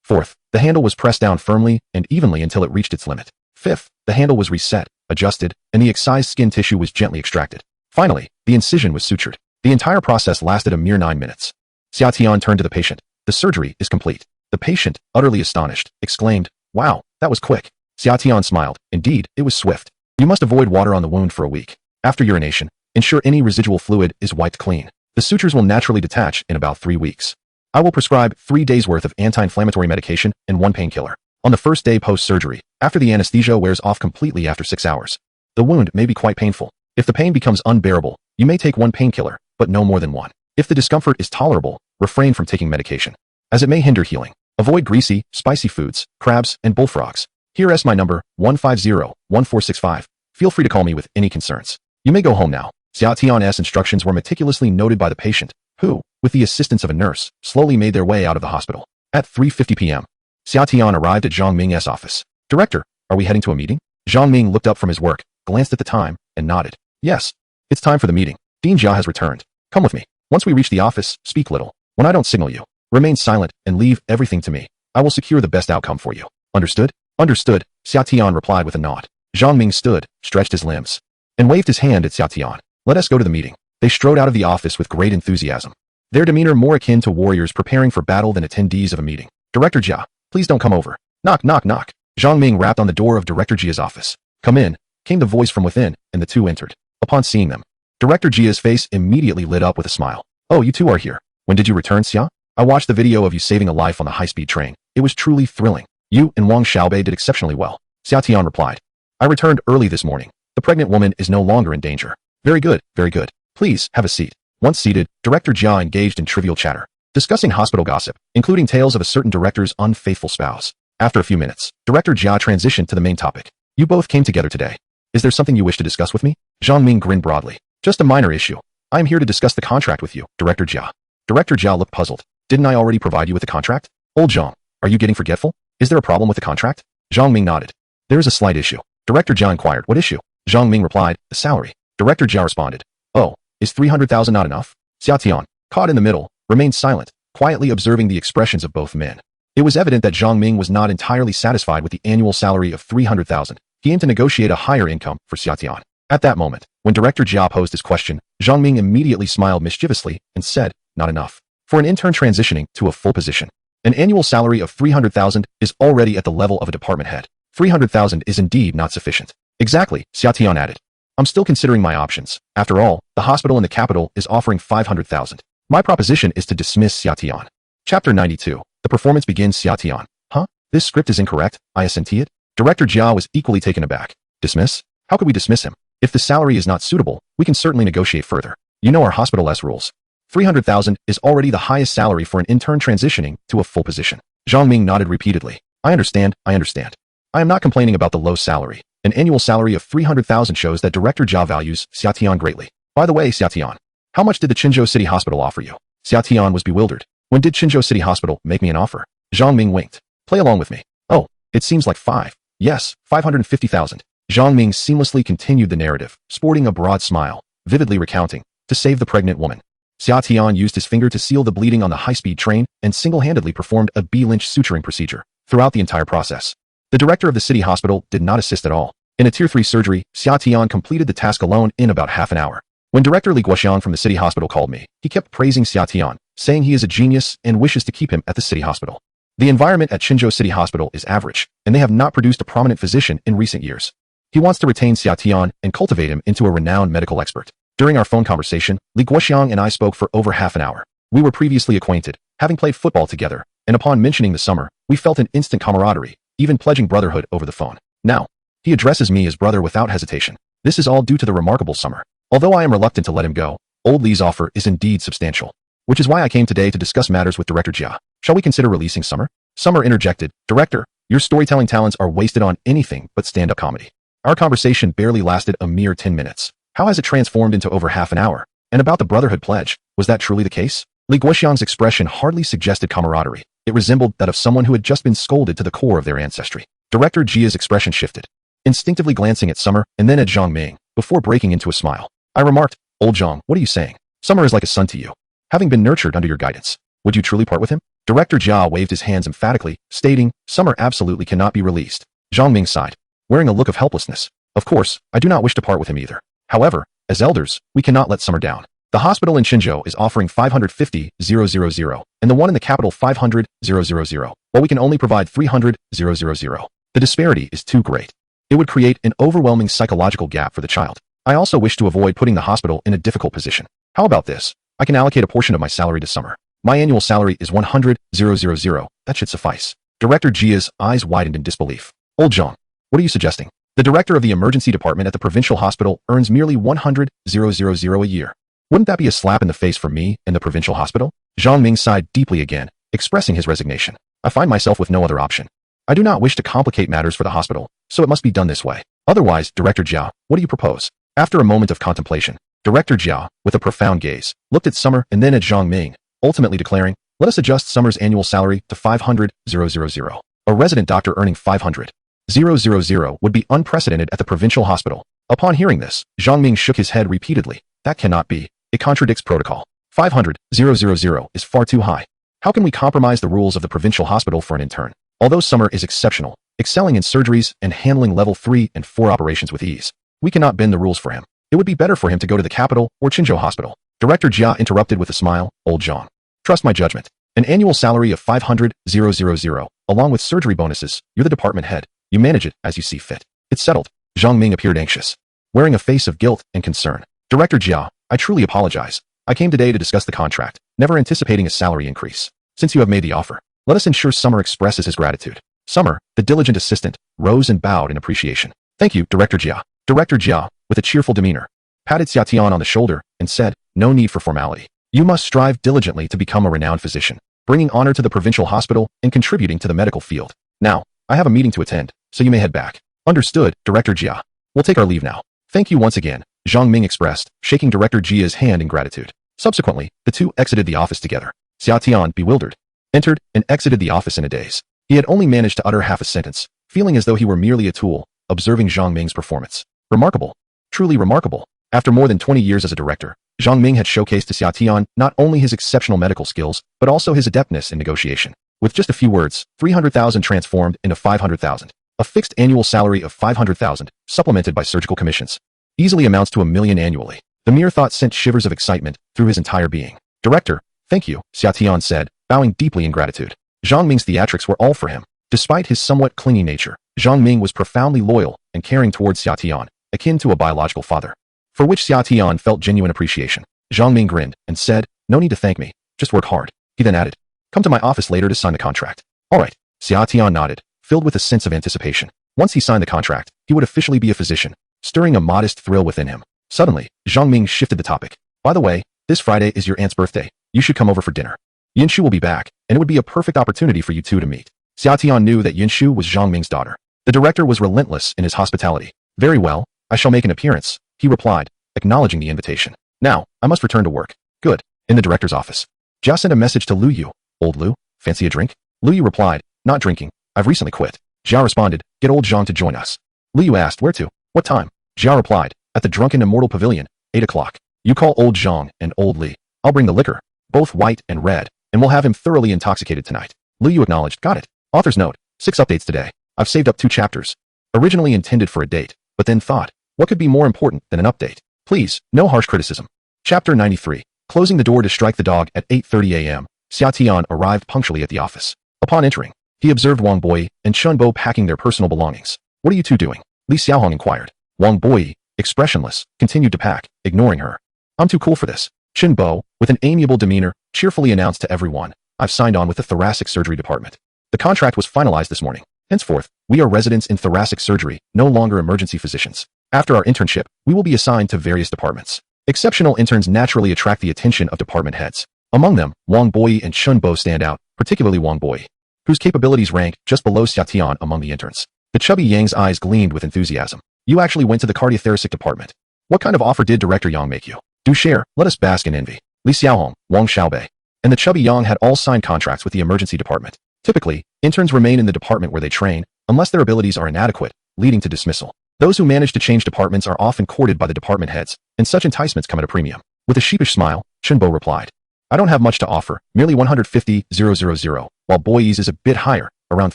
Fourth, the handle was pressed down firmly and evenly until it reached its limit. Fifth, the handle was reset, adjusted, and the excised skin tissue was gently extracted. Finally, the incision was sutured. The entire process lasted a mere 9 minutes. Xia Tian turned to the patient. The surgery is complete. The patient, utterly astonished, exclaimed, "Wow, that was quick." Xia Tian smiled. Indeed, it was swift. You must avoid water on the wound for a week. After urination, ensure any residual fluid is wiped clean. The sutures will naturally detach in about 3 weeks. I will prescribe 3 days' worth of anti-inflammatory medication and 1 painkiller. On the first day post-surgery, after the anesthesia wears off completely after 6 hours. The wound may be quite painful. If the pain becomes unbearable, you may take one painkiller, but no more than one. If the discomfort is tolerable, refrain from taking medication, as it may hinder healing. Avoid greasy, spicy foods, crabs, and bullfrogs. Here is my number, 150-1465. Feel free to call me with any concerns. You may go home now. Xia Tian's instructions were meticulously noted by the patient, who, with the assistance of a nurse, slowly made their way out of the hospital. At 3:50 p.m., Xia Tian arrived at Zhang Ming's office. Director, are we heading to a meeting? Zhang Ming looked up from his work, glanced at the time, and nodded. Yes. It's time for the meeting. Dean Jia has returned. Come with me. Once we reach the office, speak little. When I don't signal you, remain silent and leave everything to me. I will secure the best outcome for you. Understood? Understood, Xia Tian replied with a nod. Zhang Ming stood, stretched his limbs, and waved his hand at Xia Tian. Let us go to the meeting. They strode out of the office with great enthusiasm, their demeanor more akin to warriors preparing for battle than attendees of a meeting. Director Jia, please don't come over. Knock, knock, knock. Zhang Ming rapped on the door of Director Jia's office. Come in, came the voice from within, and the two entered. Upon seeing them, Director Jia's face immediately lit up with a smile. Oh, you two are here. When did you return, Xia? I watched the video of you saving a life on the high-speed train. It was truly thrilling. You and Wang Xiaobei did exceptionally well. Xia Tian replied. I returned early this morning. The pregnant woman is no longer in danger. Very good, very good. Please, have a seat. Once seated, Director Jia engaged in trivial chatter, discussing hospital gossip, including tales of a certain director's unfaithful spouse. After a few minutes, Director Jia transitioned to the main topic. You both came together today. Is there something you wish to discuss with me? Zhang Ming grinned broadly. Just a minor issue. I am here to discuss the contract with you, Director Jia. Director Jia looked puzzled. Didn't I already provide you with the contract? Old Zhang, are you getting forgetful? Is there a problem with the contract? Zhang Ming nodded. There is a slight issue. Director Jia inquired, what issue? Zhang Ming replied, the salary. Director Jia responded, oh, is 300,000 not enough? Xia Tian, caught in the middle, remained silent, quietly observing the expressions of both men. It was evident that Zhang Ming was not entirely satisfied with the annual salary of 300,000. He aimed to negotiate a higher income for Xia Tian. At that moment, when Director Jia posed his question, Zhang Ming immediately smiled mischievously and said, not enough. For an intern transitioning to a full position, an annual salary of 300,000 is already at the level of a department head. 300,000 is indeed not sufficient. Exactly, Xia Tian added. I'm still considering my options. After all, the hospital in the capital is offering 500,000. My proposition is to dismiss Xia Tian. Chapter 92. The performance begins. Xia Tian. Huh? This script is incorrect. I assent it. Director Jia was equally taken aback. Dismiss? How could we dismiss him? If the salary is not suitable, we can certainly negotiate further. You know our hospital S rules. 300,000 is already the highest salary for an intern transitioning to a full position. Zhang Ming nodded repeatedly. I understand. I am not complaining about the low salary. An annual salary of 300,000 shows that Director Jia values Xia Tian greatly. By the way, Xia Tian, how much did the Qinzhou City Hospital offer you? Xia Tian was bewildered. When did Qinzhou City Hospital make me an offer? Zhang Ming winked. Play along with me. Oh, it seems like 550,000. Zhang Ming seamlessly continued the narrative, sporting a broad smile, vividly recounting, to save the pregnant woman. Xia Tian used his finger to seal the bleeding on the high-speed train and single-handedly performed a B-Lynch suturing procedure throughout the entire process. The director of the city hospital did not assist at all. In a Tier 3 surgery, Xia Tian completed the task alone in about half an hour. When Director Li Guoxiang from the city hospital called me, he kept praising Xia Tian, saying he is a genius and wishes to keep him at the city hospital. The environment at Qinzhou City Hospital is average, and they have not produced a prominent physician in recent years. He wants to retain Xia Tian and cultivate him into a renowned medical expert. During our phone conversation, Li Guoxiang and I spoke for over half an hour. We were previously acquainted, having played football together, and upon mentioning the summer, we felt an instant camaraderie, even pledging brotherhood over the phone. Now, he addresses me as brother without hesitation. This is all due to the remarkable summer. Although I am reluctant to let him go, old Li's offer is indeed substantial. Which is why I came today to discuss matters with Director Jia. Shall we consider releasing Summer? Summer interjected, Director, your storytelling talents are wasted on anything but stand-up comedy. Our conversation barely lasted a mere 10 minutes. How has it transformed into over half an hour? And about the brotherhood pledge, was that truly the case? Li Guoxiang's expression hardly suggested camaraderie. It resembled that of someone who had just been scolded to the core of their ancestry. Director Jia's expression shifted, instinctively glancing at Summer and then at Zhang Ming, before breaking into a smile. I remarked, Old Zhang, what are you saying? Summer is like a son to you, having been nurtured under your guidance. Would you truly part with him? Director Jia waved his hands emphatically, stating, Summer absolutely cannot be released. Zhang Ming sighed, wearing a look of helplessness. Of course, I do not wish to part with him either. However, as elders, we cannot let Summer down. The hospital in Qinzhou is offering 550,000, and the one in the capital 500,000, while we can only provide 300,000. The disparity is too great. It would create an overwhelming psychological gap for the child. I also wish to avoid putting the hospital in a difficult position. How about this? I can allocate a portion of my salary to Summer. My annual salary is 100,000. That should suffice. Director Jia's eyes widened in disbelief. Old Zhang, what are you suggesting? The director of the emergency department at the provincial hospital earns merely 100,000 a year. Wouldn't that be a slap in the face for me in the provincial hospital? Zhang Ming sighed deeply again, expressing his resignation. I find myself with no other option. I do not wish to complicate matters for the hospital, so it must be done this way. Otherwise, Director Jia, what do you propose? After a moment of contemplation, Director Jia, with a profound gaze, looked at Summer and then at Zhang Ming, ultimately declaring, let us adjust Summer's annual salary to 500,000. A resident doctor earning 500,000 would be unprecedented at the provincial hospital. Upon hearing this, Zhang Ming shook his head repeatedly. That cannot be. It contradicts protocol. 500,000 is far too high. How can we compromise the rules of the provincial hospital for an intern? Although Summer is exceptional, excelling in surgeries and handling level 3 and 4 operations with ease, we cannot bend the rules for him. It would be better for him to go to the capital or Qinzhou Hospital. Director Jia interrupted with a smile. Old Zhang, trust my judgment. An annual salary of 500,000, along with surgery bonuses. You're the department head. You manage it as you see fit. It's settled. Zhang Ming appeared anxious, wearing a face of guilt and concern. Director Jia, I truly apologize. I came today to discuss the contract, never anticipating a salary increase. Since you have made the offer, let us ensure Summer expresses his gratitude. Summer, the diligent assistant, rose and bowed in appreciation. Thank you, Director Jia. Director Jia, with a cheerful demeanor, patted Xia Tian on the shoulder and said, no need for formality. You must strive diligently to become a renowned physician, bringing honor to the provincial hospital and contributing to the medical field. Now, I have a meeting to attend, so you may head back. Understood, Director Jia. We'll take our leave now. Thank you once again, Zhang Ming expressed, shaking Director Jia's hand in gratitude. Subsequently, the two exited the office together. Xia Tian, bewildered, entered and exited the office in a daze. He had only managed to utter half a sentence, feeling as though he were merely a tool, observing Zhang Ming's performance. Remarkable. Truly remarkable. After more than 20 years as a director, Zhang Ming had showcased to Xia Tian not only his exceptional medical skills, but also his adeptness in negotiation. With just a few words, 300,000 transformed into 500,000. A fixed annual salary of 500,000, supplemented by surgical commissions, easily amounts to 1 million annually. The mere thought sent shivers of excitement through his entire being. Director, thank you, Xia Tian said, bowing deeply in gratitude. Zhang Ming's theatrics were all for him. Despite his somewhat clingy nature, Zhang Ming was profoundly loyal and caring towards Xia Tian, akin to a biological father, for which Xia Tian felt genuine appreciation. Zhang Ming grinned and said, no need to thank me, just work hard. He then added, come to my office later to sign the contract. All right. Xia Tian nodded, filled with a sense of anticipation. Once he signed the contract, he would officially be a physician, stirring a modest thrill within him. Suddenly, Zhang Ming shifted the topic. By the way, this Friday is your aunt's birthday. You should come over for dinner. Yinshu will be back, and it would be a perfect opportunity for you two to meet. Xia Tian knew that Yinshu was Zhang Ming's daughter. The director was relentless in his hospitality. Very well, I shall make an appearance, he replied, acknowledging the invitation. Now, I must return to work. Good. In the director's office, Jia sent a message to Lu Yu. Old Lu, fancy a drink? Lu Yu replied, not drinking. I've recently quit. Jia responded, get old Zhang to join us. Lu Yu asked, where to? What time? Jia replied, at the Drunken Immortal Pavilion, 8 o'clock. You call old Zhang and old Li. I'll bring the liquor, both white and red, and we'll have him thoroughly intoxicated tonight. Lu Yu acknowledged, got it. Author's note, 6 updates today. I've saved up 2 chapters. Originally intended for a date, but then thought, what could be more important than an update? Please, no harsh criticism. Chapter 93. Closing the door to strike the dog at 8:30 a.m., Xia Tian arrived punctually at the office. Upon entering, he observed Wang Boyi and Chun Bo packing their personal belongings. What are you two doing? Li Xiaohong inquired. Wang Boyi, expressionless, continued to pack, ignoring her. I'm too cool for this. Chun Bo, with an amiable demeanor, cheerfully announced to everyone, I've signed on with the thoracic surgery department. The contract was finalized this morning. Henceforth, we are residents in thoracic surgery, no longer emergency physicians. After our internship, we will be assigned to various departments. Exceptional interns naturally attract the attention of department heads. Among them, Wang Boyi and Chun Bo stand out, particularly Wang Boyi, whose capabilities rank just below Xia Tian among the interns. The chubby Yang's eyes gleamed with enthusiasm. You actually went to the cardiothoracic department. What kind of offer did Director Yang make you? Do share, let us bask in envy. Li Xiaohong, Wang Xiaobei, and the chubby Yang had all signed contracts with the emergency department. Typically, interns remain in the department where they train, unless their abilities are inadequate, leading to dismissal. Those who manage to change departments are often courted by the department heads, and such enticements come at a premium. With a sheepish smile, Chun Bo replied, I don't have much to offer, merely 150,000, while Boyi's is a bit higher, around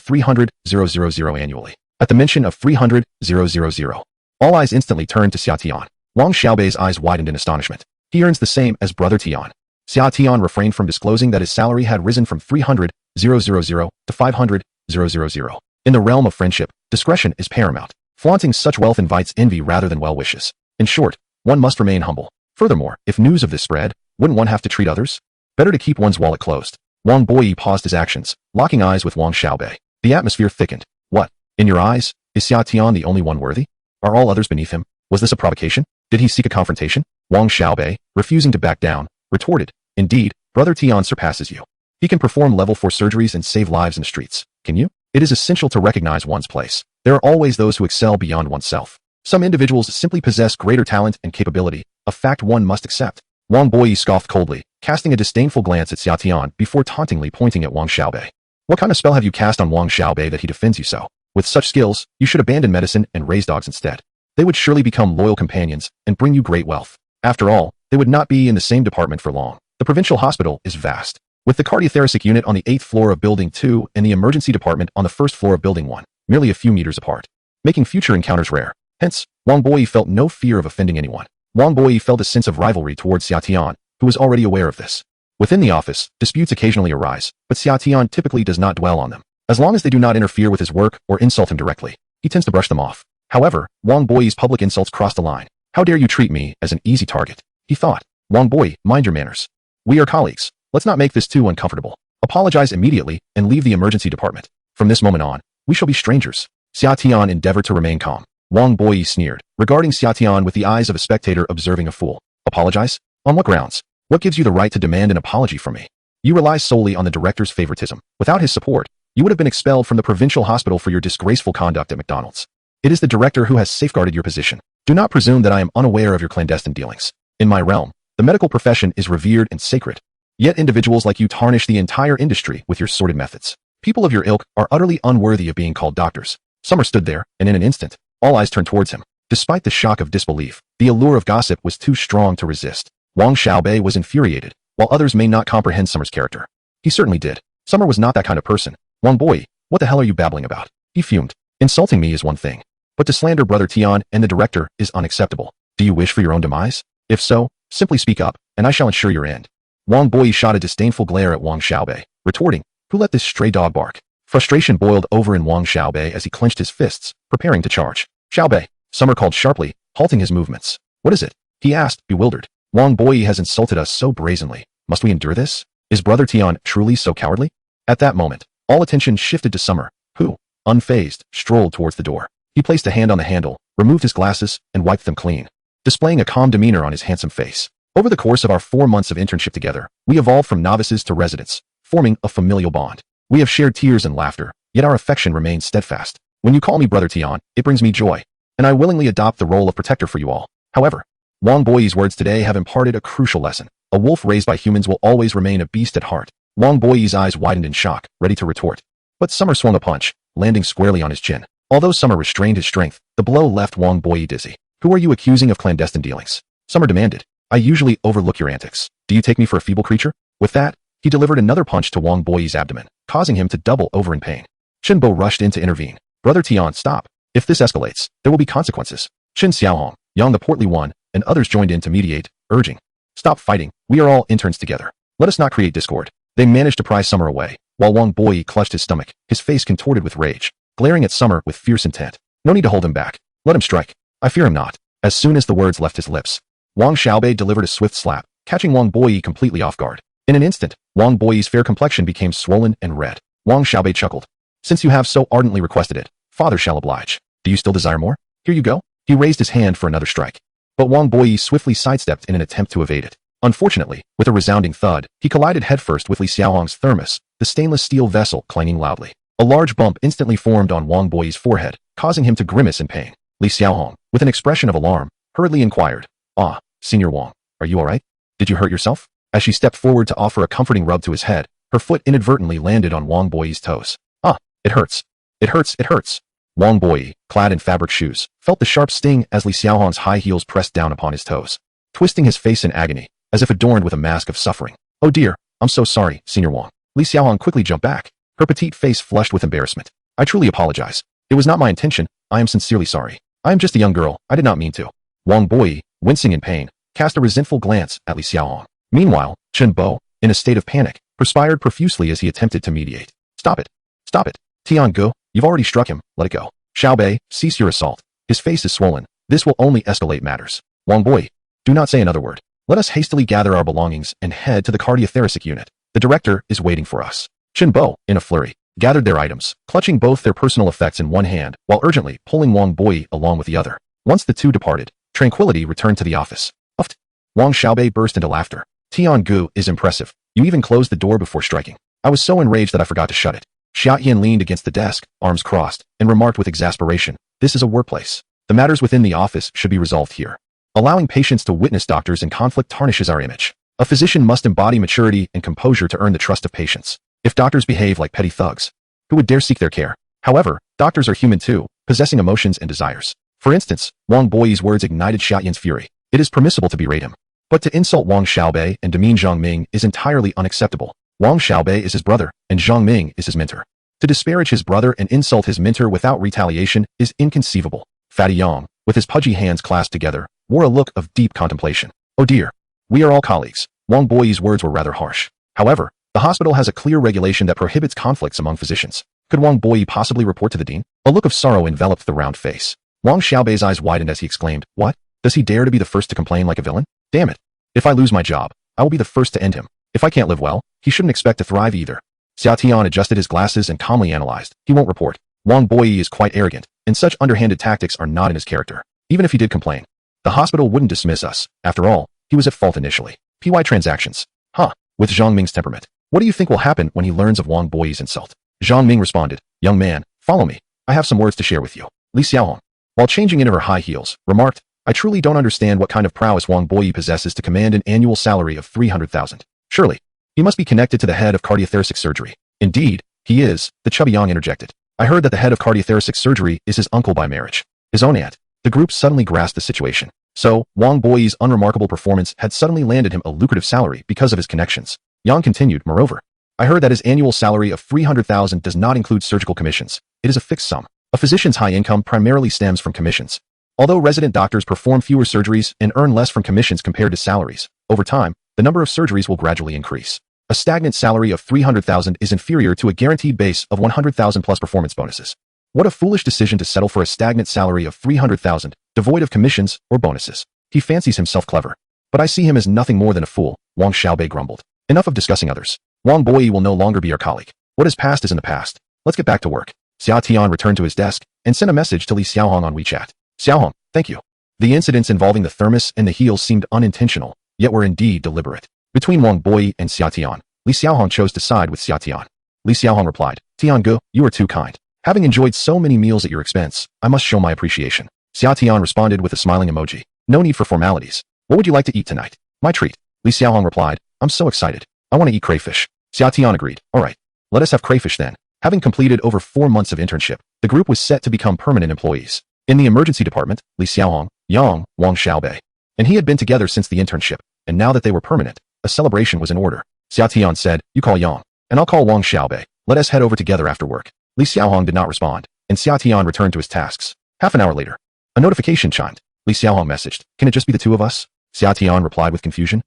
300,000 annually. At the mention of 300,000, all eyes instantly turned to Xia Tian. Wang Xiaobei's eyes widened in astonishment. He earns the same as brother Tian. Xia Tian refrained from disclosing that his salary had risen from 300,000 to 500,000. In the realm of friendship, discretion is paramount. Flaunting such wealth invites envy rather than well wishes. In short, one must remain humble. Furthermore, if news of this spread, wouldn't one have to treat others? Better to keep one's wallet closed. Wang Boyi paused his actions, locking eyes with Wang Xiaobei. The atmosphere thickened. What? In your eyes, is Xia Tian the only one worthy? Are all others beneath him? Was this a provocation? Did he seek a confrontation? Wang Xiaobei, refusing to back down, retorted, indeed, Brother Tian surpasses you. He can perform level 4 surgeries and save lives in the streets. Can you? It is essential to recognize one's place. There are always those who excel beyond oneself. Some individuals simply possess greater talent and capability, a fact one must accept. Wang Boyi scoffed coldly, casting a disdainful glance at Xia Tian before tauntingly pointing at Wang Xiaobei. What kind of spell have you cast on Wang Xiaobei that he defends you so? With such skills, you should abandon medicine and raise dogs instead. They would surely become loyal companions and bring you great wealth. After all, they would not be in the same department for long. The provincial hospital is vast, with the cardiothoracic unit on the 8th floor of Building 2 and the emergency department on the 1st floor of Building 1, merely a few meters apart, making future encounters rare. Hence, Wang Boyi felt no fear of offending anyone. Wang Boyi felt a sense of rivalry towards Xia Tian, who was already aware of this. Within the office, disputes occasionally arise, but Xia Tian typically does not dwell on them. As long as they do not interfere with his work or insult him directly, he tends to brush them off. However, Wang Boyi's public insults crossed the line. How dare you treat me as an easy target? He thought. Wang Boyi, mind your manners. We are colleagues. Let's not make this too uncomfortable. Apologize immediately and leave the emergency department. From this moment on, we shall be strangers. Xia Tian endeavored to remain calm. Wang Boyi sneered, regarding Xia Tian with the eyes of a spectator observing a fool. Apologize? On what grounds? What gives you the right to demand an apology from me? You rely solely on the director's favoritism. Without his support, you would have been expelled from the provincial hospital for your disgraceful conduct at McDonald's. It is the director who has safeguarded your position. Do not presume that I am unaware of your clandestine dealings. In my realm, the medical profession is revered and sacred. Yet individuals like you tarnish the entire industry with your sordid methods. People of your ilk are utterly unworthy of being called doctors. Summer stood there, and in an instant, all eyes turned towards him. Despite the shock of disbelief, the allure of gossip was too strong to resist. Wang Xiaobei was infuriated, while others may not comprehend Summer's character. He certainly did. Summer was not that kind of person. Wang Boyi, what the hell are you babbling about? He fumed. Insulting me is one thing, but to slander Brother Tian and the director is unacceptable. Do you wish for your own demise? If so, simply speak up, and I shall ensure your end. Wang Boyi shot a disdainful glare at Wang Xiaobei, retorting, who let this stray dog bark? Frustration boiled over in Wang Xiaobei as he clenched his fists, preparing to charge. Xiaobei, Summer called sharply, halting his movements. What is it? He asked, bewildered. Wang Boyi has insulted us so brazenly. Must we endure this? Is Brother Tian truly so cowardly? At that moment, all attention shifted to Summer, who, unfazed, strolled towards the door. He placed a hand on the handle, removed his glasses, and wiped them clean, displaying a calm demeanor on his handsome face. Over the course of our 4 months of internship together, we evolved from novices to residents, forming a familial bond. We have shared tears and laughter, yet our affection remains steadfast. When you call me Brother Tian, it brings me joy, and I willingly adopt the role of protector for you all. However, Wang Boyi's words today have imparted a crucial lesson. A wolf raised by humans will always remain a beast at heart. Wang Boyi's eyes widened in shock, ready to retort. But Summer swung a punch, landing squarely on his chin. Although Summer restrained his strength, the blow left Wang Boyi dizzy. Who are you accusing of clandestine dealings? Summer demanded. I usually overlook your antics. Do you take me for a feeble creature? With that, he delivered another punch to Wang Boyi's abdomen, causing him to double over in pain. Chen Bo rushed in to intervene. Brother Tian, stop. If this escalates, there will be consequences. Chen Xiaohong, Yang the portly one, and others joined in to mediate, urging. Stop fighting. We are all interns together. Let us not create discord. They managed to pry Summer away, while Wang Boyi clutched his stomach, his face contorted with rage, glaring at Summer with fierce intent. No need to hold him back. Let him strike. I fear him not. As soon as the words left his lips, Wang Xiaobei delivered a swift slap, catching Wang Boyi completely off guard. In an instant, Wang Boyi's fair complexion became swollen and red. Wang Xiaobei chuckled. Since you have so ardently requested it, father shall oblige. Do you still desire more? Here you go. He raised his hand for another strike. But Wang Boyi swiftly sidestepped in an attempt to evade it. Unfortunately, with a resounding thud, he collided headfirst with Li Xiaohong's thermos, the stainless steel vessel clanging loudly. A large bump instantly formed on Wang Boyi's forehead, causing him to grimace in pain. Li Xiaohong, with an expression of alarm, hurriedly inquired, Ah, Senior Wang, are you all right? Did you hurt yourself? As she stepped forward to offer a comforting rub to his head, her foot inadvertently landed on Wang Boyi's toes. Ah, it hurts. It hurts, it hurts. Wang Boyi, clad in fabric shoes, felt the sharp sting as Li Xiaohong's high heels pressed down upon his toes, twisting his face in agony, as if adorned with a mask of suffering. Oh dear, I'm so sorry, Senior Wang. Li Xiaohong quickly jumped back, her petite face flushed with embarrassment. I truly apologize. It was not my intention. I am sincerely sorry. I am just a young girl. I did not mean to. Wang Boyi, wincing in pain, cast a resentful glance at Li Xiaohong. Meanwhile, Chen Bo, in a state of panic, perspired profusely as he attempted to mediate. Stop it. Stop it. Tian Go, you've already struck him. Let it go. Xiaobei, cease your assault. His face is swollen. This will only escalate matters. Wang Boyi, do not say another word. Let us hastily gather our belongings and head to the cardiothoracic unit. The director is waiting for us. Chen Bo, in a flurry, gathered their items, clutching both their personal effects in one hand while urgently pulling Wang Boyi along with the other. Once the two departed, tranquility returned to the office. Uffed. Wang Xiaobei burst into laughter. Tiangu is impressive. You even closed the door before striking. I was so enraged that I forgot to shut it. Xiaoyan leaned against the desk, arms crossed, and remarked with exasperation, this is a workplace. The matters within the office should be resolved here. Allowing patients to witness doctors in conflict tarnishes our image. A physician must embody maturity and composure to earn the trust of patients. If doctors behave like petty thugs, who would dare seek their care? However, doctors are human too, possessing emotions and desires. For instance, Wang Boyi's words ignited Xiaoyan's fury. It is permissible to berate him. But to insult Wang Xiaobei and demean Zhang Ming is entirely unacceptable. Wang Xiaobei is his brother, and Zhang Ming is his mentor. To disparage his brother and insult his mentor without retaliation is inconceivable. Fatty Yang, with his pudgy hands clasped together, wore a look of deep contemplation. Oh dear. We are all colleagues. Wang Boyi's words were rather harsh. However, the hospital has a clear regulation that prohibits conflicts among physicians. Could Wang Boyi possibly report to the dean? A look of sorrow enveloped the round face. Wang Xiaobei's eyes widened as he exclaimed, what? Does he dare to be the first to complain like a villain? Damn it. If I lose my job, I will be the first to end him. If I can't live well, he shouldn't expect to thrive either. Xiao Tian adjusted his glasses and calmly analyzed. He won't report. Wang Boyi is quite arrogant, and such underhanded tactics are not in his character. Even if he did complain, the hospital wouldn't dismiss us. After all, he was at fault initially. PY transactions. Huh. With Zhang Ming's temperament. What do you think will happen when he learns of Wang Boyi's insult? Zhang Ming responded, young man, follow me. I have some words to share with you. Li Xiaohong, while changing into her high heels, remarked, I truly don't understand what kind of prowess Wang Boyi possesses to command an annual salary of 300,000. Surely, he must be connected to the head of cardiothoracic surgery. Indeed, he is, the chubby Yang interjected. I heard that the head of cardiothoracic surgery is his uncle by marriage. His own aunt. The group suddenly grasped the situation. So, Wang Boyi's unremarkable performance had suddenly landed him a lucrative salary because of his connections. Yang continued, moreover, I heard that his annual salary of 300,000 does not include surgical commissions. It is a fixed sum. A physician's high income primarily stems from commissions. Although resident doctors perform fewer surgeries and earn less from commissions compared to salaries, over time, the number of surgeries will gradually increase. A stagnant salary of 300,000 is inferior to a guaranteed base of 100,000 plus performance bonuses. What a foolish decision to settle for a stagnant salary of 300,000, devoid of commissions or bonuses. He fancies himself clever. But I see him as nothing more than a fool, Wang Xiaobei grumbled. Enough of discussing others. Wang Boyi will no longer be our colleague. What is past is in the past. Let's get back to work. Xiao Tian returned to his desk and sent a message to Li Xiaohong on WeChat. Xiaohong, thank you. The incidents involving the thermos and the heels seemed unintentional, yet were indeed deliberate. Between Wang Boyi and Xiao Tian, Li Xiaohong chose to side with Xiao Tian. Li Xiaohong replied, Tiangu, you are too kind. Having enjoyed so many meals at your expense, I must show my appreciation. Xiao Tian responded with a smiling emoji. No need for formalities. What would you like to eat tonight? My treat. Li Xiaohong replied, I'm so excited. I want to eat crayfish. Xiao Tian agreed. All right. Let us have crayfish then. Having completed over 4 months of internship, the group was set to become permanent employees. In the emergency department, Li Xiaohong, Yang, Wang Xiaobei, and he had been together since the internship, and now that they were permanent, a celebration was in order. Xiao Tian said, you call Yang, and I'll call Wang Xiaobei. Let us head over together after work. Li Xiaohong did not respond, and Xiao Tian returned to his tasks. Half an hour later, a notification chimed. Li Xiaohong messaged, can it just be the two of us? Xiao Tian replied with confusion.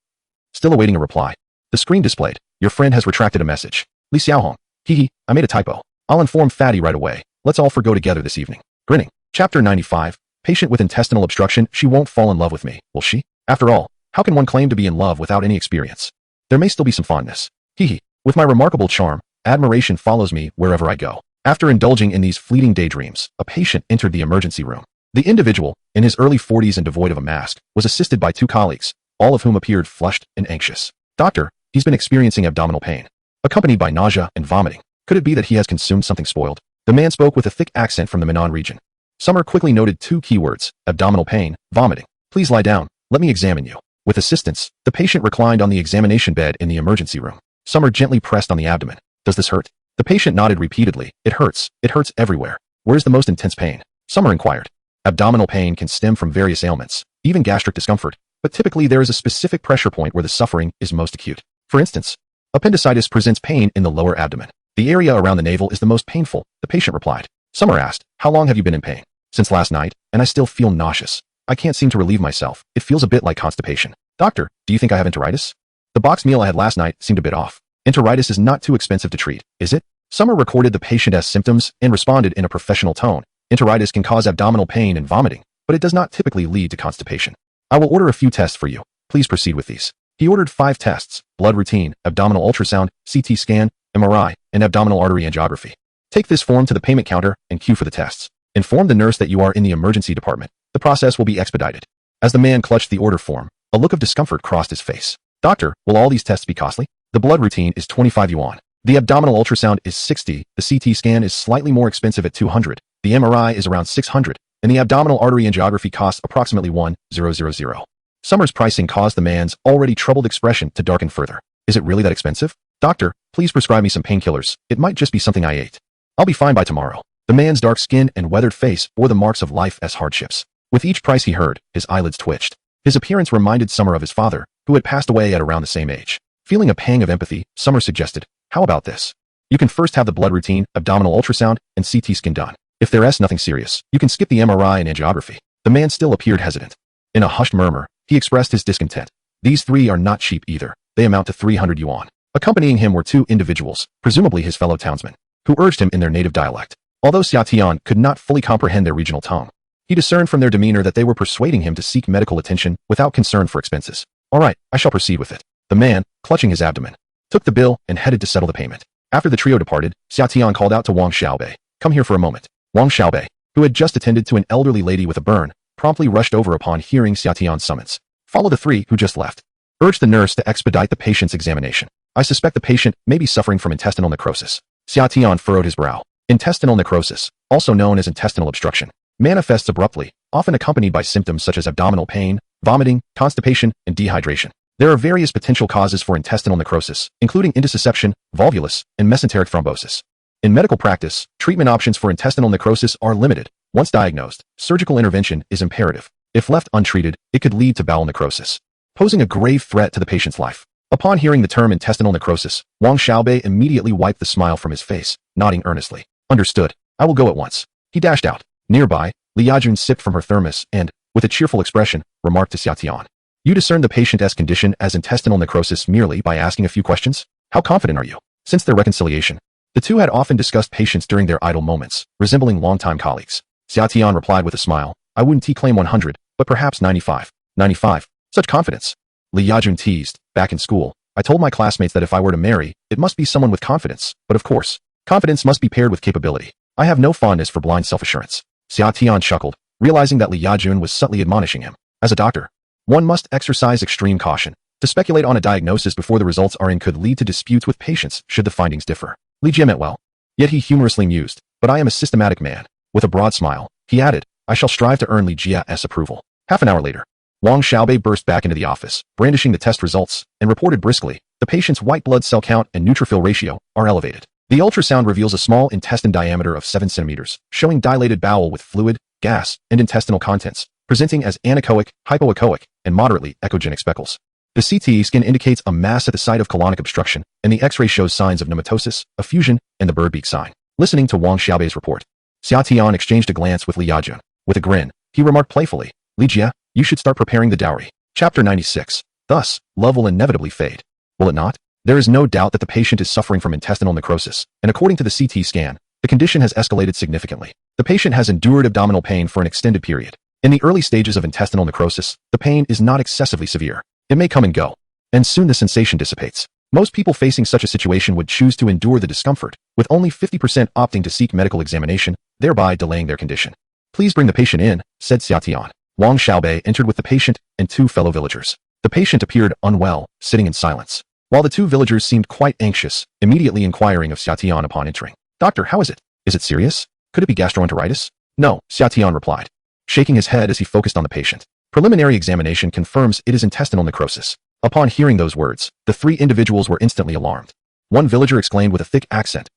Still awaiting a reply. The screen displayed, your friend has retracted a message. Li Xiaohong, hee, I made a typo. I'll inform Fatty right away. Let's all forgo together this evening. Grinning. Chapter 95, patient with intestinal obstruction, she won't fall in love with me, will she? After all, how can one claim to be in love without any experience? There may still be some fondness. Hee. With my remarkable charm, admiration follows me wherever I go. After indulging in these fleeting daydreams, a patient entered the emergency room. The individual, in his early 40s and devoid of a mask, was assisted by 2 colleagues, all of whom appeared flushed and anxious. Doctor, he's been experiencing abdominal pain, accompanied by nausea and vomiting. Could it be that he has consumed something spoiled? The man spoke with a thick accent from the Minnan region. Summer quickly noted 2 keywords, abdominal pain, vomiting. Please lie down. Let me examine you. With assistance, the patient reclined on the examination bed in the emergency room. Summer gently pressed on the abdomen. Does this hurt? The patient nodded repeatedly. It hurts. It hurts everywhere. Where's the most intense pain? Summer inquired. Abdominal pain can stem from various ailments, even gastric discomfort, but typically there is a specific pressure point where the suffering is most acute. For instance, appendicitis presents pain in the lower abdomen. The area around the navel is the most painful, the patient replied. Summer asked, how long have you been in pain? Since last night, and I still feel nauseous. I can't seem to relieve myself. It feels a bit like constipation. Doctor, do you think I have enteritis? The boxed meal I had last night seemed a bit off. Enteritis is not too expensive to treat, is it? Summer recorded the patient as symptoms and responded in a professional tone. Enteritis can cause abdominal pain and vomiting, but it does not typically lead to constipation. I will order a few tests for you. Please proceed with these. He ordered 5 tests: blood routine, abdominal ultrasound, CT scan, MRI, and and abdominal artery angiography. Take this form to the payment counter and queue for the tests. Inform the nurse that you are in the emergency department. The process will be expedited. As the man clutched the order form, a look of discomfort crossed his face. Doctor, will all these tests be costly? The blood routine is 25 yuan. The abdominal ultrasound is 60, the CT scan is slightly more expensive at 200, the MRI is around 600, and the abdominal artery angiography costs approximately 1,000. Summer's pricing caused the man's already troubled expression to darken further. Is it really that expensive? Doctor, please prescribe me some painkillers. It might just be something I ate. I'll be fine by tomorrow. The man's dark skin and weathered face bore the marks of life as hardships. With each price he heard, his eyelids twitched. His appearance reminded Summer of his father, who had passed away at around the same age. Feeling a pang of empathy, Summer suggested, how about this? You can first have the blood routine, abdominal ultrasound, and CT scan done. If there's nothing serious, you can skip the MRI and angiography. The man still appeared hesitant. In a hushed murmur, he expressed his discontent. These three are not cheap either. They amount to 300 yuan. Accompanying him were two individuals, presumably his fellow townsmen, who urged him in their native dialect. Although Xia Tian could not fully comprehend their regional tongue, he discerned from their demeanor that they were persuading him to seek medical attention without concern for expenses. All right, I shall proceed with it. The man, clutching his abdomen, took the bill and headed to settle the payment. After the trio departed, Xia Tian called out to Wang Xiaobei, come here for a moment. Wang Xiaobei, who had just attended to an elderly lady with a burn, promptly rushed over upon hearing Xia Tian's summons. Follow the three who just left. Urge the nurse to expedite the patient's examination. I suspect the patient may be suffering from intestinal necrosis. Xia Tian furrowed his brow. Intestinal necrosis, also known as intestinal obstruction, manifests abruptly, often accompanied by symptoms such as abdominal pain, vomiting, constipation, and dehydration. There are various potential causes for intestinal necrosis, including intussusception, volvulus, and mesenteric thrombosis. In medical practice, treatment options for intestinal necrosis are limited. Once diagnosed, surgical intervention is imperative. If left untreated, it could lead to bowel necrosis, posing a grave threat to the patient's life. Upon hearing the term intestinal necrosis, Wang Xiaobei immediately wiped the smile from his face, nodding earnestly. Understood. I will go at once. He dashed out. Nearby, Li Yajun sipped from her thermos and, with a cheerful expression, remarked to Xia Tian. You discerned the patient's condition as intestinal necrosis merely by asking a few questions? How confident are you? Since their reconciliation, the two had often discussed patients during their idle moments, resembling longtime colleagues. Xia Tian replied with a smile, I wouldn't claim 100, but perhaps 95. 95. Such confidence. Li Yajun teased, back in school, I told my classmates that if I were to marry, it must be someone with confidence, but of course, confidence must be paired with capability. I have no fondness for blind self-assurance. Xia Tian chuckled, realizing that Li Yajun was subtly admonishing him. As a doctor, one must exercise extreme caution. To speculate on a diagnosis before the results are in could lead to disputes with patients should the findings differ. Li Jie meant well. Yet he humorously mused, but I am a systematic man. With a broad smile, he added, I shall strive to earn Li Jie's approval. Half an hour later, Wang Xiaobei burst back into the office, brandishing the test results, and reported briskly, the patient's white blood cell count and neutrophil ratio are elevated. The ultrasound reveals a small intestine diameter of 7 centimeters, showing dilated bowel with fluid, gas, and intestinal contents, presenting as anechoic, hypoechoic, and moderately echogenic speckles. The CT scan indicates a mass at the site of colonic obstruction, and the X-ray shows signs of pneumatosis, effusion, and the bird beak sign. Listening to Wang Xiaobei's report, Xia Tian exchanged a glance with Li Yajun. With a grin, he remarked playfully, Li Jie, you should start preparing the dowry. Chapter 96. Thus, love will inevitably fade. Will it not? There is no doubt that the patient is suffering from intestinal necrosis, and according to the CT scan, the condition has escalated significantly. The patient has endured abdominal pain for an extended period. In the early stages of intestinal necrosis, the pain is not excessively severe. It may come and go, and soon the sensation dissipates. Most people facing such a situation would choose to endure the discomfort, with only 50% opting to seek medical examination, thereby delaying their condition. Please bring the patient in, said Xia Tian. Wang Xiaobei entered with the patient and two fellow villagers. The patient appeared unwell, sitting in silence, while the two villagers seemed quite anxious, immediately inquiring of Xia Tian upon entering. Doctor, how is it? Is it serious? Could it be gastroenteritis? No, Xia Tian replied, shaking his head as he focused on the patient. Preliminary examination confirms it is intestinal necrosis. Upon hearing those words, the three individuals were instantly alarmed. One villager exclaimed with a thick accent,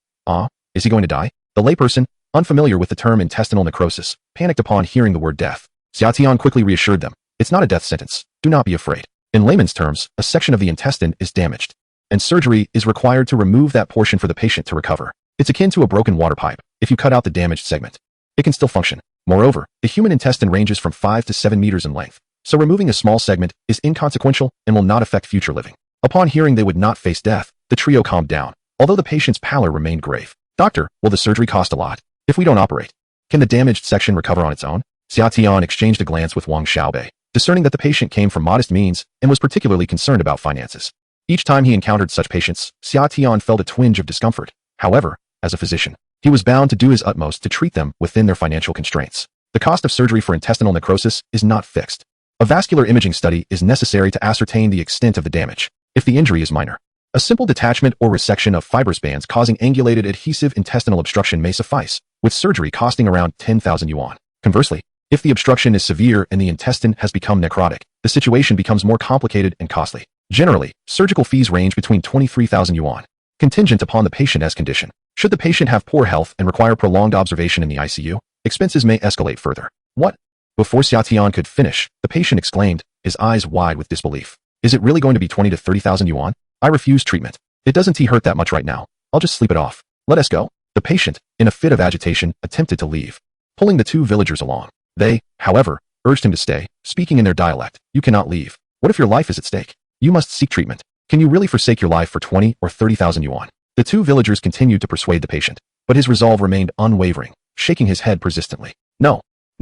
is he going to die? The layperson, unfamiliar with the term intestinal necrosis, panicked upon hearing the word death. Xia Tian quickly reassured them, it's not a death sentence, do not be afraid. In layman's terms, a section of the intestine is damaged, and surgery is required to remove that portion for the patient to recover. It's akin to a broken water pipe. If you cut out the damaged segment, it can still function. Moreover, the human intestine ranges from 5 to 7 meters in length, so removing a small segment is inconsequential and will not affect future living. Upon hearing they would not face death, the trio calmed down, although the patient's pallor remained grave. Doctor, will the surgery cost a lot? If we don't operate, can the damaged section recover on its own? Xia Tian exchanged a glance with Wang Xiaobei, discerning that the patient came from modest means and was particularly concerned about finances. Each time he encountered such patients, Xia Tian felt a twinge of discomfort. However, as a physician, he was bound to do his utmost to treat them within their financial constraints. The cost of surgery for intestinal necrosis is not fixed. A vascular imaging study is necessary to ascertain the extent of the damage, if the injury is minor. A simple detachment or resection of fibrous bands causing angulated adhesive intestinal obstruction may suffice, with surgery costing around 10,000 yuan. Conversely, if the obstruction is severe and the intestine has become necrotic, the situation becomes more complicated and costly. Generally, surgical fees range between 23,000 yuan, contingent upon the patient's condition. Should the patient have poor health and require prolonged observation in the ICU, expenses may escalate further. What? Before Xia Tian could finish, the patient exclaimed, his eyes wide with disbelief. Is it really going to be 20 to 30,000 yuan? I refuse treatment. It doesn't hurt that much right now. I'll just sleep it off. Let us go. The patient, in a fit of agitation, attempted to leave, pulling the two villagers along. They, however, urged him to stay, speaking in their dialect. You cannot leave. What if your life is at stake? You must seek treatment. Can you really forsake your life for 20 or 30,000 yuan? The two villagers continued to persuade the patient, but his resolve remained unwavering, shaking his head persistently.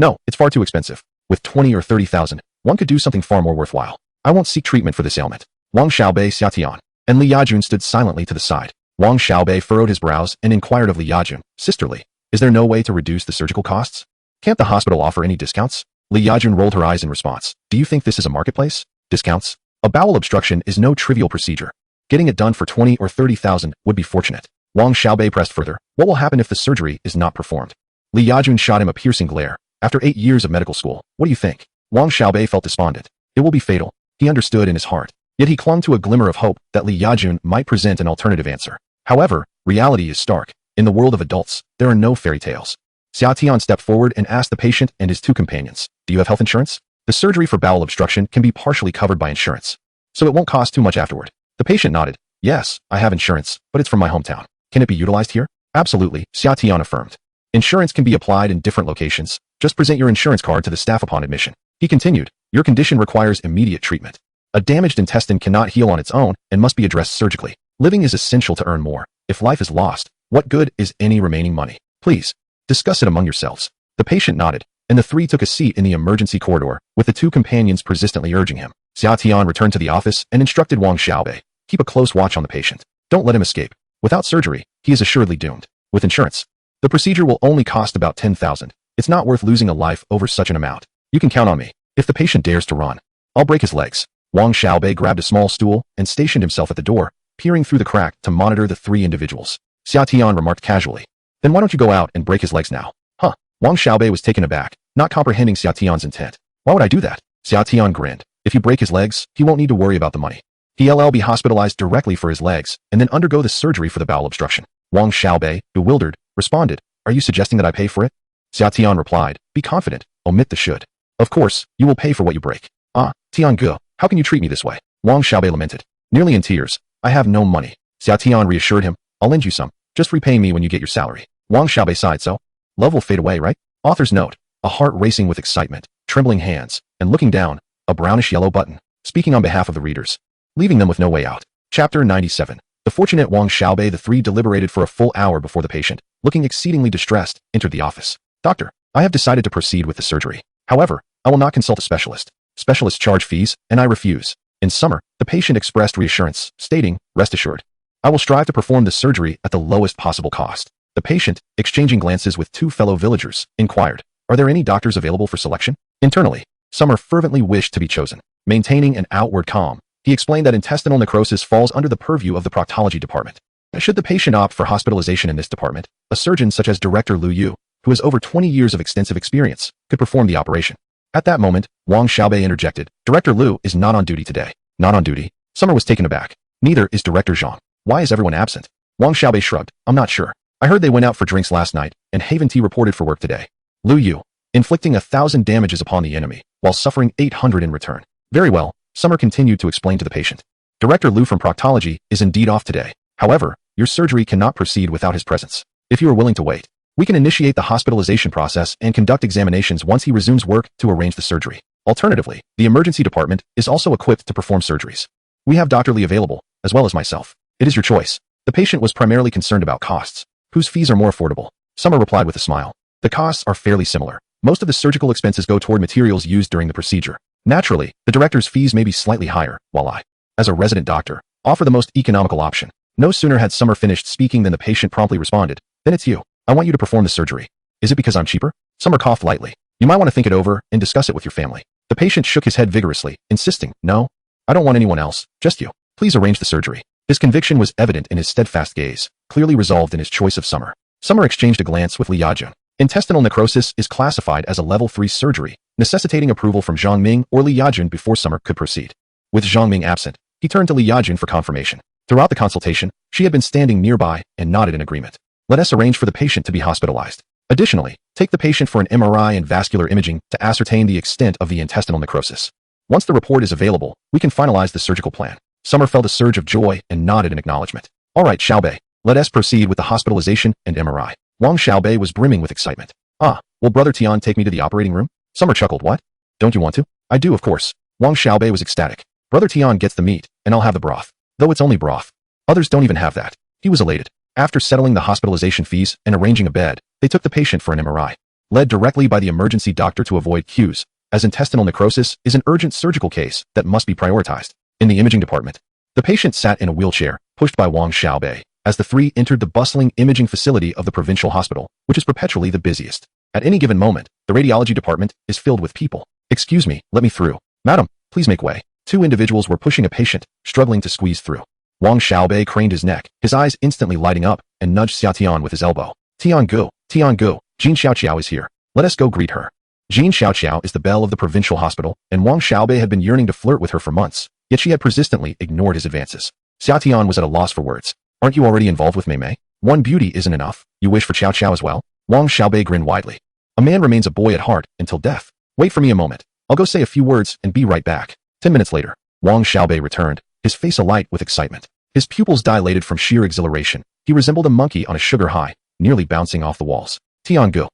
No, it's far too expensive. With 20 or 30,000, one could do something far more worthwhile. I won't seek treatment for this ailment. Wang Xiaobei, Xia Tian, and Li Yajun stood silently to the side. Wang Xiaobei furrowed his brows and inquired of Li Yajun, sisterly, is there no way to reduce the surgical costs? Can't the hospital offer any discounts? Li Yajun rolled her eyes in response. Do you think this is a marketplace? Discounts? A bowel obstruction is no trivial procedure. Getting it done for 20 or 30,000 would be fortunate. Wang Xiaobei pressed further. What will happen if the surgery is not performed? Li Yajun shot him a piercing glare. After 8 years of medical school, what do you think? Wang Xiaobei felt despondent. It will be fatal. He understood in his heart. Yet he clung to a glimmer of hope that Li Yajun might present an alternative answer. However, reality is stark. In the world of adults, there are no fairy tales. Xia Tian stepped forward and asked the patient and his two companions, do you have health insurance? The surgery for bowel obstruction can be partially covered by insurance, so it won't cost too much afterward. The patient nodded. Yes, I have insurance, but it's from my hometown. Can it be utilized here? Absolutely, Xia Tian affirmed. Insurance can be applied in different locations. Just present your insurance card to the staff upon admission. He continued, your condition requires immediate treatment. A damaged intestine cannot heal on its own and must be addressed surgically. Living is essential to earn more. If life is lost, what good is any remaining money? Please, discuss it among yourselves. The patient nodded, and the three took a seat in the emergency corridor, with the two companions persistently urging him. Xia Tian returned to the office and instructed Wang Xiaobei, keep a close watch on the patient. Don't let him escape. Without surgery, he is assuredly doomed. With insurance, the procedure will only cost about 10,000. It's not worth losing a life over such an amount. You can count on me. If the patient dares to run, I'll break his legs. Wang Xiaobei grabbed a small stool and stationed himself at the door, peering through the crack to monitor the three individuals. Xia Tian remarked casually, then why don't you go out and break his legs now? Huh? Wang Xiaobei was taken aback, not comprehending Xia Tian's intent. Why would I do that? Xia Tian grinned. If you break his legs, he won't need to worry about the money. He'll be hospitalized directly for his legs and then undergo the surgery for the bowel obstruction. Wang Xiaobei, bewildered, responded, are you suggesting that I pay for it? Xia Tian replied, be confident, omit the should. Of course, you will pay for what you break. Ah, Tian Ge, how can you treat me this way? Wang Xiaobei lamented. Nearly in tears, I have no money. Xia Tian reassured him, I'll lend you some. Just repay me when you get your salary. Wang Xiaobei sighed so. Love will fade away, right? Author's note, a heart racing with excitement, trembling hands, and looking down, a brownish yellow button, speaking on behalf of the readers, leaving them with no way out. Chapter 97. The fortunate Wang Xiaobei, the three deliberated for a full hour before the patient, looking exceedingly distressed, entered the office. Doctor, I have decided to proceed with the surgery. However, I will not consult a specialist. Specialists charge fees, and I refuse. In summer, the patient expressed reassurance, stating, rest assured, I will strive to perform the surgery at the lowest possible cost. The patient, exchanging glances with two fellow villagers, inquired, are there any doctors available for selection? Internally, Summer fervently wished to be chosen. Maintaining an outward calm, he explained that intestinal necrosis falls under the purview of the proctology department. Should the patient opt for hospitalization in this department, a surgeon such as Director Lu Yu, who has over 20 years of extensive experience, could perform the operation. At that moment, Wang Xiaobei interjected, Director Lu is not on duty today. Not on duty? Summer was taken aback. Neither is Director Zhang. Why is everyone absent? Wang Xiaobei shrugged. I'm not sure. I heard they went out for drinks last night, and Haven Tea reported for work today. Lu Yu, inflicting 1,000 damages upon the enemy, while suffering 800 in return. Very well, Summer continued to explain to the patient. Director Lu from Proctology is indeed off today. However, your surgery cannot proceed without his presence. If you are willing to wait, we can initiate the hospitalization process and conduct examinations once he resumes work to arrange the surgery. Alternatively, the emergency department is also equipped to perform surgeries. We have Dr. Lee available, as well as myself. It is your choice. The patient was primarily concerned about costs. Whose fees are more affordable? Summer replied with a smile. The costs are fairly similar. Most of the surgical expenses go toward materials used during the procedure. Naturally, the director's fees may be slightly higher, while I, as a resident doctor, offer the most economical option. No sooner had Summer finished speaking than the patient promptly responded, "Then it's you. I want you to perform the surgery. Is it because I'm cheaper?" Summer coughed lightly. "You might want to think it over and discuss it with your family." The patient shook his head vigorously, insisting, "No, I don't want anyone else, just you. Please arrange the surgery." His conviction was evident in his steadfast gaze, clearly resolved in his choice of Summer. Summer exchanged a glance with Li Yajun. Intestinal necrosis is classified as a level 3 surgery, necessitating approval from Zhang Ming or Li Yajun before Summer could proceed. With Zhang Ming absent, he turned to Li Yajun for confirmation. Throughout the consultation, she had been standing nearby and nodded in agreement. "Let us arrange for the patient to be hospitalized. Additionally, take the patient for an MRI and vascular imaging to ascertain the extent of the intestinal necrosis. Once the report is available, we can finalize the surgical plan." Summer felt a surge of joy and nodded in acknowledgement. "All right, Xiaobei, let us proceed with the hospitalization and MRI." Wang Xiaobei was brimming with excitement. "Ah, will Brother Tian take me to the operating room?" Summer chuckled. "What? Don't you want to?" "I do, of course." Wang Xiaobei was ecstatic. "Brother Tian gets the meat, and I'll have the broth. Though it's only broth. Others don't even have that." He was elated. After settling the hospitalization fees and arranging a bed, they took the patient for an MRI. Led directly by the emergency doctor to avoid queues, as intestinal necrosis is an urgent surgical case that must be prioritized. In the imaging department, the patient sat in a wheelchair, pushed by Wang Xiaobei, as the three entered the bustling imaging facility of the provincial hospital, which is perpetually the busiest. At any given moment, the radiology department is filled with people. "Excuse me, let me through. Madam, please make way." Two individuals were pushing a patient, struggling to squeeze through. Wang Xiaobei craned his neck, his eyes instantly lighting up, and nudged Xia Tian with his elbow. Tian Gu, Jean Xiaoqiao is here. Let us go greet her." Jean Xiaoqiao is the belle of the provincial hospital, and Wang Xiaobei had been yearning to flirt with her for months, yet she had persistently ignored his advances. Xia Tian was at a loss for words. "Aren't you already involved with Mei Mei? One beauty isn't enough. You wish for Xiao Xiao as well?" Wang Xiaobei grinned widely. "A man remains a boy at heart until death. Wait for me a moment. I'll go say a few words and be right back." 10 minutes later, Wang Xiaobei returned, his face alight with excitement. His pupils dilated from sheer exhilaration. He resembled a monkey on a sugar high, nearly bouncing off the walls. Tian Gu,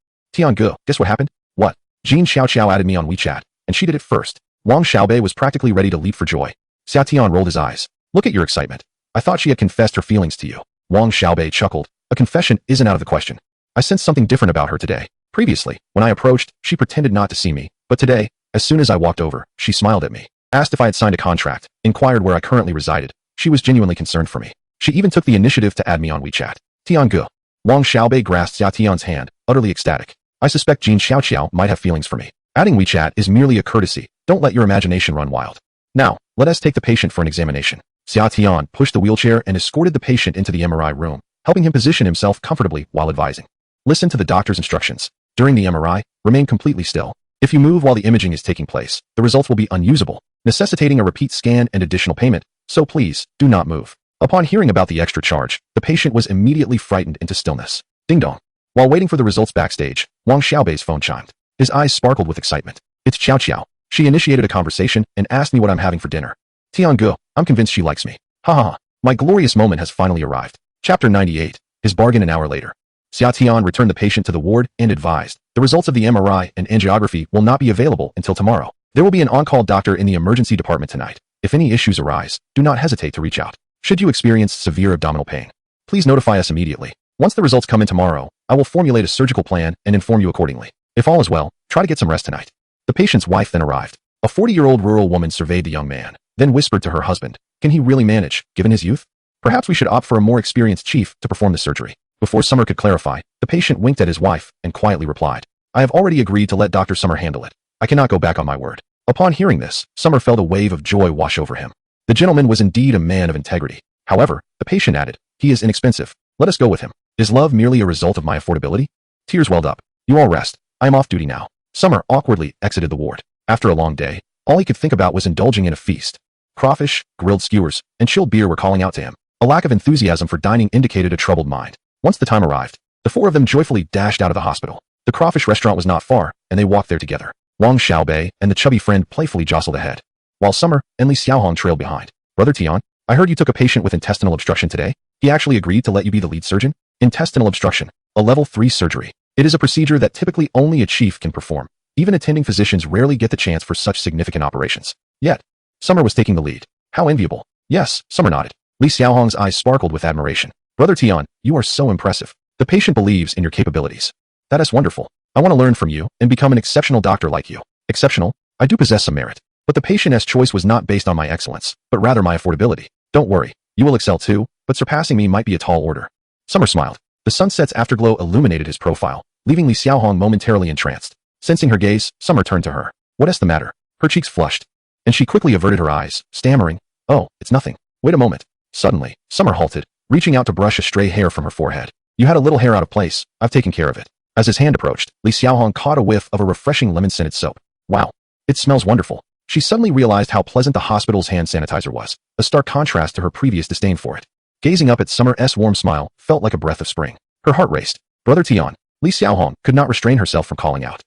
guess what happened?" "What?" "Jean Xiaoqiao added me on WeChat, and she did it first." Wang Xiaobei was practically ready to leap for joy. Xia Tian rolled his eyes. "Look at your excitement. I thought she had confessed her feelings to you." Wang Xiaobei chuckled. "A confession isn't out of the question. I sensed something different about her today. Previously, when I approached, she pretended not to see me, but today, as soon as I walked over, she smiled at me, asked if I had signed a contract, inquired where I currently resided. She was genuinely concerned for me. She even took the initiative to add me on WeChat." Tian Gu. Wang Xiaobei grasped Xia Tian's hand, utterly ecstatic. "I suspect Jean Xiaoqiao might have feelings for me. Adding WeChat is merely a courtesy. Don't let your imagination run wild. Now, let us take the patient for an examination." Xia Tian pushed the wheelchair and escorted the patient into the MRI room, helping him position himself comfortably while advising. "Listen to the doctor's instructions. During the MRI, remain completely still. If you move while the imaging is taking place, the results will be unusable, necessitating a repeat scan and additional payment, so please, do not move." Upon hearing about the extra charge, the patient was immediately frightened into stillness. Ding dong. While waiting for the results backstage, Wang Xiaobei's phone chimed. His eyes sparkled with excitement. "It's Xiao Xiao. She initiated a conversation and asked me what I'm having for dinner. Tian Gu, I'm convinced she likes me. Ha ha ha. My glorious moment has finally arrived." Chapter 98. His bargain an hour later. Xia Tian returned the patient to the ward and advised, "The results of the MRI and angiography will not be available until tomorrow. There will be an on-call doctor in the emergency department tonight. If any issues arise, do not hesitate to reach out. Should you experience severe abdominal pain, please notify us immediately. Once the results come in tomorrow, I will formulate a surgical plan and inform you accordingly. If all is well, try to get some rest tonight." The patient's wife then arrived. A 40-year-old rural woman surveyed the young man, then whispered to her husband, "Can he really manage, given his youth? Perhaps we should opt for a more experienced chief to perform the surgery." Before Summer could clarify, the patient winked at his wife and quietly replied, "I have already agreed to let Dr. Summer handle it. I cannot go back on my word." Upon hearing this, Summer felt a wave of joy wash over him. The gentleman was indeed a man of integrity. However, the patient added, "He is inexpensive. Let us go with him. Is love merely a result of my affordability?" Tears welled up. "You all rest. I am off duty now." Summer awkwardly exited the ward. After a long day, all he could think about was indulging in a feast. Crawfish, grilled skewers, and chilled beer were calling out to him. A lack of enthusiasm for dining indicated a troubled mind. Once the time arrived, the four of them joyfully dashed out of the hospital. The crawfish restaurant was not far, and they walked there together. Wang Xiaobei and the chubby friend playfully jostled ahead, while Summer and Li Xiaohong trailed behind. "Brother Tian, I heard you took a patient with intestinal obstruction today. He actually agreed to let you be the lead surgeon?" Intestinal obstruction, a level 3 surgery. It is a procedure that typically only a chief can perform. Even attending physicians rarely get the chance for such significant operations. Yet, Summer was taking the lead. How enviable. "Yes," Summer nodded. Li Xiaohong's eyes sparkled with admiration. "Brother Tian, you are so impressive. The patient believes in your capabilities. That is wonderful. I want to learn from you and become an exceptional doctor like you." "Exceptional? I do possess some merit. But the patient's choice was not based on my excellence, but rather my affordability. Don't worry, you will excel too, but surpassing me might be a tall order. Summer smiled. The sunset's afterglow illuminated his profile, leaving Li Xiaohong momentarily entranced. Sensing her gaze, Summer turned to her. What's the matter? Her cheeks flushed, and she quickly averted her eyes, stammering, "Oh, it's nothing. Wait a moment." Suddenly, Summer halted, reaching out to brush a stray hair from her forehead. "You had a little hair out of place. I've taken care of it." As his hand approached, Li Xiaohong caught a whiff of a refreshing lemon-scented soap. "Wow. It smells wonderful." She suddenly realized how pleasant the hospital's hand sanitizer was, a stark contrast to her previous disdain for it. Gazing up at Summer's warm smile felt like a breath of spring. Her heart raced. "Brother Tian." Li Xiaohong could not restrain herself from calling out.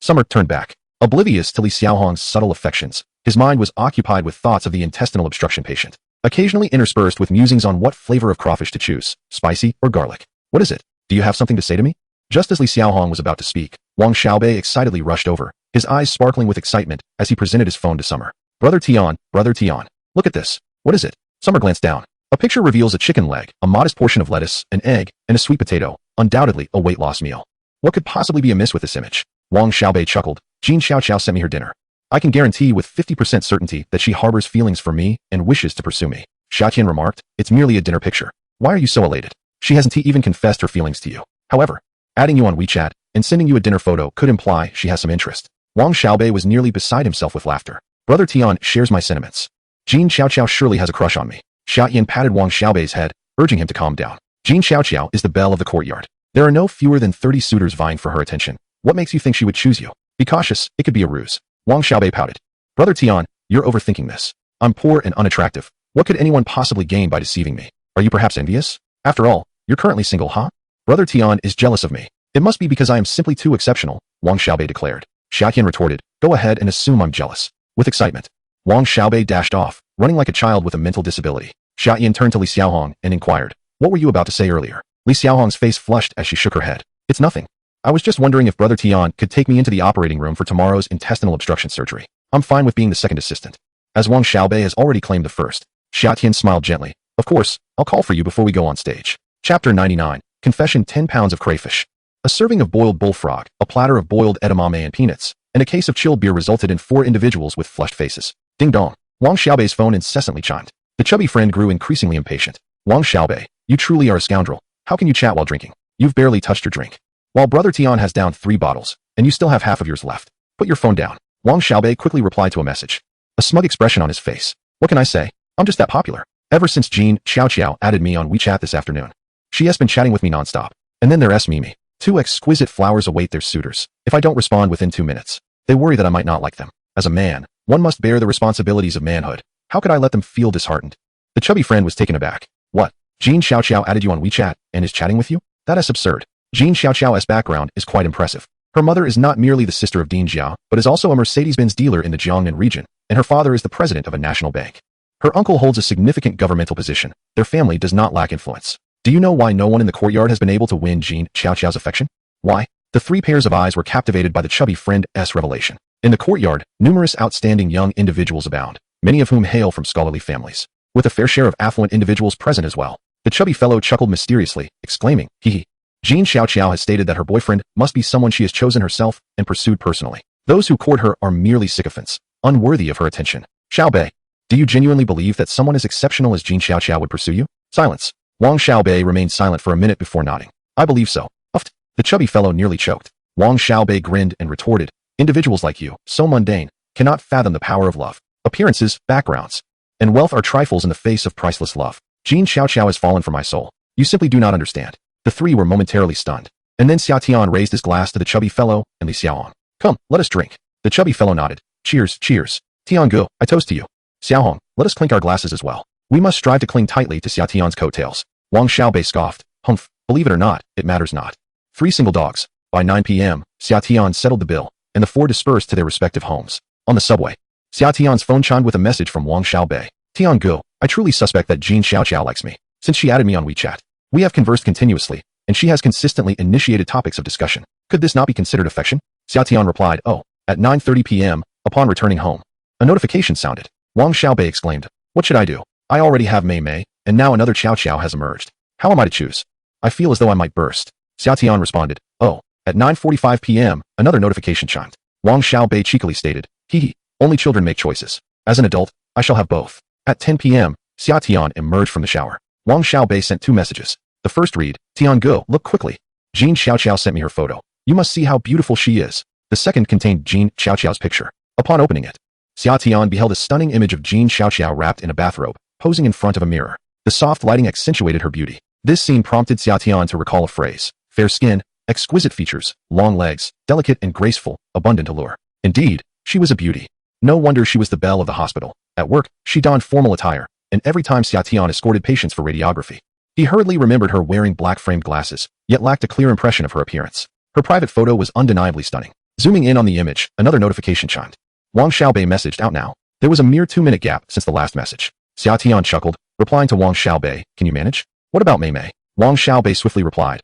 Summer turned back. Oblivious to Li Xiaohong's subtle affections, his mind was occupied with thoughts of the intestinal obstruction patient, occasionally interspersed with musings on what flavor of crawfish to choose, spicy or garlic. "What is it? Do you have something to say to me?" Just as Li Xiaohong was about to speak, Wang Xiaobei excitedly rushed over, his eyes sparkling with excitement as he presented his phone to Summer. Brother Tian, look at this." "What is it?" Summer glanced down. A picture reveals a chicken leg, a modest portion of lettuce, an egg, and a sweet potato, undoubtedly a weight loss meal. What could possibly be amiss with this image? Wang Xiaobei chuckled. "Jin Xiaoqiao sent me her dinner. I can guarantee with 50% certainty that she harbors feelings for me and wishes to pursue me." Xiaoqian remarked, "It's merely a dinner picture. Why are you so elated? She hasn't even confessed her feelings to you. However, adding you on WeChat and sending you a dinner photo could imply she has some interest." Wang Xiaobei was nearly beside himself with laughter. "Brother Tian shares my sentiments. Jin Xiaoqiao surely has a crush on me." Xiaoyan patted Wang Xiaobei's head, urging him to calm down. "Jin Xiaoqiao is the belle of the courtyard. There are no fewer than 30 suitors vying for her attention. What makes you think she would choose you? Be cautious, it could be a ruse." Wang Xiaobei pouted. "Brother Tian, you're overthinking this. I'm poor and unattractive. What could anyone possibly gain by deceiving me? Are you perhaps envious? After all, you're currently single, huh?" "Brother Tian is jealous of me. It must be because I am simply too exceptional," Wang Xiaobei declared. Xiaoqian retorted, "Go ahead and assume I'm jealous." With excitement, Wang Xiaobei dashed off, running like a child with a mental disability. Xiaoyan turned to Li Xiaohong and inquired, "What were you about to say earlier?" Li Xiaohong's face flushed as she shook her head. "It's nothing. I was just wondering if Brother Tian could take me into the operating room for tomorrow's intestinal obstruction surgery. I'm fine with being the second assistant." As Wang Xiaobei has already claimed the first, Xiaotian smiled gently. "Of course, I'll call for you before we go on stage." Chapter 99. Confession. 10 pounds of crayfish. A serving of boiled bullfrog, a platter of boiled edamame and peanuts, and a case of chilled beer resulted in 4 individuals with flushed faces. Ding dong. Wang Xiaobei's phone incessantly chimed. The chubby friend grew increasingly impatient. "Wang Xiaobei, you truly are a scoundrel. How can you chat while drinking? You've barely touched your drink. While Brother Tian has downed 3 bottles, and you still have half of yours left. Put your phone down." Wang Xiaobei quickly replied to a message, a smug expression on his face. "What can I say? I'm just that popular. Ever since Jin Xiaoqiao added me on WeChat this afternoon, she has been chatting with me nonstop. And then there's Mimi. 2 exquisite flowers await their suitors. If I don't respond within 2 minutes, they worry that I might not like them. As a man, one must bear the responsibilities of manhood. How could I let them feel disheartened?" The chubby friend was taken aback. "What? Jin Xiaoqiao added you on WeChat and is chatting with you? That is absurd. Jin Xiaoqiao's background is quite impressive. Her mother is not merely the sister of Dean Jiao, but is also a Mercedes-Benz dealer in the Jiangnan region, and her father is the president of a national bank. Her uncle holds a significant governmental position. Their family does not lack influence. Do you know why no one in the courtyard has been able to win Jin Xiaoqiao's affection? Why?" The 3 pairs of eyes were captivated by the chubby friend's revelation. In the courtyard, numerous outstanding young individuals abound, many of whom hail from scholarly families, with a fair share of affluent individuals present as well. The chubby fellow chuckled mysteriously, exclaiming, "Hee. Jin Xiaoqiao has stated that her boyfriend must be someone she has chosen herself and pursued personally. Those who court her are merely sycophants, unworthy of her attention. Xiaobei, do you genuinely believe that someone as exceptional as Jin Xiaoqiao would pursue you?" Silence. Wang Xiaobei remained silent for a minute before nodding. "I believe so." Uffed. The chubby fellow nearly choked. Wang Xiaobei grinned and retorted, "Individuals like you, so mundane, cannot fathom the power of love. Appearances, backgrounds, and wealth are trifles in the face of priceless love. Jin Xiaoqiao has fallen for my soul. You simply do not understand." The 3 were momentarily stunned. And then Xiao Tian raised his glass to the chubby fellow and Li Xiaohong. "Come, let us drink." The chubby fellow nodded. "Cheers, cheers. Tian Gu, I toast to you. Xiaohong, let us clink our glasses as well. We must strive to cling tightly to Xiao Tian's coattails." Wang Xiaobei scoffed. "Humph, believe it or not, it matters not. 3 single dogs." By 9 p.m., Xiao Tian settled the bill, and the 4 dispersed to their respective homes. On the subway, Xiao Tian's phone chimed with a message from Wang Xiaobei. "Tian Gu, I truly suspect that Jin Xiaoqiao likes me, since she added me on WeChat. We have conversed continuously, and she has consistently initiated topics of discussion. Could this not be considered affection?" Xiao Tian replied, "Oh." At 9:30 p.m., upon returning home, a notification sounded. Wang Xiaobei exclaimed, "What should I do? I already have Mei Mei, and now another Qiao Qiao has emerged. How am I to choose? I feel as though I might burst." Xiao Tian responded, "Oh." At 9:45 p.m., another notification chimed. Wang Xiaobei cheekily stated, "Hee. Only children make choices. As an adult, I shall have both." At 10 p.m., Xiao Tian emerged from the shower. Wang Xiaobei sent 2 messages. The first read, Tian Go, look quickly. Jean Xiaoqiao sent me her photo. You must see how beautiful she is. The second contained Jean Xiaoqiao's picture. Upon opening it, Xia Tian beheld a stunning image of Jean Xiaoqiao wrapped in a bathrobe, posing in front of a mirror. The soft lighting accentuated her beauty. This scene prompted Xia Tian to recall a phrase: fair skin, exquisite features, long legs, delicate and graceful, abundant allure. Indeed, she was a beauty. No wonder she was the belle of the hospital. At work, she donned formal attire, and every time Xia Tian escorted patients for radiography, he hurriedly remembered her wearing black-framed glasses, yet lacked a clear impression of her appearance. Her private photo was undeniably stunning. Zooming in on the image, another notification chimed. Wang Xiaobei messaged out now. There was a mere 2-minute gap since the last message. Xia Tian chuckled, replying to Wang Xiaobei, can you manage? What about Mei Mei? Wang Xiaobei swiftly replied,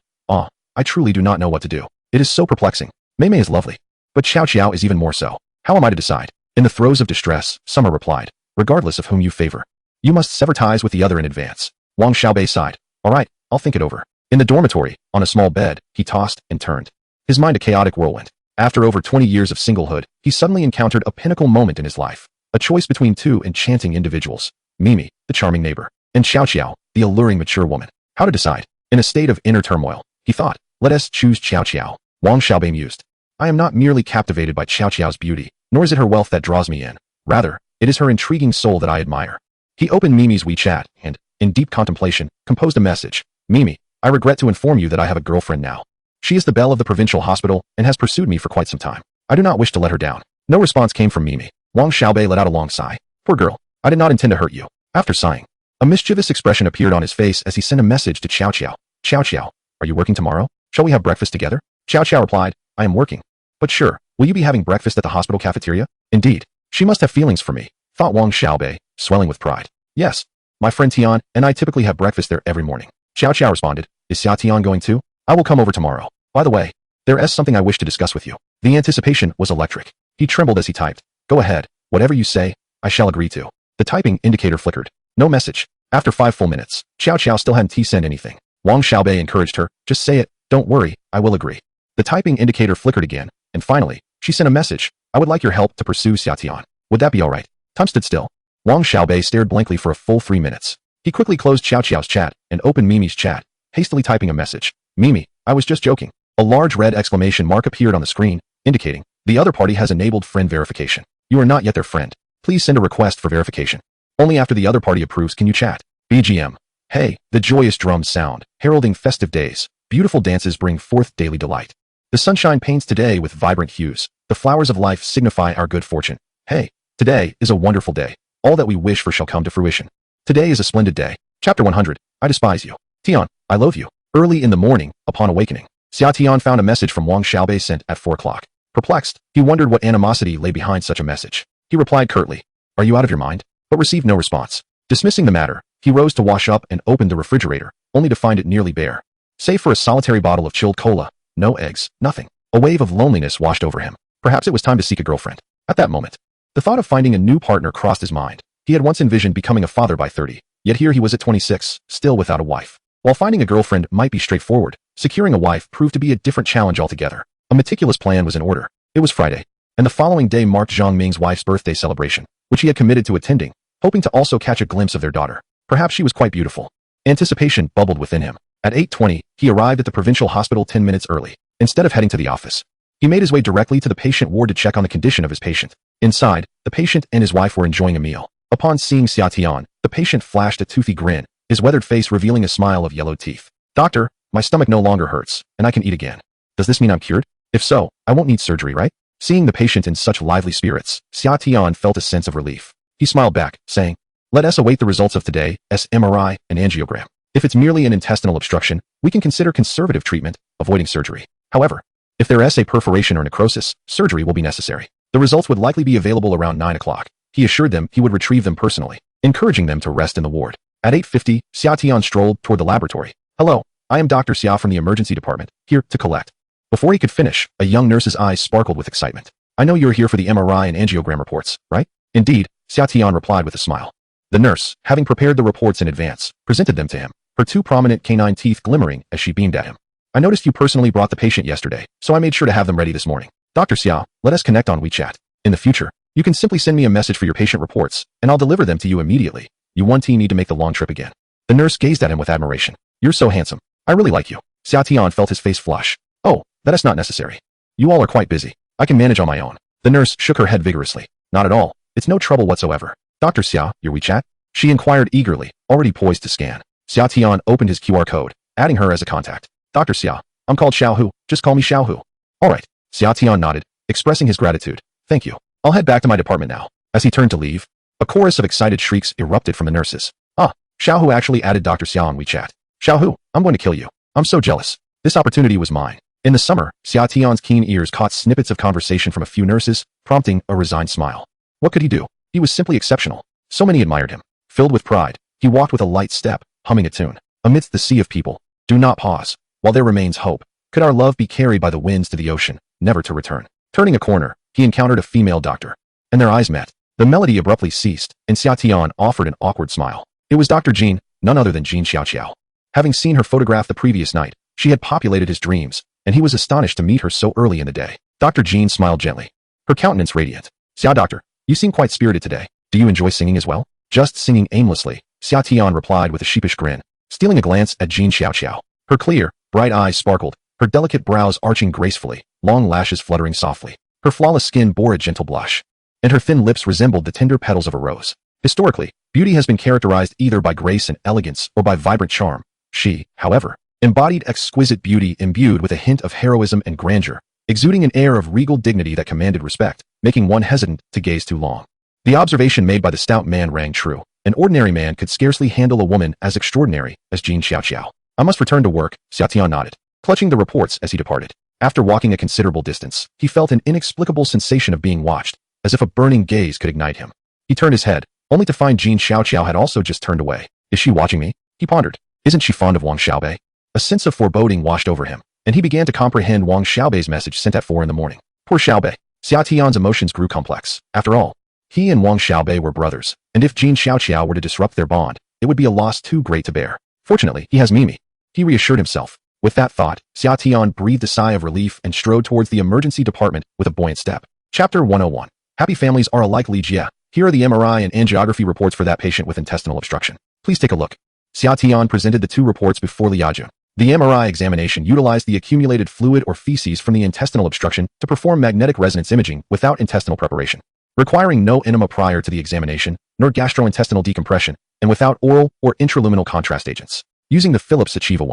I truly do not know what to do. It is so perplexing. Mei Mei is lovely, but Xiao Qiao is even more so. How am I to decide? In the throes of distress, Summer replied, regardless of whom you favor, you must sever ties with the other in advance. Wang Xiaobei sighed. All right, I'll think it over. In the dormitory, on a small bed, he tossed and turned, his mind a chaotic whirlwind. After over 20 years of singlehood, he suddenly encountered a pinnacle moment in his life, a choice between 2 enchanting individuals, Mimi, the charming neighbor, and Xiao Qiao, the alluring mature woman. How to decide? In a state of inner turmoil, he thought, let us choose Xiao Qiao. Wang Xiaobei mused. I am not merely captivated by Xiao Qiao's beauty, nor is it her wealth that draws me in. Rather, it is her intriguing soul that I admire. He opened Mimi's WeChat and, in deep contemplation, composed a message. Mimi, I regret to inform you that I have a girlfriend now. She is the belle of the provincial hospital and has pursued me for quite some time. I do not wish to let her down. No response came from Mimi. Wang Xiaobei let out a long sigh. Poor girl, I did not intend to hurt you. After sighing, a mischievous expression appeared on his face as he sent a message to Xiao Qiao. Xiao Qiao, are you working tomorrow? Shall we have breakfast together? Xiao Qiao replied, I am working. But sure, will you be having breakfast at the hospital cafeteria? Indeed, she must have feelings for me, thought Wang Xiaobei, swelling with pride. Yes, my friend Tian and I typically have breakfast there every morning. Xiao Qiao responded, is Xia Tian going too? I will come over tomorrow. By the way, there is something I wish to discuss with you. The anticipation was electric. He trembled as he typed. Go ahead, whatever you say, I shall agree to. The typing indicator flickered. No message. After 5 full minutes, Xiao Qiao still hadn't sent anything. Wang Xiaobei encouraged her, just say it, don't worry, I will agree. The typing indicator flickered again, and finally, she sent a message. I would like your help to pursue Xia Tian. Would that be alright? Time stood still. Wang Xiaobei stared blankly for a full 3 minutes. He quickly closed Xiao Qiao's chat and opened Mimi's chat, hastily typing a message. Mimi, I was just joking. A large red exclamation mark appeared on the screen, indicating, the other party has enabled friend verification. You are not yet their friend. Please send a request for verification. Only after the other party approves can you chat. BGM. Hey, the joyous drums sound, heralding festive days. Beautiful dances bring forth daily delight. The sunshine paints today with vibrant hues. The flowers of life signify our good fortune. Hey, today is a wonderful day. All that we wish for shall come to fruition. Today is a splendid day. Chapter 100. I despise you. Tian, I loathe you. Early in the morning, upon awakening, Xia Tian found a message from Wang Xiaobei sent at 4 o'clock. Perplexed, he wondered what animosity lay behind such a message. He replied curtly, are you out of your mind? But received no response. Dismissing the matter, he rose to wash up and opened the refrigerator, only to find it nearly bare. Save for a solitary bottle of chilled cola, no eggs, nothing. A wave of loneliness washed over him. Perhaps it was time to seek a girlfriend. At that moment, the thought of finding a new partner crossed his mind. He had once envisioned becoming a father by 30, yet here he was at 26, still without a wife. While finding a girlfriend might be straightforward, securing a wife proved to be a different challenge altogether. A meticulous plan was in order. It was Friday, and the following day marked Zhang Ming's wife's birthday celebration, which he had committed to attending, hoping to also catch a glimpse of their daughter. Perhaps she was quite beautiful. Anticipation bubbled within him. At 8:20, he arrived at the provincial hospital 10 minutes early. Instead of heading to the office, he made his way directly to the patient ward to check on the condition of his patient. Inside, the patient and his wife were enjoying a meal. Upon seeing Xia Tian, the patient flashed a toothy grin, his weathered face revealing a smile of yellowed teeth. Doctor, my stomach no longer hurts, and I can eat again. Does this mean I'm cured? If so, I won't need surgery, right? Seeing the patient in such lively spirits, Xia Tian felt a sense of relief. He smiled back, saying, let us await the results of today's MRI and angiogram. If it's merely an intestinal obstruction, we can consider conservative treatment, avoiding surgery. However, if there is a perforation or necrosis, surgery will be necessary. The results would likely be available around 9 o'clock. He assured them he would retrieve them personally, encouraging them to rest in the ward. At 8:50, Xia Tian strolled toward the laboratory. Hello, I am Dr. Xia from the emergency department, here to collect. Before he could finish, a young nurse's eyes sparkled with excitement. I know you're here for the MRI and angiogram reports, right? Indeed, Xia Tian replied with a smile. The nurse, having prepared the reports in advance, presented them to him, her 2 prominent canine teeth glimmering as she beamed at him. I noticed you personally brought the patient yesterday, so I made sure to have them ready this morning. Dr. Xia, let us connect on WeChat. In the future, you can simply send me a message for your patient reports, and I'll deliver them to you immediately. You won't need to make the long trip again. The nurse gazed at him with admiration. You're so handsome. I really like you. Xiao Tian felt his face flush. Oh, that is not necessary. You all are quite busy. I can manage on my own. The nurse shook her head vigorously. Not at all. It's no trouble whatsoever. Dr. Xiao, your WeChat? She inquired eagerly, already poised to scan. Xiao Tian opened his QR code, adding her as a contact. Dr. Xiao, I'm called Xiao Hu. Just call me Xiao Hu. All right. Xiao Tian nodded, expressing his gratitude. Thank you. I'll head back to my department now. As he turned to leave, a chorus of excited shrieks erupted from the nurses. Ah, Xiao Hu actually added Dr. Xiao on WeChat. Xiao Hu, I'm going to kill you. I'm so jealous. This opportunity was mine. In the summer, Xiao Tian's keen ears caught snippets of conversation from a few nurses, prompting a resigned smile. What could he do? He was simply exceptional. So many admired him. Filled with pride, he walked with a light step, humming a tune. Amidst the sea of people, do not pause. While there remains hope, could our love be carried by the winds to the ocean, never to return? Turning a corner, he encountered a female doctor. And their eyes met. The melody abruptly ceased, and Xiao Tian offered an awkward smile. It was Dr. Jean, none other than Jean Xiaoqiao. Having seen her photograph the previous night, she had populated his dreams, and he was astonished to meet her so early in the day. Dr. Jean smiled gently, her countenance radiant. Xiao doctor, you seem quite spirited today. Do you enjoy singing as well? Just singing aimlessly, Xiao Tian replied with a sheepish grin, stealing a glance at Jean Xiaoqiao. Her clear, bright eyes sparkled, her delicate brows arching gracefully, long lashes fluttering softly. Her flawless skin bore a gentle blush, and her thin lips resembled the tender petals of a rose. Historically, beauty has been characterized either by grace and elegance or by vibrant charm. She, however, embodied exquisite beauty imbued with a hint of heroism and grandeur, exuding an air of regal dignity that commanded respect, making one hesitant to gaze too long. The observation made by the stout man rang true. An ordinary man could scarcely handle a woman as extraordinary as Jean Xiaoqiao. I must return to work, Xiao Tian nodded, clutching the reports as he departed. After walking a considerable distance, he felt an inexplicable sensation of being watched, as if a burning gaze could ignite him. He turned his head, only to find Jean Xiaoqiao had also just turned away. Is she watching me? He pondered. Isn't she fond of Wang Xiaobei? A sense of foreboding washed over him, and he began to comprehend Wang Xiaobei's message sent at 4 in the morning. Poor Xiaobei. Xiao Tian's emotions grew complex. After all, he and Wang Xiaobei were brothers, and if Jean Xiaoqiao were to disrupt their bond, it would be a loss too great to bear. Fortunately, he has Mimi. He reassured himself. With that thought, Xiao Tian breathed a sigh of relief and strode towards the emergency department with a buoyant step. Chapter 101. Happy families are alike. Li Jie. Here are the MRI and angiography reports for that patient with intestinal obstruction. Please take a look. Xiao Tian presented the 2 reports before Li Yajun. The MRI examination utilized the accumulated fluid or feces from the intestinal obstruction to perform magnetic resonance imaging without intestinal preparation, requiring no enema prior to the examination, nor gastrointestinal decompression, and without oral or intraluminal contrast agents. Using the Philips Achieva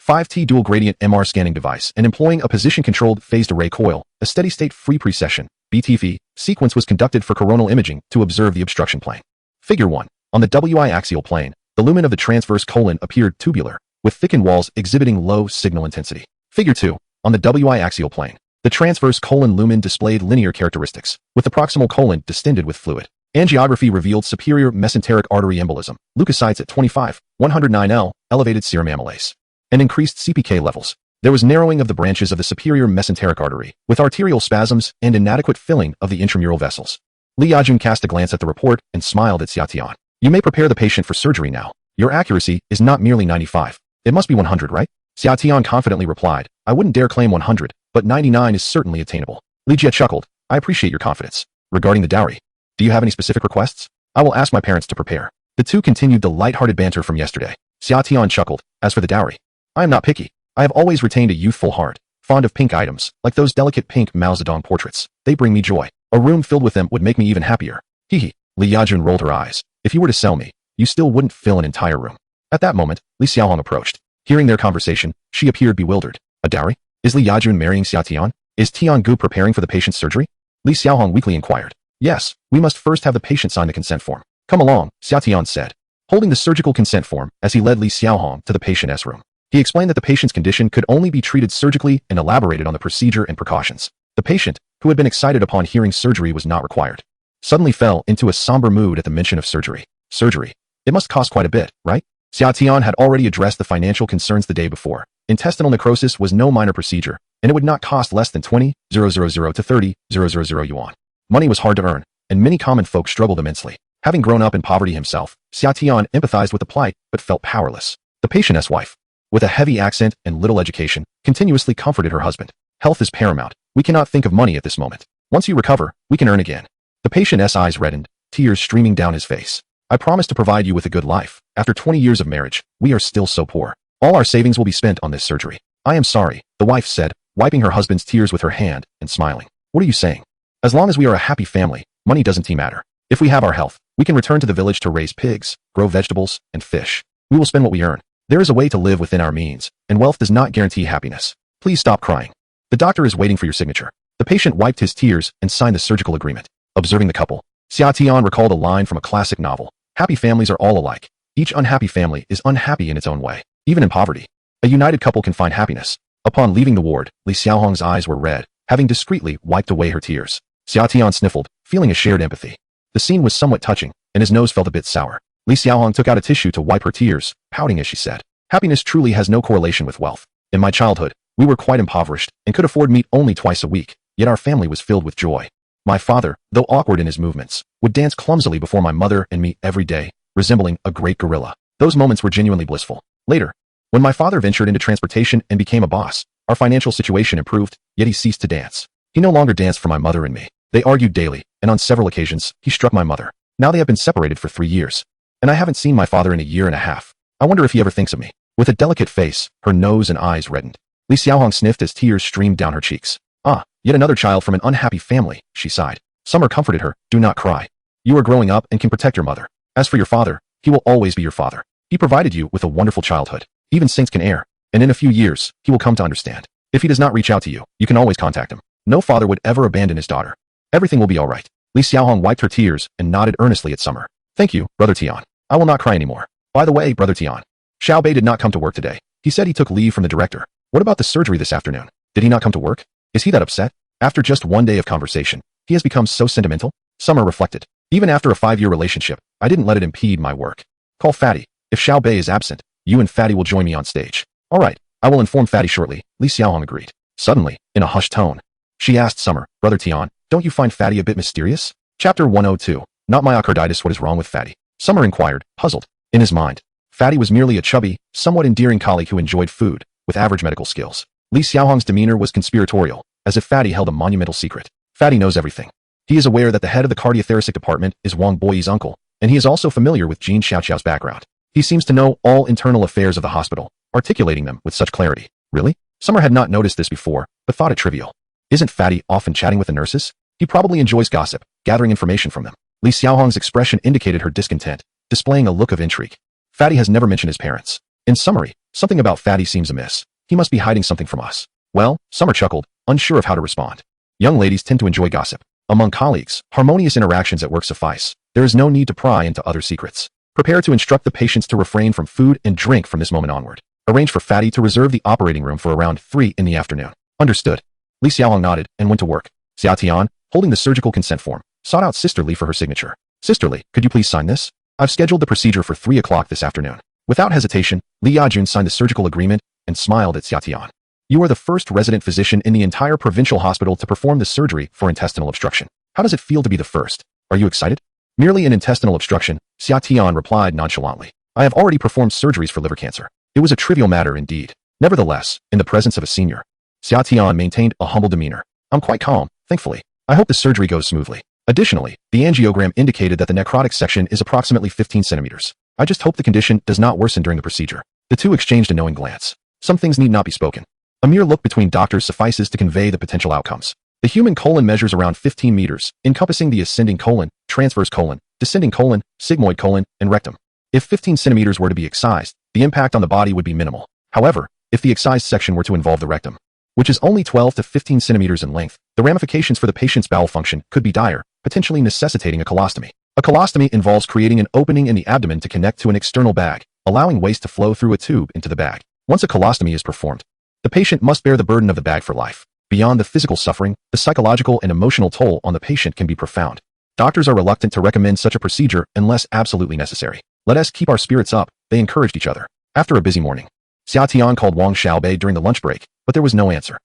1.5T dual gradient MR scanning device and employing a position-controlled phased array coil, a steady-state free precession (BTV) sequence was conducted for coronal imaging to observe the obstruction plane. Figure 1. On the WI axial plane, the lumen of the transverse colon appeared tubular, with thickened walls exhibiting low signal intensity. Figure 2. On the WI axial plane, the transverse colon lumen displayed linear characteristics, with the proximal colon distended with fluid. Angiography revealed superior mesenteric artery embolism, leukocytes at 25/109L, elevated serum amylase, and increased CPK levels. There was narrowing of the branches of the superior mesenteric artery, with arterial spasms and inadequate filling of the intramural vessels. Li Yajun cast a glance at the report and smiled at Xiao Tian. You may prepare the patient for surgery now. Your accuracy is not merely 95. It must be 100, right? Xiao Tian confidently replied. I wouldn't dare claim 100, but 99 is certainly attainable. Li Jie chuckled. I appreciate your confidence. Regarding the dowry, do you have any specific requests? I will ask my parents to prepare. The two continued the light-hearted banter from yesterday. Xiao Tian chuckled. As for the dowry, I am not picky. I have always retained a youthful heart, fond of pink items, like those delicate pink Mao Zedong portraits. They bring me joy. A room filled with them would make me even happier. Hee. Li Yajun rolled her eyes. If you were to sell me, you still wouldn't fill an entire room. At that moment, Li Xiaohong approached. Hearing their conversation, she appeared bewildered. A dowry? Is Li Yajun marrying Xiao Tian? Is Tian Gu preparing for the patient's surgery? Li Xiaohong weakly inquired. Yes, we must first have the patient sign the consent form. Come along, Xiao Tian said, holding the surgical consent form as he led Li Xiaohong to the patient's room. He explained that the patient's condition could only be treated surgically and elaborated on the procedure and precautions. The patient, who had been excited upon hearing surgery was not required, suddenly fell into a somber mood at the mention of surgery. Surgery. It must cost quite a bit, right? Xiao Tian had already addressed the financial concerns the day before. Intestinal necrosis was no minor procedure, and it would not cost less than 20,000 to 30,000 yuan. Money was hard to earn, and many common folk struggled immensely. Having grown up in poverty himself, Xiao Tian empathized with the plight, but felt powerless. The patient's wife, with a heavy accent and little education, continuously comforted her husband. Health is paramount. We cannot think of money at this moment. Once you recover, we can earn again. The patient's eyes reddened, tears streaming down his face. I promised to provide you with a good life. After 20 years of marriage, we are still so poor. All our savings will be spent on this surgery. I am sorry, the wife said, wiping her husband's tears with her hand and smiling. What are you saying? As long as we are a happy family, money doesn't matter. If we have our health, we can return to the village to raise pigs, grow vegetables, and fish. We will spend what we earn. There is a way to live within our means, and wealth does not guarantee happiness. Please stop crying. The doctor is waiting for your signature. The patient wiped his tears and signed the surgical agreement. Observing the couple, Xia Tian recalled a line from a classic novel. Happy families are all alike. Each unhappy family is unhappy in its own way. Even in poverty, a united couple can find happiness. Upon leaving the ward, Li Xiaohong's eyes were red, having discreetly wiped away her tears. Xia Tian sniffled, feeling a shared empathy. The scene was somewhat touching, and his nose felt a bit sour. Li Xiaohong took out a tissue to wipe her tears, pouting as she said, happiness truly has no correlation with wealth. In my childhood, we were quite impoverished and could afford meat only twice a week, yet our family was filled with joy. My father, though awkward in his movements, would dance clumsily before my mother and me every day, resembling a great gorilla. Those moments were genuinely blissful. Later, when my father ventured into transportation and became a boss, our financial situation improved, yet he ceased to dance. He no longer danced for my mother and me. They argued daily, and on several occasions, he struck my mother. Now they have been separated for 3 years, and I haven't seen my father in a year and a half. I wonder if he ever thinks of me. With a delicate face, her nose and eyes reddened. Li Xiaohong sniffed as tears streamed down her cheeks. Ah, yet another child from an unhappy family, she sighed. Summer comforted her, do not cry. You are growing up and can protect your mother. As for your father, he will always be your father. He provided you with a wonderful childhood. Even saints can err, and in a few years, he will come to understand. If he does not reach out to you, you can always contact him. No father would ever abandon his daughter. Everything will be all right. Li Xiaohong wiped her tears and nodded earnestly at Summer. Thank you, Brother Tian. I will not cry anymore. By the way, Brother Tian, Xiao Bei did not come to work today. He said he took leave from the director. What about the surgery this afternoon? Did he not come to work? Is he that upset? After just 1 day of conversation, he has become so sentimental? Summer reflected. Even after a 5-year relationship, I didn't let it impede my work. Call Fatty. If Xiao Bei is absent, you and Fatty will join me on stage. All right, I will inform Fatty shortly, Li Xiaohong agreed. Suddenly, in a hushed tone, she asked Summer, Brother Tian, don't you find Fatty a bit mysterious? Chapter 102. Not myocarditis. What is wrong with Fatty? Summer inquired, puzzled. In his mind, Fatty was merely a chubby, somewhat endearing colleague who enjoyed food, with average medical skills. Li Xiaohong's demeanor was conspiratorial, as if Fatty held a monumental secret. Fatty knows everything. He is aware that the head of the cardiothoracic department is Wang Boyi's uncle, and he is also familiar with Jean Xiaoqiao's background. He seems to know all internal affairs of the hospital, articulating them with such clarity. Really? Summer had not noticed this before, but thought it trivial. Isn't Fatty often chatting with the nurses? He probably enjoys gossip, gathering information from them. Li Xiaohong's expression indicated her discontent, displaying a look of intrigue. Fatty has never mentioned his parents. In summary, something about Fatty seems amiss. He must be hiding something from us. Well, Summer chuckled, unsure of how to respond. Young ladies tend to enjoy gossip. Among colleagues, harmonious interactions at work suffice. There is no need to pry into other secrets. Prepare to instruct the patients to refrain from food and drink from this moment onward. Arrange for Fatty to reserve the operating room for around 3 in the afternoon. Understood. Li Xiaohong nodded and went to work. Xia Tian, holding the surgical consent form, sought out Sister Li for her signature. Sister Li, could you please sign this? I've scheduled the procedure for 3 o'clock this afternoon. Without hesitation, Li Yajun signed the surgical agreement and smiled at Xia Tian. You are the first resident physician in the entire provincial hospital to perform this surgery for intestinal obstruction. How does it feel to be the first? Are you excited? Merely an intestinal obstruction, Xia Tian replied nonchalantly. I have already performed surgeries for liver cancer. It was a trivial matter indeed. Nevertheless, in the presence of a senior, Xia Tian maintained a humble demeanor. I'm quite calm, thankfully. I hope the surgery goes smoothly. Additionally, the angiogram indicated that the necrotic section is approximately 15 centimeters. I just hope the condition does not worsen during the procedure. The two exchanged a knowing glance. Some things need not be spoken. A mere look between doctors suffices to convey the potential outcomes. The human colon measures around 15 meters, encompassing the ascending colon, transverse colon, descending colon, sigmoid colon, and rectum. If 15 centimeters were to be excised, the impact on the body would be minimal. However, if the excised section were to involve the rectum, which is only 12 to 15 centimeters in length, the ramifications for the patient's bowel function could be dire, potentially necessitating a colostomy. A colostomy involves creating an opening in the abdomen to connect to an external bag, allowing waste to flow through a tube into the bag. Once a colostomy is performed, the patient must bear the burden of the bag for life. Beyond the physical suffering, the psychological and emotional toll on the patient can be profound. Doctors are reluctant to recommend such a procedure unless absolutely necessary. Let us keep our spirits up, they encouraged each other. After a busy morning, Xia Tian called Wang Xiaobei during the lunch break, but there was no answer.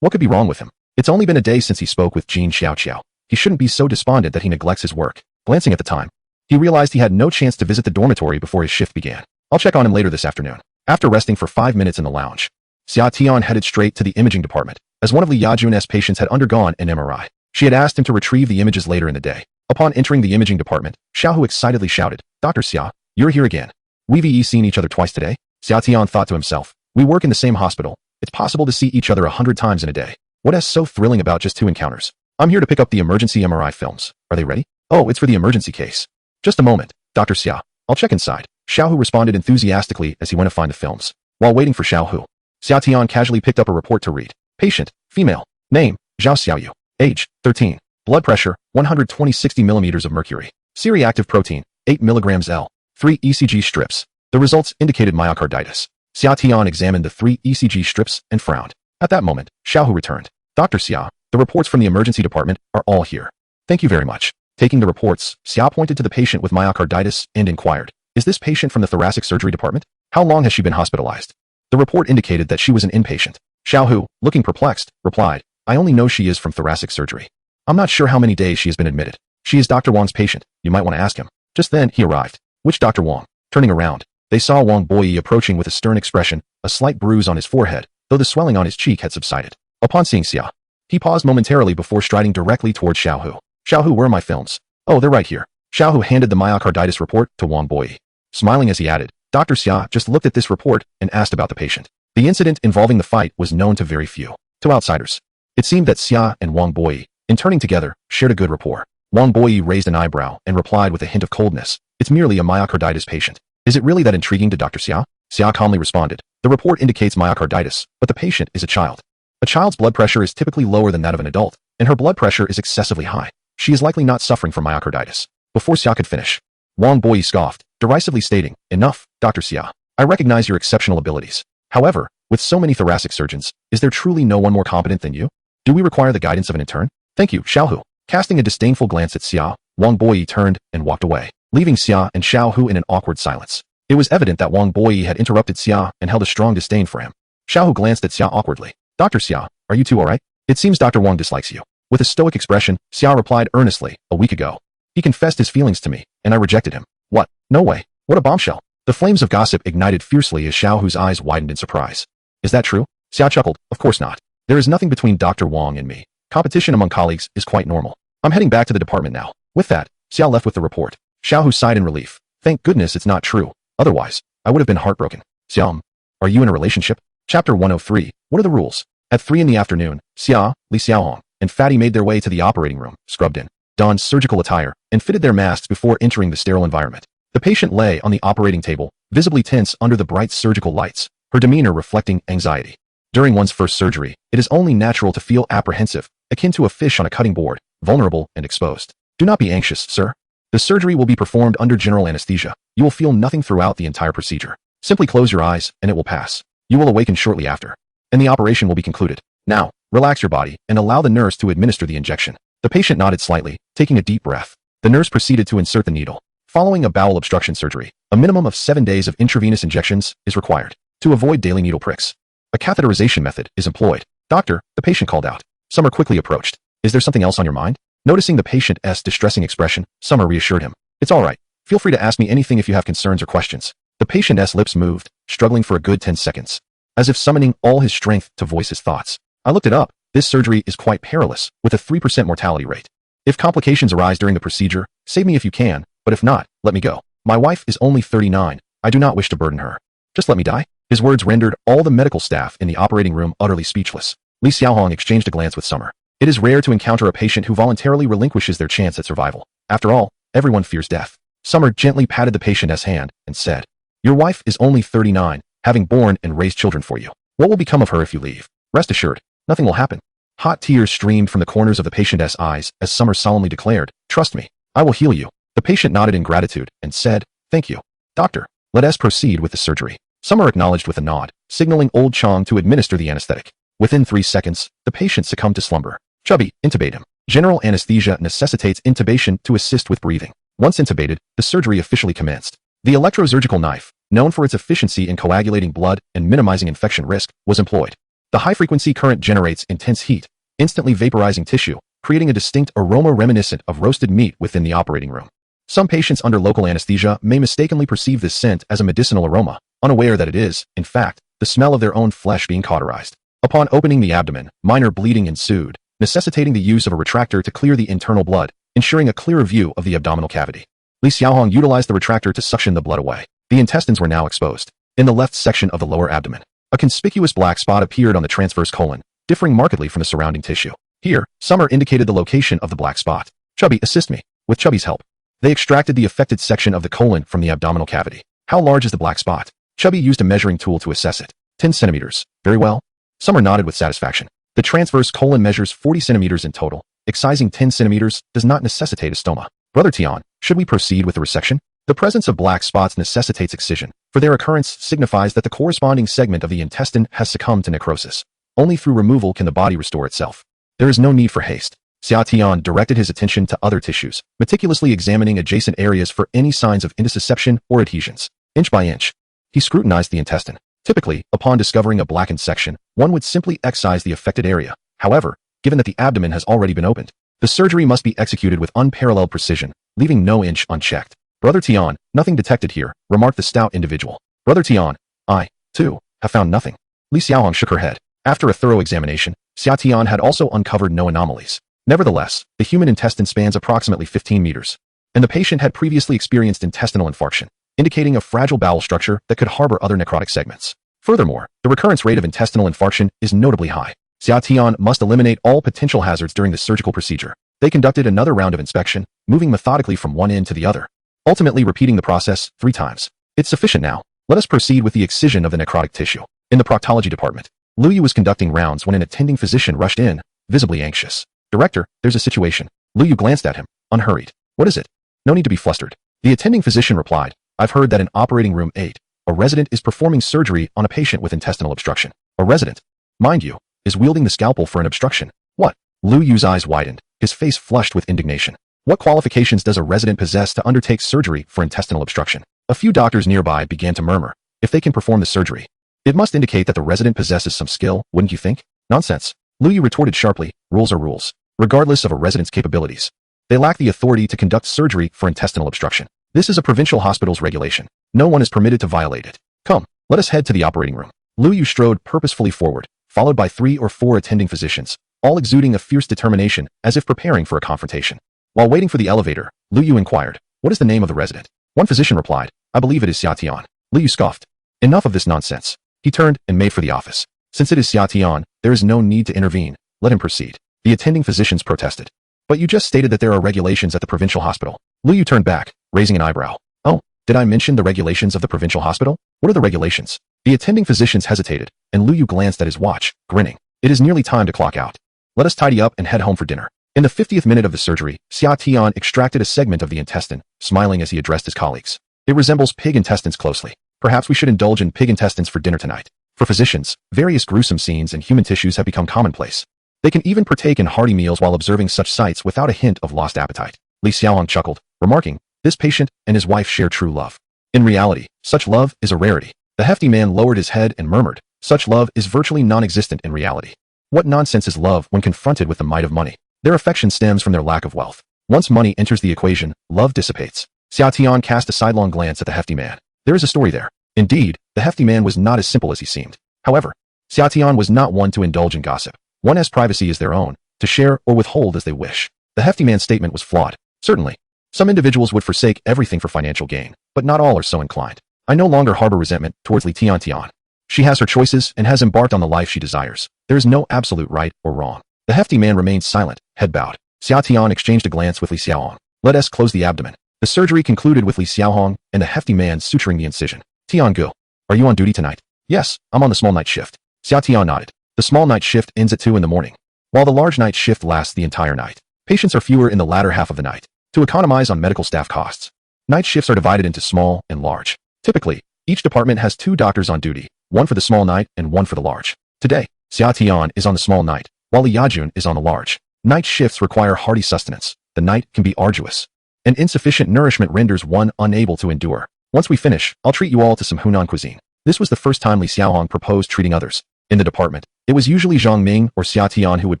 What could be wrong with him? It's only been a day since he spoke with Jean Xiaoqiao. He shouldn't be so despondent that he neglects his work. Glancing at the time, he realized he had no chance to visit the dormitory before his shift began. I'll check on him later this afternoon. After resting for 5 minutes in the lounge, Xia Tian headed straight to the imaging department, as one of Li Yajun's patients had undergone an MRI. She had asked him to retrieve the images later in the day. Upon entering the imaging department, Xiaohu excitedly shouted, "Dr. Xia, you're here again. We've seen each other twice today?" Xia Tian thought to himself. We work in the same hospital. It's possible to see each other 100 times in a day. What is so thrilling about just 2 encounters? I'm here to pick up the emergency MRI films. Are they ready? Oh, it's for the emergency case. Just a moment, Dr. Xia. I'll check inside. Xiaohu responded enthusiastically as he went to find the films. While waiting for Xiaohu, Xia Tian casually picked up a report to read. Patient, female. Name, Zhao Xiaoyu. Age, 13. Blood pressure, 120/60 millimeters of mercury. C-reactive protein, 8 milligrams L. 3 ECG strips. The results indicated myocarditis. Xia Tian examined the 3 ECG strips and frowned. At that moment, Xiaohu returned. Dr. Xia, the reports from the emergency department are all here. Thank you very much. Taking the reports, Xia pointed to the patient with myocarditis and inquired, is this patient from the thoracic surgery department? How long has she been hospitalized? The report indicated that she was an inpatient. Xiaohu, looking perplexed, replied, I only know she is from thoracic surgery. I'm not sure how many days she has been admitted. She is Dr. Wang's patient. You might want to ask him. Just then, he arrived. Which Dr. Wang? Turning around, they saw Wang Boyi approaching with a stern expression, a slight bruise on his forehead, though the swelling on his cheek had subsided. Upon seeing Xia, he paused momentarily before striding directly toward Xiaohu. Xiaohu, where are my films? Oh, they're right here. Xiaohu handed the myocarditis report to Wang Boyi. Smiling as he added, Dr. Xia just looked at this report and asked about the patient. The incident involving the fight was known to very few. To outsiders, it seemed that Xia and Wang Boyi, in turning together, shared a good rapport. Wang Boyi raised an eyebrow and replied with a hint of coldness, it's merely a myocarditis patient. Is it really that intriguing to Dr. Xia? Xia calmly responded, the report indicates myocarditis, but the patient is a child. A child's blood pressure is typically lower than that of an adult, and her blood pressure is excessively high. She is likely not suffering from myocarditis. Before Xia could finish, Wang Boyi scoffed, derisively stating, enough, Dr. Xia. I recognize your exceptional abilities. However, with so many thoracic surgeons, is there truly no one more competent than you? Do we require the guidance of an intern? Thank you, Xiaohu. Casting a disdainful glance at Xia, Wang Boyi turned and walked away, leaving Xia and Xiaohu in an awkward silence. It was evident that Wang Boyi had interrupted Xia and held a strong disdain for him. Xiaohu glanced at Xia awkwardly. Dr. Xia, are you two alright? It seems Dr. Wang dislikes you. With a stoic expression, Xia replied earnestly, a week ago. He confessed his feelings to me, and I rejected him. What? No way. What a bombshell. The flames of gossip ignited fiercely as Xiaohu's eyes widened in surprise. Is that true? Xia chuckled, of course not. There is nothing between Dr. Wang and me. Competition among colleagues is quite normal. I'm heading back to the department now. With that, Xia left with the report. Xiaohu sighed in relief. Thank goodness it's not true. Otherwise, I would have been heartbroken. Xiam, are you in a relationship? Chapter 103. What are the rules? At 3 in the afternoon, Xia, Li Xiaohong, and Fatty made their way to the operating room, scrubbed in, donned surgical attire, and fitted their masks before entering the sterile environment. The patient lay on the operating table, visibly tense under the bright surgical lights, her demeanor reflecting anxiety. During one's first surgery, it is only natural to feel apprehensive, akin to a fish on a cutting board, vulnerable and exposed. Do not be anxious, sir. The surgery will be performed under general anesthesia. You will feel nothing throughout the entire procedure. Simply close your eyes, and it will pass. You will awaken shortly after, and the operation will be concluded. Now, relax your body and allow the nurse to administer the injection. The patient nodded slightly, taking a deep breath. The nurse proceeded to insert the needle. Following a bowel obstruction surgery, a minimum of 7 days of intravenous injections is required to avoid daily needle pricks. A catheterization method is employed. Doctor, the patient called out. Summer quickly approached. Is there something else on your mind? Noticing the patient's distressing expression, Summer reassured him. It's all right. Feel free to ask me anything if you have concerns or questions. The patient's lips moved, struggling for a good 10 seconds, as if summoning all his strength to voice his thoughts. I looked it up. This surgery is quite perilous, with a 3% mortality rate. If complications arise during the procedure, save me if you can, but if not, let me go. My wife is only 39. I do not wish to burden her. Just let me die. His words rendered all the medical staff in the operating room utterly speechless. Li Xiaohong exchanged a glance with Summer. It is rare to encounter a patient who voluntarily relinquishes their chance at survival. After all, everyone fears death. Summer gently patted the patient's hand and said, your wife is only 39, having born and raised children for you. What will become of her if you leave? Rest assured, nothing will happen. Hot tears streamed from the corners of the patient's eyes as Summer solemnly declared, trust me, I will heal you. The patient nodded in gratitude and said, thank you. Doctor, let us proceed with the surgery. Summer acknowledged with a nod, signaling old Chong to administer the anesthetic. Within 3 seconds, the patient succumbed to slumber. Chubby, intubate him. General anesthesia necessitates intubation to assist with breathing. Once intubated, the surgery officially commenced. The electrosurgical knife, known for its efficiency in coagulating blood and minimizing infection risk, was employed. The high-frequency current generates intense heat, instantly vaporizing tissue, creating a distinct aroma reminiscent of roasted meat within the operating room. Some patients under local anesthesia may mistakenly perceive this scent as a medicinal aroma, unaware that it is, in fact, the smell of their own flesh being cauterized. Upon opening the abdomen, minor bleeding ensued, necessitating the use of a retractor to clear the internal blood, ensuring a clearer view of the abdominal cavity. Li Xiaohong utilized the retractor to suction the blood away. The intestines were now exposed. In the left section of the lower abdomen, a conspicuous black spot appeared on the transverse colon, differing markedly from the surrounding tissue. Here, Summer indicated the location of the black spot. Chubby, assist me. With Chubby's help, they extracted the affected section of the colon from the abdominal cavity. How large is the black spot? Chubby used a measuring tool to assess it. 10 centimeters. Very well. Summer nodded with satisfaction. The transverse colon measures 40 centimeters in total. Excising 10 centimeters does not necessitate a stoma. Brother Tian, should we proceed with the resection? The presence of black spots necessitates excision, for their occurrence signifies that the corresponding segment of the intestine has succumbed to necrosis. Only through removal can the body restore itself. There is no need for haste. Xia Tian directed his attention to other tissues, meticulously examining adjacent areas for any signs of intussusception or adhesions. Inch by inch, he scrutinized the intestine. Typically, upon discovering a blackened section, one would simply excise the affected area. However, given that the abdomen has already been opened, the surgery must be executed with unparalleled precision, leaving no inch unchecked. Brother Tian, nothing detected here, remarked the stout individual. Brother Tian, I, too, have found nothing. Li Xiaohong shook her head. After a thorough examination, Xia Tian had also uncovered no anomalies. Nevertheless, the human intestine spans approximately 15 meters, and the patient had previously experienced intestinal infarction, indicating a fragile bowel structure that could harbor other necrotic segments. Furthermore, the recurrence rate of intestinal infarction is notably high. Xia Tian must eliminate all potential hazards during the surgical procedure. They conducted another round of inspection, moving methodically from one end to the other, ultimately repeating the process 3 times. It's sufficient now. Let us proceed with the excision of the necrotic tissue. In the proctology department, Lu Yu was conducting rounds when an attending physician rushed in, visibly anxious. Director, there's a situation. Lu Yu glanced at him, unhurried. What is it? No need to be flustered. The attending physician replied, I've heard that in operating room 8, a resident is performing surgery on a patient with intestinal obstruction. A resident, mind you, is wielding the scalpel for an obstruction. What? Lu Yu's eyes widened, his face flushed with indignation. What qualifications does a resident possess to undertake surgery for intestinal obstruction? A few doctors nearby began to murmur. If they can perform the surgery, it must indicate that the resident possesses some skill, wouldn't you think? Nonsense. Lu Yu retorted sharply, rules are rules, regardless of a resident's capabilities. They lack the authority to conduct surgery for intestinal obstruction. This is a provincial hospital's regulation. No one is permitted to violate it. Come, let us head to the operating room. Lu Yu strode purposefully forward, followed by 3 or 4 attending physicians, all exuding a fierce determination as if preparing for a confrontation. While waiting for the elevator, Lu Yu inquired, what is the name of the resident? One physician replied, I believe it is Xia Tian. Lu Yu scoffed. Enough of this nonsense. He turned and made for the office. Since it is Xia Tian, there is no need to intervene. Let him proceed. The attending physicians protested. But you just stated that there are regulations at the provincial hospital. Lu Yu turned back, raising an eyebrow. Oh, did I mention the regulations of the provincial hospital? What are the regulations? The attending physicians hesitated, and Lu Yu glanced at his watch, grinning. It is nearly time to clock out. Let us tidy up and head home for dinner. In the 50th minute of the surgery, Xia Tian extracted a segment of the intestine, smiling as he addressed his colleagues. It resembles pig intestines closely. Perhaps we should indulge in pig intestines for dinner tonight. For physicians, various gruesome scenes in human tissues have become commonplace. They can even partake in hearty meals while observing such sights without a hint of lost appetite. Li Xiaohong chuckled, remarking, this patient and his wife share true love. In reality, such love is a rarity. The hefty man lowered his head and murmured, such love is virtually non-existent in reality. What nonsense is love when confronted with the might of money? Their affection stems from their lack of wealth. Once money enters the equation, love dissipates. Xia Tian cast a sidelong glance at the hefty man. There is a story there. Indeed, the hefty man was not as simple as he seemed. However, Xia Tian was not one to indulge in gossip. One has privacy as their own, to share or withhold as they wish. The hefty man's statement was flawed. Certainly, some individuals would forsake everything for financial gain, but not all are so inclined. I no longer harbor resentment towards Li Tian. She has her choices and has embarked on the life she desires. There is no absolute right or wrong. The hefty man remained silent, head bowed. Xia Tian exchanged a glance with Li Xiaohong. Let us close the abdomen. The surgery concluded with Li Xiaohong and the hefty man suturing the incision. Tiangu, are you on duty tonight? Yes, I'm on the small night shift. Xia Tian nodded. The small night shift ends at 2 in the morning, while the large night shift lasts the entire night. Patients are fewer in the latter half of the night, to economize on medical staff costs. Night shifts are divided into small and large. Typically, each department has 2 doctors on duty, one for the small night and one for the large. Today, Xia Tian is on the small night, while Li Yajun is on the large. Night shifts require hearty sustenance. The night can be arduous, and insufficient nourishment renders one unable to endure. Once we finish, I'll treat you all to some Hunan cuisine. This was the first time Li Xiaohong proposed treating others. In the department, it was usually Zhang Ming or Xia Tian who would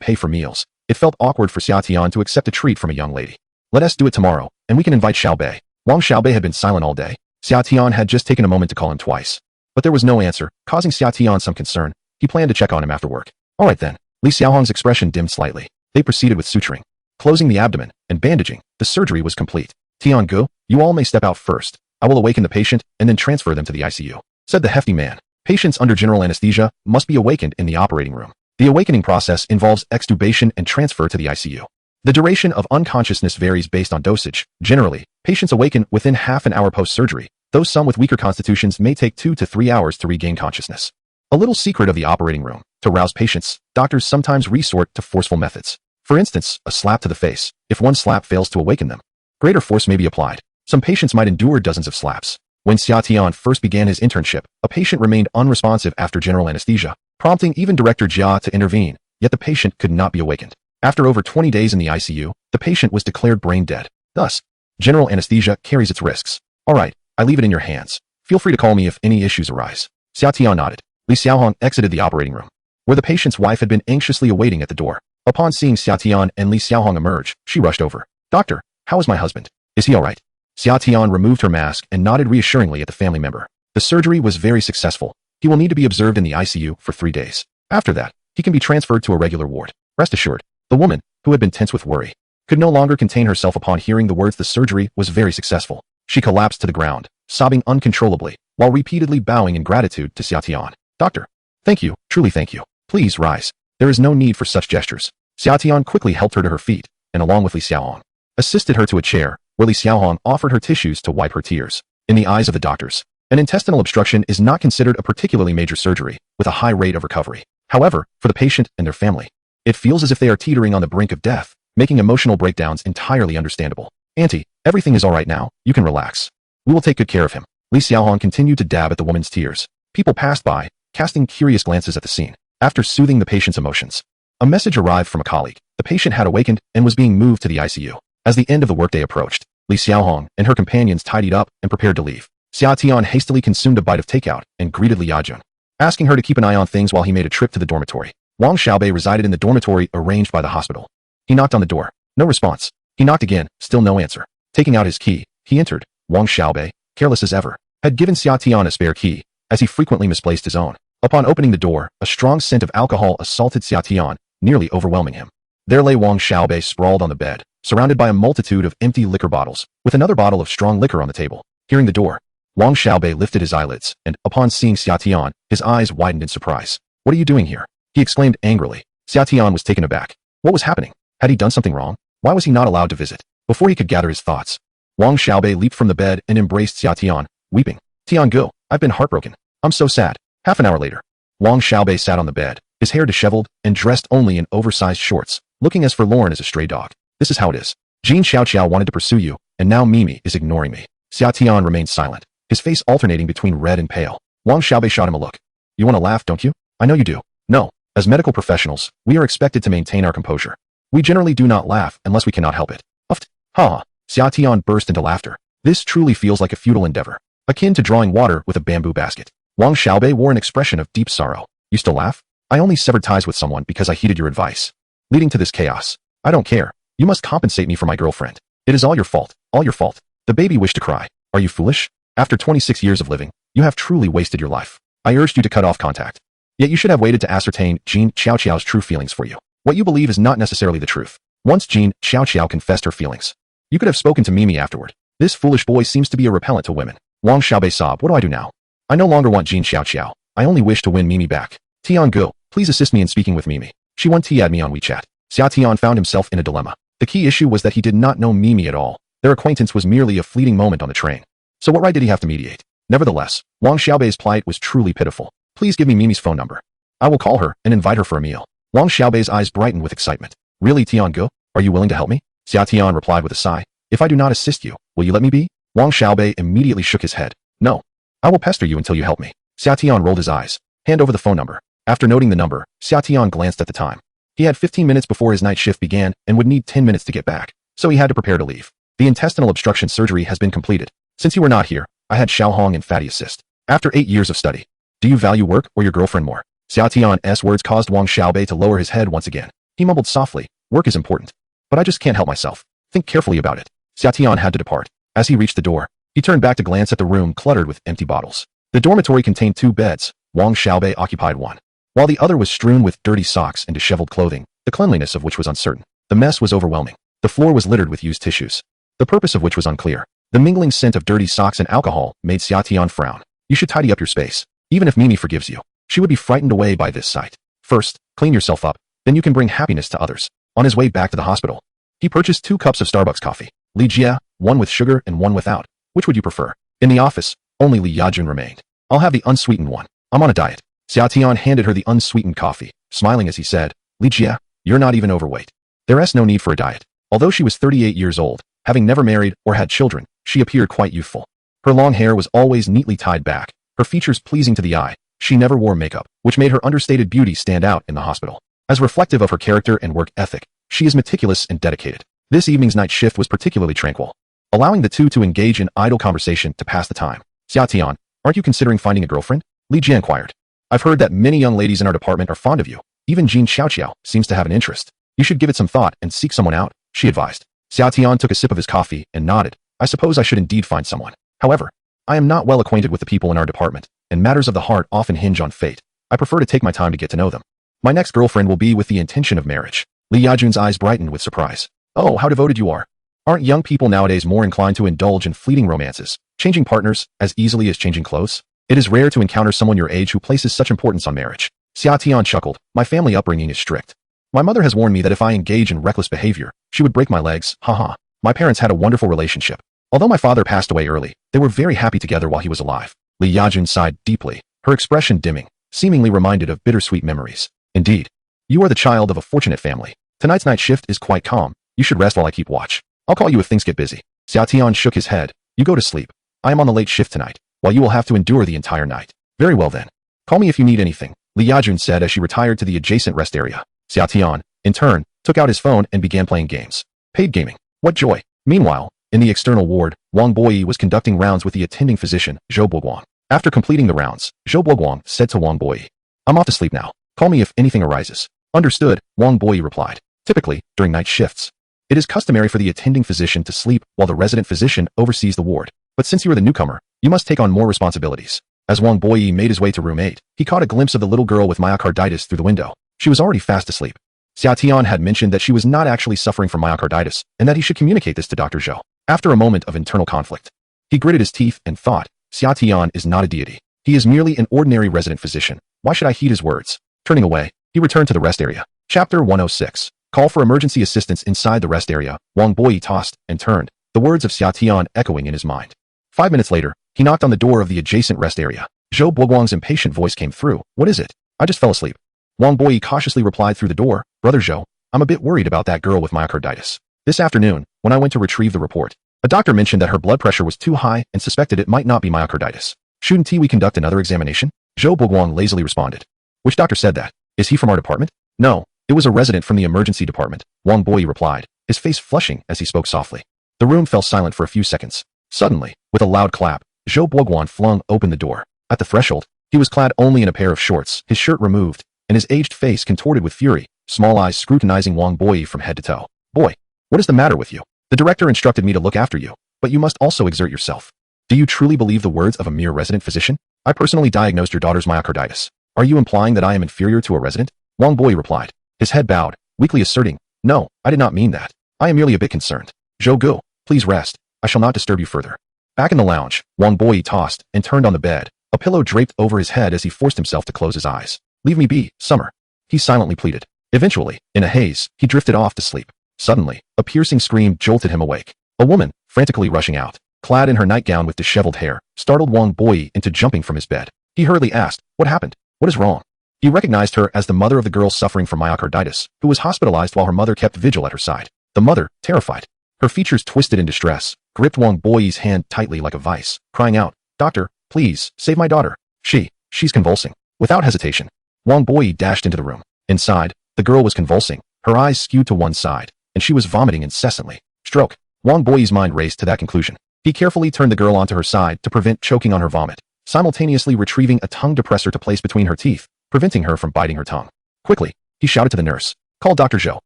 pay for meals. It felt awkward for Xia Tian to accept a treat from a young lady. Let us do it tomorrow, and we can invite Xiaobei. Wang Xiaobei had been silent all day. Xia Tian had just taken a moment to call him twice. But there was no answer, causing Xia Tian some concern. He planned to check on him after work. All right then. Li Xiaohong's expression dimmed slightly. They proceeded with suturing. Closing the abdomen and bandaging, the surgery was complete. Tian-gu, you all may step out first. I will awaken the patient and then transfer them to the ICU, said the hefty man. Patients under general anesthesia must be awakened in the operating room. The awakening process involves extubation and transfer to the ICU. The duration of unconsciousness varies based on dosage. Generally, patients awaken within half an hour post-surgery, though some with weaker constitutions may take 2 to 3 hours to regain consciousness. A little secret of the operating room. To rouse patients, doctors sometimes resort to forceful methods. For instance, a slap to the face. If one slap fails to awaken them, greater force may be applied. Some patients might endure dozens of slaps. When Xia Tian first began his internship, a patient remained unresponsive after general anesthesia, prompting even Director Jia to intervene, yet the patient could not be awakened. After over 20 days in the ICU, the patient was declared brain dead. Thus, general anesthesia carries its risks. All right, I leave it in your hands. Feel free to call me if any issues arise. Xia Tian nodded. Li Xiaohong exited the operating room, where the patient's wife had been anxiously awaiting at the door. Upon seeing Xia Tian and Li Xiaohong emerge, she rushed over. Doctor, how is my husband? Is he all right? Xia Tian removed her mask and nodded reassuringly at the family member. The surgery was very successful. He will need to be observed in the ICU for 3 days. After that, he can be transferred to a regular ward. Rest assured, the woman, who had been tense with worry, could no longer contain herself upon hearing the words the surgery was very successful. She collapsed to the ground, sobbing uncontrollably, while repeatedly bowing in gratitude to Xia Tian. Doctor, thank you, truly thank you. Please rise. There is no need for such gestures. Xia Tian quickly helped her to her feet, and along with Li Xiaohong, assisted her to a chair, where Li Xiaohong offered her tissues to wipe her tears. In the eyes of the doctors, an intestinal obstruction is not considered a particularly major surgery, with a high rate of recovery. However, for the patient and their family, it feels as if they are teetering on the brink of death, making emotional breakdowns entirely understandable. Auntie, everything is all right now, you can relax. We will take good care of him. Li Xiaohong continued to dab at the woman's tears. People passed by, casting curious glances at the scene. After soothing the patient's emotions, a message arrived from a colleague. The patient had awakened and was being moved to the ICU. As the end of the workday approached, Li Xiaohong and her companions tidied up and prepared to leave. Xia Tian hastily consumed a bite of takeout and greeted Li Yajun, asking her to keep an eye on things while he made a trip to the dormitory. Wang Xiaobei resided in the dormitory arranged by the hospital. He knocked on the door. No response. He knocked again, still no answer. Taking out his key, he entered. Wang Xiaobei, careless as ever, had given Xia Tian a spare key, as he frequently misplaced his own. Upon opening the door, a strong scent of alcohol assaulted Xia Tian, nearly overwhelming him. There lay Wang Xiaobei sprawled on the bed, surrounded by a multitude of empty liquor bottles, with another bottle of strong liquor on the table. Hearing the door, Wang Xiaobei lifted his eyelids, and, upon seeing Xia Tian, his eyes widened in surprise. What are you doing here? He exclaimed angrily. Xia Tian was taken aback. What was happening? Had he done something wrong? Why was he not allowed to visit? Before he could gather his thoughts, Wang Xiaobei leaped from the bed and embraced Xia Tian, weeping. Tian-gu, I've been heartbroken. I'm so sad. Half an hour later, Wang Xiaobei sat on the bed, his hair disheveled and dressed only in oversized shorts, looking as forlorn as a stray dog. This is how it is. Jin Xiaoqiao wanted to pursue you, and now Mimi is ignoring me. Xia Tian remained silent, his face alternating between red and pale. Wang Xiaobei shot him a look. You want to laugh, don't you? I know you do. No. As medical professionals, we are expected to maintain our composure. We generally do not laugh unless we cannot help it. Uft. Ha. Xia Tian burst into laughter. This truly feels like a futile endeavor, akin to drawing water with a bamboo basket. Wang Xiaobei wore an expression of deep sorrow. You still laugh? I only severed ties with someone because I heeded your advice, leading to this chaos. I don't care. You must compensate me for my girlfriend. It is all your fault. All your fault. The baby wished to cry. Are you foolish? After 26 years of living, you have truly wasted your life. I urged you to cut off contact. Yet you should have waited to ascertain Jin Xiaoqiao's true feelings for you. What you believe is not necessarily the truth. Once Jin Xiaoqiao confessed her feelings, you could have spoken to Mimi afterward. This foolish boy seems to be a repellent to women. Wang Xiaobei sobbed. What do I do now? I no longer want Jin Xiaoqiao. I only wish to win Mimi back. Tian-gu, please assist me in speaking with Mimi. She won T at me on WeChat. Xia Tian found himself in a dilemma. The key issue was that he did not know Mimi at all. Their acquaintance was merely a fleeting moment on the train. So what right did he have to mediate? Nevertheless, Wang Xiaobei's plight was truly pitiful. Please give me Mimi's phone number. I will call her and invite her for a meal. Wang Xiaobei's eyes brightened with excitement. Really, Tian-gu? Are you willing to help me? Xia Tian replied with a sigh. If I do not assist you, will you let me be? Wang Xiaobei immediately shook his head. No. I will pester you until you help me. Xia Tian rolled his eyes. Hand over the phone number. After noting the number, Xia Tian glanced at the time. He had 15 minutes before his night shift began and would need 10 minutes to get back, so he had to prepare to leave. The intestinal obstruction surgery has been completed. Since you were not here, I had Xiaohong and Fatty assist. After 8 years of study, do you value work or your girlfriend more? Xia Tian's words caused Wang Xiaobei to lower his head once again. He mumbled softly, work is important. But I just can't help myself. Think carefully about it. Xia Tian had to depart. As he reached the door, he turned back to glance at the room cluttered with empty bottles. The dormitory contained 2 beds. Wang Xiaobei occupied one, while the other was strewn with dirty socks and disheveled clothing, the cleanliness of which was uncertain. The mess was overwhelming. The floor was littered with used tissues, the purpose of which was unclear. The mingling scent of dirty socks and alcohol made Xiaotian frown. You should tidy up your space. Even if Mimi forgives you, she would be frightened away by this sight. First, clean yourself up, then you can bring happiness to others. On his way back to the hospital, he purchased 2 cups of Starbucks coffee. Li Jie, one with sugar and one without. Which would you prefer? In the office, only Li Yajun remained. I'll have the unsweetened one. I'm on a diet. Xiaotian handed her the unsweetened coffee, smiling as he said, Li Jie, you're not even overweight. There's no need for a diet. Although she was 38 years old, having never married or had children, she appeared quite youthful. Her long hair was always neatly tied back, her features pleasing to the eye. She never wore makeup, which made her understated beauty stand out in the hospital. As reflective of her character and work ethic, she is meticulous and dedicated. This evening's night shift was particularly tranquil, allowing the two to engage in idle conversation to pass the time. Xiaotian, aren't you considering finding a girlfriend? Li Jie inquired. I've heard that many young ladies in our department are fond of you. Even Jean Xiaoqiao seems to have an interest. You should give it some thought and seek someone out, she advised. Xiaotian took a sip of his coffee and nodded. I suppose I should indeed find someone. However, I am not well acquainted with the people in our department, and matters of the heart often hinge on fate. I prefer to take my time to get to know them. My next girlfriend will be with the intention of marriage. Li Yajun's eyes brightened with surprise. Oh, how devoted you are. Aren't young people nowadays more inclined to indulge in fleeting romances, changing partners as easily as changing clothes? It is rare to encounter someone your age who places such importance on marriage. Xiaotian chuckled. My family upbringing is strict. My mother has warned me that if I engage in reckless behavior, she would break my legs. Haha. My parents had a wonderful relationship. Although my father passed away early, they were very happy together while he was alive. Li Yajun sighed deeply, her expression dimming, seemingly reminded of bittersweet memories. Indeed. You are the child of a fortunate family. Tonight's night shift is quite calm. You should rest while I keep watch. I'll call you if things get busy. Xiaotian shook his head. You go to sleep. I am on the late shift tonight, while you will have to endure the entire night. Very well then. Call me if you need anything, Li Yajun said as she retired to the adjacent rest area. Xiaotian, in turn, took out his phone and began playing games. Paid gaming. What joy. Meanwhile, in the external ward, Wang Boyi was conducting rounds with the attending physician, Zhou Boguang. After completing the rounds, Zhou Boguang said to Wang Boyi, I'm off to sleep now. Call me if anything arises. Understood, Wang Boyi replied. Typically, during night shifts, it is customary for the attending physician to sleep while the resident physician oversees the ward. But since you are the newcomer, you must take on more responsibilities. As Wang Boyi made his way to room 8, he caught a glimpse of the little girl with myocarditis through the window. She was already fast asleep. Xiaotian had mentioned that she was not actually suffering from myocarditis, and that he should communicate this to Dr. Zhou. After a moment of internal conflict, he gritted his teeth and thought, Xiaotian is not a deity. He is merely an ordinary resident physician. Why should I heed his words? Turning away, he returned to the rest area. Chapter 106. Call for emergency assistance inside the rest area. Wang Boyi tossed and turned, the words of Xiaotian echoing in his mind. 5 minutes later, he knocked on the door of the adjacent rest area. Zhou Boguang's impatient voice came through. What is it? I just fell asleep. Wang Boyi cautiously replied through the door. Brother Zhou, I'm a bit worried about that girl with myocarditis. This afternoon, when I went to retrieve the report, a doctor mentioned that her blood pressure was too high and suspected it might not be myocarditis. Shouldn't we conduct another examination? Zhou Boguang lazily responded. Which doctor said that? Is he from our department? No, it was a resident from the emergency department, Wang Boyi replied, his face flushing as he spoke softly. The room fell silent for a few seconds. Suddenly, with a loud clap, Zhou Boguang flung open the door. At the threshold, he was clad only in a pair of shorts, his shirt removed, and his aged face contorted with fury, small eyes scrutinizing Wang Boyi from head to toe. Boy, what is the matter with you? The director instructed me to look after you, but you must also exert yourself. Do you truly believe the words of a mere resident physician? I personally diagnosed your daughter's myocarditis. Are you implying that I am inferior to a resident? Wang Boyi replied, his head bowed, weakly asserting, no, I did not mean that. I am merely a bit concerned. Zhou Gu, please rest. I shall not disturb you further. Back in the lounge, Wang Boyi tossed and turned on the bed, a pillow draped over his head as he forced himself to close his eyes. Leave me be, Summer. He silently pleaded. Eventually, in a haze, he drifted off to sleep. Suddenly, a piercing scream jolted him awake. A woman, frantically rushing out, clad in her nightgown with disheveled hair, startled Wang Boyi into jumping from his bed. He hurriedly asked, what happened? What is wrong? He recognized her as the mother of the girl suffering from myocarditis, who was hospitalized while her mother kept vigil at her side. The mother, terrified, her features twisted in distress, gripped Wang Boyi's hand tightly like a vice, crying out, Doctor, please, save my daughter. She's convulsing. Without hesitation, Wang Boyi dashed into the room. Inside, the girl was convulsing, her eyes skewed to one side, and she was vomiting incessantly. Stroke. Wang Boyi's mind raced to that conclusion. He carefully turned the girl onto her side to prevent choking on her vomit, simultaneously retrieving a tongue depressor to place between her teeth, preventing her from biting her tongue. Quickly, he shouted to the nurse, call Dr. Zhou.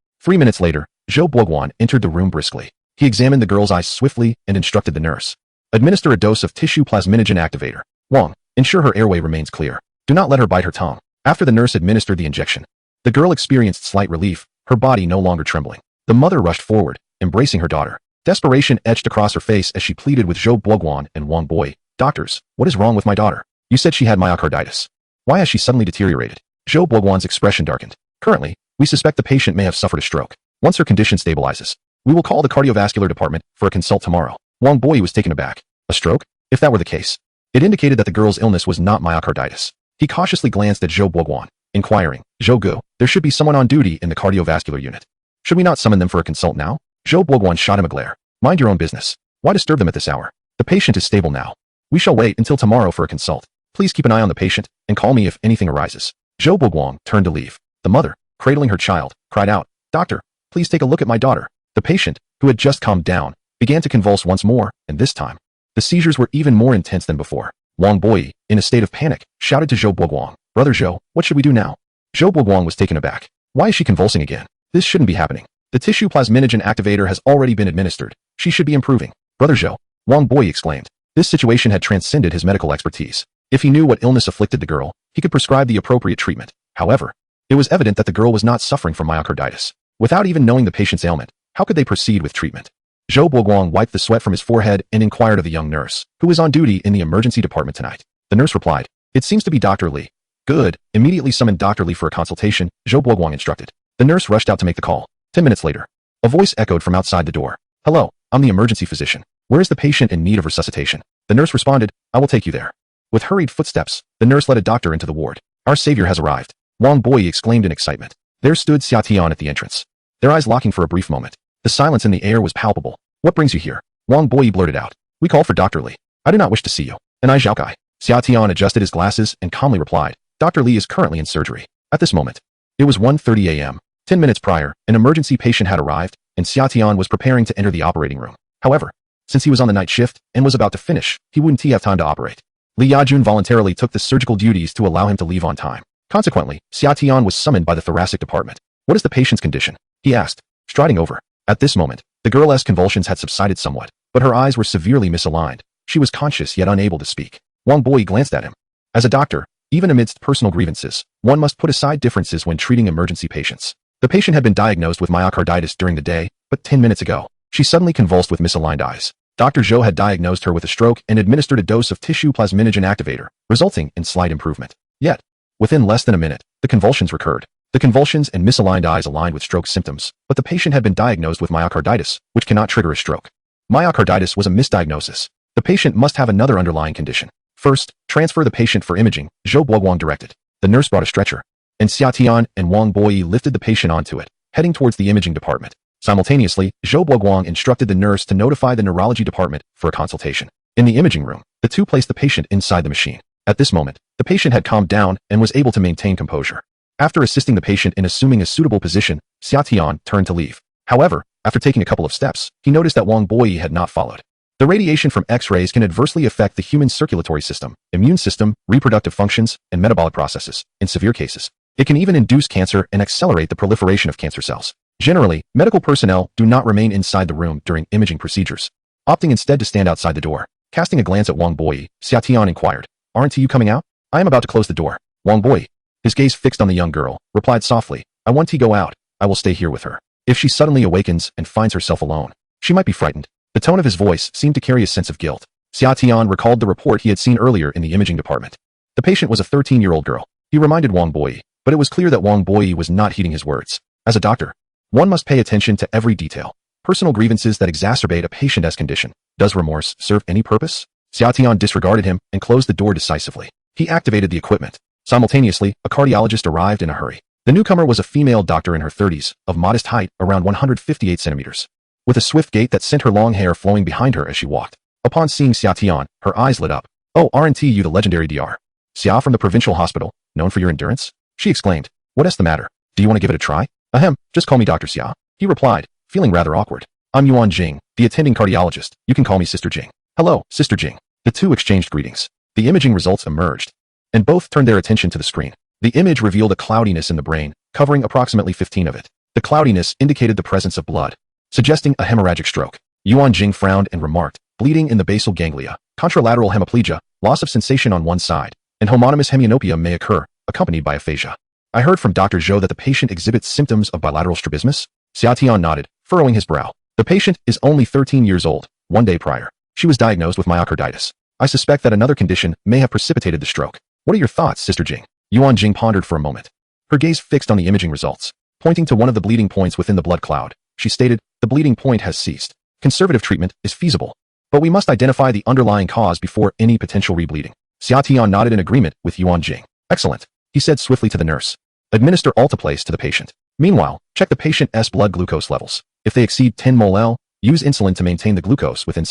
3 minutes later, Zhou Boguang entered the room briskly. He examined the girl's eyes swiftly and instructed the nurse. Administer a dose of tissue plasminogen activator. Wang, ensure her airway remains clear. Do not let her bite her tongue. After the nurse administered the injection, the girl experienced slight relief, her body no longer trembling. The mother rushed forward, embracing her daughter. Desperation etched across her face as she pleaded with Zhou Boguan and Wang Boi. Doctors, what is wrong with my daughter? You said she had myocarditis. Why has she suddenly deteriorated? Zhou Boguan's expression darkened. Currently, we suspect the patient may have suffered a stroke. Once her condition stabilizes, we will call the cardiovascular department for a consult tomorrow. Wang Boi was taken aback. A stroke? If that were the case, it indicated that the girl's illness was not myocarditis. He cautiously glanced at Zhou Boguan, inquiring, Zhou Gu, there should be someone on duty in the cardiovascular unit. Should we not summon them for a consult now? Zhou Boguan shot him a glare. Mind your own business. Why disturb them at this hour? The patient is stable now. We shall wait until tomorrow for a consult. Please keep an eye on the patient and call me if anything arises. Zhou Boguan turned to leave. The mother, cradling her child, cried out, Doctor, please take a look at my daughter. The patient, who had just calmed down, began to convulse once more, and this time, the seizures were even more intense than before. Wang Boi, in a state of panic, shouted to Zhou Boguan, Brother Zhou, what should we do now? Zhou Boguan was taken aback. Why is she convulsing again? This shouldn't be happening. The tissue plasminogen activator has already been administered. She should be improving. Brother Zhou, Wang Boi exclaimed. This situation had transcended his medical expertise. If he knew what illness afflicted the girl, he could prescribe the appropriate treatment. However, it was evident that the girl was not suffering from myocarditis. Without even knowing the patient's ailment, how could they proceed with treatment? Zhou Boguan wiped the sweat from his forehead and inquired of the young nurse, who was on duty in the emergency department tonight. The nurse replied, It seems to be Dr. Li. Good. Immediately summon Dr. Li for a consultation, Zhou Boguan instructed. The nurse rushed out to make the call. 10 minutes later, a voice echoed from outside the door. Hello, I'm the emergency physician. Where is the patient in need of resuscitation? The nurse responded, I will take you there. With hurried footsteps, the nurse led a doctor into the ward. Our savior has arrived. Wang Boi exclaimed in excitement. There stood Xia Tian at the entrance, their eyes locking for a brief moment. The silence in the air was palpable. What brings you here? Wang Boi blurted out. We called for Dr. Li. I do not wish to see you. And I Zhao Kai. Xia Tian adjusted his glasses and calmly replied, Dr. Li is currently in surgery. At this moment, it was 1:30 a.m. 10 minutes prior, an emergency patient had arrived, and Xia Tian was preparing to enter the operating room. However, since he was on the night shift and was about to finish, he wouldn't have time to operate. Li Yajun voluntarily took the surgical duties to allow him to leave on time. Consequently, Xia Tian was summoned by the thoracic department. What is the patient's condition? He asked, striding over. At this moment, the girl's convulsions had subsided somewhat, but her eyes were severely misaligned. She was conscious yet unable to speak. Wang Boi glanced at him. As a doctor, even amidst personal grievances, one must put aside differences when treating emergency patients. The patient had been diagnosed with myocarditis during the day, but 10 minutes ago, she suddenly convulsed with misaligned eyes. Dr. Zhou had diagnosed her with a stroke and administered a dose of tissue plasminogen activator, resulting in slight improvement. Yet, within less than a minute, the convulsions recurred. The convulsions and misaligned eyes aligned with stroke symptoms, but the patient had been diagnosed with myocarditis, which cannot trigger a stroke. Myocarditis was a misdiagnosis. The patient must have another underlying condition. First, transfer the patient for imaging, Zhou Boguan directed. The nurse brought a stretcher, and Xia Tian and Wang Boi lifted the patient onto it, heading towards the imaging department. Simultaneously, Zhou Boguan instructed the nurse to notify the neurology department for a consultation. In the imaging room, the two placed the patient inside the machine. At this moment, the patient had calmed down and was able to maintain composure. After assisting the patient in assuming a suitable position, Xia Tian turned to leave. However, after taking a couple of steps, he noticed that Wang Boi had not followed. The radiation from X-rays can adversely affect the human circulatory system, immune system, reproductive functions, and metabolic processes. In severe cases, it can even induce cancer and accelerate the proliferation of cancer cells. Generally, medical personnel do not remain inside the room during imaging procedures, opting instead to stand outside the door. Casting a glance at Wang Boi, Xia Tian inquired, Aren't you coming out? I am about to close the door. Wang Boi, his gaze fixed on the young girl, replied softly, I want to go out. I will stay here with her. If she suddenly awakens and finds herself alone, she might be frightened. The tone of his voice seemed to carry a sense of guilt. Xia Tian recalled the report he had seen earlier in the imaging department. The patient was a 13-year-old girl. He reminded Wang Boi, but it was clear that Wang Boi was not heeding his words. As a doctor, one must pay attention to every detail. Personal grievances that exacerbate a patient's condition. Does remorse serve any purpose? Xia Tian disregarded him and closed the door decisively. He activated the equipment. Simultaneously, a cardiologist arrived in a hurry. The newcomer was a female doctor in her 30s, of modest height, around 158 centimeters, with a swift gait that sent her long hair flowing behind her as she walked. Upon seeing Xia Tian, her eyes lit up. Oh, aren't you the legendary Dr. Xia from the provincial hospital, known for your endurance? She exclaimed. What's the matter? Do you want to give it a try? Ahem, just call me Dr. Xia. He replied, feeling rather awkward. I'm Yuan Jing, the attending cardiologist. You can call me Sister Jing. Hello, Sister Jing. The two exchanged greetings. The imaging results emerged, and both turned their attention to the screen. The image revealed a cloudiness in the brain, covering approximately 15 of it. The cloudiness indicated the presence of blood, suggesting a hemorrhagic stroke. Yuan Jing frowned and remarked, bleeding in the basal ganglia, contralateral hemiplegia, loss of sensation on one side, and homonymous hemianopia may occur, accompanied by aphasia. I heard from Dr. Zhou that the patient exhibits symptoms of bilateral strabismus. Xia Tian nodded, furrowing his brow. The patient is only 13 years old. 1 day prior, she was diagnosed with myocarditis. I suspect that another condition may have precipitated the stroke. What are your thoughts, Sister Jing? Yuan Jing pondered for a moment. Her gaze fixed on the imaging results. Pointing to one of the bleeding points within the blood cloud, she stated, the bleeding point has ceased. Conservative treatment is feasible, but we must identify the underlying cause before any potential rebleeding. Xia Tian nodded in agreement with Yuan Jing. Excellent, he said swiftly to the nurse. Administer alteplase to the patient. Meanwhile, check the patient's blood glucose levels. If they exceed 10 mol, use insulin to maintain the glucose within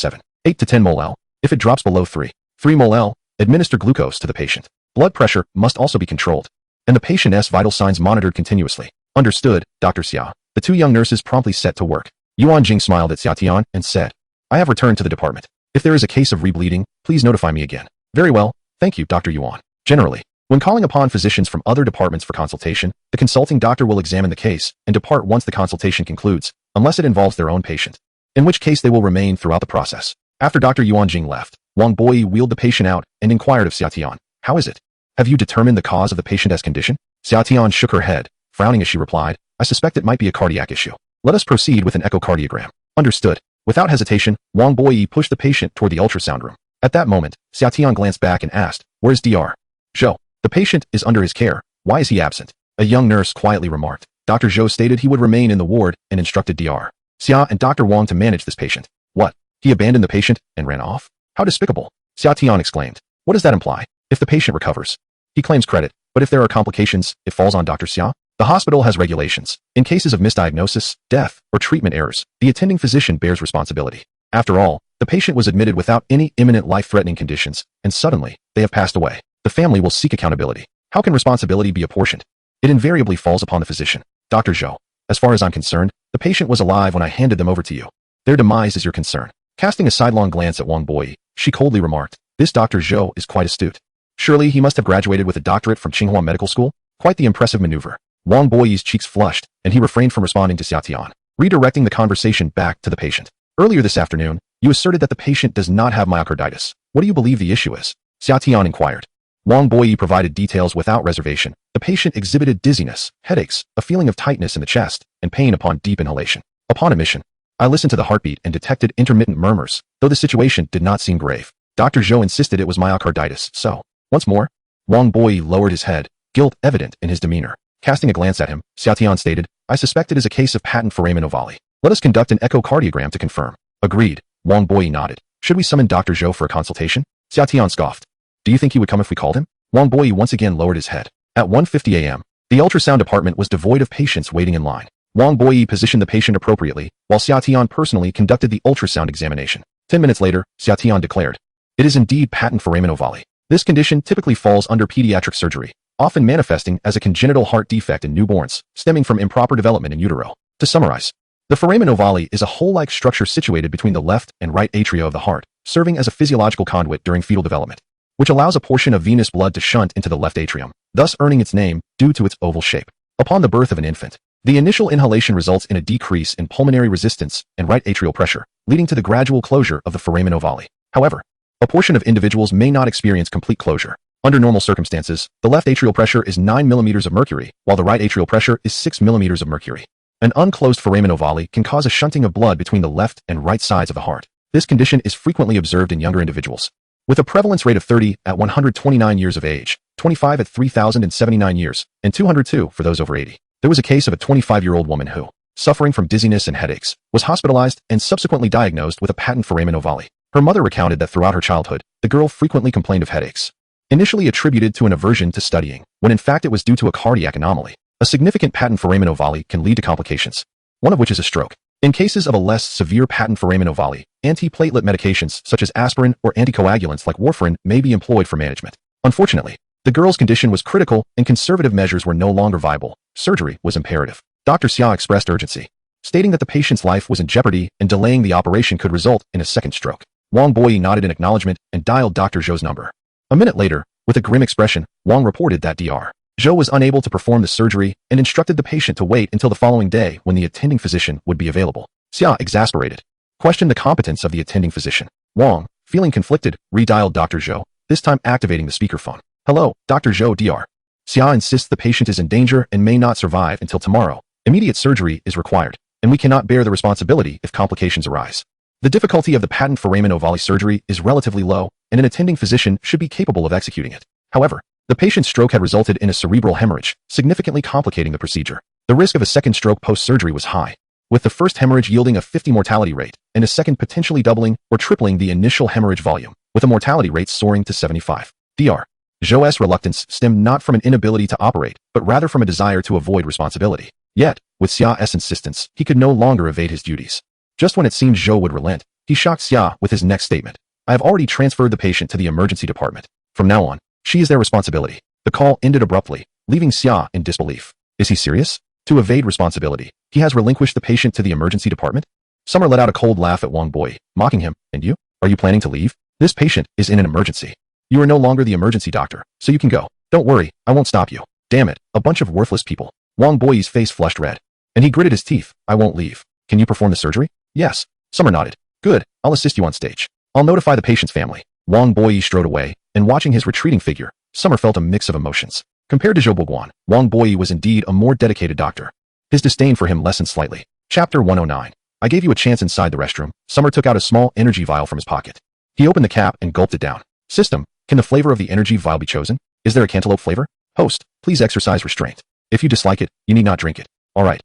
8 to 10 mol. If it drops below 3 mol, administer glucose to the patient. Blood pressure must also be controlled, and the patient's vital signs monitored continuously. Understood, Dr. Xia. The two young nurses promptly set to work. Yuan Jing smiled at Xia Tian and said, I have returned to the department. If there is a case of rebleeding, please notify me again. Very well, thank you, Dr. Yuan. Generally, when calling upon physicians from other departments for consultation, the consulting doctor will examine the case and depart once the consultation concludes, unless it involves their own patient, in which case they will remain throughout the process. After Dr. Yuan Jing left, Wang Boyi wheeled the patient out and inquired of Xia Tian, how is it? Have you determined the cause of the patient's condition? Xia Tian shook her head, frowning as she replied, I suspect it might be a cardiac issue. Let us proceed with an echocardiogram. Understood. Without hesitation, Wang Boyi pushed the patient toward the ultrasound room. At that moment, Xia Tian glanced back and asked, where's Dr. Zhou? The patient is under his care. Why is he absent? A young nurse quietly remarked. Dr. Zhou stated he would remain in the ward and instructed Dr. Xia and Dr. Wang to manage this patient. What? He abandoned the patient and ran off? How despicable! Xia Tian exclaimed. What does that imply? If the patient recovers, he claims credit, but if there are complications, it falls on Dr. Xia? The hospital has regulations. In cases of misdiagnosis, death, or treatment errors, the attending physician bears responsibility. After all, the patient was admitted without any imminent life-threatening conditions, and suddenly, they have passed away. The family will seek accountability. How can responsibility be apportioned? It invariably falls upon the physician. Dr. Zhou, as far as I'm concerned, the patient was alive when I handed them over to you. Their demise is your concern. Casting a sidelong glance at Wang Boyi, she coldly remarked, this Dr. Zhou is quite astute. Surely he must have graduated with a doctorate from Tsinghua Medical School? Quite the impressive maneuver. Wang Boyi's cheeks flushed, and he refrained from responding to Xia Tian, redirecting the conversation back to the patient. Earlier this afternoon, you asserted that the patient does not have myocarditis. What do you believe the issue is? Xia Tian inquired. Wang Boyi provided details without reservation. The patient exhibited dizziness, headaches, a feeling of tightness in the chest, and pain upon deep inhalation. Upon admission, I listened to the heartbeat and detected intermittent murmurs, though the situation did not seem grave. Dr. Zhou insisted it was myocarditis, so, once more, Wang Boyi lowered his head, guilt evident in his demeanor. Casting a glance at him, Xia Tian stated, I suspect it is a case of patent foramen ovale. Let us conduct an echocardiogram to confirm. Agreed. Wang Boyi nodded. Should we summon Dr. Zhou for a consultation? Xia Tian scoffed. Do you think he would come if we called him? Wang Boyi once again lowered his head. At 1:50 a.m., the ultrasound department was devoid of patients waiting in line. Wang Boyi positioned the patient appropriately, while Xia Tian personally conducted the ultrasound examination. 10 minutes later, Xia Tian declared, it is indeed patent foramen ovale. This condition typically falls under pediatric surgery, often manifesting as a congenital heart defect in newborns, stemming from improper development in utero. To summarize, the foramen ovale is a hole-like structure situated between the left and right atria of the heart, serving as a physiological conduit during fetal development, which allows a portion of venous blood to shunt into the left atrium, thus earning its name due to its oval shape. Upon the birth of an infant, the initial inhalation results in a decrease in pulmonary resistance and right atrial pressure, leading to the gradual closure of the foramen ovale. However, a portion of individuals may not experience complete closure. Under normal circumstances, the left atrial pressure is 9 mm of mercury, while the right atrial pressure is 6 mm of mercury. An unclosed foramen ovale can cause a shunting of blood between the left and right sides of the heart. This condition is frequently observed in younger individuals, with a prevalence rate of 30 at 129 years of age, 25 at 3,079 years, and 202 for those over 80. There was a case of a 25-year-old woman who, suffering from dizziness and headaches, was hospitalized and subsequently diagnosed with a patent foramen ovale. Her mother recounted that throughout her childhood, the girl frequently complained of headaches, initially attributed to an aversion to studying, when in fact it was due to a cardiac anomaly. A significant patent foramen ovale can lead to complications, one of which is a stroke. In cases of a less severe patent foramen ovale, antiplatelet medications such as aspirin or anticoagulants like warfarin may be employed for management. Unfortunately, the girl's condition was critical and conservative measures were no longer viable. Surgery was imperative. Dr. Xia expressed urgency, stating that the patient's life was in jeopardy and delaying the operation could result in a second stroke. Wang Boyi nodded in acknowledgement and dialed Dr. Zhou's number. A minute later, with a grim expression, Wang reported that Dr. Zhou was unable to perform the surgery and instructed the patient to wait until the following day when the attending physician would be available. Xia, exasperated, questioned the competence of the attending physician. Wang, feeling conflicted, redialed Dr. Zhou, this time activating the speakerphone. Hello, Dr. Zhou Dr. Xia insists the patient is in danger and may not survive until tomorrow. Immediate surgery is required. and we cannot bear the responsibility if complications arise. The difficulty of the patent foramen ovale surgery is relatively low, and an attending physician should be capable of executing it. However, the patient's stroke had resulted in a cerebral hemorrhage, significantly complicating the procedure. The risk of a second stroke post-surgery was high, with the first hemorrhage yielding a 50 mortality rate, and a second potentially doubling or tripling the initial hemorrhage volume, with a mortality rate soaring to 75. Dr. Zhou's reluctance stemmed not from an inability to operate, but rather from a desire to avoid responsibility. Yet, with Xia's insistence, he could no longer evade his duties. Just when it seemed Zhou would relent, he shocked Xia with his next statement. I have already transferred the patient to the emergency department. From now on, she is their responsibility. The call ended abruptly, leaving Xia in disbelief. Is he serious? To evade responsibility, he has relinquished the patient to the emergency department? Summer let out a cold laugh at Wang Boi, mocking him. And you? Are you planning to leave? This patient is in an emergency. You are no longer the emergency doctor, so you can go. Don't worry, I won't stop you. Damn it, a bunch of worthless people. Wang Boi's face flushed red, and he gritted his teeth. I won't leave. Can you perform the surgery? Yes. Summer nodded. Good, I'll assist you on stage. I'll notify the patient's family. Wang Boi strode away, and watching his retreating figure, Summer felt a mix of emotions. Compared to Zhou Boguan, Wang Boi was indeed a more dedicated doctor. His disdain for him lessened slightly. Chapter 109. I gave you a chance inside the restroom. Summer took out a small energy vial from his pocket. He opened the cap and gulped it down. System, can the flavor of the energy vial be chosen? Is there a cantaloupe flavor? Host, please exercise restraint. If you dislike it, you need not drink it. All right,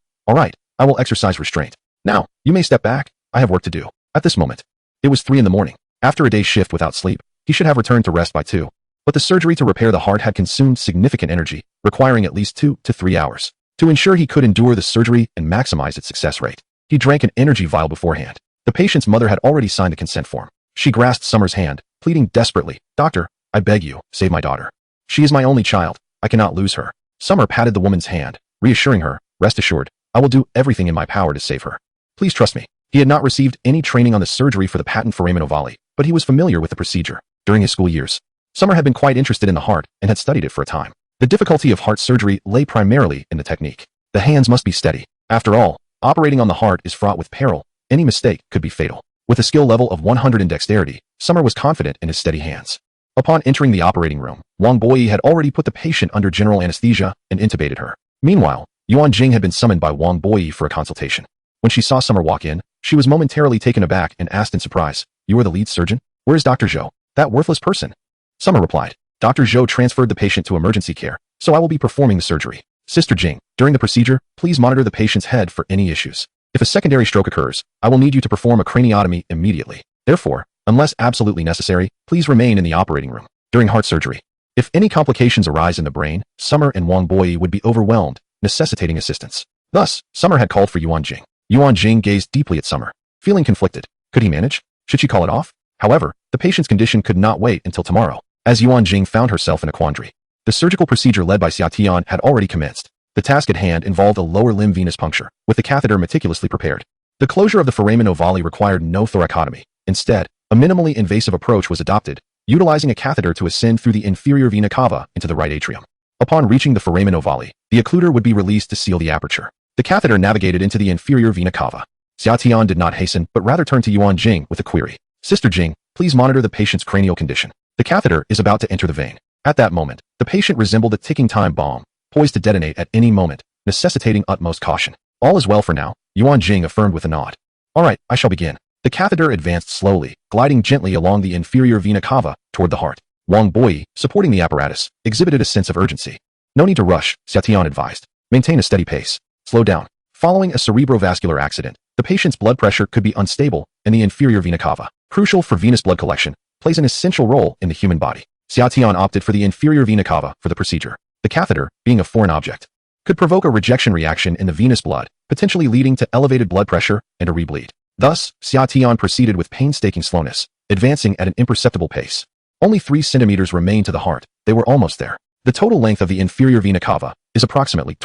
I will exercise restraint. Now, you may step back. I have work to do. At this moment, it was 3 in the morning. After a day's shift without sleep, he should have returned to rest by 2. But the surgery to repair the heart had consumed significant energy, requiring at least 2 to 3 hours. To ensure he could endure the surgery and maximize its success rate, he drank an energy vial beforehand. The patient's mother had already signed the consent form. She grasped Summer's hand, pleading desperately, Doctor, I beg you, save my daughter. She is my only child. I cannot lose her. Summer patted the woman's hand, reassuring her, rest assured, I will do everything in my power to save her. Please trust me. He had not received any training on the surgery for the patent foramen ovale, but he was familiar with the procedure. During his school years, Summer had been quite interested in the heart and had studied it for a time. The difficulty of heart surgery lay primarily in the technique. The hands must be steady. After all, operating on the heart is fraught with peril. Any mistake could be fatal. With a skill level of 100 in dexterity, Summer was confident in his steady hands. Upon entering the operating room, Wang Boi had already put the patient under general anesthesia and intubated her. Meanwhile, Yuan Jing had been summoned by Wang Boi for a consultation. When she saw Summer walk in, she was momentarily taken aback and asked in surprise, You are the lead surgeon? Where is Dr. Zhou? That worthless person. Summer replied, Dr. Zhou transferred the patient to emergency care, so I will be performing the surgery. Sister Jing, during the procedure, please monitor the patient's head for any issues. If a secondary stroke occurs, I will need you to perform a craniotomy immediately. Therefore, unless absolutely necessary, please remain in the operating room. During heart surgery, if any complications arise in the brain, Summer and Wang Boi would be overwhelmed, necessitating assistance. Thus, Summer had called for Yuan Jing. Yuan Jing gazed deeply at Summer, feeling conflicted. Could he manage? Should she call it off? However, the patient's condition could not wait until tomorrow, as Yuan Jing found herself in a quandary. The surgical procedure led by Xia Tian had already commenced. The task at hand involved a lower limb venous puncture, with the catheter meticulously prepared. The closure of the foramen ovale required no thoracotomy. Instead, a minimally invasive approach was adopted, utilizing a catheter to ascend through the inferior vena cava into the right atrium. Upon reaching the foramen ovale, the occluder would be released to seal the aperture. The catheter navigated into the inferior vena cava. Xia Tian did not hasten, but rather turned to Yuan Jing with a query. Sister Jing, please monitor the patient's cranial condition. The catheter is about to enter the vein. At that moment, the patient resembled a ticking time bomb, poised to detonate at any moment, necessitating utmost caution. All is well for now, Yuan Jing affirmed with a nod. All right, I shall begin. The catheter advanced slowly, gliding gently along the inferior vena cava toward the heart. Wang Boi, supporting the apparatus, exhibited a sense of urgency. No need to rush, Xia Tian advised. Maintain a steady pace. Slow down. Following a cerebrovascular accident, the patient's blood pressure could be unstable in the inferior vena cava. Crucial for venous blood collection, plays an essential role in the human body. Xia Tian opted for the inferior vena cava for the procedure. The catheter, being a foreign object, could provoke a rejection reaction in the venous blood, potentially leading to elevated blood pressure and a rebleed. Thus, Xia Tian proceeded with painstaking slowness, advancing at an imperceptible pace. Only 3 centimeters remained to the heart. They were almost there. The total length of the inferior vena cava is approximately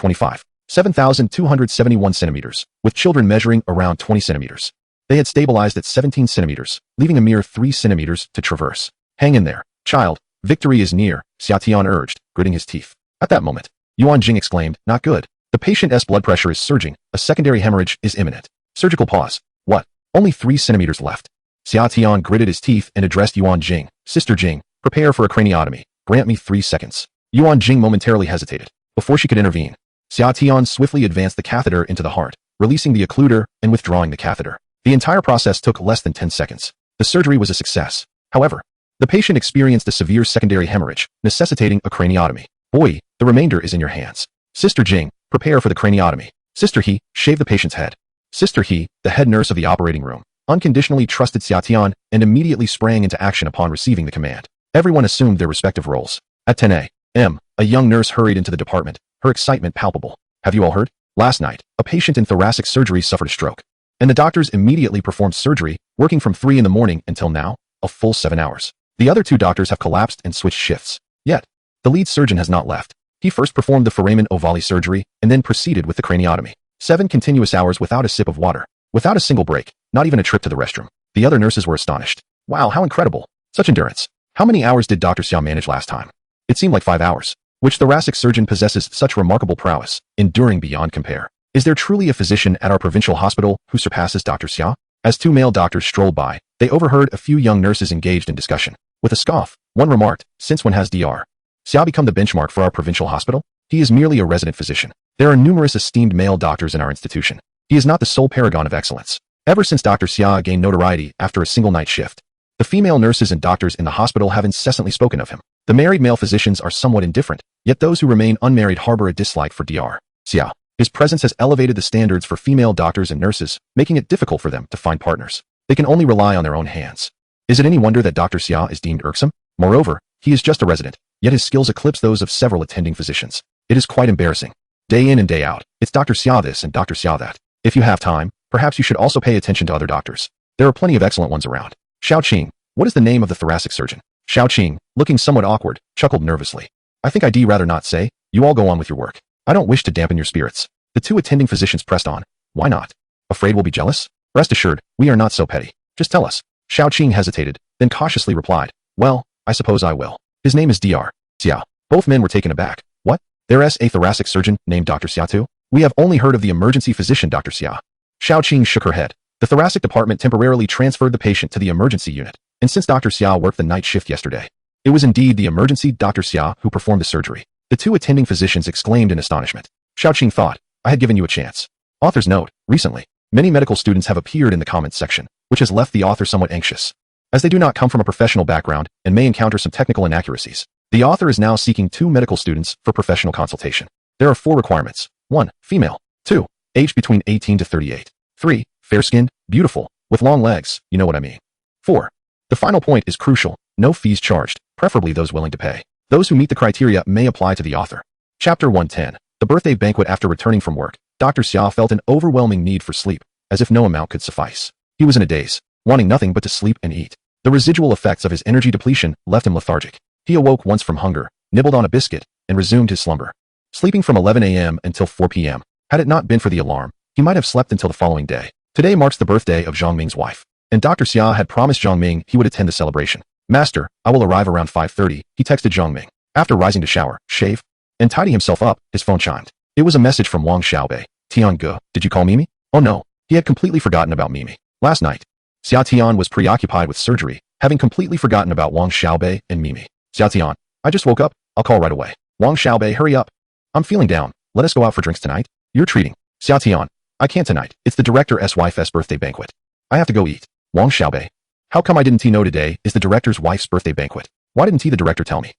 7,271 centimeters, with children measuring around 20 centimeters. They had stabilized at 17 centimeters, leaving a mere 3 centimeters to traverse. Hang in there, child. Victory is near, Xia Tian urged, gritting his teeth. At that moment, Yuan Jing exclaimed, not good. The patient's blood pressure is surging. A secondary hemorrhage is imminent. Surgical pause. What? Only 3 centimeters left. Xia Tian gritted his teeth and addressed Yuan Jing. Sister Jing, prepare for a craniotomy. Grant me 3 seconds. Yuan Jing momentarily hesitated. Before she could intervene, Xia Tian swiftly advanced the catheter into the heart, releasing the occluder and withdrawing the catheter. The entire process took less than 10 seconds. The surgery was a success. However, the patient experienced a severe secondary hemorrhage, necessitating a craniotomy. Boy, the remainder is in your hands. Sister Jing, prepare for the craniotomy. Sister He, shave the patient's head. Sister He, the head nurse of the operating room, unconditionally trusted Xia Tian and immediately sprang into action upon receiving the command. Everyone assumed their respective roles. At 10 a.m., a young nurse hurried into the department, her excitement palpable. Have you all heard? Last night, a patient in thoracic surgery suffered a stroke, and the doctors immediately performed surgery, working from 3 in the morning until now, a full 7 hours. The other 2 doctors have collapsed and switched shifts. Yet, the lead surgeon has not left. He first performed the foramen ovale surgery and then proceeded with the craniotomy. 7 continuous hours without a sip of water, without a single break, not even a trip to the restroom. The other nurses were astonished. Wow, how incredible. Such endurance. How many hours did Dr. Xia manage last time? It seemed like 5 hours. Which thoracic surgeon possesses such remarkable prowess, enduring beyond compare? Is there truly a physician at our provincial hospital who surpasses Dr. Xia? As 2 male doctors strolled by, they overheard a few young nurses engaged in discussion. With a scoff, one remarked, "Since when has Dr. Xia become the benchmark for our provincial hospital? He is merely a resident physician. There are numerous esteemed male doctors in our institution. He is not the sole paragon of excellence." Ever since Dr. Xia gained notoriety after a single night shift, the female nurses and doctors in the hospital have incessantly spoken of him. The married male physicians are somewhat indifferent, yet those who remain unmarried harbor a dislike for Dr. Xia. His presence has elevated the standards for female doctors and nurses, making it difficult for them to find partners. They can only rely on their own hands. Is it any wonder that Dr. Xia is deemed irksome? Moreover, he is just a resident, yet his skills eclipse those of several attending physicians. It is quite embarrassing. Day in and day out, it's Dr. Xia this and Dr. Xia that. If you have time, perhaps you should also pay attention to other doctors. There are plenty of excellent ones around. Xiao Qing, what is the name of the thoracic surgeon? Xiao Qing, looking somewhat awkward, chuckled nervously. I think I'd rather not say. You all go on with your work. I don't wish to dampen your spirits. The 2 attending physicians pressed on. Why not? Afraid we'll be jealous? Rest assured, we are not so petty. Just tell us. Xiao Qing hesitated, then cautiously replied. Well, I suppose I will. His name is Dr. Xia. Both men were taken aback. What? There's a thoracic surgeon named Dr. Xia too? We have only heard of the emergency physician Dr. Xia. Xiao Qing shook her head. The thoracic department temporarily transferred the patient to the emergency unit, and since Dr. Xia worked the night shift yesterday, it was indeed the emergency Dr. Xia who performed the surgery. The 2 attending physicians exclaimed in astonishment. Xiao Qing thought, I had given you a chance. Author's note, recently, many medical students have appeared in the comments section, which has left the author somewhat anxious, as they do not come from a professional background and may encounter some technical inaccuracies. The author is now seeking 2 medical students for professional consultation. There are 4 requirements. 1. Female. 2. Aged between 18 to 38. 3. Fair-skinned, beautiful, with long legs, you know what I mean. 4. The final point is crucial. No fees charged, preferably those willing to pay. Those who meet the criteria may apply to the author. Chapter 110. The birthday banquet. After returning from work, Dr. Xia felt an overwhelming need for sleep, as if no amount could suffice. He was in a daze, wanting nothing but to sleep and eat. The residual effects of his energy depletion left him lethargic. He awoke once from hunger, nibbled on a biscuit, and resumed his slumber. Sleeping from 11 a.m. until 4 p.m. Had it not been for the alarm, he might have slept until the following day. Today marks the birthday of Zhang Ming's wife, and Dr. Xia had promised Zhang Ming he would attend the celebration. Master, I will arrive around 5:30, he texted Zhang Ming. After rising to shower, shave, and tidy himself up, his phone chimed. It was a message from Wang Xiaobei. Tian Ge, did you call Mimi? Oh no, he had completely forgotten about Mimi. Last night, Xia Tian was preoccupied with surgery, having completely forgotten about Wang Xiaobei and Mimi. Xia Tian, I just woke up, I'll call right away. Wang Xiaobei, hurry up. I'm feeling down, let us go out for drinks tonight. You're treating. Xia Tian, I can't tonight, it's the director's wife's birthday banquet. I have to go eat. Wang Xiaobei, how come I didn't know today is the director's wife's birthday banquet? Why didn't the director tell me?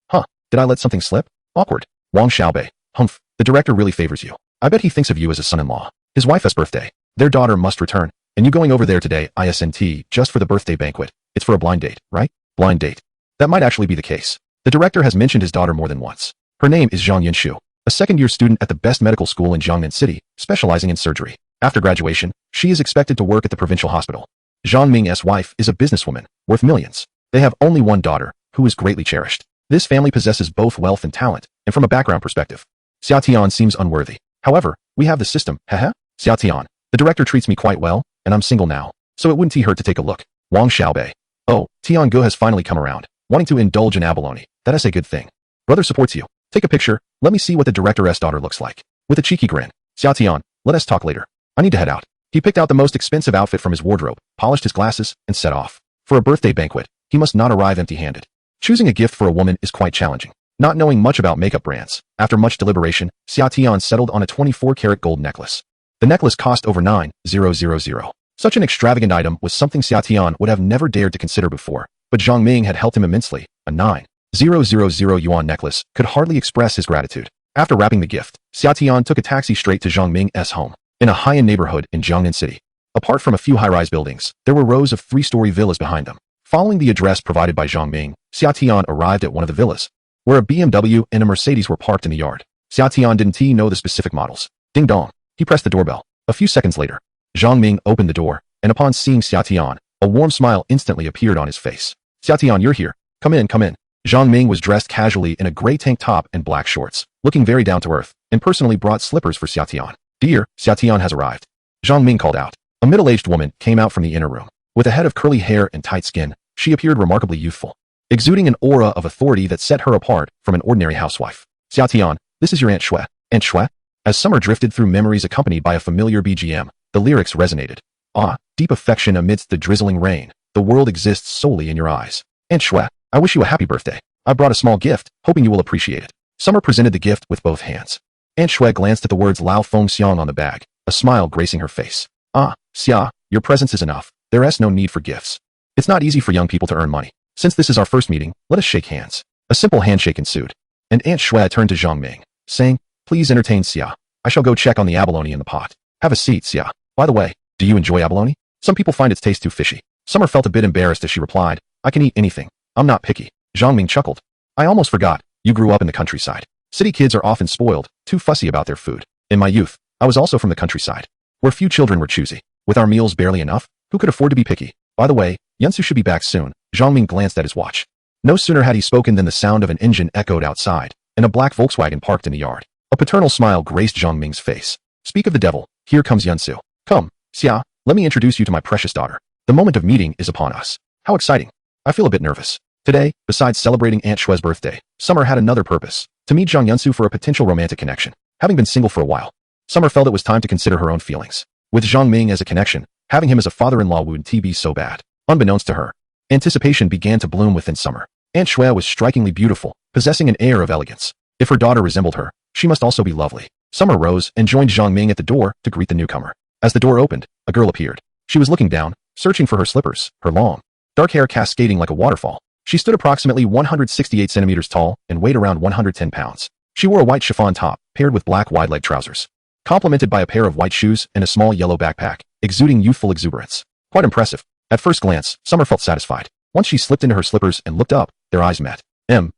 Huh, did I let something slip? Awkward. Wang Xiaobei, humph, the director really favors you. I bet he thinks of you as a son-in-law. His wife's birthday. Their daughter must return, and you going over there today, isn't just for the birthday banquet. It's for a blind date, right? Blind date. That might actually be the case. The director has mentioned his daughter more than once. Her name is Zhang Yinshu, a second-year student at the best medical school in Jiangnan City, specializing in surgery. After graduation, she is expected to work at the provincial hospital. Zhang Ming's wife is a businesswoman, worth millions. They have only one daughter, who is greatly cherished. This family possesses both wealth and talent, and from a background perspective, Xia Tian seems unworthy. However, we have the system, haha. Xia Tian, the director treats me quite well, and I'm single now, so it wouldn't hurt to take a look. Wang Xiaobei. Oh, Tian Ge has finally come around, wanting to indulge in abalone. That is a good thing. Brother supports you. Take a picture, let me see what the director's daughter looks like. With a cheeky grin. Xia Tian, let us talk later. I need to head out. He picked out the most expensive outfit from his wardrobe, polished his glasses, and set off. For a birthday banquet, he must not arrive empty-handed. Choosing a gift for a woman is quite challenging. Not knowing much about makeup brands, after much deliberation, Xia Tian settled on a 24-karat gold necklace. The necklace cost over 9,000. Such an extravagant item was something Xia Tian would have never dared to consider before, but Zhang Ming had helped him immensely. A 9,000 yuan necklace could hardly express his gratitude. After wrapping the gift, Xia Tian took a taxi straight to Zhang Ming's home, in a high-end neighborhood in Jiangnan City. Apart from a few high-rise buildings, there were rows of three-story villas behind them. Following the address provided by Zhang Ming, Xia Tian arrived at one of the villas, where a BMW and a Mercedes were parked in the yard. Xia Tian didn't know the specific models. Ding dong. He pressed the doorbell. A few seconds later, Zhang Ming opened the door, and upon seeing Xia Tian, a warm smile instantly appeared on his face. Xia Tian, you're here. Come in, come in. Zhang Ming was dressed casually in a gray tank top and black shorts, looking very down-to-earth, and personally brought slippers for Xia Tian. Dear, Xia Tian has arrived. Zhang Ming called out. A middle-aged woman came out from the inner room. With a head of curly hair and tight skin, she appeared remarkably youthful, exuding an aura of authority that set her apart from an ordinary housewife. Xia Tian, this is your Aunt Shui. Aunt Shui? As Summer drifted through memories accompanied by a familiar BGM, the lyrics resonated. Ah, deep affection amidst the drizzling rain. The world exists solely in your eyes. Aunt Shui, I wish you a happy birthday. I brought a small gift, hoping you will appreciate it. Summer presented the gift with both hands. Aunt Shui glanced at the words Lao Feng Xiang on the bag, a smile gracing her face. Ah, Xia, your presence is enough. There is no need for gifts. It's not easy for young people to earn money. Since this is our first meeting, let us shake hands. A simple handshake ensued, and Aunt Shui turned to Zhang Ming, saying, Please entertain Xia. I shall go check on the abalone in the pot. Have a seat, Xia. By the way, do you enjoy abalone? Some people find its taste too fishy. Summer felt a bit embarrassed as she replied, I can eat anything. I'm not picky. Zhang Ming chuckled. I almost forgot. You grew up in the countryside. City kids are often spoiled, too fussy about their food. In my youth, I was also from the countryside, where few children were choosy. With our meals barely enough, who could afford to be picky? By the way, Yansu should be back soon. Zhang Ming glanced at his watch. No sooner had he spoken than the sound of an engine echoed outside, and a black Volkswagen parked in the yard. A paternal smile graced Zhang Ming's face. Speak of the devil, here comes Yansu. Come, Xia, let me introduce you to my precious daughter. The moment of meeting is upon us. How exciting. I feel a bit nervous. Today, besides celebrating Aunt Shui's birthday, Summer had another purpose, to meet Zhang Yansu for a potential romantic connection. Having been single for a while, Summer felt it was time to consider her own feelings. With Zhang Ming as a connection, having him as a father-in-law wouldn't be so bad. Unbeknownst to her, anticipation began to bloom within Summer. Aunt Shui was strikingly beautiful, possessing an air of elegance. If her daughter resembled her, she must also be lovely. Summer rose and joined Zhang Ming at the door to greet the newcomer. As the door opened, a girl appeared. She was looking down, searching for her slippers, her long, dark hair cascading like a waterfall. She stood approximately 168 centimeters tall and weighed around 110 pounds. She wore a white chiffon top, paired with black wide-leg trousers, complemented by a pair of white shoes and a small yellow backpack, exuding youthful exuberance. Quite impressive. At first glance, Summer felt satisfied. Once she slipped into her slippers and looked up, their eyes met.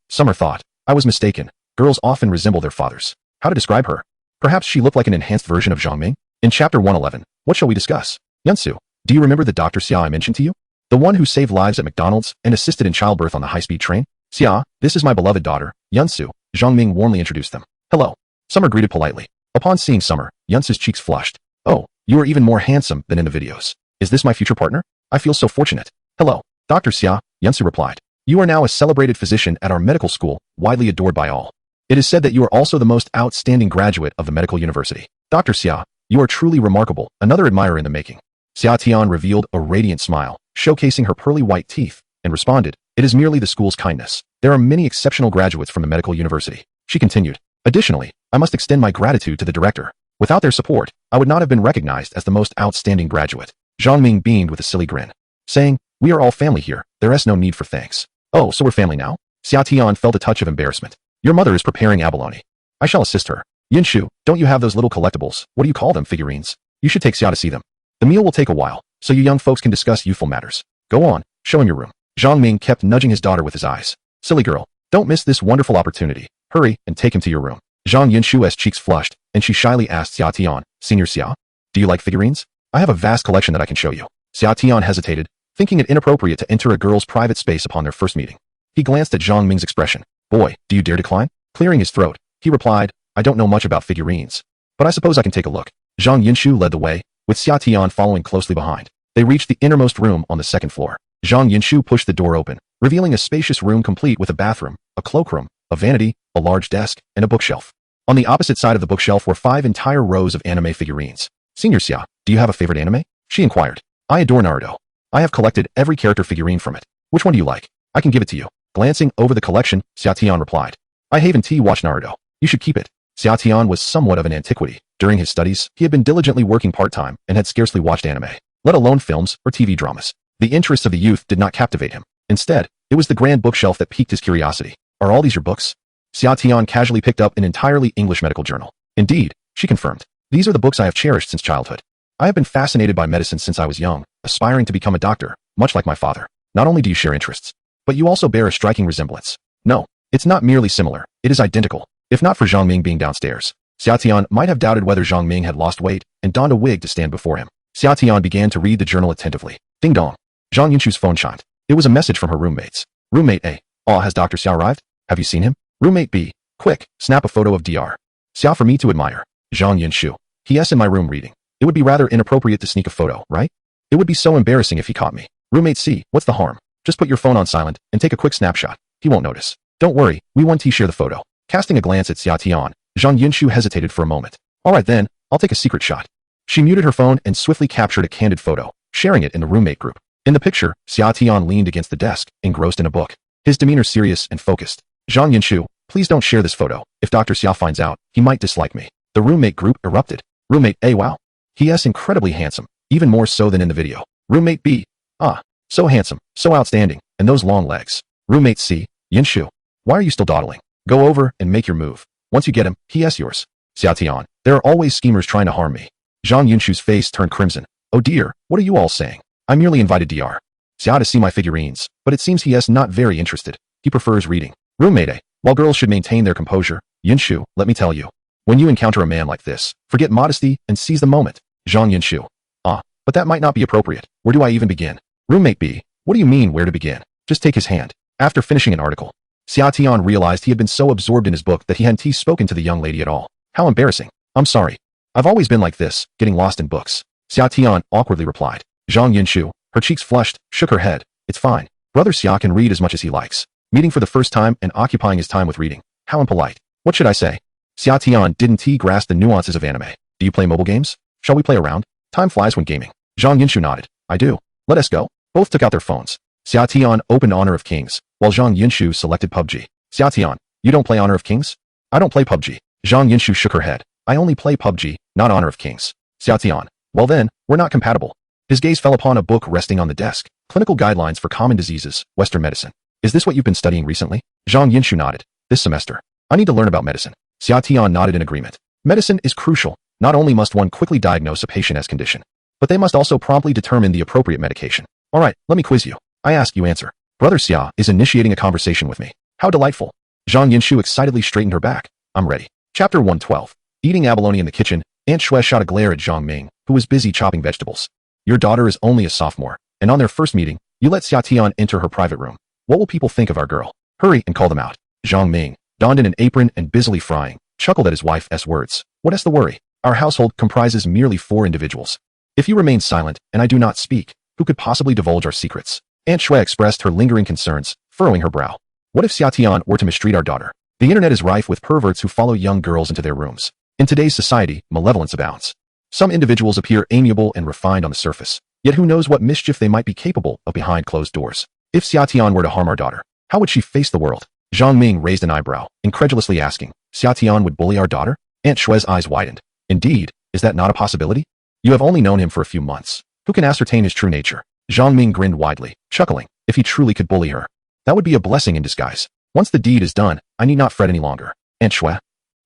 Summer thought. I was mistaken. Girls often resemble their fathers. How to describe her? Perhaps she looked like an enhanced version of Zhang Ming? In Chapter 111, what shall we discuss? Yansu, do you remember the Dr. Xia I mentioned to you? The one who saved lives at McDonald's and assisted in childbirth on the high-speed train? Xia, this is my beloved daughter, Yansu. Zhang Ming warmly introduced them. Hello. Summer greeted politely. Upon seeing Summer, Yansu's cheeks flushed. Oh, you are even more handsome than in the videos. Is this my future partner? I feel so fortunate. Hello, Dr. Xia, Yansu replied. You are now a celebrated physician at our medical school, widely adored by all. It is said that you are also the most outstanding graduate of the medical university. Dr. Xia, you are truly remarkable, another admirer in the making. Xia Tian revealed a radiant smile, showcasing her pearly white teeth, and responded, It is merely the school's kindness. There are many exceptional graduates from the medical university. She continued, Additionally, I must extend my gratitude to the director. Without their support, I would not have been recognized as the most outstanding graduate. Zhang Ming beamed with a silly grin, saying, We are all family here. There is no need for thanks. Oh, so we're family now? Xia Tian felt a touch of embarrassment. Your mother is preparing abalone. I shall assist her. Yinshu, don't you have those little collectibles? What do you call them, figurines? You should take Xia to see them. The meal will take a while, so you young folks can discuss youthful matters. Go on, show him your room. Zhang Ming kept nudging his daughter with his eyes. Silly girl, don't miss this wonderful opportunity. Hurry and take him to your room. Zhang Yinshu's cheeks flushed, and she shyly asked Xia Tian, Senior Xia, do you like figurines? I have a vast collection that I can show you. Xia Tian hesitated, thinking it inappropriate to enter a girl's private space upon their first meeting. He glanced at Zhang Ming's expression. Boy, do you dare decline? Clearing his throat, he replied, I don't know much about figurines, but I suppose I can take a look. Zhang Yinshu led the way, with Xia Tian following closely behind. They reached the innermost room on the second floor. Zhang Yinshu pushed the door open, revealing a spacious room complete with a bathroom, a cloakroom, a vanity, a large desk, and a bookshelf. On the opposite side of the bookshelf were 5 entire rows of anime figurines. Senior Xia, do you have a favorite anime? She inquired. I adore Naruto. I have collected every character figurine from it. Which one do you like? I can give it to you. Glancing over the collection, Xia Tian replied. I haven't watched Naruto. You should keep it. Xiao Tian was somewhat of an antiquity. During his studies, he had been diligently working part-time and had scarcely watched anime, let alone films or TV dramas. The interests of the youth did not captivate him. Instead, it was the grand bookshelf that piqued his curiosity. Are all these your books? Xiao Tian casually picked up an entirely English medical journal. Indeed, she confirmed. These are the books I have cherished since childhood. I have been fascinated by medicine since I was young, aspiring to become a doctor, much like my father. Not only do you share interests, but you also bear a striking resemblance. No, it's not merely similar, it is identical. If not for Zhang Ming being downstairs, Xiao Tian might have doubted whether Zhang Ming had lost weight and donned a wig to stand before him. Xiao Tian began to read the journal attentively. Ding dong. Zhang Yunshu's phone chimed. It was a message from her roommates. Roommate A. Oh, has Dr. Xiao arrived? Have you seen him? Roommate B. Quick, snap a photo of Dr. Xiao for me to admire. Zhang Yunshu. He's in my room reading. It would be rather inappropriate to sneak a photo, right? It would be so embarrassing if he caught me. Roommate C. What's the harm? Just put your phone on silent and take a quick snapshot. He won't notice. Don't worry, we won't share the photo. Casting a glance at Xiao Tian, Zhang Yunshu hesitated for a moment. Alright then, I'll take a secret shot. She muted her phone and swiftly captured a candid photo, sharing it in the roommate group. In the picture, Xiao Tian leaned against the desk, engrossed in a book. His demeanor serious and focused. Zhang Yunshu, please don't share this photo. If Dr. Xiao finds out, he might dislike me. The roommate group erupted. Roommate A. Wow. He's incredibly handsome, even more so than in the video. Roommate B. Ah, so handsome, so outstanding, and those long legs. Roommate C. Yunshu, why are you still dawdling? Go over and make your move. Once you get him, he's yours. Xiao Tian, there are always schemers trying to harm me. Zhang Yunshu's face turned crimson. Oh dear, what are you all saying? I merely invited Dr. Xiao to see my figurines, but it seems he is not very interested. He prefers reading. Roommate A. While girls should maintain their composure, Yunshu, let me tell you. When you encounter a man like this, forget modesty and seize the moment. Zhang Yunshu. Ah, but that might not be appropriate. Where do I even begin? Roommate B. What do you mean where to begin? Just take his hand. After finishing an article, Xiao Tian realized he had been so absorbed in his book that he hadn't spoken to the young lady at all. How embarrassing. I'm sorry. I've always been like this, getting lost in books. Xiao Tian awkwardly replied. Zhang Yunshu, her cheeks flushed, shook her head. It's fine. Brother Xia can read as much as he likes. Meeting for the first time and occupying his time with reading. How impolite. What should I say? Xiao Tian didn't grasp the nuances of anime. Do you play mobile games? Shall we play around? Time flies when gaming. Zhang Yunshu nodded. I do. Let us go. Both took out their phones. Xiao Tian opened Honor of Kings, while Zhang Yunshu selected PUBG. Xiao Tian, you don't play Honor of Kings? I don't play PUBG. Zhang Yunshu shook her head. I only play PUBG, not Honor of Kings. Xiao Tian, well then, we're not compatible. His gaze fell upon a book resting on the desk. Clinical Guidelines for Common Diseases, Western Medicine. Is this what you've been studying recently? Zhang Yunshu nodded. This semester. I need to learn about medicine. Xiao Tian nodded in agreement. Medicine is crucial. Not only must one quickly diagnose a patient's condition, but they must also promptly determine the appropriate medication. Alright, let me quiz you. I ask, you answer. Brother Xia is initiating a conversation with me. How delightful. Zhang Yunshu excitedly straightened her back. I'm ready. Chapter 112. Eating abalone in the kitchen, Aunt Shui shot a glare at Zhang Ming, who was busy chopping vegetables. Your daughter is only a sophomore, and on their first meeting, you let Xiao Tian enter her private room. What will people think of our girl? Hurry and call them out. Zhang Ming, donned in an apron and busily frying, chuckled at his wife's words. What is the worry? Our household comprises merely 4 individuals. If you remain silent and I do not speak, who could possibly divulge our secrets? Aunt Shui expressed her lingering concerns, furrowing her brow. What if Xiao Tian were to mistreat our daughter? The internet is rife with perverts who follow young girls into their rooms. In today's society, malevolence abounds. Some individuals appear amiable and refined on the surface, yet who knows what mischief they might be capable of behind closed doors. If Xiao Tian were to harm our daughter, how would she face the world? Zhang Ming raised an eyebrow, incredulously asking, Xiao Tian would bully our daughter? Aunt Shui's eyes widened. Indeed, is that not a possibility? You have only known him for a few months. Who can ascertain his true nature? Zhang Ming grinned widely, chuckling. If he truly could bully her, that would be a blessing in disguise. Once the deed is done, I need not fret any longer. Aunt Shui.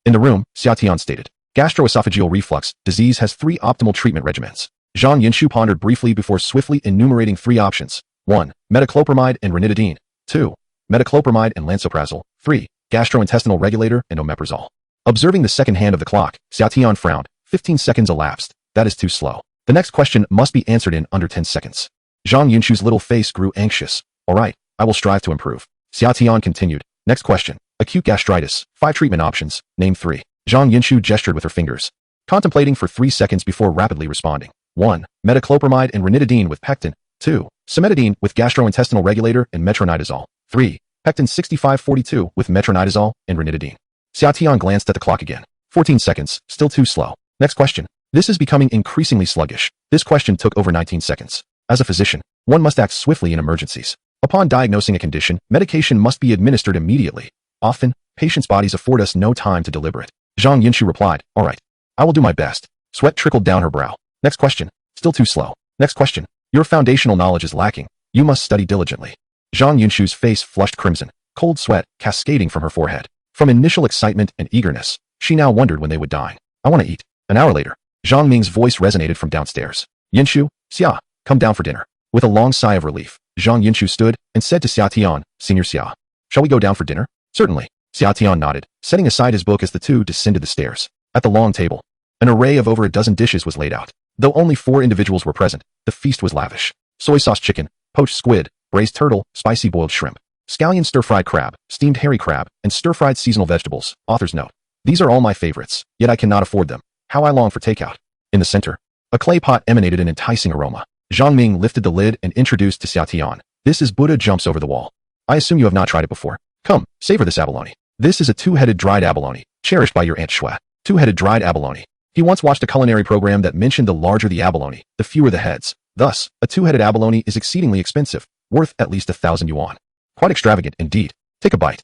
In the room, Xiao Tian stated. Gastroesophageal reflux disease has 3 optimal treatment regimens. Zhang Yunshu pondered briefly before swiftly enumerating 3 options. 1. Metoclopramide and ranitidine. 2. Metoclopramide and lansoprazole. 3. Gastrointestinal regulator and omeprazole. Observing the second hand of the clock, Xiao Tian frowned. 15 seconds elapsed. That is too slow. The next question must be answered in under 10 seconds. Zhang Yunshu's little face grew anxious. All right, I will strive to improve. Xiao Tian continued. Next question. Acute gastritis. 5 treatment options. Name 3. Zhang Yunshu gestured with her fingers, contemplating for 3 seconds before rapidly responding. 1. Metoclopramide and ranitidine with pectin. 2. Cimetidine with gastrointestinal regulator and metronidazole. 3. Pectin 6542 with metronidazole and ranitidine. Xiao Tian glanced at the clock again. 14 seconds, still too slow. Next question. This is becoming increasingly sluggish. This question took over 19 seconds. As a physician, one must act swiftly in emergencies. Upon diagnosing a condition, medication must be administered immediately. Often, patients' bodies afford us no time to deliberate. Zhang Yinshu replied, all right. I will do my best. Sweat trickled down her brow. Next question. Still too slow. Next question. Your foundational knowledge is lacking. You must study diligently. Zhang Yinshu's face flushed crimson, cold sweat cascading from her forehead. From initial excitement and eagerness, she now wondered when they would dine. I want to eat. An hour later, Zhang Ming's voice resonated from downstairs. Yinshu, Xia, come down for dinner. With a long sigh of relief, Zhang Yinshu stood and said to Xia Tian, Senior Xia, shall we go down for dinner? Certainly. Xia Tian nodded, setting aside his book as the two descended the stairs. At the long table, an array of over a dozen dishes was laid out. Though only 4 individuals were present, the feast was lavish. Soy sauce chicken, poached squid, braised turtle, spicy boiled shrimp, scallion stir-fried crab, steamed hairy crab, and stir-fried seasonal vegetables. Author's note. These are all my favorites, yet I cannot afford them. How I long for takeout. In the center, a clay pot emanated an enticing aroma. Zhang Ming lifted the lid and introduced to Xia Tian. This is Buddha jumps over the wall. I assume you have not tried it before. Come, savor this abalone. This is a 2-headed dried abalone, cherished by your Aunt Shui. 2-headed dried abalone. He once watched a culinary program that mentioned the larger the abalone, the fewer the heads. Thus, a 2-headed abalone is exceedingly expensive, worth at least 1,000 yuan. Quite extravagant indeed. Take a bite.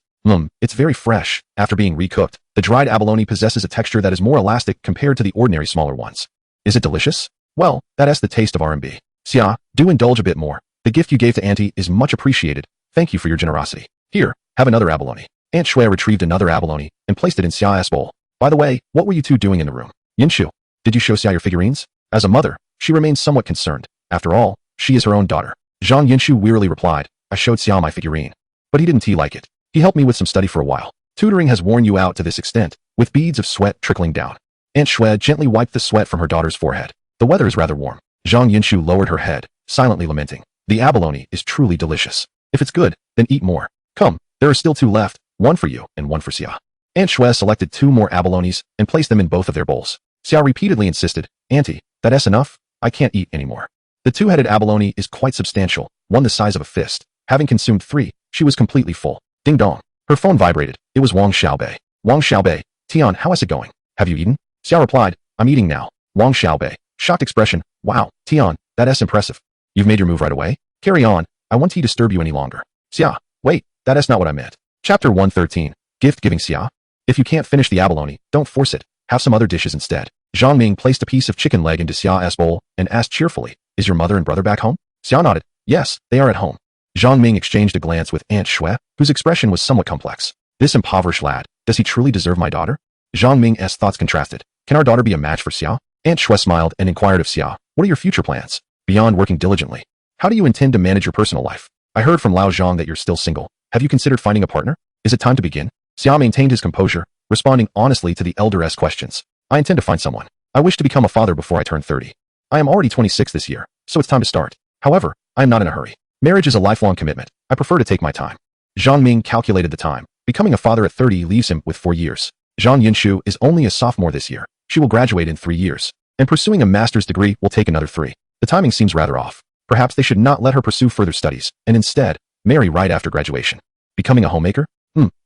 It's very fresh. After being recooked, the dried abalone possesses a texture that is more elastic compared to the ordinary smaller ones. Is it delicious? Well, that's the taste of RMB. Xia, do indulge a bit more. The gift you gave to Auntie is much appreciated. Thank you for your generosity. Here, have another abalone. Aunt Shui retrieved another abalone and placed it in Xia's bowl. By the way, what were you two doing in the room? Yinshu, did you show Xia your figurines? As a mother, she remains somewhat concerned. After all, she is her own daughter. Zhang Yinshu wearily replied, I showed Xia my figurine. But he didn't like it. He helped me with some study for a while. Tutoring has worn you out to this extent, with beads of sweat trickling down. Aunt Shui gently wiped the sweat from her daughter's forehead. The weather is rather warm. Zhang Yinshu lowered her head, silently lamenting. The abalone is truly delicious. If it's good, then eat more. Come, there are still 2 left, 1 for you and 1 for Xia. Aunt Shui selected 2 more abalones and placed them in both of their bowls. Xia repeatedly insisted, Auntie, that's enough? I can't eat anymore. The 2-headed abalone is quite substantial, one the size of a fist. Having consumed 3, she was completely full. Ding dong. Her phone vibrated. It was Wang Xiaobei. Wang Xiaobei, Tian, how is it going? Have you eaten? Xia replied, I'm eating now. Wang Xiaobei, shocked expression. Wow, Tian, that's impressive. You've made your move right away? Carry on. I won't disturb you any longer. Xia, wait, that's not what I meant. Chapter 113. Gift giving Xia. If you can't finish the abalone, don't force it. Have some other dishes instead. Zhang Ming placed a piece of chicken leg into Xia's bowl and asked cheerfully, is your mother and brother back home? Xia nodded. Yes, they are at home. Zhang Ming exchanged a glance with Aunt Shui, whose expression was somewhat complex. This impoverished lad, does he truly deserve my daughter? Zhang Ming's thoughts contrasted. Can our daughter be a match for Xia? Aunt Shui smiled and inquired of Xia, what are your future plans? Beyond working diligently, how do you intend to manage your personal life? I heard from Lao Zhang that you're still single. Have you considered finding a partner? Is it time to begin? Xia maintained his composure, responding honestly to the elder's questions. I intend to find someone. I wish to become a father before I turn 30. I am already 26 this year, so it's time to start. However, I am not in a hurry. Marriage is a lifelong commitment. I prefer to take my time. Zhang Ming calculated the time. Becoming a father at 30 leaves him with 4 years. Zhang Yinshu is only a sophomore this year. She will graduate in 3 years. And pursuing a master's degree will take another 3. The timing seems rather off. Perhaps they should not let her pursue further studies, and instead, marry right after graduation. Becoming a homemaker?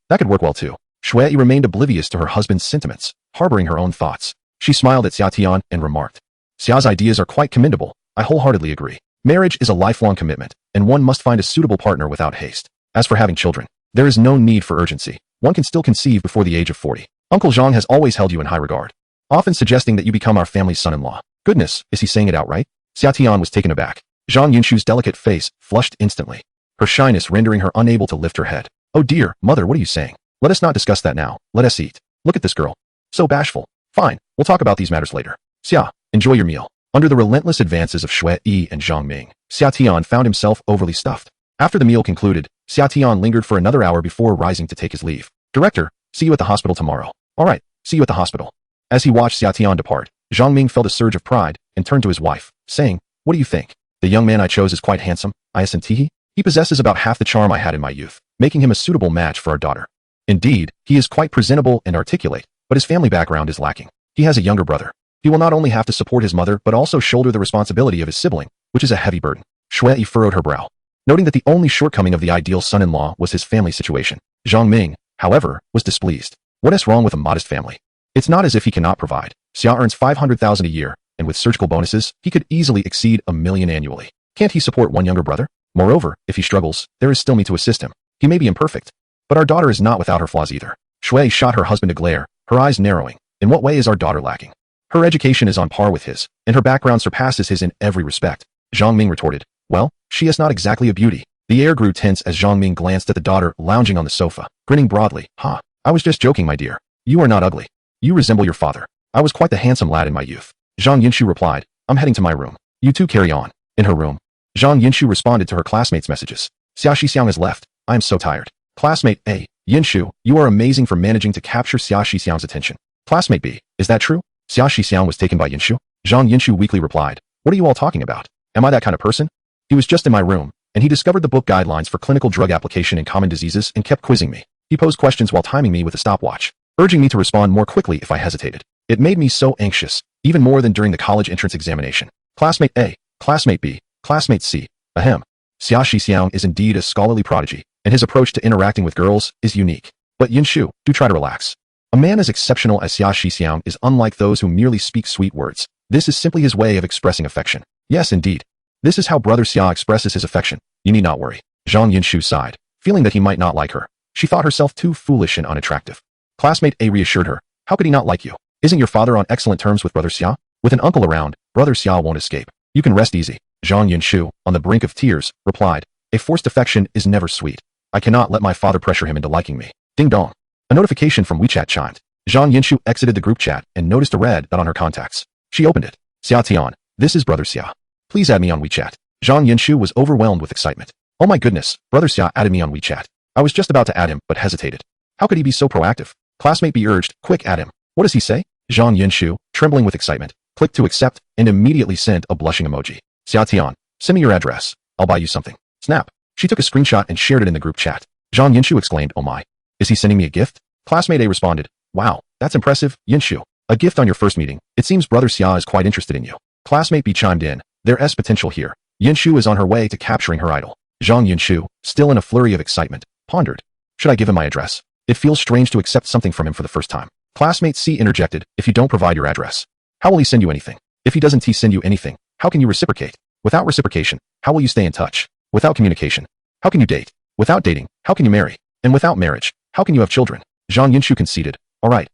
That could work well too. Shui remained oblivious to her husband's sentiments, harboring her own thoughts. She smiled at Xia Tian and remarked, Xia's ideas are quite commendable. I wholeheartedly agree. Marriage is a lifelong commitment, and one must find a suitable partner without haste. As for having children, there is no need for urgency. One can still conceive before the age of 40. Uncle Zhang has always held you in high regard, often suggesting that you become our family's son-in-law. Goodness, is he saying it outright? Xia Tian was taken aback. Zhang Yinshu's delicate face flushed instantly, her shyness rendering her unable to lift her head. Oh dear, mother, what are you saying? Let us not discuss that now. Let us eat. Look at this girl. So bashful. Fine, we'll talk about these matters later. Xia, enjoy your meal. Under the relentless advances of Shui and Zhang Ming, Xia Tian found himself overly stuffed. After the meal concluded, Xia Tian lingered for another hour before rising to take his leave. Director, see you at the hospital tomorrow. All right, see you at the hospital. As he watched Xia Tian depart, Zhang Ming felt a surge of pride and turned to his wife, saying, what do you think? The young man I chose is quite handsome, isn't he? He possesses about half the charm I had in my youth, making him a suitable match for our daughter. Indeed, he is quite presentable and articulate, but his family background is lacking. He has a younger brother. He will not only have to support his mother but also shoulder the responsibility of his sibling, which is a heavy burden. Shui furrowed her brow, noting that the only shortcoming of the ideal son-in-law was his family situation. Zhang Ming, however, was displeased. What is wrong with a modest family? It's not as if he cannot provide. Xia earns 500,000 a year, and with surgical bonuses, he could easily exceed 1 million annually. Can't he support one younger brother? Moreover, if he struggles, there is still me to assist him. He may be imperfect, but our daughter is not without her flaws either. Shui shot her husband a glare, her eyes narrowing. In what way is our daughter lacking? Her education is on par with his, and her background surpasses his in every respect. Zhang Ming retorted. Well, she is not exactly a beauty. The air grew tense as Zhang Ming glanced at the daughter lounging on the sofa, grinning broadly. Ha! I was just joking, my dear. You are not ugly. You resemble your father. I was quite the handsome lad in my youth. Zhang Yinshu replied. I'm heading to my room. You two carry on. In her room, Zhang Yinshu responded to her classmates' messages. Xia Shixiang has left. I am so tired. Classmate A. Yinshu, you are amazing for managing to capture Xia Shixiang's attention. Classmate B. Is that true? Xia Shixiang was taken by Yinshu? Zhang Yinshu weakly replied. What are you all talking about? Am I that kind of person? He was just in my room, and he discovered the book guidelines for clinical drug application in common diseases and kept quizzing me. He posed questions while timing me with a stopwatch, urging me to respond more quickly if I hesitated. It made me so anxious, even more than during the college entrance examination. Classmate A, Classmate B, Classmate C. Ahem. Xia Shixiang is indeed a scholarly prodigy, and his approach to interacting with girls is unique. But Yinshu, do try to relax. A man as exceptional as Xia Shixiang is unlike those who merely speak sweet words. This is simply his way of expressing affection. Yes, indeed. This is how Brother Xia expresses his affection. You need not worry. Zhang Yinshu sighed, feeling that he might not like her. She thought herself too foolish and unattractive. Classmate A reassured her. How could he not like you? Isn't your father on excellent terms with Brother Xia? With an uncle around, Brother Xia won't escape. You can rest easy. Zhang Yinshu, on the brink of tears, replied. A forced affection is never sweet. I cannot let my father pressure him into liking me. Ding dong. A notification from WeChat chimed. Zhang Yinshu exited the group chat and noticed a red dot on her contacts. She opened it. Xia Tian, this is Brother Xia. Please add me on WeChat. Zhang Yinshu was overwhelmed with excitement. Oh my goodness, Brother Xia added me on WeChat. I was just about to add him, but hesitated. How could he be so proactive? Classmate B urged, quick add him. What does he say? Zhang Yinshu, trembling with excitement, clicked to accept and immediately sent a blushing emoji. Xia Tian, send me your address. I'll buy you something. Snap. She took a screenshot and shared it in the group chat. Zhang Yinshu exclaimed, oh my. Is he sending me a gift? Classmate A responded, wow, that's impressive, Yinshu. A gift on your first meeting. It seems Brother Xia is quite interested in you. Classmate B chimed in. There's potential here. Yinshu is on her way to capturing her idol. Zhang Yinshu, still in a flurry of excitement, pondered. Should I give him my address? It feels strange to accept something from him for the first time. Classmate C interjected, if you don't provide your address, how will he send you anything? If he doesn't send you anything, how can you reciprocate? Without reciprocation, how will you stay in touch? Without communication, how can you date? Without dating, how can you marry? And without marriage, how can you have children? Zhang Yinshu conceded. All right,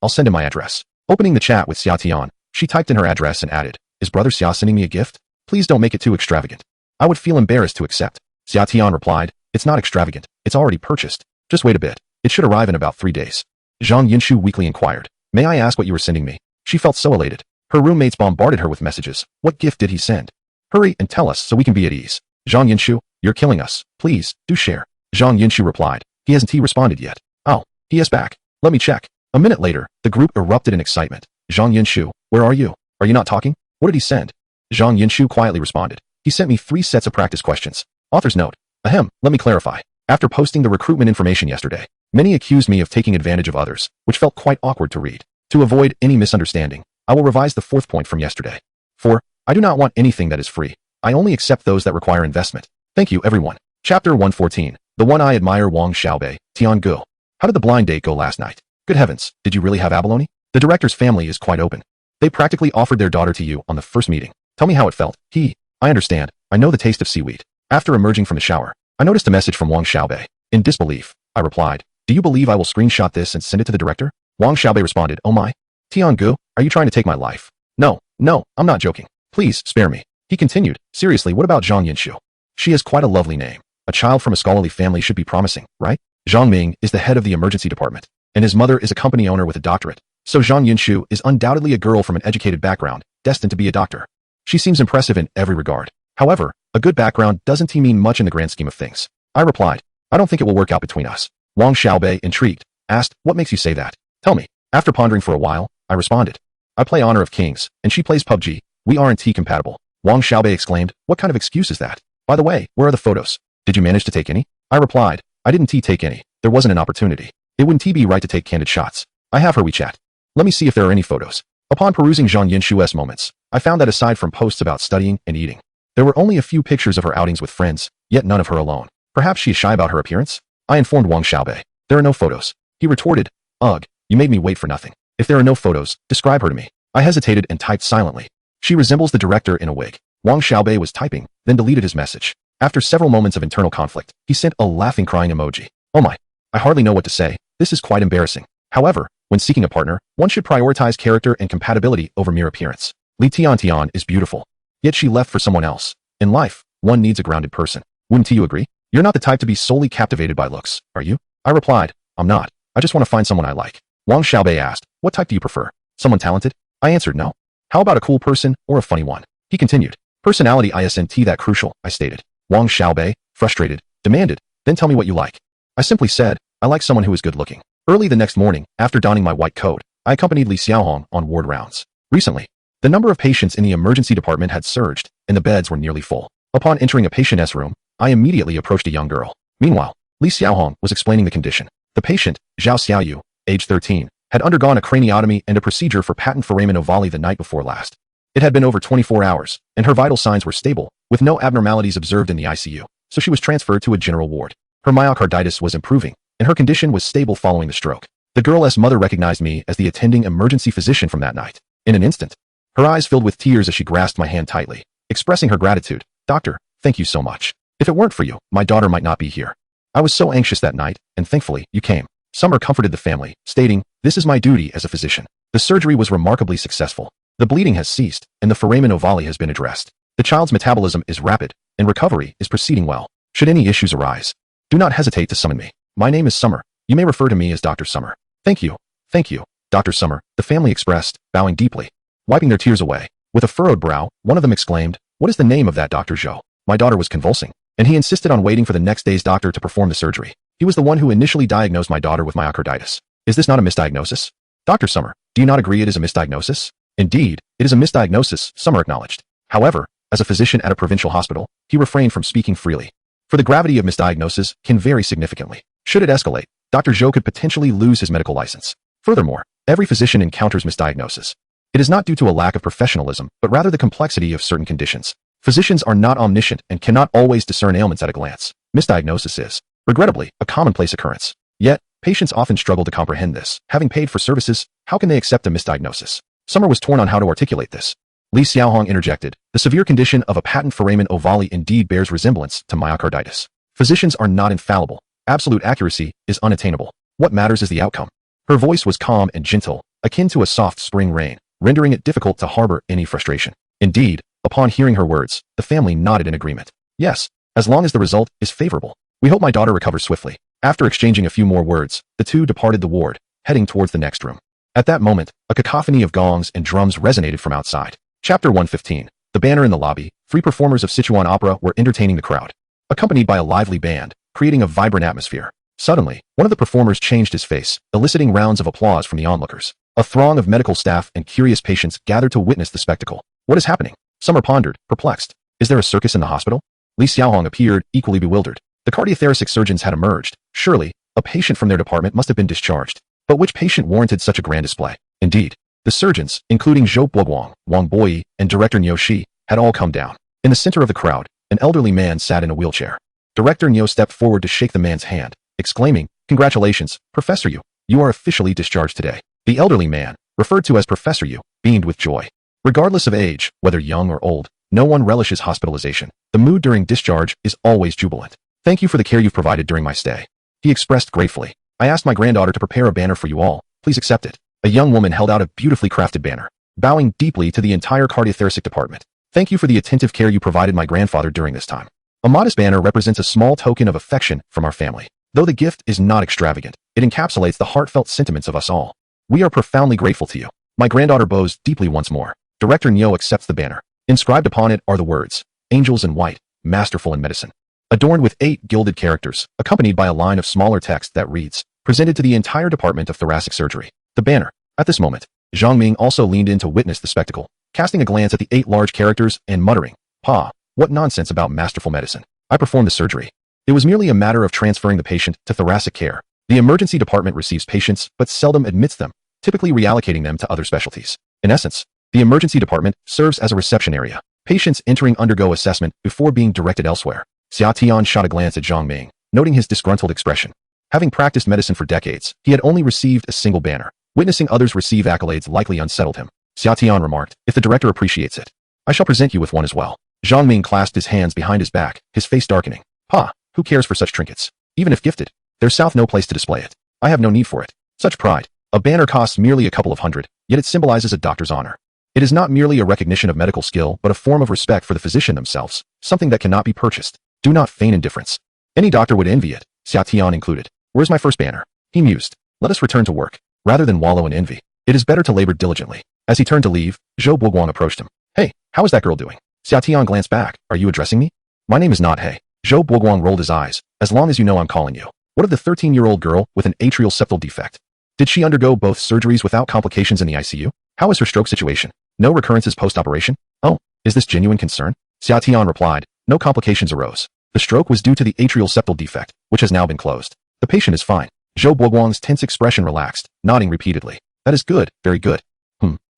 I'll send him my address. Opening the chat with Xia Tian, she typed in her address and added, is Brother Xia sending me a gift? Please don't make it too extravagant. I would feel embarrassed to accept. Xia Tian replied, it's not extravagant, it's already purchased. Just wait a bit. It should arrive in about 3 days. Zhang Yinshu weakly inquired, may I ask what you were sending me? She felt so elated. Her roommates bombarded her with messages. What gift did he send? Hurry and tell us so we can be at ease. Zhang Yinshu, you're killing us. Please, do share. Zhang Yinshu replied. He hasn't responded yet. Oh, he is back. Let me check. A minute later, the group erupted in excitement. Zhang Yinshu, where are you? Are you not talking? What did he send? Zhang Yinshu quietly responded. He sent me 3 sets of practice questions. Author's note. Ahem, let me clarify. After posting the recruitment information yesterday, many accused me of taking advantage of others, which felt quite awkward to read. To avoid any misunderstanding, I will revise the 4th point from yesterday. 4. I do not want anything that is free. I only accept those that require investment. Thank you, everyone. Chapter 114. The One I Admire. Wang Xiaobei, Tian Gu. How did the blind date go last night? Good heavens, did you really have abalone? The director's family is quite open. They practically offered their daughter to you on the first meeting. Tell me how it felt. I understand. I know the taste of seaweed. After emerging from the shower, I noticed a message from Wang Xiaobei. In disbelief, I replied, do you believe I will screenshot this and send it to the director? Wang Xiaobei responded, oh my. Tian Gu, are you trying to take my life? No, I'm not joking. Please, spare me. He continued, seriously, what about Zhang Yinshu? She has quite a lovely name. A child from a scholarly family should be promising, right? Zhang Ming is the head of the emergency department, and his mother is a company owner with a doctorate. So Zhang Yinshu is undoubtedly a girl from an educated background, destined to be a doctor. She seems impressive in every regard. However, a good background doesn't mean much in the grand scheme of things. I replied, I don't think it will work out between us. Wang Xiaobei, intrigued, asked, what makes you say that? Tell me. After pondering for a while, I responded, I play Honor of Kings, and she plays PUBG. We aren't compatible. Wang Xiaobei exclaimed, what kind of excuse is that? By the way, where are the photos? Did you manage to take any? I replied, I didn't take any. There wasn't an opportunity. It wouldn't be right to take candid shots. I have her WeChat. Let me see if there are any photos. Upon perusing Zhang Yinshu's moments, I found that aside from posts about studying and eating, there were only a few pictures of her outings with friends, yet none of her alone. Perhaps she is shy about her appearance? I informed Wang Xiaobei. There are no photos. He retorted, ugh, you made me wait for nothing. If there are no photos, describe her to me. I hesitated and typed silently. She resembles the director in a wig. Wang Xiaobei was typing, then deleted his message. After several moments of internal conflict, he sent a laughing crying emoji. Oh my, I hardly know what to say. This is quite embarrassing. However, When seeking a partner, one should prioritize character and compatibility over mere appearance. Li Tiantian is beautiful, yet she left for someone else. In life, one needs a grounded person. Wouldn't you agree? You're not the type to be solely captivated by looks, are you? I replied, I'm not. I just want to find someone I like. Wang Xiaobei asked, what type do you prefer? Someone talented? I answered no. How about a cool person or a funny one? He continued. Personality isn't that crucial, I stated. Wang Xiaobei, frustrated, demanded, then tell me what you like. I simply said, I like someone who is good looking. Early the next morning, after donning my white coat, I accompanied Li Xiaohong on ward rounds. Recently, the number of patients in the emergency department had surged, and the beds were nearly full. Upon entering a patient's room, I immediately approached a young girl. Meanwhile, Li Xiaohong was explaining the condition. The patient, Zhao Xiaoyu, age 13, had undergone a craniotomy and a procedure for patent foramen ovale the night before last. It had been over 24 hours, and her vital signs were stable, with no abnormalities observed in the ICU, so she was transferred to a general ward. Her myocarditis was improving, and her condition was stable following the stroke. The girl's mother recognized me as the attending emergency physician from that night. In an instant, her eyes filled with tears as she grasped my hand tightly, expressing her gratitude. Doctor, thank you so much. If it weren't for you, my daughter might not be here. I was so anxious that night, and thankfully, you came. Summer comforted the family, stating, this is my duty as a physician. The surgery was remarkably successful. The bleeding has ceased, and the foramen ovale has been addressed. The child's metabolism is rapid, and recovery is proceeding well. Should any issues arise, do not hesitate to summon me. My name is Summer. You may refer to me as Dr. Summer. Thank you, Dr. Summer, the family expressed, bowing deeply. Wiping their tears away, with a furrowed brow, one of them exclaimed, what is the name of that Dr. Zhou? My daughter was convulsing, and he insisted on waiting for the next day's doctor to perform the surgery. He was the one who initially diagnosed my daughter with myocarditis. Is this not a misdiagnosis? Dr. Summer, do you not agree it is a misdiagnosis? Indeed, it is a misdiagnosis, Summer acknowledged. However, as a physician at a provincial hospital, he refrained from speaking freely. For the gravity of misdiagnosis can vary significantly. Should it escalate, Dr. Zhou could potentially lose his medical license. Furthermore, every physician encounters misdiagnosis. It is not due to a lack of professionalism, but rather the complexity of certain conditions. Physicians are not omniscient and cannot always discern ailments at a glance. Misdiagnosis is, regrettably, a commonplace occurrence. Yet, patients often struggle to comprehend this. Having paid for services, how can they accept a misdiagnosis? Summer was torn on how to articulate this. Li Xiaohong interjected, the severe condition of a patent foramen ovale indeed bears resemblance to myocarditis. Physicians are not infallible. Absolute accuracy is unattainable. What matters is the outcome. Her voice was calm and gentle, akin to a soft spring rain, rendering it difficult to harbor any frustration. Indeed, upon hearing her words, the family nodded in agreement. Yes, as long as the result is favorable. We hope my daughter recovers swiftly. After exchanging a few more words, the two departed the ward, heading towards the next room. At that moment, a cacophony of gongs and drums resonated from outside. Chapter 115. The banner in the lobby. 3 performers of Sichuan opera were entertaining the crowd, accompanied by a lively band, creating a vibrant atmosphere. Suddenly, one of the performers changed his face, eliciting rounds of applause from the onlookers. A throng of medical staff and curious patients gathered to witness the spectacle. What is happening? Summer pondered, perplexed. Is there a circus in the hospital? Li Xiaohong appeared, equally bewildered. The cardiothoracic surgeons had emerged. Surely, a patient from their department must have been discharged. But which patient warranted such a grand display? Indeed, the surgeons, including Zhou Boguang, Wang Boyi, and Director Niu Shi, had all come down. In the center of the crowd, an elderly man sat in a wheelchair. Director Niu stepped forward to shake the man's hand, exclaiming, congratulations, Professor Yu. You are officially discharged today. The elderly man, referred to as Professor Yu, beamed with joy. Regardless of age, whether young or old, no one relishes hospitalization. The mood during discharge is always jubilant. Thank you for the care you've provided during my stay. He expressed gratefully. I asked my granddaughter to prepare a banner for you all. Please accept it. A young woman held out a beautifully crafted banner, bowing deeply to the entire cardiothoracic department. Thank you for the attentive care you provided my grandfather during this time. A modest banner represents a small token of affection from our family. Though the gift is not extravagant, it encapsulates the heartfelt sentiments of us all. We are profoundly grateful to you. My granddaughter bows deeply once more. Director Nyo accepts the banner. Inscribed upon it are the words, angels in white, masterful in medicine. Adorned with 8 gilded characters, accompanied by a line of smaller text that reads, presented to the entire department of thoracic surgery. The banner. At this moment, Zhang Ming also leaned in to witness the spectacle, casting a glance at the 8 large characters and muttering, Pa, what nonsense about masterful medicine. I performed the surgery. It was merely a matter of transferring the patient to thoracic care. The emergency department receives patients but seldom admits them, typically reallocating them to other specialties. In essence, the emergency department serves as a reception area. Patients entering undergo assessment before being directed elsewhere. Xia Tian shot a glance at Zhang Ming, noting his disgruntled expression. Having practiced medicine for decades, he had only received a single banner. Witnessing others receive accolades likely unsettled him. Xia Tian remarked, if the director appreciates it, I shall present you with one as well. Zhang Ming clasped his hands behind his back, his face darkening. Pa, who cares for such trinkets? Even if gifted, there's no place to display it. I have no need for it. Such pride, A banner costs merely a couple of hundred, yet it symbolizes a doctor's honor. It is not merely a recognition of medical skill, but a form of respect for the physician themselves, something that cannot be purchased. Do not feign indifference. Any doctor would envy it, Xia Tian included. Where's my first banner? He mused. Let us return to work. Rather than wallow in envy, it is better to labor diligently. As he turned to leave, Zhou Buoguang approached him. Hey, how is that girl doing? Xia Tian glanced back. Are you addressing me? My name is not He. Zhou Buoguang rolled his eyes. As long as you know I'm calling you. What of the 13-year-old girl with an atrial septal defect? Did she undergo both surgeries without complications in the ICU? How is her stroke situation? No recurrences post-operation? Oh, is this genuine concern? Xia Tian replied. No complications arose. The stroke was due to the atrial septal defect, which has now been closed. The patient is fine. Zhou Buoguang's tense expression relaxed, nodding repeatedly. That is good, very good.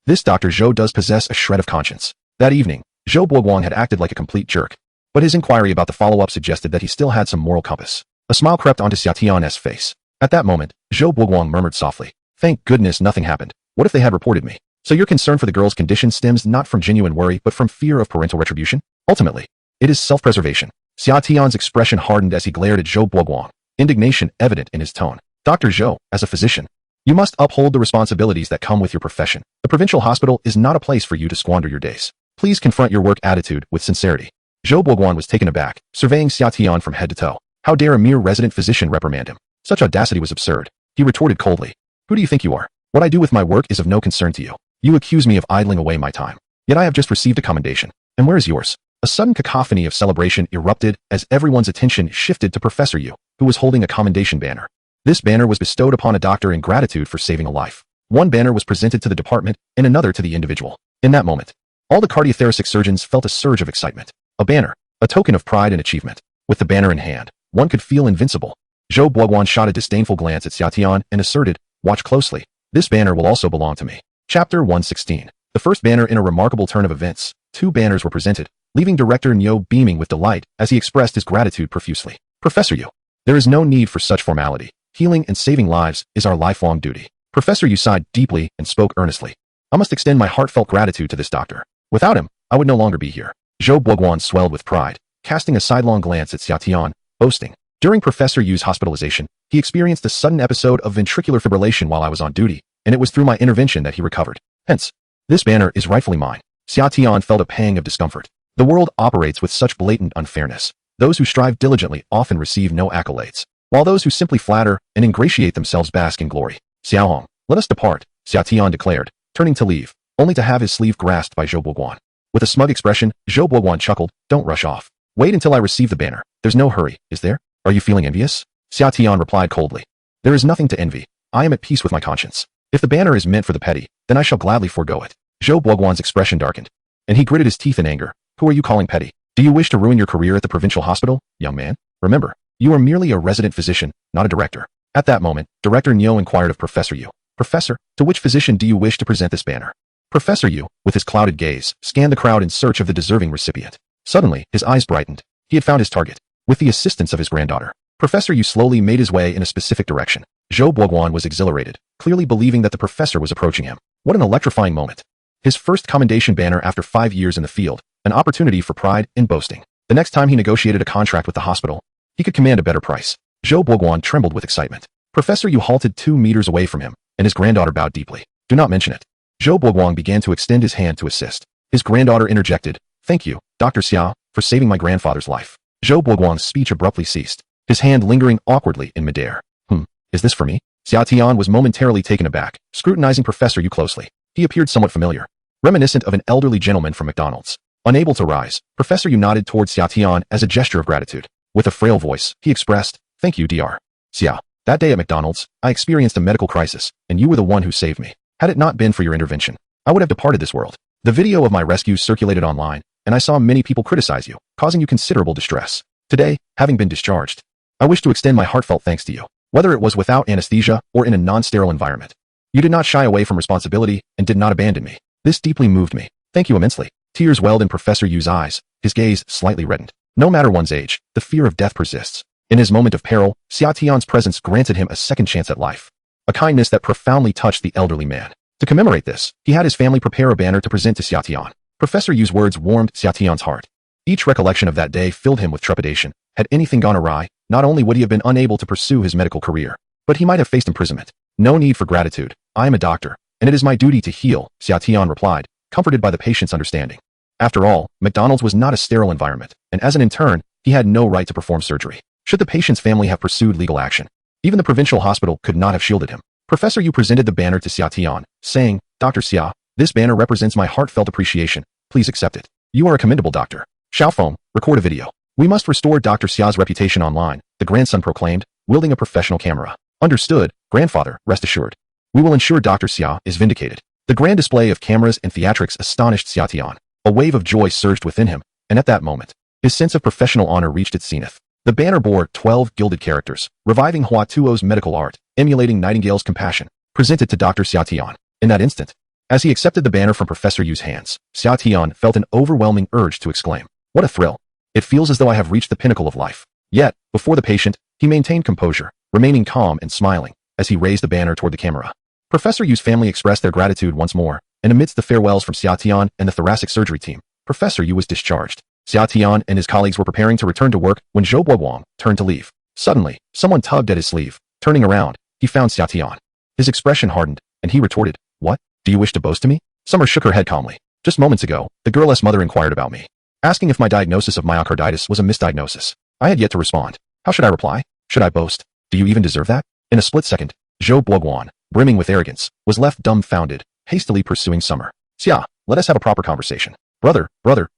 This Dr. Zhou does possess a shred of conscience. That evening, Zhou Buoguang had acted like a complete jerk. But his inquiry about the follow-up suggested that he still had some moral compass. A smile crept onto Xia Tian's face. At that moment, Zhou Buoguang murmured softly. Thank goodness nothing happened. What if they had reported me? So your concern for the girl's condition stems not from genuine worry but from fear of parental retribution? Ultimately, it is self-preservation. Xia Tian's expression hardened as he glared at Zhou Buoguang, indignation evident in his tone. Dr. Zhou, as a physician, you must uphold the responsibilities that come with your profession. The provincial hospital is not a place for you to squander your days. Please confront your work attitude with sincerity. Zhou Buoguang was taken aback, surveying Xia Tian from head to toe. How dare a mere resident physician reprimand him? Such audacity was absurd. He retorted coldly. Who do you think you are? What I do with my work is of no concern to you. You accuse me of idling away my time. Yet I have just received a commendation. And where is yours? A sudden cacophony of celebration erupted as everyone's attention shifted to Professor Yu, who was holding a commendation banner. This banner was bestowed upon a doctor in gratitude for saving a life. One banner was presented to the department and another to the individual. In that moment, all the cardiothoracic surgeons felt a surge of excitement. A banner, a token of pride and achievement. With the banner in hand, one could feel invincible. Zhou Buoguang shot a disdainful glance at Xia Tian and asserted, watch closely. This banner will also belong to me. Chapter 116. The first banner in a remarkable turn of events. Two banners were presented, leaving Director Niu beaming with delight as he expressed his gratitude profusely. Professor Yu, there is no need for such formality. Healing and saving lives is our lifelong duty. Professor Yu sighed deeply and spoke earnestly. I must extend my heartfelt gratitude to this doctor. Without him, I would no longer be here. Zhou Buoguang swelled with pride, casting a sidelong glance at Xia Tian, boasting. During Professor Yu's hospitalization, he experienced a sudden episode of ventricular fibrillation while I was on duty, and it was through my intervention that he recovered. Hence, this banner is rightfully mine. Xia Tian felt a pang of discomfort. The world operates with such blatant unfairness. Those who strive diligently often receive no accolades, while those who simply flatter and ingratiate themselves bask in glory. Xiaohong, let us depart, Xia Tian declared, turning to leave, only to have his sleeve grasped by Zhou Buoguang. With a smug expression, Zhou Buoguang chuckled, don't rush off. Wait until I receive the banner. There's no hurry, is there? Are you feeling envious? Xia Tian replied coldly. There is nothing to envy. I am at peace with my conscience. If the banner is meant for the petty, then I shall gladly forego it. Zhou Buoguang's expression darkened, and he gritted his teeth in anger. Who are you calling petty? Do you wish to ruin your career at the provincial hospital, young man? Remember, you are merely a resident physician, not a director. At that moment, Director Niu inquired of Professor Yu. Professor, to which physician do you wish to present this banner? Professor Yu, with his clouded gaze, scanned the crowd in search of the deserving recipient. Suddenly, his eyes brightened. He had found his target. With the assistance of his granddaughter, Professor Yu slowly made his way in a specific direction. Zhou Buoguang was exhilarated, clearly believing that the professor was approaching him. What an electrifying moment. His first commendation banner after 5 years in the field, an opportunity for pride and boasting. The next time he negotiated a contract with the hospital, he could command a better price. Zhou Buoguang trembled with excitement. Professor Yu halted 2 meters away from him, and his granddaughter bowed deeply. Do not mention it. Zhou Buoguang began to extend his hand to assist. His granddaughter interjected. Thank you, Dr. Xia, for saving my grandfather's life. Zhou Buoguang's speech abruptly ceased, his hand lingering awkwardly in midair. Is this for me? Xia Tian was momentarily taken aback, scrutinizing Professor Yu closely. He appeared somewhat familiar, reminiscent of an elderly gentleman from McDonald's. Unable to rise, Professor Yu nodded towards Xia Tian as a gesture of gratitude. With a frail voice, he expressed, Thank you, Dr. Xia. That day at McDonald's, I experienced a medical crisis, and you were the one who saved me. Had it not been for your intervention, I would have departed this world. The video of my rescue circulated online, and I saw many people criticize you, causing you considerable distress. Today, having been discharged, I wish to extend my heartfelt thanks to you, whether it was without anesthesia or in a non-sterile environment. You did not shy away from responsibility and did not abandon me. This deeply moved me. Thank you immensely. Tears welled in Professor Yu's eyes, his gaze slightly reddened. No matter one's age, the fear of death persists. In his moment of peril, Xia Tian's presence granted him a second chance at life, a kindness that profoundly touched the elderly man. To commemorate this, he had his family prepare a banner to present to Xia Tian. Professor Yu's words warmed Xia Tian's heart. Each recollection of that day filled him with trepidation. Had anything gone awry, not only would he have been unable to pursue his medical career, but he might have faced imprisonment. No need for gratitude. I am a doctor, and it is my duty to heal, Xia Tian replied, comforted by the patient's understanding. After all, McDonald's was not a sterile environment, and as an intern, he had no right to perform surgery. Should the patient's family have pursued legal action, even the provincial hospital could not have shielded him. Professor Yu presented the banner to Xia Tian, saying, Dr. Xia, this banner represents my heartfelt appreciation. Please accept it. You are a commendable doctor. Xiaofeng, record a video. We must restore Dr. Xia's reputation online, the grandson proclaimed, wielding a professional camera. Understood, grandfather, rest assured. We will ensure Dr. Xia is vindicated. The grand display of cameras and theatrics astonished Xia Tian. A wave of joy surged within him, and at that moment, his sense of professional honor reached its zenith. The banner bore 12 gilded characters, reviving Hua Tuo's medical art, emulating Nightingale's compassion, presented to Dr. Xia Tian. In that instant, as he accepted the banner from Professor Yu's hands, Xia Tian felt an overwhelming urge to exclaim, what a thrill! It feels as though I have reached the pinnacle of life. Yet, before the patient, he maintained composure, remaining calm and smiling, as he raised the banner toward the camera. Professor Yu's family expressed their gratitude once more, and amidst the farewells from Xia Tian and the thoracic surgery team, Professor Yu was discharged. Xia Tian and his colleagues were preparing to return to work when Zhou Boguang turned to leave. Suddenly, someone tugged at his sleeve. Turning around, he found Xia Tian. His expression hardened, and he retorted, what? Do you wish to boast to me? Summer shook her head calmly. Just moments ago, the girl's mother inquired about me, asking if my diagnosis of myocarditis was a misdiagnosis. I had yet to respond. How should I reply? Should I boast? Do you even deserve that? In a split second, Zhou Boguang, brimming with arrogance, was left dumbfounded, hastily pursuing Summer. Xia, let us have a proper conversation. Brother,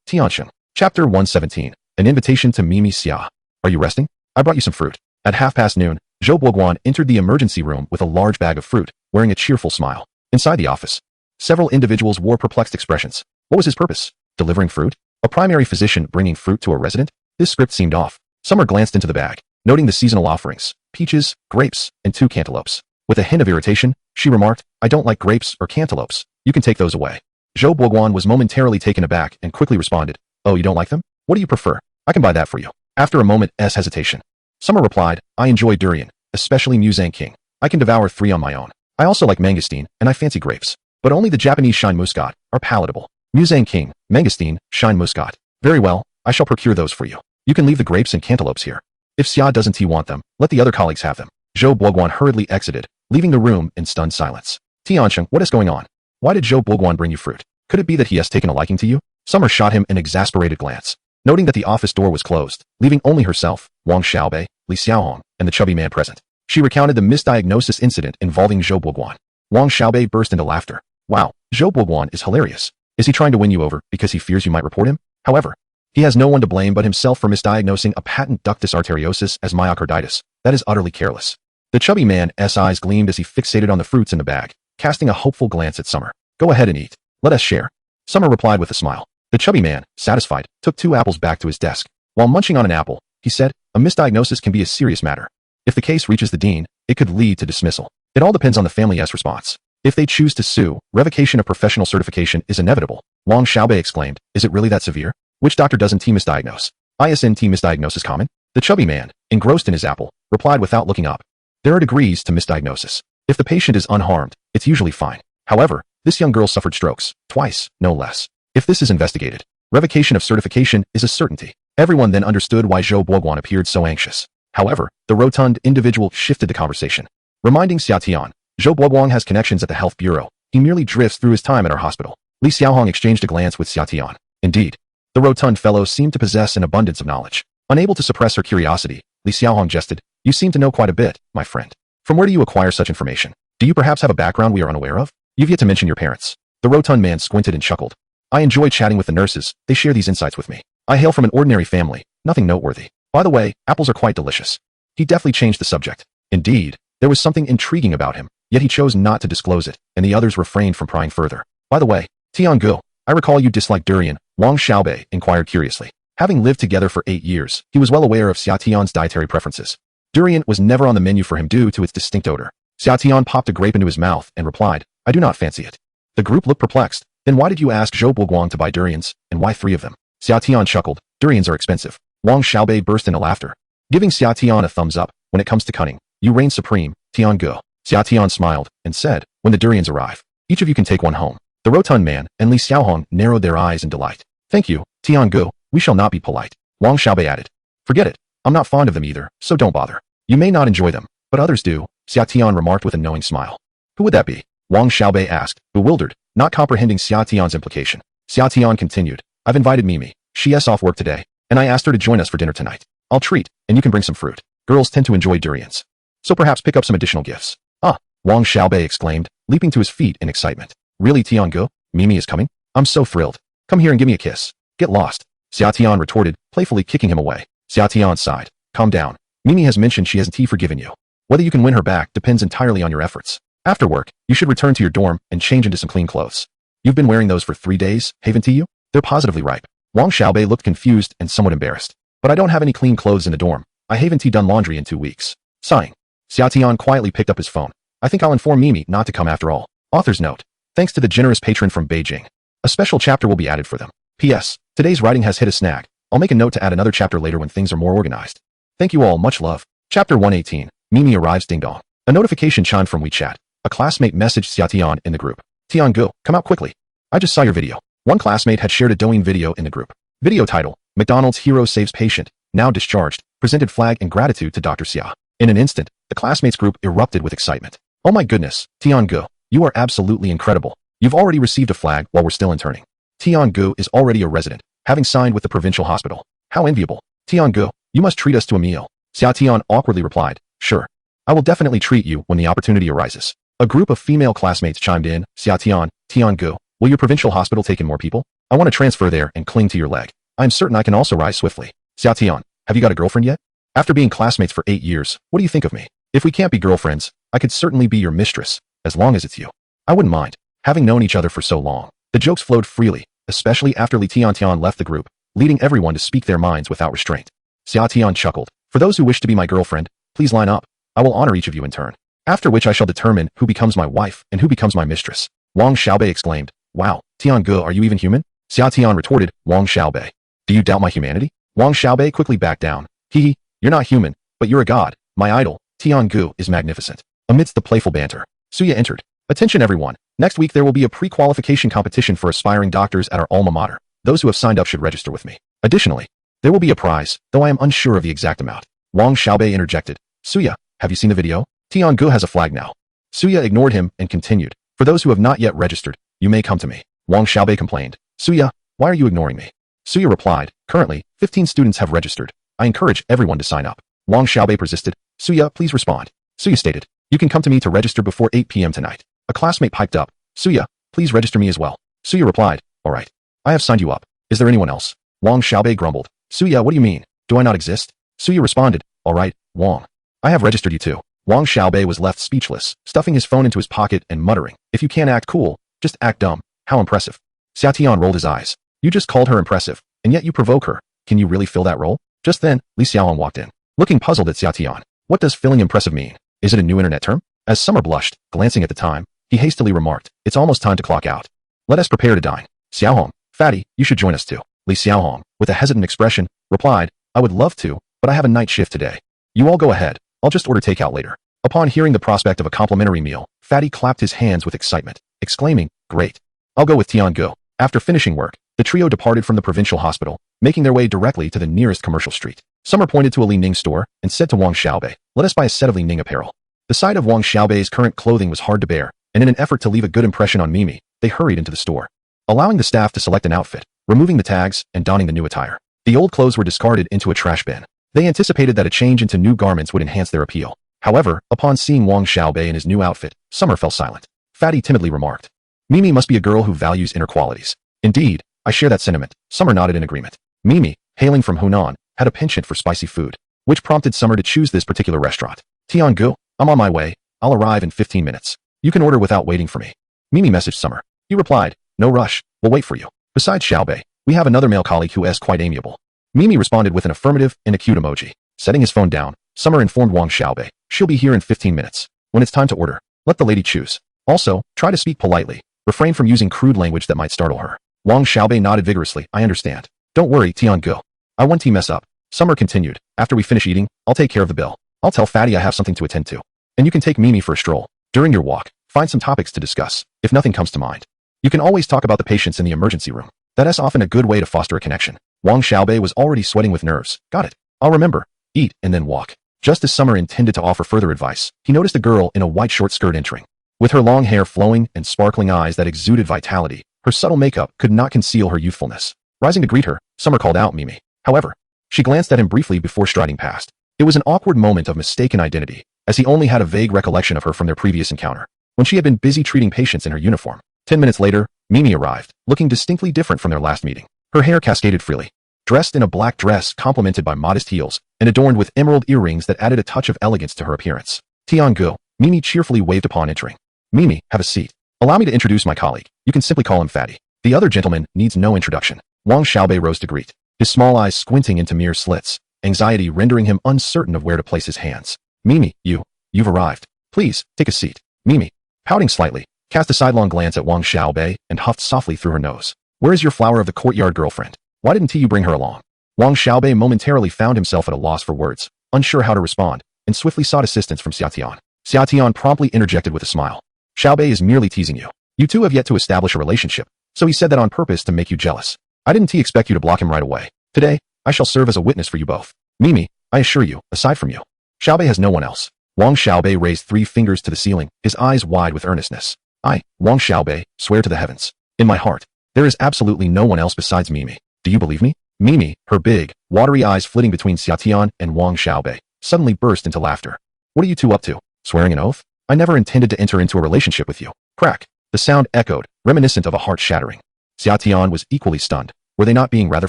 Tiansheng. Chapter 117. An invitation to Mimi Xia. Are you resting? I brought you some fruit. At noon, Zhou Boguang entered the emergency room with a large bag of fruit, wearing a cheerful smile. Inside the office, several individuals wore perplexed expressions. What was his purpose? Delivering fruit? A primary physician bringing fruit to a resident? This script seemed off. Summer glanced into the bag, noting the seasonal offerings, peaches, grapes, and 2 cantaloupes. With a hint of irritation, she remarked, I don't like grapes or cantaloupes. You can take those away. Zhou Boguang was momentarily taken aback and quickly responded, oh, you don't like them? What do you prefer? I can buy that for you. After a moment's hesitation, Summer replied, I enjoy durian, especially Muzang King. I can devour 3 on my own. I also like mangosteen, and I fancy grapes. But only the Japanese shine muscat are palatable. Muzang King, mangosteen, shine muscat. Very well, I shall procure those for you. You can leave the grapes and cantaloupes here. If Xia doesn't want them, let the other colleagues have them. Zhou Boguang hurriedly exited, leaving the room in stunned silence. Tiansheng, what is going on? Why did Zhou Boguang bring you fruit? Could it be that he has taken a liking to you? Summer shot him an exasperated glance, noting that the office door was closed, leaving only herself, Wang Xiaobei, Li Xiaohong, and the chubby man present. She recounted the misdiagnosis incident involving Zhou Boguang. Wang Xiaobei burst into laughter. Wow, Zhou Boguang is hilarious. Is he trying to win you over because he fears you might report him? However, he has no one to blame but himself for misdiagnosing a patent ductus arteriosus as myocarditis. That is utterly careless. The chubby man's eyes gleamed as he fixated on the fruits in the bag, casting a hopeful glance at Summer. Go ahead and eat. Let us share. Summer replied with a smile. The chubby man, satisfied, took 2 apples back to his desk. While munching on an apple, he said, a misdiagnosis can be a serious matter. If the case reaches the dean, it could lead to dismissal. It all depends on the family's response. If they choose to sue, revocation of professional certification is inevitable. Wang Xiaobei exclaimed, is it really that severe? Which doctor doesn't misdiagnose? Isn't misdiagnosis common? The chubby man, engrossed in his apple, replied without looking up. There are degrees to misdiagnosis. If the patient is unharmed, it's usually fine. However, this young girl suffered strokes, twice, no less. If this is investigated, revocation of certification is a certainty. Everyone then understood why Zhou Boguang appeared so anxious. However, the rotund individual shifted the conversation. Reminding Xia Tian, Zhou Boguang has connections at the health bureau. He merely drifts through his time at our hospital. Li Xiaohong exchanged a glance with Xia Tian. Indeed, the rotund fellow seemed to possess an abundance of knowledge. Unable to suppress her curiosity, Li Xiaohong jested, you seem to know quite a bit, my friend. From where do you acquire such information? Do you perhaps have a background we are unaware of? You've yet to mention your parents. The rotund man squinted and chuckled. I enjoy chatting with the nurses. They share these insights with me. I hail from an ordinary family, nothing noteworthy. By the way, apples are quite delicious. He deftly changed the subject. Indeed, there was something intriguing about him, yet he chose not to disclose it, and the others refrained from prying further. By the way, Tiangu, I recall you dislike durian, Wang Xiaobei inquired curiously. Having lived together for 8 years, he was well aware of Xia Tian's dietary preferences. Durian was never on the menu for him due to its distinct odor. Xia Tian popped a grape into his mouth and replied, I do not fancy it. The group looked perplexed. Then why did you ask Zhou Boguang to buy durians, and why 3 of them? Xia Tian chuckled. Durians are expensive. Wang Xiaobei burst into laughter. Giving Xia Tian a thumbs up, when it comes to cunning, you reign supreme, Tiangu. Xia Tian smiled and said, when the durians arrive, each of you can take one home. The rotund man and Li Xiaohong narrowed their eyes in delight. Thank you, Tiangu, we shall not be polite. Wang Xiaobei added. Forget it, I'm not fond of them either, so don't bother. You may not enjoy them, but others do. Xia Tian remarked with a knowing smile. Who would that be? Wang Xiaobei asked, bewildered, not comprehending Xia Tian's implication. Xia Tian continued, I've invited Mimi. She's off work today, and I asked her to join us for dinner tonight. I'll treat, and you can bring some fruit. Girls tend to enjoy durians. So perhaps pick up some additional gifts. Ah, Wang Xiaobei exclaimed, leaping to his feet in excitement. Really, Tiangu? Mimi is coming? I'm so thrilled. Come here and give me a kiss. Get lost. Xia Tian retorted, playfully kicking him away. Xia Tian sighed. Calm down. Mimi has mentioned she hasn't forgiven you. Whether you can win her back depends entirely on your efforts. After work, you should return to your dorm and change into some clean clothes. You've been wearing those for 3 days, haven't you? They're positively ripe. Wang Xiaobei looked confused and somewhat embarrassed. But I don't have any clean clothes in the dorm. I haven't done laundry in 2 weeks. Sighing. Xia Tian quietly picked up his phone. I think I'll inform Mimi not to come after all. Author's note. Thanks to the generous patron from Beijing. A special chapter will be added for them. P.S. Today's writing has hit a snag. I'll make a note to add another chapter later when things are more organized. Thank you all, much love. Chapter 118. Mimi arrives ding dong. A notification chimed from WeChat. A classmate messaged Xia Tian in the group. Tiangu, come out quickly. I just saw your video. One classmate had shared a Douyin video in the group. Video title, McDonald's hero saves patient, now discharged, presented flag in gratitude to Dr. Xia. In an instant, the classmates group erupted with excitement. Oh my goodness, Tiangu, you are absolutely incredible. You've already received a flag while we're still interning. Tiangu is already a resident, having signed with the provincial hospital. How enviable. Tiangu, you must treat us to a meal. Xia Tian awkwardly replied, sure. I will definitely treat you when the opportunity arises. A group of female classmates chimed in, Xia Tian, Tiangu, will your provincial hospital take in more people? I want to transfer there and cling to your leg. I'm certain I can also rise swiftly. Xia Tian, have you got a girlfriend yet? After being classmates for 8 years, what do you think of me? If we can't be girlfriends, I could certainly be your mistress, as long as it's you. I wouldn't mind. Having known each other for so long, the jokes flowed freely, especially after Li Tiantian left the group, leading everyone to speak their minds without restraint. Xia Tian chuckled. For those who wish to be my girlfriend, please line up. I will honor each of you in turn. After which I shall determine who becomes my wife and who becomes my mistress. Wang Xiaobei exclaimed. Wow, Tiangu, are you even human? Xia Tian retorted, Wang Xiaobei. Do you doubt my humanity? Wang Xiaobei quickly backed down. Hee, you're not human, but you're a god. My idol, Tiangu, is magnificent. Amidst the playful banter, Suya entered. Attention everyone. Next week there will be a pre-qualification competition for aspiring doctors at our alma mater. Those who have signed up should register with me. Additionally, there will be a prize, though I am unsure of the exact amount. Wang Xiaobei interjected. Suya, have you seen the video? Tiangu has a flag now. Suya ignored him and continued. For those who have not yet registered, you may come to me. Wang Xiaobei complained. Suya, why are you ignoring me? Suya replied. Currently, 15 students have registered. I encourage everyone to sign up. Wang Xiaobei persisted. Suya, please respond. Suya stated. You can come to me to register before 8 p.m. tonight. A classmate piped up. Suya, please register me as well. Suya replied. All right. I have signed you up. Is there anyone else? Wang Xiaobei grumbled. Suya, what do you mean? Do I not exist? Suya responded. All right, Wang. I have registered you too. Wang Xiaobei was left speechless, stuffing his phone into his pocket and muttering. If you can't act cool, just act dumb. How impressive. Xia Tian rolled his eyes. You just called her impressive, and yet you provoke her. Can you really fill that role? Just then, Li Xiaohong walked in, looking puzzled at Xia Tian. What does filling impressive mean? Is it a new internet term? As Summer blushed, glancing at the time, he hastily remarked, it's almost time to clock out. Let us prepare to dine. Xiaohong, fatty, you should join us too. Li Xiaohong, with a hesitant expression, replied, I would love to, but I have a night shift today. You all go ahead. I'll just order takeout later. Upon hearing the prospect of a complimentary meal, Fatty clapped his hands with excitement, exclaiming, great. I'll go with Tiangu. After finishing work, the trio departed from the provincial hospital, making their way directly to the nearest commercial street. Summer pointed to a Li Ning store and said to Wang Xiaobei, let us buy a set of Li Ning apparel. The sight of Wang Xiaobei's current clothing was hard to bear, and in an effort to leave a good impression on Mimi, they hurried into the store, allowing the staff to select an outfit, removing the tags, and donning the new attire. The old clothes were discarded into a trash bin. They anticipated that a change into new garments would enhance their appeal. However, upon seeing Wang Xiaobei in his new outfit, Summer fell silent. Fatty timidly remarked, Mimi must be a girl who values inner qualities. Indeed, I share that sentiment. Summer nodded in agreement. Mimi, hailing from Hunan, had a penchant for spicy food, which prompted Summer to choose this particular restaurant. Tiangu, I'm on my way. I'll arrive in 15 minutes. You can order without waiting for me. Mimi messaged Summer. He replied, no rush, we'll wait for you. Besides Xiaobei, we have another male colleague who is quite amiable. Mimi responded with an affirmative and a cute emoji. Setting his phone down, Summer informed Wang Xiaobei, she'll be here in 15 minutes. When it's time to order, let the lady choose. Also, try to speak politely. Refrain from using crude language that might startle her. Wang Xiaobei nodded vigorously. I understand. Don't worry, Tiangu. I won't mess up. Summer continued. After we finish eating, I'll take care of the bill. I'll tell Fatty I have something to attend to. And you can take Mimi for a stroll. During your walk, find some topics to discuss, if nothing comes to mind. You can always talk about the patients in the emergency room. That is often a good way to foster a connection. Wang Xiaobei was already sweating with nerves. Got it. I'll remember. Eat and then walk. Just as Summer intended to offer further advice, he noticed a girl in a white short skirt entering. With her long hair flowing and sparkling eyes that exuded vitality, her subtle makeup could not conceal her youthfulness. Rising to greet her, Summer called out Mimi. However, she glanced at him briefly before striding past. It was an awkward moment of mistaken identity, as he only had a vague recollection of her from their previous encounter, when she had been busy treating patients in her uniform. 10 minutes later, Mimi arrived, looking distinctly different from their last meeting. Her hair cascaded freely. Dressed in a black dress complemented by modest heels and adorned with emerald earrings that added a touch of elegance to her appearance. Tian-gu, Mimi cheerfully waved upon entering. Mimi, have a seat. Allow me to introduce my colleague. You can simply call him Fatty. The other gentleman needs no introduction. Wang Xiaobei rose to greet, his small eyes squinting into mere slits, anxiety rendering him uncertain of where to place his hands. Mimi, you've arrived. Please, take a seat. Mimi, pouting slightly, cast a sidelong glance at Wang Xiaobei and huffed softly through her nose. Where is your flower of the courtyard girlfriend? Why didn't you bring her along? Wang Xiaobei momentarily found himself at a loss for words, unsure how to respond, and swiftly sought assistance from Xiaotian. Xiaotian promptly interjected with a smile. Xiaobei is merely teasing you. You two have yet to establish a relationship, so he said that on purpose to make you jealous. I didn't expect you to block him right away. Today, I shall serve as a witness for you both. Mimi, I assure you, aside from you, Xiaobei has no one else. Wang Xiaobei raised 3 fingers to the ceiling, his eyes wide with earnestness. I, Wang Xiaobei, swear to the heavens. In my heart, there is absolutely no one else besides Mimi. Do you believe me? Mimi, her big, watery eyes flitting between Xiaotian and Wang Xiaobei, suddenly burst into laughter. What are you two up to? Swearing an oath? I never intended to enter into a relationship with you. Crack. The sound echoed, reminiscent of a heart shattering. Xiaotian was equally stunned. Were they not being rather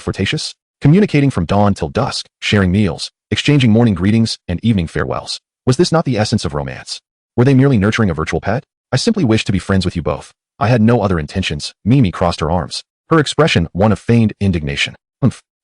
flirtatious? Communicating from dawn till dusk, sharing meals, exchanging morning greetings and evening farewells. Was this not the essence of romance? Were they merely nurturing a virtual pet? I simply wished to be friends with you both. I had no other intentions. Mimi crossed her arms, her expression one of feigned indignation.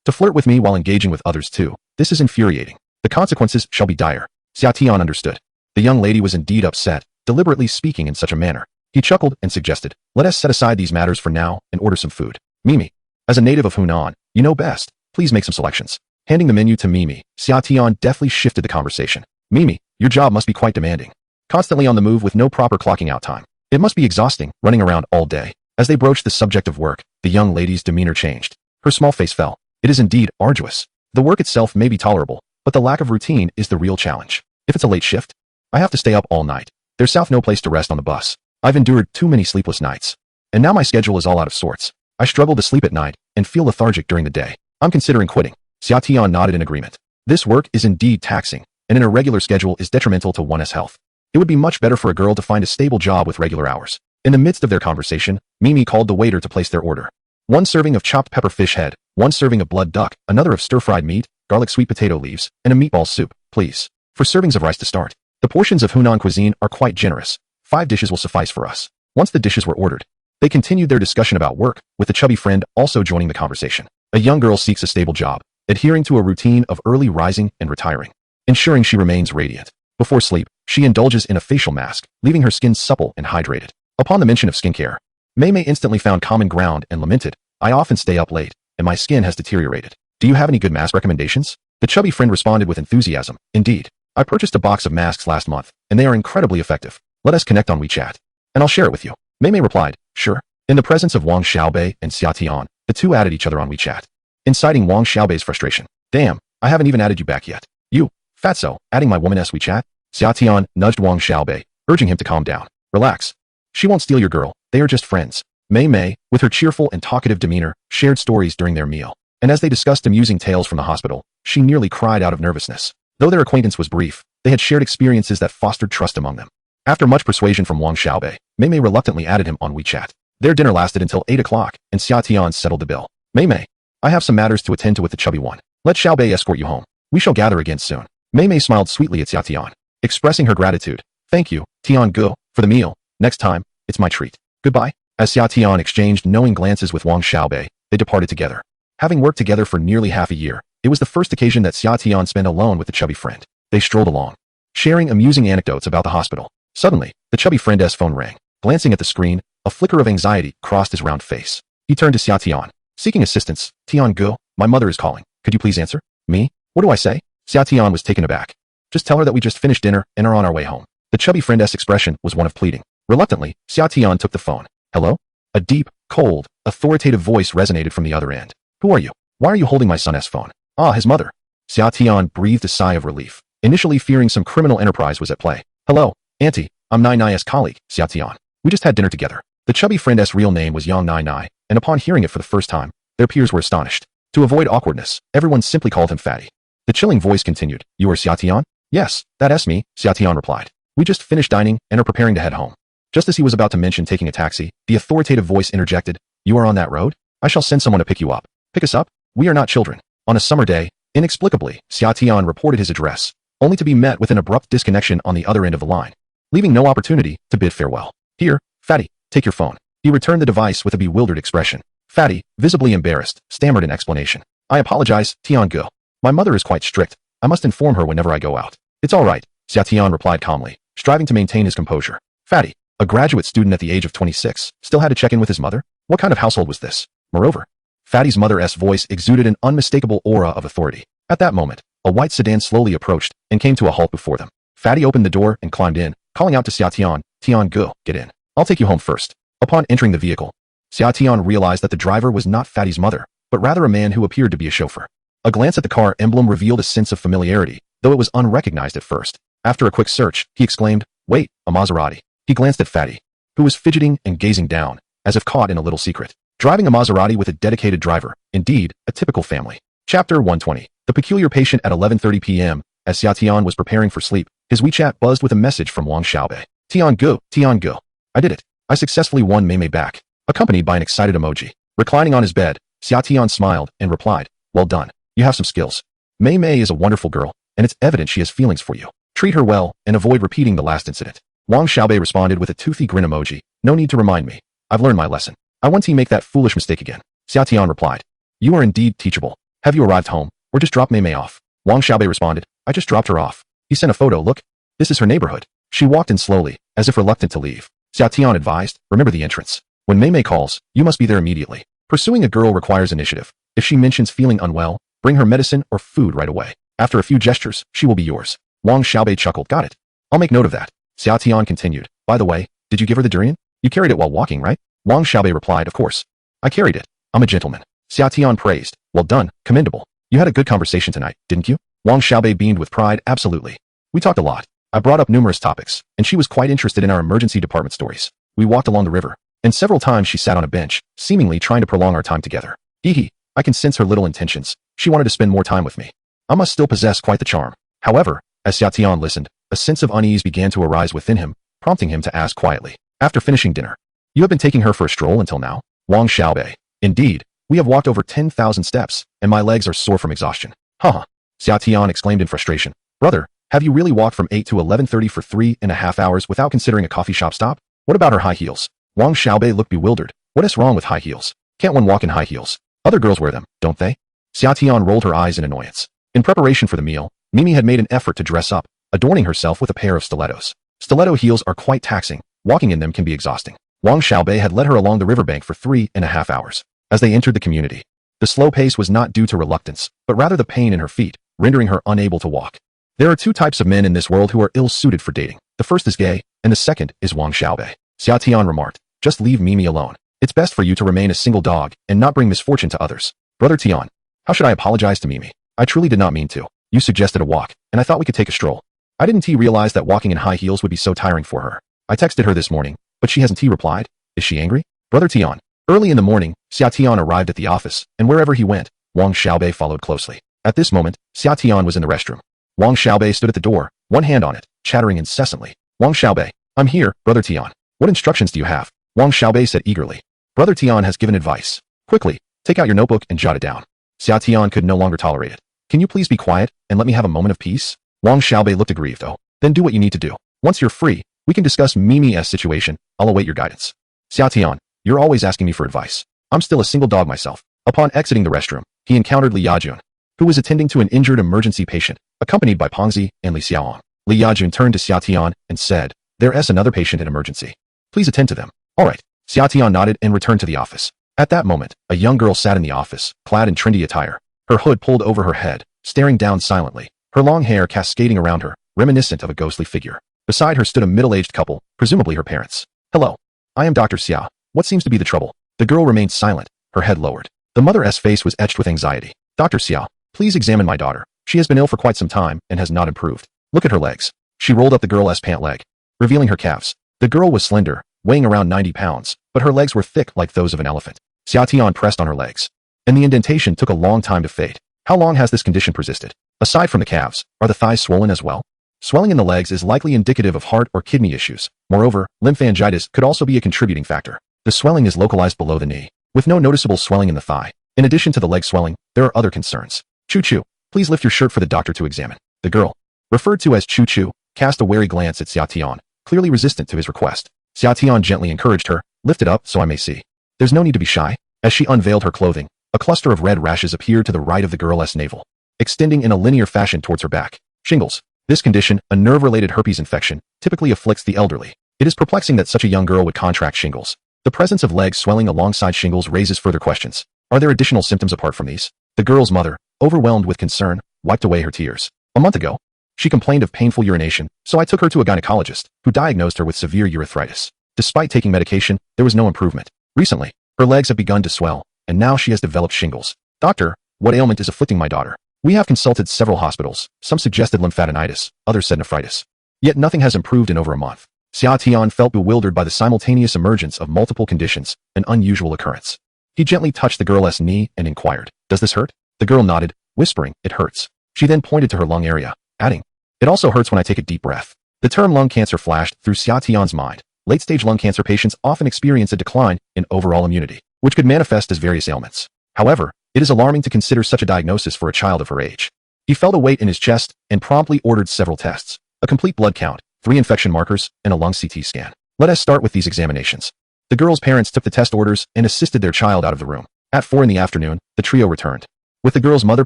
To flirt with me while engaging with others too. This is infuriating. The consequences shall be dire. Xiaotian understood. The young lady was indeed upset, deliberately speaking in such a manner. He chuckled and suggested, let us set aside these matters for now and order some food. Mimi, as a native of Hunan, you know best. Please make some selections. Handing the menu to Mimi, Xiaotian deftly shifted the conversation. Mimi, your job must be quite demanding. Constantly on the move with no proper clocking out time. It must be exhausting, running around all day. As they broached the subject of work, the young lady's demeanor changed. Her small face fell. It is indeed arduous. The work itself may be tolerable, but the lack of routine is the real challenge. If it's a late shift, I have to stay up all night. There's no place to rest on the bus. I've endured too many sleepless nights. And now my schedule is all out of sorts. I struggle to sleep at night and feel lethargic during the day. I'm considering quitting. Xiaotian nodded in agreement. This work is indeed taxing, and an irregular schedule is detrimental to one's health. It would be much better for a girl to find a stable job with regular hours. In the midst of their conversation, Mimi called the waiter to place their order. 1 serving of chopped pepper fish head, 1 serving of blood duck, another of stir-fried meat, garlic sweet potato leaves, and a meatball soup, please. 4 servings of rice to start. The portions of Hunan cuisine are quite generous. 5 dishes will suffice for us. Once the dishes were ordered, they continued their discussion about work, with the chubby friend also joining the conversation. A young girl seeks a stable job, adhering to a routine of early rising and retiring, ensuring she remains radiant. Before sleep, she indulges in a facial mask, leaving her skin supple and hydrated. Upon the mention of skincare, Mei instantly found common ground and lamented, I often stay up late, and my skin has deteriorated. Do you have any good mask recommendations? The chubby friend responded with enthusiasm. Indeed. I purchased a box of masks last month, and they are incredibly effective. Let us connect on WeChat, and I'll share it with you. Mei replied, sure. In the presence of Wang Xiaobei and Xiaotian, the two added each other on WeChat, inciting Wang Xiaobei's frustration. Damn, I haven't even added you back yet. You, fatso, adding my woman-s WeChat? Xiaotian nudged Wang Xiaobei, urging him to calm down. Relax. She won't steal your girl, they are just friends. Mei, with her cheerful and talkative demeanor, shared stories during their meal, and as they discussed amusing tales from the hospital, she nearly cried out of nervousness. Though their acquaintance was brief, they had shared experiences that fostered trust among them. After much persuasion from Wang Xiaobei, Mei reluctantly added him on WeChat. Their dinner lasted until 8 o'clock, and Xiaotian settled the bill. Mei, I have some matters to attend to with the chubby one. Let Xiaobei escort you home. We shall gather again soon. Mei smiled sweetly at Xiaotian, expressing her gratitude. Thank you, Tian-gu, for the meal. Next time, it's my treat. Goodbye. As Xiaotian exchanged knowing glances with Wang Xiaobei, they departed together. Having worked together for nearly half a year, it was the first occasion that Xiaotian spent alone with the chubby friend. They strolled along, sharing amusing anecdotes about the hospital. Suddenly, the chubby friend's phone rang. Glancing at the screen, a flicker of anxiety crossed his round face. He turned to Xiaotian, seeking assistance. Tian-gu, my mother is calling. Could you please answer? Me? What do I say? Xiaotian was taken aback. Just tell her that we just finished dinner and are on our way home. The chubby friend's expression was one of pleading. Reluctantly, Xiaotian took the phone. Hello? A deep, cold, authoritative voice resonated from the other end. Who are you? Why are you holding my son's phone? Ah, his mother. Xiaotian breathed a sigh of relief. initially fearing some criminal enterprise was at play. Hello, Auntie, I'm Nai Nai's colleague, Xia Tian. We just had dinner together. The chubby friend's real name was Yang Nai Nai, and upon hearing it for the first time, their peers were astonished. To avoid awkwardness, everyone simply called him Fatty. The chilling voice continued, You are Xia Tian? Yes, that's me, Xia Tian replied. We just finished dining and are preparing to head home. Just as he was about to mention taking a taxi, the authoritative voice interjected, You are on that road? I shall send someone to pick you up. Pick us up? We are not children. On a summer day, inexplicably, Xia Tian reported his address, only to be met with an abrupt disconnection on the other end of the line, leaving no opportunity to bid farewell. Here, Fatty, take your phone. He returned the device with a bewildered expression. Fatty, visibly embarrassed, stammered an explanation. I apologize, Tian Go. My mother is quite strict. I must inform her whenever I go out. It's all right, Xia Tian replied calmly, striving to maintain his composure. Fatty, a graduate student at the age of 26, still had to check in with his mother? What kind of household was this? Moreover, Fatty's mother's voice exuded an unmistakable aura of authority. At that moment, a white sedan slowly approached and came to a halt before them. Fatty opened the door and climbed in, calling out to Xia Tian, Tian Go, get in. I'll take you home first. Upon entering the vehicle, Xia Tian realized that the driver was not Fatty's mother, but rather a man who appeared to be a chauffeur. A glance at the car emblem revealed a sense of familiarity, though it was unrecognized at first. After a quick search, he exclaimed, Wait, a Maserati. He glanced at Fatty, who was fidgeting and gazing down, as if caught in a little secret. Driving a Maserati with a dedicated driver, indeed, a typical family. Chapter 120. The peculiar patient at 11:30 p.m. As Xia Tian was preparing for sleep, his WeChat buzzed with a message from Wang Xiaobei. Tian Go. I did it. I successfully won Mei Mei back. Accompanied by an excited emoji. Reclining on his bed, Xia Tian smiled and replied, Well done. You have some skills. Mei Mei is a wonderful girl, and it's evident she has feelings for you. Treat her well and avoid repeating the last incident. Wang Xiaobei responded with a toothy grin emoji. No need to remind me. I've learned my lesson. I won't make that foolish mistake again. Xia Tian replied. You are indeed teachable. Have you arrived home, or just dropped Mei Mei off? Wang Xiaobei responded. I just dropped her off. He sent a photo. Look. This is her neighborhood. She walked in slowly, as if reluctant to leave. Xia Tian advised, remember the entrance. When Mei Mei calls, you must be there immediately. Pursuing a girl requires initiative. If she mentions feeling unwell, bring her medicine or food right away. After a few gestures, she will be yours. Wang Xiaobei chuckled. Got it. I'll make note of that. Xia Tian continued. By the way, did you give her the durian? You carried it while walking, right? Wang Xiaobei replied, Of course. I carried it. I'm a gentleman. Xia Tian praised. Well done, commendable. You had a good conversation tonight, didn't you? Wang Xiaobei beamed with pride. Absolutely. We talked a lot. I brought up numerous topics, and she was quite interested in our emergency department stories. We walked along the river, and several times she sat on a bench, seemingly trying to prolong our time together. Hee, I can sense her little intentions. She wanted to spend more time with me. I must still possess quite the charm. However, as Xia Tian listened, a sense of unease began to arise within him, prompting him to ask quietly. After finishing dinner, you have been taking her for a stroll until now? Wang Xiaobei. Indeed, we have walked over 10,000 steps, and my legs are sore from exhaustion. Haha. Xia Tian exclaimed in frustration. Brother, have you really walked from 8 to 11:30 for 3.5 hours without considering a coffee shop stop? What about her high heels? Wang Xiaobei looked bewildered. What is wrong with high heels? Can't one walk in high heels? Other girls wear them, don't they? Xia Tian rolled her eyes in annoyance. In preparation for the meal, Mimi had made an effort to dress up, adorning herself with a pair of stilettos. Stiletto heels are quite taxing. Walking in them can be exhausting. Wang Xiaobei had led her along the riverbank for 3.5 hours. As they entered the community, the slow pace was not due to reluctance, but rather the pain in her feet, rendering her unable to walk. There are two types of men in this world who are ill-suited for dating. The first is gay, and the second is Wang Xiaobei. Xia Tian remarked, just leave Mimi alone. It's best for you to remain a single dog and not bring misfortune to others. Brother Tian, how should I apologize to Mimi? I truly did not mean to. You suggested a walk, and I thought we could take a stroll. I didn't realize that walking in high heels would be so tiring for her. I texted her this morning, but she hasn't replied. Is she angry? Brother Tian. Early in the morning, Xia Tian arrived at the office, and wherever he went, Wang Xiaobei followed closely. At this moment, Xia Tian was in the restroom. Wang Xiaobei stood at the door, one hand on it, chattering incessantly. Wang Xiaobei, I'm here, Brother Tian. What instructions do you have? Wang Xiaobei said eagerly. Brother Tian has given advice. Quickly, take out your notebook and jot it down. Xia Tian could no longer tolerate it. Can you please be quiet and let me have a moment of peace? Wang Xiaobei looked aggrieved though. Then do what you need to do. Once you're free, we can discuss Mimi's situation. I'll await your guidance. Xia Tian, you're always asking me for advice. I'm still a single dog myself. Upon exiting the restroom, he encountered Li Yajun, who was attending to an injured emergency patient, accompanied by Pengzi and Li Xiaoang. Li Yajun turned to Xia Tian and said, There's another patient in emergency. Please attend to them. All right. Xia Tian nodded and returned to the office. At that moment, a young girl sat in the office, clad in trendy attire, her hood pulled over her head, staring down silently, her long hair cascading around her, reminiscent of a ghostly figure. Beside her stood a middle-aged couple, presumably her parents. Hello. I am Dr. Xia. What seems to be the trouble? The girl remained silent, her head lowered. The mother's face was etched with anxiety. Dr. Xia, please examine my daughter. She has been ill for quite some time and has not improved. Look at her legs. She rolled up the girl's pant leg, revealing her calves. The girl was slender, weighing around 90 pounds, but her legs were thick like those of an elephant. Xiaotian pressed on her legs, and the indentation took a long time to fade. How long has this condition persisted? Aside from the calves, are the thighs swollen as well? Swelling in the legs is likely indicative of heart or kidney issues. Moreover, lymphangitis could also be a contributing factor. The swelling is localized below the knee, with no noticeable swelling in the thigh. In addition to the leg swelling, there are other concerns. Choo-choo, please lift your shirt for the doctor to examine. The girl, referred to as Choo-choo, cast a wary glance at Xiaotian, clearly resistant to his request. Xiaotian gently encouraged her, lift it up so I may see. There's no need to be shy. As she unveiled her clothing, a cluster of red rashes appeared to the right of the girl's navel, extending in a linear fashion towards her back. Shingles. This condition, a nerve-related herpes infection, typically afflicts the elderly. It is perplexing that such a young girl would contract shingles. The presence of leg swelling alongside shingles raises further questions. Are there additional symptoms apart from these? The girl's mother, overwhelmed with concern, wiped away her tears. A month ago, she complained of painful urination, so I took her to a gynecologist, who diagnosed her with severe urethritis. Despite taking medication, there was no improvement. Recently, her legs have begun to swell, and now she has developed shingles. Doctor, what ailment is afflicting my daughter? We have consulted several hospitals. Some suggested lymphadenitis, others said nephritis. Yet nothing has improved in over a month. Xiaotian felt bewildered by the simultaneous emergence of multiple conditions, an unusual occurrence. He gently touched the girl's knee and inquired, does this hurt? The girl nodded, whispering, it hurts. She then pointed to her lung area, adding, it also hurts when I take a deep breath. The term lung cancer flashed through Xiaotian's mind. Late-stage lung cancer patients often experience a decline in overall immunity, which could manifest as various ailments. However, it is alarming to consider such a diagnosis for a child of her age. He felt a weight in his chest and promptly ordered several tests, a complete blood count, 3 infection markers, and a lung CT scan. Let us start with these examinations. The girl's parents took the test orders and assisted their child out of the room. At 4 in the afternoon, the trio returned, with the girl's mother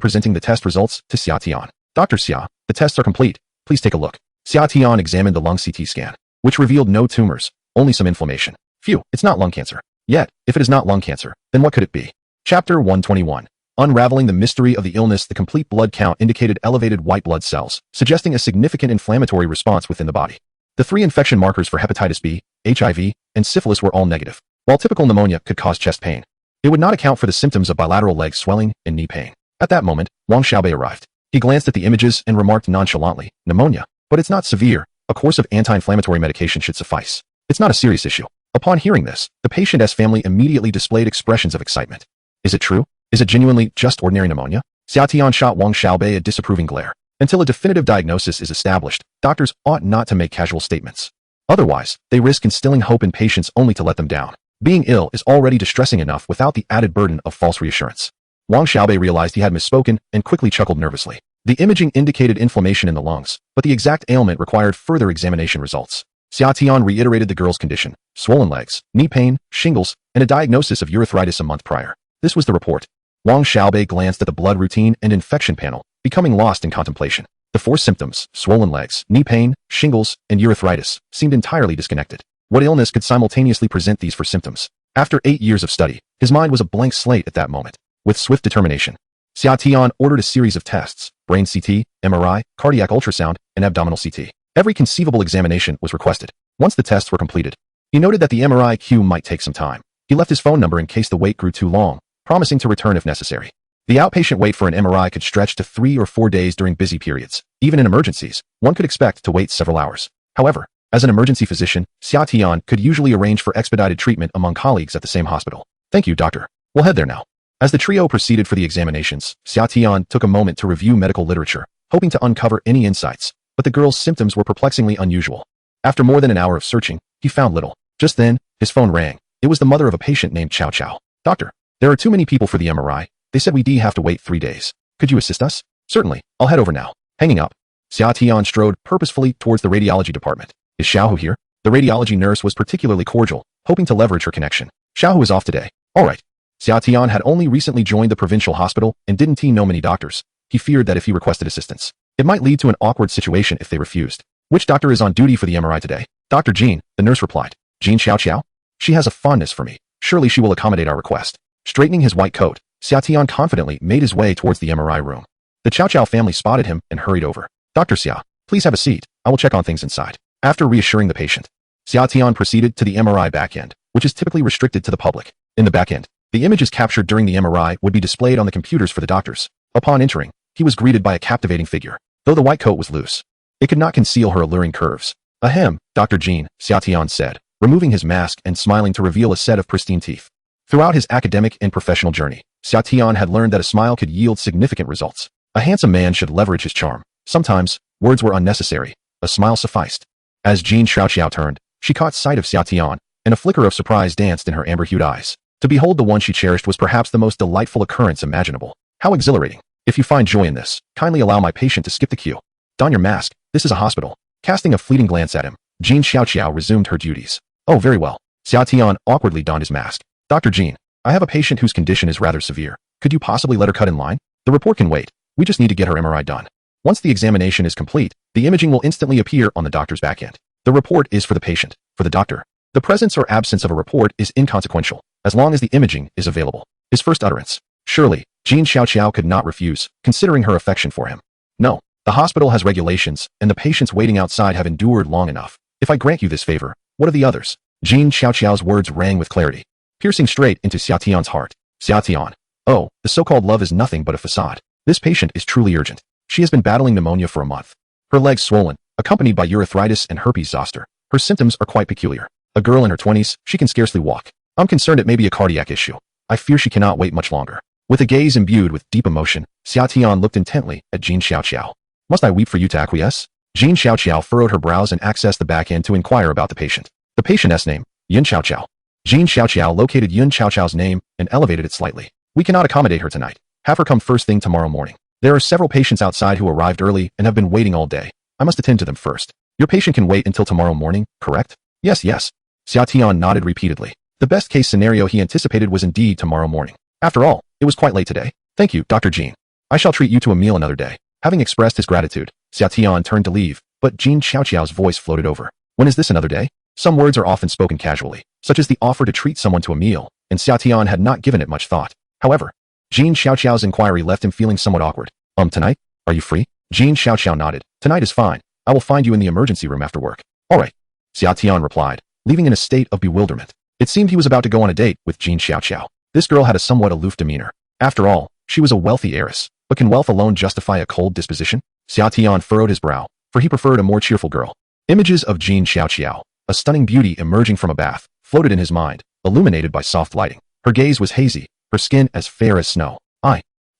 presenting the test results to Xiaotian. Dr. Xia, the tests are complete. Please take a look. Xiaotian examined the lung CT scan, which revealed no tumors, only some inflammation. Phew, it's not lung cancer. Yet, if it is not lung cancer, then what could it be? Chapter 121. Unraveling the mystery of the illness. The complete blood count indicated elevated white blood cells, suggesting a significant inflammatory response within the body. The 3 infection markers for hepatitis B, HIV, and syphilis were all negative. While typical pneumonia could cause chest pain, it would not account for the symptoms of bilateral leg swelling and knee pain. At that moment, Wang Xiaobei arrived. He glanced at the images and remarked nonchalantly, pneumonia. But it's not severe. A course of anti-inflammatory medication should suffice. It's not a serious issue. Upon hearing this, the patient's family immediately displayed expressions of excitement. Is it true? Is it genuinely just ordinary pneumonia? Xiaotian shot Wang Xiaobei a disapproving glare. Until a definitive diagnosis is established, doctors ought not to make casual statements. Otherwise, they risk instilling hope in patients only to let them down. Being ill is already distressing enough without the added burden of false reassurance. Wang Xiaobei realized he had misspoken and quickly chuckled nervously. The imaging indicated inflammation in the lungs, but the exact ailment required further examination results. Xiaotian reiterated the girl's condition, swollen legs, knee pain, shingles, and a diagnosis of urethritis a month prior. This was the report. Wang Xiaobei glanced at the blood routine and infection panel, becoming lost in contemplation. The 4 symptoms, swollen legs, knee pain, shingles, and urethritis, seemed entirely disconnected. What illness could simultaneously present these 4 symptoms? After 8 years of study, his mind was a blank slate at that moment. With swift determination, Xiaotian ordered a series of tests, brain CT, MRI, cardiac ultrasound, and abdominal CT. Every conceivable examination was requested. Once the tests were completed, he noted that the MRI queue might take some time. He left his phone number in case the wait grew too long, promising to return if necessary. The outpatient wait for an MRI could stretch to 3 or 4 days during busy periods. Even in emergencies, one could expect to wait several hours. However, as an emergency physician, Xiaotian could usually arrange for expedited treatment among colleagues at the same hospital. Thank you, doctor. We'll head there now. As the trio proceeded for the examinations, Xiaotian took a moment to review medical literature, hoping to uncover any insights, but the girl's symptoms were perplexingly unusual. After more than an hour of searching, he found little. Just then, his phone rang. It was the mother of a patient named Chow Chow. Doctor, there are too many people for the MRI. They said we have to wait 3 days. Could you assist us? Certainly, I'll head over now. Hanging up, Xiaotian strode purposefully towards the radiology department. Is Xiaohu here? The radiology nurse was particularly cordial, hoping to leverage her connection. Xiaohu is off today. All right. Xiaotian had only recently joined the provincial hospital and didn't he know many doctors. He feared that if he requested assistance, it might lead to an awkward situation if they refused. Which doctor is on duty for the MRI today? Dr. Jean, the nurse replied. Jean Xiao Xiao? She has a fondness for me. Surely she will accommodate our request. Straightening his white coat, Xiaotian confidently made his way towards the MRI room. The Chow Chow family spotted him and hurried over. Dr. Xia, please have a seat. I will check on things inside. After reassuring the patient, Xiaotian proceeded to the MRI backend, which is typically restricted to the public. In the backend, the images captured during the MRI would be displayed on the computers for the doctors. Upon entering, he was greeted by a captivating figure, though the white coat was loose. It could not conceal her alluring curves. Ahem, Dr. Jean, Xiaotian said, removing his mask and smiling to reveal a set of pristine teeth. Throughout his academic and professional journey, Xiaotian had learned that a smile could yield significant results. A handsome man should leverage his charm. Sometimes, words were unnecessary. A smile sufficed. As Jean Xiaoqiao turned, she caught sight of Xiaotian, and a flicker of surprise danced in her amber-hued eyes. To behold the one she cherished was perhaps the most delightful occurrence imaginable. How exhilarating. If you find joy in this, kindly allow my patient to skip the queue. Don your mask. This is a hospital. Casting a fleeting glance at him, Jean Xiaoqiao resumed her duties. Oh, very well. Xiaotian awkwardly donned his mask. Dr. Jean, I have a patient whose condition is rather severe. Could you possibly let her cut in line? The report can wait. We just need to get her MRI done. Once the examination is complete, the imaging will instantly appear on the doctor's backend. The report is for the patient. For the doctor, the presence or absence of a report is inconsequential, as long as the imaging is available. His first utterance. Surely, Jean Xiaoqiao could not refuse, considering her affection for him. No, the hospital has regulations, and the patients waiting outside have endured long enough. If I grant you this favor, what are the others? Jean Xiaoqiao's words rang with clarity, piercing straight into Xiaotian's heart. Xiaotian. Oh, the so-called love is nothing but a facade. This patient is truly urgent. She has been battling pneumonia for a month. Her legs swollen, accompanied by urethritis and herpes zoster. Her symptoms are quite peculiar. A girl in her 20s, she can scarcely walk. I'm concerned it may be a cardiac issue. I fear she cannot wait much longer. With a gaze imbued with deep emotion, Xiaotian looked intently at Jean Xiaoqiao. Must I weep for you to acquiesce? Jean Xiaoqiao furrowed her brows and accessed the back end to inquire about the patient. The patient's name, Yun Xiaoqiao. Jean Xiaoqiao located Yun Xiaoqiao's name and elevated it slightly. We cannot accommodate her tonight. Have her come first thing tomorrow morning. There are several patients outside who arrived early and have been waiting all day. I must attend to them first. Your patient can wait until tomorrow morning, correct? Yes, yes. Xiaotian nodded repeatedly. The best-case scenario he anticipated was indeed tomorrow morning. After all, it was quite late today. Thank you, Dr. Jean. I shall treat you to a meal another day. Having expressed his gratitude, Xiaotian turned to leave, but Jean Xiaoqiao's voice floated over. When is this another day? Some words are often spoken casually, such as the offer to treat someone to a meal, and Xiaotian had not given it much thought. However, Jean Xiaoqiao's inquiry left him feeling somewhat awkward. Tonight? Are you free? Jean Xiaoqiao nodded. Tonight is fine. I will find you in the emergency room after work. All right. Xiaotian replied, leaving in a state of bewilderment. It seemed he was about to go on a date with Jean Xiaoqiao. This girl had a somewhat aloof demeanor. After all, she was a wealthy heiress. But can wealth alone justify a cold disposition? Xiaotian furrowed his brow, for he preferred a more cheerful girl. Images of Jean Xiaoqiao, a stunning beauty emerging from a bath, floated in his mind, illuminated by soft lighting. Her gaze was hazy, her skin as fair as snow.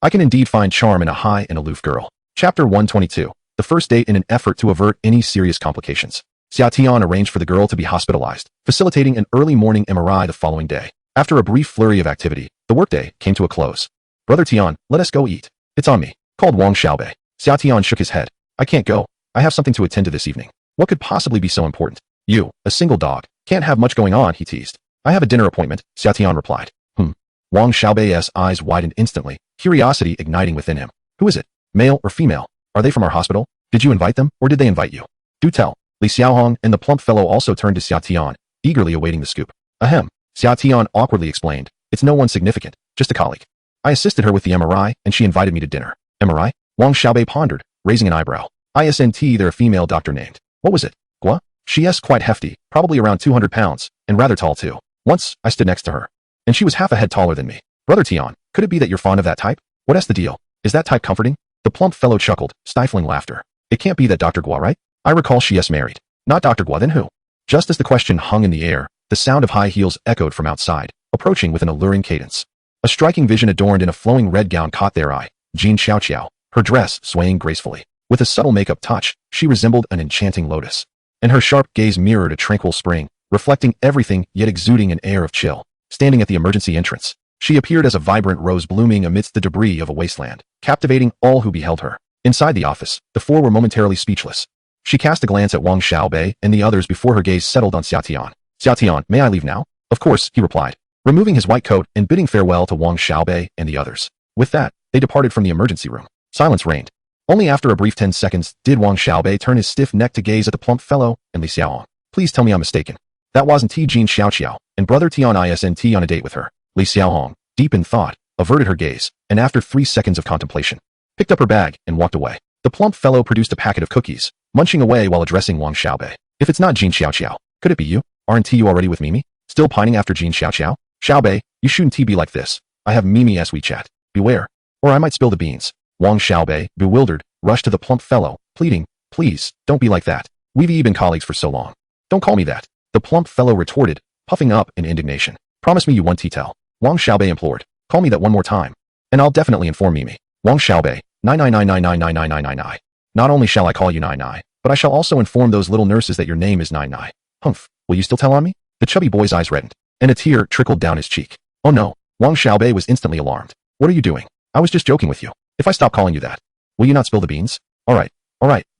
I can indeed find charm in a high and aloof girl. Chapter 122. The first date in an effort to avert any serious complications. Xiaotian arranged for the girl to be hospitalized, facilitating an early morning MRI the following day. After a brief flurry of activity, the workday came to a close. Brother Tian, let us go eat. It's on me, called Wang Xiaobei. Xiaotian shook his head. I can't go. I have something to attend to this evening. What could possibly be so important? You, a single dog, can't have much going on, he teased. I have a dinner appointment, Xiaotian replied. Wang Xiaobei's eyes widened instantly, curiosity igniting within him. Who is it? Male or female? Are they from our hospital? Did you invite them, or did they invite you? Do tell. Li Xiaohong and the plump fellow also turned to Xiaotian, eagerly awaiting the scoop. Ahem. Xiaotian awkwardly explained. It's no one significant, just a colleague. I assisted her with the MRI, and she invited me to dinner. MRI? Wang Xiaobei pondered, raising an eyebrow. ISNT, they're a female doctor named. What was it? Gua? She is quite hefty, probably around 200 pounds, and rather tall too. Once, I stood next to her, and she was half a head taller than me. Brother Tian, could it be that you're fond of that type? What's the deal? Is that type comforting? The plump fellow chuckled, stifling laughter. It can't be that Dr. Gua, right? I recall she is married. Not Dr. Gua, then who? Just as the question hung in the air, the sound of high heels echoed from outside, approaching with an alluring cadence. A striking vision adorned in a flowing red gown caught their eye. Jean Xiaoqiao, her dress swaying gracefully. With a subtle makeup touch, she resembled an enchanting lotus. And her sharp gaze mirrored a tranquil spring, reflecting everything yet exuding an air of chill. Standing at the emergency entrance, she appeared as a vibrant rose blooming amidst the debris of a wasteland, captivating all who beheld her. Inside the office, the four were momentarily speechless. She cast a glance at Wang Xiaobei and the others before her gaze settled on Xiaotian. Xiaotian, may I leave now? Of course, he replied, removing his white coat and bidding farewell to Wang Xiaobei and the others. With that, they departed from the emergency room. Silence reigned. Only after a brief 10 seconds did Wang Xiaobei turn his stiff neck to gaze at the plump fellow and Li Xiaohong. Please tell me I'm mistaken. That wasn't Jean Xiaoqiao, and Brother Tian isn't on a date with her. Li Xiaohong, deep in thought, averted her gaze, and after 3 seconds of contemplation, picked up her bag and walked away. The plump fellow produced a packet of cookies, munching away while addressing Wang Xiaobei. If it's not Jean Xiaoqiao, could it be you? Aren't you already with Mimi? Still pining after Jean Xiaoqiao? Xiaobei, you shouldn't be like this. I have Mimi as WeChat. Beware, or I might spill the beans. Wang Xiaobei, bewildered, rushed to the plump fellow, pleading, "Please, don't be like that. We've been colleagues for so long. Don't call me that." The plump fellow retorted, puffing up in indignation. "Promise me you won't tell." Wang Xiaobei implored. "Call me that one more time, and I'll definitely inform Mimi." Wang Xiaobei, nine. Not only shall I call you Nai, but I shall also inform those little nurses that your name is Nai. Humph, will you still tell on me? The chubby boy's eyes reddened, and a tear trickled down his cheek. Oh no, Wang Xiaobei was instantly alarmed. "What are you doing? I was just joking with you. If I stop calling you that, will you not spill the beans? All right,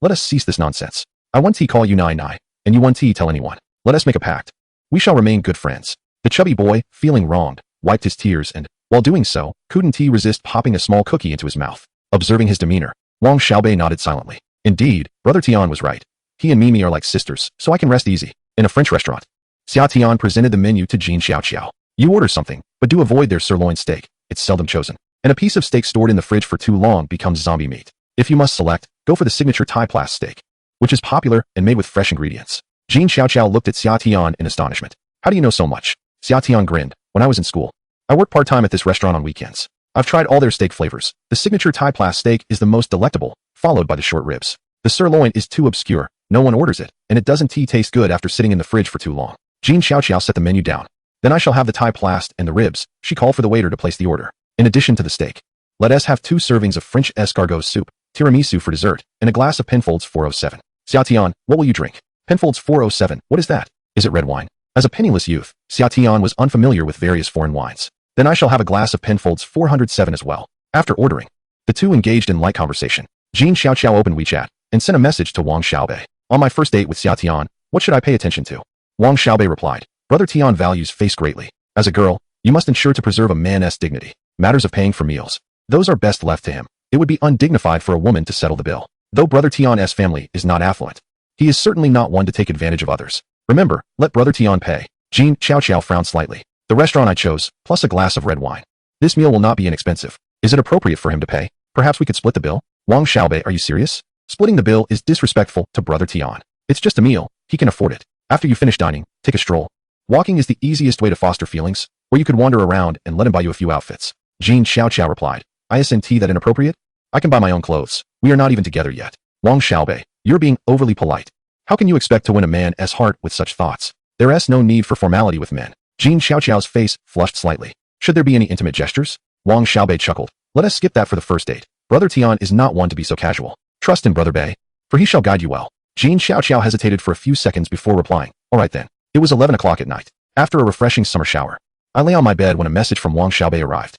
let us cease this nonsense. I won't call you Nai, and you won't tell anyone. Let us make a pact. We shall remain good friends." The chubby boy, feeling wronged, wiped his tears and, while doing so, couldn't resist popping a small cookie into his mouth. Observing his demeanor, Wang Xiaobei nodded silently. Indeed, Brother Tian was right. He and Mimi are like sisters, so I can rest easy. In a French restaurant, Xia Tian presented the menu to Jin Xiaoqiao. "You order something, but do avoid their sirloin steak. It's seldom chosen. And a piece of steak stored in the fridge for too long becomes zombie meat. If you must select, go for the signature Thai plast steak, which is popular and made with fresh ingredients." Jin Xiaoqiao looked at Xia Tian in astonishment. "How do you know so much?" Xia Tian grinned. "When I was in school, I worked part-time at this restaurant on weekends. I've tried all their steak flavors. The signature Thai plast steak is the most delectable, followed by the short ribs. The sirloin is too obscure, no one orders it, and it doesn't taste good after sitting in the fridge for too long." Jin Xiaoqiao set the menu down. "Then I shall have the Thai plast and the ribs." She called for the waiter to place the order. "In addition to the steak, let us have 2 servings of French escargot soup, tiramisu for dessert, and a glass of Penfolds 407. Xia Tian, what will you drink?" "Penfolds 407, what is that? Is it red wine?" As a penniless youth, Xia Tian was unfamiliar with various foreign wines. "Then I shall have a glass of Penfolds 407 as well." After ordering, the two engaged in light conversation. Jin Xiaoqiao opened WeChat and sent a message to Wang Xiaobei. "On my first date with Xia Tian, what should I pay attention to?" Wang Xiaobei replied, "Brother Tian values face greatly. As a girl, you must ensure to preserve a man's dignity. Matters of paying for meals, those are best left to him. It would be undignified for a woman to settle the bill. Though Brother Tian's family is not affluent, he is certainly not one to take advantage of others. Remember, let Brother Tian pay." Jin Xiaoqiao frowned slightly. "The restaurant I chose, plus a glass of red wine. This meal will not be inexpensive. Is it appropriate for him to pay? Perhaps we could split the bill?" "Wang Xiaobei, are you serious? Splitting the bill is disrespectful to Brother Tian. It's just a meal, he can afford it. After you finish dining, take a stroll. Walking is the easiest way to foster feelings, or you could wander around and let him buy you a few outfits." Jin Xiaoqiao replied, "Isn't that inappropriate? I can buy my own clothes. We are not even together yet." "Wang Xiaobei, you're being overly polite. How can you expect to win a man's heart with such thoughts? There's no need for formality with men." Jin Xiaoqiao's face flushed slightly. "Should there be any intimate gestures?" Wang Xiaobei chuckled. "Let us skip that for the first date. Brother Tian is not one to be so casual. Trust in Brother Bei, for he shall guide you well." Jin Xiaoqiao hesitated for a few seconds before replying, "All right then." It was 11 o'clock at night. After a refreshing summer shower, I lay on my bed when a message from Wang Xiaobei arrived.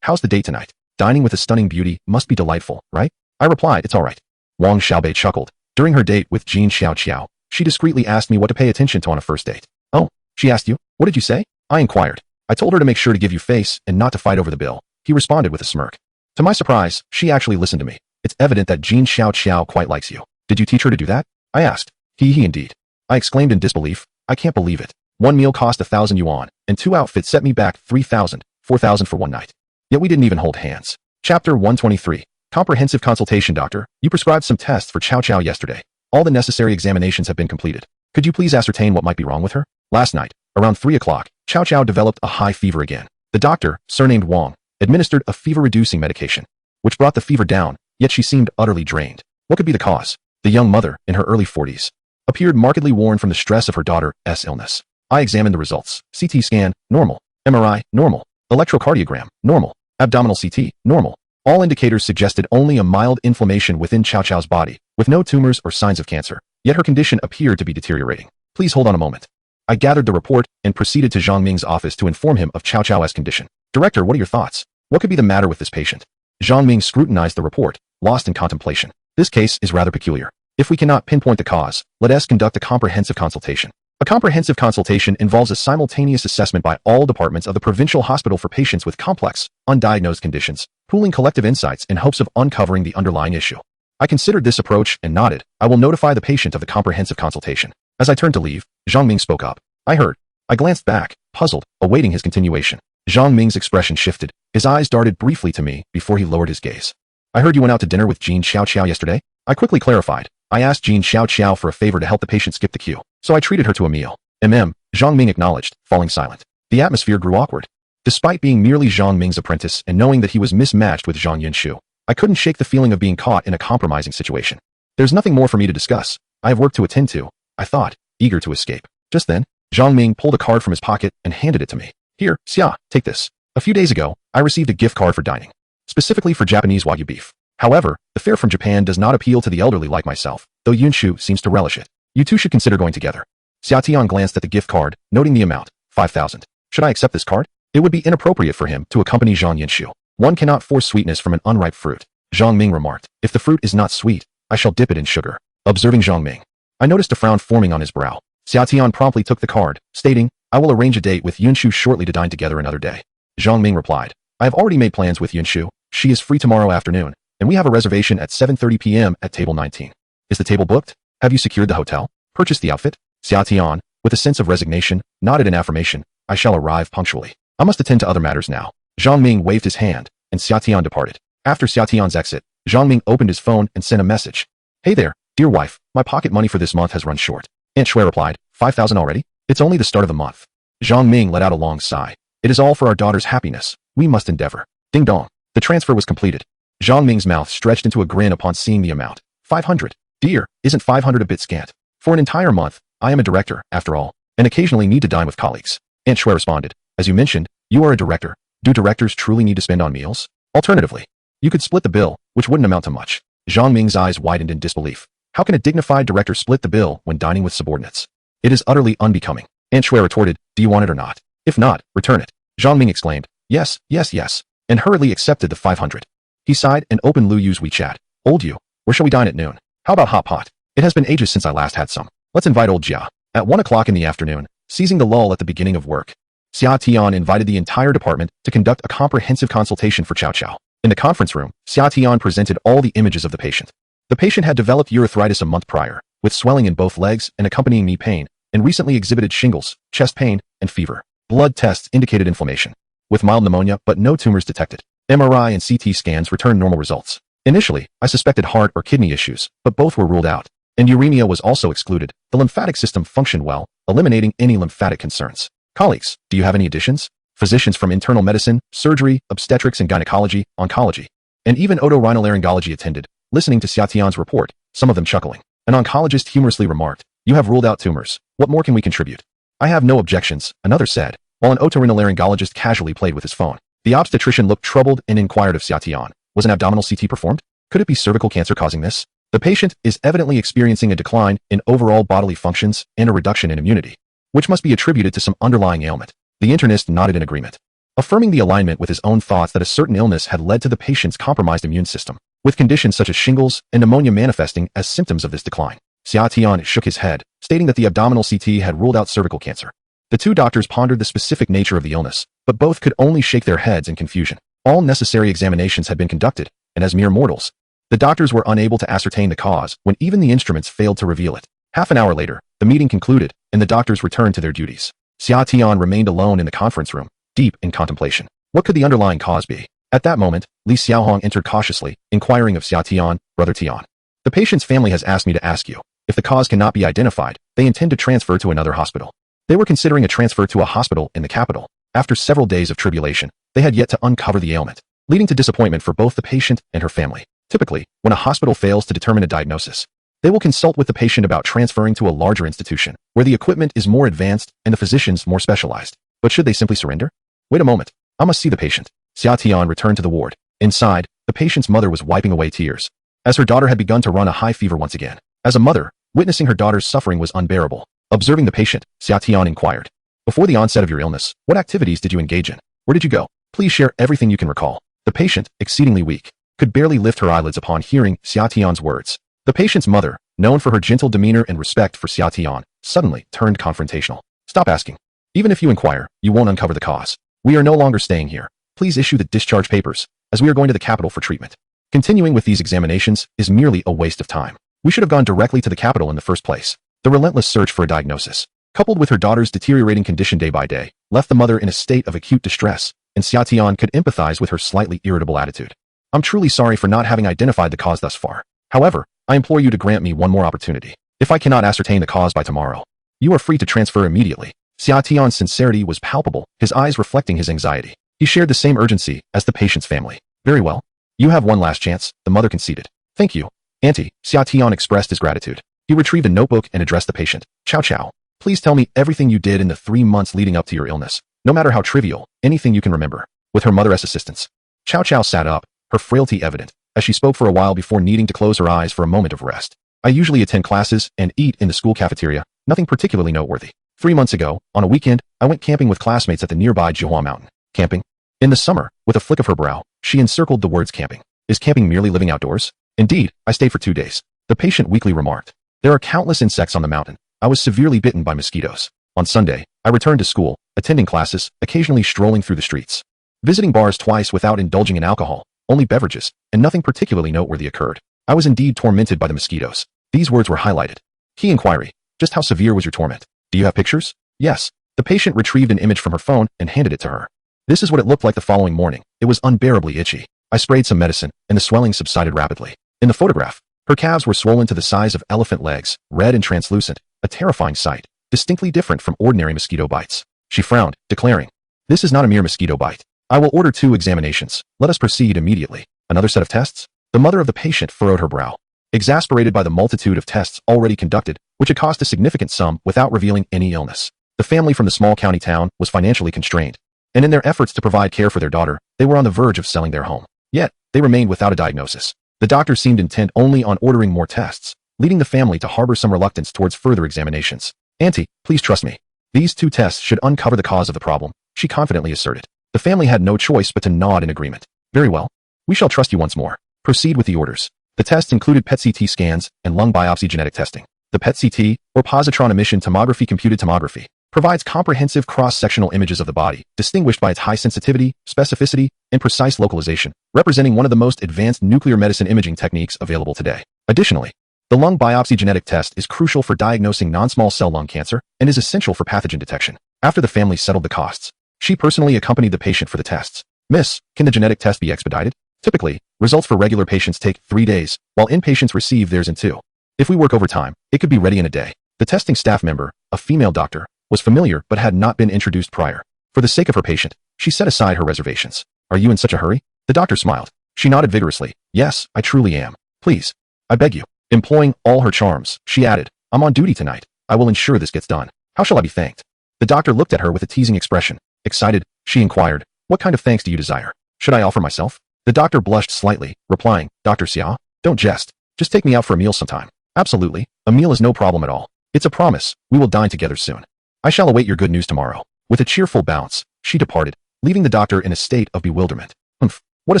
"How's the date tonight? Dining with a stunning beauty must be delightful, right?" I replied, "It's all right." Wang Xiaobei chuckled. During her date with Jin Xiaoqiao, she discreetly asked me what to pay attention to on a first date. "Oh, she asked you? What did you say?" I inquired. "I told her to make sure to give you face and not to fight over the bill." He responded with a smirk. To my surprise, she actually listened to me. "It's evident that Jin Xiaoqiao quite likes you. Did you teach her to do that?" I asked. He indeed. I exclaimed in disbelief. "I can't believe it. One meal cost 1,000 yuan, and 2 outfits set me back 3,000, 4,000 for one night. Yet we didn't even hold hands." Chapter 123. Comprehensive consultation. "Doctor, you prescribed some tests for Chow Chow yesterday. All the necessary examinations have been completed. Could you please ascertain what might be wrong with her?" Last night, around 3 o'clock, Chow Chow developed a high fever again. The doctor, surnamed Wang, administered a fever-reducing medication, which brought the fever down, yet she seemed utterly drained. What could be the cause? The young mother, in her early 40s, appeared markedly worn from the stress of her daughter's illness. I examined the results. CT scan, normal. MRI, normal. Electrocardiogram, normal. Abdominal CT, normal. All indicators suggested only a mild inflammation within Chow Chow's body, with no tumors or signs of cancer. Yet her condition appeared to be deteriorating. "Please hold on a moment." I gathered the report and proceeded to Zhang Ming's office to inform him of Chow Chow's condition. "Director, what are your thoughts? What could be the matter with this patient?" Zhang Ming scrutinized the report, lost in contemplation. "This case is rather peculiar. If we cannot pinpoint the cause, let us conduct a comprehensive consultation." A comprehensive consultation involves a simultaneous assessment by all departments of the provincial hospital for patients with complex, undiagnosed conditions, pooling collective insights in hopes of uncovering the underlying issue. I considered this approach and nodded. "I will notify the patient of the comprehensive consultation." As I turned to leave, Zhang Ming spoke up. "I heard." I glanced back, puzzled, awaiting his continuation. Zhang Ming's expression shifted. His eyes darted briefly to me before he lowered his gaze. "I heard you went out to dinner with Jin Xiaoqiao yesterday?" I quickly clarified. "I asked Jin Xiaoqiao for a favor to help the patient skip the queue, so I treated her to a meal." Zhang Ming acknowledged, falling silent. The atmosphere grew awkward. Despite being merely Zhang Ming's apprentice and knowing that he was mismatched with Zhang Yinshu, I couldn't shake the feeling of being caught in a compromising situation. There's nothing more for me to discuss. I have work to attend to, I thought, eager to escape. Just then, Zhang Ming pulled a card from his pocket and handed it to me. Here, Xia, take this. A few days ago, I received a gift card for dining, specifically for Japanese Wagyu beef. However, the fare from Japan does not appeal to the elderly like myself, though Yunshu seems to relish it. You two should consider going together. Xia Tian glanced at the gift card, noting the amount, 5,000. Should I accept this card? It would be inappropriate for him to accompany Zhang Yunshu. One cannot force sweetness from an unripe fruit. Zhang Ming remarked, if the fruit is not sweet, I shall dip it in sugar. Observing Zhang Ming, I noticed a frown forming on his brow. Xia Tian promptly took the card, stating, I will arrange a date with Yunshu shortly to dine together another day. Zhang Ming replied, I have already made plans with Yunshu. She is free tomorrow afternoon, and we have a reservation at 7:30 p.m. at table 19. Is the table booked? Have you secured the hotel? Purchased the outfit? Xia Tian, with a sense of resignation, nodded in affirmation. I shall arrive punctually. I must attend to other matters now. Zhang Ming waved his hand, and Xia Tian departed. After Xia Tian's exit, Zhang Ming opened his phone and sent a message. Hey there, dear wife, my pocket money for this month has run short. Aunt Shui replied, 5,000 already? It's only the start of the month. Zhang Ming let out a long sigh. It is all for our daughter's happiness. We must endeavor. Ding dong. The transfer was completed. Zhang Ming's mouth stretched into a grin upon seeing the amount. 500. Dear, isn't 500 a bit scant? For an entire month, I am a director, after all, and occasionally need to dine with colleagues. Aunt Shui responded, as you mentioned, you are a director. Do directors truly need to spend on meals? Alternatively, you could split the bill, which wouldn't amount to much. Zhang Ming's eyes widened in disbelief. How can a dignified director split the bill when dining with subordinates? It is utterly unbecoming. Aunt Shui retorted, do you want it or not? If not, return it. Zhang Ming exclaimed, yes, yes, yes, and hurriedly accepted the 500. He sighed and opened Lu Yu's WeChat. Old Yu, where shall we dine at noon? How about hot pot? It has been ages since I last had some. Let's invite old Jia. At 1 o'clock in the afternoon, seizing the lull at the beginning of work, Xia Tian invited the entire department to conduct a comprehensive consultation for Chow Chow. In the conference room, Xia Tian presented all the images of the patient. The patient had developed urethritis a month prior, with swelling in both legs and accompanying knee pain, and recently exhibited shingles, chest pain, and fever. Blood tests indicated inflammation, with mild pneumonia but no tumors detected. MRI and CT scans returned normal results. Initially, I suspected heart or kidney issues, but both were ruled out, and uremia was also excluded. The lymphatic system functioned well, eliminating any lymphatic concerns. Colleagues, do you have any additions? Physicians from internal medicine, surgery, obstetrics and gynecology, oncology, and even otorhinolaryngology attended, listening to Xia Tian's report, some of them chuckling. An oncologist humorously remarked, you have ruled out tumors. What more can we contribute? I have no objections, another said, while an otorhinolaryngologist casually played with his phone. The obstetrician looked troubled and inquired of Xia Tian, was an abdominal CT performed? Could it be cervical cancer causing this? The patient is evidently experiencing a decline in overall bodily functions and a reduction in immunity, which must be attributed to some underlying ailment. The internist nodded in agreement, affirming the alignment with his own thoughts that a certain illness had led to the patient's compromised immune system, with conditions such as shingles and pneumonia manifesting as symptoms of this decline. Xia Tian shook his head, stating that the abdominal CT had ruled out cervical cancer. The two doctors pondered the specific nature of the illness, but both could only shake their heads in confusion. All necessary examinations had been conducted, and as mere mortals, the doctors were unable to ascertain the cause when even the instruments failed to reveal it. Half an hour later, the meeting concluded, and the doctors returned to their duties. Xia Tian remained alone in the conference room, deep in contemplation. What could the underlying cause be? At that moment, Li Xiaohong entered cautiously, inquiring of Xia Tian, Brother Tian. The patient's family has asked me to ask you. If the cause cannot be identified, they intend to transfer to another hospital. They were considering a transfer to a hospital in the capital. After several days of tribulation, they had yet to uncover the ailment, leading to disappointment for both the patient and her family. Typically, when a hospital fails to determine a diagnosis, they will consult with the patient about transferring to a larger institution, where the equipment is more advanced and the physicians more specialized. But should they simply surrender? Wait a moment. I must see the patient. Xia Tian returned to the ward. Inside, the patient's mother was wiping away tears, as her daughter had begun to run a high fever once again. As a mother, witnessing her daughter's suffering was unbearable. Observing the patient, Xia Tian inquired, before the onset of your illness, what activities did you engage in? Where did you go? Please share everything you can recall. The patient, exceedingly weak, could barely lift her eyelids upon hearing Xia Tian's words. The patient's mother, known for her gentle demeanor and respect for Xia Tian, suddenly turned confrontational. Stop asking. Even if you inquire, you won't uncover the cause. We are no longer staying here. Please issue the discharge papers, as we are going to the capital for treatment. Continuing with these examinations is merely a waste of time. We should have gone directly to the capital in the first place. The relentless search for a diagnosis, coupled with her daughter's deteriorating condition day by day, left the mother in a state of acute distress, and Xia Tian could empathize with her slightly irritable attitude. I'm truly sorry for not having identified the cause thus far. However, I implore you to grant me one more opportunity. If I cannot ascertain the cause by tomorrow, you are free to transfer immediately. Xia Tian's sincerity was palpable, his eyes reflecting his anxiety. He shared the same urgency as the patient's family. Very well. You have one last chance, the mother conceded. Thank you. Auntie, Xia Tian expressed his gratitude. He retrieved a notebook and addressed the patient. Chow Chow. Please tell me everything you did in the 3 months leading up to your illness. No matter how trivial, anything you can remember. With her mother's assistance. Chow Chow sat up, her frailty evident, as she spoke for a while before needing to close her eyes for a moment of rest. I usually attend classes and eat in the school cafeteria, nothing particularly noteworthy. 3 months ago, on a weekend, I went camping with classmates at the nearby Jihua Mountain. Camping? In the summer, with a flick of her brow, she encircled the words camping. Is camping merely living outdoors? Indeed, I stayed for 2 days. The patient weakly remarked. There are countless insects on the mountain. I was severely bitten by mosquitoes. On Sunday, I returned to school, attending classes, occasionally strolling through the streets. Visiting bars twice without indulging in alcohol, only beverages, and nothing particularly noteworthy occurred. I was indeed tormented by the mosquitoes. These words were highlighted. Key inquiry. Just how severe was your torment? Do you have pictures? Yes. The patient retrieved an image from her phone and handed it to her. This is what it looked like the following morning. It was unbearably itchy. I sprayed some medicine, and the swelling subsided rapidly. In the photograph, her calves were swollen to the size of elephant legs, red and translucent, a terrifying sight, distinctly different from ordinary mosquito bites. She frowned, declaring, "This is not a mere mosquito bite. I will order 2 examinations. Let us proceed immediately." Another set of tests? The mother of the patient furrowed her brow, exasperated by the multitude of tests already conducted, which had cost a significant sum without revealing any illness. The family from the small county town was financially constrained, and in their efforts to provide care for their daughter, they were on the verge of selling their home. Yet, they remained without a diagnosis. The doctor seemed intent only on ordering more tests, leading the family to harbor some reluctance towards further examinations. "Auntie, please trust me. These 2 tests should uncover the cause of the problem," she confidently asserted. The family had no choice but to nod in agreement. "Very well. We shall trust you once more. Proceed with the orders." The tests included PET-CT scans and lung biopsy genetic testing. The PET-CT, or positron emission tomography computed tomography, provides comprehensive cross-sectional images of the body, distinguished by its high sensitivity, specificity, and precise localization, representing one of the most advanced nuclear medicine imaging techniques available today. Additionally, the lung biopsy genetic test is crucial for diagnosing non-small cell lung cancer and is essential for pathogen detection. After the family settled the costs, she personally accompanied the patient for the tests. "Miss, can the genetic test be expedited?" Typically, results for regular patients take 3 days, while inpatients receive theirs in 2. If we work overtime, it could be ready in a day. The testing staff member, a female doctor, was familiar but had not been introduced prior. For the sake of her patient, she set aside her reservations. "Are you in such a hurry?" The doctor smiled. She nodded vigorously. "Yes, I truly am. Please. I beg you." Employing all her charms, she added, "I'm on duty tonight. I will ensure this gets done. How shall I be thanked?" The doctor looked at her with a teasing expression. Excited, she inquired, "What kind of thanks do you desire? Should I offer myself?" The doctor blushed slightly, replying, "Dr. Xia, don't jest. Just take me out for a meal sometime." "Absolutely. A meal is no problem at all. It's a promise. We will dine together soon. I shall await your good news tomorrow." With a cheerful bounce, she departed, leaving the doctor in a state of bewilderment. "Humph, what a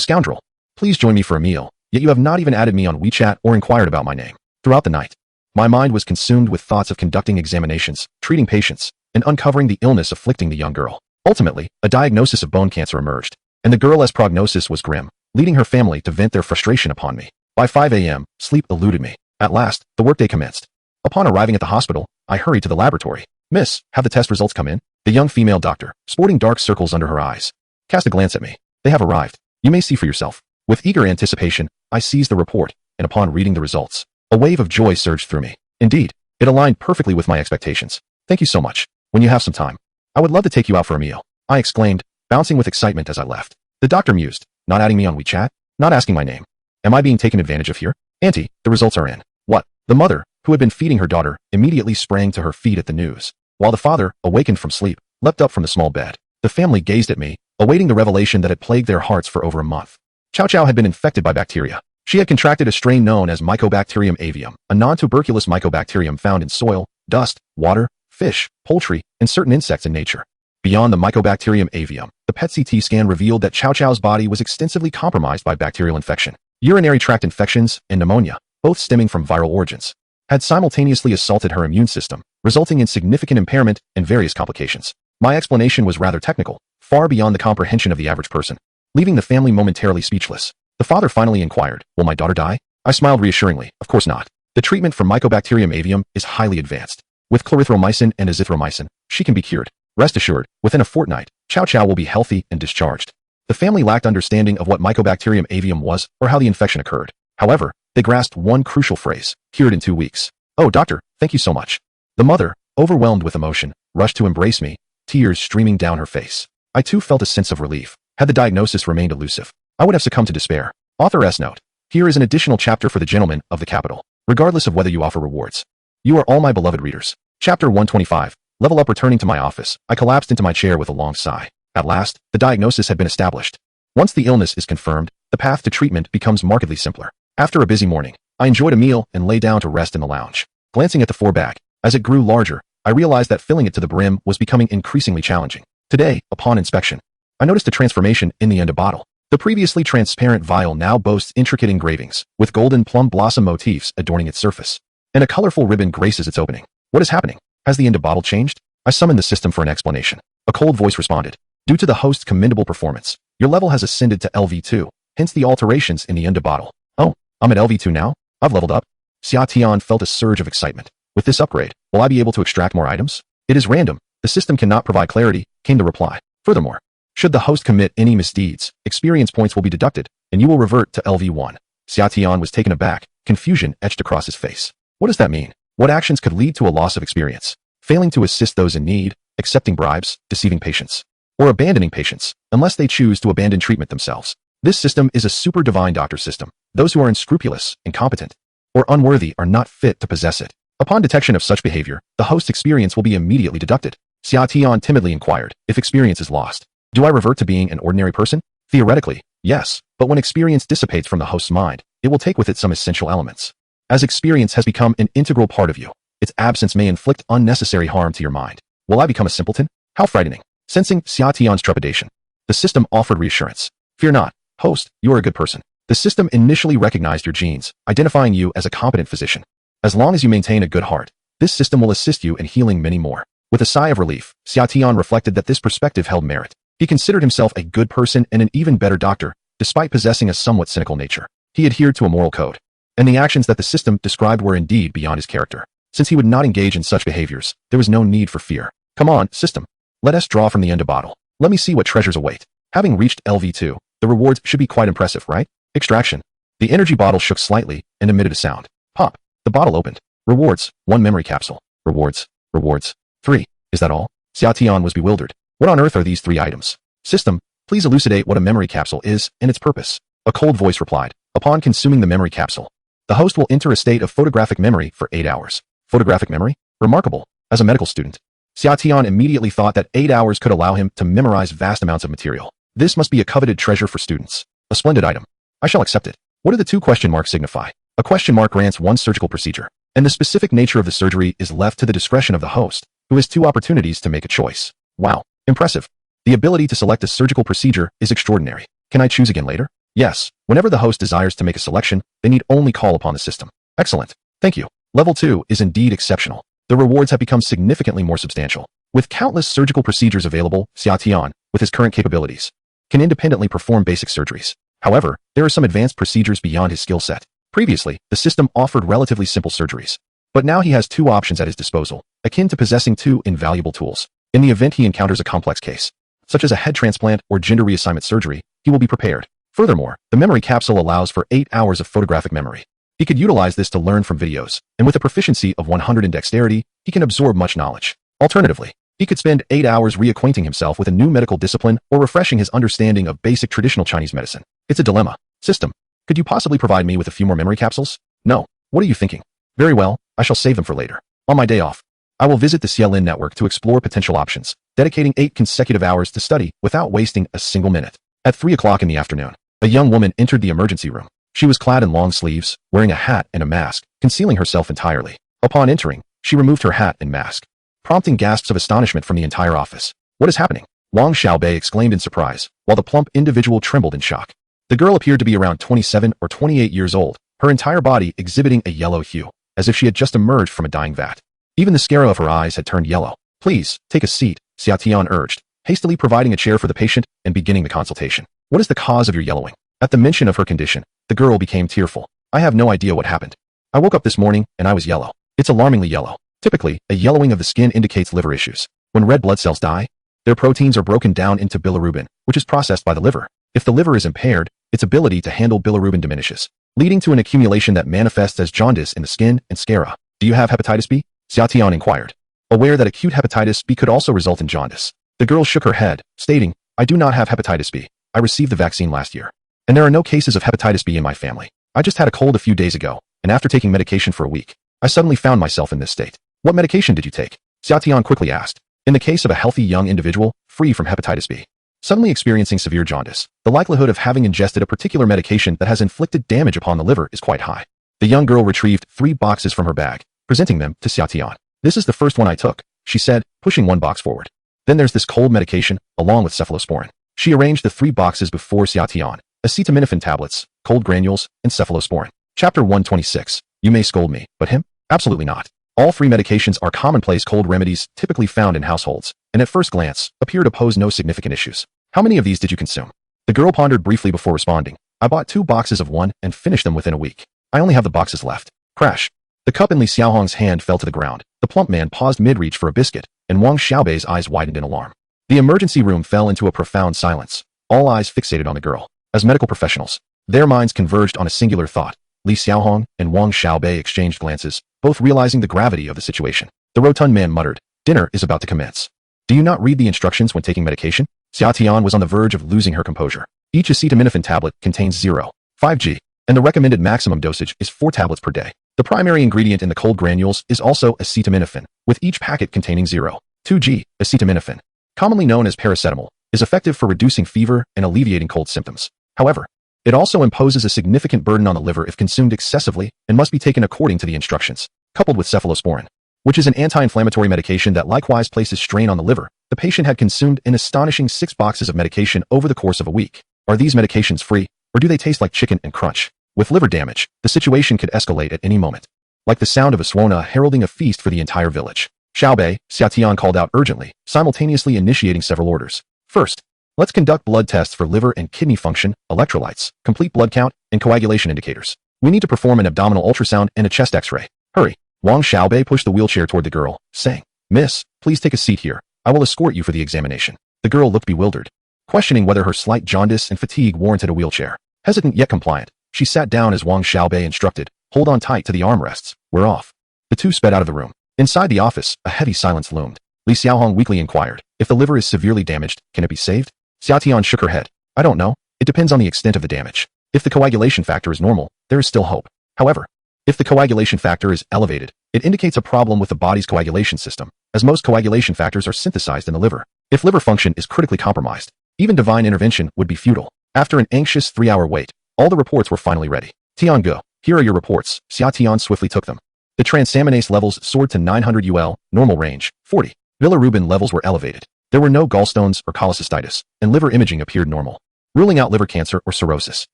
scoundrel. Please join me for a meal, yet you have not even added me on WeChat or inquired about my name." Throughout the night, my mind was consumed with thoughts of conducting examinations, treating patients, and uncovering the illness afflicting the young girl. Ultimately, a diagnosis of bone cancer emerged, and the girl's prognosis was grim, leading her family to vent their frustration upon me. By 5 a.m., sleep eluded me. At last, the workday commenced. Upon arriving at the hospital, I hurried to the laboratory. "Miss, have the test results come in?" The young female doctor, sporting dark circles under her eyes, cast a glance at me. "They have arrived. You may see for yourself." With eager anticipation, I seized the report, and upon reading the results, a wave of joy surged through me. Indeed, it aligned perfectly with my expectations. "Thank you so much. When you have some time, I would love to take you out for a meal," I exclaimed, bouncing with excitement as I left. The doctor mused, "Not adding me on WeChat? Not asking my name. Am I being taken advantage of here?" "Auntie, the results are in." "What?" The mother, who had been feeding her daughter, immediately sprang to her feet at the news, while the father, awakened from sleep, leapt up from the small bed. The family gazed at me, awaiting the revelation that had plagued their hearts for over a month. Chow Chow had been infected by bacteria. She had contracted a strain known as Mycobacterium avium, a non-tuberculous mycobacterium found in soil, dust, water, fish, poultry, and certain insects in nature. Beyond the Mycobacterium avium, the PET-CT scan revealed that Chow Chow's body was extensively compromised by bacterial infection. Urinary tract infections and pneumonia, both stemming from viral origins, had simultaneously assaulted her immune system, resulting in significant impairment and various complications. My explanation was rather technical, far beyond the comprehension of the average person, leaving the family momentarily speechless. The father finally inquired, "Will my daughter die?" I smiled reassuringly, "Of course not. The treatment for Mycobacterium avium is highly advanced. With clarithromycin and azithromycin, she can be cured. Rest assured, within a fortnight, Chow Chow will be healthy and discharged." The family lacked understanding of what Mycobacterium avium was or how the infection occurred. However, they grasped one crucial phrase, "cured in 2 weeks." "Oh, doctor, thank you so much." The mother, overwhelmed with emotion, rushed to embrace me, tears streaming down her face. I too felt a sense of relief. Had the diagnosis remained elusive, I would have succumbed to despair. Author S note. Here is an additional chapter for the gentlemen of the capital, regardless of whether you offer rewards. You are all my beloved readers. Chapter 125. Level up. Returning to my office, I collapsed into my chair with a long sigh. At last, the diagnosis had been established. Once the illness is confirmed, the path to treatment becomes markedly simpler. After a busy morning, I enjoyed a meal and lay down to rest in the lounge. Glancing at the 4-bag, as it grew larger, I realized that filling it to the brim was becoming increasingly challenging. Today, upon inspection, I noticed a transformation in the end bottle. The previously transparent vial now boasts intricate engravings, with golden plum blossom motifs adorning its surface, and a colorful ribbon graces its opening. What is happening? Has the end bottle changed? I summoned the system for an explanation. A cold voice responded. Due to the host's commendable performance, your level has ascended to LV2, hence the alterations in the end bottle. Oh, I'm at LV2 now? I've leveled up? Xia Tian felt a surge of excitement. With this upgrade, will I be able to extract more items? It is random. The system cannot provide clarity, came the reply. Furthermore, should the host commit any misdeeds, experience points will be deducted, and you will revert to LV1. Xia Tian was taken aback, confusion etched across his face. What does that mean? What actions could lead to a loss of experience? Failing to assist those in need, accepting bribes, deceiving patients, or abandoning patients, unless they choose to abandon treatment themselves. This system is a super divine doctor system. Those who are unscrupulous, incompetent, or unworthy are not fit to possess it. Upon detection of such behavior, the host's experience will be immediately deducted. Xia Tian timidly inquired, if experience is lost, do I revert to being an ordinary person? Theoretically, yes, but when experience dissipates from the host's mind, it will take with it some essential elements. As experience has become an integral part of you, its absence may inflict unnecessary harm to your mind. Will I become a simpleton? How frightening. Sensing Xia Tian's trepidation, the system offered reassurance. Fear not, host, you are a good person. The system initially recognized your genes, identifying you as a competent physician. As long as you maintain a good heart, this system will assist you in healing many more. With a sigh of relief, Xia Tian reflected that this perspective held merit. He considered himself a good person and an even better doctor, despite possessing a somewhat cynical nature. He adhered to a moral code, and the actions that the system described were indeed beyond his character. Since he would not engage in such behaviors, there was no need for fear. Come on, system. Let us draw from the end bottle. Let me see what treasures await. Having reached LV2, the rewards should be quite impressive, right? Extraction. The energy bottle shook slightly and emitted a sound. Pop. The bottle opened. Rewards. 1 memory capsule. Rewards. Rewards. 3. Is that all? Xia Tian was bewildered. What on earth are these 3 items? System, please elucidate what a memory capsule is and its purpose. A cold voice replied. Upon consuming the memory capsule, the host will enter a state of photographic memory for 8 hours. Photographic memory? Remarkable. As a medical student, Xia Tian immediately thought that 8 hours could allow him to memorize vast amounts of material. This must be a coveted treasure for students. A splendid item. I shall accept it. What do the 2 question marks signify? A question mark grants 1 surgical procedure, and the specific nature of the surgery is left to the discretion of the host, who has 2 opportunities to make a choice. Wow. Impressive. The ability to select a surgical procedure is extraordinary. Can I choose again later? Yes. Whenever the host desires to make a selection, they need only call upon the system. Excellent. Thank you. Level 2 is indeed exceptional. The rewards have become significantly more substantial. With countless surgical procedures available, Xia Tian, with his current capabilities, can independently perform basic surgeries. However, there are some advanced procedures beyond his skill set. Previously, the system offered relatively simple surgeries, but now he has 2 options at his disposal, akin to possessing 2 invaluable tools. In the event he encounters a complex case, such as a head transplant or gender reassignment surgery, he will be prepared. Furthermore, the memory capsule allows for 8 hours of photographic memory. He could utilize this to learn from videos, and with a proficiency of 100 in dexterity, he can absorb much knowledge. Alternatively, he could spend 8 hours reacquainting himself with a new medical discipline or refreshing his understanding of basic traditional Chinese medicine. It's a dilemma. System, could you possibly provide me with a few more memory capsules? No. What are you thinking? Very well, I shall save them for later. On my day off, I will visit the Xielin network to explore potential options, dedicating 8 consecutive hours to study without wasting a single minute. At 3 o'clock in the afternoon, a young woman entered the emergency room. She was clad in long sleeves, wearing a hat and a mask, concealing herself entirely. Upon entering, she removed her hat and mask, prompting gasps of astonishment from the entire office. What is happening? Wang Xiaobei exclaimed in surprise, while the plump individual trembled in shock. The girl appeared to be around 27 or 28 years old, her entire body exhibiting a yellow hue, as if she had just emerged from a dying vat. Even the sclera of her eyes had turned yellow. Please, take a seat, Xia Tian urged, hastily providing a chair for the patient and beginning the consultation. What is the cause of your yellowing? At the mention of her condition, the girl became tearful. I have no idea what happened. I woke up this morning and I was yellow. It's alarmingly yellow. Typically, a yellowing of the skin indicates liver issues. When red blood cells die, their proteins are broken down into bilirubin, which is processed by the liver. If the liver is impaired, its ability to handle bilirubin diminishes, leading to an accumulation that manifests as jaundice in the skin and sclera. Do you have hepatitis B? Xia Tian inquired, aware that acute hepatitis B could also result in jaundice. The girl shook her head, stating, I do not have hepatitis B. I received the vaccine last year. And there are no cases of hepatitis B in my family. I just had a cold a few days ago, and after taking medication for a week, I suddenly found myself in this state. What medication did you take? Xia Tian quickly asked. In the case of a healthy young individual, free from hepatitis B, suddenly experiencing severe jaundice, the likelihood of having ingested a particular medication that has inflicted damage upon the liver is quite high. The young girl retrieved 3 boxes from her bag, presenting them to Xia Tian. This is the first one I took, she said, pushing one box forward. Then there's this cold medication, along with cephalosporin. She arranged the 3 boxes before Xia Tian: acetaminophen tablets, cold granules, and cephalosporin. Chapter 126. You may scold me, but him? Absolutely not. All 3 medications are commonplace cold remedies typically found in households, and at first glance, appear to pose no significant issues. How many of these did you consume? The girl pondered briefly before responding. I bought 2 boxes of one and finished them within a week. I only have the boxes left. Crash. The cup in Li Xiaohong's hand fell to the ground. The plump man paused mid-reach for a biscuit, and Wang Xiaobei's eyes widened in alarm. The emergency room fell into a profound silence, all eyes fixated on the girl. As medical professionals, their minds converged on a singular thought. Li Xiaohong and Wang Xiaobei exchanged glances, both realizing the gravity of the situation. The rotund man muttered, dinner is about to commence. Do you not read the instructions when taking medication? Xia Tian was on the verge of losing her composure. Each acetaminophen tablet contains 0.5 g, and the recommended maximum dosage is 4 tablets per day. The primary ingredient in the cold granules is also acetaminophen, with each packet containing 0.2 g. Acetaminophen, commonly known as paracetamol, is effective for reducing fever and alleviating cold symptoms. However, it also imposes a significant burden on the liver if consumed excessively and must be taken according to the instructions. Coupled with cephalosporin, which is an anti-inflammatory medication that likewise places strain on the liver, the patient had consumed an astonishing 6 boxes of medication over the course of a week. Are these medications free, or do they taste like chicken and crunch? With liver damage, the situation could escalate at any moment. Like the sound of a swana heralding a feast for the entire village. Xiaobei, Xia Tian called out urgently, simultaneously initiating several orders. First, let's conduct blood tests for liver and kidney function, electrolytes, complete blood count, and coagulation indicators. We need to perform an abdominal ultrasound and a chest x-ray. Hurry. Wang Xiaobei pushed the wheelchair toward the girl, saying, Miss, please take a seat here. I will escort you for the examination. The girl looked bewildered, questioning whether her slight jaundice and fatigue warranted a wheelchair. Hesitant yet compliant, she sat down as Wang Xiaobei instructed. Hold on tight to the armrests. We're off. The two sped out of the room. Inside the office, a heavy silence loomed. Li Xiaohong weakly inquired, if the liver is severely damaged, can it be saved? Xia Tian shook her head. I don't know. It depends on the extent of the damage. If the coagulation factor is normal, there is still hope. However, if the coagulation factor is elevated, it indicates a problem with the body's coagulation system, as most coagulation factors are synthesized in the liver. If liver function is critically compromised, even divine intervention would be futile. After an anxious 3-hour wait, all the reports were finally ready. Tian Go, here are your reports. Xia Tian swiftly took them. The transaminase levels soared to 900 UL, normal range, 40. Bilirubin levels were elevated. There were no gallstones or cholecystitis, and liver imaging appeared normal, ruling out liver cancer or cirrhosis.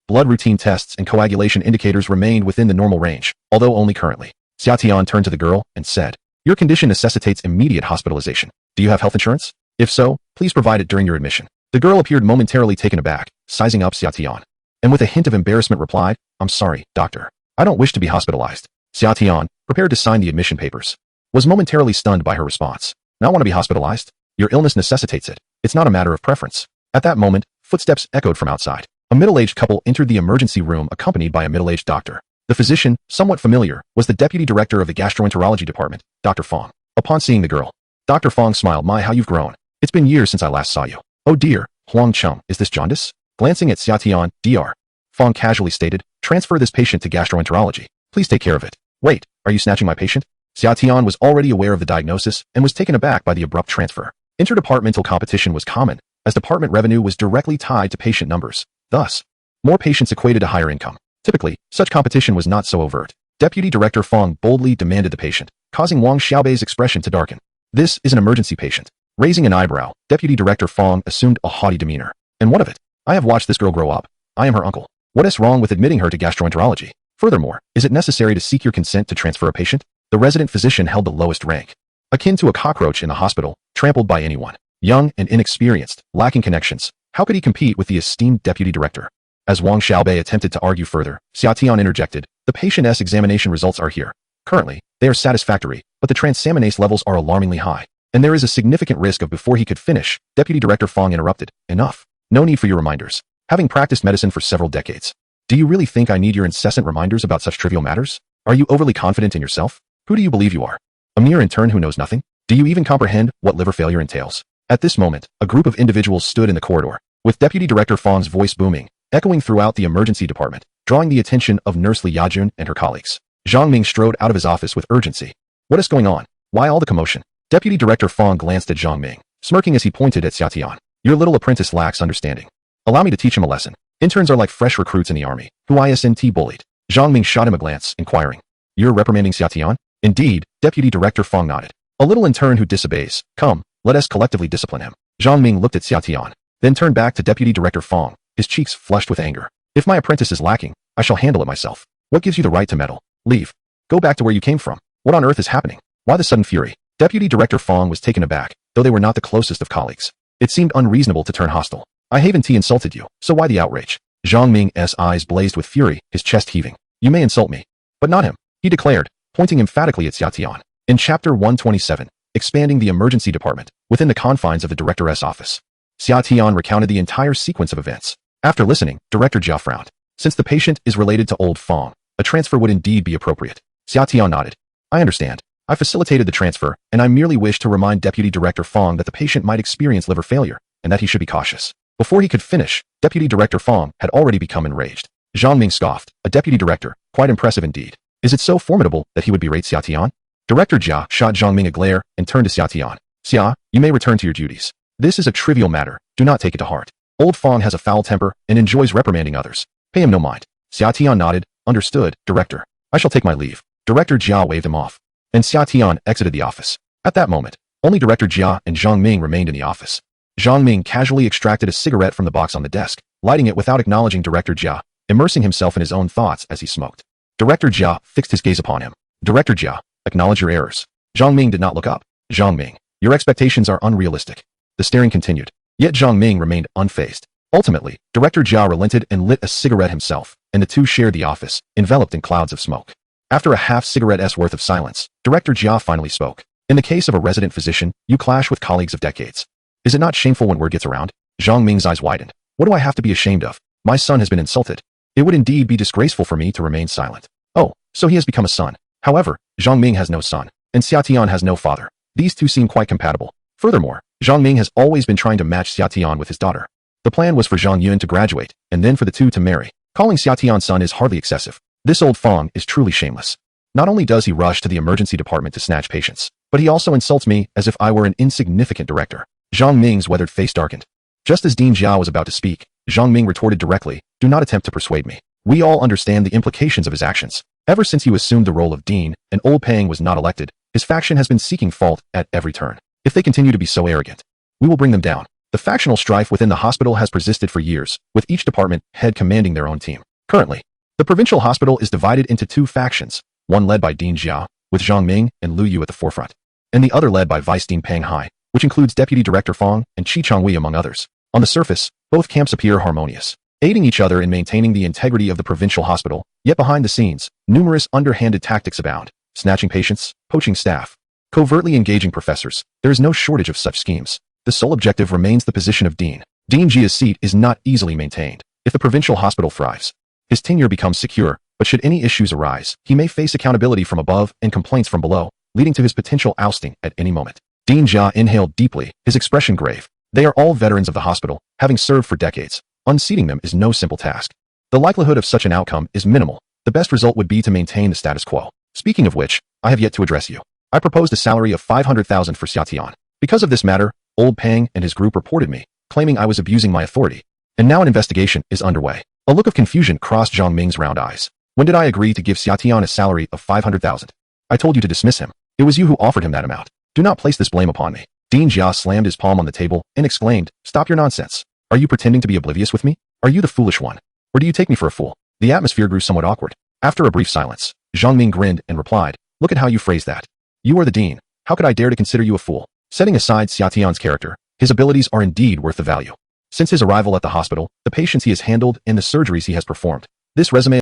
Blood routine tests and coagulation indicators remained within the normal range, although only currently. Xia Tian turned to the girl and said, your condition necessitates immediate hospitalization. Do you have health insurance? If so, please provide it during your admission. The girl appeared momentarily taken aback, sizing up Xia Tian, and with a hint of embarrassment replied, I'm sorry, doctor. I don't wish to be hospitalized. Xia Tian, prepared to sign the admission papers, was momentarily stunned by her response. Not want to be hospitalized? Your illness necessitates it. It's not a matter of preference. At that moment, footsteps echoed from outside. A middle-aged couple entered the emergency room accompanied by a middle-aged doctor. The physician, somewhat familiar, was the deputy director of the gastroenterology department, Dr. Fong. Upon seeing the girl, Dr. Fong smiled. My, how you've grown. It's been years since I last saw you. Oh dear, Huang Chum, is this jaundice? Glancing at Xia Tian, Dr. Fong casually stated, transfer this patient to gastroenterology. Please take care of it. Wait, are you snatching my patient? Xia Tian was already aware of the diagnosis and was taken aback by the abrupt transfer. Interdepartmental competition was common, as department revenue was directly tied to patient numbers. Thus, more patients equated to higher income. Typically, such competition was not so overt. Deputy Director Fong boldly demanded the patient, causing Wang Xiaobei's expression to darken. This is an emergency patient. Raising an eyebrow, Deputy Director Fong assumed a haughty demeanor. And what of it? I have watched this girl grow up. I am her uncle. What is wrong with admitting her to gastroenterology? Furthermore, is it necessary to seek your consent to transfer a patient? The resident physician held the lowest rank, akin to a cockroach in the hospital, trampled by anyone. Young and inexperienced, lacking connections, how could he compete with the esteemed deputy director? As Wang Xiaobei attempted to argue further, Xia Tian interjected, the patient's examination results are here. Currently, they are satisfactory, but the transaminase levels are alarmingly high, and there is a significant risk of before he could finish. Deputy Director Fong interrupted, enough. No need for your reminders. Having practiced medicine for several decades, do you really think I need your incessant reminders about such trivial matters? Are you overly confident in yourself? Who do you believe you are? A mere intern who knows nothing? Do you even comprehend what liver failure entails? At this moment, a group of individuals stood in the corridor, with Deputy Director Fong's voice booming. echoing throughout the emergency department, drawing the attention of Nurse Li Yajun and her colleagues. Zhang Ming strode out of his office with urgency. What is going on? Why all the commotion? Deputy Director Fong glanced at Zhang Ming, smirking as he pointed at Xia Tian. Your little apprentice lacks understanding. Allow me to teach him a lesson. Interns are like fresh recruits in the army, who ISNT bullied. Zhang Ming shot him a glance, inquiring. You're reprimanding Xia Tian? Indeed, Deputy Director Fong nodded. A little intern who disobeys. Come, let us collectively discipline him. Zhang Ming looked at Xia Tian, then turned back to Deputy Director Fong, his cheeks flushed with anger. If my apprentice is lacking, I shall handle it myself. What gives you the right to meddle? Leave. Go back to where you came from. What on earth is happening? Why the sudden fury? Deputy Director Fong was taken aback, though they were not the closest of colleagues. It seemed unreasonable to turn hostile. I haven't insulted you, so why the outrage? Zhang Ming's eyes blazed with fury, his chest heaving. You may insult me, but not him, he declared, pointing emphatically at Xia Tian. In Chapter 127, expanding the emergency department, within the confines of the director's office. Xia Tian recounted the entire sequence of events. After listening, Director Jia frowned. Since the patient is related to old Fong, a transfer would indeed be appropriate. Xia Tian nodded. I understand. I facilitated the transfer, and I merely wish to remind Deputy Director Fong that the patient might experience liver failure, and that he should be cautious. Before he could finish, Deputy Director Fong had already become enraged. Zhang Ming scoffed. A deputy director, quite impressive indeed. Is it so formidable that he would berate Xia Tian? Director Jia shot Zhang Ming a glare and turned to Xia Tian. Xia, you may return to your duties. This is a trivial matter, do not take it to heart. Old Fong has a foul temper and enjoys reprimanding others. Pay him no mind. Xia Tian nodded. Understood, Director. I shall take my leave. Director Jia waved him off, and Xia Tian exited the office. At that moment, only Director Jia and Zhang Ming remained in the office. Zhang Ming casually extracted a cigarette from the box on the desk, lighting it without acknowledging Director Jia, immersing himself in his own thoughts as he smoked. Director Jia fixed his gaze upon him. Director Jia, acknowledge your errors. Zhang Ming did not look up. Zhang Ming, your expectations are unrealistic. The staring continued, yet Zhang Ming remained unfazed. Ultimately, Director Jia relented and lit a cigarette himself, and the two shared the office, enveloped in clouds of smoke. After a half-cigarette-s worth of silence, Director Jia finally spoke. In the case of a resident physician, you clash with colleagues of decades. Is it not shameful when word gets around? Zhang Ming's eyes widened. What do I have to be ashamed of? My son has been insulted. It would indeed be disgraceful for me to remain silent. Oh, so he has become a son. However, Zhang Ming has no son, and Xia Tian has no father. These two seem quite compatible. Furthermore, Zhang Ming has always been trying to match Xia Tian with his daughter. The plan was for Zhang Yun to graduate, and then for the two to marry. Calling Xia Tian's son is hardly excessive. This old Fong is truly shameless. Not only does he rush to the emergency department to snatch patients, but he also insults me as if I were an insignificant director. Zhang Ming's weathered face darkened. Just as Dean Jiao was about to speak, Zhang Ming retorted directly, do not attempt to persuade me. We all understand the implications of his actions. Ever since you assumed the role of Dean, and Old Pang was not elected, his faction has been seeking fault at every turn. If they continue to be so arrogant, we will bring them down. The factional strife within the hospital has persisted for years, with each department head commanding their own team. Currently, the provincial hospital is divided into two factions, one led by Dean Jiao, with Zhang Ming and Lu Yu at the forefront, and the other led by Vice Dean Pang Hai, which includes Deputy Director Fong and Chi Chongwei among others. On the surface, both camps appear harmonious, aiding each other in maintaining the integrity of the provincial hospital, yet behind the scenes, numerous underhanded tactics abound, snatching patients, poaching staff, covertly engaging professors. There is no shortage of such schemes. The sole objective remains the position of Dean. Dean Jia's seat is not easily maintained. If the provincial hospital thrives, his tenure becomes secure, but should any issues arise, he may face accountability from above and complaints from below, leading to his potential ousting at any moment. Dean Jia inhaled deeply, his expression grave. They are all veterans of the hospital, having served for decades. Unseating them is no simple task. The likelihood of such an outcome is minimal. The best result would be to maintain the status quo. Speaking of which, I have yet to address you. I proposed a salary of 500,000 for Xia Tian. Because of this matter, Old Pang and his group reported me, claiming I was abusing my authority. And now an investigation is underway. A look of confusion crossed Zhang Ming's round eyes. When did I agree to give Xia Tian a salary of 500,000? I told you to dismiss him. It was you who offered him that amount. Do not place this blame upon me. Dean Jia slammed his palm on the table and exclaimed, stop your nonsense. Are you pretending to be oblivious with me? Are you the foolish one? Or do you take me for a fool? The atmosphere grew somewhat awkward. After a brief silence, Zhang Ming grinned and replied, look at how you phrase that. You are the dean. How could I dare to consider you a fool? Setting aside Xia Tian's character, his abilities are indeed worth the value. Since his arrival at the hospital, the patients he has handled and the surgeries he has performed, this resume